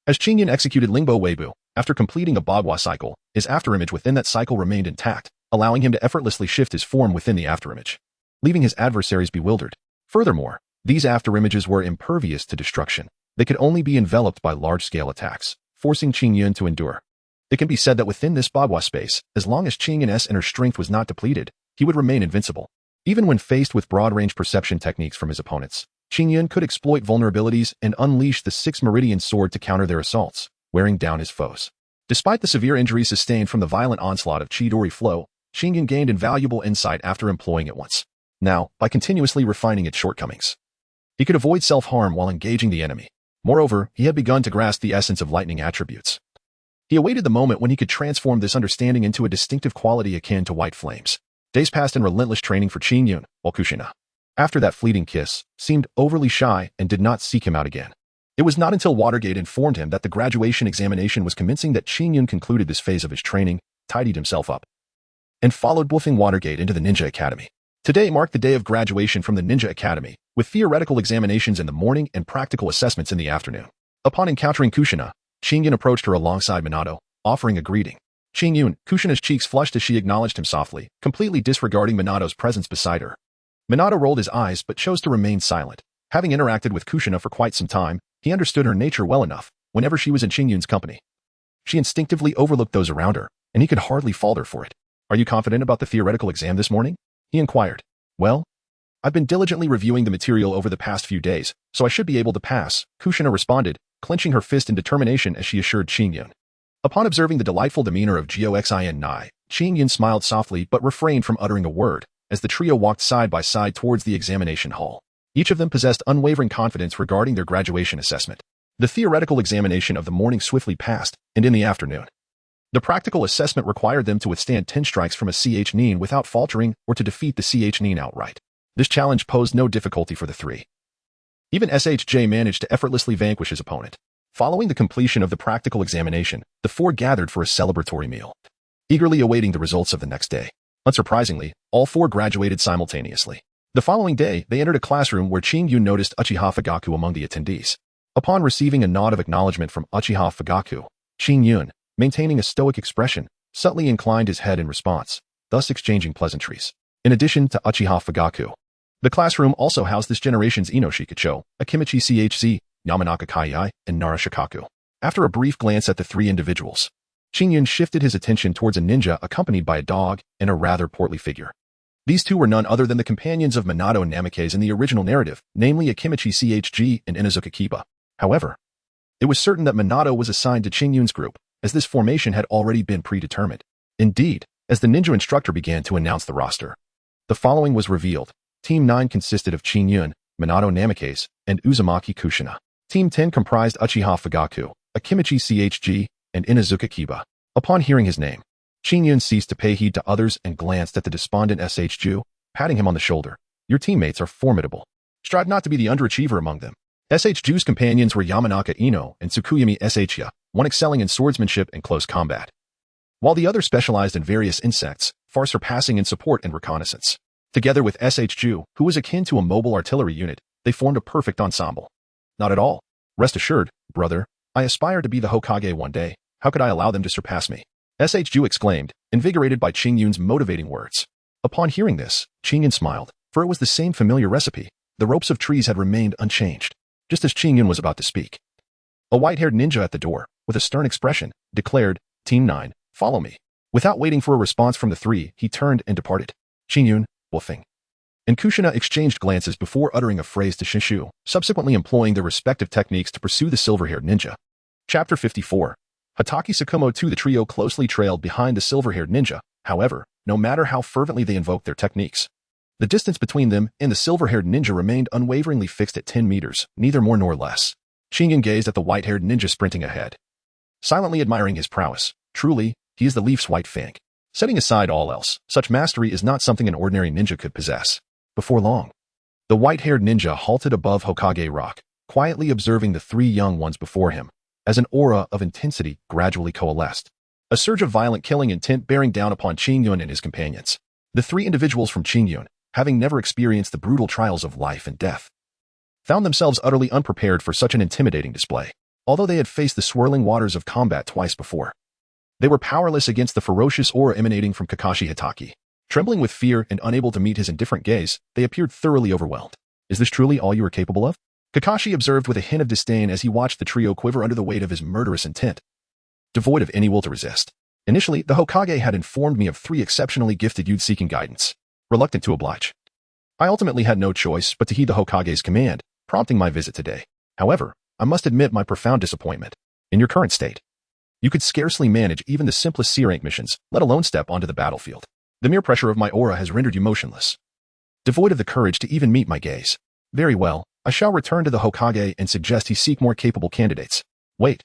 As Qingyun executed Lingbo Weibo, after completing a Bagua cycle, his afterimage within that cycle remained intact, allowing him to effortlessly shift his form within the afterimage, leaving his adversaries bewildered. Furthermore, these afterimages were impervious to destruction. They could only be enveloped by large-scale attacks, forcing Qingyun to endure. It can be said that within this Bagua space, as long as Qingyun's inner strength was not depleted, he would remain invincible. Even when faced with broad-range perception techniques from his opponents, Qingyun could exploit vulnerabilities and unleash the Six Meridian Sword to counter their assaults, wearing down his foes. Despite the severe injuries sustained from the violent onslaught of Chidori flow, Qingyun gained invaluable insight after employing it once. Now, by continuously refining its shortcomings, he could avoid self-harm while engaging the enemy. Moreover, he had begun to grasp the essence of lightning attributes. He awaited the moment when he could transform this understanding into a distinctive quality akin to white flames. Days passed in relentless training for Qingyun, while Kushina, after that fleeting kiss, seemed overly shy and did not seek him out again. It was not until Watergate informed him that the graduation examination was commencing that Qingyun concluded this phase of his training, tidied himself up, and followed Wolfgang Watergate into the Ninja Academy. Today marked the day of graduation from the Ninja Academy, with theoretical examinations in the morning and practical assessments in the afternoon. Upon encountering Kushina, Qingyun approached her alongside Minato, offering a greeting. Qingyun, Kushina's cheeks flushed as she acknowledged him softly, completely disregarding Minato's presence beside her. Minato rolled his eyes but chose to remain silent. Having interacted with Kushina for quite some time, he understood her nature well enough. Whenever she was in Qingyun's company, she instinctively overlooked those around her, and he could hardly fault her for it. Are you confident about the theoretical exam this morning? He inquired. Well, I've been diligently reviewing the material over the past few days, so I should be able to pass, Kushina responded, clenching her fist in determination as she assured Qingyun. Upon observing the delightful demeanor of Goxin Nai, Qingyun smiled softly but refrained from uttering a word, as the trio walked side by side towards the examination hall. Each of them possessed unwavering confidence regarding their graduation assessment. The theoretical examination of the morning swiftly passed, and in the afternoon, the practical assessment required them to withstand 10 strikes from a CH Nin without faltering or to defeat the CH Nin outright. This challenge posed no difficulty for the three. Even SHJ managed to effortlessly vanquish his opponent. Following the completion of the practical examination, the four gathered for a celebratory meal, eagerly awaiting the results of the next day. Unsurprisingly, all four graduated simultaneously. The following day, they entered a classroom where Qingyun noticed Uchiha Fugaku among the attendees. Upon receiving a nod of acknowledgement from Uchiha Fugaku, Qingyun, maintaining a stoic expression, subtly inclined his head in response, thus exchanging pleasantries. In addition to Uchiha Fugaku, the classroom also housed this generation's Ino Shikacho, Akimichi CHC, Yamanaka Kaiai, and Nara Shikaku. After a brief glance at the three individuals, Qingyun shifted his attention towards a ninja accompanied by a dog and a rather portly figure. These two were none other than the companions of Minato Namikaze in the original narrative, namely Akimichi CHG and Inazuka Kiba. However, it was certain that Minato was assigned to Qingyun's group, as this formation had already been predetermined. Indeed, as the ninja instructor began to announce the roster, the following was revealed. Team 9 consisted of Qingyun, Minato Namikaze, and Uzumaki Kushina. Team 10 comprised Uchiha Fugaku, Akimichi CHG, and Inazuka Kiba. Upon hearing his name, Qingyun ceased to pay heed to others and glanced at the despondent SHJ, patting him on the shoulder. Your teammates are formidable. Strive not to be the underachiever among them. SHJ's companions were Yamanaka Ino and Tsukuyami Shya, one excelling in swordsmanship and close combat, while the other specialized in various insects, far surpassing in support and reconnaissance. Together with SHJ, who was akin to a mobile artillery unit, they formed a perfect ensemble. Not at all. Rest assured, brother, I aspire to be the Hokage one day. How could I allow them to surpass me? SHJ exclaimed, invigorated by Qingyun's motivating words. Upon hearing this, Qingyun smiled, for it was the same familiar recipe. The ropes of trees had remained unchanged. Just as Qingyun was about to speak, a white-haired ninja at the door, with a stern expression, declared, Team 9, follow me. Without waiting for a response from the three, he turned and departed. Qingyun, woofing, and Kushina exchanged glances before uttering a phrase to Shishu, subsequently employing their respective techniques to pursue the silver-haired ninja. Chapter 54. Hatake Tsukumo 2. The trio closely trailed behind the silver-haired ninja. However, no matter how fervently they invoked their techniques, the distance between them and the silver-haired ninja remained unwaveringly fixed at 10 meters, neither more nor less. Qingyun gazed at the white-haired ninja sprinting ahead, silently admiring his prowess. Truly, he is the Leaf's white fang. Setting aside all else, such mastery is not something an ordinary ninja could possess. Before long, the white-haired ninja halted above Hokage Rock, quietly observing the three young ones before him, as an aura of intensity gradually coalesced. A surge of violent killing intent bearing down upon Qingyun and his companions. The three individuals from Qingyun, having never experienced the brutal trials of life and death, found themselves utterly unprepared for such an intimidating display. Although they had faced the swirling waters of combat twice before, they were powerless against the ferocious aura emanating from Kakashi Hatake. Trembling with fear and unable to meet his indifferent gaze, they appeared thoroughly overwhelmed. Is this truly all you are capable of? Kakashi observed with a hint of disdain as he watched the trio quiver under the weight of his murderous intent, devoid of any will to resist. Initially, the Hokage had informed me of three exceptionally gifted youths seeking guidance. Reluctant to oblige, I ultimately had no choice but to heed the Hokage's command, prompting my visit today. However, I must admit my profound disappointment. In your current state, you could scarcely manage even the simplest C-rank missions, let alone step onto the battlefield. The mere pressure of my aura has rendered you motionless, devoid of the courage to even meet my gaze. Very well, I shall return to the Hokage and suggest he seek more capable candidates. Wait.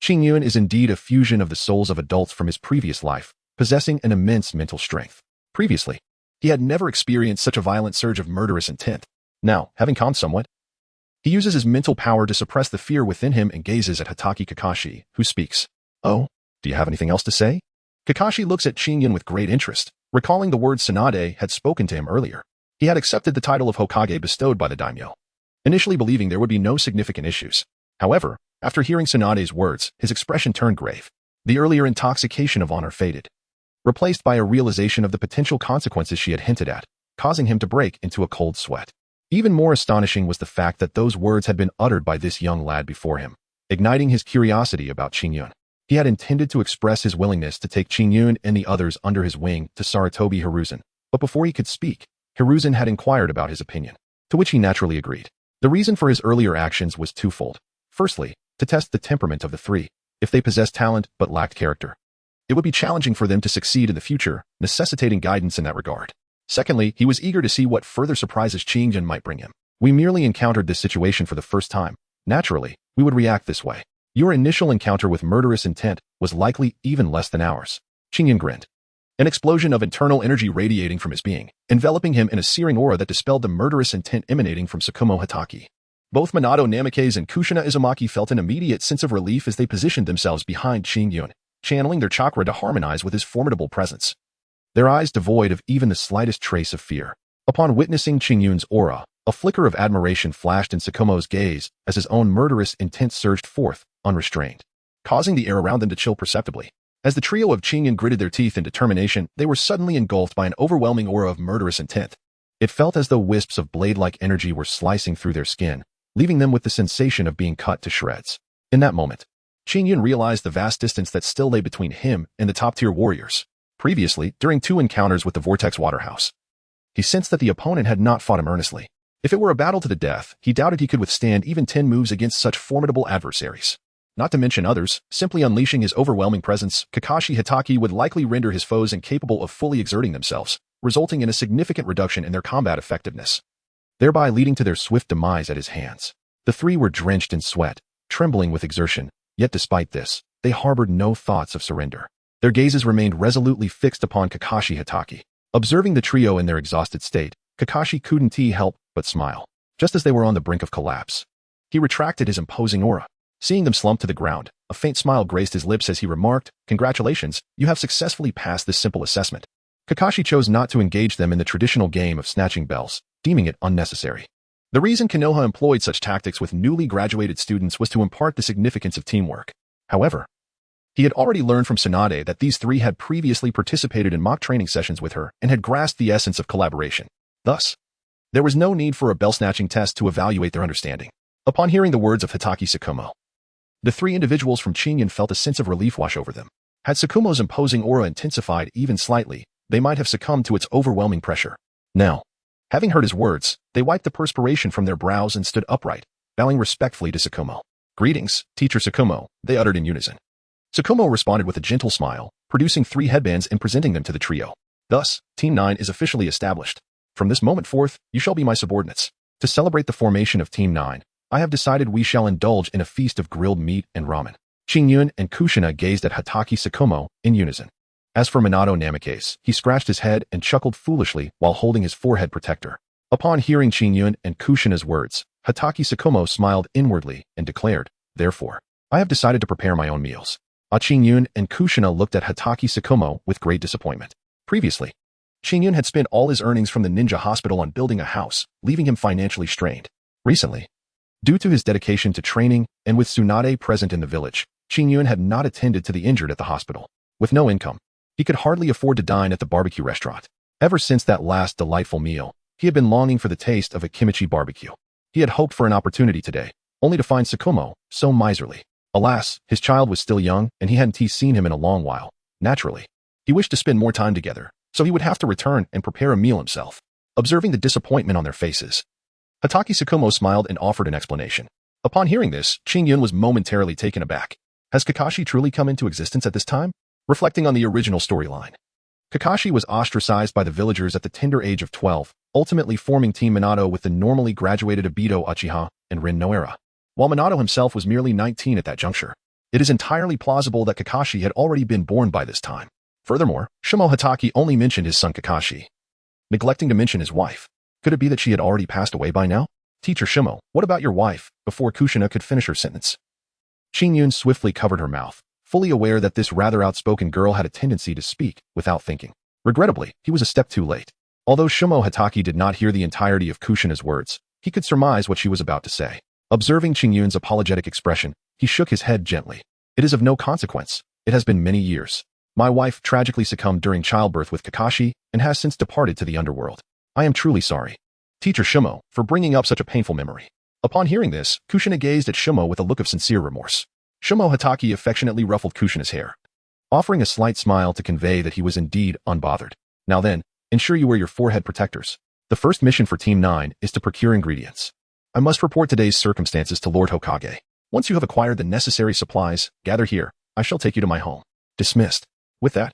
Qingyun is indeed a fusion of the souls of adults from his previous life, possessing an immense mental strength. Previously, he had never experienced such a violent surge of murderous intent. Now, having calmed somewhat, he uses his mental power to suppress the fear within him and gazes at Hatake Kakashi, who speaks. Oh, do you have anything else to say? Kakashi looks at Qingyun with great interest, recalling the words Sunade had spoken to him earlier. He had accepted the title of Hokage bestowed by the daimyo, initially believing there would be no significant issues. However, after hearing Sunade's words, his expression turned grave. The earlier intoxication of honor faded, replaced by a realization of the potential consequences she had hinted at, causing him to break into a cold sweat. Even more astonishing was the fact that those words had been uttered by this young lad before him, igniting his curiosity about Qingyun. He had intended to express his willingness to take Qingyun and the others under his wing to Sarutobi Hiruzen, but before he could speak, Hiruzen had inquired about his opinion, to which he naturally agreed. The reason for his earlier actions was twofold. Firstly, to test the temperament of the three. If they possessed talent but lacked character, it would be challenging for them to succeed in the future, necessitating guidance in that regard. Secondly, he was eager to see what further surprises Qingyun might bring him. We merely encountered this situation for the first time. Naturally, we would react this way. Your initial encounter with murderous intent was likely even less than ours. Qingyun grinned, an explosion of internal energy radiating from his being, enveloping him in a searing aura that dispelled the murderous intent emanating from Tsukumo Hatake. Both Minato Namikaze and Kushina Izumaki felt an immediate sense of relief as they positioned themselves behind Qingyun, channeling their chakra to harmonize with his formidable presence. Their eyes devoid of even the slightest trace of fear. Upon witnessing Qingyun's aura, a flicker of admiration flashed in Tsukumo's gaze as his own murderous intent surged forth, unrestrained, causing the air around them to chill perceptibly. As the trio of Qingyun gritted their teeth in determination, they were suddenly engulfed by an overwhelming aura of murderous intent. It felt as though wisps of blade-like energy were slicing through their skin, leaving them with the sensation of being cut to shreds. In that moment, Qingyun realized the vast distance that still lay between him and the top-tier warriors. Previously, during 2 encounters with the Vortex Waterhouse, he sensed that the opponent had not fought him earnestly. If it were a battle to the death, he doubted he could withstand even 10 moves against such formidable adversaries. Not to mention others, simply unleashing his overwhelming presence, Kakashi Hatake would likely render his foes incapable of fully exerting themselves, resulting in a significant reduction in their combat effectiveness, thereby leading to their swift demise at his hands. The three were drenched in sweat, trembling with exertion, yet despite this, they harbored no thoughts of surrender. Their gazes remained resolutely fixed upon Kakashi Hatake. Observing the trio in their exhausted state, Kakashi couldn't help but smile. Just as they were on the brink of collapse, he retracted his imposing aura. Seeing them slump to the ground, a faint smile graced his lips as he remarked, "Congratulations, you have successfully passed this simple assessment." Kakashi chose not to engage them in the traditional game of snatching bells, deeming it unnecessary. The reason Konoha employed such tactics with newly graduated students was to impart the significance of teamwork. However, he had already learned from Sunade that these three had previously participated in mock training sessions with her and had grasped the essence of collaboration. Thus, there was no need for a bell-snatching test to evaluate their understanding. Upon hearing the words of Hatake Tsukumo, the three individuals from Qingyun felt a sense of relief wash over them. Had Tsukumo's imposing aura intensified even slightly, they might have succumbed to its overwhelming pressure. Now, having heard his words, they wiped the perspiration from their brows and stood upright, bowing respectfully to Tsukumo. "Greetings, Teacher Tsukumo," they uttered in unison. Tsukumo responded with a gentle smile, producing 3 headbands and presenting them to the trio. Thus, Team 9 is officially established. From this moment forth, you shall be my subordinates. To celebrate the formation of Team 9, I have decided we shall indulge in a feast of grilled meat and ramen. Qingyun and Kushina gazed at Hatake Tsukumo in unison. As for Minato Namikaze, he scratched his head and chuckled foolishly while holding his forehead protector. Upon hearing Qingyun and Kushina's words, Hatake Tsukumo smiled inwardly and declared, "Therefore, I have decided to prepare my own meals." Qingyun and Kushina looked at Hatake Tsukumo with great disappointment. Previously, Qingyun had spent all his earnings from the ninja hospital on building a house, leaving him financially strained. Recently, due to his dedication to training and with Sunade present in the village, Qingyun had not attended to the injured at the hospital. With no income, he could hardly afford to dine at the barbecue restaurant. Ever since that last delightful meal, he had been longing for the taste of a kimchi barbecue. He had hoped for an opportunity today, only to find Tsukumo so miserly. Alas, his child was still young and he hadn't seen him in a long while. Naturally, he wished to spend more time together, so he would have to return and prepare a meal himself. Observing the disappointment on their faces, Hatake Tsukumo smiled and offered an explanation. Upon hearing this, Qingyun was momentarily taken aback. Has Kakashi truly come into existence at this time? Reflecting on the original storyline, Kakashi was ostracized by the villagers at the tender age of 12, ultimately forming Team Minato with the normally graduated Obito Uchiha and Rin Noara, while Minato himself was merely 19 at that juncture. It is entirely plausible that Kakashi had already been born by this time. Furthermore, Shimo Hatake only mentioned his son Kakashi, neglecting to mention his wife. Could it be that she had already passed away by now? "Teacher Shimo, what about your wife?" Before Kushina could finish her sentence, Qingyun swiftly covered her mouth, fully aware that this rather outspoken girl had a tendency to speak without thinking. Regrettably, he was a step too late. Although Shimo Hatake did not hear the entirety of Kushina's words, he could surmise what she was about to say. Observing Qingyun's apologetic expression, he shook his head gently. "It is of no consequence. It has been many years. My wife tragically succumbed during childbirth with Kakashi and has since departed to the underworld. I am truly sorry, Teacher Shimo, for bringing up such a painful memory." Upon hearing this, Kushina gazed at Shimo with a look of sincere remorse. Shimo Hatake affectionately ruffled Kushina's hair, offering a slight smile to convey that he was indeed unbothered. "Now then, ensure you wear your forehead protectors. The first mission for Team 9 is to procure ingredients. I must report today's circumstances to Lord Hokage. Once you have acquired the necessary supplies, gather here. I shall take you to my home." Dismissed. With that,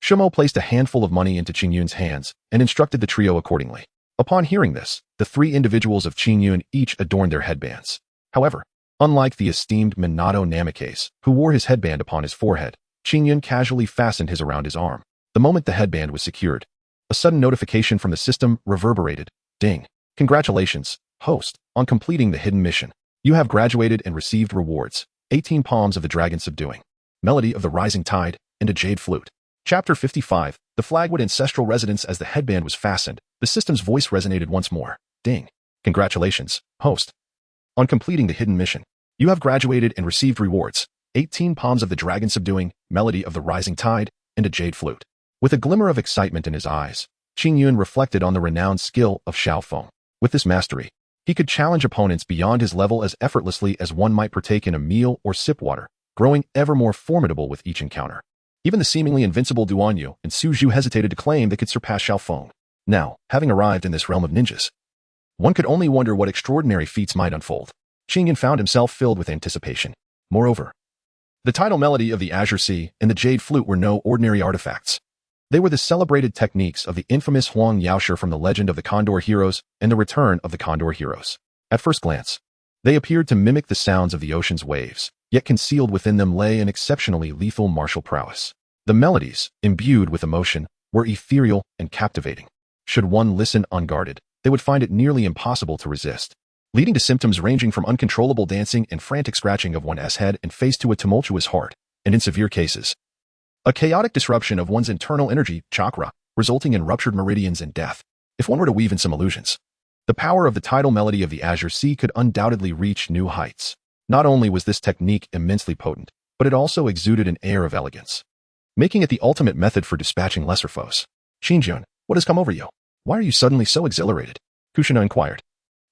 Shimo placed a handful of money into Qingyun's hands and instructed the trio accordingly. Upon hearing this, the 3 individuals of Qingyun each adorned their headbands. However, unlike the esteemed Minato Namikaze, who wore his headband upon his forehead, Qingyun casually fastened his around his arm. The moment the headband was secured, a sudden notification from the system reverberated. "Ding. Congratulations, Host, on completing the hidden mission, you have graduated and received rewards. 18 palms of the dragon subduing, melody of the rising tide, and a jade flute. Chapter 55, the Flagwood ancestral residence. As the headband was fastened, the system's voice resonated once more. Ding. Congratulations, host. On completing the hidden mission, you have graduated and received rewards. 18 palms of the dragon subduing, melody of the rising tide, and a jade flute. With a glimmer of excitement in his eyes, Qing Yun reflected on the renowned skill of Xiao Feng. With this mastery, he could challenge opponents beyond his level as effortlessly as one might partake in a meal or sip water, growing ever more formidable with each encounter. Even the seemingly invincible Duanyu and Su Zhu hesitated to claim they could surpass Xiao Feng. Now, having arrived in this realm of ninjas, one could only wonder what extraordinary feats might unfold. Qing Yun found himself filled with anticipation. Moreover, the title melody of the Azure Sea and the Jade Flute were no ordinary artifacts. They were the celebrated techniques of the infamous Huang Yaoshi from the legend of the Condor Heroes and the Return of the Condor Heroes. At first glance, they appeared to mimic the sounds of the ocean's waves, yet concealed within them lay an exceptionally lethal martial prowess. The melodies, imbued with emotion, were ethereal and captivating. Should one listen unguarded, they would find it nearly impossible to resist, leading to symptoms ranging from uncontrollable dancing and frantic scratching of one's head and face to a tumultuous heart, and in severe cases, a chaotic disruption of one's internal energy chakra, resulting in ruptured meridians and death. If one were to weave in some illusions, the power of the tidal melody of the Azure Sea could undoubtedly reach new heights. Not only was this technique immensely potent, but it also exuded an air of elegance, making it the ultimate method for dispatching lesser foes. Xinjun, what has come over you? Why are you suddenly so exhilarated? Kushina inquired.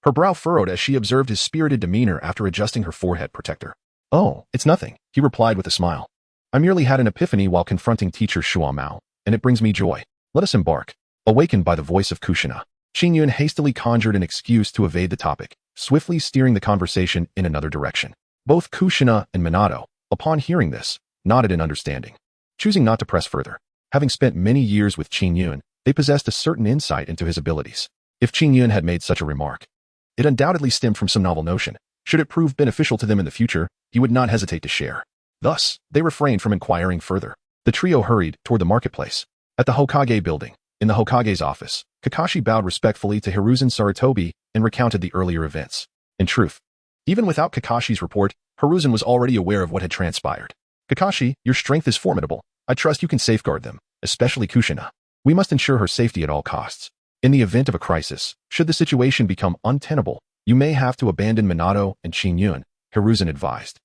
Her brow furrowed as she observed his spirited demeanor after adjusting her forehead protector. Oh, it's nothing, he replied with a smile. I merely had an epiphany while confronting teacher Shuo Mao, and it brings me joy. Let us embark. Awakened by the voice of Kushina, Xingyun hastily conjured an excuse to evade the topic, swiftly steering the conversation in another direction. Both Kushina and Minato, upon hearing this, nodded in understanding. Choosing not to press further, having spent many years with Qing Yun, they possessed a certain insight into his abilities. If Qing Yun had made such a remark, it undoubtedly stemmed from some novel notion. Should it prove beneficial to them in the future, he would not hesitate to share. Thus, they refrained from inquiring further. The trio hurried toward the marketplace. At the Hokage building, in the Hokage's office, Kakashi bowed respectfully to Hiruzen Sarutobi and recounted the earlier events. In truth, even without Kakashi's report, Hiruzen was already aware of what had transpired. Kakashi, your strength is formidable. I trust you can safeguard them, especially Kushina. We must ensure her safety at all costs. In the event of a crisis, should the situation become untenable, you may have to abandon Minato and Qing Yun, Hiruzen advised,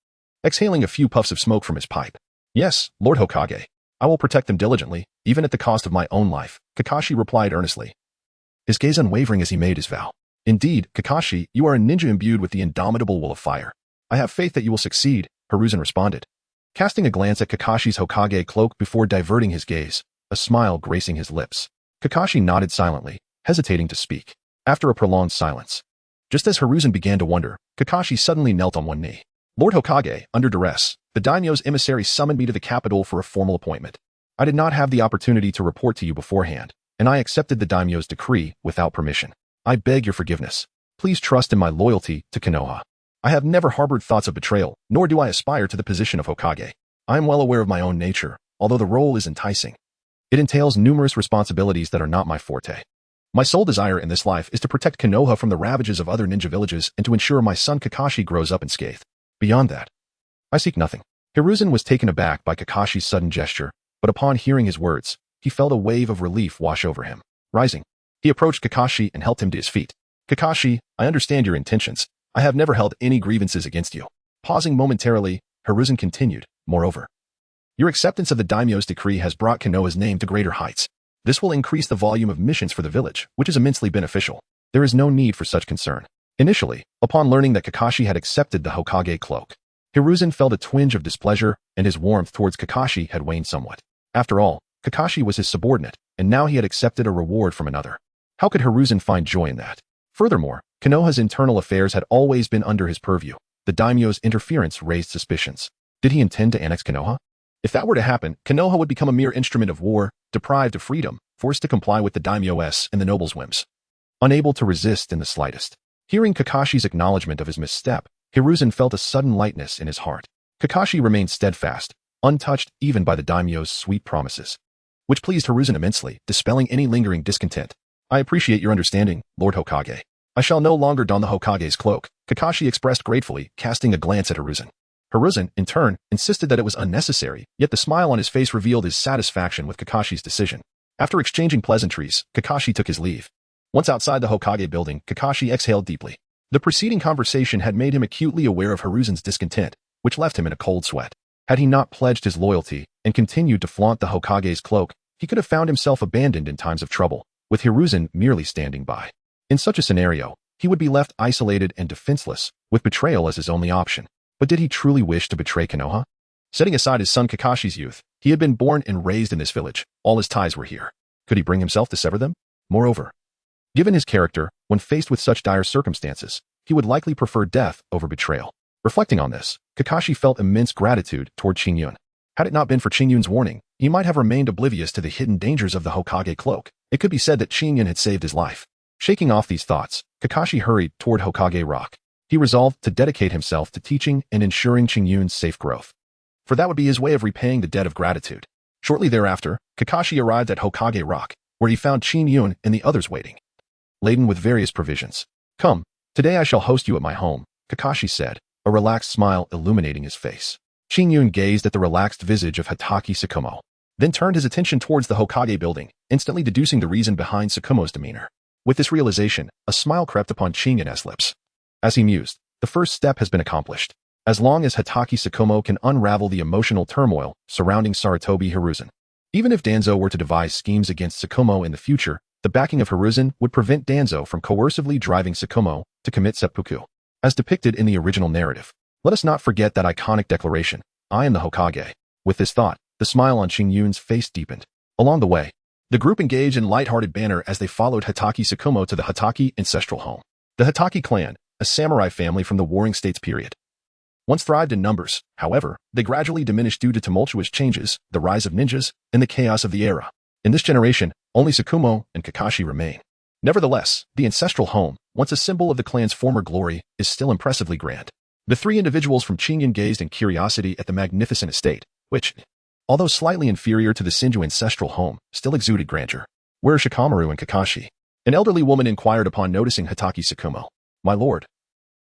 exhaling a few puffs of smoke from his pipe. Yes, Lord Hokage. I will protect them diligently, even at the cost of my own life, Kakashi replied earnestly, his gaze unwavering as he made his vow. Indeed, Kakashi, you are a ninja imbued with the indomitable will of fire. I have faith that you will succeed, Hiruzen responded, casting a glance at Kakashi's Hokage cloak before diverting his gaze, a smile gracing his lips. Kakashi nodded silently, hesitating to speak. After a prolonged silence, just as Hiruzen began to wonder, Kakashi suddenly knelt on one knee. Lord Hokage, under duress, the daimyo's emissary summoned me to the capital for a formal appointment. I did not have the opportunity to report to you beforehand, and I accepted the daimyo's decree without permission. I beg your forgiveness. Please trust in my loyalty to Konoha. I have never harbored thoughts of betrayal, nor do I aspire to the position of Hokage. I am well aware of my own nature, although the role is enticing. It entails numerous responsibilities that are not my forte. My sole desire in this life is to protect Konoha from the ravages of other ninja villages and to ensure my son Kakashi grows up unscathed. Beyond that, I seek nothing. Hiruzen was taken aback by Kakashi's sudden gesture, but upon hearing his words, he felt a wave of relief wash over him. Rising, he approached Kakashi and helped him to his feet. Kakashi, I understand your intentions. I have never held any grievances against you. Pausing momentarily, Hiruzen continued, moreover, your acceptance of the daimyo's decree has brought Konoha's name to greater heights. This will increase the volume of missions for the village, which is immensely beneficial. There is no need for such concern. Initially, upon learning that Kakashi had accepted the Hokage cloak, Hiruzen felt a twinge of displeasure and his warmth towards Kakashi had waned somewhat. After all, Kakashi was his subordinate, and now he had accepted a reward from another. How could Hiruzen find joy in that? Furthermore, Konoha's internal affairs had always been under his purview. The daimyo's interference raised suspicions. Did he intend to annex Konoha? If that were to happen, Konoha would become a mere instrument of war, deprived of freedom, forced to comply with the daimyo's and the noble's whims, unable to resist in the slightest. Hearing Kakashi's acknowledgement of his misstep, Hiruzen felt a sudden lightness in his heart. Kakashi remained steadfast, untouched even by the daimyo's sweet promises, which pleased Hiruzen immensely, dispelling any lingering discontent. I appreciate your understanding, Lord Hokage. I shall no longer don the Hokage's cloak, Kakashi expressed gratefully, casting a glance at Hiruzen. Hiruzen, in turn, insisted that it was unnecessary, yet the smile on his face revealed his satisfaction with Kakashi's decision. After exchanging pleasantries, Kakashi took his leave. Once outside the Hokage building, Kakashi exhaled deeply. The preceding conversation had made him acutely aware of Hiruzen's discontent, which left him in a cold sweat. Had he not pledged his loyalty and continued to flaunt the Hokage's cloak, he could have found himself abandoned in times of trouble, with Hiruzen merely standing by. In such a scenario, he would be left isolated and defenseless, with betrayal as his only option. But did he truly wish to betray Konoha? Setting aside his son Kakashi's youth, he had been born and raised in this village. All his ties were here. Could he bring himself to sever them? Moreover, given his character, when faced with such dire circumstances, he would likely prefer death over betrayal. Reflecting on this, Kakashi felt immense gratitude toward Qingyun. Had it not been for Qingyun's warning, he might have remained oblivious to the hidden dangers of the Hokage cloak. It could be said that Qingyun had saved his life. Shaking off these thoughts, Kakashi hurried toward Hokage Rock. He resolved to dedicate himself to teaching and ensuring Qingyun's safe growth. For that would be his way of repaying the debt of gratitude. Shortly thereafter, Kakashi arrived at Hokage Rock, where he found Qingyun and the others waiting, laden with various provisions. Come, today I shall host you at my home, Kakashi said, a relaxed smile illuminating his face. Qingyun gazed at the relaxed visage of Hatake Tsukumo, then turned his attention towards the Hokage building, instantly deducing the reason behind Tsukumo's demeanor. With this realization, a smile crept upon Qingyun's lips. As he mused, the first step has been accomplished. As long as Hatake Tsukumo can unravel the emotional turmoil surrounding Sarutobi Hiruzen. Even if Danzo were to devise schemes against Tsukumo in the future, the backing of Hiruzen would prevent Danzo from coercively driving Tsukumo to commit seppuku. As depicted in the original narrative, let us not forget that iconic declaration, I am the Hokage. With this thought, the smile on Qingyun's face deepened. Along the way, the group engaged in light-hearted banter as they followed Hatake Tsukumo to the Hatake ancestral home. The Hatake clan, a samurai family from the Warring States period, once thrived in numbers. However, they gradually diminished due to tumultuous changes, the rise of ninjas, and the chaos of the era. In this generation, only Tsukumo and Kakashi remain. Nevertheless, the ancestral home, once a symbol of the clan's former glory, is still impressively grand. The three individuals from Qingyun gazed in curiosity at the magnificent estate, which, although slightly inferior to the Senju ancestral home, still exuded grandeur. Where are Shikamaru and Kakashi? An elderly woman inquired upon noticing Hatake Tsukumo. My lord,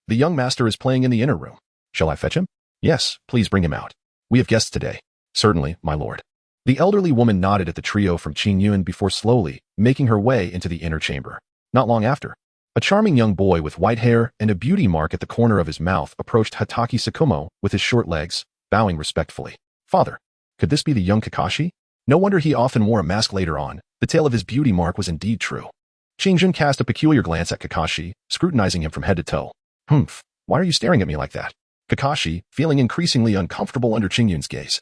the young master is playing in the inner room. Shall I fetch him? Yes, please bring him out. We have guests today. Certainly, my lord. The elderly woman nodded at the trio from Qingyun before slowly making her way into the inner chamber. Not long after, a charming young boy with white hair and a beauty mark at the corner of his mouth approached Hatake Tsukumo with his short legs, bowing respectfully. Father, could this be the young Kakashi? No wonder he often wore a mask later on. The tale of his beauty mark was indeed true. Qingyun cast a peculiar glance at Kakashi, scrutinizing him from head to toe. Humph, why are you staring at me like that? Kakashi, feeling increasingly uncomfortable under Qingyun's gaze,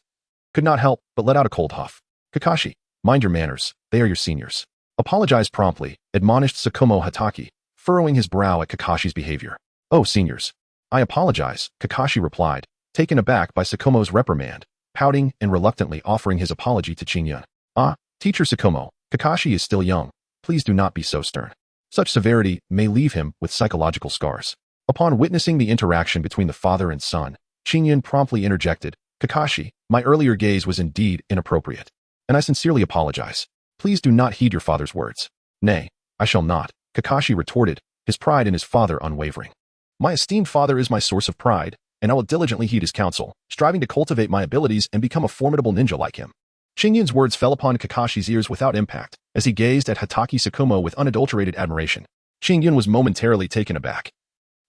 could not help but let out a cold huff. Kakashi, mind your manners, they are your seniors. Apologize promptly, admonished Tsukumo Hatake, furrowing his brow at Kakashi's behavior. Oh, seniors. I apologize, Kakashi replied, taken aback by Tsukumo's reprimand, pouting and reluctantly offering his apology to Qingyun. Ah, teacher Tsukumo, Kakashi is still young. Please do not be so stern. Such severity may leave him with psychological scars. Upon witnessing the interaction between the father and son, Qingyun promptly interjected, Kakashi, my earlier gaze was indeed inappropriate, and I sincerely apologize. Please do not heed your father's words. Nay, I shall not, Kakashi retorted, his pride in his father unwavering. My esteemed father is my source of pride, and I will diligently heed his counsel, striving to cultivate my abilities and become a formidable ninja like him. Qingyun's words fell upon Kakashi's ears without impact, as he gazed at Hatake Tsukumo with unadulterated admiration. Qingyun was momentarily taken aback,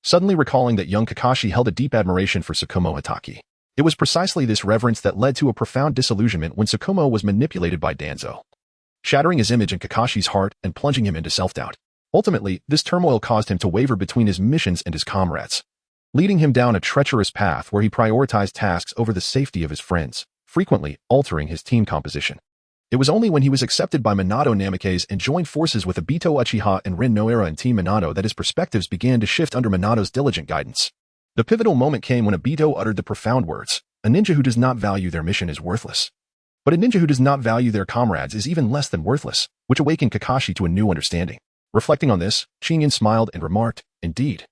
suddenly recalling that young Kakashi held a deep admiration for Tsukumo Hatake. It was precisely this reverence that led to a profound disillusionment when Tsukumo was manipulated by Danzo, shattering his image in Kakashi's heart and plunging him into self-doubt. Ultimately, this turmoil caused him to waver between his missions and his comrades, leading him down a treacherous path where he prioritized tasks over the safety of his friends, frequently altering his team composition. It was only when he was accepted by Minato Namikaze and joined forces with Obito Uchiha and Rin Noara and Team Minato that his perspectives began to shift under Minato's diligent guidance. The pivotal moment came when Obito uttered the profound words, a ninja who does not value their mission is worthless. But a ninja who does not value their comrades is even less than worthless, which awakened Kakashi to a new understanding. Reflecting on this, Qingyun smiled and remarked, indeed.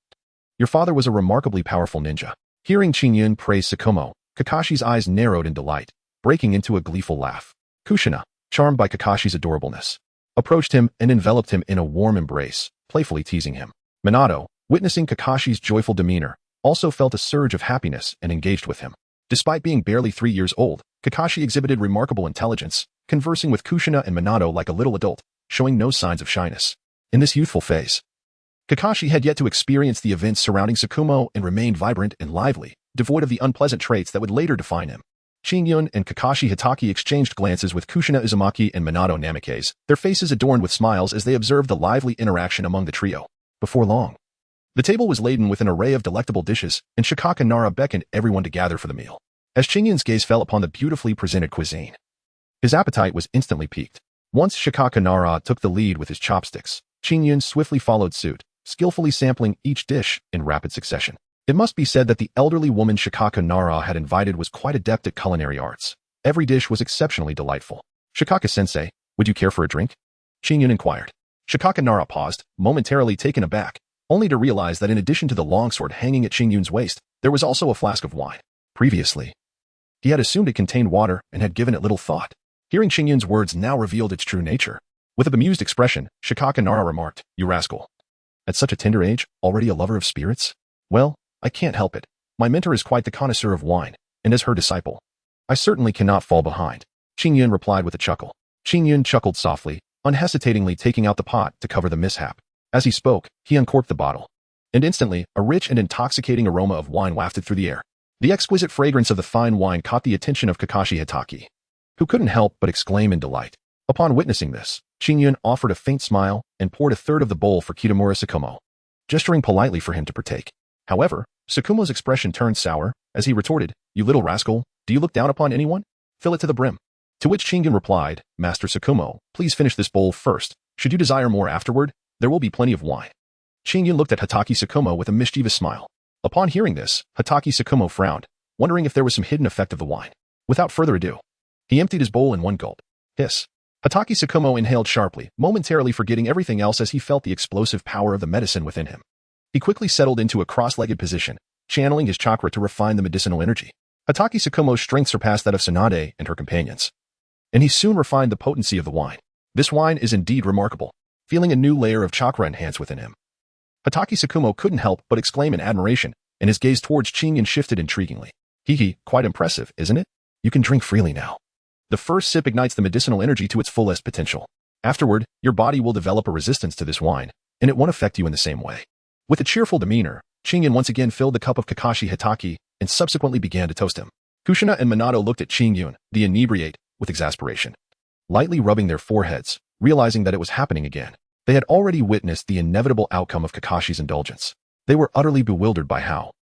Your father was a remarkably powerful ninja. Hearing Qingyun praise Tsukumo, Kakashi's eyes narrowed in delight, breaking into a gleeful laugh. Kushina, charmed by Kakashi's adorableness, approached him and enveloped him in a warm embrace, playfully teasing him. Minato, witnessing Kakashi's joyful demeanor, also felt a surge of happiness and engaged with him. Despite being barely 3 years old, Kakashi exhibited remarkable intelligence, conversing with Kushina and Minato like a little adult, showing no signs of shyness. In this youthful phase, Kakashi had yet to experience the events surrounding Tsukumo and remained vibrant and lively, devoid of the unpleasant traits that would later define him. Shingyun and Kakashi Hitaki exchanged glances with Kushina Uzumaki and Minato Namikaze, their faces adorned with smiles as they observed the lively interaction among the trio. Before long, the table was laden with an array of delectable dishes, and Shikaka Nara beckoned everyone to gather for the meal. As Shingyun's gaze fell upon the beautifully presented cuisine, his appetite was instantly piqued. Once Shikaka Nara took the lead with his chopsticks, Shingyun swiftly followed suit, skillfully sampling each dish in rapid succession. It must be said that the elderly woman Shikaka Nara had invited was quite adept at culinary arts. Every dish was exceptionally delightful. Shikaka-sensei, would you care for a drink? Shingyun inquired. Shikaka Nara paused, momentarily taken aback, only to realize that in addition to the longsword hanging at Shingyun's waist, there was also a flask of wine. Previously, he had assumed it contained water and had given it little thought. Hearing Shingyun's words now revealed its true nature. With a bemused expression, Shikaka Nara remarked, "You rascal. At such a tender age, already a lover of spirits? Well, I can't help it. My mentor is quite the connoisseur of wine, and as her disciple, I certainly cannot fall behind." Shingyun replied with a chuckle. Shingyun chuckled softly, unhesitatingly taking out the pot to cover the mishap. As he spoke, he uncorked the bottle. And instantly, a rich and intoxicating aroma of wine wafted through the air. The exquisite fragrance of the fine wine caught the attention of Kakashi Hitaki, who couldn't help but exclaim in delight. Upon witnessing this, Shingyun offered a faint smile and poured a third of the bowl for Kitamura Tsukumo, gesturing politely for him to partake. However, Tsukumo's expression turned sour as he retorted, "You little rascal, do you look down upon anyone? Fill it to the brim." To which Shingyun replied, "Master Tsukumo, please finish this bowl first. Should you desire more afterward, there will be plenty of wine." Shingyun looked at Hitaki Tsukumo with a mischievous smile. Upon hearing this, Hitaki Tsukumo frowned, wondering if there was some hidden effect of the wine. Without further ado, he emptied his bowl in one gulp. Hiss. Hitaki Tsukumo inhaled sharply, momentarily forgetting everything else as he felt the explosive power of the medicine within him. He quickly settled into a cross-legged position, channeling his chakra to refine the medicinal energy. Hitaki Tsukumo's strength surpassed that of Sunade and her companions, and he soon refined the potency of the wine. This wine is indeed remarkable, feeling a new layer of chakra enhanced within him. Hitaki Tsukumo couldn't help but exclaim in admiration, and his gaze towards Shingyun shifted intriguingly. "Hee, quite impressive, isn't it? You can drink freely now. The first sip ignites the medicinal energy to its fullest potential. Afterward, your body will develop a resistance to this wine, and it won't affect you in the same way." With a cheerful demeanor, Shingyun once again filled the cup of Kakashi Hitaki and subsequently began to toast him. Kushina and Minato looked at Shingyun, the inebriate, with exasperation, lightly rubbing their foreheads, realizing that it was happening again. They had already witnessed the inevitable outcome of Kakashi's indulgence. They were utterly bewildered by how,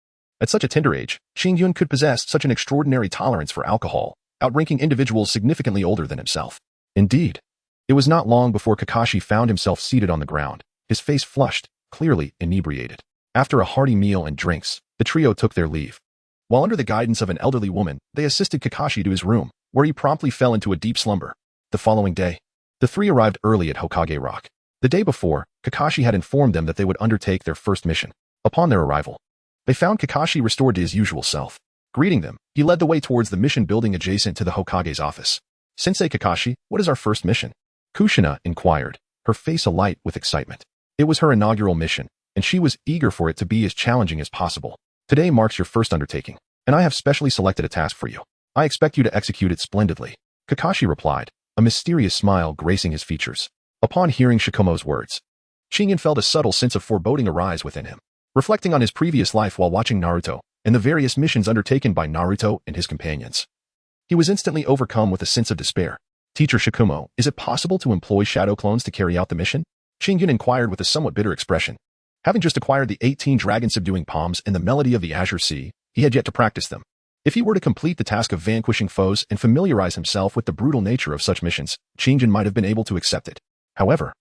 at such a tender age, Shingyun could possess such an extraordinary tolerance for alcohol, outranking individuals significantly older than himself. Indeed, it was not long before Kakashi found himself seated on the ground, his face flushed, clearly inebriated. After a hearty meal and drinks, the trio took their leave. While under the guidance of an elderly woman, they assisted Kakashi to his room, where he promptly fell into a deep slumber. The following day, the three arrived early at Hokage Rock. The day before, Kakashi had informed them that they would undertake their first mission. Upon their arrival, they found Kakashi restored to his usual self. Greeting them, he led the way towards the mission building adjacent to the Hokage's office. "Sensei Kakashi, what is our first mission?" Kushina inquired, her face alight with excitement. It was her inaugural mission, and she was eager for it to be as challenging as possible. "Today marks your first undertaking, and I have specially selected a task for you. I expect you to execute it splendidly," Kakashi replied, a mysterious smile gracing his features. Upon hearing Shikumo's words, Shingyun felt a subtle sense of foreboding arise within him. Reflecting on his previous life while watching Naruto, and the various missions undertaken by Naruto and his companions, he was instantly overcome with a sense of despair. "Teacher Shikumo, is it possible to employ shadow clones to carry out the mission?" Shingyun inquired with a somewhat bitter expression. Having just acquired the 18 dragon-subduing palms and the melody of the Azure Sea, he had yet to practice them. If he were to complete the task of vanquishing foes and familiarize himself with the brutal nature of such missions, Shingyun might have been able to accept it. However,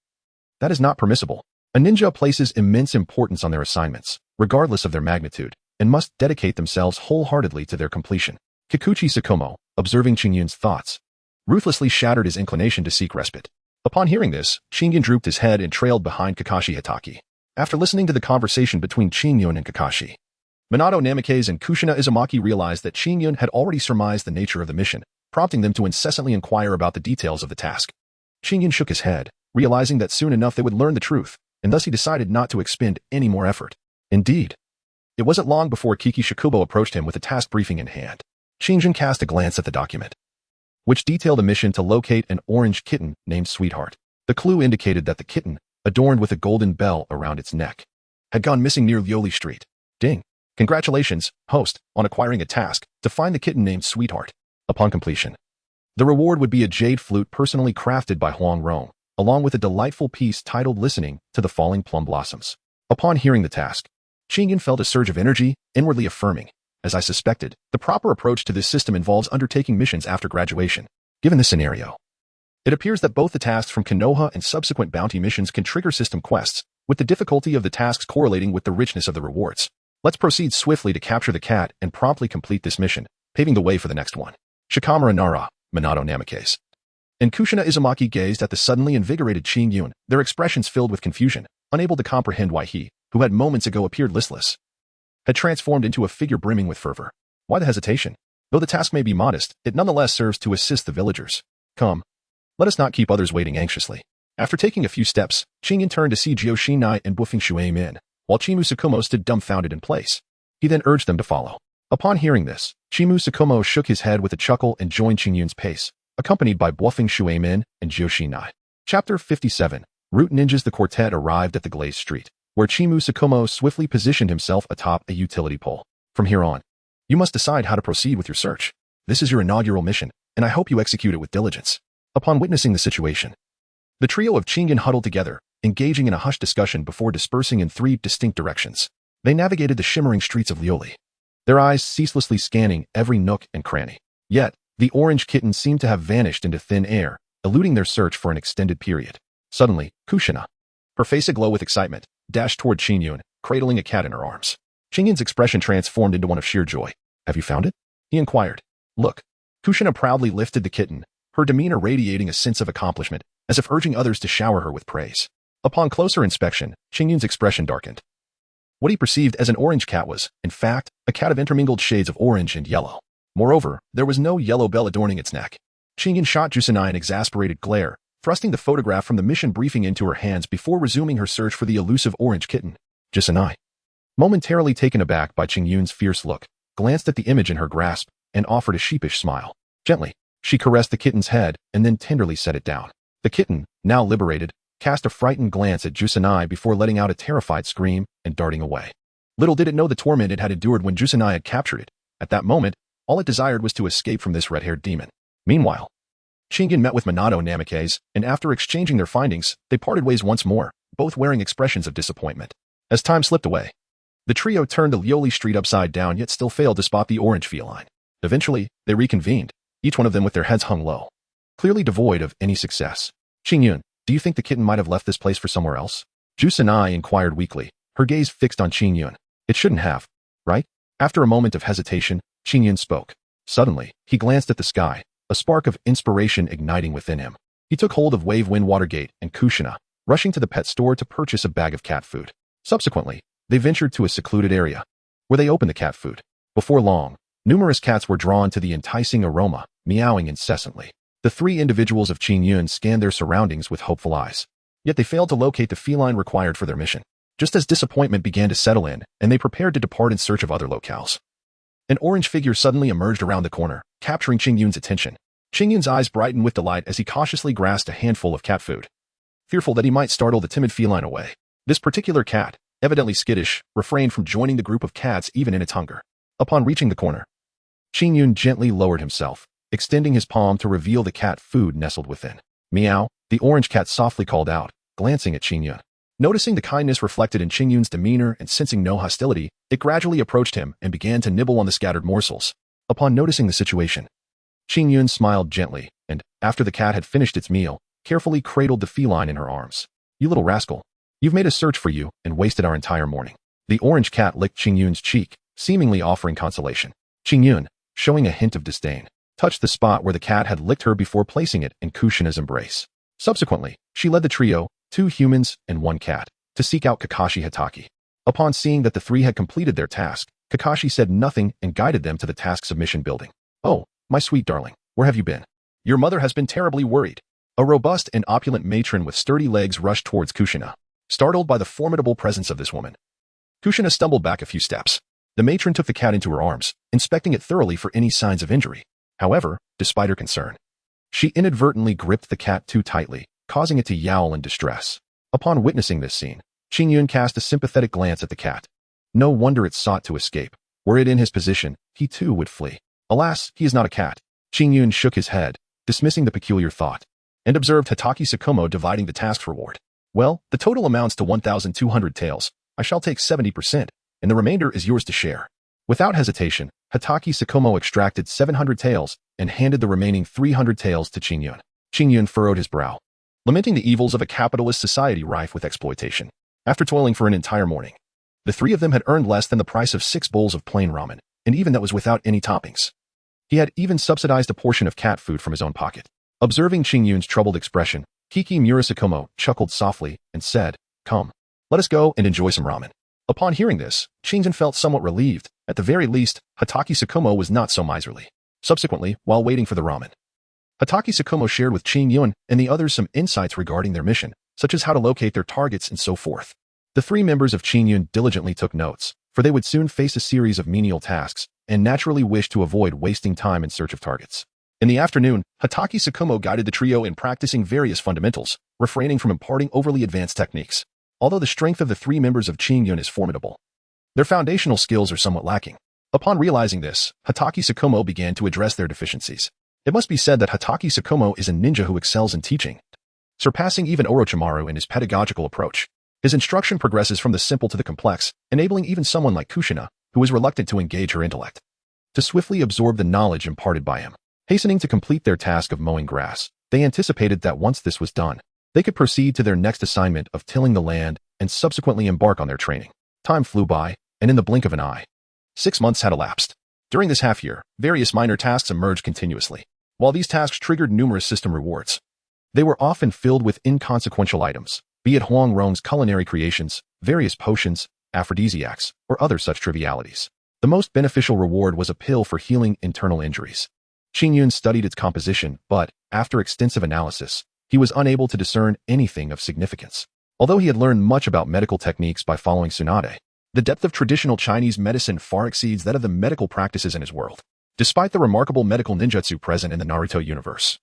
that is not permissible. A ninja places immense importance on their assignments, regardless of their magnitude, and must dedicate themselves wholeheartedly to their completion. Kikuchi Tsukumo, observing Shingyun's thoughts, ruthlessly shattered his inclination to seek respite. Upon hearing this, Shingyun drooped his head and trailed behind Kakashi Hitaki. After listening to the conversation between Shingyun and Kakashi, Minato Namikaze and Kushina Uzumaki realized that Shingyun had already surmised the nature of the mission, prompting them to incessantly inquire about the details of the task. Shingyun shook his head, realizing that soon enough they would learn the truth. and thus he decided not to expend any more effort. Indeed, it wasn't long before Kiki Shikubo approached him with a task briefing in hand. Shinjin cast a glance at the document, which detailed a mission to locate an orange kitten named Sweetheart. The clue indicated that the kitten, adorned with a golden bell around its neck, had gone missing near Lioli Street. Ding. Congratulations, host, on acquiring a task to find the kitten named Sweetheart. Upon completion, the reward would be a jade flute personally crafted by Huang Rong, along with a delightful piece titled Listening to the Falling Plum Blossoms. Upon hearing the task, Qingyan felt a surge of energy, inwardly affirming, as I suspected, the proper approach to this system involves undertaking missions after graduation. Given this scenario, it appears that both the tasks from Konoha and subsequent bounty missions can trigger system quests, with the difficulty of the tasks correlating with the richness of the rewards. Let's proceed swiftly to capture the cat and promptly complete this mission, paving the way for the next one. Shikamura Nara, Minato Namikaze, and Kushina Izumaki gazed at the suddenly invigorated Qingyun, their expressions filled with confusion, unable to comprehend why he, who had moments ago appeared listless, had transformed into a figure brimming with fervor. Why the hesitation? Though the task may be modest, it nonetheless serves to assist the villagers. Come, let us not keep others waiting anxiously. After taking a few steps, Qingyan turned to see Jiao Shinai and Bufing Shuei-min, while Chimu Tsukumo stood dumbfounded in place. He then urged them to follow. Upon hearing this, Chimu Tsukumo shook his head with a chuckle and joined Qingyun's pace, accompanied by Bufing Shuei-min and Jiao Shinai. Chapter 57. Root Ninjas. The quartet arrived at the glazed street, where Chimu Tsukumo swiftly positioned himself atop a utility pole. From here on, you must decide how to proceed with your search. This is your inaugural mission, and I hope you execute it with diligence. Upon witnessing the situation, the trio of Qingyan huddled together, engaging in a hushed discussion before dispersing in three distinct directions. They navigated the shimmering streets of Lioli, their eyes ceaselessly scanning every nook and cranny. Yet, the orange kitten seemed to have vanished into thin air, eluding their search for an extended period. Suddenly, Kushina, her face aglow with excitement, dashed toward Qingyun, cradling a cat in her arms. Qingyun's expression transformed into one of sheer joy. Have you found it? He inquired. Look. Kushina proudly lifted the kitten, her demeanor radiating a sense of accomplishment, as if urging others to shower her with praise. Upon closer inspection, Qingyun's expression darkened. What he perceived as an orange cat was, in fact, a cat of intermingled shades of orange and yellow. Moreover, there was no yellow bell adorning its neck. Qingyun shot Jusanai an exasperated glare, thrusting the photograph from the mission briefing into her hands before resuming her search for the elusive orange kitten. Jusanai, momentarily taken aback by Qingyun's fierce look, glanced at the image in her grasp and offered a sheepish smile. Gently, she caressed the kitten's head and then tenderly set it down. The kitten, now liberated, cast a frightened glance at Jusanai before letting out a terrified scream and darting away. Little did it know the torment it had endured when Jusanai had captured it. At that moment, all it desired was to escape from this red-haired demon. Meanwhile, Qingyan met with Minato Namikaze, and after exchanging their findings, they parted ways once more, both wearing expressions of disappointment. As time slipped away, the trio turned the Lioli Street upside down yet still failed to spot the orange feline. Eventually, they reconvened, each one of them with their heads hung low, clearly devoid of any success. Qingyun, do you think the kitten might have left this place for somewhere else? Jusanai inquired weakly, her gaze fixed on Qingyun. It shouldn't have, right? After a moment of hesitation, Qingyun spoke. Suddenly, he glanced at the sky, a spark of inspiration igniting within him. He took hold of Wave Wind Watergate and Kushina, rushing to the pet store to purchase a bag of cat food. Subsequently, they ventured to a secluded area, where they opened the cat food. Before long, numerous cats were drawn to the enticing aroma, meowing incessantly. The three individuals of Qingyun scanned their surroundings with hopeful eyes. Yet they failed to locate the feline required for their mission. Just as disappointment began to settle in, and they prepared to depart in search of other locales, an orange figure suddenly emerged around the corner, capturing Qingyun's attention. Qingyun's eyes brightened with delight as he cautiously grasped a handful of cat food, fearful that he might startle the timid feline away. This particular cat, evidently skittish, refrained from joining the group of cats even in its hunger. Upon reaching the corner, Qingyun gently lowered himself, extending his palm to reveal the cat food nestled within. Meow, the orange cat softly called out, glancing at Qingyun. Noticing the kindness reflected in Qingyun's demeanor and sensing no hostility, it gradually approached him and began to nibble on the scattered morsels. Upon noticing the situation, Qingyun smiled gently and, after the cat had finished its meal, carefully cradled the feline in her arms. You little rascal. You've made a search for you and wasted our entire morning. The orange cat licked Qingyun's cheek, seemingly offering consolation. Qingyun, showing a hint of disdain, touched the spot where the cat had licked her before placing it in Kushina's embrace. Subsequently, she led the trio, 2 humans and 1 cat, to seek out Kakashi Hitaki. Upon seeing that the 3 had completed their task, Kakashi said nothing and guided them to the task submission building. Oh, my sweet darling, where have you been? Your mother has been terribly worried. A robust and opulent matron with sturdy legs rushed towards Kushina. startled by the formidable presence of this woman. Kushina stumbled back a few steps. The matron took the cat into her arms, inspecting it thoroughly for any signs of injury. However, despite her concern, she inadvertently gripped the cat too tightly, causing it to yowl in distress. Upon witnessing this scene, Qingyun cast a sympathetic glance at the cat. No wonder it sought to escape. Were it in his position, he too would flee. Alas, he is not a cat. Qingyun shook his head, dismissing the peculiar thought, and observed Hatake Tsukumo dividing the task's reward. Well, the total amounts to 1,200 taels. I shall take 70%, and the remainder is yours to share. Without hesitation, Hatake Tsukumo extracted 700 taels and handed the remaining 300 taels to Qingyun. Qingyun furrowed his brow, lamenting the evils of a capitalist society rife with exploitation. After toiling for an entire morning, the three of them had earned less than the price of 6 bowls of plain ramen, and even that was without any toppings. He had even subsidized a portion of cat food from his own pocket. Observing Qingyun's troubled expression, Kiki Murasakamo chuckled softly and said, "Come, let us go and enjoy some ramen." Upon hearing this, Qingyun felt somewhat relieved. At the very least, Hatake Tsukumo was not so miserly. Subsequently, while waiting for the ramen, Hatake Tsukumo shared with Qingyun and the others some insights regarding their mission, such as how to locate their targets and so forth. The three members of Qingyun diligently took notes, for they would soon face a series of menial tasks, and naturally wished to avoid wasting time in search of targets. In the afternoon, Hatake Tsukumo guided the trio in practicing various fundamentals, refraining from imparting overly advanced techniques. Although the strength of the three members of Qingyun is formidable, their foundational skills are somewhat lacking. Upon realizing this, Hatake Tsukumo began to address their deficiencies. It must be said that Hatake Tsukumo is a ninja who excels in teaching, surpassing even Orochimaru in his pedagogical approach. His instruction progresses from the simple to the complex, enabling even someone like Kushina, who is reluctant to engage her intellect, to swiftly absorb the knowledge imparted by him. Hastening to complete their task of mowing grass, they anticipated that once this was done, they could proceed to their next assignment of tilling the land and subsequently embark on their training. Time flew by, and in the blink of an eye, 6 months had elapsed. During this half-year, various minor tasks emerged continuously. While these tasks triggered numerous system rewards, they were often filled with inconsequential items, be it Huang Rong's culinary creations, various potions, aphrodisiacs, or other such trivialities. The most beneficial reward was a pill for healing internal injuries. Qingyun studied its composition, but, after extensive analysis, he was unable to discern anything of significance. Although he had learned much about medical techniques by following Sunade, the depth of traditional Chinese medicine far exceeds that of the medical practices in his world. Despite the remarkable medical ninjutsu present in the Naruto universe,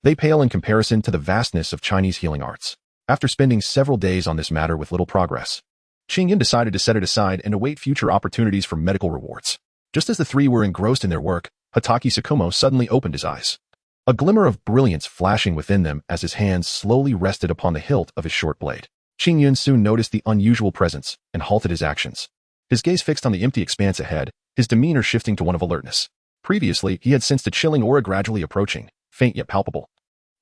they pale in comparison to the vastness of Chinese healing arts. After spending several days on this matter with little progress, Qingyun decided to set it aside and await future opportunities for medical rewards. Just as the three were engrossed in their work, Hatake Tsukumo suddenly opened his eyes, a glimmer of brilliance flashing within them as his hands slowly rested upon the hilt of his short blade. Qingyun soon noticed the unusual presence and halted his actions. His gaze fixed on the empty expanse ahead, his demeanor shifting to one of alertness. Previously, he had sensed a chilling aura gradually approaching, faint yet palpable.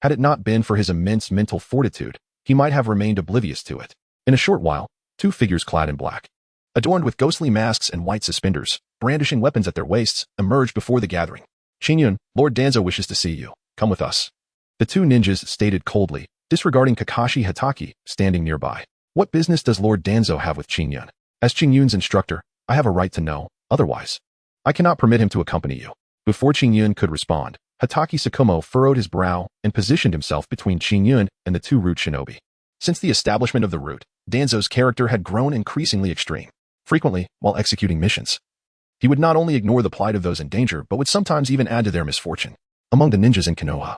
Had it not been for his immense mental fortitude, he might have remained oblivious to it. In a short while, 2 figures clad in black, adorned with ghostly masks and white suspenders, brandishing weapons at their waists, emerged before the gathering. "Qingyun, Lord Danzo wishes to see you. Come with us." The 2 ninjas stated coldly, disregarding Kakashi Hatake, standing nearby. "What business does Lord Danzo have with Qingyun? As Qingyun's instructor, I have a right to know, otherwise I cannot permit him to accompany you." Before Qingyun could respond, Hatake Tsukumo furrowed his brow and positioned himself between Qingyun and the 2 root shinobi. Since the establishment of the root, Danzo's character had grown increasingly extreme. Frequently, while executing missions, he would not only ignore the plight of those in danger, but would sometimes even add to their misfortune. Among the ninjas in Konoha,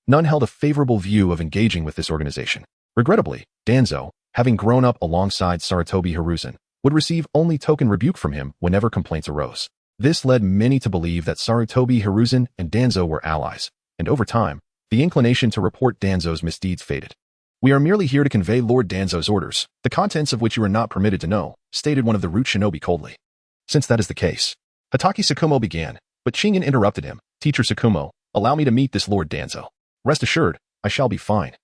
none held a favorable view of engaging with this organization. Regrettably, Danzo, having grown up alongside Sarutobi Hiruzen, would receive only token rebuke from him whenever complaints arose. This led many to believe that Sarutobi Hiruzen and Danzo were allies, and over time, the inclination to report Danzo's misdeeds faded. "We are merely here to convey Lord Danzo's orders, the contents of which you are not permitted to know," stated one of the root shinobi coldly. "Since that is the case," Hatake Tsukumo began, but Qingyun interrupted him. "Teacher Tsukumo, allow me to meet this Lord Danzo. Rest assured, I shall be fine.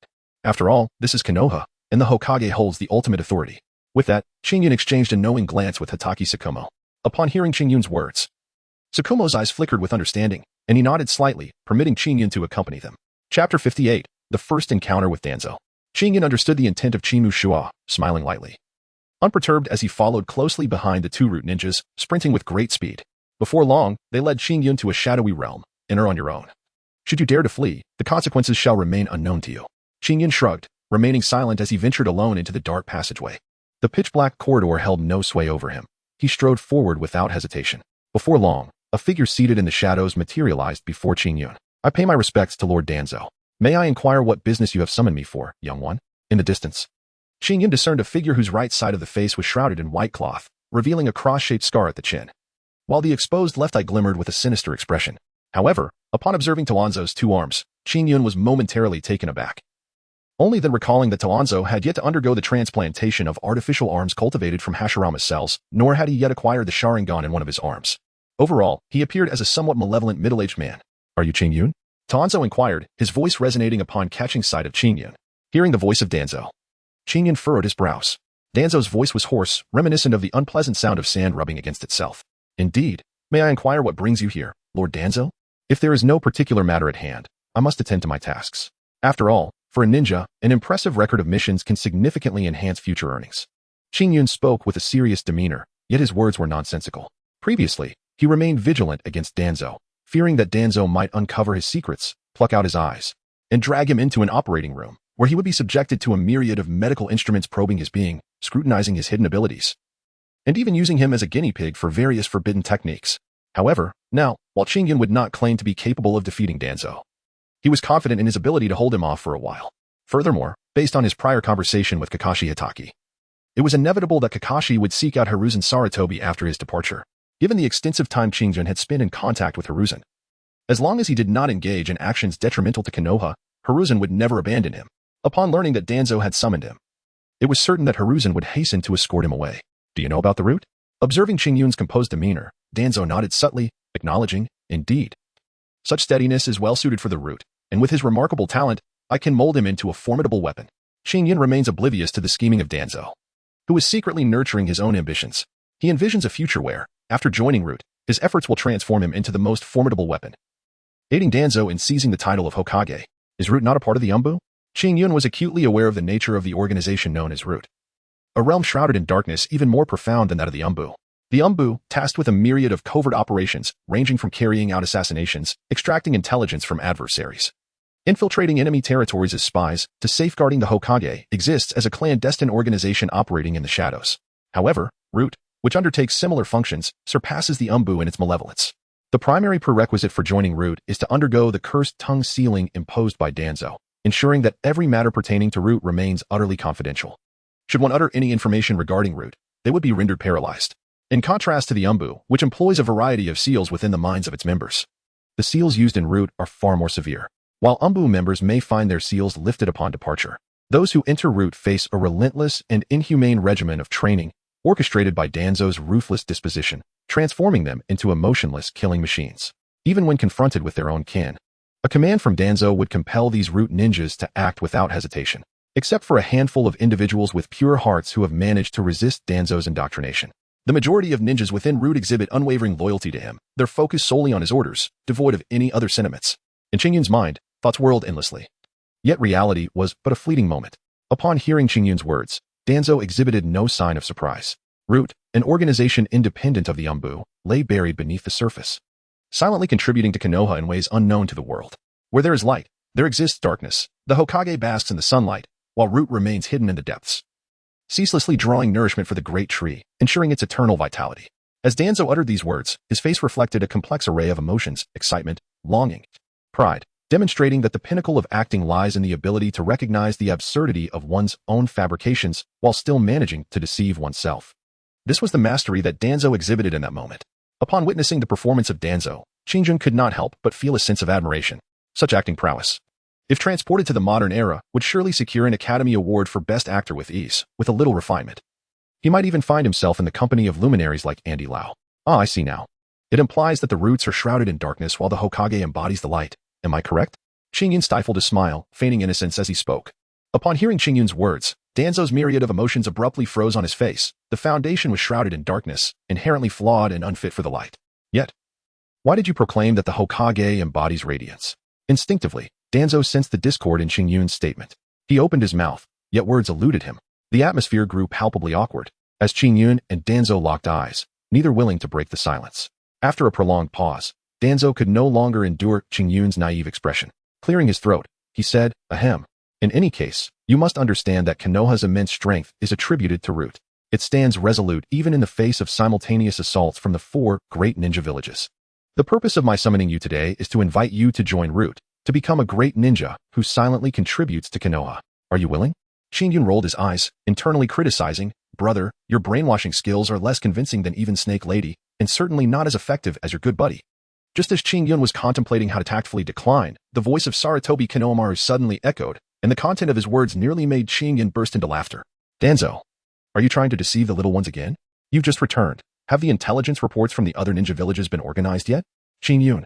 After all, this is Konoha, and the Hokage holds the ultimate authority." With that, Qingyun exchanged a knowing glance with Hatake Tsukumo. Upon hearing Qingyun's words, Tsukumo's eyes flickered with understanding, and he nodded slightly, permitting Qingyun to accompany them. Chapter 58, The First Encounter with Danzo. Qingyun understood the intent of Chimu Shua, smiling lightly, unperturbed as he followed closely behind the 2 root ninjas, sprinting with great speed. Before long, they led Qingyun to a shadowy realm. "Enter on your own. Should you dare to flee, the consequences shall remain unknown to you." Qingyun shrugged, remaining silent as he ventured alone into the dark passageway. The pitch-black corridor held no sway over him. He strode forward without hesitation. Before long, a figure seated in the shadows materialized before Qingyun. I pay my respects to Lord Danzo. May I inquire what business you have summoned me for, young one? In the distance, Qingyun discerned a figure whose right side of the face was shrouded in white cloth, revealing a cross-shaped scar at the chin, while the exposed left eye glimmered with a sinister expression. However, upon observing Toanzo's two arms, Qingyun was momentarily taken aback. Only then recalling that Toanzo had yet to undergo the transplantation of artificial arms cultivated from Hashirama's cells, nor had he yet acquired the Sharingan in one of his arms. Overall, he appeared as a somewhat malevolent middle-aged man. Are you Qingyun? Toanzo inquired, his voice resonating upon catching sight of Qingyun. Hearing the voice of Danzo, Qingyun furrowed his brows. Danzo's voice was hoarse, reminiscent of the unpleasant sound of sand rubbing against itself. Indeed. May I inquire what brings you here, Lord Danzo? If there is no particular matter at hand, I must attend to my tasks. After all, for a ninja, an impressive record of missions can significantly enhance future earnings. Qingyun spoke with a serious demeanor, yet his words were nonsensical. Previously, he remained vigilant against Danzo, fearing that Danzo might uncover his secrets, pluck out his eyes, and drag him into an operating room, where he would be subjected to a myriad of medical instruments probing his being, scrutinizing his hidden abilities, and even using him as a guinea pig for various forbidden techniques. However, now, while Qingyun would not claim to be capable of defeating Danzo, he was confident in his ability to hold him off for a while. Furthermore, based on his prior conversation with Kakashi Hitaki, it was inevitable that Kakashi would seek out Hiruzen Sarutobi after his departure, given the extensive time Qingyun had spent in contact with Hiruzen. As long as he did not engage in actions detrimental to Konoha, Hiruzen would never abandon him. Upon learning that Danzo had summoned him, it was certain that Hiruzen would hasten to escort him away. Do you know about the route? Observing Qingyun's composed demeanor, Danzo nodded subtly, acknowledging, indeed. Such steadiness is well suited for the route, and with his remarkable talent, I can mold him into a formidable weapon. Qingyun remains oblivious to the scheming of Danzo, who is secretly nurturing his own ambitions. He envisions a future where, after joining Root, his efforts will transform him into the most formidable weapon, aiding Danzo in seizing the title of Hokage. Is Root not a part of the Umbu? Qingyun was acutely aware of the nature of the organization known as Root, a realm shrouded in darkness even more profound than that of the Umbu. The Umbu, tasked with a myriad of covert operations, ranging from carrying out assassinations, extracting intelligence from adversaries, infiltrating enemy territories as spies, to safeguarding the Hokage, exists as a clandestine organization operating in the shadows. However, Root, which undertakes similar functions, surpasses the Umbu in its malevolence. The primary prerequisite for joining Root is to undergo the cursed tongue sealing imposed by Danzo, ensuring that every matter pertaining to Root remains utterly confidential. Should one utter any information regarding Root, they would be rendered paralyzed. In contrast to the Umbu, which employs a variety of seals within the minds of its members, the seals used in Root are far more severe. While Umbu members may find their seals lifted upon departure, those who enter Root face a relentless and inhumane regimen of training orchestrated by Danzo's ruthless disposition, transforming them into emotionless killing machines. Even when confronted with their own kin, a command from Danzo would compel these Root ninjas to act without hesitation, except for a handful of individuals with pure hearts who have managed to resist Danzo's indoctrination. The majority of ninjas within Root exhibit unwavering loyalty to him, their focus solely on his orders, devoid of any other sentiments. In Qingyun's mind, thoughts whirled endlessly. Yet reality was but a fleeting moment. Upon hearing Qingyun's words, Danzo exhibited no sign of surprise. Root, an organization independent of the Umbu, lay buried beneath the surface, silently contributing to Konoha in ways unknown to the world. Where there is light, there exists darkness. The Hokage basks in the sunlight, while Root remains hidden in the depths, ceaselessly drawing nourishment for the great tree, ensuring its eternal vitality. As Danzo uttered these words, his face reflected a complex array of emotions: excitement, longing, pride, demonstrating that the pinnacle of acting lies in the ability to recognize the absurdity of one's own fabrications while still managing to deceive oneself. This was the mastery that Danzo exhibited in that moment. Upon witnessing the performance of Danzo, Qingyun could not help but feel a sense of admiration. Such acting prowess, if transported to the modern era, would surely secure an Academy Award for Best Actor with ease, with a little refinement. He might even find himself in the company of luminaries like Andy Lau. Ah, I see now. It implies that the Roots are shrouded in darkness while the Hokage embodies the light. Am I correct? Qingyun stifled a smile, feigning innocence as he spoke. Upon hearing Qingyun's words, Danzo's myriad of emotions abruptly froze on his face. The foundation was shrouded in darkness, inherently flawed and unfit for the light. Yet, why did you proclaim that the Hokage embodies radiance? Instinctively, Danzo sensed the discord in Qingyun's statement. He opened his mouth, yet words eluded him. The atmosphere grew palpably awkward, as Qingyun and Danzo locked eyes, neither willing to break the silence. After a prolonged pause, Danzo could no longer endure Qingyun's naive expression. Clearing his throat, he said, "Ahem. In any case, you must understand that Konoha's immense strength is attributed to root. It stands resolute even in the face of simultaneous assaults from the 4 great ninja villages. The purpose of my summoning you today is to invite you to join Root, to become a great ninja who silently contributes to Konoha. Are you willing? Shingyun rolled his eyes, internally criticizing, "Brother, your brainwashing skills are less convincing than even Snake Lady, and certainly not as effective as your good buddy." Just as Shingyun was contemplating how to tactfully decline, the voice of Sarutobi Konohamaru suddenly echoed, and the content of his words nearly made Shingyun burst into laughter. "Danzo, are you trying to deceive the little ones again? You've just returned. Have the intelligence reports from the other ninja villages been organized yet?" Shingyun,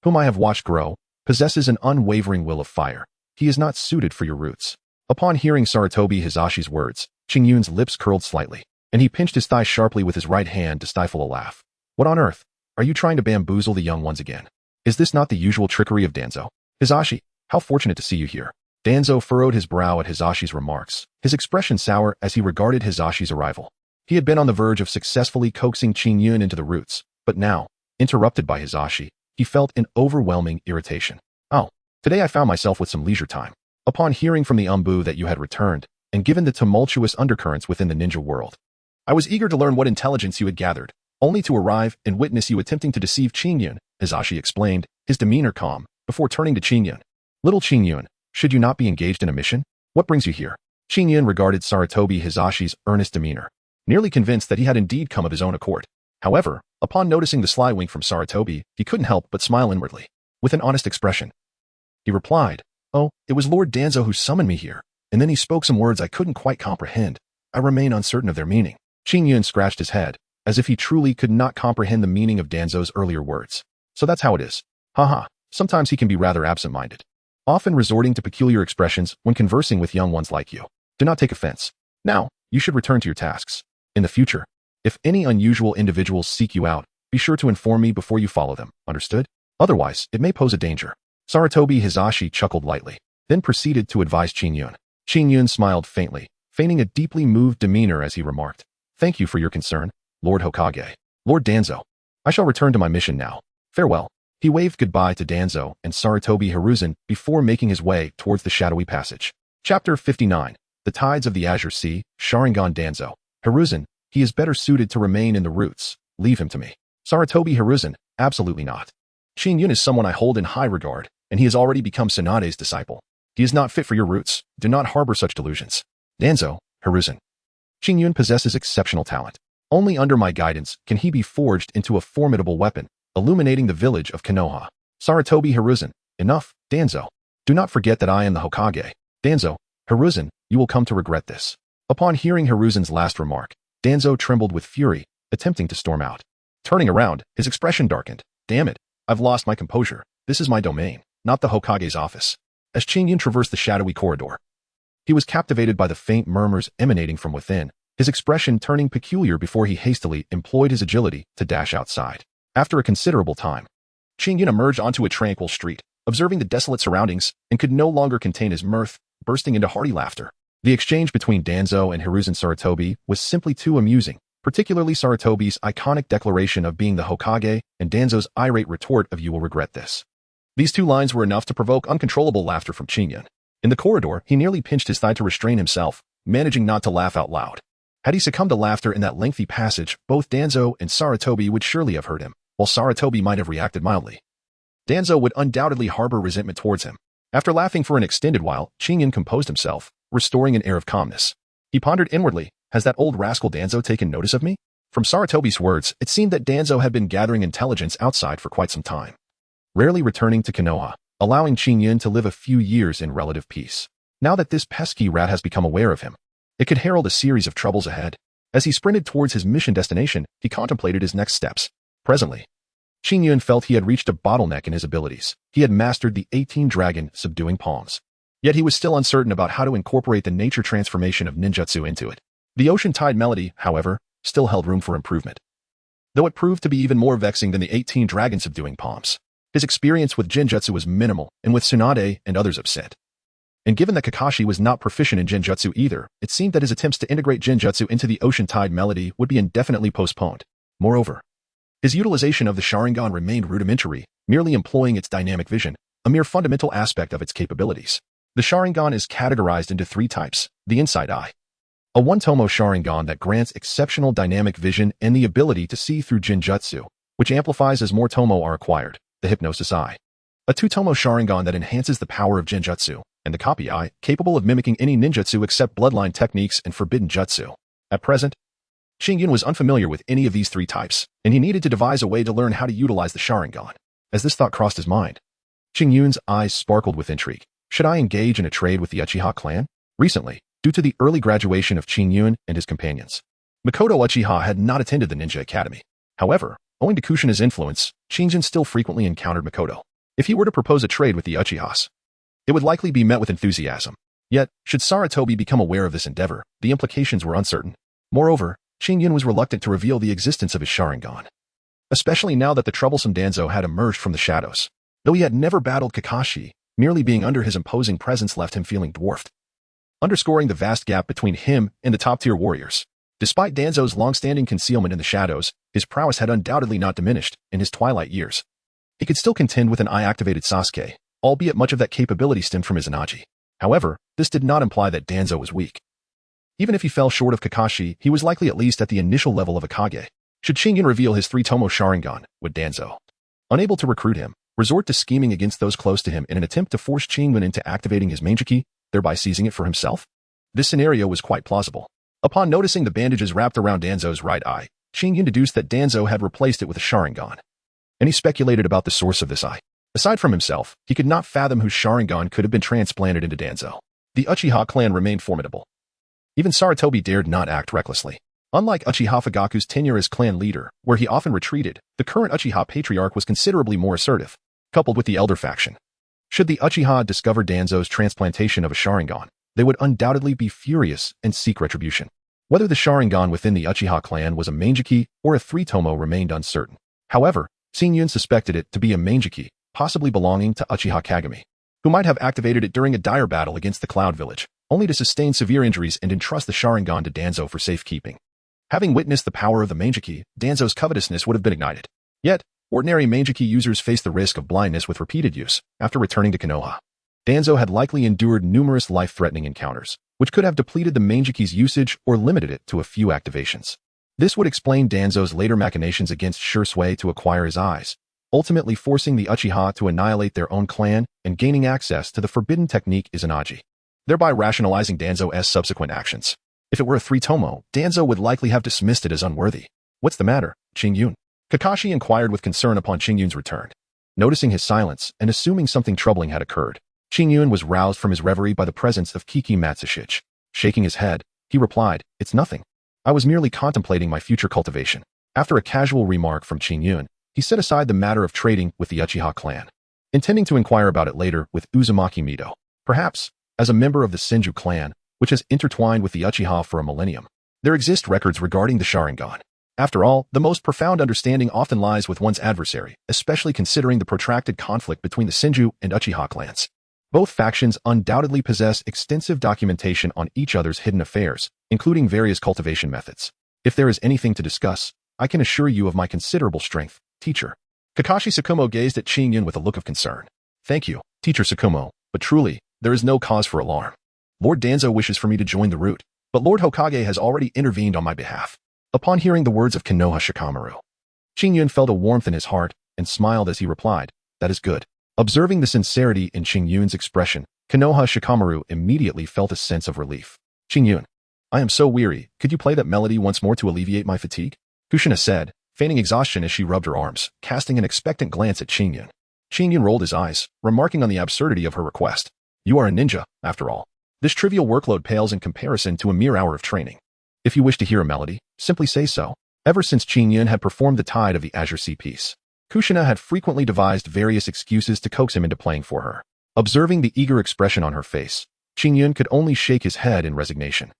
whom I have watched grow, possesses an unwavering will of fire. He is not suited for your roots. Upon hearing Sarutobi Hizashi's words, Shingyun's lips curled slightly, and he pinched his thigh sharply with his right hand to stifle a laugh. "What on earth? Are you trying to bamboozle the young ones again? Is this not the usual trickery of Danzo? Hizashi, how fortunate to see you here." Danzo furrowed his brow at Hizashi's remarks, his expression sour as he regarded Hizashi's arrival. He had been on the verge of successfully coaxing Shingyun into the roots, but now, interrupted by Hizashi, he felt an overwhelming irritation. "Oh, today I found myself with some leisure time. Upon hearing from the Umbu that you had returned, and given the tumultuous undercurrents within the ninja world, I was eager to learn what intelligence you had gathered, only to arrive and witness you attempting to deceive Shingyun," Hizashi explained, his demeanor calm, before turning to Shingyun. "Little Shingyun, should you not be engaged in a mission? What brings you here?" Shingyun regarded Sarutobi Hizashi's earnest demeanor, nearly convinced that he had indeed come of his own accord. However, upon noticing the sly wink from Sarutobi, he couldn't help but smile inwardly. With an honest expression, he replied, "Oh, it was Lord Danzo who summoned me here, and then he spoke some words I couldn't quite comprehend. I remain uncertain of their meaning." Shingyun scratched his head, as if he truly could not comprehend the meaning of Danzo's earlier words. "So that's how it is. Haha, sometimes he can be rather absent-minded, often resorting to peculiar expressions when conversing with young ones like you. Do not take offense. Now, you should return to your tasks. In the future, if any unusual individuals seek you out, be sure to inform me before you follow them, understood? Otherwise, it may pose a danger." Sarutobi Hizashi chuckled lightly, then proceeded to advise Shingyun. Shingyun smiled faintly, feigning a deeply moved demeanor as he remarked, "Thank you for your concern, Lord Hokage. Lord Danzo, I shall return to my mission now. Farewell." He waved goodbye to Danzo and Sarutobi Hiruzen before making his way towards the shadowy passage. Chapter 59. The Tides of the Azure Sea, Sharingan Danzo. Hiruzen, he is better suited to remain in the roots. Leave him to me. Sarutobi Hiruzen, absolutely not. Shingyun is someone I hold in high regard, and he has already become Sunade's disciple. He is not fit for your roots. Do not harbor such delusions. Danzo, Hiruzen. Shingyun possesses exceptional talent. Only under my guidance can he be forged into a formidable weapon, illuminating the village of Konoha. Sarutobi Hiruzen, enough, Danzo. Do not forget that I am the Hokage. Danzo, Hiruzen, you will come to regret this. Upon hearing Hiruzen's last remark, Danzo trembled with fury, attempting to storm out. Turning around, his expression darkened. Damn it, I've lost my composure. This is my domain, not the Hokage's office. As Shingyun traversed the shadowy corridor, he was captivated by the faint murmurs emanating from within, his expression turning peculiar before he hastily employed his agility to dash outside. After a considerable time, Shingyun emerged onto a tranquil street, observing the desolate surroundings, and could no longer contain his mirth, bursting into hearty laughter. The exchange between Danzo and Hiruzen Sarutobi was simply too amusing, particularly Sarutobi's iconic declaration of being the Hokage and Danzo's irate retort of "you will regret this." These two lines were enough to provoke uncontrollable laughter from Shingyun. In the corridor, he nearly pinched his thigh to restrain himself, managing not to laugh out loud. Had he succumbed to laughter in that lengthy passage, both Danzo and Sarutobi would surely have heard him, while Sarutobi might have reacted mildly. Danzo would undoubtedly harbor resentment towards him. After laughing for an extended while, Shingyun composed himself, restoring an air of calmness. He pondered inwardly, has that old rascal Danzo taken notice of me? From Sarutobi's words, it seemed that Danzo had been gathering intelligence outside for quite some time, rarely returning to Konoha, allowing Shingyun to live a few years in relative peace. Now that this pesky rat has become aware of him, it could herald a series of troubles ahead. As he sprinted towards his mission destination, he contemplated his next steps. Presently, Shingyun felt he had reached a bottleneck in his abilities. He had mastered the 18 dragon subduing palms. Yet he was still uncertain about how to incorporate the nature transformation of ninjutsu into it. The Ocean Tide melody, however, still held room for improvement, though it proved to be even more vexing than the 18 dragon subduing palms. His experience with Genjutsu was minimal, and with Sunade and others upset. And given that Kakashi was not proficient in Genjutsu either, it seemed that his attempts to integrate Genjutsu into the Ocean Tide melody would be indefinitely postponed. Moreover, his utilization of the Sharingan remained rudimentary, merely employing its dynamic vision, a mere fundamental aspect of its capabilities. The Sharingan is categorized into three types. The inside eye. A one-tomo Sharingan that grants exceptional dynamic vision and the ability to see through Jinjutsu, which amplifies as more tomo are acquired. The hypnosis eye. A two-tomo Sharingan that enhances the power of Jinjutsu, and the copy eye, capable of mimicking any ninjutsu except bloodline techniques and forbidden jutsu. At present, Qingyun was unfamiliar with any of these three types, and he needed to devise a way to learn how to utilize the Sharingan. As this thought crossed his mind, Qingyun's eyes sparkled with intrigue. Should I engage in a trade with the Uchiha clan? Recently, due to the early graduation of Qingyun and his companions, Makoto Uchiha had not attended the Ninja Academy. However, owing to Kushina's influence, Qingyun still frequently encountered Makoto. If he were to propose a trade with the Uchihas, it would likely be met with enthusiasm. Yet, should Sarutobi become aware of this endeavor, the implications were uncertain. Moreover, Qingyun was reluctant to reveal the existence of his Sharingan, especially now that the troublesome Danzo had emerged from the shadows. Though he had never battled Kakashi, merely being under his imposing presence left him feeling dwarfed, underscoring the vast gap between him and the top-tier warriors. Despite Danzo's long-standing concealment in the shadows, his prowess had undoubtedly not diminished in his twilight years. He could still contend with an eye-activated Sasuke, albeit much of that capability stemmed from Izanagi. However, this did not imply that Danzo was weak. Even if he fell short of Kakashi, he was likely at least at the initial level of a Kage. Should Qingyun reveal his three-tomo Sharingan, would Danzo, unable to recruit him, resort to scheming against those close to him in an attempt to force Qingyun into activating his Manjiki, thereby seizing it for himself? This scenario was quite plausible. Upon noticing the bandages wrapped around Danzo's right eye, Qingyun deduced that Danzo had replaced it with a Sharingan, and he speculated about the source of this eye. Aside from himself, he could not fathom whose Sharingan could have been transplanted into Danzo. The Uchiha clan remained formidable. Even Sarutobi dared not act recklessly. Unlike Uchiha Fugaku's tenure as clan leader, where he often retreated, the current Uchiha patriarch was considerably more assertive, coupled with the elder faction. Should the Uchiha discover Danzo's transplantation of a Sharingan, they would undoubtedly be furious and seek retribution. Whether the Sharingan within the Uchiha clan was a Manjiki or a three-tomo remained uncertain. However, Qingyun suspected it to be a Manjiki, possibly belonging to Uchiha Kagami, who might have activated it during a dire battle against the Cloud Village, only to sustain severe injuries and entrust the Sharingan to Danzo for safekeeping. Having witnessed the power of the Manjiki, Danzo's covetousness would have been ignited. Yet, ordinary Manjiki users face the risk of blindness with repeated use. After returning to Konoha, Danzo had likely endured numerous life-threatening encounters, which could have depleted the Manjiki's usage or limited it to a few activations. This would explain Danzo's later machinations against Shursui to acquire his eyes, ultimately forcing the Uchiha to annihilate their own clan and gaining access to the forbidden technique Izanagi, thereby rationalizing Danzo's subsequent actions. If it were a three-tomo, Danzo would likely have dismissed it as unworthy. What's the matter, Qingyun? Kakashi inquired with concern upon Qingyun's return. Noticing his silence and assuming something troubling had occurred, Qingyun was roused from his reverie by the presence of Kiki Matsushige. Shaking his head, he replied, "It's nothing. I was merely contemplating my future cultivation." After a casual remark from Qingyun, he set aside the matter of trading with the Uchiha clan, intending to inquire about it later with Uzumaki Mido. Perhaps, as a member of the Senju clan, which has intertwined with the Uchiha for a millennium, there exist records regarding the Sharingan. After all, the most profound understanding often lies with one's adversary, especially considering the protracted conflict between the Senju and Uchiha clans. Both factions undoubtedly possess extensive documentation on each other's hidden affairs, including various cultivation methods. If there is anything to discuss, I can assure you of my considerable strength, teacher. Kakashi Tsukumo gazed at Qingyun with a look of concern. Thank you, teacher Tsukumo, but truly, there is no cause for alarm. Lord Danzo wishes for me to join the route, but Lord Hokage has already intervened on my behalf. Upon hearing the words of Konoha Shikamaru, Qingyun felt a warmth in his heart and smiled as he replied, "That is good." Observing the sincerity in Qingyun's expression, Konoha Shikamaru immediately felt a sense of relief. "Qingyun, I am so weary, could you play that melody once more to alleviate my fatigue?" Kushina said, feigning exhaustion as she rubbed her arms, casting an expectant glance at Qingyun. Qingyun rolled his eyes, remarking on the absurdity of her request. "You are a ninja, after all. This trivial workload pales in comparison to a mere hour of training. If you wish to hear a melody, simply say so." Ever since Qingyun had performed the Tide of the Azure Sea piece, Kushina had frequently devised various excuses to coax him into playing for her. Observing the eager expression on her face, Qingyun could only shake his head in resignation.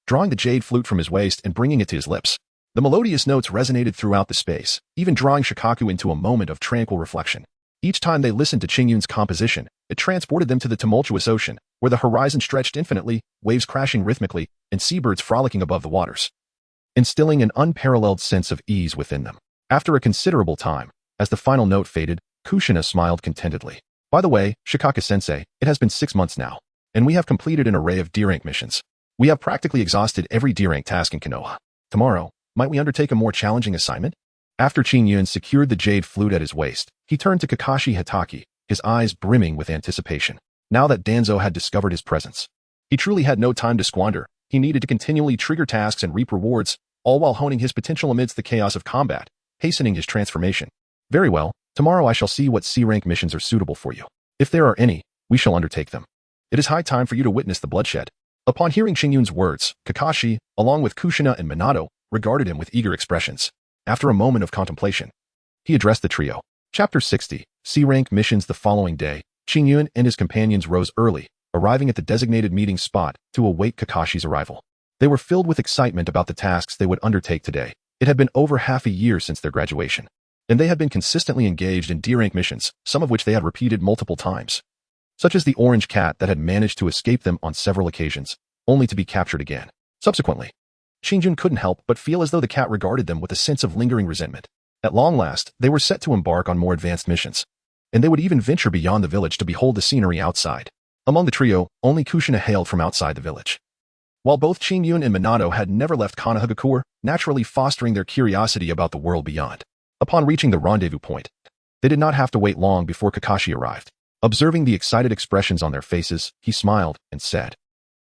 Drawing the jade flute from his waist and bringing it to his lips, the melodious notes resonated throughout the space, even drawing Shikaku into a moment of tranquil reflection. Each time they listened to Qingyun's composition, it transported them to the tumultuous ocean, where the horizon stretched infinitely, waves crashing rhythmically, and seabirds frolicking above the waters, instilling an unparalleled sense of ease within them. After a considerable time, as the final note faded, Kushina smiled contentedly. "By the way, Shikaka-sensei, it has been 6 months now, and we have completed an array of D-rank missions. We have practically exhausted every D-rank task in Konoha. Tomorrow, might we undertake a more challenging assignment? After Qin secured the jade flute at his waist, he turned to Kakashi Hatake, his eyes brimming with anticipation. Now that Danzo had discovered his presence, he truly had no time to squander. He needed to continually trigger tasks and reap rewards, all while honing his potential amidst the chaos of combat, hastening his transformation. Very well, tomorrow I shall see what C-rank missions are suitable for you. If there are any, we shall undertake them. It is high time for you to witness the bloodshed. Upon hearing Qin words, Kakashi, along with Kushina and Minato, regarded him with eager expressions. After a moment of contemplation, he addressed the trio. Chapter 60, C-rank missions. The following day, Qin and his companions rose early, arriving at the designated meeting spot to await Kakashi's arrival. They were filled with excitement about the tasks they would undertake today. It had been over half a year since their graduation, and they had been consistently engaged in D-rank missions, some of which they had repeated multiple times, such as the orange cat that had managed to escape them on several occasions, only to be captured again. Subsequently, Qin couldn't help but feel as though the cat regarded them with a sense of lingering resentment. At long last, they were set to embark on more advanced missions, and they would even venture beyond the village to behold the scenery outside. Among the trio, only Kushina hailed from outside the village. While both Qin and Minato had never left Konohagakure, naturally fostering their curiosity about the world beyond. Upon reaching the rendezvous point, they did not have to wait long before Kakashi arrived. Observing the excited expressions on their faces, he smiled and said,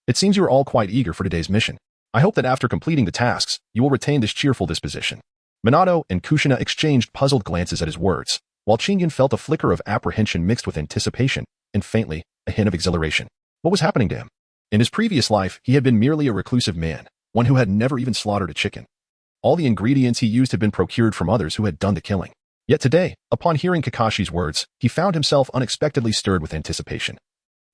"It seems you are all quite eager for today's mission. I hope that after completing the tasks, you will retain this cheerful disposition." Minato and Kushina exchanged puzzled glances at his words, while Qin felt a flicker of apprehension mixed with anticipation, and faintly, a hint of exhilaration. What was happening to him? In his previous life, he had been merely a reclusive man, one who had never even slaughtered a chicken. All the ingredients he used had been procured from others who had done the killing. Yet today, upon hearing Kakashi's words, he found himself unexpectedly stirred with anticipation,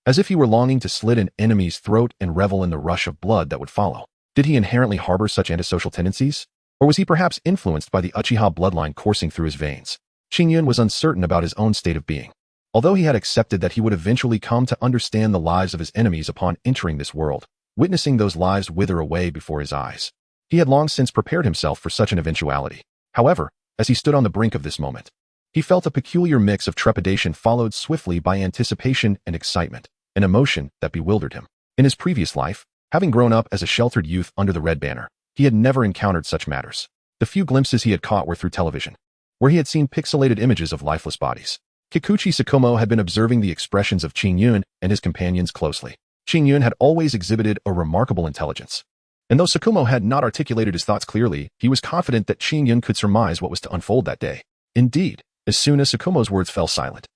as if he were longing to slit an enemy's throat and revel in the rush of blood that would follow. Did he inherently harbor such antisocial tendencies? Or was he perhaps influenced by the Uchiha bloodline coursing through his veins? Qin was uncertain about his own state of being. Although he had accepted that he would eventually come to understand the lives of his enemies upon entering this world, witnessing those lives wither away before his eyes, he had long since prepared himself for such an eventuality. However, as he stood on the brink of this moment, he felt a peculiar mix of trepidation followed swiftly by anticipation and excitement, an emotion that bewildered him. In his previous life, having grown up as a sheltered youth under the Red Banner, he had never encountered such matters. The few glimpses he had caught were through television, where he had seen pixelated images of lifeless bodies. Kikuchi Tsukumo had been observing the expressions of Qin and his companions closely. Qin had always exhibited a remarkable intelligence, and though Tsukumo had not articulated his thoughts clearly, he was confident that Qin could surmise what was to unfold that day. Indeed, as soon as Tsukumo's words fell silent,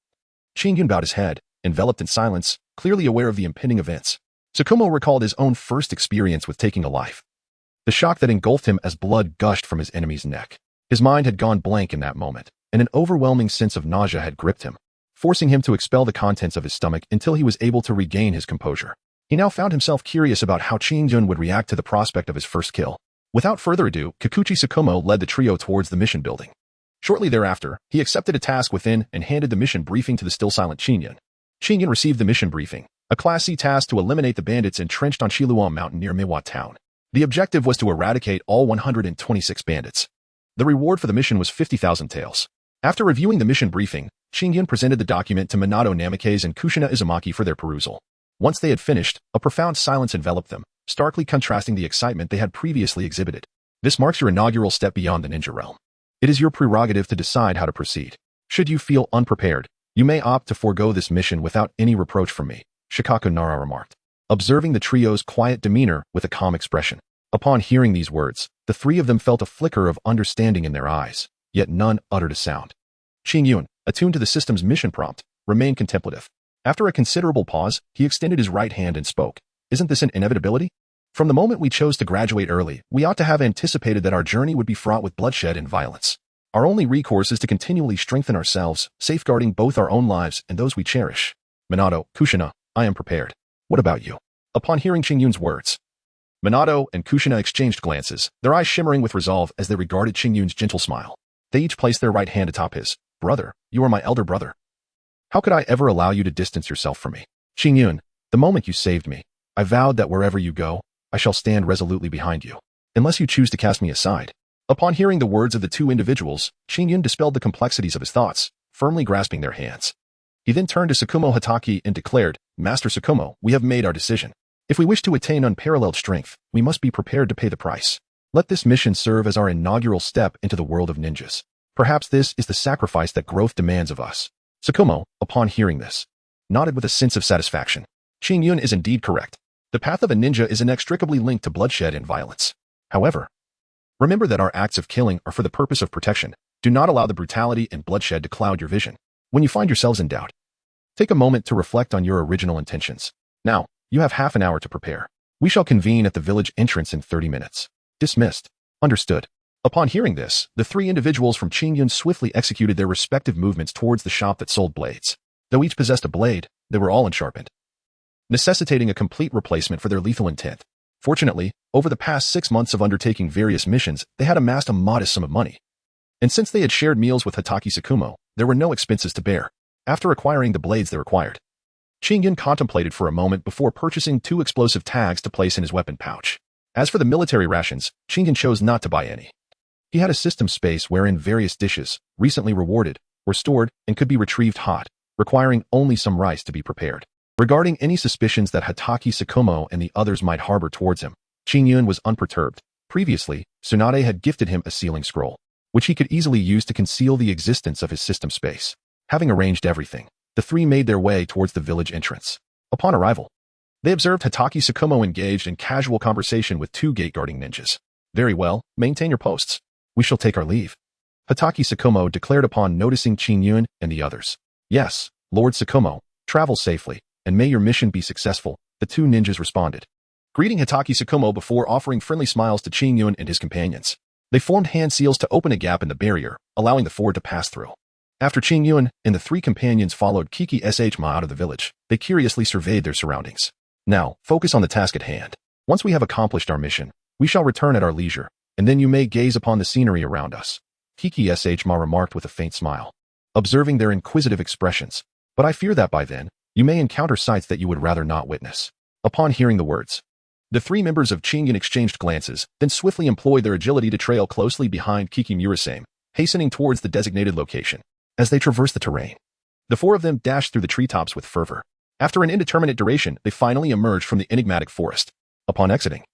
Qin bowed his head, enveloped in silence, clearly aware of the impending events. Tsukumo recalled his own first experience with taking a life, the shock that engulfed him as blood gushed from his enemy's neck. His mind had gone blank in that moment, and an overwhelming sense of nausea had gripped him, forcing him to expel the contents of his stomach until he was able to regain his composure. He now found himself curious about how Qin would react to the prospect of his first kill. Without further ado, Kikuchi Tsukumo led the trio towards the mission building. Shortly thereafter, he accepted a task within and handed the mission briefing to the still-silent Qin. Qin received the mission briefing, a Class C task to eliminate the bandits entrenched on Shiluan Mountain near Miwa Town. The objective was to eradicate all 126 bandits. The reward for the mission was 50,000 taels. After reviewing the mission briefing, Qin presented the document to Minato Namikaze and Kushina Izumaki for their perusal. Once they had finished, a profound silence enveloped them, starkly contrasting the excitement they had previously exhibited. This marks your inaugural step beyond the ninja realm. It is your prerogative to decide how to proceed. Should you feel unprepared, you may opt to forego this mission without any reproach from me, Shikaku Nara remarked, observing the trio's quiet demeanor with a calm expression. Upon hearing these words, the three of them felt a flicker of understanding in their eyes, yet none uttered a sound. Qin, attuned to the system's mission prompt, remained contemplative. After a considerable pause, he extended his right hand and spoke. Isn't this an inevitability? From the moment we chose to graduate early, we ought to have anticipated that our journey would be fraught with bloodshed and violence. Our only recourse is to continually strengthen ourselves, safeguarding both our own lives and those we cherish. Minato, Kushina, I am prepared. What about you? Upon hearing Qin's words, Minato and Kushina exchanged glances, their eyes shimmering with resolve as they regarded Qin's gentle smile. They each placed their right hand atop his. Brother, you are my elder brother. How could I ever allow you to distance yourself from me? Qin, the moment you saved me, I vowed that wherever you go, I shall stand resolutely behind you, unless you choose to cast me aside. Upon hearing the words of the two individuals, Qin dispelled the complexities of his thoughts, firmly grasping their hands. He then turned to Tsukumo Hatake and declared, Master Tsukumo, we have made our decision. If we wish to attain unparalleled strength, we must be prepared to pay the price. Let this mission serve as our inaugural step into the world of ninjas. Perhaps this is the sacrifice that growth demands of us. Tsukumo, upon hearing this, nodded with a sense of satisfaction. Qingyun is indeed correct. The path of a ninja is inextricably linked to bloodshed and violence. However, remember that our acts of killing are for the purpose of protection. Do not allow the brutality and bloodshed to cloud your vision. When you find yourselves in doubt, take a moment to reflect on your original intentions. Now, you have half an hour to prepare. We shall convene at the village entrance in 30 minutes. Dismissed. Understood. Upon hearing this, the three individuals from Qingyun swiftly executed their respective movements towards the shop that sold blades. Though each possessed a blade, they were all unsharpened, necessitating a complete replacement for their lethal intent. Fortunately, over the past 6 months of undertaking various missions, they had amassed a modest sum of money. And since they had shared meals with Hatake Tsukumo, there were no expenses to bear. After acquiring the blades they required, Qingyun contemplated for a moment before purchasing 2 explosive tags to place in his weapon pouch. As for the military rations, Qingyun chose not to buy any. He had a system space wherein various dishes, recently rewarded, were stored and could be retrieved hot, requiring only some rice to be prepared. Regarding any suspicions that Hatake Tsukumo and the others might harbor towards him, Qingyun was unperturbed. Previously, Sunade had gifted him a sealing scroll, which he could easily use to conceal the existence of his system space. Having arranged everything, the three made their way towards the village entrance. Upon arrival, they observed Hatake Tsukumo engaged in casual conversation with 2 gate-guarding ninjas. Very well, maintain your posts. We shall take our leave. Hatake Tsukumo declared upon noticing Qingyun and the others. Yes, Lord Tsukumo, travel safely, and may your mission be successful, the 2 ninjas responded, greeting Hatake Tsukumo before offering friendly smiles to Qingyun and his companions. They formed hand seals to open a gap in the barrier, allowing the 4 to pass through. After Qingyun and the 3 companions followed Kiki Shma out of the village, they curiously surveyed their surroundings. Now, focus on the task at hand. Once we have accomplished our mission, we shall return at our leisure, and then you may gaze upon the scenery around us. Kiki Shma remarked with a faint smile, observing their inquisitive expressions. But I fear that by then, you may encounter sights that you would rather not witness. Upon hearing the words, the 3 members of Qingyun exchanged glances, then swiftly employed their agility to trail closely behind Kiki Murasame, hastening towards the designated location. As they traversed the terrain, the 4 of them dashed through the treetops with fervor. After an indeterminate duration, they finally emerged from the enigmatic forest. Upon exiting,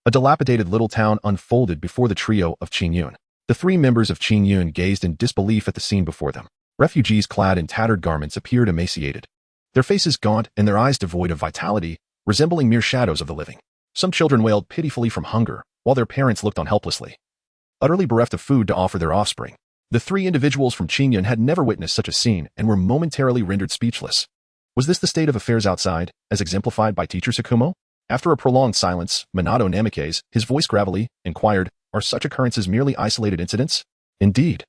a dilapidated little town unfolded before the trio of Qingyun. The 3 members of Qingyun gazed in disbelief at the scene before them. Refugees clad in tattered garments appeared emaciated, their faces gaunt and their eyes devoid of vitality, resembling mere shadows of the living. Some children wailed pitifully from hunger, while their parents looked on helplessly, utterly bereft of food to offer their offspring. The 3 individuals from Qingyun had never witnessed such a scene and were momentarily rendered speechless. Was this the state of affairs outside, as exemplified by Teacher Tsukumo? After a prolonged silence, Minato Namikaze, his voice gravelly, inquired, are such occurrences merely isolated incidents? Indeed.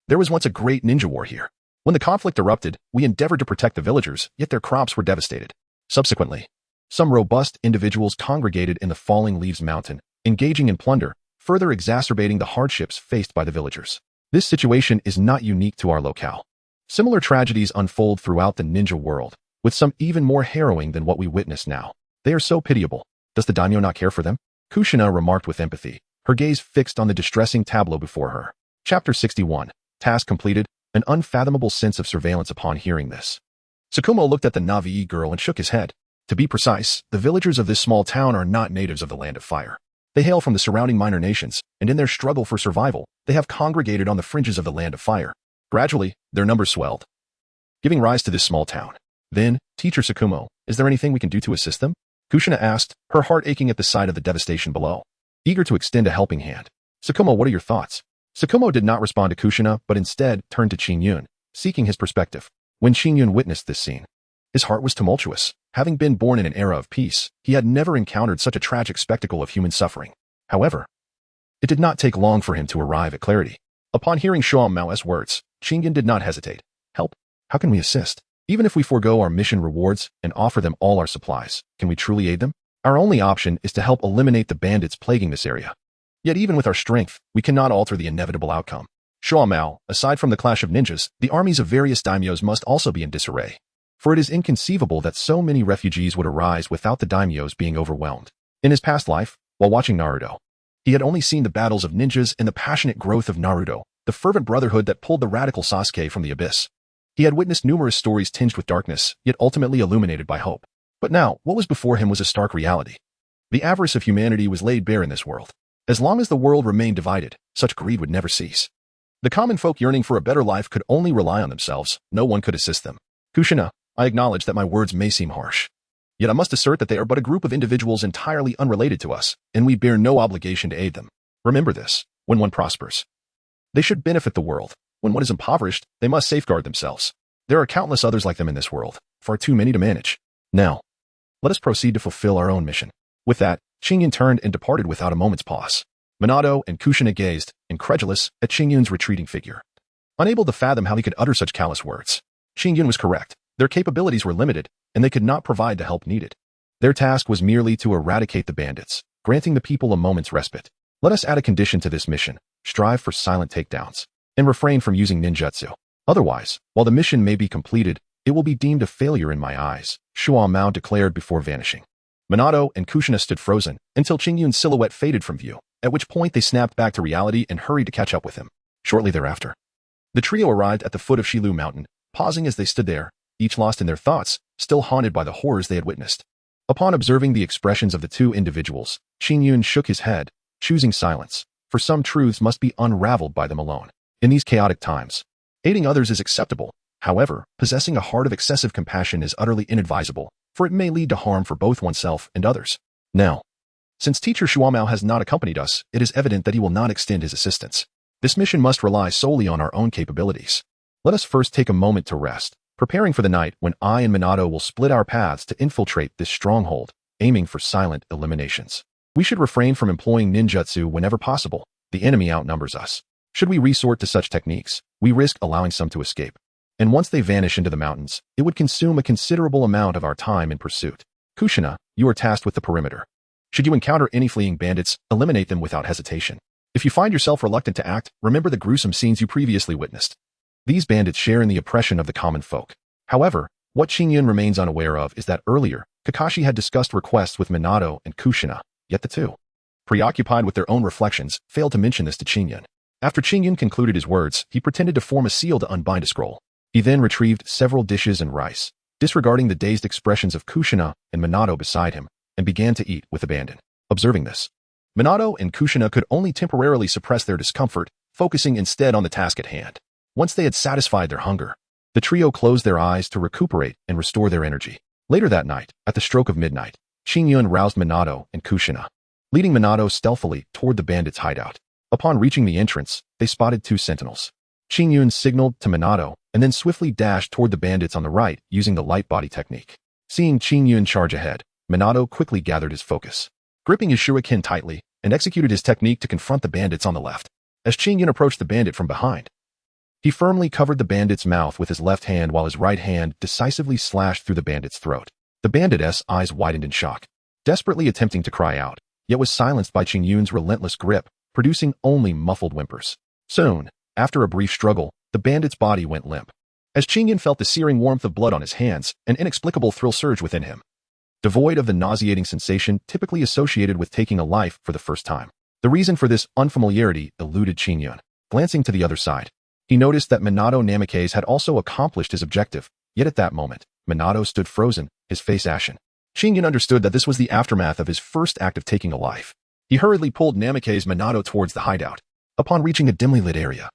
There was once a great ninja war here. When the conflict erupted, we endeavored to protect the villagers, yet their crops were devastated. Subsequently, some robust individuals congregated in the Falling Leaves Mountain, engaging in plunder, further exacerbating the hardships faced by the villagers. This situation is not unique to our locale. Similar tragedies unfold throughout the ninja world, with some even more harrowing than what we witness now. They are so pitiable. Does the daimyo not care for them? Kushina remarked with empathy, her gaze fixed on the distressing tableau before her. Chapter 61. Task completed. An unfathomable sense of surveillance upon hearing this. Tsukumo looked at the Navi girl and shook his head. To be precise, the villagers of this small town are not natives of the Land of Fire. They hail from the surrounding minor nations, and in their struggle for survival, they have congregated on the fringes of the Land of Fire. Gradually, their numbers swelled, giving rise to this small town. Then, Teacher Tsukumo, is there anything we can do to assist them? Kushina asked, her heart aching at the sight of the devastation below, eager to extend a helping hand. Tsukumo, what are your thoughts? Tsukumo did not respond to Kushina, but instead turned to Qingyun, seeking his perspective. When Qingyun witnessed this scene, his heart was tumultuous. Having been born in an era of peace, he had never encountered such a tragic spectacle of human suffering. However, it did not take long for him to arrive at clarity. Upon hearing Shuo Mao's words, Qingyun did not hesitate. Help? How can we assist? Even if we forego our mission rewards and offer them all our supplies, can we truly aid them? Our only option is to help eliminate the bandits plaguing this area. Yet even with our strength, we cannot alter the inevitable outcome. Shuo Mao, aside from the clash of ninjas, the armies of various daimyos must also be in disarray. For it is inconceivable that so many refugees would arise without the daimyos being overwhelmed. In his past life, while watching Naruto, he had only seen the battles of ninjas and the passionate growth of Naruto, the fervent brotherhood that pulled the radical Sasuke from the abyss. He had witnessed numerous stories tinged with darkness, yet ultimately illuminated by hope. But now, what was before him was a stark reality. The avarice of humanity was laid bare in this world. As long as the world remained divided, such greed would never cease. The common folk yearning for a better life could only rely on themselves. No one could assist them. Kushina, I acknowledge that my words may seem harsh. Yet I must assert that they are but a group of individuals entirely unrelated to us, and we bear no obligation to aid them. Remember this, when one prospers, they should benefit the world. When one is impoverished, they must safeguard themselves. There are countless others like them in this world, far too many to manage. Now, let us proceed to fulfill our own mission. With that, Qingyun turned and departed without a moment's pause. Minato and Kushina gazed, incredulous, at Qingyun's retreating figure. Unable to fathom how he could utter such callous words. Qingyun was correct. Their capabilities were limited, and they could not provide the help needed. Their task was merely to eradicate the bandits, granting the people a moment's respite. Let us add a condition to this mission. Strive for silent takedowns, and refrain from using ninjutsu. Otherwise, while the mission may be completed, it will be deemed a failure in my eyes, Shuo Mao declared before vanishing. Minato and Kushina stood frozen until Qingyun's silhouette faded from view, at which point they snapped back to reality and hurried to catch up with him. Shortly thereafter, the trio arrived at the foot of Shilu Mountain, pausing as they stood there, each lost in their thoughts, still haunted by the horrors they had witnessed. Upon observing the expressions of the two individuals, Qingyun shook his head, choosing silence, for some truths must be unraveled by them alone. In these chaotic times, aiding others is acceptable. However, possessing a heart of excessive compassion is utterly inadvisable, for it may lead to harm for both oneself and others. Now, since Teacher Shuamao has not accompanied us, it is evident that he will not extend his assistance. This mission must rely solely on our own capabilities. Let us first take a moment to rest, preparing for the night when I and Minato will split our paths to infiltrate this stronghold, aiming for silent eliminations. We should refrain from employing ninjutsu whenever possible. The enemy outnumbers us. Should we resort to such techniques, we risk allowing some to escape. And once they vanish into the mountains, it would consume a considerable amount of our time in pursuit. Kushina, you are tasked with the perimeter. Should you encounter any fleeing bandits, eliminate them without hesitation. If you find yourself reluctant to act, remember the gruesome scenes you previously witnessed. These bandits share in the oppression of the common folk. However, what Qingyun remains unaware of is that earlier, Kakashi had discussed requests with Minato and Kushina, yet the two, preoccupied with their own reflections, failed to mention this to Qingyun. After Qingyun concluded his words, he pretended to form a seal to unbind a scroll. He then retrieved several dishes and rice, disregarding the dazed expressions of Kushina and Minato beside him, and began to eat with abandon. Observing this, Minato and Kushina could only temporarily suppress their discomfort, focusing instead on the task at hand. Once they had satisfied their hunger, the trio closed their eyes to recuperate and restore their energy. Later that night, at the stroke of midnight, Qingyun roused Minato and Kushina, leading Minato stealthily toward the bandits' hideout. Upon reaching the entrance, they spotted two sentinels. Qingyun signaled to Minato and then swiftly dashed toward the bandits on the right using the light body technique. Seeing Qingyun charge ahead, Minato quickly gathered his focus, gripping his shuriken tightly, and executed his technique to confront the bandits on the left. As Qingyun approached the bandit from behind, he firmly covered the bandit's mouth with his left hand while his right hand decisively slashed through the bandit's throat. The bandit's eyes widened in shock, desperately attempting to cry out, yet was silenced by Qingyun's relentless grip, producing only muffled whimpers. Soon, after a brief struggle, the bandit's body went limp. As Qingyun felt the searing warmth of blood on his hands, an inexplicable thrill surged within him, devoid of the nauseating sensation typically associated with taking a life for the first time. The reason for this unfamiliarity eluded Qingyun. Glancing to the other side, he noticed that Minato Namikaze had also accomplished his objective, yet at that moment, Minato stood frozen, his face ashen. Qingyun understood that this was the aftermath of his first act of taking a life. He hurriedly pulled Namikaze Minato towards the hideout. Upon reaching a dimly lit area,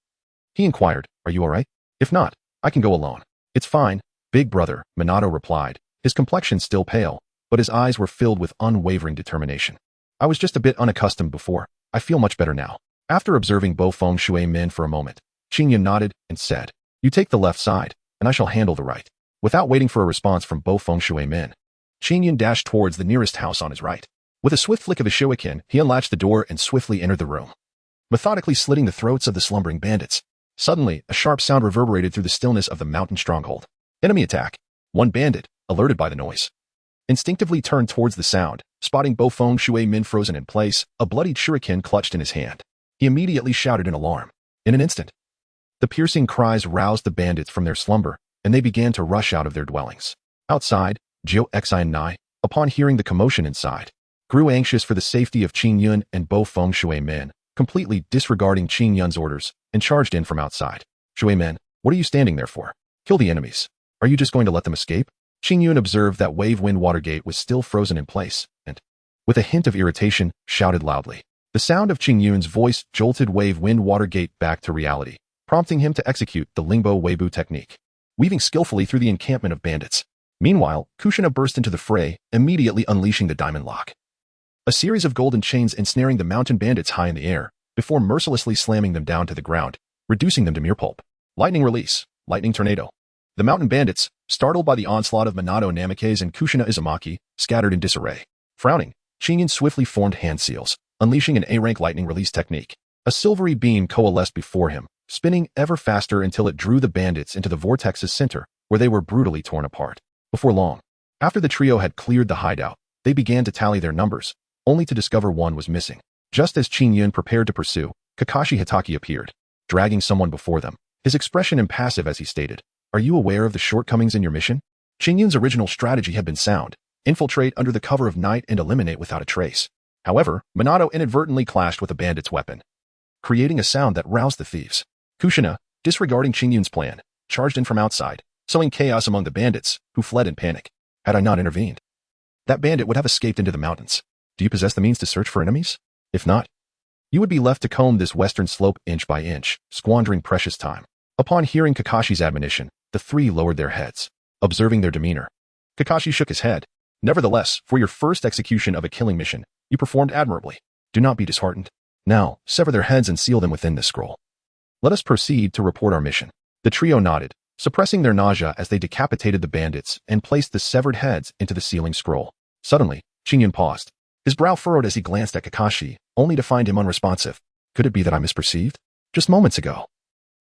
he inquired, "Are you alright? If not, I can go alone." "It's fine, big brother," Minato replied, his complexion still pale, but his eyes were filled with unwavering determination. "I was just a bit unaccustomed before. I feel much better now." After observing Bo Feng Shui Min for a moment, Qingyun nodded and said, "You take the left side, and I shall handle the right." Without waiting for a response from Bo Feng Shui Min, Qingyun dashed towards the nearest house on his right. With a swift flick of his shuriken, he unlatched the door and swiftly entered the room, methodically slitting the throats of the slumbering bandits. Suddenly, a sharp sound reverberated through the stillness of the mountain stronghold. Enemy attack. One bandit, alerted by the noise, instinctively turned towards the sound, spotting Bo Feng Shui Min frozen in place, a bloodied shuriken clutched in his hand. He immediately shouted in alarm. In an instant, the piercing cries roused the bandits from their slumber, and they began to rush out of their dwellings. Outside, Jiu Xian Nai, upon hearing the commotion inside, grew anxious for the safety of Qingyun and Bo Feng Shui Min, completely disregarding Qingyun's orders, and charged in from outside. "Shui Min, what are you standing there for? Kill the enemies. Are you just going to let them escape? Qingyun observed that Wave Wind Water Gate was still frozen in place, and, with a hint of irritation, shouted loudly. The sound of Qingyun's voice jolted Wave Wind Water Gate back to reality, prompting him to execute the Lingbo Weibu technique, weaving skillfully through the encampment of bandits. Meanwhile, Kushina burst into the fray, immediately unleashing the Diamond Lock. A series of golden chains ensnaring the mountain bandits high in the air, before mercilessly slamming them down to the ground, reducing them to mere pulp. Lightning Release, Lightning Tornado. The mountain bandits, startled by the onslaught of Minato Namikaze and Kushina Izumaki, scattered in disarray. Frowning, Qingyun swiftly formed hand seals, unleashing an A-rank lightning release technique. A silvery beam coalesced before him, spinning ever faster until it drew the bandits into the vortex's center, where they were brutally torn apart. Before long, after the trio had cleared the hideout, they began to tally their numbers, only to discover one was missing. Just as Qingyun prepared to pursue, Kakashi Hatake appeared, dragging someone before them, his expression impassive as he stated, "Are you aware of the shortcomings in your mission?" Qingyun's original strategy had been sound: infiltrate under the cover of night and eliminate without a trace. However, Minato inadvertently clashed with a bandit's weapon, creating a sound that roused the thieves. Kushina, disregarding Qingyun's plan, charged in from outside, sowing chaos among the bandits, who fled in panic. Had I not intervened, that bandit would have escaped into the mountains. Do you possess the means to search for enemies? If not, you would be left to comb this western slope inch by inch, squandering precious time. Upon hearing Kakashi's admonition, the three lowered their heads, observing their demeanor. Kakashi shook his head. Nevertheless, for your first execution of a killing mission, you performed admirably. Do not be disheartened. Now, sever their heads and seal them within this scroll. Let us proceed to report our mission. The trio nodded, suppressing their nausea as they decapitated the bandits and placed the severed heads into the sealing scroll. Suddenly, Qingyun paused. His brow furrowed as he glanced at Kakashi, only to find him unresponsive. Could it be that I misperceived? Just moments ago,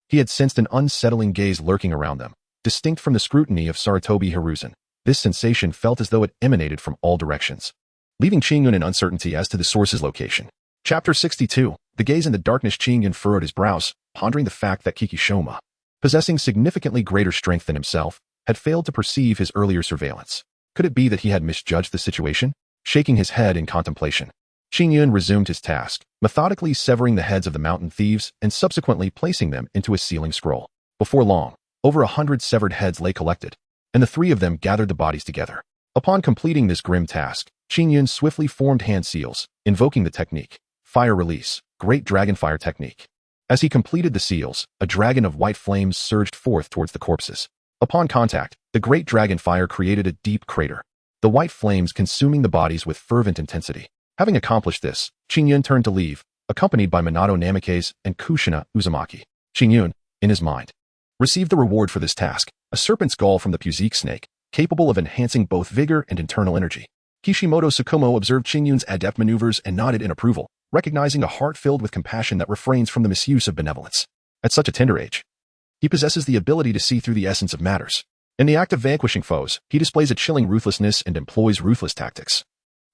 he had sensed an unsettling gaze lurking around them, distinct from the scrutiny of Sarutobi Hiruzen. This sensation felt as though it emanated from all directions, leaving Qingyun in uncertainty as to the source's location. Chapter 62. The gaze in the darkness. Qingyun furrowed his brows, pondering the fact that Kikishoma, possessing significantly greater strength than himself, had failed to perceive his earlier surveillance. Could it be that he had misjudged the situation? Shaking his head in contemplation, Qingyun resumed his task, methodically severing the heads of the mountain thieves and subsequently placing them into a sealing scroll. Before long, over 100 severed heads lay collected, and the three of them gathered the bodies together. Upon completing this grim task, Qingyun swiftly formed hand seals, invoking the technique, Fire Release, Great Dragonfire Technique. As he completed the seals, a dragon of white flames surged forth towards the corpses. Upon contact, the Great Dragonfire created a deep crater, the white flames consuming the bodies with fervent intensity. Having accomplished this, Qingyun turned to leave, accompanied by Minato Namikaze and Kushina Uzumaki. Qingyun, in his mind, received the reward for this task, a serpent's gall from the Puzik snake, capable of enhancing both vigor and internal energy. Kishimoto Tsukumo observed Qingyun's adept maneuvers and nodded in approval, recognizing a heart filled with compassion that refrains from the misuse of benevolence. At such a tender age, he possesses the ability to see through the essence of matters. In the act of vanquishing foes, he displays a chilling ruthlessness and employs ruthless tactics,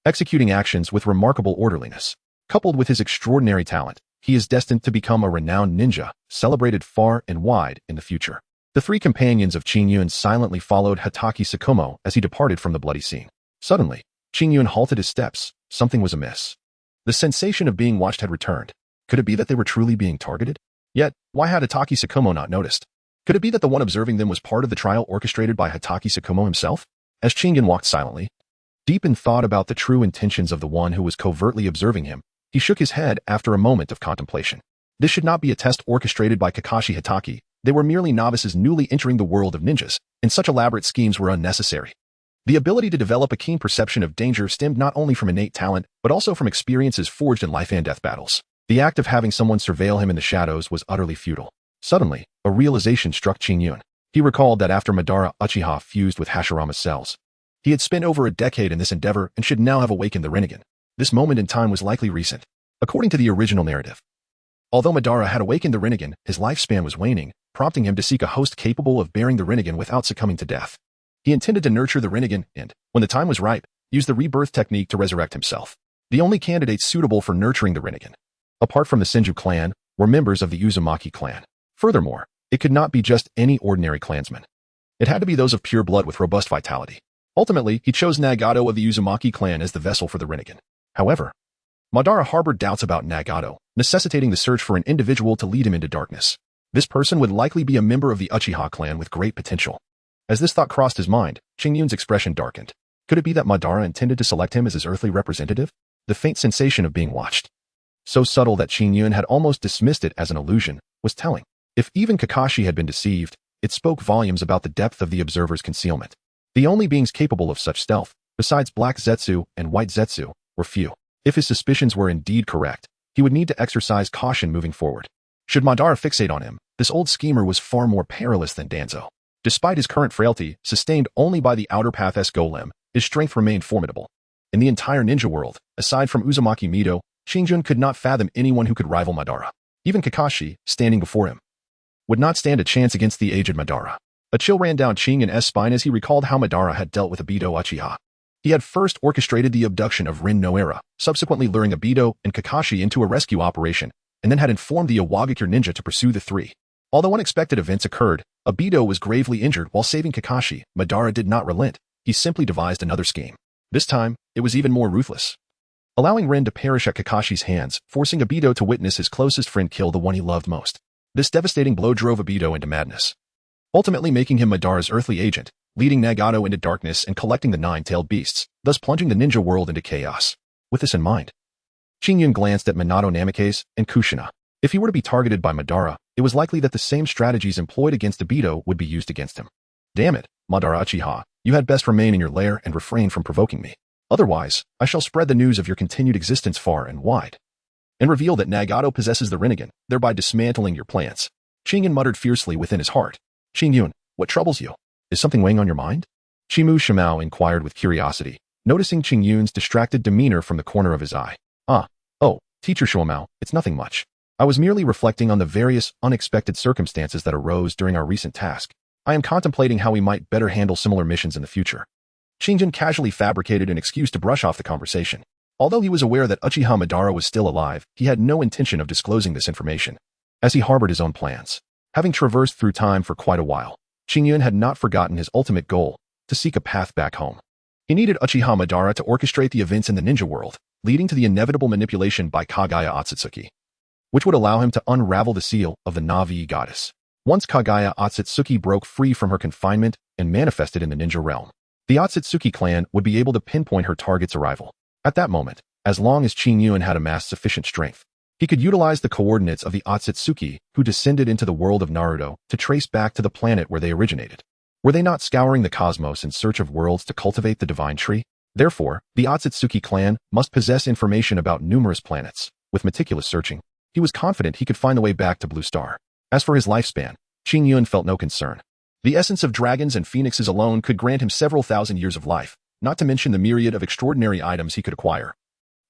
executing actions with remarkable orderliness. Coupled with his extraordinary talent, he is destined to become a renowned ninja, celebrated far and wide in the future. The three companions of Qingyun silently followed Hatake Tsukumo as he departed from the bloody scene. Suddenly, Qingyun halted his steps. Something was amiss. The sensation of being watched had returned. Could it be that they were truly being targeted? Yet, why had Hatake Tsukumo not noticed? Could it be that the one observing them was part of the trial orchestrated by Hatake Tsukumo himself? As Qingyun walked silently, deep in thought about the true intentions of the one who was covertly observing him, he shook his head after a moment of contemplation. This should not be a test orchestrated by Kakashi Hatake. They were merely novices newly entering the world of ninjas, and such elaborate schemes were unnecessary. The ability to develop a keen perception of danger stemmed not only from innate talent, but also from experiences forged in life and death battles. The act of having someone surveil him in the shadows was utterly futile. Suddenly, a realization struck Qingyun. He recalled that after Madara Uchiha fused with Hashirama's cells, he had spent over a decade in this endeavor and should now have awakened the Rinnegan. This moment in time was likely recent. According to the original narrative, although Madara had awakened the Rinnegan, his lifespan was waning, prompting him to seek a host capable of bearing the Rinnegan without succumbing to death. He intended to nurture the Rinnegan and, when the time was ripe, use the rebirth technique to resurrect himself. The only candidates suitable for nurturing the Rinnegan, apart from the Senju clan, were members of the Uzumaki clan. Furthermore, it could not be just any ordinary clansman. It had to be those of pure blood with robust vitality. Ultimately, he chose Nagato of the Uzumaki clan as the vessel for the Rinnegan. However, Madara harbored doubts about Nagato, necessitating the search for an individual to lead him into darkness. This person would likely be a member of the Uchiha clan with great potential. As this thought crossed his mind, Qingyun's expression darkened. Could it be that Madara intended to select him as his earthly representative? The faint sensation of being watched, so subtle that Qingyun had almost dismissed it as an illusion, was telling. If even Kakashi had been deceived, it spoke volumes about the depth of the observer's concealment. The only beings capable of such stealth, besides Black Zetsu and White Zetsu, were few. If his suspicions were indeed correct, he would need to exercise caution moving forward. Should Madara fixate on him, this old schemer was far more perilous than Danzo. Despite his current frailty, sustained only by the outer path-esque golem, his strength remained formidable. In the entire ninja world, aside from Uzumaki Mido, Qingyun could not fathom anyone who could rival Madara. Even Kakashi, standing before him, would not stand a chance against the aged Madara. A chill ran down Qingyun's spine as he recalled how Madara had dealt with Obito Uchiha. He had first orchestrated the abduction of Rin Noera, subsequently luring Obito and Kakashi into a rescue operation, and then had informed the Iwagakure ninja to pursue the three. Although unexpected events occurred, Obito was gravely injured while saving Kakashi. Madara did not relent. He simply devised another scheme. This time, it was even more ruthless, allowing Rin to perish at Kakashi's hands, forcing Obito to witness his closest friend kill the one he loved most. This devastating blow drove Obito into madness, ultimately making him Madara's earthly agent, leading Nagato into darkness and collecting the nine-tailed beasts, thus plunging the ninja world into chaos. With this in mind, Qingyun glanced at Minato Namikaze and Kushina. If he were to be targeted by Madara, it was likely that the same strategies employed against Obito would be used against him. Damn it, Madara Uchiha, you had best remain in your lair and refrain from provoking me. Otherwise, I shall spread the news of your continued existence far and wide, and reveal that Nagato possesses the Rinnegan, thereby dismantling your plans. Qingyun muttered fiercely within his heart. Qingyun, what troubles you? Is something weighing on your mind? Chimu Shimao inquired with curiosity, noticing Qingyun's distracted demeanor from the corner of his eye. Oh, teacher Shimao, it's nothing much. I was merely reflecting on the various unexpected circumstances that arose during our recent task. I am contemplating how we might better handle similar missions in the future. Qingyun casually fabricated an excuse to brush off the conversation. Although he was aware that Uchiha Madara was still alive, he had no intention of disclosing this information, as he harbored his own plans. Having traversed through time for quite a while, Qingyun had not forgotten his ultimate goal, to seek a path back home. He needed Uchiha Madara to orchestrate the events in the ninja world, leading to the inevitable manipulation by Kaguya Otsutsuki, which would allow him to unravel the seal of the Navi goddess. Once Kaguya Otsutsuki broke free from her confinement and manifested in the ninja realm, the Otsutsuki clan would be able to pinpoint her target's arrival. At that moment, as long as Qingyun had amassed sufficient strength, he could utilize the coordinates of the Otsutsuki who descended into the world of Naruto to trace back to the planet where they originated. Were they not scouring the cosmos in search of worlds to cultivate the divine tree? Therefore, the Otsutsuki clan must possess information about numerous planets. With meticulous searching, he was confident he could find the way back to Blue Star. As for his lifespan, Qingyun felt no concern. The essence of dragons and phoenixes alone could grant him several thousand years of life, not to mention the myriad of extraordinary items he could acquire,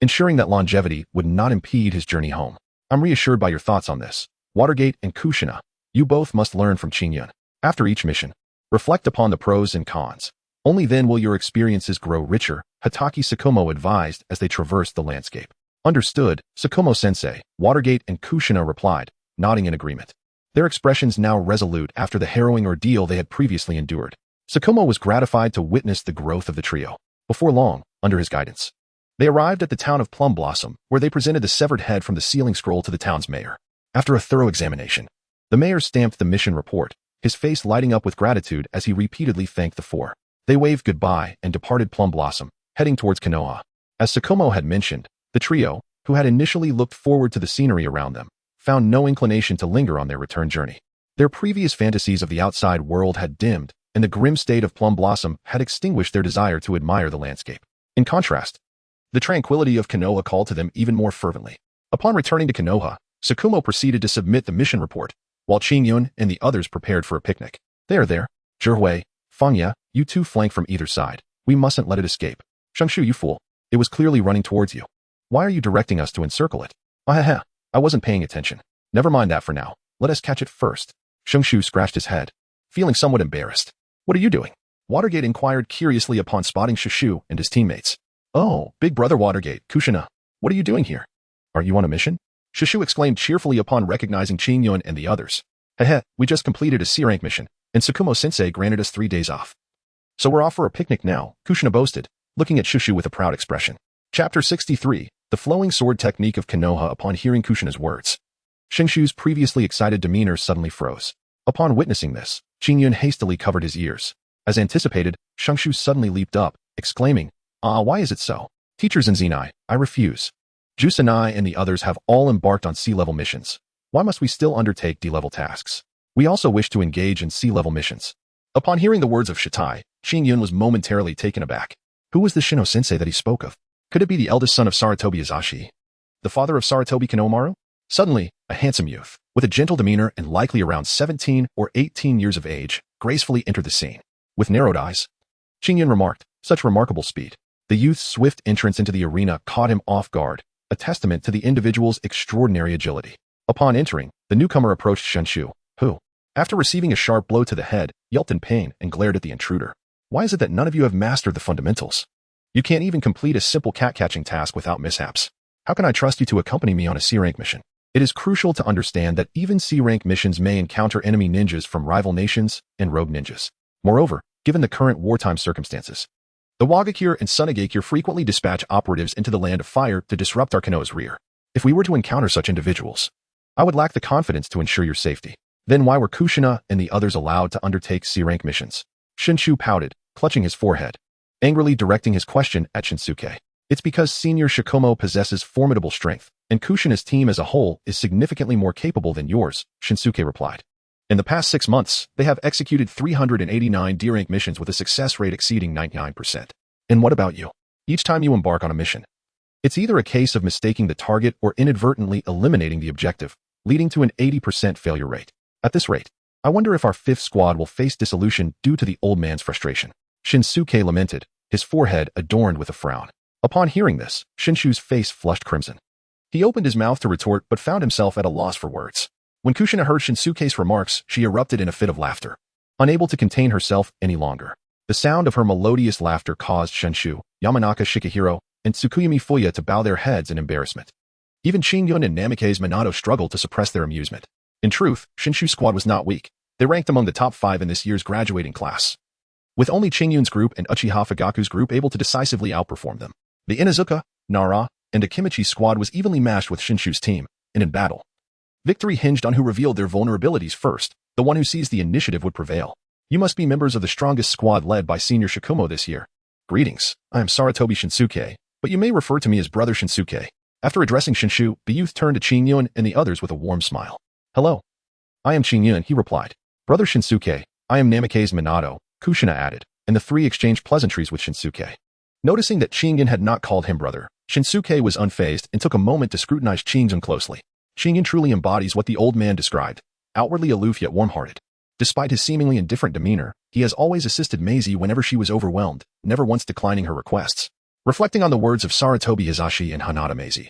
ensuring that longevity would not impede his journey home. I'm reassured by your thoughts on this. Watergate and Kushina, you both must learn from Qingyun. After each mission, reflect upon the pros and cons. Only then will your experiences grow richer, Hatake Tsukumo advised as they traversed the landscape. Understood, Tsukumo-sensei, Watergate and Kushina replied, nodding in agreement. Their expressions now resolute after the harrowing ordeal they had previously endured. Tsukumo was gratified to witness the growth of the trio. Before long, under his guidance, they arrived at the town of Plum Blossom, where they presented the severed head from the sealing scroll to the town's mayor. After a thorough examination, the mayor stamped the mission report, his face lighting up with gratitude as he repeatedly thanked the four. They waved goodbye and departed Plum Blossom, heading towards Konoha. As Tsukumo had mentioned, the trio, who had initially looked forward to the scenery around them, found no inclination to linger on their return journey. Their previous fantasies of the outside world had dimmed, and the grim state of Plum Blossom had extinguished their desire to admire the landscape. In contrast, the tranquility of Konoha called to them even more fervently. Upon returning to Konoha, Tsukumo proceeded to submit the mission report, while Qingyun and the others prepared for a picnic. There, Zhihui, Fangya, you two flank from either side. We mustn't let it escape. Shengshu, you fool. It was clearly running towards you. Why are you directing us to encircle it? I wasn't paying attention. Never mind that for now. Let us catch it first. Shengshu scratched his head, feeling somewhat embarrassed. What are you doing? Watergate inquired curiously upon spotting Shushu and his teammates. Oh, big brother Watergate, Kushina, what are you doing here? Are you on a mission? Shushu exclaimed cheerfully upon recognizing Qingyun and the others. We just completed a C-rank mission, and Tsukumo-sensei granted us 3 days off. So we're off for a picnic now, Kushina boasted, looking at Shushu with a proud expression. Chapter 63, The Flowing Sword Technique of Konoha. Upon hearing Kushina's words, Shinshu's previously excited demeanor suddenly froze. Upon witnessing this, Qingyun hastily covered his ears. As anticipated, Shinshu suddenly leaped up, exclaiming, why is it so? Teachers in Zenai, I refuse. Jusanai and the others have all embarked on sea-level missions. Why must we still undertake D-level tasks? We also wish to engage in sea-level missions. Upon hearing the words of Shitai, Qingyun was momentarily taken aback. Who was the Shino-sensei that he spoke of? Could it be the eldest son of Sarutobi Azashi? The father of Sarutobi Kanomaru? Suddenly, a handsome youth, with a gentle demeanor and likely around 17 or 18 years of age, gracefully entered the scene. With narrowed eyes, Qingyun remarked, such remarkable speed. The youth's swift entrance into the arena caught him off guard, a testament to the individual's extraordinary agility. Upon entering, the newcomer approached Shinshu, who, after receiving a sharp blow to the head, yelped in pain and glared at the intruder. Why is it that none of you have mastered the fundamentals? You can't even complete a simple cat-catching task without mishaps. How can I trust you to accompany me on a C-rank mission? It is crucial to understand that even C-rank missions may encounter enemy ninjas from rival nations and rogue ninjas. Moreover, given the current wartime circumstances, the Wagakure and Sunagakure frequently dispatch operatives into the land of fire to disrupt our Kano's rear. If we were to encounter such individuals, I would lack the confidence to ensure your safety. Then why were Kushina and the others allowed to undertake C-rank missions? Shinshu pouted, clutching his forehead, angrily directing his question at Shinsuke. It's because Senior Shikomo possesses formidable strength, and Kushina's team as a whole is significantly more capable than yours, Shinsuke replied. In the past 6 months, they have executed 389 D-rank missions with a success rate exceeding 99%. And what about you? Each time you embark on a mission, it's either a case of mistaking the target or inadvertently eliminating the objective, leading to an 80% failure rate. At this rate, I wonder if our 5th squad will face dissolution due to the old man's frustration. Shinsuke lamented, his forehead adorned with a frown. Upon hearing this, Shinshu's face flushed crimson. He opened his mouth to retort but found himself at a loss for words. When Kushina heard Shinsuke's remarks, she erupted in a fit of laughter, unable to contain herself any longer. The sound of her melodious laughter caused Shinshu, Yamanaka Shikihiro, and Tsukuyumi Fuya to bow their heads in embarrassment. Even Qingyun and Namikaze Minato struggled to suppress their amusement. In truth, Shinshu's squad was not weak. They ranked among the top 5 in this year's graduating class, with only Qingyun's group and Uchiha Fugaku's group able to decisively outperform them. The Inuzuka, Nara, and Akimichi squad was evenly matched with Shinshu's team, and in battle, victory hinged on who revealed their vulnerabilities first. The one who seized the initiative would prevail. You must be members of the strongest squad led by Senior Shikomo this year. Greetings, I am Sarutobi Shinsuke, but you may refer to me as Brother Shinsuke. After addressing Shinshu, the youth turned to Qingyun and the others with a warm smile. Hello. I am Qingyun, he replied. Brother Shinsuke, I am Namikaze Minato, Kushina added, and the three exchanged pleasantries with Shinsuke. Noticing that Qingyun had not called him brother, Shinsuke was unfazed and took a moment to scrutinize Qingyun closely. Qingyun truly embodies what the old man described, outwardly aloof yet warm-hearted. Despite his seemingly indifferent demeanor, he has always assisted Maisie whenever she was overwhelmed, never once declining her requests. Reflecting on the words of Sarutobi Hizashi and Hanada Maisie,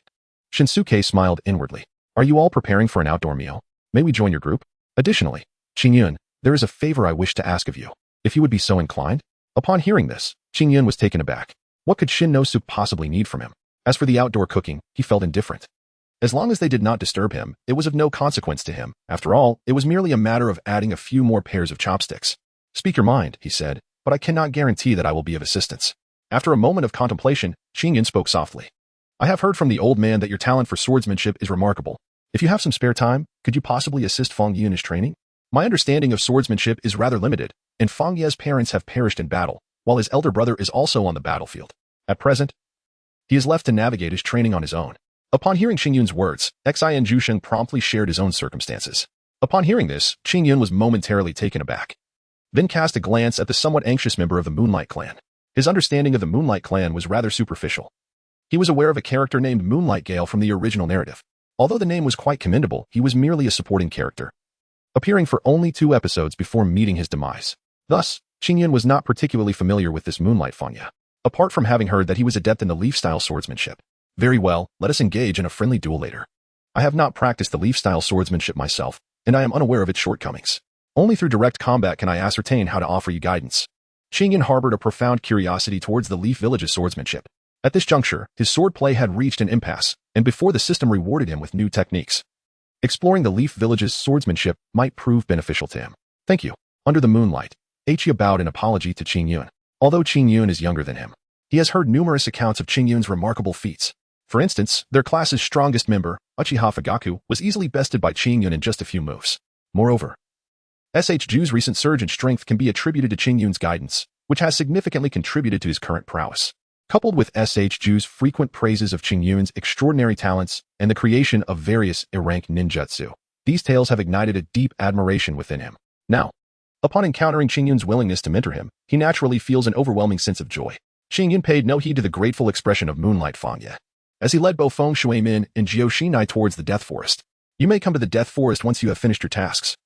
Shinsuke smiled inwardly. Are you all preparing for an outdoor meal? May we join your group? Additionally, Qingyun, there is a favor I wish to ask of you, if you would be so inclined. Upon hearing this, Qingyun was taken aback. What could Shin-no-Suk possibly need from him? As for the outdoor cooking, he felt indifferent. As long as they did not disturb him, it was of no consequence to him. After all, it was merely a matter of adding a few more pairs of chopsticks. Speak your mind, he said, but I cannot guarantee that I will be of assistance. After a moment of contemplation, Qingyun spoke softly. I have heard from the old man that your talent for swordsmanship is remarkable. If you have some spare time, could you possibly assist Feng Yi in his training? My understanding of swordsmanship is rather limited, and Feng Ye's parents have perished in battle, while his elder brother is also on the battlefield. At present, he is left to navigate his training on his own. Upon hearing Qingyun's words, Xin Jusheng promptly shared his own circumstances. Upon hearing this, Qingyun was momentarily taken aback, then cast a glance at the somewhat anxious member of the Moonlight Clan. His understanding of the Moonlight Clan was rather superficial. He was aware of a character named Moonlight Gale from the original narrative. Although the name was quite commendable, he was merely a supporting character, appearing for only 2 episodes before meeting his demise. Thus, Qingyun was not particularly familiar with this Moonlight Feng Yi, apart from having heard that he was adept in the leaf-style swordsmanship. Very well, let us engage in a friendly duel later. I have not practiced the leaf-style swordsmanship myself, and I am unaware of its shortcomings. Only through direct combat can I ascertain how to offer you guidance. Qingyun harbored a profound curiosity towards the Leaf Village's swordsmanship. At this juncture, his swordplay had reached an impasse, and before the system rewarded him with new techniques, exploring the Leaf Village's swordsmanship might prove beneficial to him. Thank you. Under the moonlight, Uchiha bowed in apology to Qingyun. Although Qingyun is younger than him, he has heard numerous accounts of Qingyun's remarkable feats. For instance, their class's strongest member, Uchiha Fugaku, was easily bested by Qingyun in just a few moves. Moreover, Ju's recent surge in strength can be attributed to Qingyun's guidance, which has significantly contributed to his current prowess. Coupled with Ju's frequent praises of Qingyun's extraordinary talents and the creation of various rank ninjutsu, these tales have ignited a deep admiration within him. Now, upon encountering Qingyun's willingness to mentor him, he naturally feels an overwhelming sense of joy. Qingyun paid no heed to the grateful expression of Moonlight Fangye as he led Bofeng Shuimin and Jiushinai towards the Death Forest. You may come to the Death Forest once you have finished your tasks.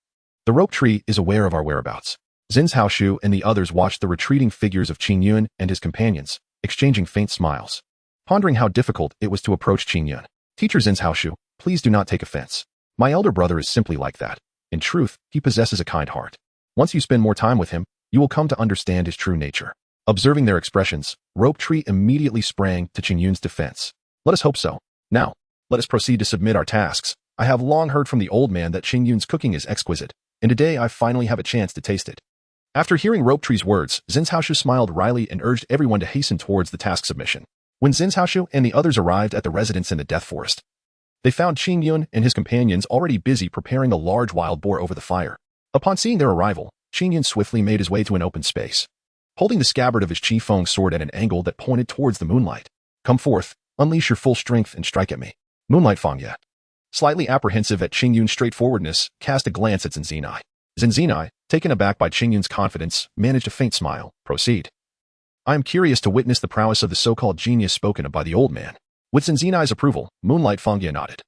The rope tree is aware of our whereabouts. Zinshaoshu and the others watched the retreating figures of Qingyun and his companions, exchanging faint smiles, pondering how difficult it was to approach Qingyun. Teacher Zinshaoshu, please do not take offense. My elder brother is simply like that. In truth, he possesses a kind heart. Once you spend more time with him, you will come to understand his true nature. Observing their expressions, Rope Tree immediately sprang to Qingyun's defense. Let us hope so. Now, let us proceed to submit our tasks. I have long heard from the old man that Qingyun's cooking is exquisite, and today I finally have a chance to taste it. After hearing Rope Tree's words, Zinshaoshu smiled wryly and urged everyone to hasten towards the task submission. When Zinshaoshu and the others arrived at the residence in the Death Forest, they found Qingyun and his companions already busy preparing a large wild boar over the fire. Upon seeing their arrival, Qingyun swiftly made his way to an open space, holding the scabbard of his Qifeng sword at an angle that pointed towards the moonlight. Come forth, unleash your full strength and strike at me. Moonlight Fangye, slightly apprehensive at Qingyun's straightforwardness, cast a glance at Zinzinai. Zinzinai, taken aback by Qingyun's confidence, managed a faint smile. Proceed. I am curious to witness the prowess of the so-called genius spoken of by the old man. With Zinzinai's approval, Moonlight Fangye nodded.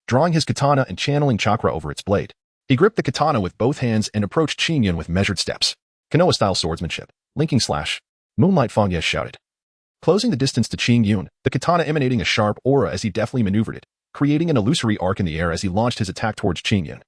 Drawing his katana and channeling chakra over its blade, he gripped the katana with both hands and approached Qingyun with measured steps. Konoha-style swordsmanship. Linking slash. Moonlight Fangye shouted, closing the distance to Qingyun, the katana emanating a sharp aura as he deftly maneuvered it, creating an illusory arc in the air as he launched his attack towards Qingyun.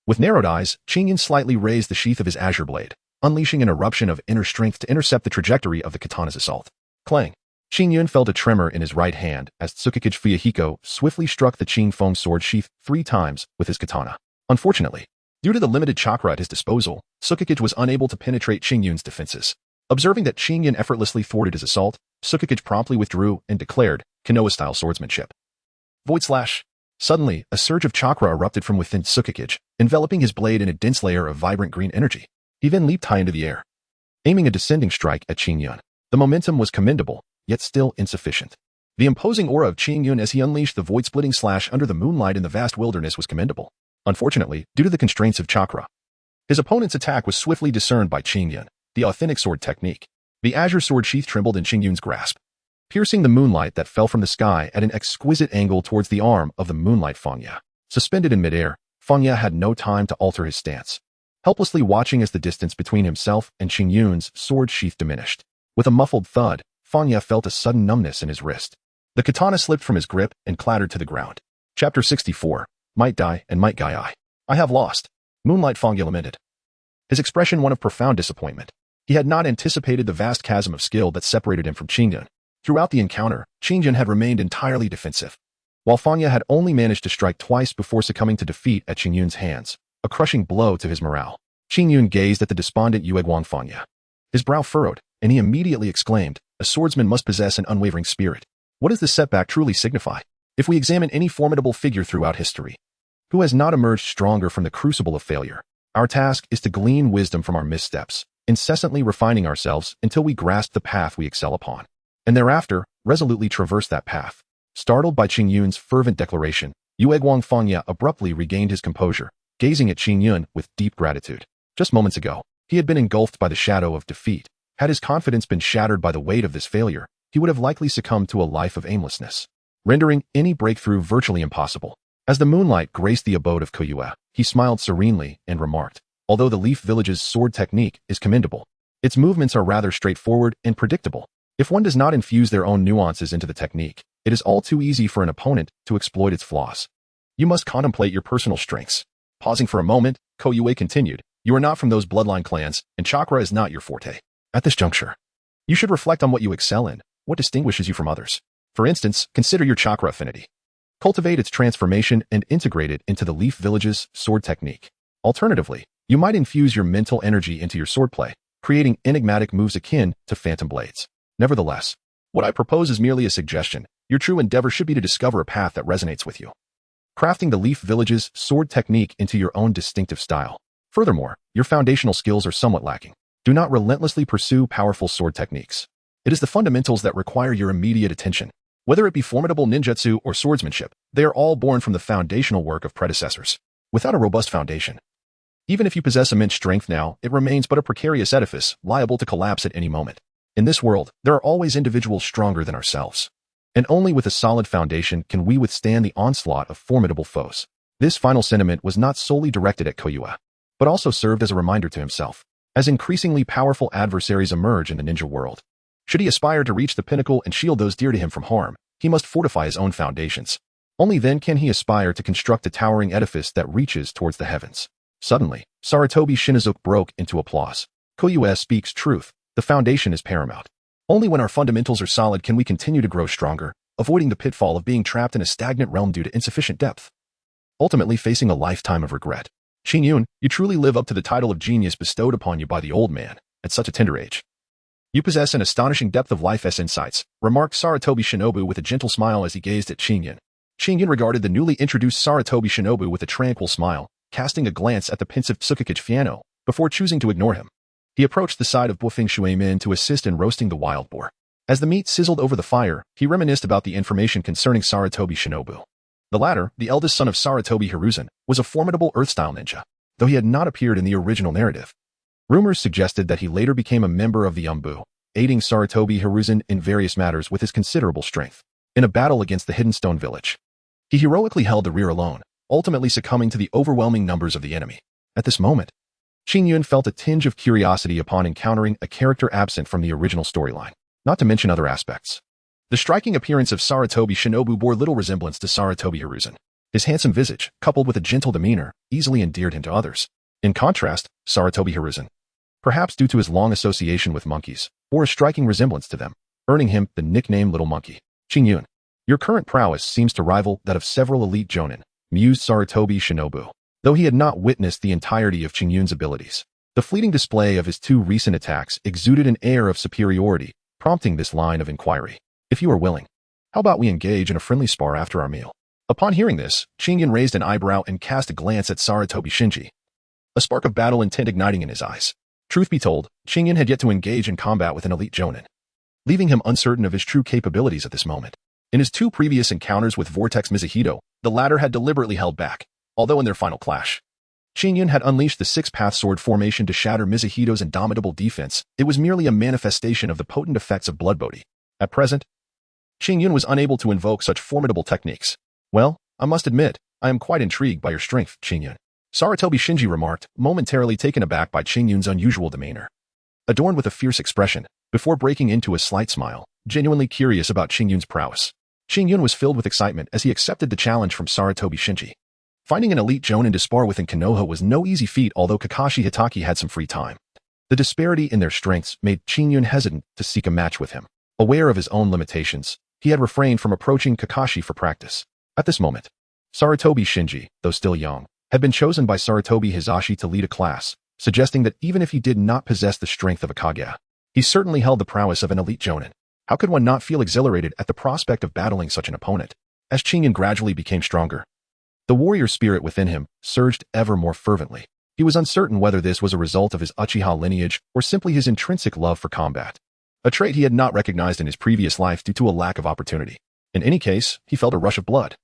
With narrowed eyes, Qingyun slightly raised the sheath of his azure blade, unleashing an eruption of inner strength to intercept the trajectory of the katana's assault. Clang! Qingyun felt a tremor in his right hand as Tsukikage Fuyahiko swiftly struck the Qingfeng sword sheath 3 times with his katana. Unfortunately, due to the limited chakra at his disposal, Tsukikage was unable to penetrate Qingyun's defenses. Observing that Qingyun effortlessly thwarted his assault, Tsukikage promptly withdrew and declared, Konoha-style swordsmanship. Void slash. Suddenly, a surge of chakra erupted from within Tsukikage, enveloping his blade in a dense layer of vibrant green energy. He then leaped high into the air, aiming a descending strike at Qingyun. The momentum was commendable, yet still insufficient. The imposing aura of Qingyun as he unleashed the void-splitting slash under the moonlight in the vast wilderness was commendable. Unfortunately, due to the constraints of chakra, his opponent's attack was swiftly discerned by Qingyun, the authentic sword technique. The azure sword sheath trembled in Qingyun's grasp, piercing the moonlight that fell from the sky at an exquisite angle towards the arm of the Moonlight Fangye. Suspended in midair, Fangye had no time to alter his stance, helplessly watching as the distance between himself and Qingyun's sword sheath diminished. With a muffled thud, Fangye felt a sudden numbness in his wrist. The katana slipped from his grip and clattered to the ground. Chapter 64. Might die and might guy I have lost. Moonlight Fangye lamented, his expression one of profound disappointment. He had not anticipated the vast chasm of skill that separated him from Qingyun. Throughout the encounter, Qingyun had remained entirely defensive, while Fangye had only managed to strike twice before succumbing to defeat at Qingyun's hands, a crushing blow to his morale. Qingyun gazed at the despondent Yueguang Fangye. His brow furrowed, and he immediately exclaimed, a swordsman must possess an unwavering spirit. What does this setback truly signify? If we examine any formidable figure throughout history, who has not emerged stronger from the crucible of failure, our task is to glean wisdom from our missteps, incessantly refining ourselves until we grasp the path we excel upon, and thereafter resolutely traverse that path. Startled by Qingyun's fervent declaration, Yueguang Fangye abruptly regained his composure, gazing at Qingyun with deep gratitude. Just moments ago, he had been engulfed by the shadow of defeat. Had his confidence been shattered by the weight of this failure, he would have likely succumbed to a life of aimlessness, rendering any breakthrough virtually impossible. As the moonlight graced the abode of Koyue, he smiled serenely and remarked, although the Leaf Village's sword technique is commendable, its movements are rather straightforward and predictable. If one does not infuse their own nuances into the technique, it is all too easy for an opponent to exploit its flaws. You must contemplate your personal strengths. Pausing for a moment, Koyue continued, you are not from those bloodline clans, and chakra is not your forte. At this juncture, you should reflect on what you excel in, what distinguishes you from others. For instance, consider your chakra affinity. Cultivate its transformation and integrate it into the Leaf Village's sword technique. Alternatively, you might infuse your mental energy into your swordplay, creating enigmatic moves akin to phantom blades. Nevertheless, what I propose is merely a suggestion, Your true endeavor should be to discover a path that resonates with you, crafting the Leaf Village's sword technique into your own distinctive style. Furthermore, your foundational skills are somewhat lacking. Do not relentlessly pursue powerful sword techniques. It is the fundamentals that require your immediate attention. Whether it be formidable ninjutsu or swordsmanship, they are all born from the foundational work of predecessors. Without a robust foundation, even if you possess immense strength now, it remains but a precarious edifice, liable to collapse at any moment. In this world, there are always individuals stronger than ourselves. And only with a solid foundation can we withstand the onslaught of formidable foes. This final sentiment was not solely directed at Kaguya, but also served as a reminder to himself. As increasingly powerful adversaries emerge in the ninja world, should he aspire to reach the pinnacle and shield those dear to him from harm, he must fortify his own foundations. Only then can he aspire to construct a towering edifice that reaches towards the heavens. Suddenly, Sarutobi Shinizuki broke into applause. Kaguya speaks truth. The foundation is paramount. Only when our fundamentals are solid can we continue to grow stronger, avoiding the pitfall of being trapped in a stagnant realm due to insufficient depth, ultimately facing a lifetime of regret. Qingyun, you truly live up to the title of genius bestowed upon you by the old man at such a tender age. You possess an astonishing depth of life insights, remarked Sarutobi Shinobu with a gentle smile as he gazed at Qingyun. Qingyun regarded the newly introduced Sarutobi Shinobu with a tranquil smile, casting a glance at the pensive Tsukikage Fiano, before choosing to ignore him. He approached the side of Bufeng Shuimin to assist in roasting the wild boar. As the meat sizzled over the fire, he reminisced about the information concerning Sarutobi Shinobu. The latter, the eldest son of Sarutobi Hiruzen, was a formidable earth-style ninja, though he had not appeared in the original narrative. Rumors suggested that he later became a member of the Umbu, aiding Sarutobi Hiruzen in various matters with his considerable strength. In a battle against the Hidden Stone Village, he heroically held the rear alone, ultimately succumbing to the overwhelming numbers of the enemy. At this moment, Qingyun felt a tinge of curiosity upon encountering a character absent from the original storyline, not to mention other aspects. The striking appearance of Sarutobi Shinobu bore little resemblance to Sarutobi Hiruzen. His handsome visage, coupled with a gentle demeanor, easily endeared him to others. In contrast, Sarutobi Hiruzen, perhaps due to his long association with monkeys, bore a striking resemblance to them, earning him the nickname Little Monkey. Qingyun, your current prowess seems to rival that of several elite jonin, mused Sarutobi Shinobu, though he had not witnessed the entirety of Qingyun's abilities. The fleeting display of his two recent attacks exuded an air of superiority, prompting this line of inquiry. If you are willing, how about we engage in a friendly spar after our meal? Upon hearing this, Qingyun raised an eyebrow and cast a glance at Sarutobi Shinji, a spark of battle intent igniting in his eyes. Truth be told, Qingyun had yet to engage in combat with an elite jonin, leaving him uncertain of his true capabilities at this moment. In his two previous encounters with Vortex Mizuhito, the latter had deliberately held back, although in their final clash, Qingyun had unleashed the six-path sword formation to shatter Mizuhito's indomitable defense. It was merely a manifestation of the potent effects of Blood Bodhi. At present, Qingyun was unable to invoke such formidable techniques. Well, I must admit, I am quite intrigued by your strength, Qingyun, Sarutobi Shinji remarked, momentarily taken aback by Qingyun's unusual demeanor. Adorned with a fierce expression, before breaking into a slight smile, genuinely curious about Qingyun's prowess. Qingyun was filled with excitement as he accepted the challenge from Sarutobi Shinji. Finding an elite jonin to spar with in Konoha was no easy feat, although Kakashi Hitaki had some free time. The disparity in their strengths made Qingyun hesitant to seek a match with him. Aware of his own limitations, he had refrained from approaching Kakashi for practice. At this moment, Sarutobi Shinji, though still young, had been chosen by Sarutobi Hizashi to lead a class, suggesting that even if he did not possess the strength of a Kaguya, he certainly held the prowess of an elite jonin. How could one not feel exhilarated at the prospect of battling such an opponent? As Qingyun gradually became stronger, the warrior spirit within him surged ever more fervently. He was uncertain whether this was a result of his Uchiha lineage or simply his intrinsic love for combat, a trait he had not recognized in his previous life due to a lack of opportunity. In any case, he felt a rush of blood,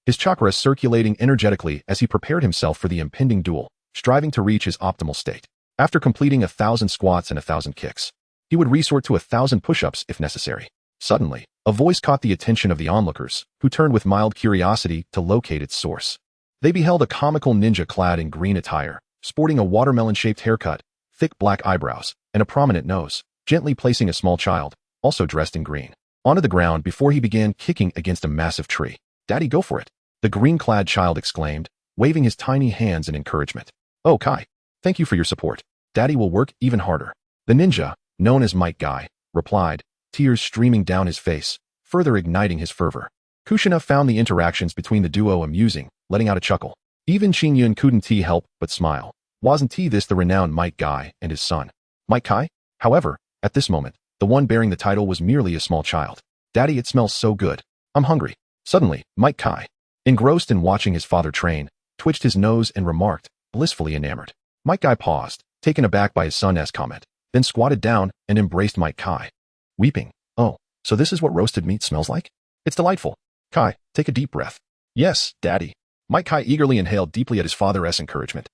his chakra circulating energetically as he prepared himself for the impending duel, striving to reach his optimal state. After completing 1,000 squats and 1,000 kicks, he would resort to 1,000 push-ups if necessary. Suddenly, a voice caught the attention of the onlookers, who turned with mild curiosity to locate its source. They beheld a comical ninja clad in green attire, sporting a watermelon-shaped haircut, thick black eyebrows, and a prominent nose, gently placing a small child, also dressed in green, onto the ground before he began kicking against a massive tree. "Daddy, go for it," the green-clad child exclaimed, waving his tiny hands in encouragement. "Oh, Kai, thank you for your support. Daddy will work even harder." The ninja, known as Might Guy, replied, tears streaming down his face, further igniting his fervor. Kushina found the interactions between the duo amusing, letting out a chuckle. Even Qingyun couldn't help but smile. Wasn't this the renowned Might Guy and his son, Might Kai? However, at this moment, the one bearing the title was merely a small child. "Daddy, it smells so good," I'm hungry. Suddenly, Mike Kai, engrossed in watching his father train, twitched his nose and remarked, blissfully enamored. Mike Kai paused, taken aback by his son's comment, then squatted down and embraced Mike Kai, weeping. Oh, so this is what roasted meat smells like? It's delightful. Kai, take a deep breath. Yes, Daddy. Mike Kai eagerly inhaled deeply at his father's encouragement.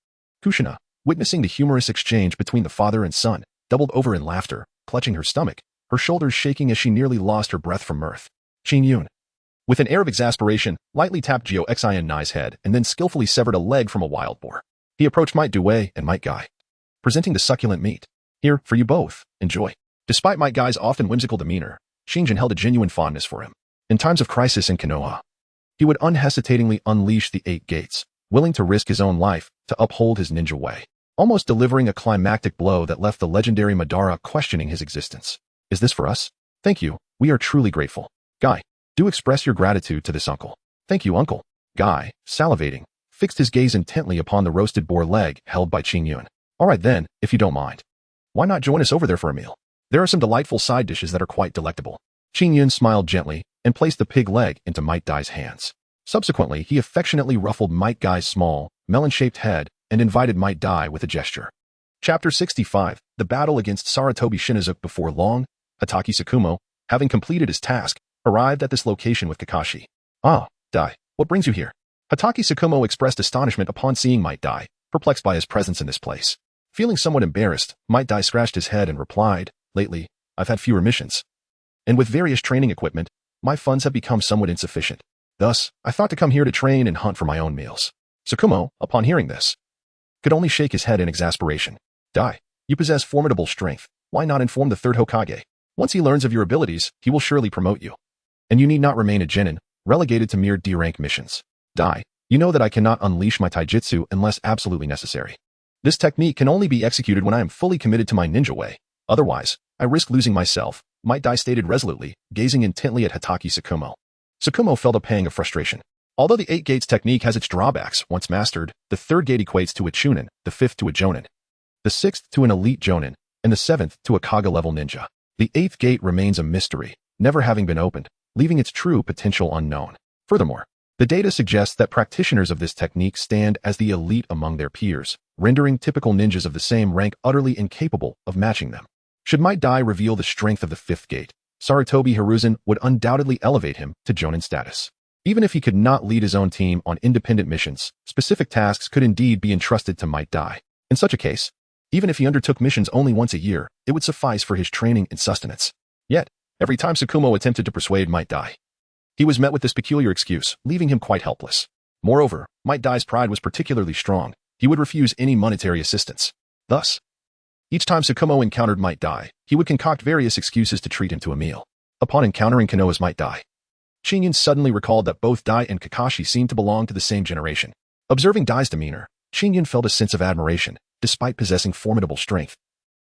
Kushina, witnessing the humorous exchange between the father and son, doubled over in laughter, clutching her stomach, her shoulders shaking as she nearly lost her breath from mirth. Qing with an air of exasperation, lightly tapped Gio Xin's head and then skillfully severed a leg from a wild boar. He approached Mike Due and Mike Guy, presenting the succulent meat. Here, for you both, enjoy. Despite Mike Guy's often whimsical demeanor, Xinjin held a genuine fondness for him. In times of crisis in Konoha, he would unhesitatingly unleash the 8 gates, willing to risk his own life to uphold his ninja way, almost delivering a climactic blow that left the legendary Madara questioning his existence. Is this for us? Thank you, we are truly grateful. Guy, do express your gratitude to this uncle. Thank you, uncle. Guy, salivating, fixed his gaze intently upon the roasted boar leg held by Qing. All right then, if you don't mind. Why not join us over there for a meal? There are some delightful side dishes that are quite delectable. Qing smiled gently and placed the pig leg into Mike Guy's hands. Subsequently, he affectionately ruffled Mike Guy's small, melon-shaped head and invited Mike Guy with a gesture. Chapter 65, The Battle Against Sarutobi Shinazuke. Before long, Hatake Tsukumo, having completed his task, arrived at this location with Kakashi. Ah, Dai, what brings you here? Hatake Tsukumo expressed astonishment upon seeing Might Dai, perplexed by his presence in this place. Feeling somewhat embarrassed, Might Dai scratched his head and replied, lately, I've had fewer missions. And with various training equipment, my funds have become somewhat insufficient. Thus, I thought to come here to train and hunt for my own meals. Tsukumo, upon hearing this, could only shake his head in exasperation. Dai, you possess formidable strength. Why not inform the third Hokage? Once he learns of your abilities, he will surely promote you. And you need not remain a genin, relegated to mere D-rank missions. Dai, you know that I cannot unleash my taijutsu unless absolutely necessary. This technique can only be executed when I am fully committed to my ninja way. Otherwise, I risk losing myself, Might Dai stated resolutely, gazing intently at Hatake Tsukumo. Tsukumo felt a pang of frustration. Although the 8 gates technique has its drawbacks, once mastered, the 3rd gate equates to a chunin, the 5th to a jonin, the 6th to an elite jonin, and the 7th to a Kaga-level ninja. The 8th gate remains a mystery, never having been opened, leaving its true potential unknown. Furthermore, the data suggests that practitioners of this technique stand as the elite among their peers, rendering typical ninjas of the same rank utterly incapable of matching them. Should Might Dai reveal the strength of the 5th gate, Sarutobi Hiruzen would undoubtedly elevate him to jonin status. Even if he could not lead his own team on independent missions, specific tasks could indeed be entrusted to Might Dai. In such a case, even if he undertook missions only once a year, it would suffice for his training and sustenance. Yet, every time Tsukumo attempted to persuade Might Dai, he was met with this peculiar excuse, leaving him quite helpless. Moreover, Might Dai's pride was particularly strong. He would refuse any monetary assistance. Thus, each time Tsukumo encountered Might Dai, he would concoct various excuses to treat him to a meal. Upon encountering Konoha's Might Dai, Qing suddenly recalled that both Dai and Kakashi seemed to belong to the same generation. Observing Dai's demeanor, Qing felt a sense of admiration, despite possessing formidable strength.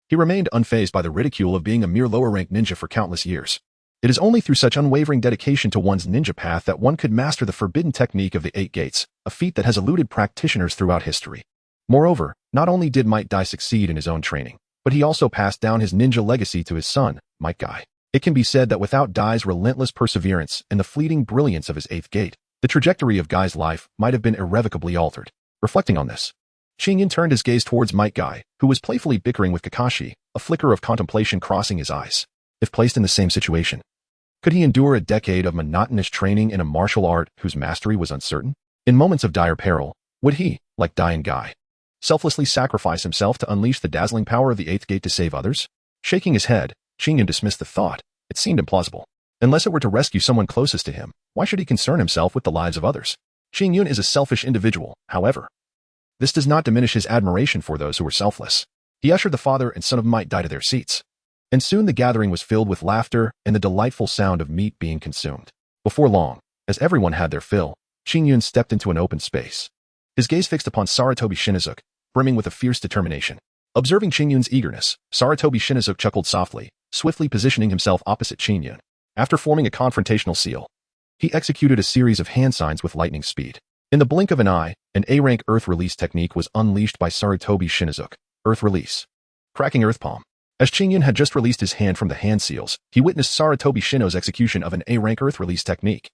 He remained unfazed by the ridicule of being a mere lower-ranked ninja for countless years. It is only through such unwavering dedication to one's ninja path that one could master the forbidden technique of the 8 gates, a feat that has eluded practitioners throughout history. Moreover, not only did Might Dai succeed in his own training, but he also passed down his ninja legacy to his son, Might Guy. It can be said that without Dai's relentless perseverance and the fleeting brilliance of his 8th gate, the trajectory of Guy's life might have been irrevocably altered. Reflecting on this, Qing turned his gaze towards Might Guy, who was playfully bickering with Kakashi, a flicker of contemplation crossing his eyes. If placed in the same situation, could he endure a decade of monotonous training in a martial art whose mastery was uncertain? In moments of dire peril, would he, like Dai and Guy, selflessly sacrifice himself to unleash the dazzling power of the 8th gate to save others? Shaking his head, Qing dismissed the thought. It seemed implausible. Unless it were to rescue someone closest to him, why should he concern himself with the lives of others? Qing is a selfish individual, however. This does not diminish his admiration for those who were selfless. He ushered the father and son of Might Dai to their seats. And soon the gathering was filled with laughter and the delightful sound of meat being consumed. Before long, as everyone had their fill, Qing stepped into an open space. His gaze fixed upon Sarutobi Shinazuke, brimming with a fierce determination. Observing Qing eagerness, Sarutobi Shinazuke chuckled softly, swiftly positioning himself opposite Qing. After forming a confrontational seal, he executed a series of hand signs with lightning speed. In the blink of an eye, an A-rank Earth Release technique was unleashed by Sarutobi Shinazuke. Earth Release. Cracking Earth Palm. As Qing had just released his hand from the hand seals, he witnessed Sarutobi Shino's execution of an A-rank Earth Release technique.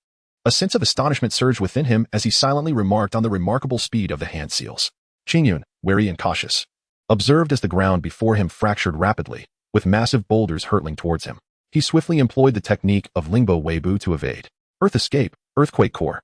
A sense of astonishment surged within him as he silently remarked on the remarkable speed of the hand seals. Qingyun, wary and cautious, observed as the ground before him fractured rapidly, with massive boulders hurtling towards him. He swiftly employed the technique of Lingbo Weibu to evade. Earth Escape, Earthquake Core.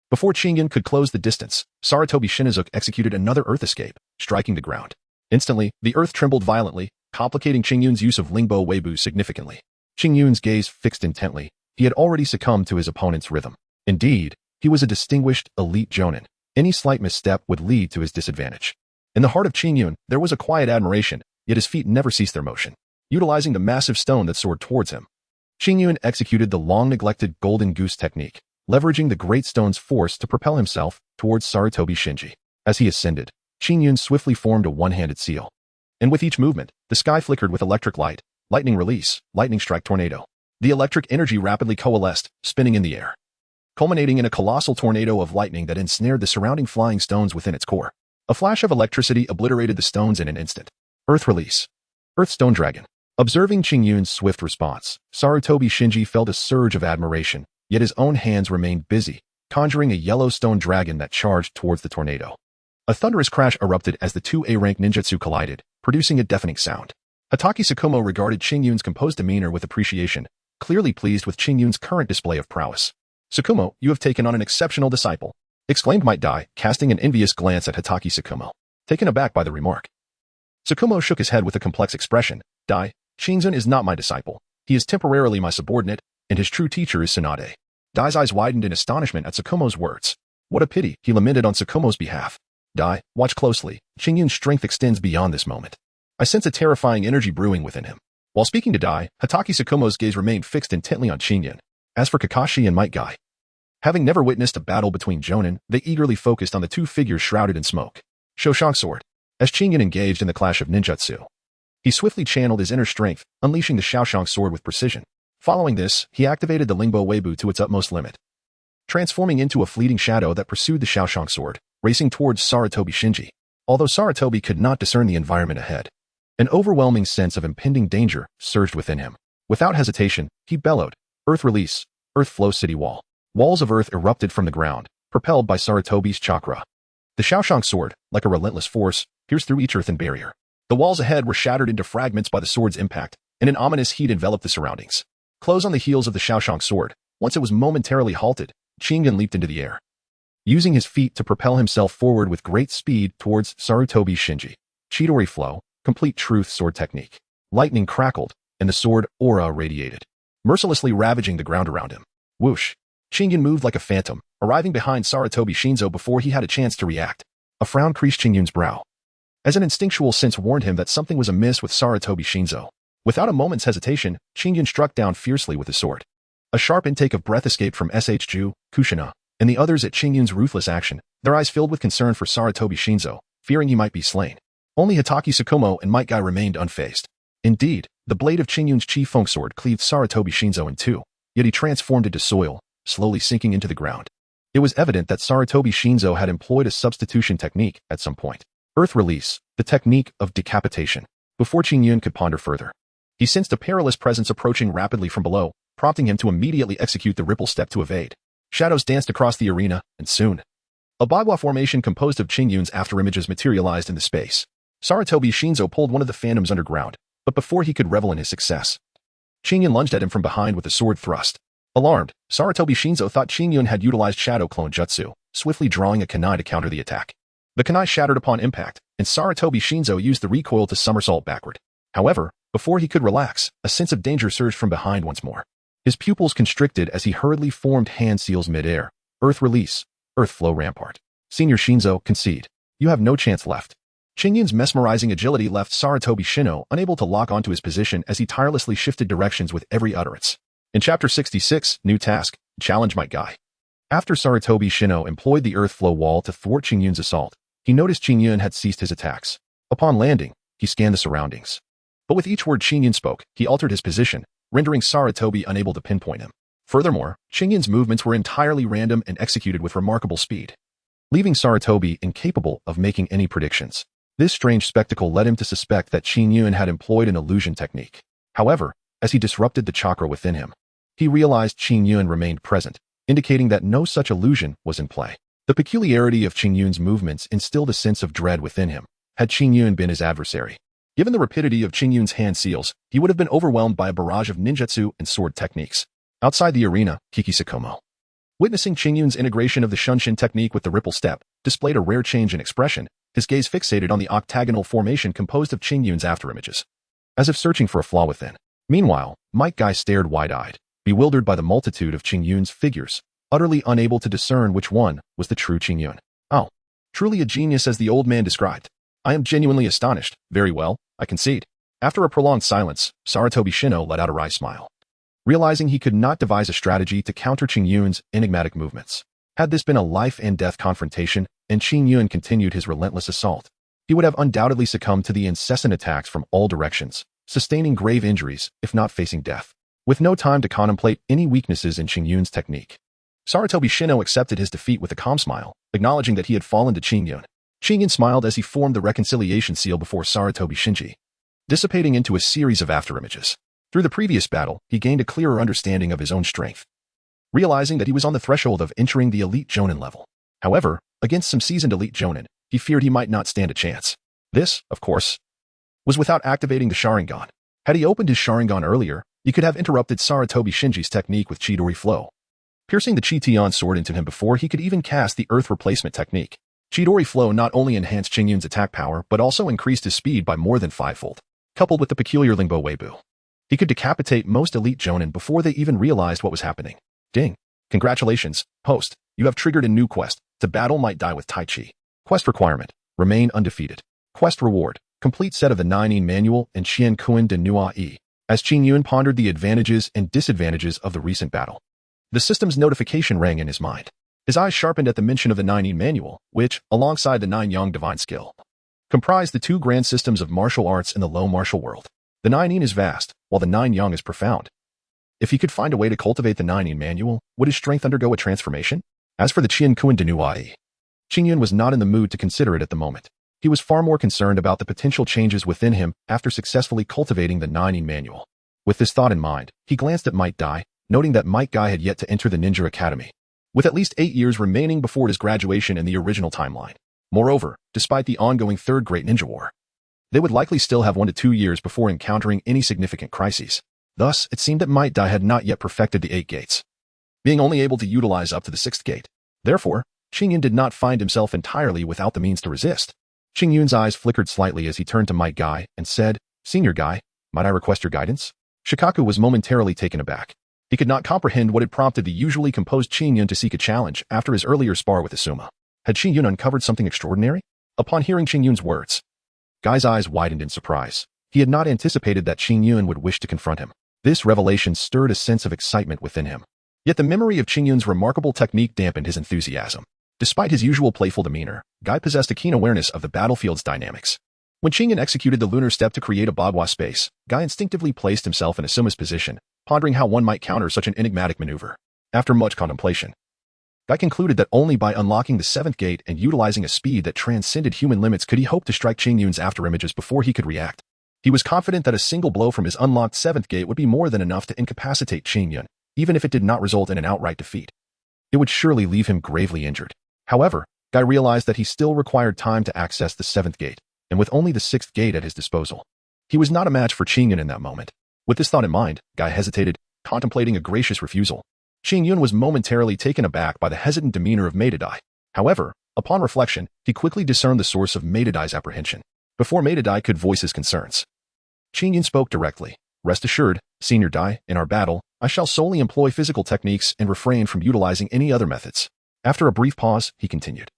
Before Qingyun could close the distance, Sarutobi Shinizuke executed another Earth Escape, striking the ground. Instantly, the earth trembled violently, complicating Qingyun's use of Lingbo Weibu significantly. Qingyun's gaze fixed intently. He had already succumbed to his opponent's rhythm. Indeed, he was a distinguished, elite jonin. Any slight misstep would lead to his disadvantage. In the heart of Qingyun, there was a quiet admiration, yet his feet never ceased their motion. Utilizing the massive stone that soared towards him, Qingyun executed the long-neglected Golden Goose technique, leveraging the great stone's force to propel himself towards Sarutobi Shinji. As he ascended, Qingyun swiftly formed a one-handed seal. And with each movement, the sky flickered with electric light, lightning release, lightning strike tornado. The electric energy rapidly coalesced, spinning in the air, culminating in a colossal tornado of lightning that ensnared the surrounding flying stones within its core. A flash of electricity obliterated the stones in an instant. Earth release. Earth Stone Dragon. Observing Qingyun's swift response, Sarutobi Shinji felt a surge of admiration, yet his own hands remained busy, conjuring a yellow stone dragon that charged towards the tornado. A thunderous crash erupted as the two A-rank ninjutsu collided, producing a deafening sound. Hatake Tsukumo regarded Qingyun's composed demeanor with appreciation, clearly pleased with Qingyun's current display of prowess. "Tsukumo, you have taken on an exceptional disciple," exclaimed Might Dai, casting an envious glance at Hatake Tsukumo. Taken aback by the remark, Tsukumo shook his head with a complex expression. "Dai, Shinzun is not my disciple. He is temporarily my subordinate, and his true teacher is Sunade." Dai's eyes widened in astonishment at Tsukumo's words. What a pity, he lamented on Tsukumo's behalf. "Dai, watch closely. Qingyun's strength extends beyond this moment. I sense a terrifying energy brewing within him." While speaking to Dai, Hatake Tsukumo's gaze remained fixed intently on Qingyun. As for Kakashi and Might Guy, having never witnessed a battle between jonin, they eagerly focused on the two figures shrouded in smoke. Shoshank Sword. As Qingyun engaged in the clash of ninjutsu, he swiftly channeled his inner strength, unleashing the Shaoshang Sword with precision. Following this, he activated the Lingbo Weibu to its utmost limit, transforming into a fleeting shadow that pursued the Shaoshang Sword, racing towards Sarutobi Shinji. Although Sarutobi could not discern the environment ahead, an overwhelming sense of impending danger surged within him. Without hesitation, he bellowed, "Earth release, Earth flow city wall." Walls of earth erupted from the ground, propelled by Sarutobi's chakra. The Shaoshang Sword, like a relentless force, pierced through each earthen barrier. The walls ahead were shattered into fragments by the sword's impact, and an ominous heat enveloped the surroundings. Close on the heels of the Shaoshang Sword, once it was momentarily halted, Qingyun leaped into the air, using his feet to propel himself forward with great speed towards Sarutobi Shinji. Chidori Flow, Complete Truth Sword Technique. Lightning crackled, and the sword aura radiated, mercilessly ravaging the ground around him. Whoosh! Qingyun moved like a phantom, arriving behind Sarutobi Shinzo before he had a chance to react. A frown creased Qingyun's brow, as an instinctual sense warned him that something was amiss with Sarutobi Shinzo. Without a moment's hesitation, Qingyun struck down fiercely with his sword. A sharp intake of breath escaped from Ju, Kushina, and the others at Qingyun's ruthless action, their eyes filled with concern for Sarutobi Shinzo, fearing he might be slain. Only Hatake Tsukumo and Might Guy remained unfazed. Indeed, the blade of Qingyun's Chi Feng sword cleaved Sarutobi Shinzo in two, yet he transformed into soil, slowly sinking into the ground. It was evident that Sarutobi Shinzo had employed a substitution technique at some point. Earth release, the technique of decapitation. Before Qingyun could ponder further, he sensed a perilous presence approaching rapidly from below, prompting him to immediately execute the ripple step to evade. Shadows danced across the arena, and soon, a Bagua formation composed of Qingyun's afterimages materialized in the space. Sarutobi Shinzo pulled one of the phantoms underground, but before he could revel in his success, Qingyun lunged at him from behind with a sword thrust. Alarmed, Sarutobi Shinzo thought Qingyun had utilized Shadow Clone Jutsu, swiftly drawing a kunai to counter the attack. The kunai shattered upon impact, and Sarutobi Shinzo used the recoil to somersault backward. However, before he could relax, a sense of danger surged from behind once more. His pupils constricted as he hurriedly formed hand seals mid-air. Earth release, Earth flow rampart. Senior Shinzo, concede. You have no chance left. Qingyun's mesmerizing agility left Sarutobi Shino unable to lock onto his position as he tirelessly shifted directions with every utterance. In Chapter 66, New Task, Challenge Might Guy. After Sarutobi Shino employed the earth flow wall to thwart Qingyun's assault, he noticed Qingyun had ceased his attacks. Upon landing, he scanned the surroundings. But with each word Qingyun spoke, he altered his position, rendering Sarutobi unable to pinpoint him. Furthermore, Qingyun's movements were entirely random and executed with remarkable speed, leaving Sarutobi incapable of making any predictions. This strange spectacle led him to suspect that Qingyun had employed an illusion technique. However, as he disrupted the chakra within him, he realized Qingyun remained present, indicating that no such illusion was in play. The peculiarity of Qingyun's movements instilled a sense of dread within him. Had Qingyun been his adversary, given the rapidity of Qingyun's hand seals, he would have been overwhelmed by a barrage of ninjutsu and sword techniques. Outside the arena, Kikisakomo, witnessing Qingyun's integration of the Shunshin technique with the ripple step, displayed a rare change in expression, his gaze fixated on the octagonal formation composed of Qingyun's afterimages, as if searching for a flaw within. Meanwhile, Might Guy stared wide-eyed, bewildered by the multitude of Qingyun's figures, utterly unable to discern which one was the true Qingyun. Oh, truly a genius as the old man described. I am genuinely astonished. Very well, I concede. After a prolonged silence, Sarutobi Shino let out a wry smile, realizing he could not devise a strategy to counter Qingyun's enigmatic movements. Had this been a life-and-death confrontation, and Qingyun continued his relentless assault, he would have undoubtedly succumbed to the incessant attacks from all directions, sustaining grave injuries, if not facing death. With no time to contemplate any weaknesses in Qingyun's technique, Sarutobi Shino accepted his defeat with a calm smile, acknowledging that he had fallen to Qingyun. Qingyun smiled as he formed the reconciliation seal before Sarutobi Shinji, dissipating into a series of afterimages. Through the previous battle, he gained a clearer understanding of his own strength, realizing that he was on the threshold of entering the elite Jonin level. However, against some seasoned elite Jonin, he feared he might not stand a chance. This, of course, was without activating the Sharingan. Had he opened his Sharingan earlier, he could have interrupted Sarutobi Shinji's technique with Chidori Flow, piercing the Chi-Tian sword into him before he could even cast the Earth Replacement technique. Chidori Flow not only enhanced Qingyun's attack power but also increased his speed by more than fivefold. Coupled with the peculiar Lingbo Weibo, he could decapitate most elite Jonin before they even realized what was happening. Ding. Congratulations, host. You have triggered a new quest. To battle Might Die with Tai Chi. Quest requirement. Remain undefeated. Quest reward. Complete set of the 9-in manual and Xian Kuan de Nua Yi. As Qingyun pondered the advantages and disadvantages of the recent battle, the system's notification rang in his mind. His eyes sharpened at the mention of the 9-in manual, which, alongside the 9 Yang divine skill, comprised the 2 grand systems of martial arts in the low martial world. The 9-in is vast, while the 9 Yang is profound. If he could find a way to cultivate the 9-in manual, would his strength undergo a transformation? As for the Qian Kuan de Nua Yi, Qingyun was not in the mood to consider it at the moment. He was far more concerned about the potential changes within him after successfully cultivating the 9-in manual. With this thought in mind, he glanced at Might Guy, noting that Might Guy had yet to enter the Ninja Academy, with at least 8 years remaining before his graduation in the original timeline. Moreover, despite the ongoing Third Great Ninja War, they would likely still have 1 to 2 years before encountering any significant crises. Thus, it seemed that Might Guy had not yet perfected the 8 gates, being only able to utilize up to the 6th gate. Therefore, Qingyun did not find himself entirely without the means to resist. Qingyun's eyes flickered slightly as he turned to Might Guy and said, "Senior Guy, might I request your guidance?" Shikaku was momentarily taken aback. He could not comprehend what had prompted the usually composed Qingyun to seek a challenge after his earlier spar with Asuma. Had Qingyun uncovered something extraordinary? Upon hearing Qingyun's words, Guy's eyes widened in surprise. He had not anticipated that Qingyun would wish to confront him. This revelation stirred a sense of excitement within him. Yet the memory of Qingyun's remarkable technique dampened his enthusiasm. Despite his usual playful demeanor, Guy possessed a keen awareness of the battlefield's dynamics. When Qingyun executed the lunar step to create a Bagua space, Guy instinctively placed himself in Asuma's position, pondering how one might counter such an enigmatic maneuver. After much contemplation, Guy concluded that only by unlocking the 7th gate and utilizing a speed that transcended human limits could he hope to strike Qingyun's afterimages before he could react. He was confident that a single blow from his unlocked 7th gate would be more than enough to incapacitate Qingyun, even if it did not result in an outright defeat. It would surely leave him gravely injured. However, Guy realized that he still required time to access the 7th gate, and with only the 6th gate at his disposal, he was not a match for Qingyun in that moment. With this thought in mind, Guy hesitated, contemplating a gracious refusal. Qingyun was momentarily taken aback by the hesitant demeanor of Maidadai. However, upon reflection, he quickly discerned the source of Maidadai's apprehension. Before Maidadai could voice his concerns, Qingyun spoke directly. "Rest assured, Senior Dai, in our battle, I shall solely employ physical techniques and refrain from utilizing any other methods." After a brief pause, he continued,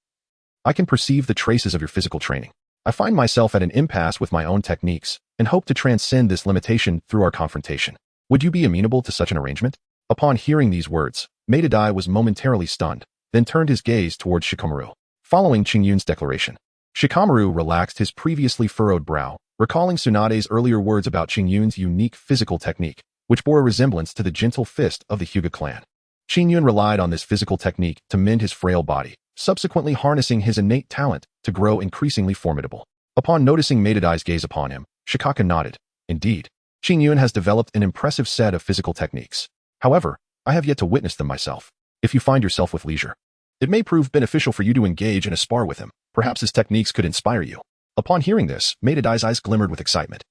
"I can perceive the traces of your physical training. I find myself at an impasse with my own techniques and hope to transcend this limitation through our confrontation. Would you be amenable to such an arrangement?" Upon hearing these words, Maidadai was momentarily stunned, then turned his gaze towards Shikamaru. Following Qingyun's declaration, Shikamaru relaxed his previously furrowed brow, recalling Sunade's earlier words about Qingyun's unique physical technique, which bore a resemblance to the gentle fist of the Hyuga clan. Qingyun relied on this physical technique to mend his frail body, subsequently harnessing his innate talent to grow increasingly formidable. Upon noticing Maidadai's gaze upon him, Shikaka nodded. "Indeed, Qingyun has developed an impressive set of physical techniques. However, I have yet to witness them myself. if you find yourself with leisure. It may prove beneficial for you to engage in a spar with him. Perhaps his techniques could inspire you. Upon hearing this, Madadai's eyes glimmered with excitement.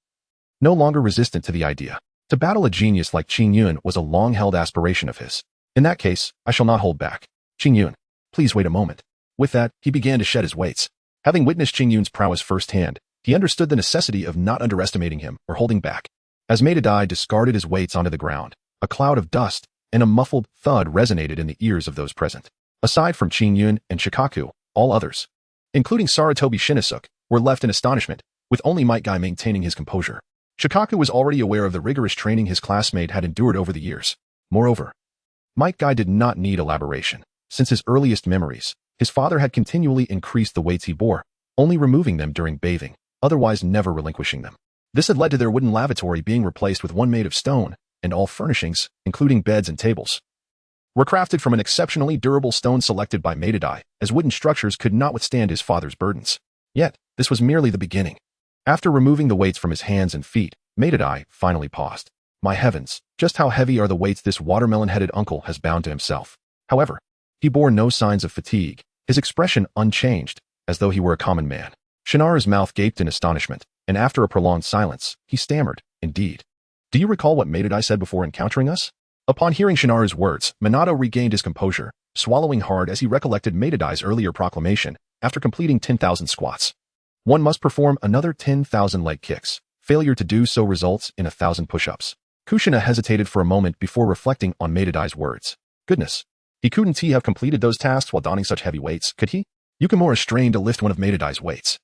No longer resistant to the idea. To battle a genius like Qin Yun was a long-held aspiration of his. In that case, I shall not hold back. Qin Yun, please wait a moment. With that, he began to shed his weights. Having witnessed Qin Yun's prowess firsthand, he understood the necessity of not underestimating him or holding back. As Madadai discarded his weights onto the ground, a cloud of dust and a muffled thud resonated in the ears of those present. Aside from Qin Yun and Shikaku, all others, including Sarutobi Shinosuke, were left in astonishment, with only Might Guy maintaining his composure. Shikaku was already aware of the rigorous training his classmate had endured over the years. Moreover, Might Guy did not need elaboration. Since his earliest memories, his father had continually increased the weights he bore, only removing them during bathing, otherwise never relinquishing them. This had led to their wooden lavatory being replaced with one made of stone, and all furnishings, including beds and tables, were crafted from an exceptionally durable stone selected by Madadai, as wooden structures could not withstand his father's burdens. Yet, this was merely the beginning. After removing the weights from his hands and feet, Madadai finally paused. My heavens, just how heavy are the weights this watermelon-headed uncle has bound to himself? However, he bore no signs of fatigue, his expression unchanged, as though he were a common man. Shinaru's mouth gaped in astonishment, and after a prolonged silence, he stammered, indeed. Do you recall what Madadai said before encountering us? Upon hearing Shinaru's words, Minato regained his composure, swallowing hard as he recollected Madadai's earlier proclamation. After completing 10,000 squats, one must perform another 10,000 leg kicks. Failure to do so results in 1,000 push-ups. Kushina hesitated for a moment before reflecting on Madadai's words. Goodness, couldn't he have completed those tasks while donning such heavy weights, could he? Yukimura strained to lift one of Madadai's weights,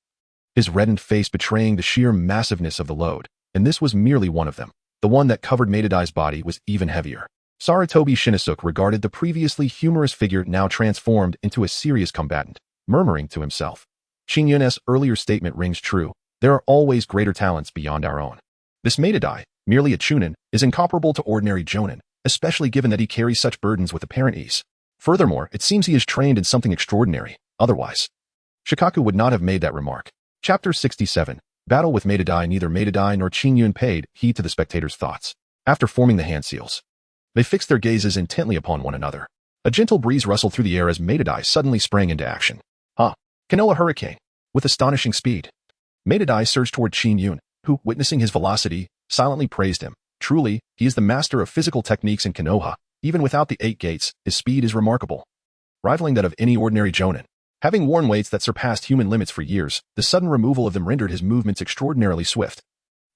his reddened face betraying the sheer massiveness of the load, and this was merely one of them. The one that covered Madadai's body was even heavier. Sarutobi Shinosuke regarded the previously humorous figure now transformed into a serious combatant, murmuring to himself. Qin Yun's earlier statement rings true. There are always greater talents beyond our own. This Madadai, merely a chunin, is incomparable to ordinary jonin, especially given that he carries such burdens with apparent ease. Furthermore, it seems he is trained in something extraordinary. Otherwise, Shikaku would not have made that remark. Chapter 67. Battle with Madadai. Neither Madadai nor Qin Yun paid heed to the spectators' thoughts. After forming the hand seals, they fixed their gazes intently upon one another. A gentle breeze rustled through the air as Madadai suddenly sprang into action. Canoa Hurricane. With astonishing speed, Madadai surged toward Qin Yun, who, witnessing his velocity, silently praised him. Truly, he is the master of physical techniques in Konoha. Even without the 8 gates, his speed is remarkable, rivaling that of any ordinary jonin. Having worn weights that surpassed human limits for years, the sudden removal of them rendered his movements extraordinarily swift,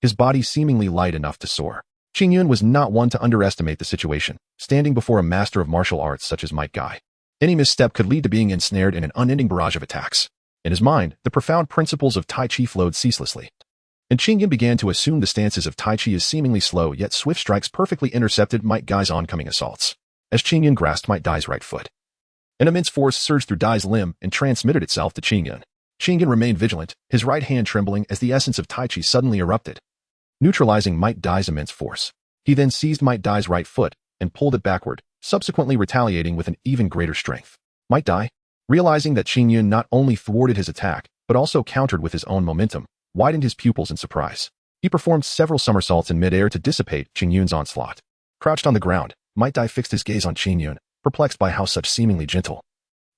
his body seemingly light enough to soar. Qin Yun was not one to underestimate the situation, standing before a master of martial arts such as Might Guy. Any misstep could lead to being ensnared in an unending barrage of attacks. In his mind, the profound principles of Tai Chi flowed ceaselessly, and Qin Yun began to assume the stances of Tai Chi as seemingly slow yet swift strikes perfectly intercepted Might Guy's oncoming assaults. As Qin Yun grasped Might Guy's right foot, an immense force surged through Dai's limb and transmitted itself to Qin Yun. Qin Yun remained vigilant, his right hand trembling as the essence of Tai Chi suddenly erupted, neutralizing Might Guy's immense force. He then seized Might Guy's right foot and pulled it backward, subsequently retaliating with an even greater strength. Might Guy, realizing that Qin Yun not only thwarted his attack, but also countered with his own momentum, widened his pupils in surprise. He performed several somersaults in midair to dissipate Qin Yun's onslaught. Crouched on the ground, Might Guy fixed his gaze on Qin Yun, perplexed by how such seemingly gentle,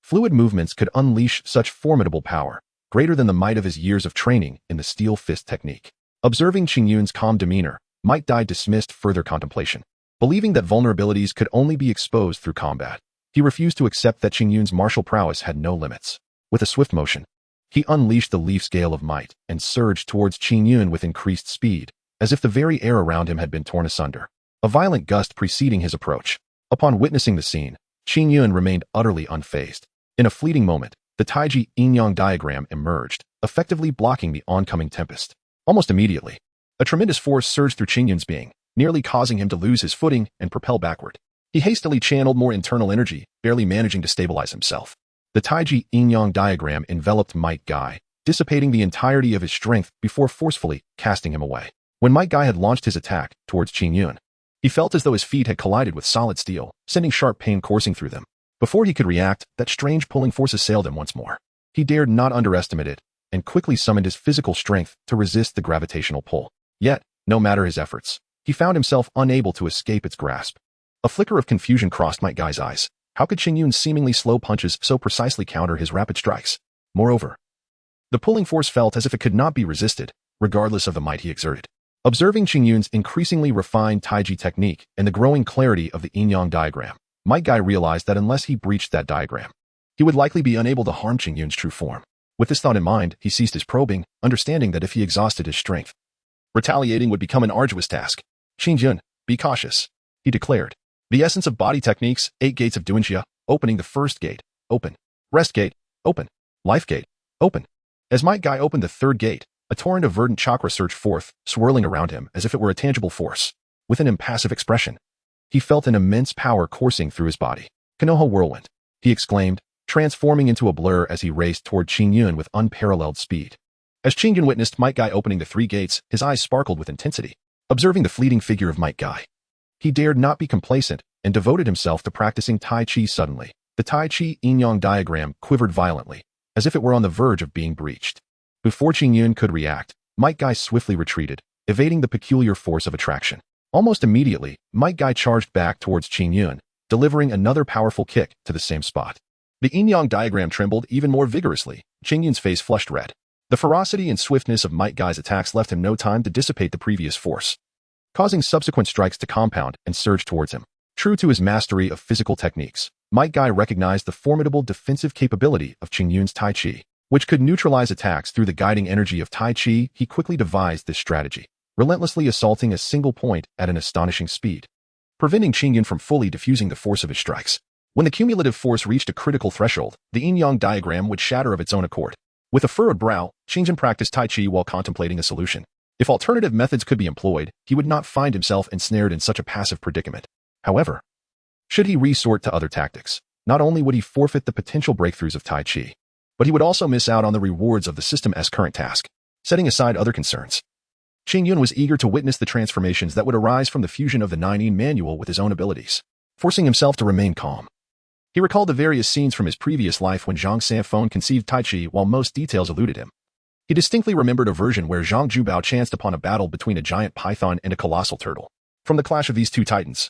fluid movements could unleash such formidable power, greater than the might of his years of training in the steel fist technique. Observing Qin Yun's calm demeanor, Might Guy dismissed further contemplation. Believing that vulnerabilities could only be exposed through combat, he refused to accept that Qin Yun's martial prowess had no limits. With a swift motion, he unleashed the leaf scale of might and surged towards Qin Yun with increased speed, as if the very air around him had been torn asunder. A violent gust preceding his approach. Upon witnessing the scene, Qin Yun remained utterly unfazed. In a fleeting moment, the Taijiquan diagram emerged, effectively blocking the oncoming tempest. Almost immediately, a tremendous force surged through Qin Yun's being, nearly causing him to lose his footing and propel backward. He hastily channeled more internal energy, barely managing to stabilize himself. The Taijiquan diagram enveloped Might Guy, dissipating the entirety of his strength before forcefully casting him away. When Might Guy had launched his attack towards Qin Yun, he felt as though his feet had collided with solid steel, sending sharp pain coursing through them. Before he could react, that strange pulling force assailed him once more. He dared not underestimate it, and quickly summoned his physical strength to resist the gravitational pull. Yet, no matter his efforts, he found himself unable to escape its grasp. A flicker of confusion crossed Might Guy's eyes. How could Qingyun's seemingly slow punches so precisely counter his rapid strikes? Moreover, the pulling force felt as if it could not be resisted, regardless of the might he exerted. Observing Qingyun's increasingly refined Taiji technique and the growing clarity of the yin-yang diagram, Might Guy realized that unless he breached that diagram, he would likely be unable to harm Qingyun's true form. With this thought in mind, he ceased his probing, understanding that if he exhausted his strength, retaliating would become an arduous task. Qingyun, be cautious, he declared. The essence of body techniques, 8 gates of Duanxia, opening the first gate, open. Rest gate, open. Life gate, open. As Might Guy opened the third gate, a torrent of verdant chakra surged forth, swirling around him as if it were a tangible force. With an impassive expression, he felt an immense power coursing through his body. Konoha whirlwind, he exclaimed, transforming into a blur as he raced toward Qingyun with unparalleled speed. As Qingyun witnessed Might Guy opening the 3 gates, his eyes sparkled with intensity. Observing the fleeting figure of Might Guy, he dared not be complacent and devoted himself to practicing Tai Chi suddenly. The Tai Chi yin-yang diagram quivered violently, as if it were on the verge of being breached. Before Qingyun could react, Might Guy swiftly retreated, evading the peculiar force of attraction. Almost immediately, Might Guy charged back towards Qingyun, delivering another powerful kick to the same spot. The yin-yang diagram trembled even more vigorously. Qingyun's face flushed red. The ferocity and swiftness of Might Guy's attacks left him no time to dissipate the previous force, causing subsequent strikes to compound and surge towards him. True to his mastery of physical techniques, Might Guy recognized the formidable defensive capability of Qingyun's Tai Chi, which could neutralize attacks through the guiding energy of Tai Chi. He quickly devised this strategy, relentlessly assaulting a single point at an astonishing speed, preventing Qingyun from fully diffusing the force of his strikes. When the cumulative force reached a critical threshold, the yin-yang diagram would shatter of its own accord. With a furrowed brow, Qingyun practiced Tai Chi while contemplating a solution. If alternative methods could be employed, he would not find himself ensnared in such a passive predicament. However, should he resort to other tactics, not only would he forfeit the potential breakthroughs of Tai Chi, but he would also miss out on the rewards of the system's current task. Setting aside other concerns, Qingyun was eager to witness the transformations that would arise from the fusion of the Nine manual with his own abilities, forcing himself to remain calm. He recalled the various scenes from his previous life when Zhang Sanfeng conceived Tai Chi while most details eluded him. He distinctly remembered a version where Zhang Jubao chanced upon a battle between a giant python and a colossal turtle. From the clash of these two titans,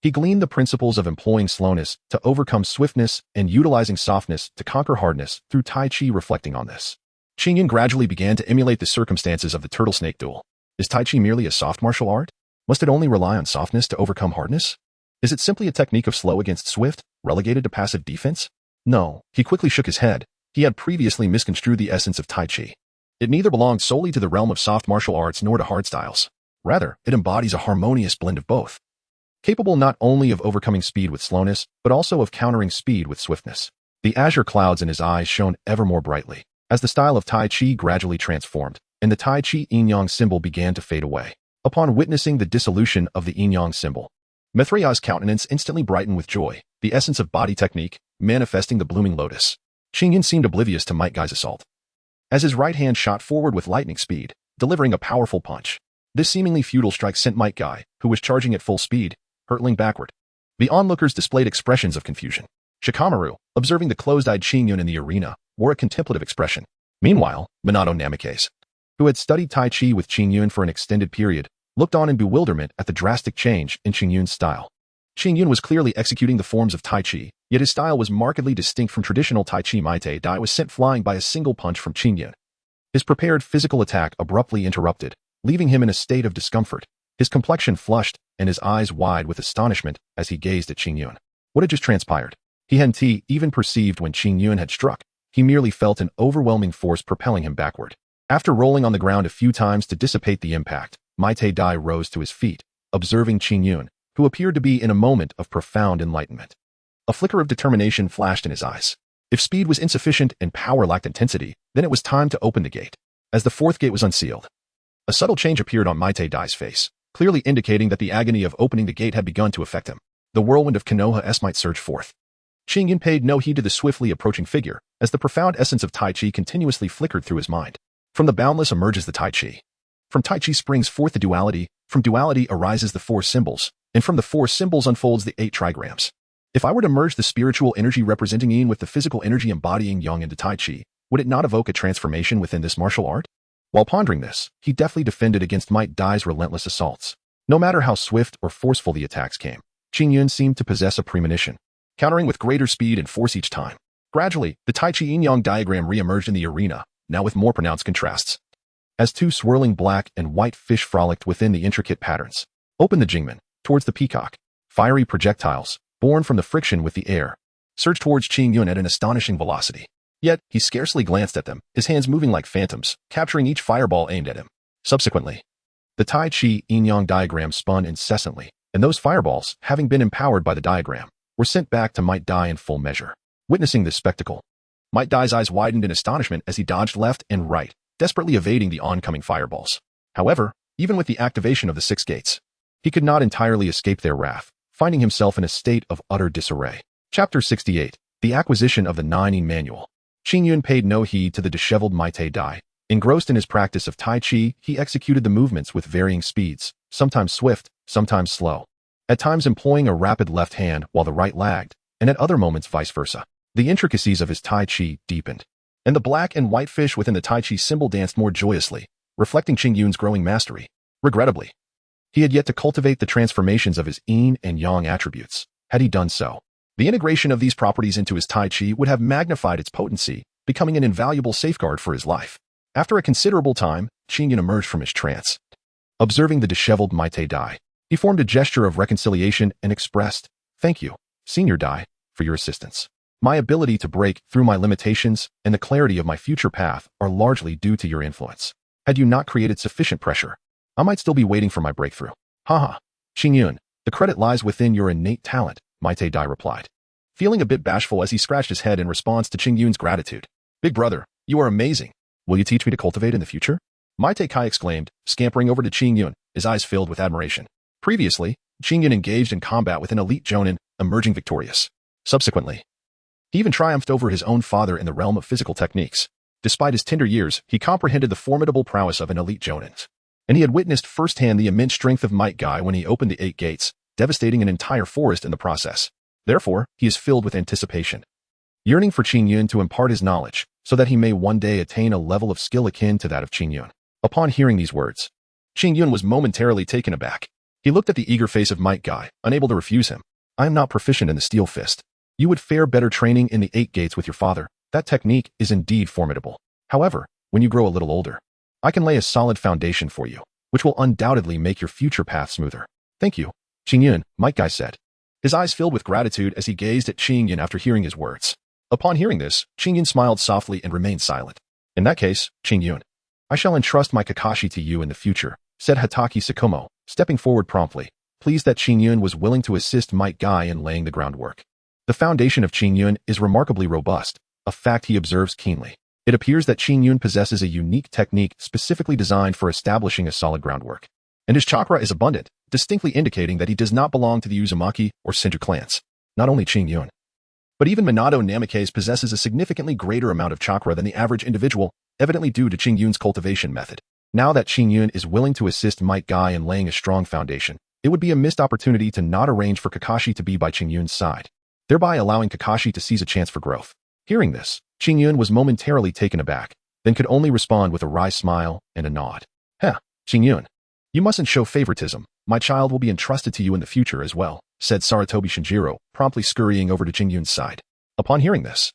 he gleaned the principles of employing slowness to overcome swiftness and utilizing softness to conquer hardness through Tai Chi. Reflecting on this, Qingyun gradually began to emulate the circumstances of the turtle-snake duel. Is Tai Chi merely a soft martial art? Must it only rely on softness to overcome hardness? Is it simply a technique of slow against swift, relegated to passive defense? No, he quickly shook his head. He had previously misconstrued the essence of Tai Chi. It neither belonged solely to the realm of soft martial arts nor to hard styles. Rather, it embodies a harmonious blend of both, capable not only of overcoming speed with slowness, but also of countering speed with swiftness. The azure clouds in his eyes shone ever more brightly, as the style of Tai Chi gradually transformed, and the Tai Chi yin-yang symbol began to fade away. Upon witnessing the dissolution of the yin-yang symbol, Mithraya's countenance instantly brightened with joy, the essence of body technique, manifesting the blooming lotus. Qingyun seemed oblivious to Might Guy's assault, as his right hand shot forward with lightning speed, delivering a powerful punch. This seemingly futile strike sent Might Guy, who was charging at full speed, hurtling backward. The onlookers displayed expressions of confusion. Shikamaru, observing the closed-eyed Qingyun in the arena, wore a contemplative expression. Meanwhile, Minato Namikaze, who had studied Tai Chi with Qingyun for an extended period, looked on in bewilderment at the drastic change in Qingyun's style. Qingyun was clearly executing the forms of Tai Chi, yet his style was markedly distinct from traditional Tai Chi. Maite Dai was sent flying by a single punch from Qingyun. His prepared physical attack abruptly interrupted, leaving him in a state of discomfort. His complexion flushed and his eyes wide with astonishment as he gazed at Qingyun. What had just transpired? He hadn't even perceived when Qingyun had struck. He merely felt an overwhelming force propelling him backward. After rolling on the ground a few times to dissipate the impact, Maite Dai rose to his feet, observing Qingyun, who appeared to be in a moment of profound enlightenment. A flicker of determination flashed in his eyes. If speed was insufficient and power lacked intensity, then it was time to open the gate. As the fourth gate was unsealed, a subtle change appeared on Maite Dai's face, clearly indicating that the agony of opening the gate had begun to affect him. The whirlwind of Konoha's might surged forth. Qingyun paid no heed to the swiftly approaching figure, as the profound essence of Tai Chi continuously flickered through his mind. From the boundless emerges the Tai Chi. From Tai Chi springs forth the duality, from duality arises the four symbols, and from the four symbols unfolds the 8 trigrams. If I were to merge the spiritual energy representing yin with the physical energy embodying yang into Tai Chi, would it not evoke a transformation within this martial art? While pondering this, he deftly defended against Might Dai's relentless assaults. No matter how swift or forceful the attacks came, Qingyun seemed to possess a premonition. countering with greater speed and force each time. Gradually, the Tai Chi yin-yang diagram re-emerged in the arena, now with more pronounced contrasts. As two swirling black and white fish frolicked within the intricate patterns. Open the Jingmen, towards the peacock. Fiery projectiles, born from the friction with the air, surged towards Qing Yun at an astonishing velocity. Yet, he scarcely glanced at them, his hands moving like phantoms, capturing each fireball aimed at him. Subsequently, the Tai Chi yin-yang diagram spun incessantly, and those fireballs, having been empowered by the diagram, were sent back to Might Dai in full measure. Witnessing this spectacle, Might Dai's eyes widened in astonishment as he dodged left and right, desperately evading the oncoming fireballs. However, even with the activation of the 6 gates, he could not entirely escape their wrath, finding himself in a state of utter disarray. Chapter 68. The Acquisition of the Nine Manual. Qing Yun paid no heed to the disheveled Might Dai. Engrossed in his practice of Tai Chi, he executed the movements with varying speeds, sometimes swift, sometimes slow. At times employing a rapid left hand while the right lagged, and at other moments vice versa. The intricacies of his Tai Chi deepened, and the black and white fish within the Tai Chi symbol danced more joyously, reflecting Qing Yun's growing mastery. Regrettably, he had yet to cultivate the transformations of his yin and yang attributes. Had he done so, the integration of these properties into his Tai Chi would have magnified its potency, becoming an invaluable safeguard for his life. After a considerable time, Qing Yun emerged from his trance. Observing the disheveled Might Dai, he formed a gesture of reconciliation and expressed, "Thank you, Senior Dai, for your assistance. My ability to break through my limitations and the clarity of my future path are largely due to your influence. Had you not created sufficient pressure, I might still be waiting for my breakthrough." "Haha, Qing Yun, the credit lies within your innate talent," Might Dai replied, feeling a bit bashful as he scratched his head in response to Qing Yun's gratitude. "Big brother, you are amazing. Will you teach me to cultivate in the future?" Might Kai exclaimed, scampering over to Qing Yun, his eyes filled with admiration. Previously, Qing Yun engaged in combat with an elite Jonin, emerging victorious. Subsequently, he even triumphed over his own father in the realm of physical techniques. Despite his tender years, he comprehended the formidable prowess of an elite Jonin. And he had witnessed firsthand the immense strength of Might Guy when he opened the 8 gates, devastating an entire forest in the process. Therefore, he is filled with anticipation, yearning for Qing Yun to impart his knowledge, so that he may one day attain a level of skill akin to that of Qing Yun. Upon hearing these words, Qing Yun was momentarily taken aback. He looked at the eager face of Might Guy, unable to refuse him. "I am not proficient in the steel fist. You would fare better training in the 8 gates with your father. That technique is indeed formidable. However, when you grow a little older, I can lay a solid foundation for you, which will undoubtedly make your future path smoother." "Thank you, Qing Yun," Might Guy said, his eyes filled with gratitude as he gazed at Qing Yun after hearing his words. Upon hearing this, Qing Yun smiled softly and remained silent. "In that case, Qing Yun, I shall entrust my Kakashi to you in the future," said Hataki Sakomo, stepping forward promptly, pleased that Qing Yun was willing to assist Might Guy in laying the groundwork. The foundation of Qing Yun is remarkably robust, a fact he observes keenly. It appears that Qing Yun possesses a unique technique specifically designed for establishing a solid groundwork. And his chakra is abundant, distinctly indicating that he does not belong to the Uzumaki or Senju clans. Not only Qing Yun, but even Minato Namikaze possesses a significantly greater amount of chakra than the average individual, evidently due to Qing Yun's cultivation method. Now that Qing Yun is willing to assist Might Guy in laying a strong foundation, it would be a missed opportunity to not arrange for Kakashi to be by Qing Yun's side, thereby allowing Kakashi to seize a chance for growth. Hearing this, Qing Yun was momentarily taken aback, then could only respond with a wry smile and a nod. "Heh, Qing Yun, you mustn't show favoritism. My child will be entrusted to you in the future as well," said Sarutobi Shinjiro, promptly scurrying over to Qing Yun's side. Upon hearing this,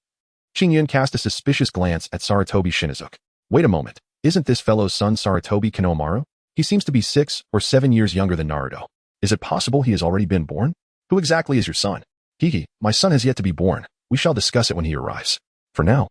Qing Yun cast a suspicious glance at Sarutobi Shinizuke. "Wait a moment, isn't this fellow's son Sarutobi Kanomaru? He seems to be 6 or 7 years younger than Naruto. Is it possible he has already been born? Who exactly is your son?" "Hiki, my son has yet to be born. We shall discuss it when he arrives. For now,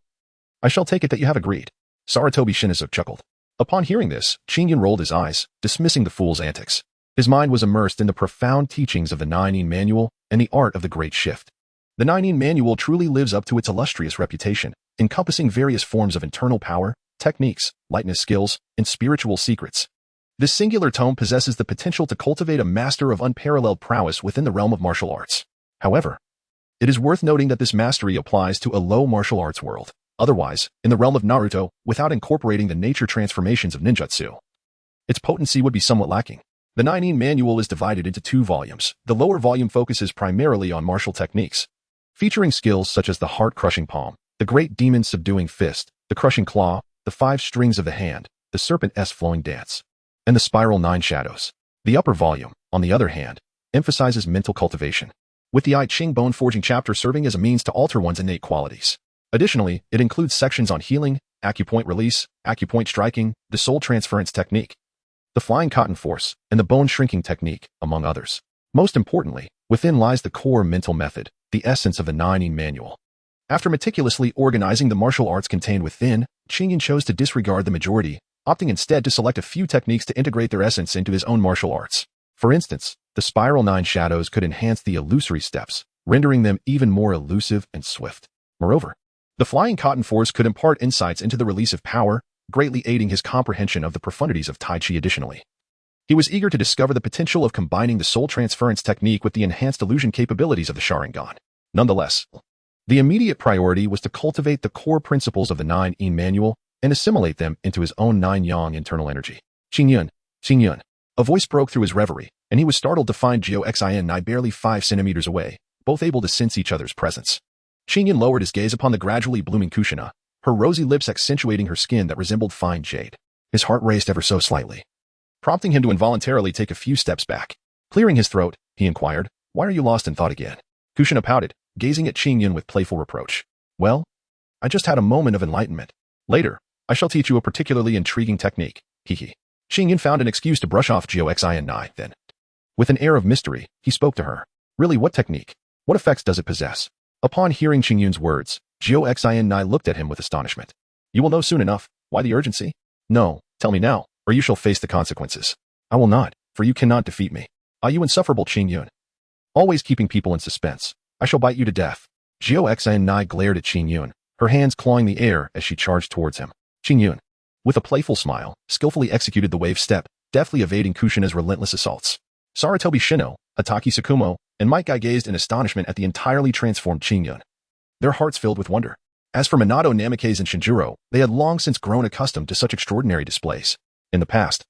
I shall take it that you have agreed." Sarutobi Shinizuke chuckled. Upon hearing this, Qing Yun rolled his eyes, dismissing the fool's antics. His mind was immersed in the profound teachings of the Nine Manual and the art of the Great Shift. The Nine Manual truly lives up to its illustrious reputation, encompassing various forms of internal power, techniques, lightness skills, and spiritual secrets. This singular tome possesses the potential to cultivate a master of unparalleled prowess within the realm of martial arts. However, it is worth noting that this mastery applies to a low martial arts world. Otherwise, in the realm of Naruto, without incorporating the nature transformations of ninjutsu, its potency would be somewhat lacking. The Nine Manual is divided into 2 volumes. The lower volume focuses primarily on martial techniques, featuring skills such as the heart-crushing palm, the great demon-subduing fist, the crushing claw, the 5 strings of the hand, the serpent-s flowing dance, and the spiral 9 shadows. The upper volume, on the other hand, emphasizes mental cultivation, with the I Ching bone forging chapter serving as a means to alter one's innate qualities. Additionally, it includes sections on healing, acupoint release, acupoint striking, the soul transference technique, the flying cotton force, and the bone shrinking technique, among others. Most importantly, within lies the core mental method, the essence of the 9 manual. After meticulously organizing the martial arts contained within, Qingyun chose to disregard the majority, opting instead to select a few techniques to integrate their essence into his own martial arts. For instance, the spiral 9 shadows could enhance the illusory steps, rendering them even more elusive and swift. Moreover, the flying cotton force could impart insights into the release of power, greatly aiding his comprehension of the profundities of Tai Chi. Additionally, he was eager to discover the potential of combining the soul transference technique with the enhanced illusion capabilities of the Sharingan. Nonetheless, the immediate priority was to cultivate the core principles of the 9 manual and assimilate them into his own 9 yang internal energy. Qingyun, Qingyun. A voice broke through his reverie, and he was startled to find Jiao Xin barely 5 centimeters away, both able to sense each other's presence. Qingyun lowered his gaze upon the gradually blooming Kushina, her rosy lips accentuating her skin that resembled fine jade. His heart raced ever so slightly, prompting him to involuntarily take a few steps back. Clearing his throat, he inquired, "Why are you lost in thought again?" Kushina pouted, gazing at Qingyun with playful reproach. "Well, I just had a moment of enlightenment. Later, I shall teach you a particularly intriguing technique, hee. Qingyun found an excuse to brush off Jiao Xin. Then, with an air of mystery, he spoke to her. "Really, what technique? What effects does it possess?" Upon hearing Qingyun's words, Jiao Xin looked at him with astonishment. "You will know soon enough. Why the urgency?" "No, tell me now, or you shall face the consequences." "I will not, for you cannot defeat me. Ah, you insufferable Qingyun. Always keeping people in suspense. I shall bite you to death." Jiao Xin glared at Qingyun, her hands clawing the air as she charged towards him. Qingyun, with a playful smile, skillfully executed the wave step, deftly evading Kushina's relentless assaults. Sarutobi Shino, Hataki Tsukumo, and Might Guy gazed in astonishment at the entirely transformed Qingyun, their hearts filled with wonder. As for Minato Namikaze and Shinjuro, they had long since grown accustomed to such extraordinary displays. In the past,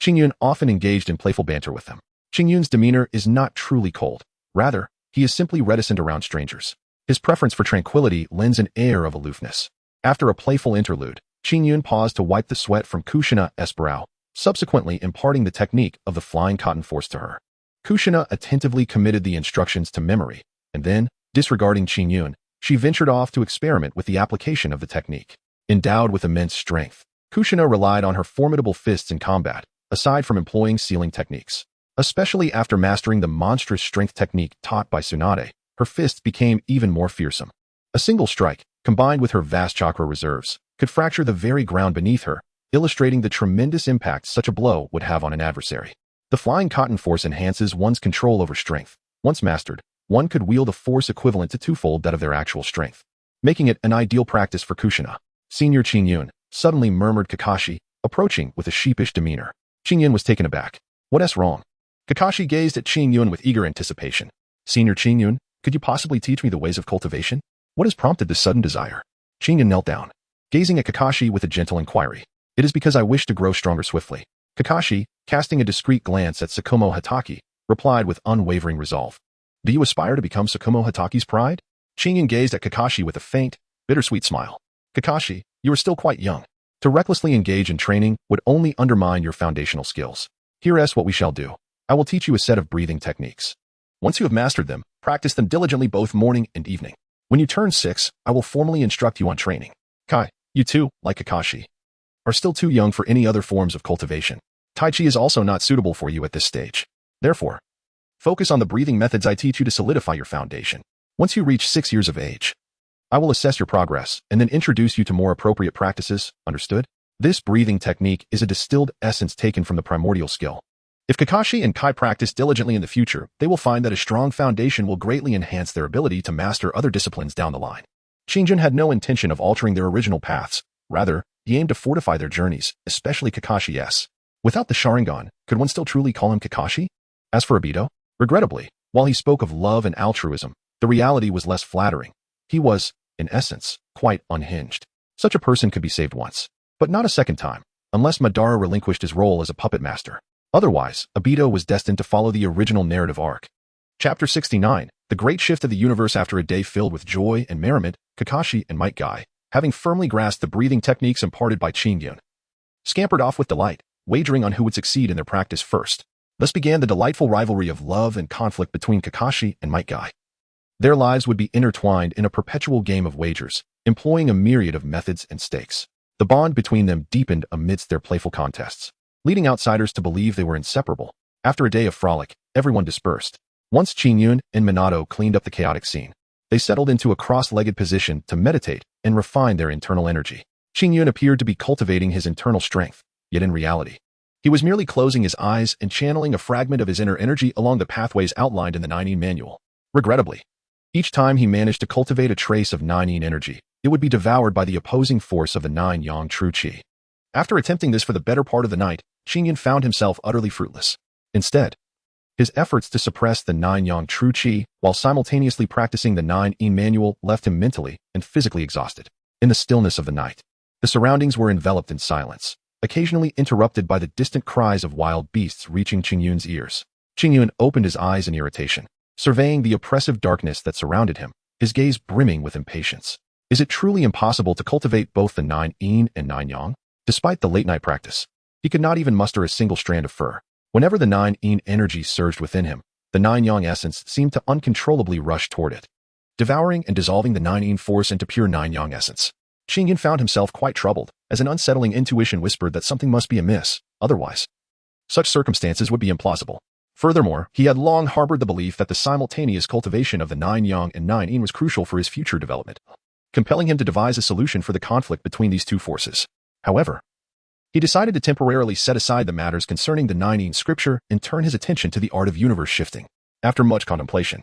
Qingyun often engaged in playful banter with them. Qingyun's demeanor is not truly cold. Rather, he is simply reticent around strangers. His preference for tranquility lends an air of aloofness. After a playful interlude, Qingyun paused to wipe the sweat from Kushina's brow, subsequently imparting the technique of the flying cotton force to her. Kushina attentively committed the instructions to memory, and then, disregarding Qingyun, she ventured off to experiment with the application of the technique. Endowed with immense strength, Kushina relied on her formidable fists in combat, aside from employing sealing techniques. Especially after mastering the monstrous strength technique taught by Sunade, her fists became even more fearsome. A single strike, combined with her vast chakra reserves, could fracture the very ground beneath her, illustrating the tremendous impact such a blow would have on an adversary. The flying cotton force enhances one's control over strength. Once mastered, one could wield a force equivalent to twofold that of their actual strength, making it an ideal practice for Kushina. "Senior Qingyun," suddenly murmured Kakashi, approaching with a sheepish demeanor. Qingyun was taken aback. "What's wrong?" Kakashi gazed at Qingyun with eager anticipation. "Senior Qingyun, could you possibly teach me the ways of cultivation? What has prompted this sudden desire?" Qingyun knelt down, gazing at Kakashi with a gentle inquiry. "It is because I wish to grow stronger swiftly." Kakashi, casting a discreet glance at Tsukumo Hataki, replied with unwavering resolve. "Do you aspire to become Tsukumo Hataki's pride?" Qingyun gazed at Kakashi with a faint, bittersweet smile. "Kakashi, you are still quite young. To recklessly engage in training would only undermine your foundational skills. Here's what we shall do. I will teach you a set of breathing techniques. Once you have mastered them, practice them diligently both morning and evening. When you turn 6, I will formally instruct you on training. Kai, you too, like Kakashi, are still too young for any other forms of cultivation. Tai Chi is also not suitable for you at this stage. Therefore, focus on the breathing methods I teach you to solidify your foundation. Once you reach 6 years of age, I will assess your progress and then introduce you to more appropriate practices, understood? This breathing technique is a distilled essence taken from the primordial skill. If Kakashi and Kai practice diligently in the future, they will find that a strong foundation will greatly enhance their ability to master other disciplines down the line. Qingyun had no intention of altering their original paths. Rather, he aimed to fortify their journeys, especially Kakashi's. Without the Sharingan, could one still truly call him Kakashi? As for Obito, regrettably, while he spoke of love and altruism, the reality was less flattering. He was, in essence, quite unhinged. Such a person could be saved once, but not a second time, unless Madara relinquished his role as a puppet master. Otherwise, Obito was destined to follow the original narrative arc. Chapter 69, The Great Shift of the Universe. After a day filled with joy and merriment, Kakashi and Might Guy, having firmly grasped the breathing techniques imparted by Qingyun, scampered off with delight, wagering on who would succeed in their practice first. Thus began the delightful rivalry of love and conflict between Kakashi and Might Guy. Their lives would be intertwined in a perpetual game of wagers, employing a myriad of methods and stakes. The bond between them deepened amidst their playful contests, leading outsiders to believe they were inseparable. After a day of frolic, everyone dispersed. Once Qingyun and Minato cleaned up the chaotic scene, they settled into a cross-legged position to meditate and refine their internal energy. Qingyun appeared to be cultivating his internal strength, yet in reality, he was merely closing his eyes and channeling a fragment of his inner energy along the pathways outlined in the Nine-Yin manual. Regrettably, each time he managed to cultivate a trace of Nine-Yin energy, it would be devoured by the opposing force of the Nine-Yang true Qi. After attempting this for the better part of the night, Qingyun found himself utterly fruitless. Instead, his efforts to suppress the Nine-Yang true Qi while simultaneously practicing the Nine-Yin manual left him mentally and physically exhausted. In the stillness of the night, the surroundings were enveloped in silence, occasionally interrupted by the distant cries of wild beasts reaching Qingyun's ears. Qingyun opened his eyes in irritation, surveying the oppressive darkness that surrounded him, his gaze brimming with impatience. Is it truly impossible to cultivate both the Nine-Yin and Nine-Yang? Despite the late-night practice, he could not even muster a single strand of fur. Whenever the Nine-Yin energy surged within him, the Nine-Yang essence seemed to uncontrollably rush toward it, devouring and dissolving the Nine-Yin force into pure Nine-Yang essence. Qingyun found himself quite troubled, as an unsettling intuition whispered that something must be amiss, otherwise such circumstances would be implausible. Furthermore, he had long harbored the belief that the simultaneous cultivation of the Nine-Yang and Nine-Yin was crucial for his future development, compelling him to devise a solution for the conflict between these two forces. However, he decided to temporarily set aside the matters concerning the Nine-Yin scripture and turn his attention to the art of universe shifting. After much contemplation,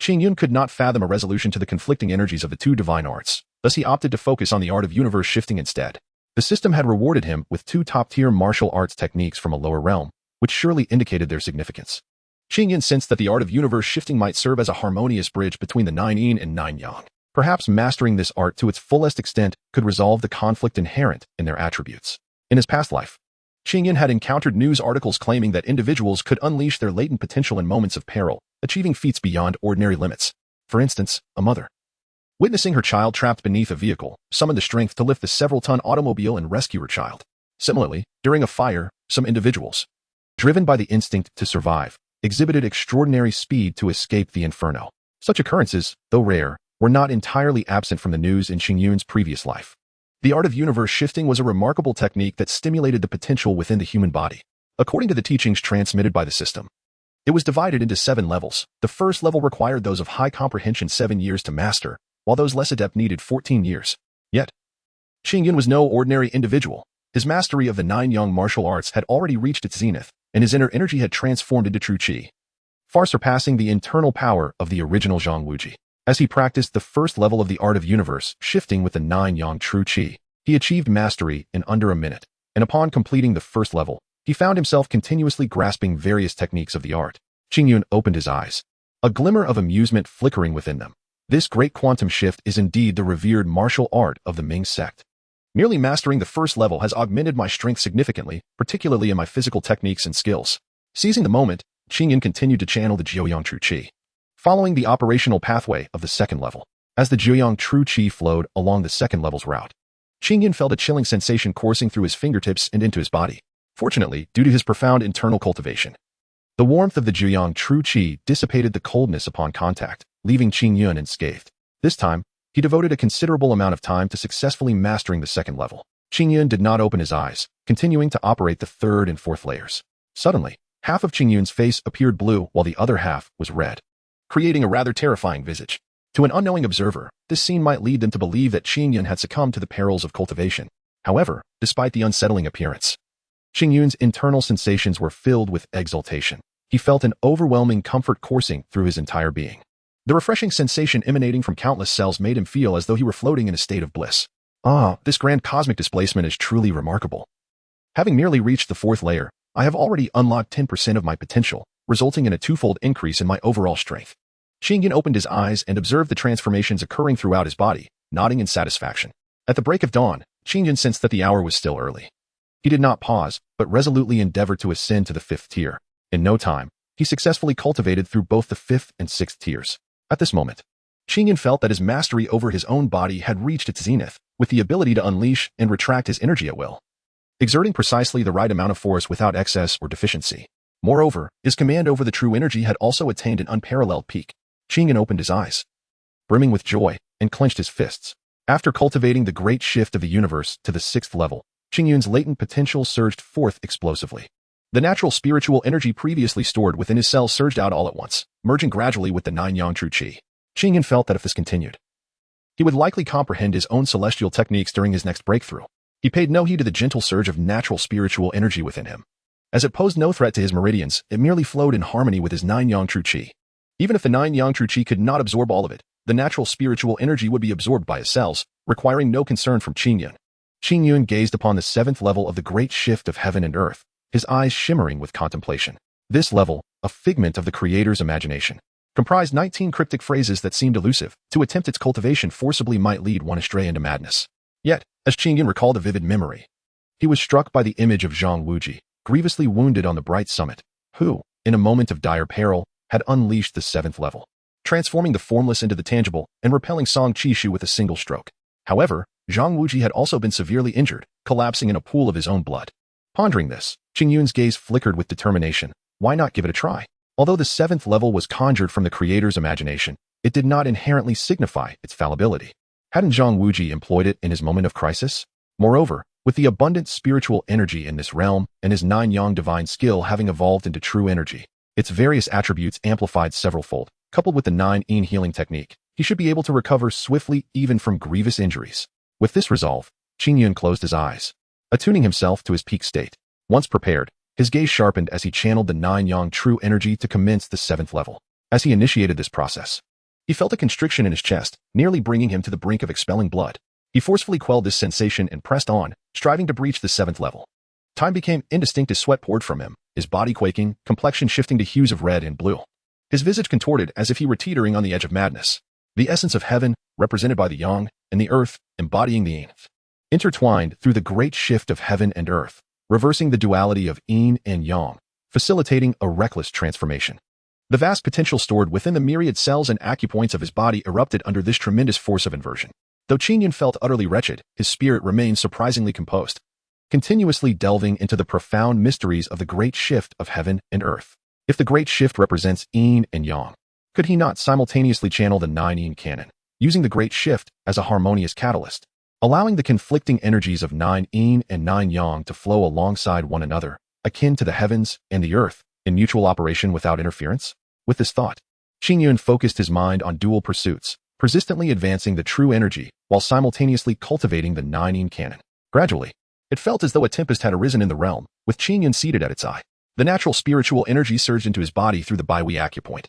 Qingyun could not fathom a resolution to the conflicting energies of the two divine arts, thus he opted to focus on the art of universe shifting instead. The system had rewarded him with two top-tier martial arts techniques from a lower realm, which surely indicated their significance. Qingyun sensed that the art of universe shifting might serve as a harmonious bridge between the Nine-Yin and Nine-Yang. Perhaps mastering this art to its fullest extent could resolve the conflict inherent in their attributes. In his past life, Qingyun had encountered news articles claiming that individuals could unleash their latent potential in moments of peril, achieving feats beyond ordinary limits. For instance, a mother, witnessing her child trapped beneath a vehicle, summoned the strength to lift the several-ton automobile and rescue her child. Similarly, during a fire, some individuals, driven by the instinct to survive, exhibited extraordinary speed to escape the inferno. Such occurrences, though rare, were not entirely absent from the news in Qingyun's previous life. The art of universe shifting was a remarkable technique that stimulated the potential within the human body. According to the teachings transmitted by the system, it was divided into 7 levels. The first level required those of high comprehension 7 years to master, while those less adept needed 14 years. Yet, Qingyun was no ordinary individual. His mastery of the Nine-Yang martial arts had already reached its zenith, and his inner energy had transformed into true Qi, far surpassing the internal power of the original Zhang Wuji. As he practiced the first level of the art of universe shifting with the Nine-Yang true Qi, he achieved mastery in under a minute, and upon completing the first level, he found himself continuously grasping various techniques of the art. Qingyun opened his eyes, a glimmer of amusement flickering within them. This great quantum shift is indeed the revered martial art of the Ming sect. Merely mastering the first level has augmented my strength significantly, particularly in my physical techniques and skills. Seizing the moment, Qingyun continued to channel the Jiuyang true Qi, following the operational pathway of the second level. As the Jiuyang true Qi flowed along the second level's route, Qingyun felt a chilling sensation coursing through his fingertips and into his body. Fortunately, due to his profound internal cultivation, the warmth of the Jiuyang true Qi dissipated the coldness upon contact, leaving Qingyun unscathed. This time, he devoted a considerable amount of time to successfully mastering the second level. Qingyun did not open his eyes, continuing to operate the third and fourth layers. Suddenly, half of Qingyun's face appeared blue while the other half was red, creating a rather terrifying visage. To an unknowing observer, this scene might lead them to believe that Qingyun had succumbed to the perils of cultivation. However, despite the unsettling appearance, Qingyun's internal sensations were filled with exultation. He felt an overwhelming comfort coursing through his entire being. The refreshing sensation emanating from countless cells made him feel as though he were floating in a state of bliss. This grand cosmic displacement is truly remarkable. Having merely reached the fourth layer, I have already unlocked 10% of my potential, resulting in a twofold increase in my overall strength. Qingyun opened his eyes and observed the transformations occurring throughout his body, nodding in satisfaction. At the break of dawn, Qingyun sensed that the hour was still early. He did not pause, but resolutely endeavored to ascend to the 5th tier. In no time, he successfully cultivated through both the 5th and 6th tiers. At this moment, Qingyun felt that his mastery over his own body had reached its zenith, with the ability to unleash and retract his energy at will, exerting precisely the right amount of force without excess or deficiency. Moreover, his command over the true energy had also attained an unparalleled peak. Qingyun opened his eyes, brimming with joy, and clenched his fists. After cultivating the great shift of the universe to the 6th level, Qingyun's latent potential surged forth explosively. The natural spiritual energy previously stored within his cells surged out all at once, merging gradually with the 9-yang true qi. Qingyun felt that if this continued, he would likely comprehend his own celestial techniques during his next breakthrough. He paid no heed to the gentle surge of natural spiritual energy within him. As it posed no threat to his meridians, it merely flowed in harmony with his 9-yang true qi. Even if the 9-yang true qi could not absorb all of it, the natural spiritual energy would be absorbed by his cells, requiring no concern from Qingyun. Qingyun gazed upon the 7th level of the great shift of heaven and earth, his eyes shimmering with contemplation. This level, a figment of the creator's imagination, comprised 19 cryptic phrases that seemed elusive. To attempt its cultivation forcibly might lead one astray into madness. Yet, as Qingyun recalled a vivid memory, he was struck by the image of Zhang Wuji, grievously wounded on the bright summit, who, in a moment of dire peril, had unleashed the 7th level, transforming the formless into the tangible and repelling Song Qishu with a single stroke. However, Zhang Wuji had also been severely injured, collapsing in a pool of his own blood. Pondering this, Qingyun's gaze flickered with determination. Why not give it a try? Although the 7th level was conjured from the creator's imagination, it did not inherently signify its fallibility. Hadn't Zhang Wuji employed it in his moment of crisis? Moreover, with the abundant spiritual energy in this realm and his 9-yang divine skill having evolved into true energy, its various attributes amplified severalfold, coupled with the 9-yin healing technique, he should be able to recover swiftly even from grievous injuries. With this resolve, Qingyun closed his eyes, attuning himself to his peak state. Once prepared, his gaze sharpened as he channeled the 9-yang true energy to commence the 7th level. As he initiated this process, he felt a constriction in his chest, nearly bringing him to the brink of expelling blood. He forcefully quelled this sensation and pressed on, striving to breach the 7th level. Time became indistinct as sweat poured from him, his body quaking, complexion shifting to hues of red and blue. His visage contorted as if he were teetering on the edge of madness. The essence of heaven, represented by the yang, and the earth, embodying the yin, intertwined through the great shift of heaven and earth, reversing the duality of yin and yang, facilitating a reckless transformation. The vast potential stored within the myriad cells and acupoints of his body erupted under this tremendous force of inversion. Though Qingyun felt utterly wretched, his spirit remained surprisingly composed, continuously delving into the profound mysteries of the great shift of heaven and earth. If the great shift represents yin and yang, could he not simultaneously channel the 9-yin canon, using the great shift as a harmonious catalyst, allowing the conflicting energies of 9-yin and 9-yang to flow alongside one another, akin to the heavens and the earth, in mutual operation without interference? With this thought, Qingyun focused his mind on dual pursuits, persistently advancing the true energy while simultaneously cultivating the 9-yin canon. Gradually, it felt as though a tempest had arisen in the realm, with Qingyun seated at its eye. The natural spiritual energy surged into his body through the Baihui acupoint,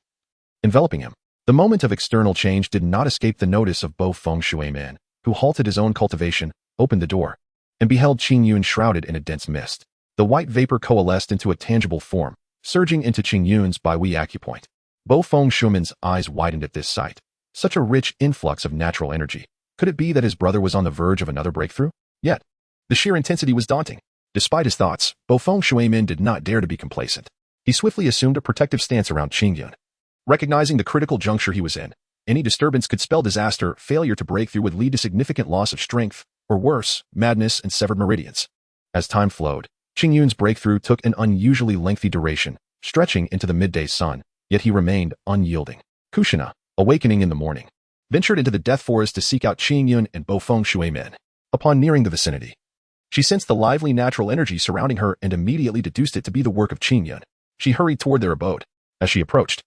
enveloping him. The moment of external change did not escape the notice of Bo Feng Shui-man, who halted his own cultivation, opened the door, and beheld Qingyun shrouded in a dense mist. The white vapor coalesced into a tangible form, surging into Qingyun's Baihui acupoint. Bo Feng Shui-man's eyes widened at this sight. Such a rich influx of natural energy. Could it be that his brother was on the verge of another breakthrough? Yet, the sheer intensity was daunting. Despite his thoughts, Bo Feng Shui-man did not dare to be complacent. He swiftly assumed a protective stance around Qingyun. Recognizing the critical juncture he was in, any disturbance could spell disaster. Failure to break through would lead to significant loss of strength, or worse, madness and severed meridians. As time flowed, Qingyun's breakthrough took an unusually lengthy duration, stretching into the midday sun, yet he remained unyielding. Kushina, awakening in the morning, ventured into the death forest to seek out Qingyun and Bo Feng Shui-man. Upon nearing the vicinity, she sensed the lively natural energy surrounding her and immediately deduced it to be the work of Qingyun. She hurried toward their abode. As she approached,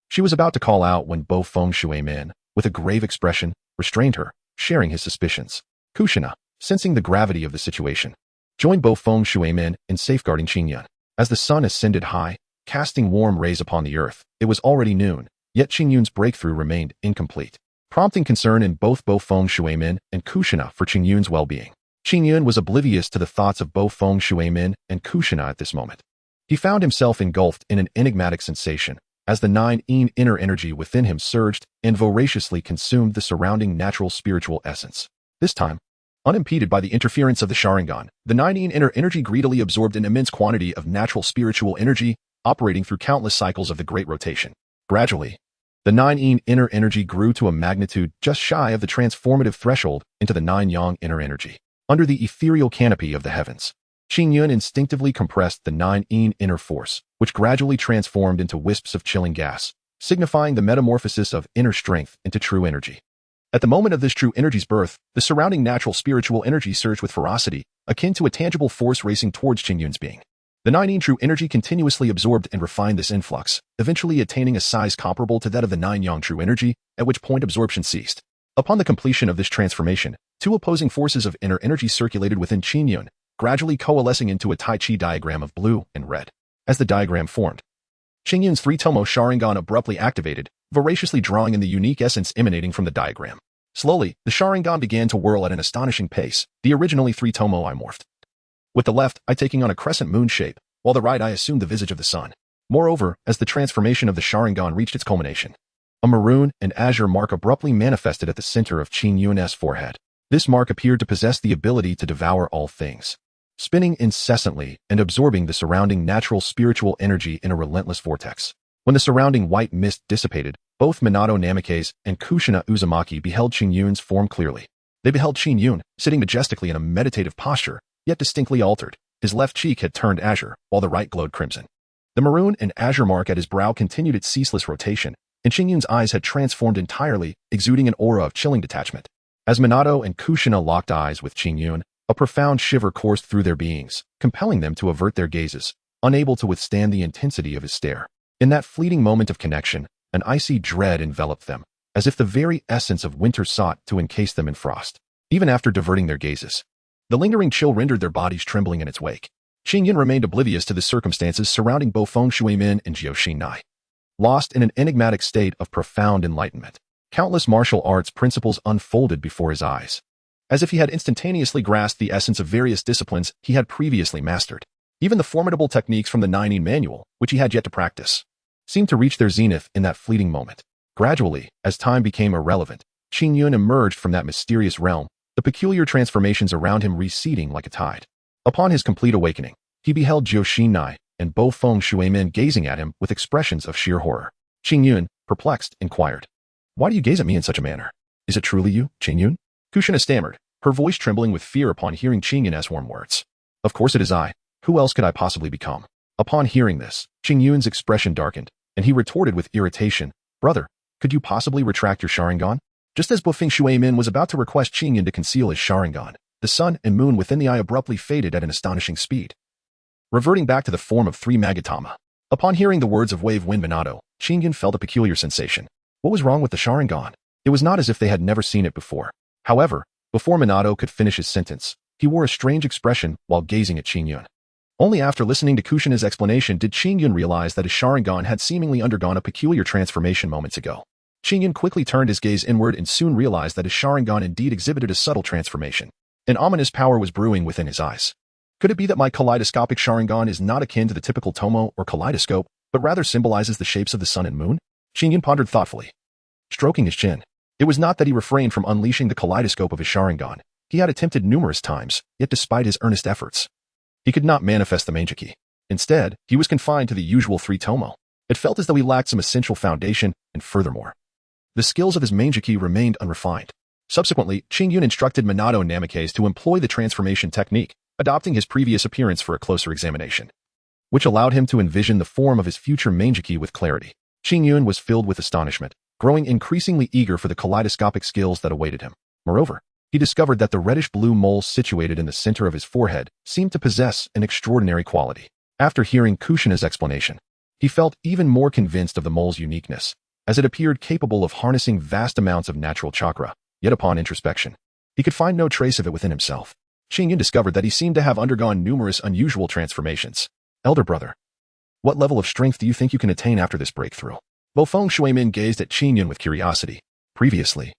she was about to call out when Bo Feng Shui-man, with a grave expression, restrained her, sharing his suspicions. Kushina, sensing the gravity of the situation, joined Bo Feng Shui-man in safeguarding Qingyun. As the sun ascended high, casting warm rays upon the earth, it was already noon, yet Qingyun's breakthrough remained incomplete, prompting concern in both Bo Feng Shui-man and Kushina for Qingyun's well-being. Qingyun was oblivious to the thoughts of Bo Feng Shui-man and Kushina at this moment. He found himself engulfed in an enigmatic sensation, as the 9-yin inner energy within him surged and voraciously consumed the surrounding natural spiritual essence. This time, unimpeded by the interference of the Sharingan, the 9-yin inner energy greedily absorbed an immense quantity of natural spiritual energy, operating through countless cycles of the Great Rotation. Gradually, the 9-yin inner energy grew to a magnitude just shy of the transformative threshold into the 9-yang inner energy. Under the ethereal canopy of the heavens, Qingyun instinctively compressed the 9-yin inner force, which gradually transformed into wisps of chilling gas, signifying the metamorphosis of inner strength into true energy. At the moment of this true energy's birth, the surrounding natural spiritual energy surged with ferocity, akin to a tangible force racing towards Qingyun's being. The 9 true energy continuously absorbed and refined this influx, eventually attaining a size comparable to that of the 9 yang true energy, at which point absorption ceased. Upon the completion of this transformation, 2 opposing forces of inner energy circulated within Qingyun, gradually coalescing into a Tai Chi diagram of blue and red. As the diagram formed, Qingyun's 3-tomo Sharingan abruptly activated, voraciously drawing in the unique essence emanating from the diagram. Slowly, the Sharingan began to whirl at an astonishing pace, the originally 3-tomo eye morphed, with the left eye taking on a crescent moon shape, while the right eye assumed the visage of the sun. Moreover, as the transformation of the Sharingan reached its culmination, a maroon and azure mark abruptly manifested at the center of Qingyun's forehead. This mark appeared to possess the ability to devour all things, spinning incessantly and absorbing the surrounding natural spiritual energy in a relentless vortex. When the surrounding white mist dissipated, both Minato Namikaze and Kushina Uzumaki beheld Qingyun's form clearly. They beheld Qingyun, sitting majestically in a meditative posture, yet distinctly altered. His left cheek had turned azure, while the right glowed crimson. The maroon and azure mark at his brow continued its ceaseless rotation, and Qingyun's eyes had transformed entirely, exuding an aura of chilling detachment. As Minato and Kushina locked eyes with Qingyun, a profound shiver coursed through their beings, compelling them to avert their gazes, unable to withstand the intensity of his stare. In that fleeting moment of connection, an icy dread enveloped them, as if the very essence of winter sought to encase them in frost. Even after diverting their gazes, the lingering chill rendered their bodies trembling in its wake. Qingyun remained oblivious to the circumstances surrounding both Feng Shuimin and Jiu Nai, lost in an enigmatic state of profound enlightenment. Countless martial arts principles unfolded before his eyes, as if he had instantaneously grasped the essence of various disciplines he had previously mastered. Even the formidable techniques from the 9 manual, which he had yet to practice, seemed to reach their zenith in that fleeting moment. Gradually, as time became irrelevant, Qingyun emerged from that mysterious realm, the peculiar transformations around him receding like a tide. Upon his complete awakening, he beheld Jiu Nai and Bo Feng Shuimin gazing at him with expressions of sheer horror. Qingyun, perplexed, inquired, "Why do you gaze at me in such a manner? Is it truly you, Qingyun?" Kushina stammered, her voice trembling with fear upon hearing Qingyun's warm words. "Of course it is I. Who else could I possibly become?" Upon hearing this, Qingyun's expression darkened, and he retorted with irritation, "Brother, could you possibly retract your Sharingan?" Just as Bo Feng Shuimin was about to request Qingyun to conceal his Sharingan, the sun and moon within the eye abruptly faded at an astonishing speed, reverting back to the form of 3 Magatama. Upon hearing the words of Wave Wind Minato, Qingyun felt a peculiar sensation. What was wrong with the Sharingan? It was not as if they had never seen it before. However, before Minato could finish his sentence, he wore a strange expression while gazing at Qingyun. Only after listening to Kushina's explanation did Qingyun realize that his Sharingan had seemingly undergone a peculiar transformation moments ago. Qingyun quickly turned his gaze inward and soon realized that his Sharingan indeed exhibited a subtle transformation. An ominous power was brewing within his eyes. Could it be that my kaleidoscopic Sharingan is not akin to the typical tomo or kaleidoscope, but rather symbolizes the shapes of the sun and moon? Qingyun pondered thoughtfully, stroking his chin. It was not that he refrained from unleashing the kaleidoscope of his Sharingan. He had attempted numerous times, yet despite his earnest efforts, he could not manifest the Manjiki. Instead, he was confined to the usual 3-tomo. It felt as though he lacked some essential foundation, and furthermore, the skills of his Manjiki remained unrefined. Subsequently, Qingyun instructed Minato Namikaze to employ the transformation technique, adopting his previous appearance for a closer examination, which allowed him to envision the form of his future Manjiki with clarity. Qingyun was filled with astonishment, growing increasingly eager for the kaleidoscopic skills that awaited him. Moreover, he discovered that the reddish-blue mole situated in the center of his forehead seemed to possess an extraordinary quality. After hearing Kushina's explanation, he felt even more convinced of the mole's uniqueness, as it appeared capable of harnessing vast amounts of natural chakra, yet upon introspection, he could find no trace of it within himself. Qingyun discovered that he seemed to have undergone numerous unusual transformations. "Elder brother, what level of strength do you think you can attain after this breakthrough?" Bo Feng Shuimin gazed at Qingyun with curiosity. Previously,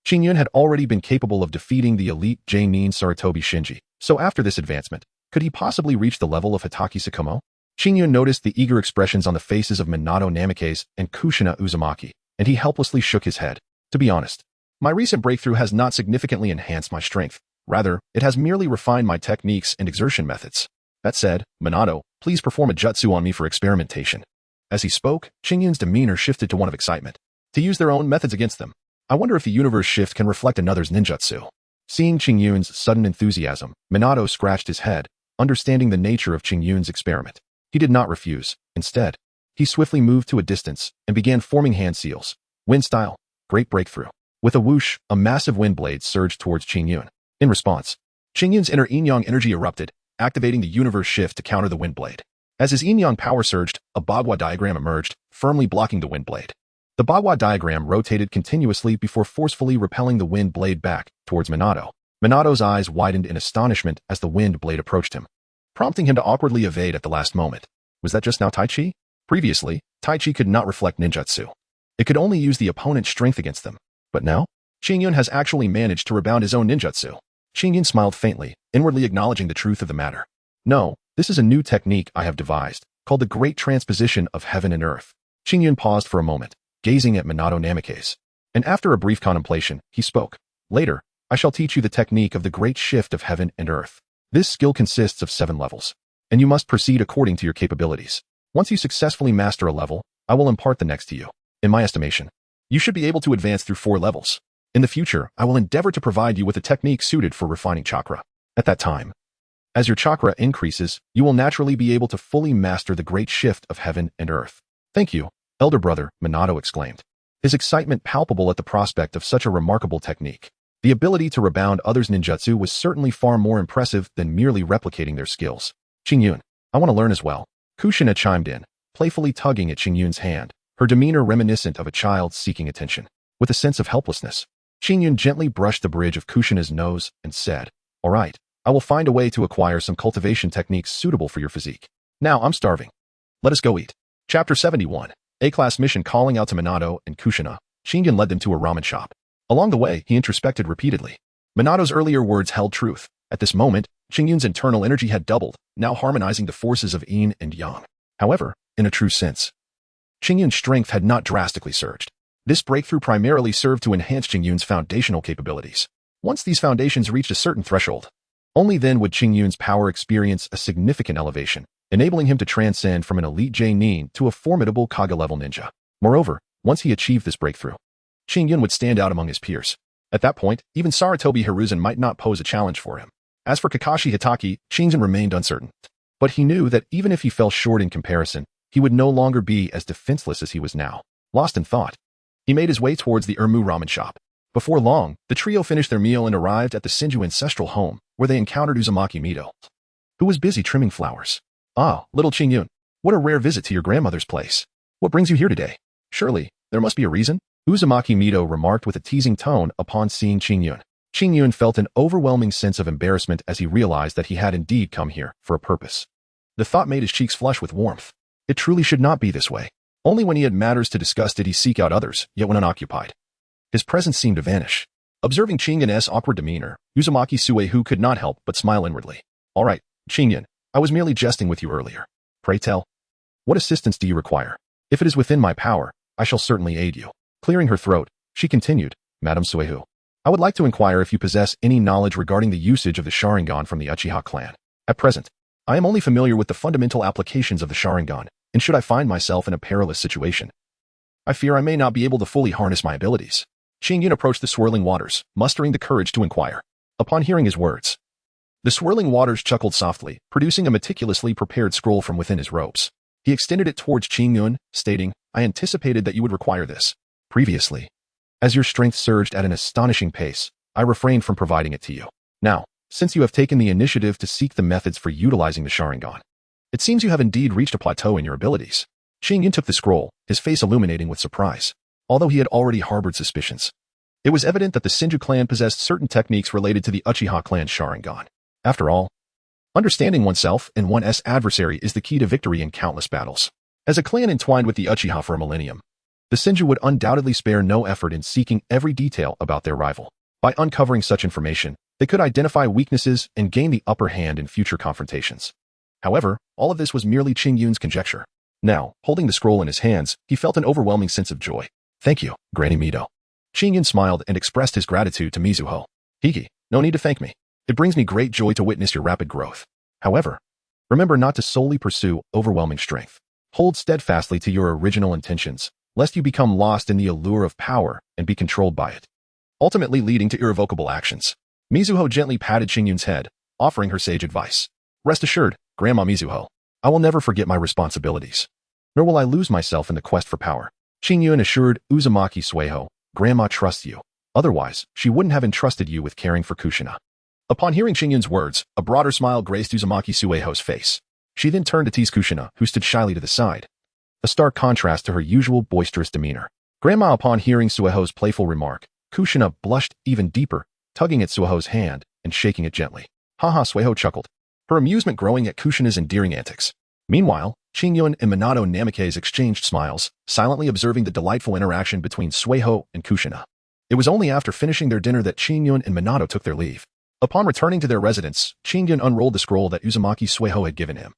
Qingyun had already been capable of defeating the elite J-Nin Sarutobi Shinji, so after this advancement, could he possibly reach the level of Hitaki Sakumo? Qingyun noticed the eager expressions on the faces of Minato Namikaze and Kushina Uzumaki, and he helplessly shook his head. "To be honest, my recent breakthrough has not significantly enhanced my strength. Rather, it has merely refined my techniques and exertion methods. That said, Minato, please perform a jutsu on me for experimentation." As he spoke, Qingyun's demeanor shifted to one of excitement. To use their own methods against them. I wonder if the universe shift can reflect another's ninjutsu. Seeing Qingyun's sudden enthusiasm, Minato scratched his head, understanding the nature of Qingyun's experiment. He did not refuse. Instead, He swiftly moved to a distance and began forming hand seals. Wind style, great breakthrough. With a whoosh, a massive wind blade surged towards Qingyun. In response, Qingyun's inner yin-yang energy erupted, activating the universe shift to counter the wind blade. As his yin-yang power surged, a Bagua diagram emerged, firmly blocking the wind blade. The Bagua diagram rotated continuously before forcefully repelling the wind blade back towards Minato. Minato's eyes widened in astonishment as the wind blade approached him, prompting him to awkwardly evade at the last moment. Was that just now Tai Chi? Previously, Tai Chi could not reflect ninjutsu. It could only use the opponent's strength against them. But now, Qingyun has actually managed to rebound his own ninjutsu. Qingyun smiled faintly, inwardly acknowledging the truth of the matter. No, this is a new technique I have devised, called the Great Transposition of Heaven and Earth. Qingyun paused for a moment, gazing at Minato Namikaze. And after a brief contemplation, he spoke. Later, I shall teach you the technique of the Great Shift of Heaven and Earth. This skill consists of 7 levels, and you must proceed according to your capabilities. Once you successfully master a level, I will impart the next to you. In my estimation, you should be able to advance through 4 levels. In the future, I will endeavor to provide you with a technique suited for refining chakra. At that time, as your chakra increases, you will naturally be able to fully master the great shift of heaven and earth. Thank you, elder brother, Minato exclaimed, his excitement palpable at the prospect of such a remarkable technique. The ability to rebound others' ninjutsu was certainly far more impressive than merely replicating their skills. Qingyun, I want to learn as well. Kushina chimed in, playfully tugging at Qingyun's hand, her demeanor reminiscent of a child seeking attention. With a sense of helplessness, Qingyun gently brushed the bridge of Kushina's nose and said, All right, I will find a way to acquire some cultivation techniques suitable for your physique. Now I'm starving. Let us go eat. Chapter 71. A-class mission. Calling out to Minato and Kushina, Qingyun led them to a ramen shop. Along the way, he introspected repeatedly. Minato's earlier words held truth. At this moment, Qingyun's internal energy had doubled, now harmonizing the forces of yin and yang. However, in a true sense, Qingyun's strength had not drastically surged. This breakthrough primarily served to enhance Qingyun's foundational capabilities. Once these foundations reached a certain threshold, only then would Qingyun's power experience a significant elevation, enabling him to transcend from an elite J-nin to a formidable Kaga-level ninja. Moreover, once he achieved this breakthrough, Qingyun would stand out among his peers. At that point, even Sarutobi Hiruzen might not pose a challenge for him. As for Kakashi Hitaki, Qingyun remained uncertain. But he knew that even if he fell short in comparison, he would no longer be as defenseless as he was now. Lost in thought, he made his way towards the Irmu ramen shop. Before long, the trio finished their meal and arrived at the Senju ancestral home, where they encountered Uzumaki Mito, who was busy trimming flowers. Ah, little Qingyun, what a rare visit to your grandmother's place. What brings you here today? Surely, there must be a reason? Uzumaki Mito remarked with a teasing tone upon seeing Qingyun. Qingyun felt an overwhelming sense of embarrassment as he realized that he had indeed come here for a purpose. The thought made his cheeks flush with warmth. It truly should not be this way. Only when he had matters to discuss did he seek out others, yet when unoccupied, his presence seemed to vanish. Observing Qingyun's awkward demeanor, Uzumaki Suehu could not help but smile inwardly. All right, Qingyun, I was merely jesting with you earlier. Pray tell, what assistance do you require? If it is within my power, I shall certainly aid you. Clearing her throat, she continued, Madam Suehu, I would like to inquire if you possess any knowledge regarding the usage of the Sharingan from the Uchiha clan. At present, I am only familiar with the fundamental applications of the Sharingan, and should I find myself in a perilous situation, I fear I may not be able to fully harness my abilities. Qingyun approached the swirling waters, mustering the courage to inquire. Upon hearing his words, the swirling waters chuckled softly, producing a meticulously prepared scroll from within his robes. He extended it towards Qingyun, stating, I anticipated that you would require this. Previously, as your strength surged at an astonishing pace, I refrained from providing it to you. Now, since you have taken the initiative to seek the methods for utilizing the Sharingan, it seems you have indeed reached a plateau in your abilities. Qingyun took the scroll, his face illuminating with surprise. Although he had already harbored suspicions, it was evident that the Senju clan possessed certain techniques related to the Uchiha clan's Sharingan. After all, understanding oneself and one's adversary is the key to victory in countless battles. As a clan entwined with the Uchiha for a millennium, the Senju would undoubtedly spare no effort in seeking every detail about their rival. By uncovering such information, they could identify weaknesses and gain the upper hand in future confrontations. However, all of this was merely Qingyun's conjecture. Now, holding the scroll in his hands, he felt an overwhelming sense of joy. Thank you, Granny Mito. Qingyun smiled and expressed his gratitude to Mizuho. Hiki, no need to thank me. It brings me great joy to witness your rapid growth. However, remember not to solely pursue overwhelming strength. Hold steadfastly to your original intentions, lest you become lost in the allure of power and be controlled by it, ultimately leading to irrevocable actions. Mizuho gently patted Qingyun's head, offering her sage advice. Rest assured, Grandma Mizuho, I will never forget my responsibilities. nor will I lose myself in the quest for power. Qingyun assured Uzumaki Sueho, Grandma trusts you. Otherwise, she wouldn't have entrusted you with caring for Kushina. Upon hearing Qingyun's words, a broader smile graced Uzumaki Sueho's face. She then turned to tease Kushina, who stood shyly to the side. A stark contrast to her usual boisterous demeanor. Grandma, upon hearing Sueho's playful remark, Kushina blushed even deeper, tugging at Sueho's hand and shaking it gently. Haha, Sueho chuckled, her amusement growing at Kushina's endearing antics. Meanwhile, Qingyun and Minato Namikaze exchanged smiles, silently observing the delightful interaction between Sueho and Kushina. It was only after finishing their dinner that Qingyun and Minato took their leave. Upon returning to their residence, Qingyun unrolled the scroll that Uzumaki Sueho had given him,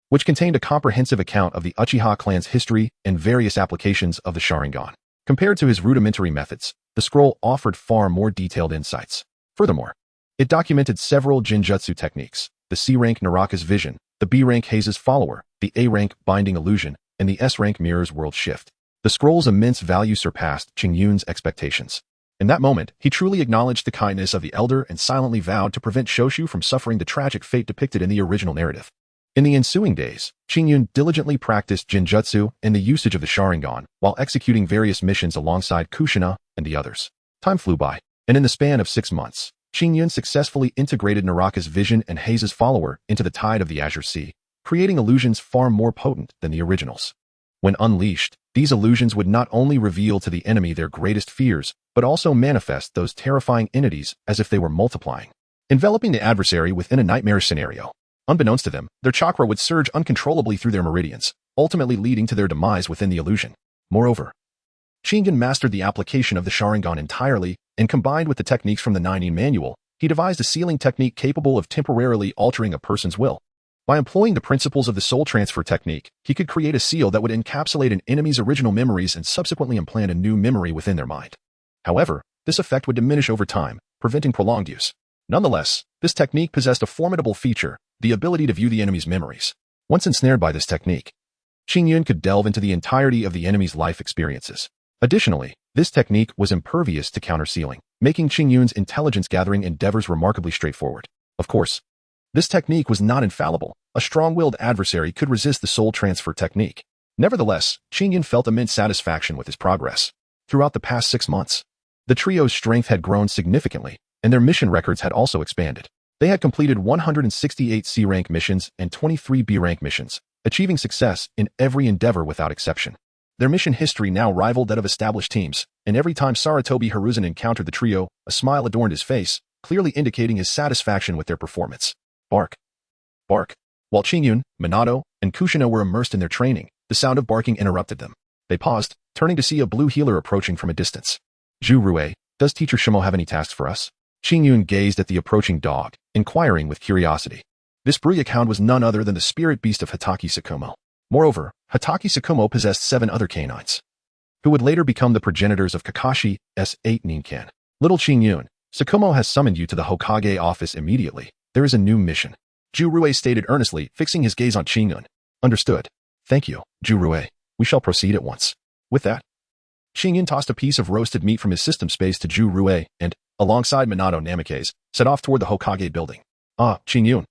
which contained a comprehensive account of the Uchiha clan's history and various applications of the Sharingan. Compared to his rudimentary methods, the scroll offered far more detailed insights. Furthermore, it documented several Jinjutsu techniques: the C-rank Naraka's Vision, the B-rank Haze's Follower, the A-rank Binding Illusion, and the S-rank Mirror's World Shift. The scroll's immense value surpassed Qingyun's expectations. In that moment, he truly acknowledged the kindness of the elder and silently vowed to prevent Shoshu from suffering the tragic fate depicted in the original narrative. In the ensuing days, Qingyun diligently practiced Jinjutsu and the usage of the Sharingan while executing various missions alongside Kushina and the others. Time flew by, and in the span of 6 months, Qingyun successfully integrated Naraka's Vision and Haze's Follower into the tide of the Azure Sea, creating illusions far more potent than the originals. When unleashed, these illusions would not only reveal to the enemy their greatest fears, but also manifest those terrifying entities as if they were multiplying, enveloping the adversary within a nightmarish scenario. Unbeknownst to them, their chakra would surge uncontrollably through their meridians, ultimately leading to their demise within the illusion. Moreover, Qingyun mastered the application of the Sharingan entirely, and combined with the techniques from the Nine Manual, he devised a sealing technique capable of temporarily altering a person's will. By employing the principles of the soul transfer technique, he could create a seal that would encapsulate an enemy's original memories and subsequently implant a new memory within their mind. However, this effect would diminish over time, preventing prolonged use. Nonetheless, this technique possessed a formidable feature: the ability to view the enemy's memories. Once ensnared by this technique, Qingyun could delve into the entirety of the enemy's life experiences. Additionally, this technique was impervious to counter-sealing, making Qingyun's intelligence-gathering endeavors remarkably straightforward. Of course, this technique was not infallible. A strong-willed adversary could resist the soul transfer technique. Nevertheless, Qingyun felt immense satisfaction with his progress. Throughout the past 6 months, the trio's strength had grown significantly, and their mission records had also expanded. They had completed 168 C-rank missions and 23 B-rank missions, achieving success in every endeavor without exception. Their mission history now rivaled that of established teams, and every time Sarutobi Hiruzen encountered the trio, a smile adorned his face, clearly indicating his satisfaction with their performance. Bark. Bark. While Qingyun, Minato, and Kushina were immersed in their training, the sound of barking interrupted them. They paused, turning to see a blue healer approaching from a distance. Ju-Rui, does Teacher Shimo have any tasks for us? Qingyun gazed at the approaching dog, inquiring with curiosity. This brilliant hound was none other than the spirit beast of Hataki Tsukumo. Moreover, Hataki Tsukumo possessed 7 other canines, who would later become the progenitors of Kakashi's 8 Ninkan. Little Qingyun, Tsukumo has summoned you to the Hokage office immediately. There is a new mission. Ju-Rui stated earnestly, fixing his gaze on Qingyun. Understood. Thank you, Ju-Rui. We shall proceed at once. With that, Qingyun tossed a piece of roasted meat from his system space to Ju-Rui and, alongside Minato Namikaze, set off toward the Hokage building. Ah, Qingyun,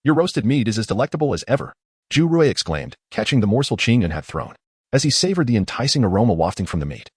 your roasted meat is as delectable as ever, Ju-Rui exclaimed, catching the morsel Qingyun had thrown, as he savored the enticing aroma wafting from the meat.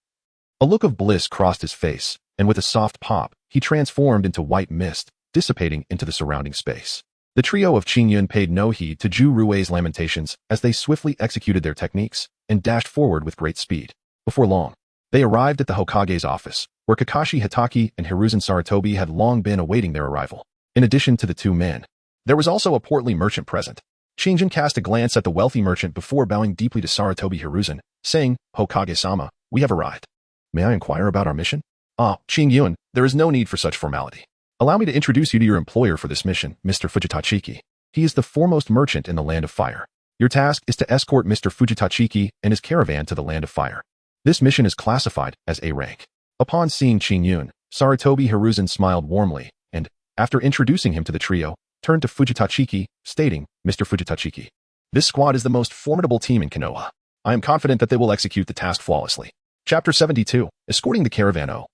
A look of bliss crossed his face, and with a soft pop, he transformed into white mist, dissipating into the surrounding space. The trio of Qingyun paid no heed to Ju-Rui's lamentations as they swiftly executed their techniques and dashed forward with great speed. Before long, they arrived at the Hokage's office, where Kakashi Hatake and Hiruzen Sarutobi had long been awaiting their arrival. In addition to the 2 men, there was also a portly merchant present. Qingyun cast a glance at the wealthy merchant before bowing deeply to Sarutobi Hiruzen, saying, Hokage-sama, we have arrived. May I inquire about our mission? Ah, Qingyun, there is no need for such formality. Allow me to introduce you to your employer for this mission, Mr. Fujitachiki. He is the foremost merchant in the Land of Fire. Your task is to escort Mr. Fujitachiki and his caravan to the Land of Fire. This mission is classified as A rank. Upon seeing Qingyun, Sarutobi Hiruzen smiled warmly and, after introducing him to the trio, turned to Fujitachiki, stating, Mr. Fujitachiki, this squad is the most formidable team in Konoha. I am confident that they will execute the task flawlessly. Chapter 72, Escorting the Caravan O.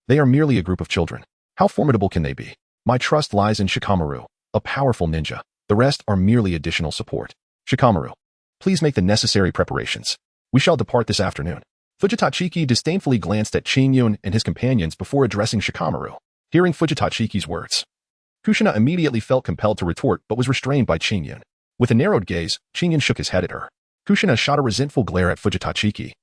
They are merely a group of children. How formidable can they be? My trust lies in Shikamaru, a powerful ninja. The rest are merely additional support. Shikamaru. Please make the necessary preparations. We shall depart this afternoon. Fujitachiiki disdainfully glanced at Qingyun and his companions before addressing Shikamaru. Hearing Fujitachiki's words, Kushina immediately felt compelled to retort but was restrained by Qingyun. With a narrowed gaze, Qingyun shook his head at her. Kushina shot a resentful glare at Fujitachiki.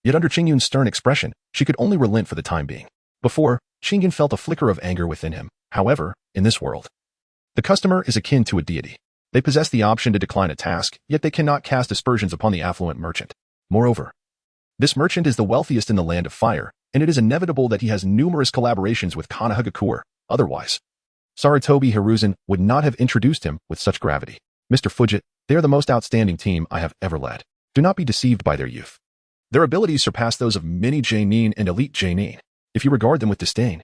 Yet under Qingyun's stern expression, she could only relent for the time being. Before, Qingyun felt a flicker of anger within him. However, in this world, the customer is akin to a deity. They possess the option to decline a task, yet they cannot cast aspersions upon the affluent merchant. Moreover, this merchant is the wealthiest in the Land of Fire, and it is inevitable that he has numerous collaborations with Konohagakure. Otherwise, Sarutobi Hiruzen would not have introduced him with such gravity. Mr. Fujit, they are the most outstanding team I have ever led. Do not be deceived by their youth. Their abilities surpass those of mini J-Nin and elite J-Nin. If you regard them with disdain,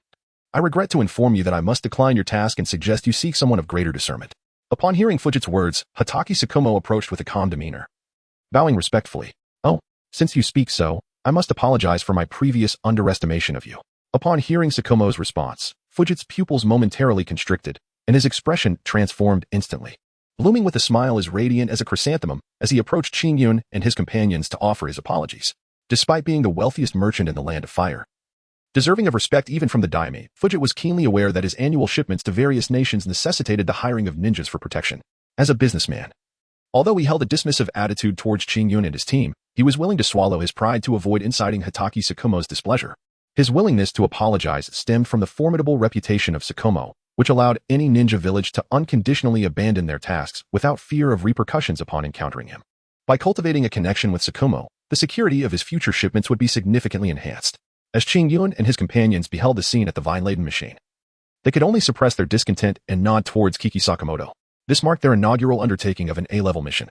I regret to inform you that I must decline your task and suggest you seek someone of greater discernment. Upon hearing Fujit's words, Hataki Tsukumo approached with a calm demeanor. Bowing respectfully, "Oh, since you speak so, I must apologize for my previous underestimation of you." Upon hearing Tsukumo's response, Fujit's pupils momentarily constricted, and his expression transformed instantly. Blooming with a smile as radiant as a chrysanthemum as he approached Qingyun and his companions to offer his apologies. Despite being the wealthiest merchant in the Land of Fire, deserving of respect even from the daimyo, Fujit was keenly aware that his annual shipments to various nations necessitated the hiring of ninjas for protection. As a businessman, although he held a dismissive attitude towards Qingyun and his team, he was willing to swallow his pride to avoid inciting Hataki Tsukumo's displeasure. His willingness to apologize stemmed from the formidable reputation of Tsukumo, which allowed any ninja village to unconditionally abandon their tasks without fear of repercussions upon encountering him. By cultivating a connection with Tsukumo, the security of his future shipments would be significantly enhanced. As Qingyun and his companions beheld the scene at the vine-laden machine, they could only suppress their discontent and nod towards Kiki Sakamoto. This marked their inaugural undertaking of an A-level mission,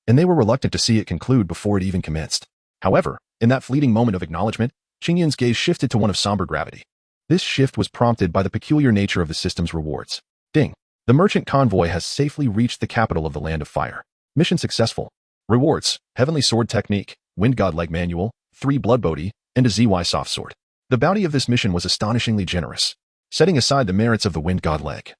and they were reluctant to see it conclude before it even commenced. However, in that fleeting moment of acknowledgement, Qingyun's gaze shifted to one of somber gravity. This shift was prompted by the peculiar nature of the system's rewards. Ding! The merchant convoy has safely reached the capital of the Land of Fire. Mission successful. Rewards: Heavenly Sword Technique, Wind God Leg Manual, 3 Blood Bodhi, and a ZY Soft Sword. The bounty of this mission was astonishingly generous. Setting aside the merits of the Wind God Leg,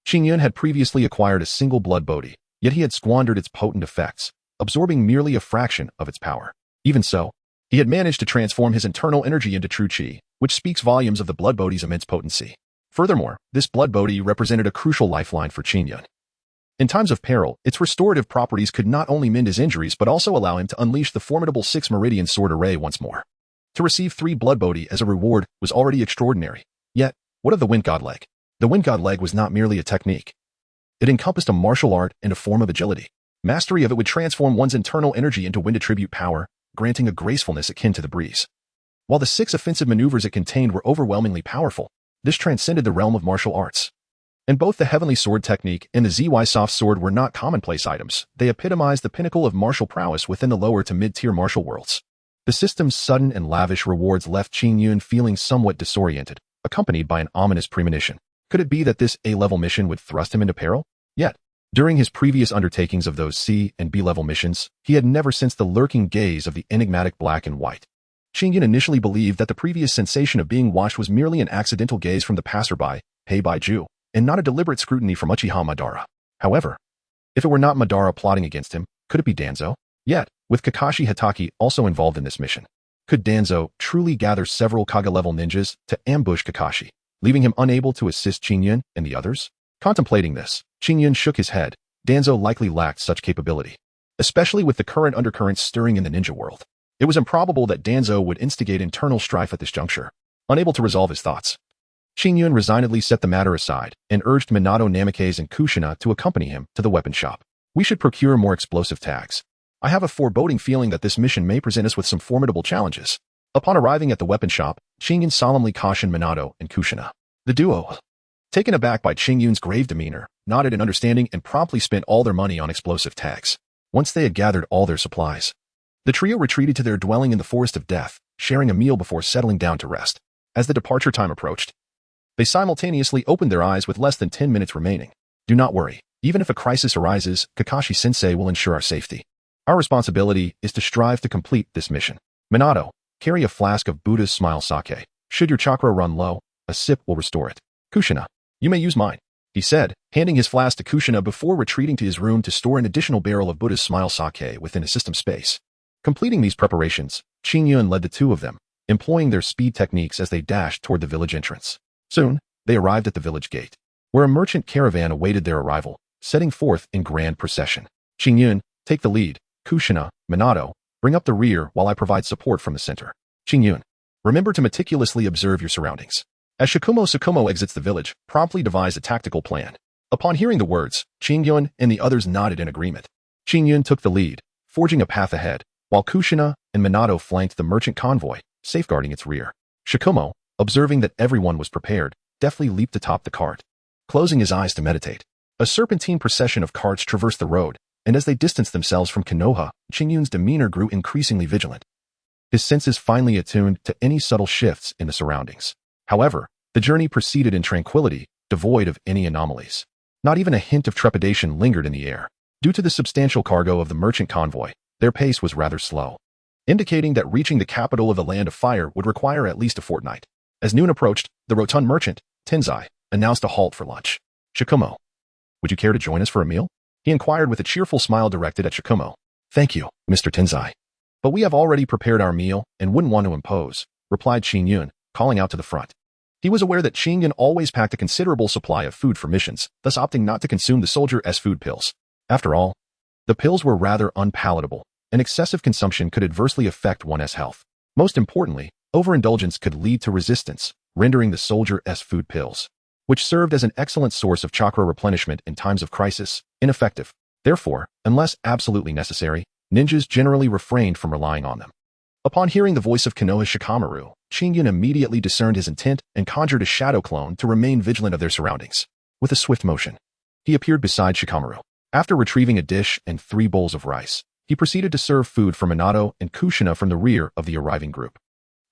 Qingyun had previously acquired a single Blood Bodhi, yet he had squandered its potent effects, absorbing merely a fraction of its power. Even so, he had managed to transform his internal energy into true Qi, which speaks volumes of the Blood Bodhi's immense potency. Furthermore, this Blood Bodhi represented a crucial lifeline for Qingyun. In times of peril, its restorative properties could not only mend his injuries but also allow him to unleash the formidable 6 Meridian Sword Array once more. To receive 3 Blood Bodhi as a reward was already extraordinary. Yet, what of the Wind God Leg? The Wind God Leg was not merely a technique. It encompassed a martial art and a form of agility. Mastery of it would transform one's internal energy into wind attribute power, granting a gracefulness akin to the breeze. While the 6 offensive maneuvers it contained were overwhelmingly powerful, this transcended the realm of martial arts. And both the Heavenly Sword Technique and the ZY Soft Sword were not commonplace items. They epitomized the pinnacle of martial prowess within the lower to mid-tier martial worlds. The system's sudden and lavish rewards left Qingyun feeling somewhat disoriented, accompanied by an ominous premonition. Could it be that this A-level mission would thrust him into peril? Yet, during his previous undertakings of those C and B-level missions, he had never sensed the lurking gaze of the enigmatic black and white. Qingyun initially believed that the previous sensation of being watched was merely an accidental gaze from the passerby, Heibaiju, and not a deliberate scrutiny from Uchiha Madara. However, if it were not Madara plotting against him, could it be Danzo? Yet, with Kakashi Hatake also involved in this mission, could Danzo truly gather several Kaga-level ninjas to ambush Kakashi, leaving him unable to assist Qingyun and the others? Contemplating this, Qingyun shook his head. Danzo likely lacked such capability, especially with the current undercurrents stirring in the ninja world. It was improbable that Danzo would instigate internal strife at this juncture. Unable to resolve his thoughts, Qingyun resignedly set the matter aside and urged Minato Namikaze and Kushina to accompany him to the weapon shop. We should procure more explosive tags. I have a foreboding feeling that this mission may present us with some formidable challenges. Upon arriving at the weapon shop, Qingyun solemnly cautioned Minato and Kushina. The duo, taken aback by Qingyun's grave demeanor, nodded in understanding and promptly spent all their money on explosive tags. Once they had gathered all their supplies, the trio retreated to their dwelling in the Forest of Death, sharing a meal before settling down to rest. As the departure time approached, they simultaneously opened their eyes with less than 10 minutes remaining. Do not worry. Even if a crisis arises, Kakashi-sensei will ensure our safety. Our responsibility is to strive to complete this mission. Minato, carry a flask of Buddha's Smile Sake. Should your chakra run low, a sip will restore it. Kushina, you may use mine. he said, handing his flask to Kushina before retreating to his room to store an additional barrel of Buddha's smile sake within a system space. Completing these preparations, Qingyun led the two of them, employing their speed techniques as they dashed toward the village entrance. Soon, they arrived at the village gate, where a merchant caravan awaited their arrival, setting forth in grand procession. Qingyun, take the lead. Kushina, Minato, bring up the rear while I provide support from the center. Qingyun, remember to meticulously observe your surroundings. As Shikumo exits the village, promptly devise a tactical plan. Upon hearing the words, Qingyun and the others nodded in agreement. Qingyun took the lead, forging a path ahead, while Kushina and Minato flanked the merchant convoy, safeguarding its rear. Shikumo, observing that everyone was prepared, deftly leaped atop the cart, closing his eyes to meditate. A serpentine procession of carts traversed the road, and as they distanced themselves from Konoha, Qingyun's demeanor grew increasingly vigilant. His senses finally attuned to any subtle shifts in the surroundings. However, the journey proceeded in tranquility, devoid of any anomalies. Not even a hint of trepidation lingered in the air. Due to the substantial cargo of the merchant convoy, their pace was rather slow, indicating that reaching the capital of the Land of Fire would require at least a fortnight. As noon approached, the rotund merchant, Tenzai, announced a halt for lunch. Shikumo, would you care to join us for a meal? He inquired with a cheerful smile directed at Shikumo. Thank you, Mr. Tenzai. But we have already prepared our meal and wouldn't want to impose, replied Qingyun, calling out to the front. He was aware that Qingyun always packed a considerable supply of food for missions, thus opting not to consume the soldier's food pills. After all, the pills were rather unpalatable, and excessive consumption could adversely affect one's health. Most importantly, overindulgence could lead to resistance, rendering the soldier's food pills, which served as an excellent source of chakra replenishment in times of crisis, ineffective. Therefore, unless absolutely necessary, ninjas generally refrained from relying on them. Upon hearing the voice of Konoha Shikamaru, Qingyun immediately discerned his intent and conjured a shadow clone to remain vigilant of their surroundings. With a swift motion, he appeared beside Shikamaru. After retrieving a dish and 3 bowls of rice, he proceeded to serve food for Minato and Kushina from the rear of the arriving group.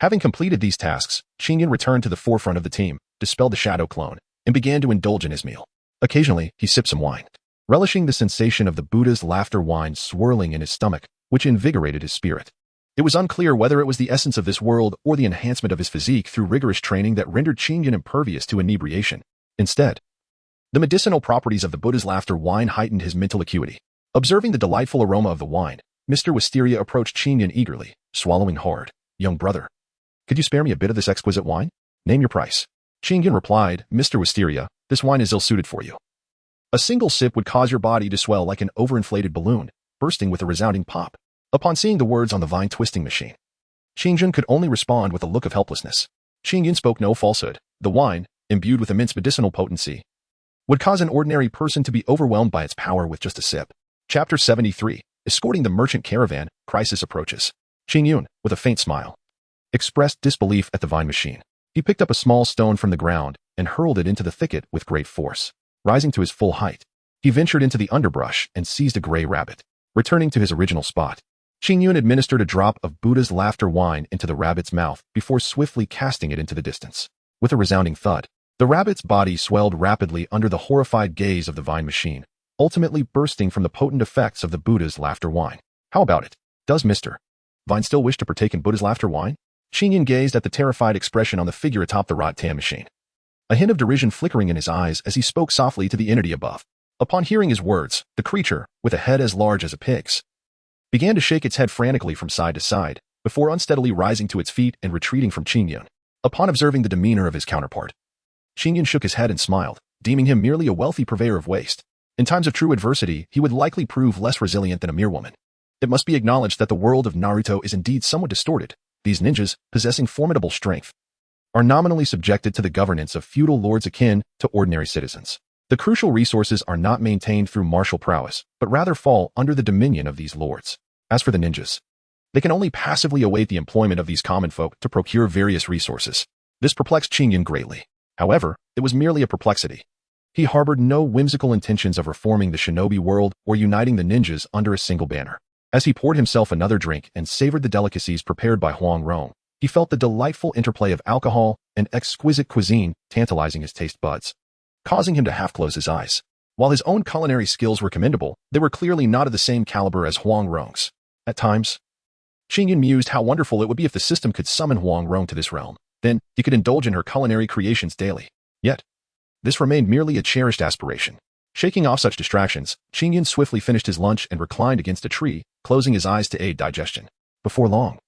Having completed these tasks, Qingyun returned to the forefront of the team, dispelled the shadow clone, and began to indulge in his meal. Occasionally, he sipped some wine, relishing the sensation of the Buddha's laughter wine swirling in his stomach, which invigorated his spirit. It was unclear whether it was the essence of this world or the enhancement of his physique through rigorous training that rendered Qingyun impervious to inebriation. Instead, the medicinal properties of the Buddha's laughter wine heightened his mental acuity. Observing the delightful aroma of the wine, Mr. Wisteria approached Qingyun eagerly, swallowing hard. Young brother, could you spare me a bit of this exquisite wine? Name your price. Qingyun replied, Mr. Wisteria, this wine is ill-suited for you. A single sip would cause your body to swell like an overinflated balloon, bursting with a resounding pop. Upon seeing the words on the vine twisting machine, Qingyun could only respond with a look of helplessness. Qingyun spoke no falsehood. The wine, imbued with immense medicinal potency, would cause an ordinary person to be overwhelmed by its power with just a sip. Chapter 73. Escorting the merchant caravan, crisis approaches. Qingyun, with a faint smile, expressed disbelief at the vine machine. He picked up a small stone from the ground and hurled it into the thicket with great force. Rising to his full height, he ventured into the underbrush and seized a gray rabbit. Returning to his original spot, Qingyun administered a drop of Buddha's laughter wine into the rabbit's mouth before swiftly casting it into the distance. With a resounding thud, the rabbit's body swelled rapidly under the horrified gaze of the vine machine, ultimately bursting from the potent effects of the Buddha's laughter wine. How about it? Does Mr. Vine still wish to partake in Buddha's laughter wine? Qingyun gazed at the terrified expression on the figure atop the Rot-Tam machine, a hint of derision flickering in his eyes as he spoke softly to the entity above. Upon hearing his words, the creature, with a head as large as a pig's, began to shake its head frantically from side to side, before unsteadily rising to its feet and retreating from Qingyun. Upon observing the demeanor of his counterpart, Qingyun shook his head and smiled, deeming him merely a wealthy purveyor of waste. In times of true adversity, he would likely prove less resilient than a mere woman. It must be acknowledged that the world of Naruto is indeed somewhat distorted. These ninjas, possessing formidable strength, are nominally subjected to the governance of feudal lords akin to ordinary citizens. The crucial resources are not maintained through martial prowess, but rather fall under the dominion of these lords. As for the ninjas, they can only passively await the employment of these common folk to procure various resources. This perplexed Qingyun greatly. However, it was merely a perplexity. He harbored no whimsical intentions of reforming the shinobi world or uniting the ninjas under a single banner. As he poured himself another drink and savored the delicacies prepared by Huang Rong, he felt the delightful interplay of alcohol and exquisite cuisine tantalizing his taste buds, causing him to half-close his eyes. While his own culinary skills were commendable, they were clearly not of the same caliber as Huang Rong's. At times, Qingyun mused how wonderful it would be if the system could summon Huang Rong to this realm. Then, he could indulge in her culinary creations daily. Yet, this remained merely a cherished aspiration. Shaking off such distractions, Qingyun swiftly finished his lunch and reclined against a tree, closing his eyes to aid digestion. Before long,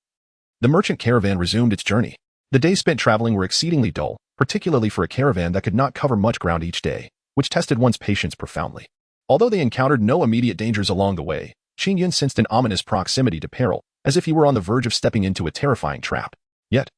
the merchant caravan resumed its journey. The days spent traveling were exceedingly dull, particularly for a caravan that could not cover much ground each day, which tested one's patience profoundly. Although they encountered no immediate dangers along the way, Qingyun sensed an ominous proximity to peril, as if he were on the verge of stepping into a terrifying trap. Yet,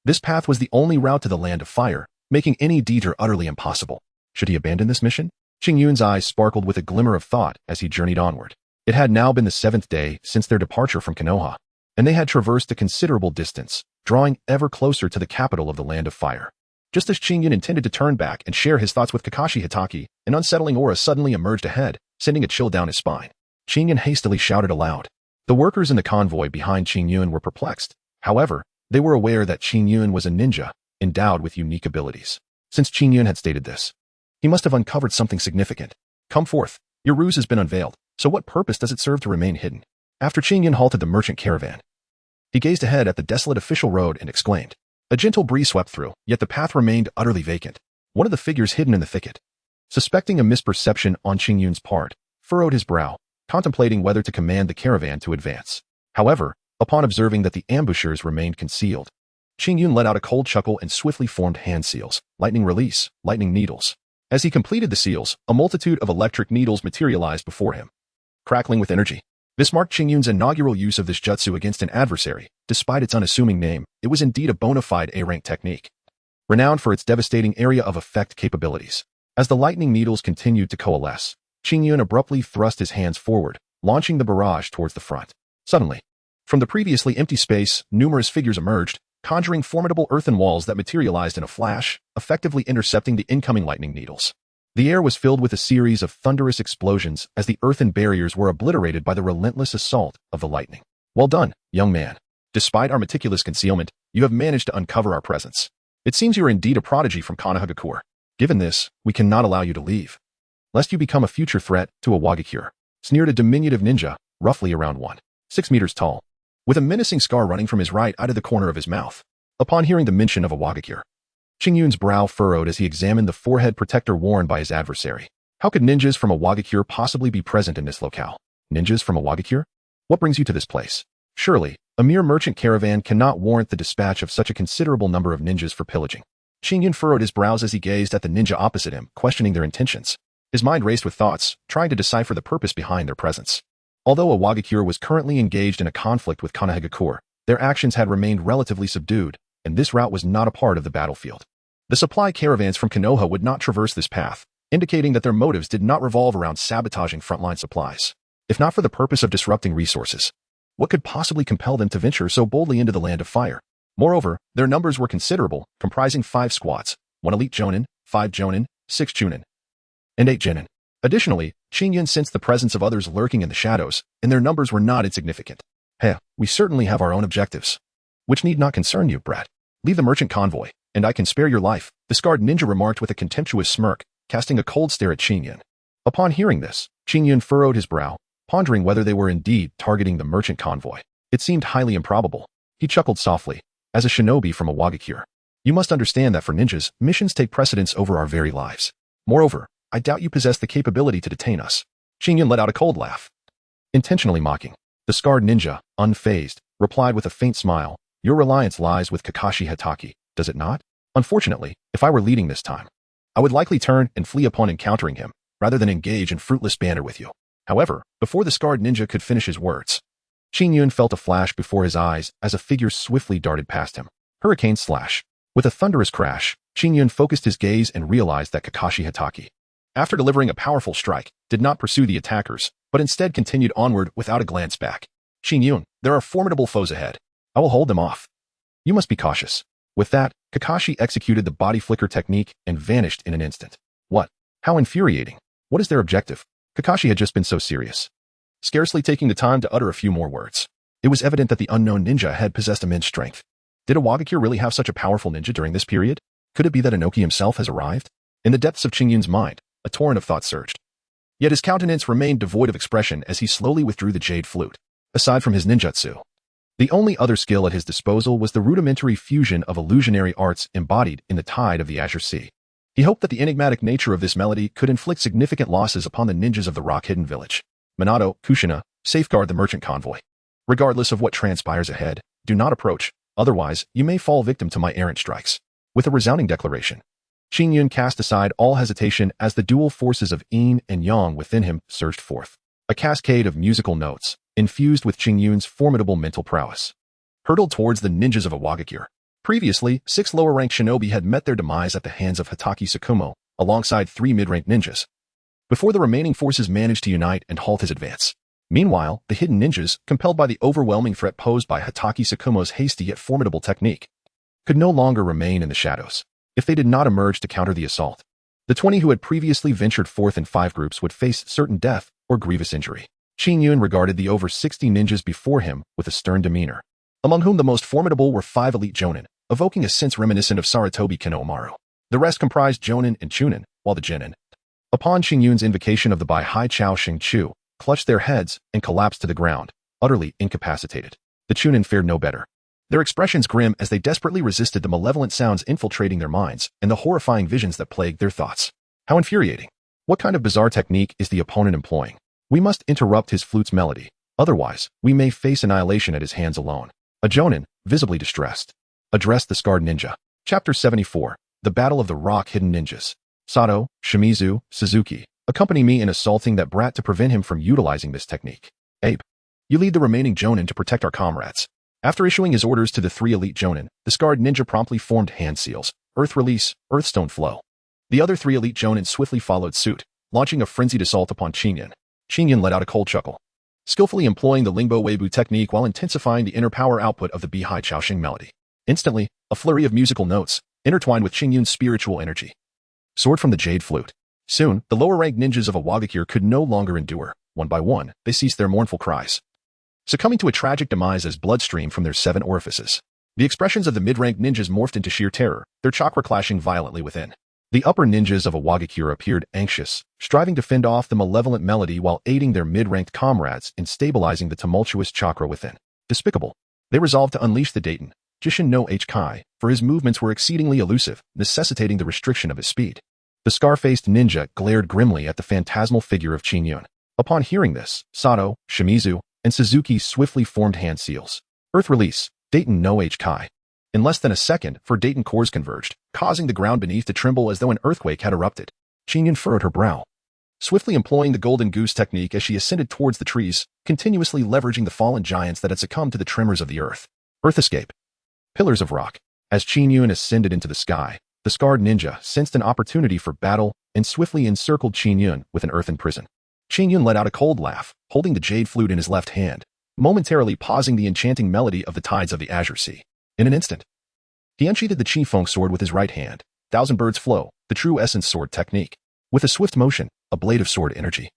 this path was the only route to the Land of Fire, making any detour utterly impossible. Should he abandon this mission? Qingyun's eyes sparkled with a glimmer of thought as he journeyed onward. It had now been the 7th day since their departure from Konoha, and they had traversed a considerable distance, drawing ever closer to the capital of the Land of Fire. Just as Qingyun intended to turn back and share his thoughts with Kakashi Hitaki, an unsettling aura suddenly emerged ahead, sending a chill down his spine. Qingyun hastily shouted aloud. The workers in the convoy behind Qingyun were perplexed. However, they were aware that Qingyun was a ninja, endowed with unique abilities. Since Qingyun had stated this, he must have uncovered something significant. Come forth, your ruse has been unveiled, so what purpose does it serve to remain hidden? After Qingyun halted the merchant caravan, he gazed ahead at the desolate official road and exclaimed. A gentle breeze swept through, yet the path remained utterly vacant. One of the figures hidden in the thicket, suspecting a misperception on Qingyun's part, furrowed his brow, contemplating whether to command the caravan to advance. However, upon observing that the ambushers remained concealed, Qingyun let out a cold chuckle and swiftly formed hand seals, lightning release, lightning needles. As he completed the seals, a multitude of electric needles materialized before him, crackling with energy. This marked Qingyun's inaugural use of this jutsu against an adversary. Despite its unassuming name, it was indeed a bona fide A-rank technique, renowned for its devastating area of effect capabilities. As the lightning needles continued to coalesce, Qingyun abruptly thrust his hands forward, launching the barrage towards the front. Suddenly, from the previously empty space, numerous figures emerged, conjuring formidable earthen walls that materialized in a flash, effectively intercepting the incoming lightning needles. The air was filled with a series of thunderous explosions as the earthen barriers were obliterated by the relentless assault of the lightning. Well done, young man. Despite our meticulous concealment, you have managed to uncover our presence. It seems you are indeed a prodigy from Konohagakure. Given this, we cannot allow you to leave, lest you become a future threat to a Wagakure, sneered a diminutive ninja, roughly around 6 meters tall, with a menacing scar running from his right eye to the corner of his mouth. Upon hearing the mention of a Wagakure, Qingyun's brow furrowed as he examined the forehead protector worn by his adversary. How could ninjas from a Wagakure possibly be present in this locale? Ninjas from a Wagakure? What brings you to this place? Surely, a mere merchant caravan cannot warrant the dispatch of such a considerable number of ninjas for pillaging. Qingyun furrowed his brows as he gazed at the ninja opposite him, questioning their intentions. His mind raced with thoughts, trying to decipher the purpose behind their presence. Although a Wagakure was currently engaged in a conflict with Konohagakure, their actions had remained relatively subdued, and this route was not a part of the battlefield. The supply caravans from Konoha would not traverse this path, indicating that their motives did not revolve around sabotaging frontline supplies. If not for the purpose of disrupting resources, what could possibly compel them to venture so boldly into the Land of Fire? Moreover, their numbers were considerable, comprising 5 squads, 1 elite jonin, 5 jonin, 6 chunin, and 8 genin. Additionally, Qingyun sensed the presence of others lurking in the shadows, and their numbers were not insignificant. Heh, we certainly have our own objectives, which need not concern you, brat. Leave the merchant convoy, and I can spare your life, the scarred ninja remarked with a contemptuous smirk, casting a cold stare at Qingyun. Upon hearing this, Qingyun furrowed his brow, pondering whether they were indeed targeting the merchant convoy. It seemed highly improbable. He chuckled softly. As a shinobi from a Wagakure, you must understand that for ninjas, missions take precedence over our very lives. Moreover, I doubt you possess the capability to detain us. Qingyun let out a cold laugh, intentionally mocking. The scarred ninja, unfazed, replied with a faint smile, your reliance lies with Kakashi Hitaki, does it not? Unfortunately, if I were leading this time, I would likely turn and flee upon encountering him, rather than engage in fruitless banter with you. However, before the scarred ninja could finish his words, Qingyun felt a flash before his eyes as a figure swiftly darted past him. Hurricane slash. With a thunderous crash, Qingyun focused his gaze and realized that Kakashi Hitaki, after delivering a powerful strike, did not pursue the attackers, but instead continued onward without a glance back. Qingyun, there are formidable foes ahead. I will hold them off. You must be cautious. With that, Kakashi executed the body flicker technique and vanished in an instant. What? How infuriating. What is their objective? Kakashi had just been so serious, scarcely taking the time to utter a few more words. It was evident that the unknown ninja had possessed immense strength. Did a Wagakure really have such a powerful ninja during this period? Could it be that Inoki himself has arrived? In the depths of Qingyun's mind, a torrent of thought surged. Yet his countenance remained devoid of expression as he slowly withdrew the jade flute. Aside from his ninjutsu, the only other skill at his disposal was the rudimentary fusion of illusionary arts embodied in the tide of the Azure Sea. He hoped that the enigmatic nature of this melody could inflict significant losses upon the ninjas of the rock-hidden village. Minato, Kushina, safeguard the merchant convoy. Regardless of what transpires ahead, do not approach, otherwise you may fall victim to my errant strikes. With a resounding declaration, Qingyun cast aside all hesitation as the dual forces of yin and yang within him surged forth. A cascade of musical notes, infused with Qingyun's formidable mental prowess, hurtled towards the ninjas of Awagakure. Previously, 6 lower-ranked shinobi had met their demise at the hands of Hatake Tsukumo, alongside 3 mid-ranked ninjas, before the remaining forces managed to unite and halt his advance. Meanwhile, the hidden ninjas, compelled by the overwhelming threat posed by Hatake Tsukumo's hasty yet formidable technique, could no longer remain in the shadows. If they did not emerge to counter the assault, the 20 who had previously ventured forth in 5 groups would face certain death or grievous injury. Qingyun regarded the over 60 ninjas before him with a stern demeanor, among whom the most formidable were 5 elite jonin, evoking a sense reminiscent of Sarutobi Kenomaru. The rest comprised jonin and chunin, while the genin, upon Qingyun's invocation of the Bai Hai Chao Xing Chu, clutched their heads and collapsed to the ground, utterly incapacitated. The chunin fared no better. Their expressions grim as they desperately resisted the malevolent sounds infiltrating their minds and the horrifying visions that plagued their thoughts. How infuriating. What kind of bizarre technique is the opponent employing? We must interrupt his flute's melody, otherwise we may face annihilation at his hands alone. A jonin, visibly distressed, addressed the scarred ninja. Chapter 74. The Battle of the Rock-Hidden Ninjas. Sato, Shimizu, Suzuki, accompany me in assaulting that brat to prevent him from utilizing this technique. Abe, you lead the remaining jonin to protect our comrades. After issuing his orders to the 3 elite jonin, the scarred ninja promptly formed hand seals, earth release, earthstone flow. The other 3 elite jonin swiftly followed suit, launching a frenzied assault upon Qingyun. Qingyun let out a cold chuckle, skillfully employing the Lingbo Weibu technique while intensifying the inner power output of the Bihai Chaoxing melody. Instantly, a flurry of musical notes, intertwined with Qingyun's spiritual energy, soared from the jade flute. Soon, the lower-ranked ninjas of Awagakure could no longer endure. One by one, they ceased their mournful cries, succumbing to a tragic demise as blood streamed from their 7 orifices. The expressions of the mid-ranked ninjas morphed into sheer terror, their chakra clashing violently within. The upper ninjas of Awagakure appeared anxious, striving to fend off the malevolent melody while aiding their mid-ranked comrades in stabilizing the tumultuous chakra within. Despicable. They resolved to unleash the Dayton, Jishin no H Kai, for his movements were exceedingly elusive, necessitating the restriction of his speed. The scar-faced ninja glared grimly at the phantasmal figure of Qingyun. Upon hearing this, Sato, Shimizu, and Suzuki swiftly formed hand seals. Earth release, Dayton no H Kai. In less than a second, 4 Dayton cores converged, causing the ground beneath to tremble as though an earthquake had erupted. Qingyun furrowed her brow, swiftly employing the golden goose technique as she ascended towards the trees, continuously leveraging the fallen giants that had succumbed to the tremors of the earth. Earth escape. Pillars of rock. As Qingyun ascended into the sky, the scarred ninja sensed an opportunity for battle and swiftly encircled Qingyun with an earthen prison. Qingyun let out a cold laugh, holding the jade flute in his left hand, momentarily pausing the enchanting melody of the tides of the Azure Sea. In an instant, he unsheathed the Qifeng sword with his right hand. Thousand birds flow, the true essence sword technique. With a swift motion, a blade of sword energy,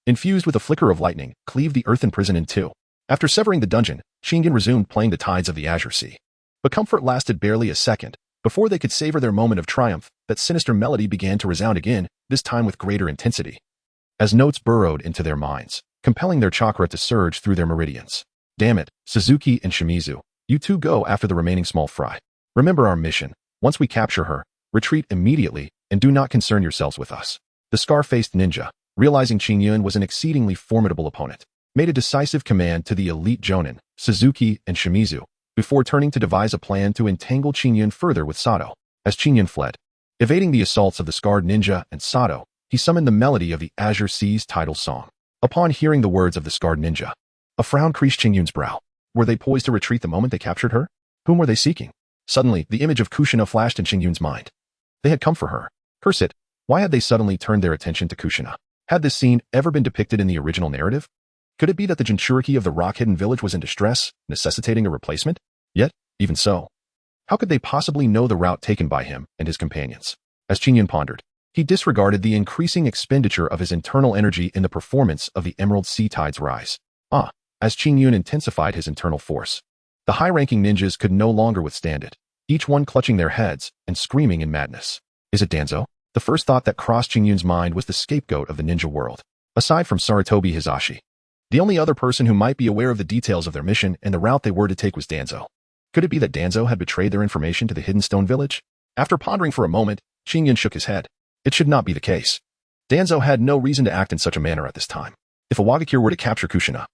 infused with a flicker of lightning, cleaved the earthen prison in 2. After severing the dungeon, Qingyun resumed playing the tides of the Azure Sea. But comfort lasted barely a second. Before they could savor their moment of triumph, that sinister melody began to resound again, this time with greater intensity, as notes burrowed into their minds, compelling their chakra to surge through their meridians. Damn it, Suzuki and Shimizu, you 2 go after the remaining small fry. Remember our mission. Once we capture her, retreat immediately and do not concern yourselves with us. The scar-faced ninja, realizing Qingyun was an exceedingly formidable opponent, made a decisive command to the elite jonin, Suzuki and Shimizu, before turning to devise a plan to entangle Qingyun further with Sato. As Qingyun fled, evading the assaults of the scarred ninja and Sato, he summoned the melody of the Azure Sea's title song. Upon hearing the words of the scarred ninja, a frown creased Qingyun's brow. Were they poised to retreat the moment they captured her? Whom were they seeking? Suddenly, the image of Kushina flashed in Qingyun's mind. They had come for her. Curse it, why had they suddenly turned their attention to Kushina? Had this scene ever been depicted in the original narrative? Could it be that the Jinchuriki of the rock-hidden village was in distress, necessitating a replacement? Yet, even so, how could they possibly know the route taken by him and his companions? As Qingyun pondered, he disregarded the increasing expenditure of his internal energy in the performance of the Emerald Sea Tide's rise. As Qingyun intensified his internal force, the high-ranking ninjas could no longer withstand it, each one clutching their heads and screaming in madness. Is it Danzo? The first thought that crossed Qingyun's mind was the scapegoat of the ninja world. Aside from Sarutobi Hizashi, the only other person who might be aware of the details of their mission and the route they were to take was Danzo. Could it be that Danzo had betrayed their information to the Hidden Stone Village? After pondering for a moment, Qingyun shook his head. It should not be the case. Danzo had no reason to act in such a manner at this time. If a Wagakure were to capture Kushina,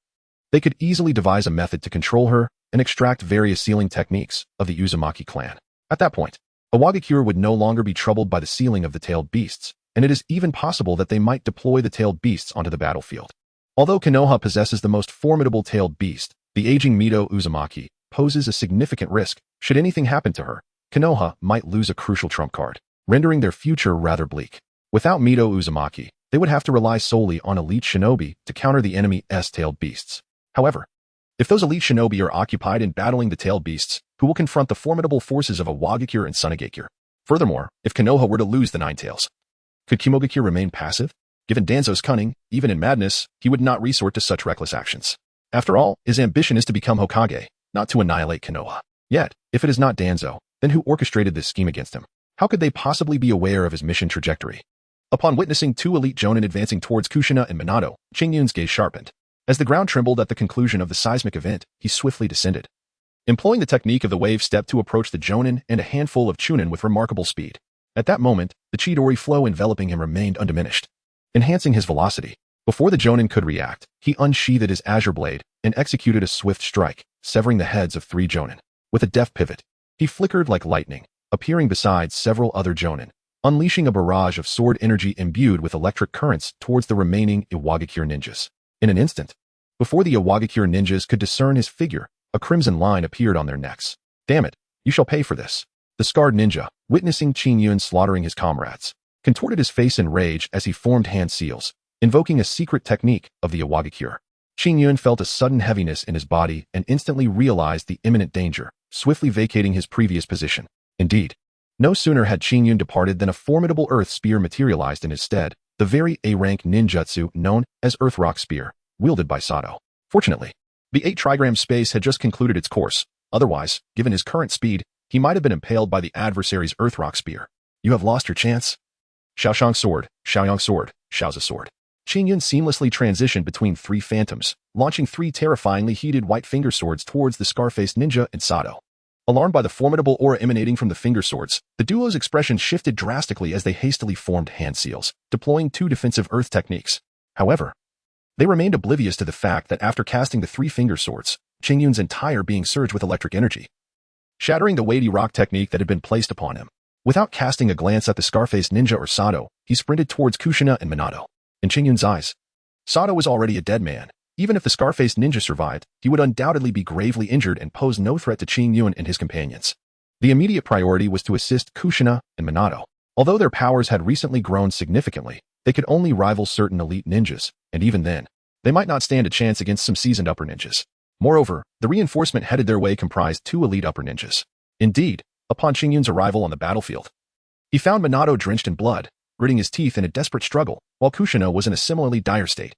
they could easily devise a method to control her and extract various sealing techniques of the Uzumaki clan. At that point, a Wagakure would no longer be troubled by the sealing of the tailed beasts, and it is even possible that they might deploy the tailed beasts onto the battlefield. Although Konoha possesses the most formidable tailed beast, the aging Mito Uzumaki poses a significant risk. Should anything happen to her, Konoha might lose a crucial trump card, rendering their future rather bleak. Without Mito Uzumaki, they would have to rely solely on elite shinobi to counter the enemy's tailed beasts. However, if those elite shinobi are occupied in battling the tailed beasts, who will confront the formidable forces of a Wagakure and Sunade? Furthermore, if Konoha were to lose the Nine Tails, could Kimogakure remain passive? Given Danzo's cunning, even in madness, he would not resort to such reckless actions. After all, his ambition is to become Hokage, not to annihilate Konoha. Yet, if it is not Danzo, then who orchestrated this scheme against him? How could they possibly be aware of his mission trajectory? Upon witnessing two elite jonin advancing towards Kushina and Minato, Qingyun's gaze sharpened. As the ground trembled at the conclusion of the seismic event, he swiftly descended, employing the technique of the wave step to approach the jonin and a handful of chunin with remarkable speed. At that moment, the Chidori flow enveloping him remained undiminished, enhancing his velocity. Before the jonin could react, he unsheathed his azure blade and executed a swift strike, severing the heads of 3 jonin. With a deft pivot, he flickered like lightning, appearing beside several other jonin, unleashing a barrage of sword energy imbued with electric currents towards the remaining Iwagakure ninjas. In an instant, before the Iwagakure ninjas could discern his figure, a crimson line appeared on their necks. Damn it, you shall pay for this. The scarred ninja, witnessing Qingyun slaughtering his comrades, contorted his face in rage as he formed hand seals, invoking a secret technique of the Iwagakure. Qingyun felt a sudden heaviness in his body and instantly realized the imminent danger, swiftly vacating his previous position. Indeed, no sooner had Qingyun departed than a formidable earth spear materialized in his stead, the very A-rank ninjutsu known as Earth Rock Spear, wielded by Sato. Fortunately, the 8 trigram space had just concluded its course. Otherwise, given his current speed, he might have been impaled by the adversary's Earth Rock Spear. You have lost your chance. Xiaoshang sword, Xiaoyang sword, Xiaoza sword. Qingyun seamlessly transitioned between 3 phantoms, launching 3 terrifyingly heated white finger swords towards the scar-faced ninja and Sato. Alarmed by the formidable aura emanating from the finger swords, the duo's expression shifted drastically as they hastily formed hand seals, deploying 2 defensive earth techniques. However, they remained oblivious to the fact that after casting the 3 finger swords, Qingyun's entire being surged with electric energy, shattering the weighty rock technique that had been placed upon him. Without casting a glance at the scar-faced ninja or Sato, he sprinted towards Kushina and Minato. In Qingyun's eyes, Sato was already a dead man. Even if the scar-faced ninja survived, he would undoubtedly be gravely injured and pose no threat to Qingyun and his companions. The immediate priority was to assist Kushina and Minato. Although their powers had recently grown significantly, they could only rival certain elite ninjas, and even then, they might not stand a chance against some seasoned upper ninjas. Moreover, the reinforcement headed their way comprised 2 elite upper ninjas. Indeed, upon Qingyun's arrival on the battlefield, he found Minato drenched in blood, gritting his teeth in a desperate struggle, while Kushina was in a similarly dire state.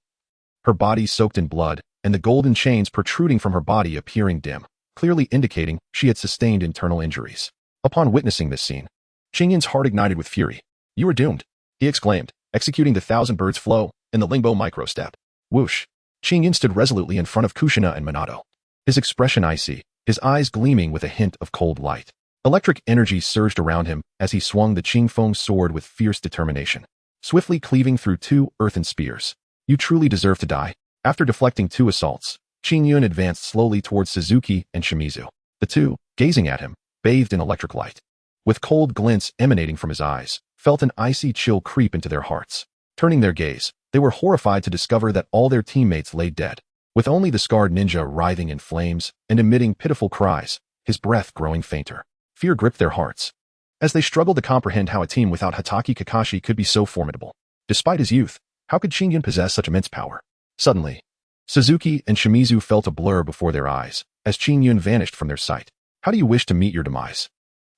Her body soaked in blood, and the golden chains protruding from her body appearing dim, clearly indicating she had sustained internal injuries. Upon witnessing this scene, Qingyun's heart ignited with fury. You are doomed, he exclaimed, executing the 1,000 birds flow in the Lingbo micro-step. Whoosh! Qingyun stood resolutely in front of Kushina and Minato, his expression icy, his eyes gleaming with a hint of cold light. Electric energy surged around him as he swung the Qingfeng sword with fierce determination, swiftly cleaving through 2 earthen spears. You truly deserve to die. After deflecting 2 assaults, Qingyun advanced slowly towards Suzuki and Shimizu. The 2, gazing at him, bathed in electric light, with cold glints emanating from his eyes, felt an icy chill creep into their hearts. Turning their gaze, they were horrified to discover that all their teammates lay dead, with only the scarred ninja writhing in flames and emitting pitiful cries, his breath growing fainter. Fear gripped their hearts, as they struggled to comprehend how a team without Hatake Kakashi could be so formidable. Despite his youth, how could Qingyun possess such immense power? Suddenly, Suzuki and Shimizu felt a blur before their eyes, as Qingyun vanished from their sight. How do you wish to meet your demise?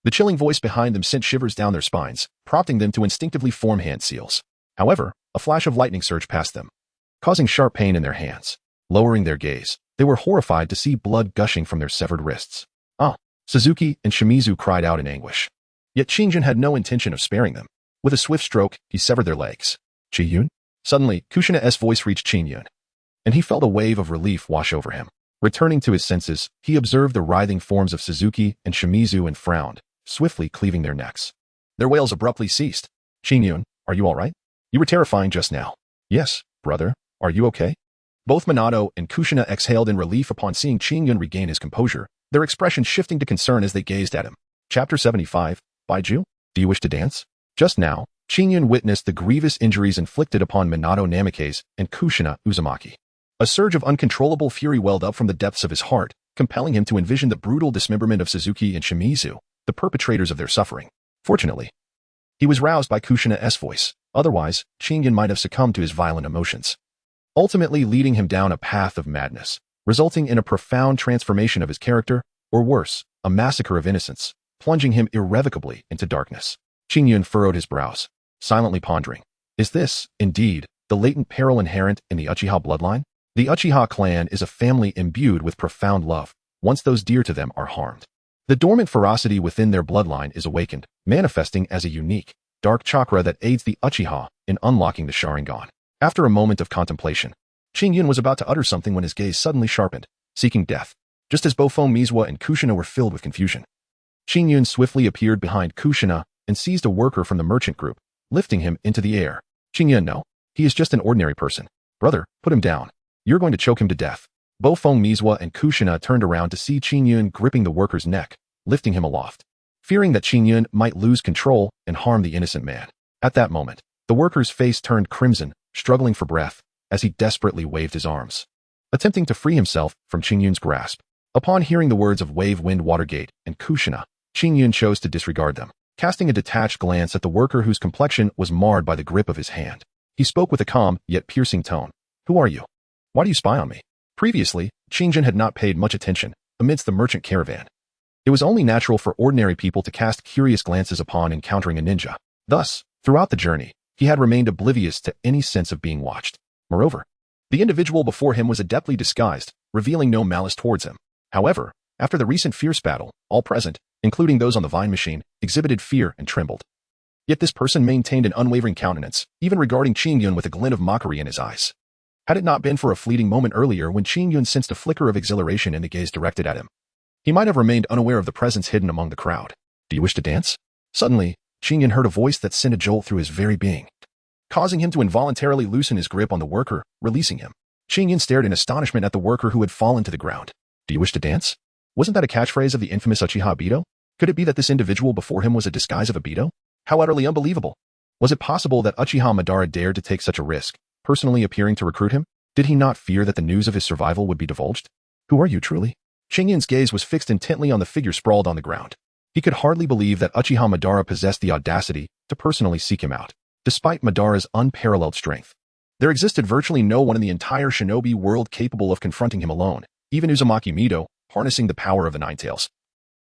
The chilling voice behind them sent shivers down their spines, prompting them to instinctively form hand seals. However, a flash of lightning surged past them, causing sharp pain in their hands. Lowering their gaze, they were horrified to see blood gushing from their severed wrists. Ah! Suzuki and Shimizu cried out in anguish. Yet Qingyun had no intention of sparing them. With a swift stroke, he severed their legs. Qingyun? Suddenly, Kushina's voice reached Qingyun, and he felt a wave of relief wash over him. Returning to his senses, he observed the writhing forms of Suzuki and Shimizu and frowned, swiftly cleaving their necks. Their wails abruptly ceased. Qingyun, are you all right? You were terrifying just now. Yes, brother. Are you okay? Both Minato and Kushina exhaled in relief upon seeing Qingyun regain his composure, their expression shifting to concern as they gazed at him. Chapter 75, Baiju, do you wish to dance? Just now, Qingyun witnessed the grievous injuries inflicted upon Minato Namikaze and Kushina Uzumaki. A surge of uncontrollable fury welled up from the depths of his heart, compelling him to envision the brutal dismemberment of Suzuki and Shimizu, the perpetrators of their suffering. Fortunately, he was roused by Kushina's voice. Otherwise, Qingyun might have succumbed to his violent emotions, ultimately leading him down a path of madness, resulting in a profound transformation of his character, or worse, a massacre of innocence, plunging him irrevocably into darkness. Qingyun furrowed his brows, silently pondering. Is this, indeed, the latent peril inherent in the Uchiha bloodline? The Uchiha clan is a family imbued with profound love, once those dear to them are harmed. The dormant ferocity within their bloodline is awakened, manifesting as a unique, dark chakra that aids the Uchiha in unlocking the Sharingan. After a moment of contemplation, Qingyun was about to utter something when his gaze suddenly sharpened, seeking death, just as Bofo Mizwa and Kushina were filled with confusion. Qingyun swiftly appeared behind Kushina and seized a worker from the merchant group, lifting him into the air. Qingyun, no, he is just an ordinary person. Brother, put him down. You're going to choke him to death. Bofo Mizwa and Kushina turned around to see Qingyun gripping the worker's neck, lifting him aloft, fearing that Qingyun might lose control and harm the innocent man. At that moment, the worker's face turned crimson, struggling for breath, as he desperately waved his arms, attempting to free himself from Qingyun's grasp. Upon hearing the words of Wave Wind Watergate and Kushina, Qingyun chose to disregard them, casting a detached glance at the worker whose complexion was marred by the grip of his hand. He spoke with a calm, yet piercing tone. Who are you? Why do you spy on me? Previously, Qingyun had not paid much attention amidst the merchant caravan. It was only natural for ordinary people to cast curious glances upon encountering a ninja. Thus, throughout the journey, he had remained oblivious to any sense of being watched. Moreover, the individual before him was adeptly disguised, revealing no malice towards him. However, after the recent fierce battle, all present, including those on the vine machine, exhibited fear and trembled. Yet this person maintained an unwavering countenance, even regarding Qingyun with a glint of mockery in his eyes. Had it not been for a fleeting moment earlier when Qingyun sensed a flicker of exhilaration in the gaze directed at him, he might have remained unaware of the presence hidden among the crowd. Do you wish to dance? Suddenly, Qingyun heard a voice that sent a jolt through his very being, causing him to involuntarily loosen his grip on the worker, releasing him. Qingyun stared in astonishment at the worker who had fallen to the ground. Do you wish to dance? Wasn't that a catchphrase of the infamous Uchiha Obito? Could it be that this individual before him was a disguise of Obito? How utterly unbelievable! Was it possible that Uchiha Madara dared to take such a risk, personally appearing to recruit him? Did he not fear that the news of his survival would be divulged? Who are you truly? Qingyun's gaze was fixed intently on the figure sprawled on the ground. He could hardly believe that Uchiha Madara possessed the audacity to personally seek him out. Despite Madara's unparalleled strength, there existed virtually no one in the entire shinobi world capable of confronting him alone. Even Uzumaki Mido, harnessing the power of the Nine Tails,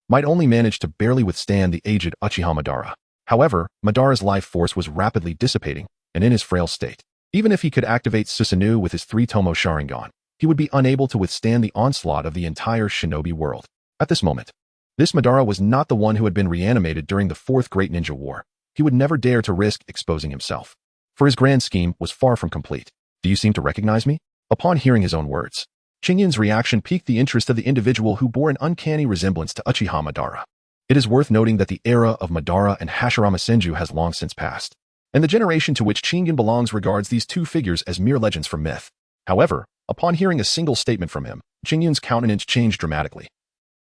might only manage to barely withstand the aged Uchiha Madara. However, Madara's life force was rapidly dissipating, and in his frail state, even if he could activate Susanoo with his 3-Tomo Sharingan, he would be unable to withstand the onslaught of the entire shinobi world. At this moment, this Madara was not the one who had been reanimated during the Fourth Great Ninja War. He would never dare to risk exposing himself, for his grand scheme was far from complete. Do you seem to recognize me? Upon hearing his own words, Qingyun's reaction piqued the interest of the individual who bore an uncanny resemblance to Uchiha Madara. It is worth noting that the era of Madara and Hashirama Senju has long since passed, and the generation to which Qingyun belongs regards these two figures as mere legends from myth. However, upon hearing a single statement from him, Qingyun's countenance changed dramatically,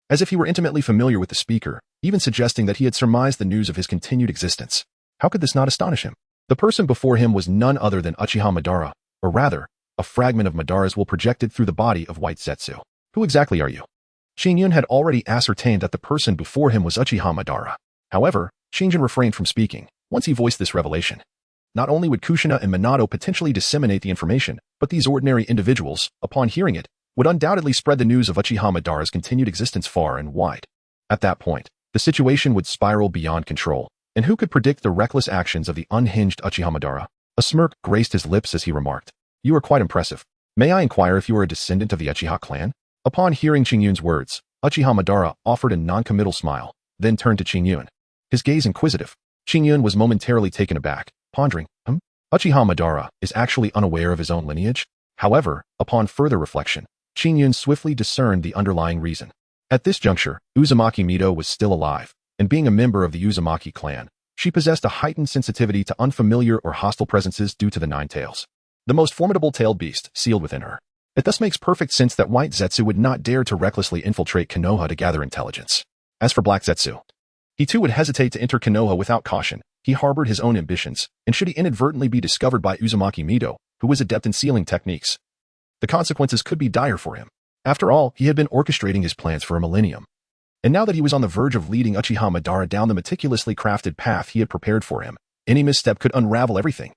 as if he were intimately familiar with the speaker, even suggesting that he had surmised the news of his continued existence. How could this not astonish him? The person before him was none other than Uchiha Madara, or rather, a fragment of Madara's will projected through the body of White Zetsu. Who exactly are you? Qingyun had already ascertained that the person before him was Uchiha Madara. However, Qingyun refrained from speaking once he voiced this revelation. Not only would Kushina and Minato potentially disseminate the information, but these ordinary individuals, upon hearing it, would undoubtedly spread the news of Uchiha Madara's continued existence far and wide. At that point, the situation would spiral beyond control, and who could predict the reckless actions of the unhinged Uchiha Madara? A smirk graced his lips as he remarked, "You are quite impressive. May I inquire if you are a descendant of the Uchiha clan?" Upon hearing Qingyun's words, Uchiha Madara offered a non-committal smile, then turned to Qingyun, his gaze inquisitive. Qingyun was momentarily taken aback, pondering, Uchiha Madara is actually unaware of his own lineage? However, upon further reflection, Qingyun swiftly discerned the underlying reason. At this juncture, Uzumaki Mido was still alive, and being a member of the Uzumaki clan, She possessed a heightened sensitivity to unfamiliar or hostile presences due to the nine tails, the most formidable tailed beast sealed within her. It thus makes perfect sense that White Zetsu would not dare to recklessly infiltrate Konoha to gather intelligence. As for Black Zetsu, he too would hesitate to enter Konoha without caution. He harbored his own ambitions, and should he inadvertently be discovered by Uzumaki Mido, who was adept in sealing techniques, the consequences could be dire for him. After all, he had been orchestrating his plans for a millennium. And now that he was on the verge of leading Uchiha Madara down the meticulously crafted path he had prepared for him, any misstep could unravel everything.